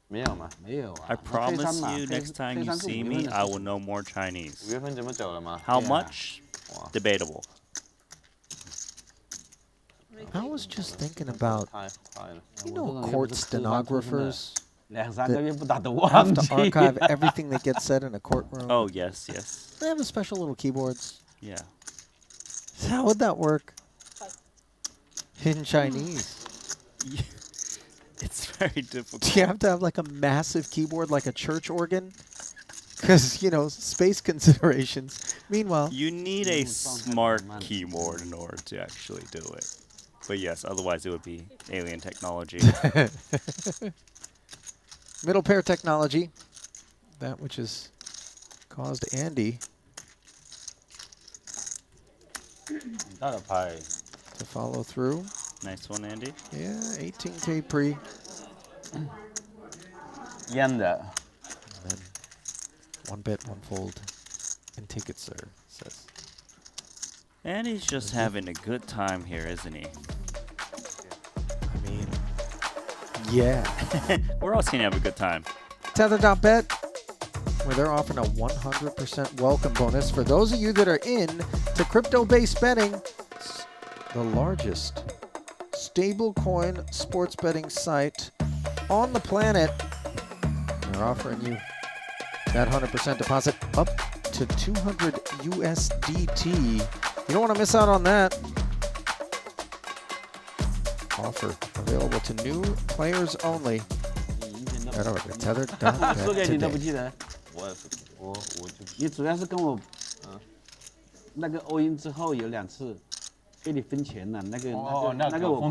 没有吗？没有啊。 I promise you, next time you see me, I will know more Chinese. 5月份怎么走了吗？ How much? Debatable. I was just thinking about, you know, court stenographers that have to archive everything that gets said in a courtroom. Oh, yes, yes. They have a special little keyboards. Yeah. How would that work in Chinese? It's very difficult. Do you have to have like a massive keyboard like a church organ? Because, you know, space considerations. Meanwhile, you need a smart keyboard in order to actually do it. But yes, otherwise it would be alien technology. Middle pair technology, that which has caused Andy to follow through. Nice one, Andy. Yeah, 18K pre. Yanda. And then 1 bet, 1 fold, and take it, sir, says. Andy's just having a good time here, isn't he? I mean, yeah. We're all seeing have a good time. Tether.bet, where they're offering a 100% welcome bonus for those of you that are in to crypto-based betting, the largest stablecoin sports betting site on the planet. They're offering you that 100% deposit up to 200 USDT. You don't want to miss out on that. Offer available to new players only. Head over to tether.bet 说给你都不 today. 记得。我你主要是跟我，那个欧音之后有2次给你分钱了，那个我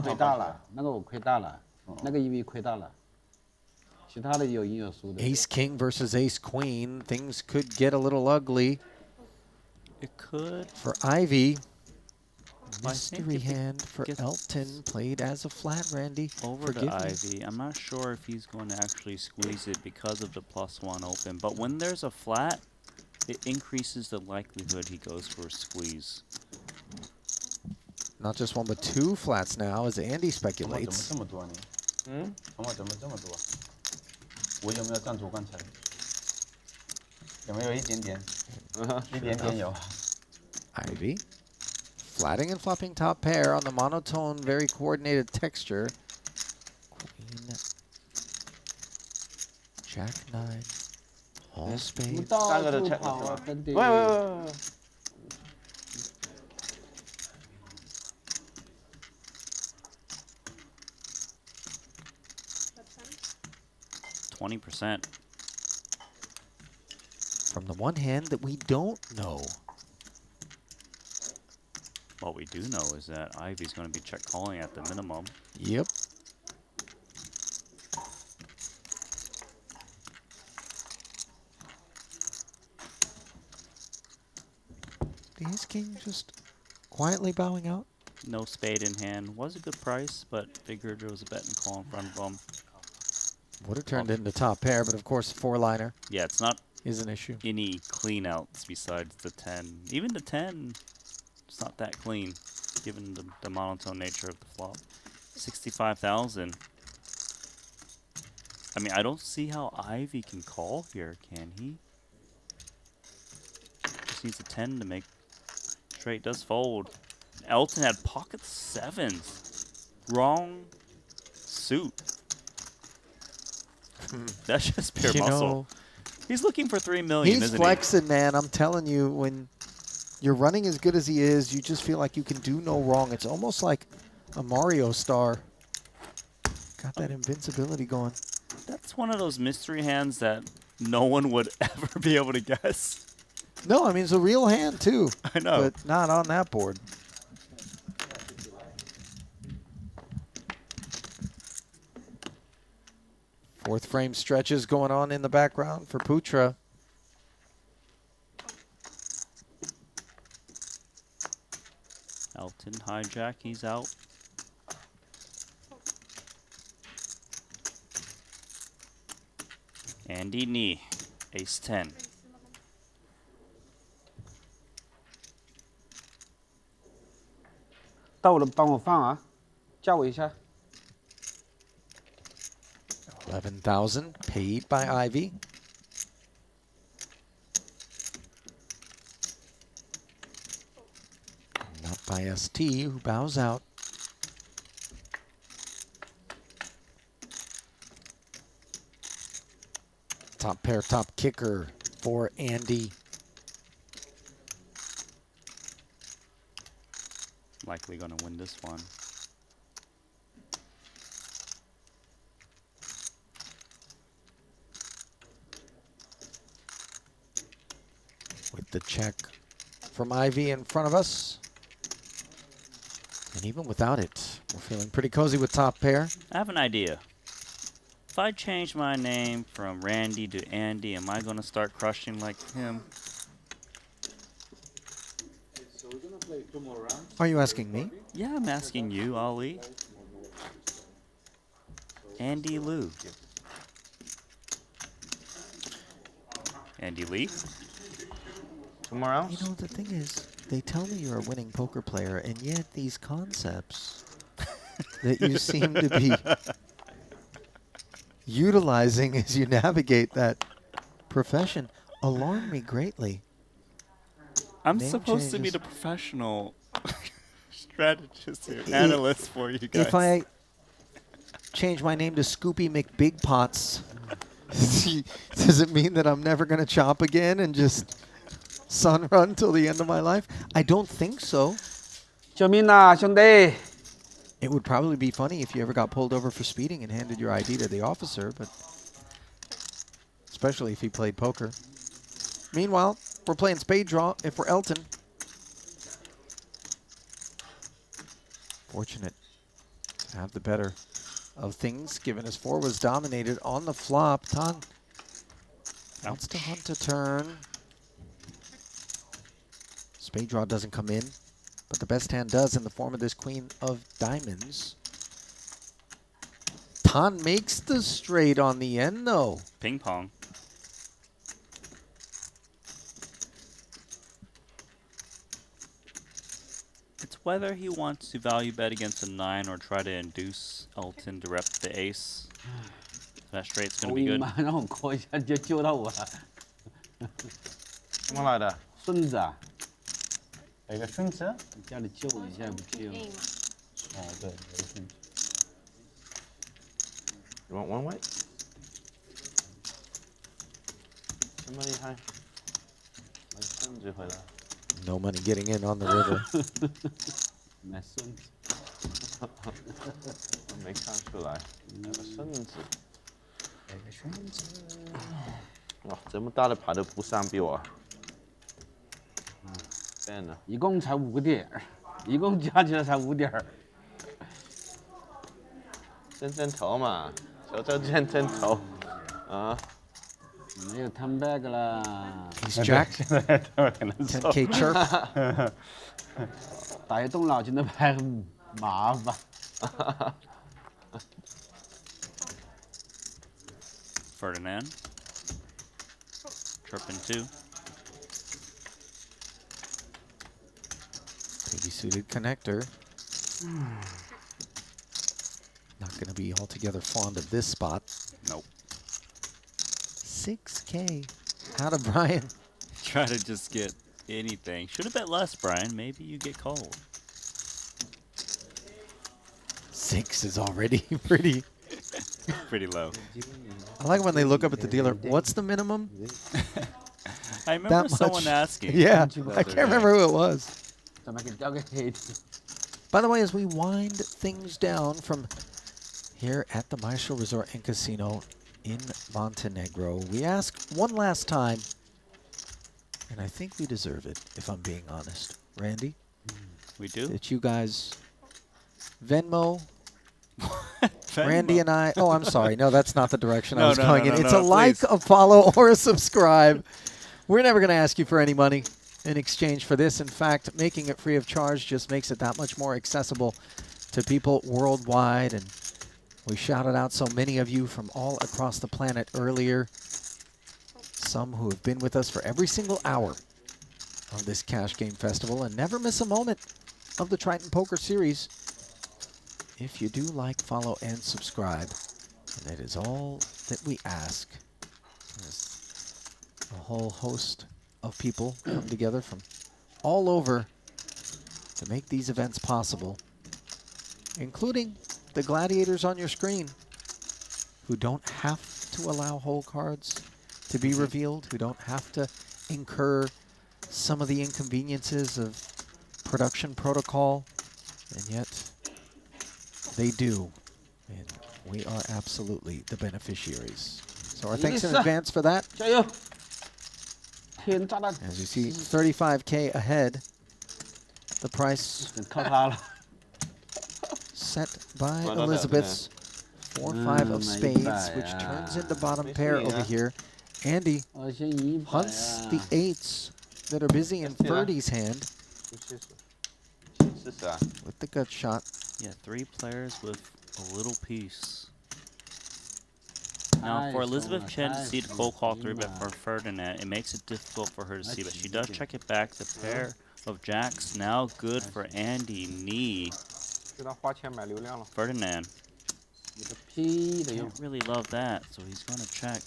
亏大了，那个我亏大了，那个Ivey亏大了，其他的有赢有输的。 Ace King versus Ace Queen. Things could get a little ugly. It could. For Ivey. I think Mystery if it hand for gets Elton, played as a flat, Randy. Over to Forgive me. Ivey. I'm not sure if he's going to actually squeeze it because of the +1 open. But when there's a flat, it increases the likelihood he goes for a squeeze. Not just 1, but 2 flats now, as Andy speculates. 怎么这么多你？怎么这么多？我有没有占主刚才？有没有一点点？一点点有。 Ivey. Flatting and flopping top pair on the monotone, very coordinated texture. Queen. Jack 9. All spades. 到处跑啊，真的。喂。 20%. From the one hand that we don't know. What we do know is that Ivey's going to be check calling at the minimum. Yep. king just quietly bowing out. No spade in hand. Was a good price, but figured there was a bet and call in front of him. Would have turned into top pair, but of course, 4-liner. Yeah, it's not is an issue. Any clean outs besides the 10. Even the 10, it's not that clean, given the monotone nature of the flop. 65,000. I mean, I don't see how Ivey can call here, can he? Just needs a 10 to make straight does fold. Elton had pocket 7s. Wrong suit. That's just pure muscle. He's looking for 3 million, He's flexing, man. I'm telling you, when you're running as good as he is, you just feel like you can do no wrong. It's almost like a Mario star. Got that invincibility going. That's one of those mystery hands that no one would ever be able to guess. No, I mean, it's a real hand, too. I know. But not on that board. Fourth frame stretches going on in the background for Putra. Elton hijack, he's out. Andy knee, ace 10.到了帮我放啊，叫我一下。 11,000 paid by Ivey. Not by Esti, who bows out. Top pair, top kicker for Andy. Likely going to win this one. With the check from Ivey in front of us. And even without it, we're feeling pretty cozy with top pair. I have an idea. If I change my name from Randy to Andy, am I going to start crushing like him? So we're gonna play 2 more rounds. Are you asking me? Yeah, I'm asking you, Ali. Andy Lou. Andy Lee? 2 more rounds? You know, the thing is, they tell me you're a winning poker player, and yet these concepts that you seem to be utilizing as you navigate that profession alarm me greatly. I'm Name supposed to be changes. the professional strategist here, analyst for you guys. If I change my name to Scoopy McBigpots, does it mean that I'm never going to chop again and just sun run till the end of my life? I don't think so. 救命啊，兄弟！ It would probably be funny if you ever got pulled over for speeding and handed your ID to the officer, but especially if he played poker. Meanwhile, we're playing spade draw if we're Elton. Fortunate to have the better of things, given his 4 was dominated on the flop. Tan wants to hunt a turn. Spade draw doesn't come in, but the best hand does in the form of this queen of diamonds. Tan makes the straight on the end, though. Ping pong. It's whether he wants to value bet against a 9 or try to induce Elton to rep the ace. That straight's going to be good. 让我call一下就救到我了。怎么来的？孙子啊，有一个孙子。你家里救一下不救？哦，对，有一个孙子。You want one way? 这么厉害？买孙子回来。 No money getting in on the river. 买孙子。我没看出来，有个孙子。有个孙子。哇，这么大的牌都不上比我。变了。一共才5个点儿，一共加起来才5点儿。真头嘛，求求真头啊！没有 turn back 啦。 He's jack. 10K chirp. 打一动脑筋的牌很麻烦。Ferdinand. Chirping 2. Baby suited connector. Not going to be altogether fond of this spot. Nope. 6K. Out of Brian. Try to just get anything. Should have bet less, Brian. Maybe you get called. 6 is already pretty. Pretty low. I like when they look up at the dealer. What's the minimum? I remember That someone much? asking. Yeah, the I other can't day. remember who it was. By the way, as we wind things down from here at the Maestral Resort and Casino in Montenegro, we ask one last time, and I think we deserve it, if I'm being honest. Randy? We do? That you guys Venmo. Randy and I. Oh, I'm sorry. No, that's not the direction I was going in. It's a like, a follow, or a subscribe. We're never going to ask you for any money in exchange for this. In fact, making it free of charge just makes it that much more accessible to people worldwide. And we shouted out so many of you from all across the planet earlier. Some who have been with us for every single hour of this Cash Game Festival and never miss a moment of the Triton Poker Series. If you do like, follow, and subscribe, and that is all that we ask. There's a whole host of people come together from all over to make these events possible, including the gladiators on your screen who don't have to allow whole cards to be revealed, who don't have to incur some of the inconveniences of production protocol, and yet they do, and we are absolutely the beneficiaries. So our thanks in advance for that. As you see, 35K ahead. The price set by Elizabeth's 4-5 of spades, which turns into bottom pair over here. Andy hunts the 8s that are busy in Ferdy's hand with the gut shot. Yeah, 3 players with a little piece. Now, for Elizabeth Chen to see the cold call 3-bet for Ferdinand, it makes it difficult for her to see, but she does check it back. The pair of jacks now good for Andy. Knee. Ferdinand. Don't really love that, so he's going to check.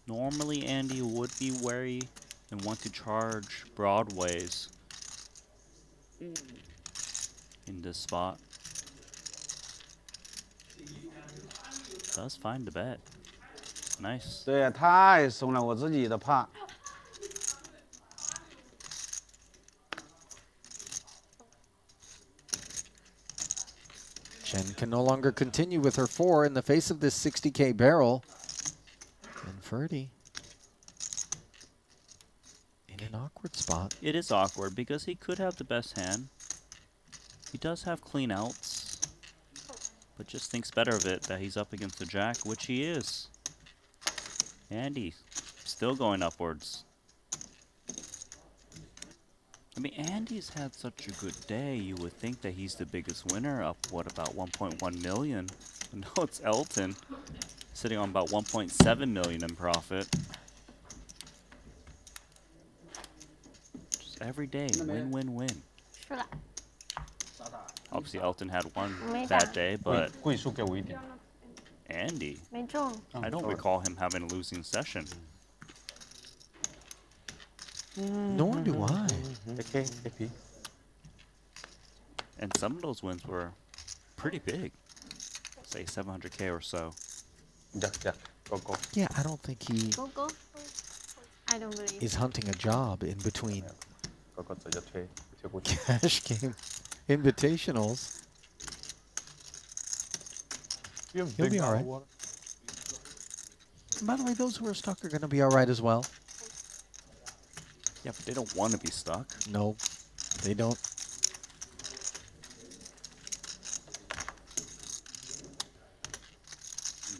Normally, Andy would be wary and want to charge broadways in this spot. Does find the bet. Nice. 对，太松了，我自己都怕。 Chen can no longer continue with her 4 in the face of this 60K barrel. And Ferdy in an awkward spot. It is awkward because he could have the best hand. He does have clean outs, but just thinks better of it that he's up against the jack, which he is. Andy still going upwards. I mean, Andy's had such a good day. You would think that he's the biggest winner, up, what, about 1.1 million? No, it's Elton, sitting on about 1.7 million in profit. Just every day, win, win, win. Obviously, Elton had one bad day, but Andy, I don't recall him having a losing session. Nor do I. And some of those wins were pretty big. Say 700K or so. Yeah, I don't think he I don't believe is hunting a job in between cash game invitationals. He'll be all right. And by the way, those who are stuck are going to be all right as well. Yeah, but they don't want to be stuck. No, they don't.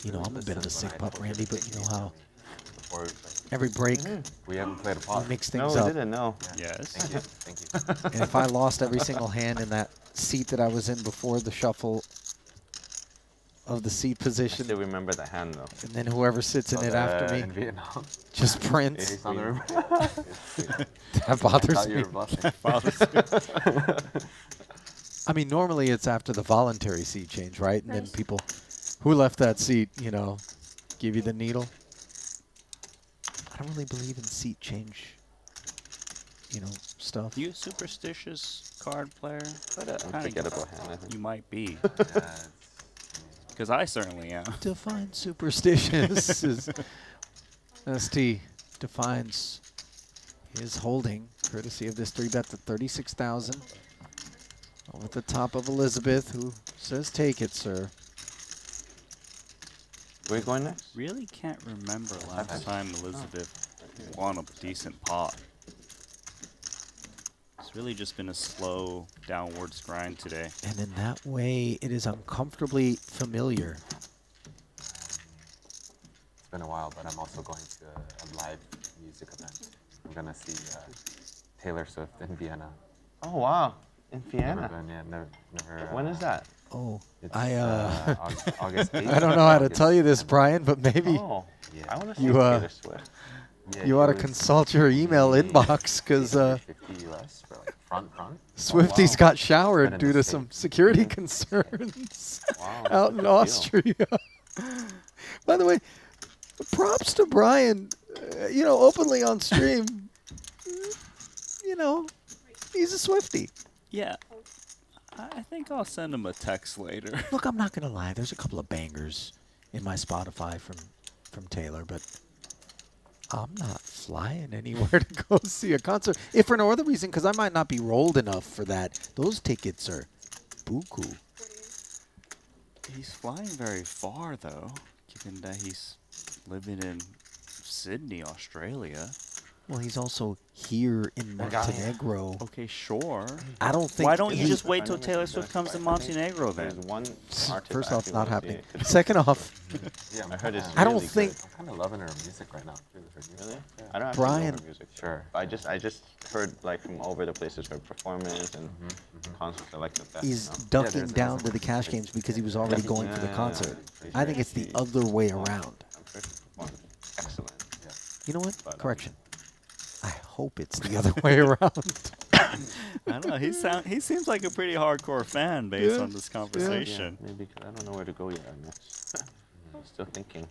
You know, I'm a bit of a sick pup, Randy, but you know how Or every break we haven't played a pot. we mix No, things we up. didn't. No. Yes. Thank you. Thank you. And if I lost every single hand in that seat that I was in before the shuffle of the seat I position, still remember the hand though. and then whoever sits in it after me In Vietnam. just prints, Ace on the room. that bothers Thought me. you were bluffing. I mean, normally it's after the voluntary seat change, right? And then people who left that seat, you know, give you the needle. I don't really believe in seat change, you know, stuff. You a superstitious card player? Unforgettable hand, I think. You might be. Because I certainly am. Define superstitious. is Esti defines his holding, courtesy of this 3-bet to 36,000. Over the top of Elizabeth, who says, "Take it, sir." Where are you going next? Really can't remember last time Elizabeth won a decent pot. It's really just been a slow downwards grind today. And in that way, it is uncomfortably familiar. It's been a while, but I'm also going to a live music event. I'm gonna see Taylor Swift in Vienna. Oh wow, in Never Vienna. been, yeah, never. When is that? Oh, It's, I August 8th. don't know how to tell you this, Brian, but maybe Oh, Yeah. I want to see you Taylor Swift. Yeah, you ought to it was consult your email inbox, because 50 US for like front. Swifties wow. got showered Been in due the to some security concerns Wow, out in Austria. By the way, props to Brian, you know, openly on stream. You know, he's a Swiftie. Yeah. I think I'll send him a text later. Look, I'm not gonna lie. There's a couple of bangers in my Spotify from Taylor, but I'm not flying anywhere to go see a concert. If for no other reason, because I might not be rolled enough for that. Those tickets are buku. He's flying very far, though, given that he's living in Sydney, Australia. Well, he's also here in Montenegro. Okay, sure. I don't think. Why don't you he- just wait till Taylor Swift comes to Montenegro There's then? one artist. First I off, actually not wanna happening. see. Second off, Yeah, I heard it's I don't really think- good. I'm kind of loving her music right now. Really? I don't actually Brian- know her music. Sure. I just heard like from all over the places her performance and concerts I like the best. he's you know? ducking there's down some to the cash games because he was already going for the Yeah, concert. pretty I think sure it's the she- other way around. I'm sure she's performed excellent. Yeah. You know what? But, Correction. I hope it's the other way around. I don't know. He seems like a pretty hardcore fan based Yeah, on this conversation. Yeah, maybe 'cause I don't know where to go yet next. Still thinking.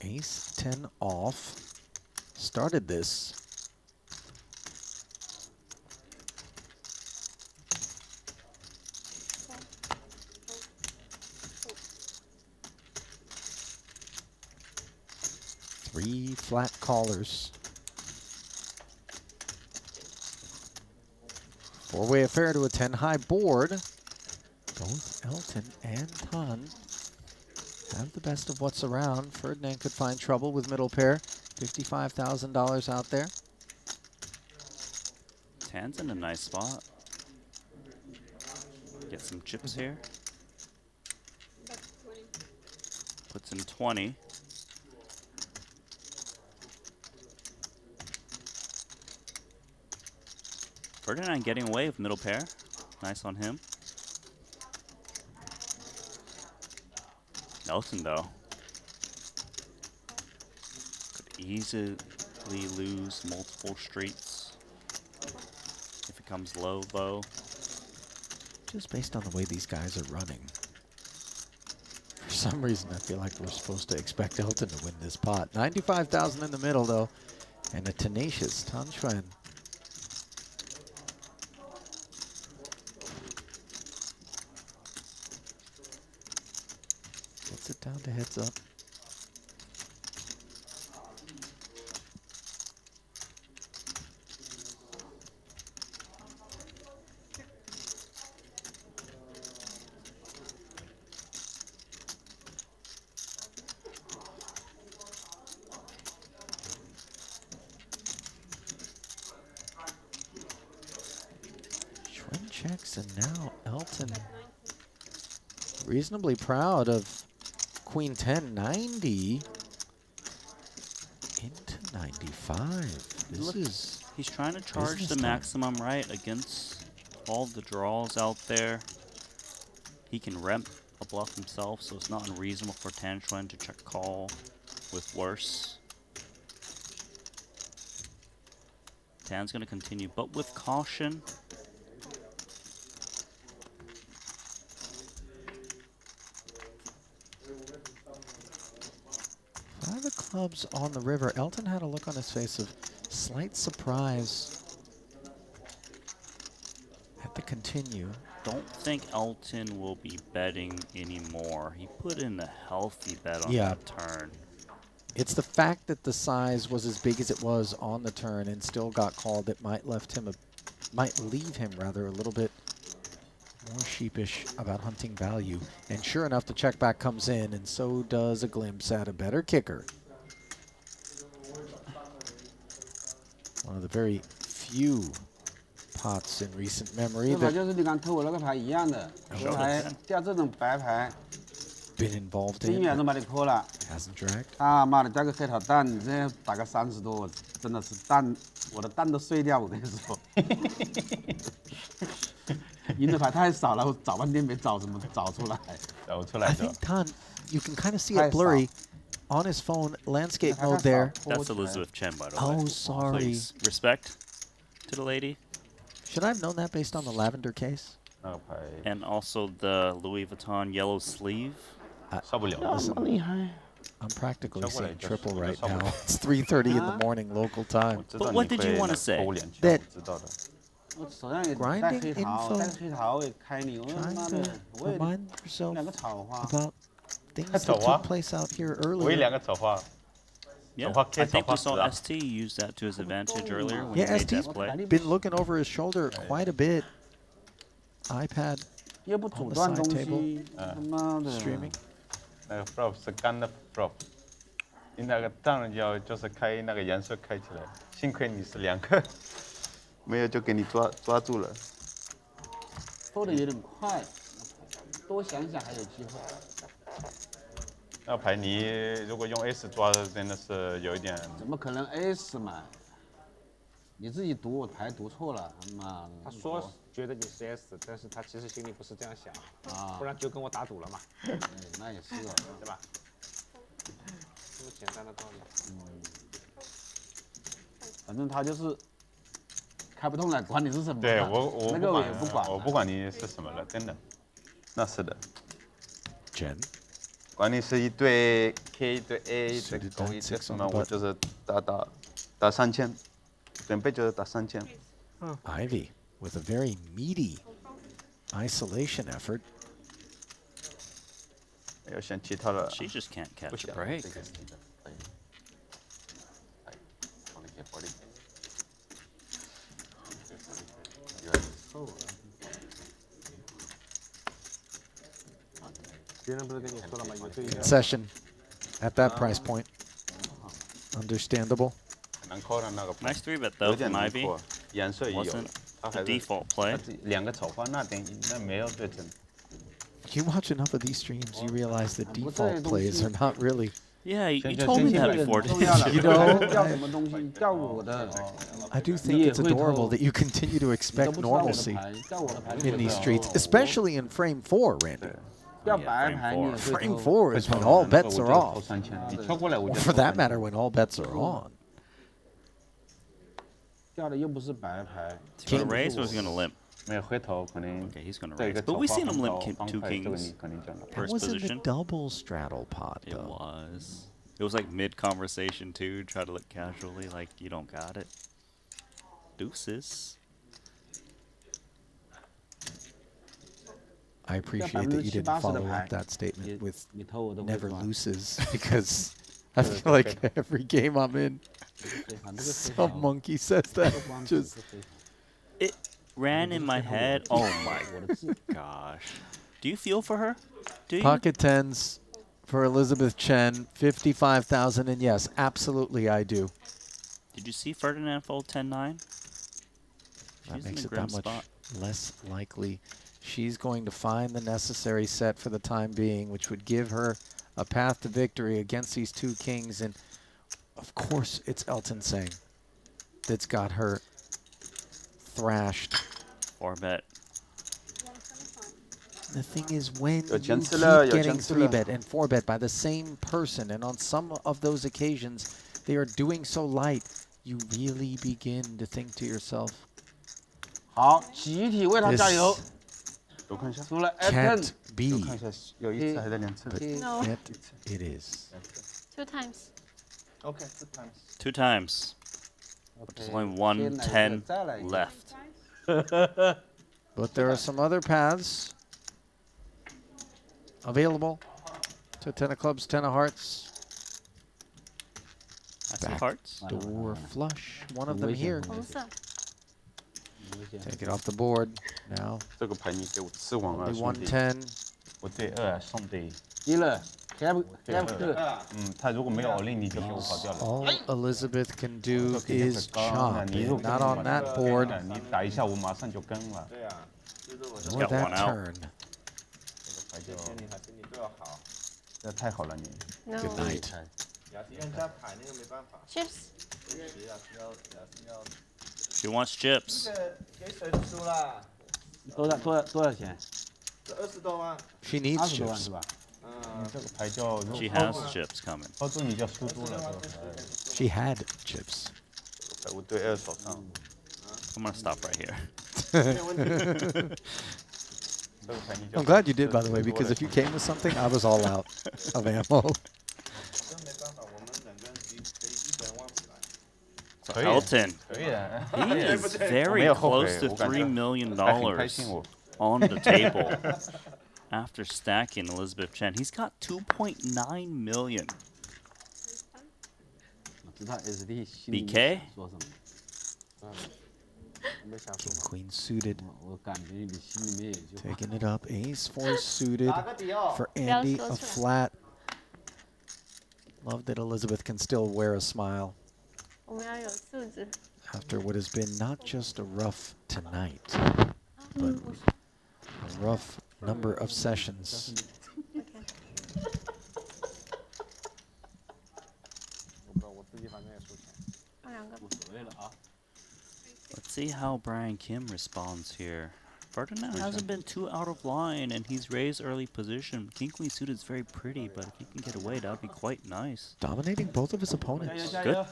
Ace 10 off. Started this. Three flat callers. Four-way affair to a 10-high board. Both Elton and Ton have the best of what's around. Ferdinand could find trouble with middle pair. $55,000 out there. Tan's in a nice spot. Get some chips here. Puts in 20. Ferdinand getting away with middle pair. Nice on him. Elton, though, could easily lose multiple streets if it comes low. Just based on the way these guys are running. For some reason, I feel like we're supposed to expect Elton to win this pot. 95,000 in the middle, though, and a tenacious Xuan. Gets it down to heads up. checks, and now Elton reasonably proud of Queen 10, 90 into 95. This is He's trying to charge business the time. maximum, right, against all the draws out there. He can rep a bluff himself, so it's not unreasonable for Xuan to check call with worse. Tan's going to continue, but with caution. Five of clubs on the river. Elton had a look on his face of slight surprise at the continue. Don't think Elton will be betting anymore. He put in a healthy bet on Yeah. that turn. It's the fact that the size was as big as it was on the turn and still got called that might leave him rather a little bit more sheepish about hunting value. And sure enough, the check back comes in, and so does a glimpse at a better kicker. One of the very few pots in recent memory 这牌 that 就是你刚偷我那个牌一样的，这牌掉这种白牌， been involved 这一 in 秒钟 but 把你磕了。 hasn't dragged. 他妈的加个黑桃蛋，你这打个30多，我真的是蛋，我的蛋都碎掉。我跟你说，赢的牌太少了，我找半天没找怎么找出来。找出 I 来的 think Tan, you can kind of see it blurry on his phone, landscape mode there. That's Elizabeth Chen, by the way. Oh, sorry. Please, respect to the lady. Should I have known that based on the lavender case? And also the Louis Vuitton yellow sleeve. Listen, I'm practically seeing triple right now. It's 3:30 in the morning local time. But what did you want to say? That 我手上也带 grinding 黑桃， info, 带黑桃也开你，我他 trying 妈 to 的，我也 remind yourself 两个草花。 about things that 草花 took place out here 我有 earlier. 两个草花。 Yeah, 草花 I K 草 think 花 we 死 saw 了。 ST use that to his advantage earlier when Yeah, he made ST's that play. been looking over his shoulder quite a bit. iPad 又不 on 阻 the 断 side 东 table, 西，他妈的。 streaming. 那个 flop 是干的 flop，你那个当然要就是开那个颜色开起来，幸亏你是两个，没有就给你抓住了。抽的有点快，多想想还有机会。那牌你如果用 S 抓，真的是有一点。怎么可能 S 嘛？你自己读我牌读错了，他妈的。他说觉得你是 S，但是他其实心里不是这样想啊，不然就跟我打赌了嘛。那也是哦，对吧？这么简单的道理。反正他就是开不通了，管你是什么。对我那个我也不管，我不管你是什么了，真的，那是的。 Chen. 管你是一对 K 一对 A 一对勾一对什么，我就是打3000，准备就是打3000。Ivey with a very meaty isolation effort. 要选其他的。 She just can't catch a break. Session at that price point. Understandable. Nice 3-bet though from Ivey. 颜色也有 Wasn't 他 the 还是 default play. 两个草花那没有对称。 You watch enough of these streams, you realize that default plays are not really. Yeah, you told me that before, didn't you? You know, 掉什么东西？掉我的。 I do think it's adorable that you continue to expect normalcy in these streets, especially in frame 4, Randy. 掉白牌你也会 Frame 偷。 4 is when all bets are off. 你跳过来我 Or 就 for that matter, when all bets are on. 掉的又不是白牌。 Is he gonna raise or is he gonna limp? 没有回头可能。 Okay, he's gonna 这 raise. 个 But we've seen him 草 limp 花 2 这个你 kings 肯定赚了。 That first was in the position. double straddle pot, It though. was. It was like mid-conversation too. Try to look casually like you don't got it. Deuces. I appreciate that you didn't follow up that statement with never loses, because I feel like every game I'm in, some monkey says that. Just It ran in my head. Oh my gosh. Do you feel for her? Do you? pocket tens for Elizabeth Chen, 55,000, and yes, absolutely I do. Did you see Ferdinand fold 10-9? That She's in makes a it grim that much spot. less likely she's going to find the necessary set for the time being, which would give her a path to victory against these two kings. And of course, it's Elton Tsang that's got her thrashed. 4-bet. The thing is, when you keep Chancellor, your getting Chancellor. 3-bet and 4-bet by the same person, and on some of those occasions, they are doing so light, you really begin to think to yourself, 好，集体为他加油。 This 我看一下，除了 Elton， can't be. 我看一下，有一次还是两次？ No. Yet it is. 2 times. Okay, 2 times. 2 times. There's only 110 left. But there are some other paths available to 10 of clubs, 10 of hearts. I see hearts. Door flush. One of them here. 红色。 Take it off the board now. 这个牌你给我吃完了， Only 兄弟。 110. 我对2兄弟。赢了，have 他如果没有 all in， 你就给我跑掉了。 All Elizabeth can do is chop. 你如果 Not on that board. 你打一下，我马上就跟了。对啊，就是我 Nor that turn. 牌就你还是你对我好。那太好了你。 No. Good night. 雅思人家牌那个没办法。 Chips. She wants chips. 给谁输啦？多少钱？这20多万。 She needs 20多万 chips. 是吧？这个牌就 She has chips coming. 包住你就输多了。这个牌 She had chips. 我对2手上。 I'm gonna stop right here. I'm glad you did, by the way, because if you came with something, I was all out of ammo. So Elton, he is very close to $3 million on the table after stacking Elizabeth Chen. He's got 2.9 million. 我知道 SD 心里 BK? 说什么。 King Queen suited. 我感觉你心里面也就。 Taking it up. Ace 4 suited for 不要 Andy, 说 a 出来。 flat. Love that Elizabeth can still wear a smile 我们要有素质。 after what has been not just a rough tonight, but a rough number of sessions. Let's see how Brian Kim responds here. Ferdinand hasn't been too out of line, and he's raised early position. King Queen suited is very pretty, but if he can get away, that would be quite nice. Dominating both of his opponents. Good.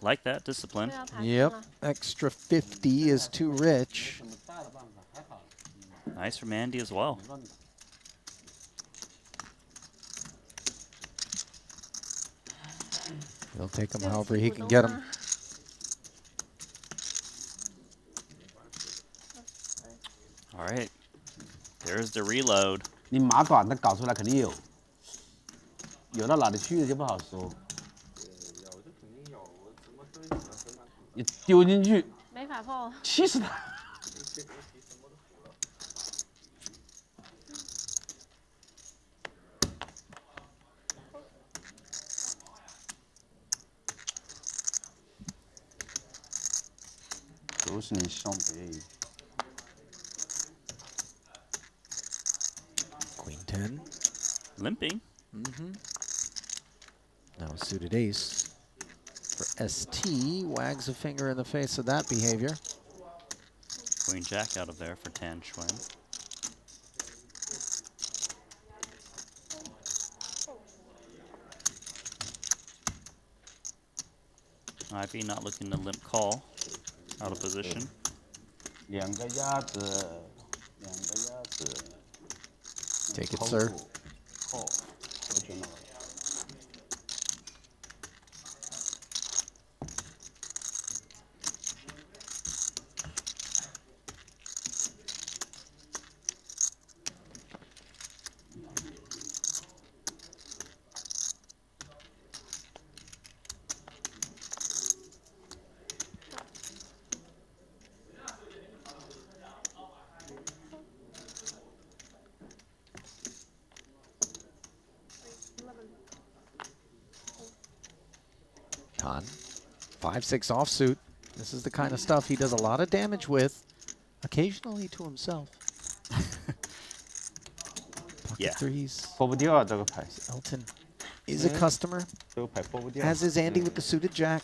Like that discipline. Yep. Extra 50 is too rich. Nice from Andy as well. He'll take him however he can get him. All right. There's the reload. 你马短的搞出来肯定有，有到哪里去就不好说。你丢进去，没法碰。气死他！都是你兄弟。 Queen 10. Limping. Now suited ace for ST. Wags a finger in the face of that behavior. Queen Jack out of there for Tan Xuan. Ivey not looking to limp call. Out of position. 两个鸭子，两个鸭子。 Take it, sir. Con. 5-6 offsuit. This is the kind of stuff he does a lot of damage with. occasionally to himself. Yeah. Threes. 破不掉啊，这个牌。 Elton is a customer, 这个牌破不掉。 as is Andy with the suited jack.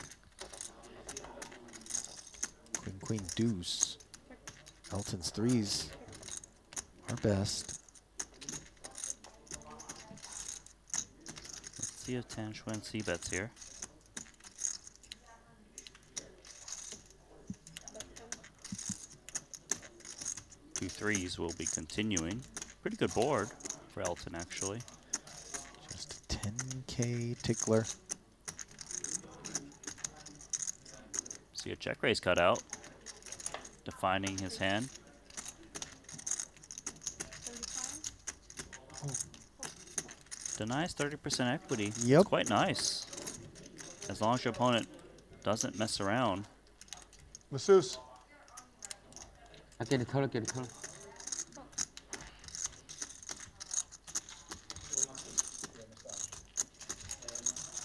Queen, queen, deuce. Elton's threes are best. Let's see if Xuan c-bets here. Two threes will be continuing. Pretty good board for Elton, actually. Just a 10K tickler. See a check raise cut out, defining his hand. Denies 30% equity. Yep. It's quite nice. As long as your opponent doesn't mess around. Masseuse. 啊，给你偷了，给你偷了。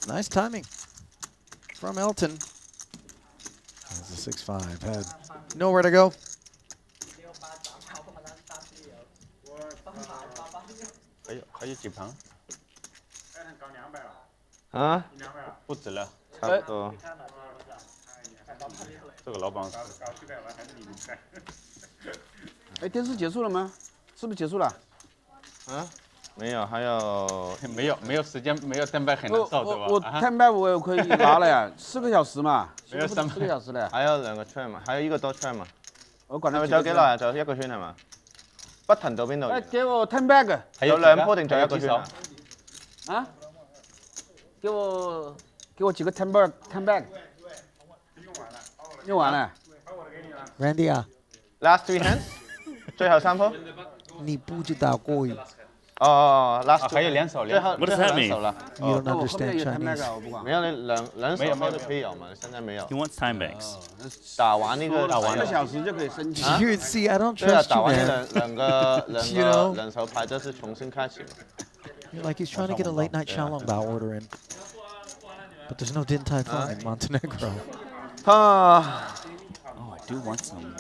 Nice timing from Elton. As the 6-5 had nowhere to go. 还有几盘？啊？不止了，差不多。这个老板。哎，电视结束了吗？是不是结束了？啊？没有，还有没有时间，没有单败很难受，对吧？我单败我可以拿了呀，4个小时嘛，没有34个小時咧。還有2個圈嘛，還有1個多圈嘛。我講你仲有幾耐啊？仲有1個圈係嘛？不停到邊度？給我 10 bag。有2鋪定仲有1個圈啊？啊？給我幾個10 bag。用完了。Randy 啊 Last 3 hands， 最後3鋪。你不知道過癮。哦 ，last 還有2手，最後 What does that mean? You don't understand Chinese. 沒有你兩手都可以有嘛？現在沒有。 He wants time banks. 打完那個4個小時就可以升級。You see, I don't 對啊， trust 打 you, 完 man. 兩手牌就是重新開始嘛。 You're like he's trying to get a late night Xiaolongbao order in. But there's no Din Tai Fung in Montenegro. Ah. Oh, I do want some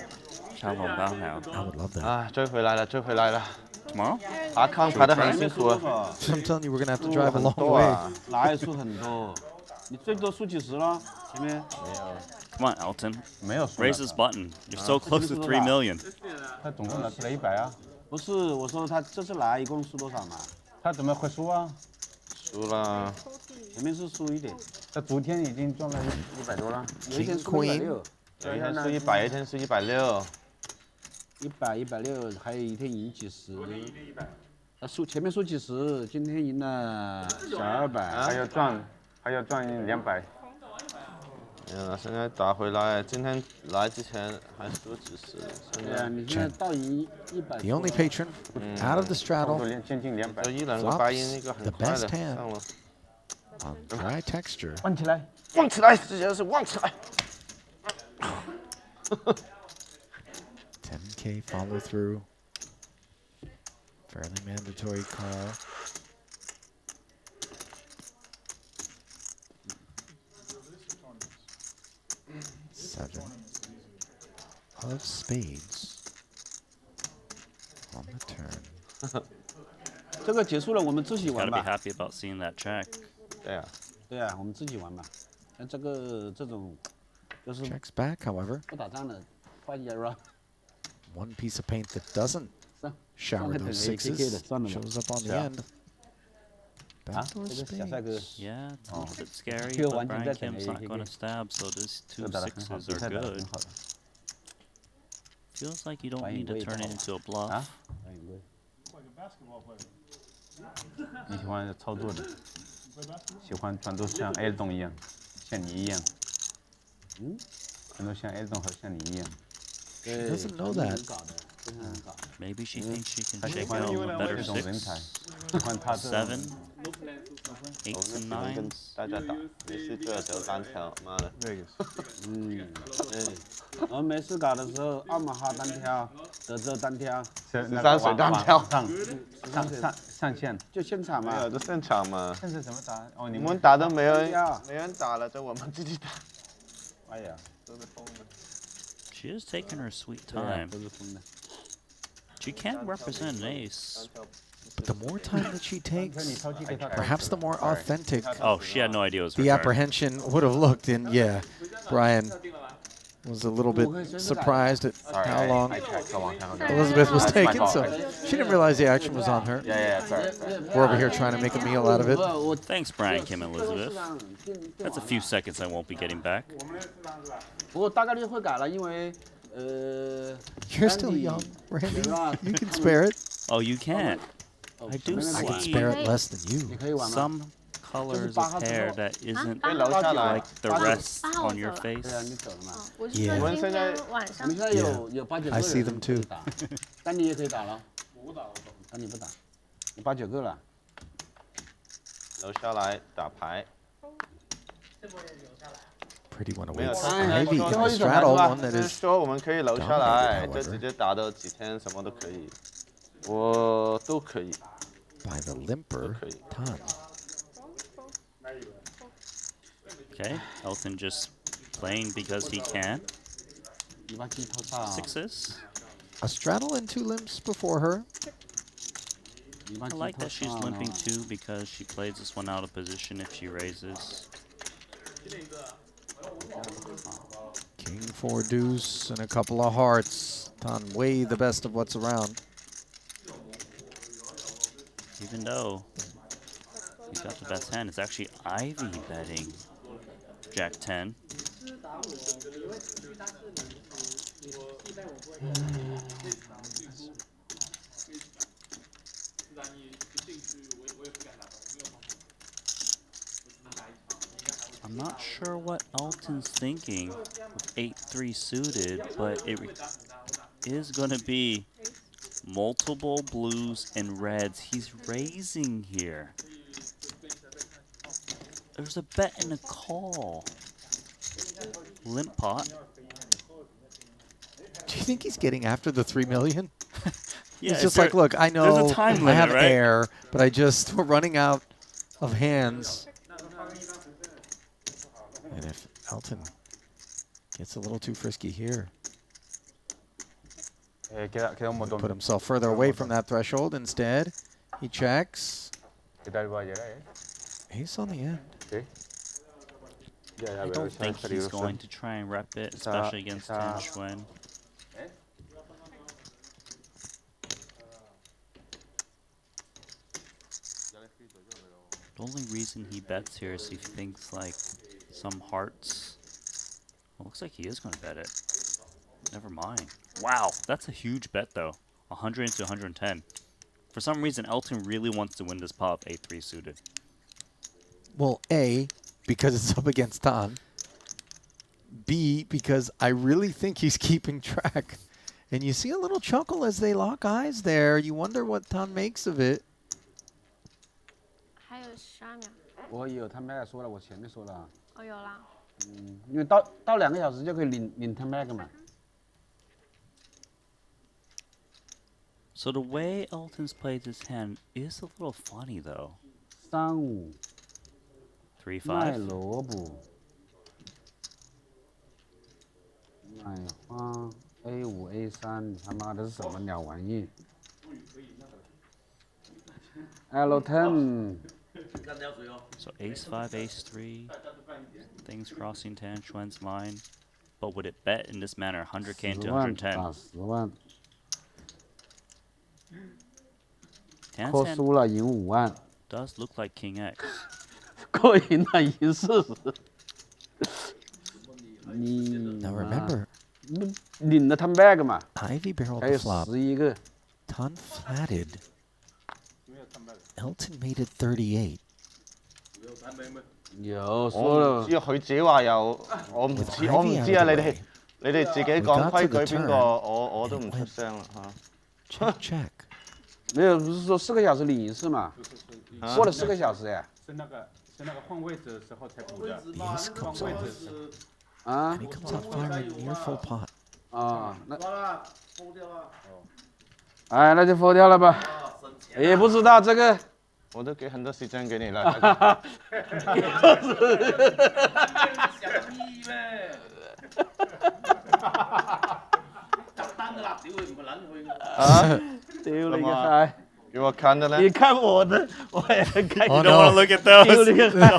Xiaolongbao now. I would love that. 啊，追回來了，追回來了。 Tomorrow? 阿康排得很辛苦啊。 So I'm telling you, we're gonna have to drive a long way. 哪有輸很多？你最多輸幾十了，前面。 Come on, Elton. 沒有 Raise this button. You're so close to 3 million. 他總共拿出來100啊。不是，我說他這次來一共輸多少嘛？他怎麼會輸啊？輸了。前面是輸一點。他昨天已經賺了100多了。有一天輸160。有一天輸100，一天輸160。 100、160，還有一天贏幾十。他輸前面輸幾十，今天贏了小200。還要賺200。現在打回來，今天來之前還輸幾十。對啊，你現在倒贏100。 The only patron out of the straddle. 就一兩個白銀，一個很 the 快 best 的 hand 上了。 on dry texture. 旺起來，旺起來，直接是旺起來。 10K follow through. Fairly mandatory call. Seven of spades on the turn. 这个结束了，我们自己 Gotta 玩 be 吧。 happy about seeing that check. 对啊，对啊，我们自己玩吧。那这种就是 Checks back, however. 不打仗的，换一 round。 One piece of paint that doesn't shower 算了 those 等 sixes 了算了吧 shows up on the 是啊 end. Backdoor 这个小帅哥 spades. Yeah, it's a little bit scary, 这个 but 完全 Brian 在等 Kim's 了 not 一 going to 个 stab, so these 2 打得很好 sixes 比赛 are 打得 good. 很好的。 Feels like you don't 欢迎 need to 归 turn 到 it into a bluff. 啊，欢迎归。你喜欢操作的，喜欢全都像 Elton 一樣，像你一樣。嗯，全都像 Elton 和像你一樣。 She doesn't know that. Maybe she thinks she can 他喜 shake 歡 out a better 这种人才， 6, 喜歡他这种 7, 8, 我 and 只能跟 9. 大家打，没事就要走单挑，媽的。我沒事搞的時候，奧馬哈單挑，德州單挑13水單挑上線，就現場嘛。沒有，就現場嘛。現在怎麼打？哦，你們打都沒人打了，就我們自己打。哎呀，都是瘋的。She is taking her sweet time. She can represent an ace. But the more time that she takes, perhaps the more authentic. Oh, she had no idea it was her the turn. apprehension would have looked. And yeah, Brian was a little bit surprised at how long Elizabeth was taking. So she didn't realize the action was on her. Yeah, sorry. We're over here trying to make a meal out of it. Thanks, Brian, Kim, and Elizabeth. That's a few seconds I won't be getting back. You're still young, Randy. You can spare it. Oh, you can. I do see. I can spare it less than you. Some colors of hair that isn't like the rest on your face. Yeah. I see them too. 但你也可以打了，但你不打，你8、9个了。留下来打牌。 Pretty one 没有 awaits 他 Ivey 说 in 最后 the 一手牌 straddle, 是吧？ one that 就是 is 说我们可以留下来， dominated, 就 however. 直接打到几天，什么都可以，我都可以。 by the limper Tan. Okay, Elton just playing because he can. Sixes. A straddle and 2 limps before her. I like that she's limping too because she plays this one out of position if she raises. King 4 deuce and a couple of hearts. Tan way the best of what's around. Even though he's got the best hand, it's actually Ivey betting Jack 10. I'm not sure what Elton's thinking with 8-3 suited, but it is going to be multiple blues and reds. He's raising here. There's a bet and a call. Limp pot. Do you think he's getting after the 3 million? Yeah, he's just like, look, I know there's a time limit, I have right? air, but we're running out of hands. And if Elton gets a little too frisky here, put himself further away from that threshold. Instead, he checks. Ace on the end. I don't think he's going to try and rep it, especially against Xuan. The only reason he bets here is he thinks like some hearts. Well, looks like he is going to bet it. Never mind. Wow, that's a huge bet though. 100 to 110. For some reason, Elton really wants to win this pot of 8-3 suited. Well, A, because it's up against Tan. B, because I really think he's keeping track. And you see a little chuckle as they lock eyes there. You wonder what Tan makes of it. 还有12秒。我有他们说了，我前面说了。哦，有啦。因为到2个小时就可以领他们嘛。 So the way Elton's played his hand is a little funny though. 3-5。 3-5. 卖萝卜。买花 A5 A3， 他妈的是什么鸟玩意 ？Elton。 So ace-5, ace-3, things crossing Tan Xuan's line. But would it bet in this manner 100k into 110? 10万。 Tan's 扣 hand 输了，赢5万。 does look like King X. 扣赢了，赢40。Now remember, 领了他们 bag 嘛。 Ivey barreled 还有 the flop. 11个。 Tan flatted. Elton made it 38. 有說了。我唔知佢自己話有，我唔知啊！你哋自己講規矩邊個，我都唔出聲啦嚇。Check. 没有，不是说4个小时领1次嘛？过了4个小时哎。是那个换位置的时候才补的。 Ace comes 换位 off. 置是。 And he comes out firing near full pot. 啊，那。哎，那就fold掉了吧。也不知道这个。 我都給很多時間給你啦。啊，屌你個閪！給我看的呢？你看我的，我也看。 You don't want to look at those. 屌你個閪！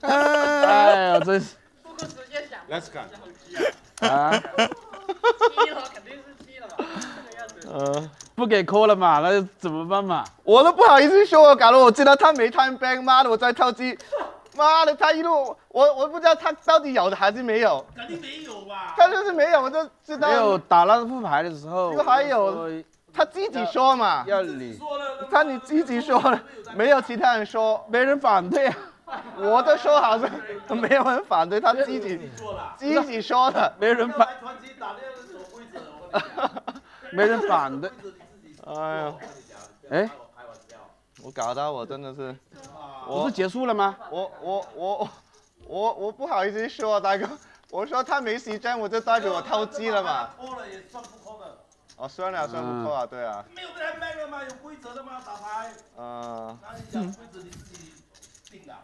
哎呀，真是。 Let's go。啊。不給 call 了嘛，那怎麼辦嘛？我都不好意思說，假如我知道他沒 time bank，媽的，我再跳機，媽的，他一路我不知道他到底有的還是沒有。肯定沒有吧？他就是沒有，我就知道。沒有打那副牌的時候。就還有，他自己說嘛。要你。你自己說了，沒有其他人說，沒人反對啊。我的說好像沒有人反對，他自己說的。沒人反。沒人反對。 哎呀，哎，我搞到我真的是，不是結束了嗎？我不好意思說，大哥，我說他沒時間，我就代表我偷雞了嘛。扣了也算不扣的。哦，算了，算不扣啊，對啊。沒有被他賣了嗎？有規則的嗎？打牌。那你講規則你自己定的。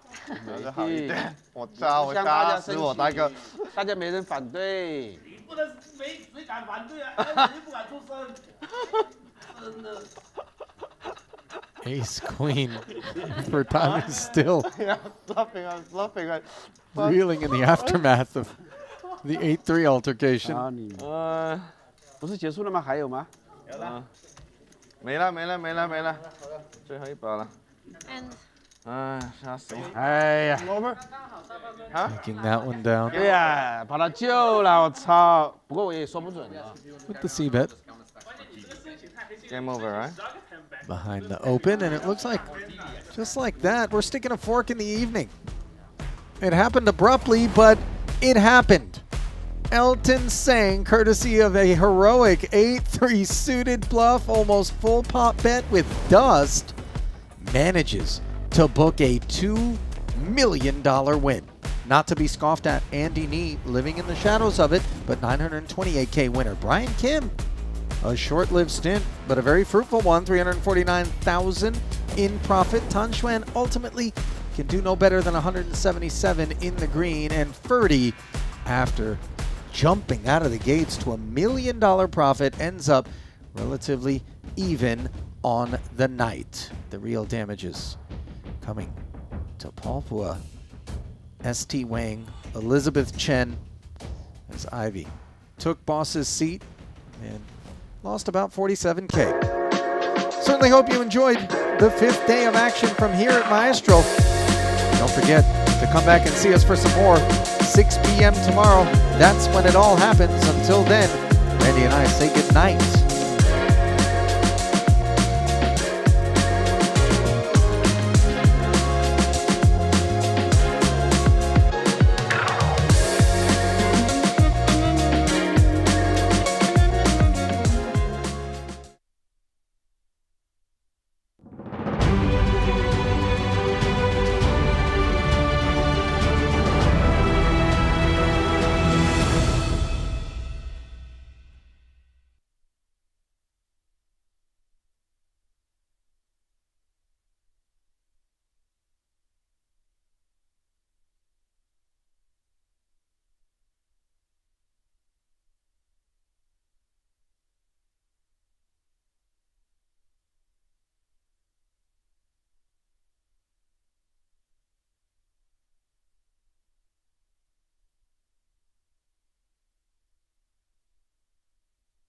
還是好一點，我殺死我大哥。大家沒人反對。你不能誰敢反對啊？誰不敢出聲？ Ace Queen for time still. Yeah, bluffing. Reeling in the aftermath of the 8-3 altercation. 不是結束了嗎？還有嗎？有了，沒了，最後一把了。哎，嚇死我！哎呀 Taking that one down. 對呀，把他救了，我操！不過我也說不準啊。 With the C-bet. Game over, right? Behind the open, and it looks like, just like that, we're sticking a fork in the evening. It happened abruptly, but it happened. Elton Tsang, courtesy of a heroic 8-3 suited bluff, almost full pot bet with dust, manages to book a $2 million win. Not to be scoffed at, Andy Nee living in the shadows of it, but 928K winner. Brian Kim, a short-lived stint, but a very fruitful one, 349,000 in profit. Tan Xuan ultimately can do no better than 177 in the green, and Ferdy, after jumping out of the gates to $1 million profit, ends up relatively even on the night. The real damages coming to Phua, Esti, Wang, Elizabeth Chen, as Ivey took boss's seat and lost about 47K. Certainly hope you enjoyed the 5th day of action from here at Maestral. Don't forget to come back and see us for some more. 6 p.m. tomorrow. That's when it all happens. Until then, Randy and I say good night.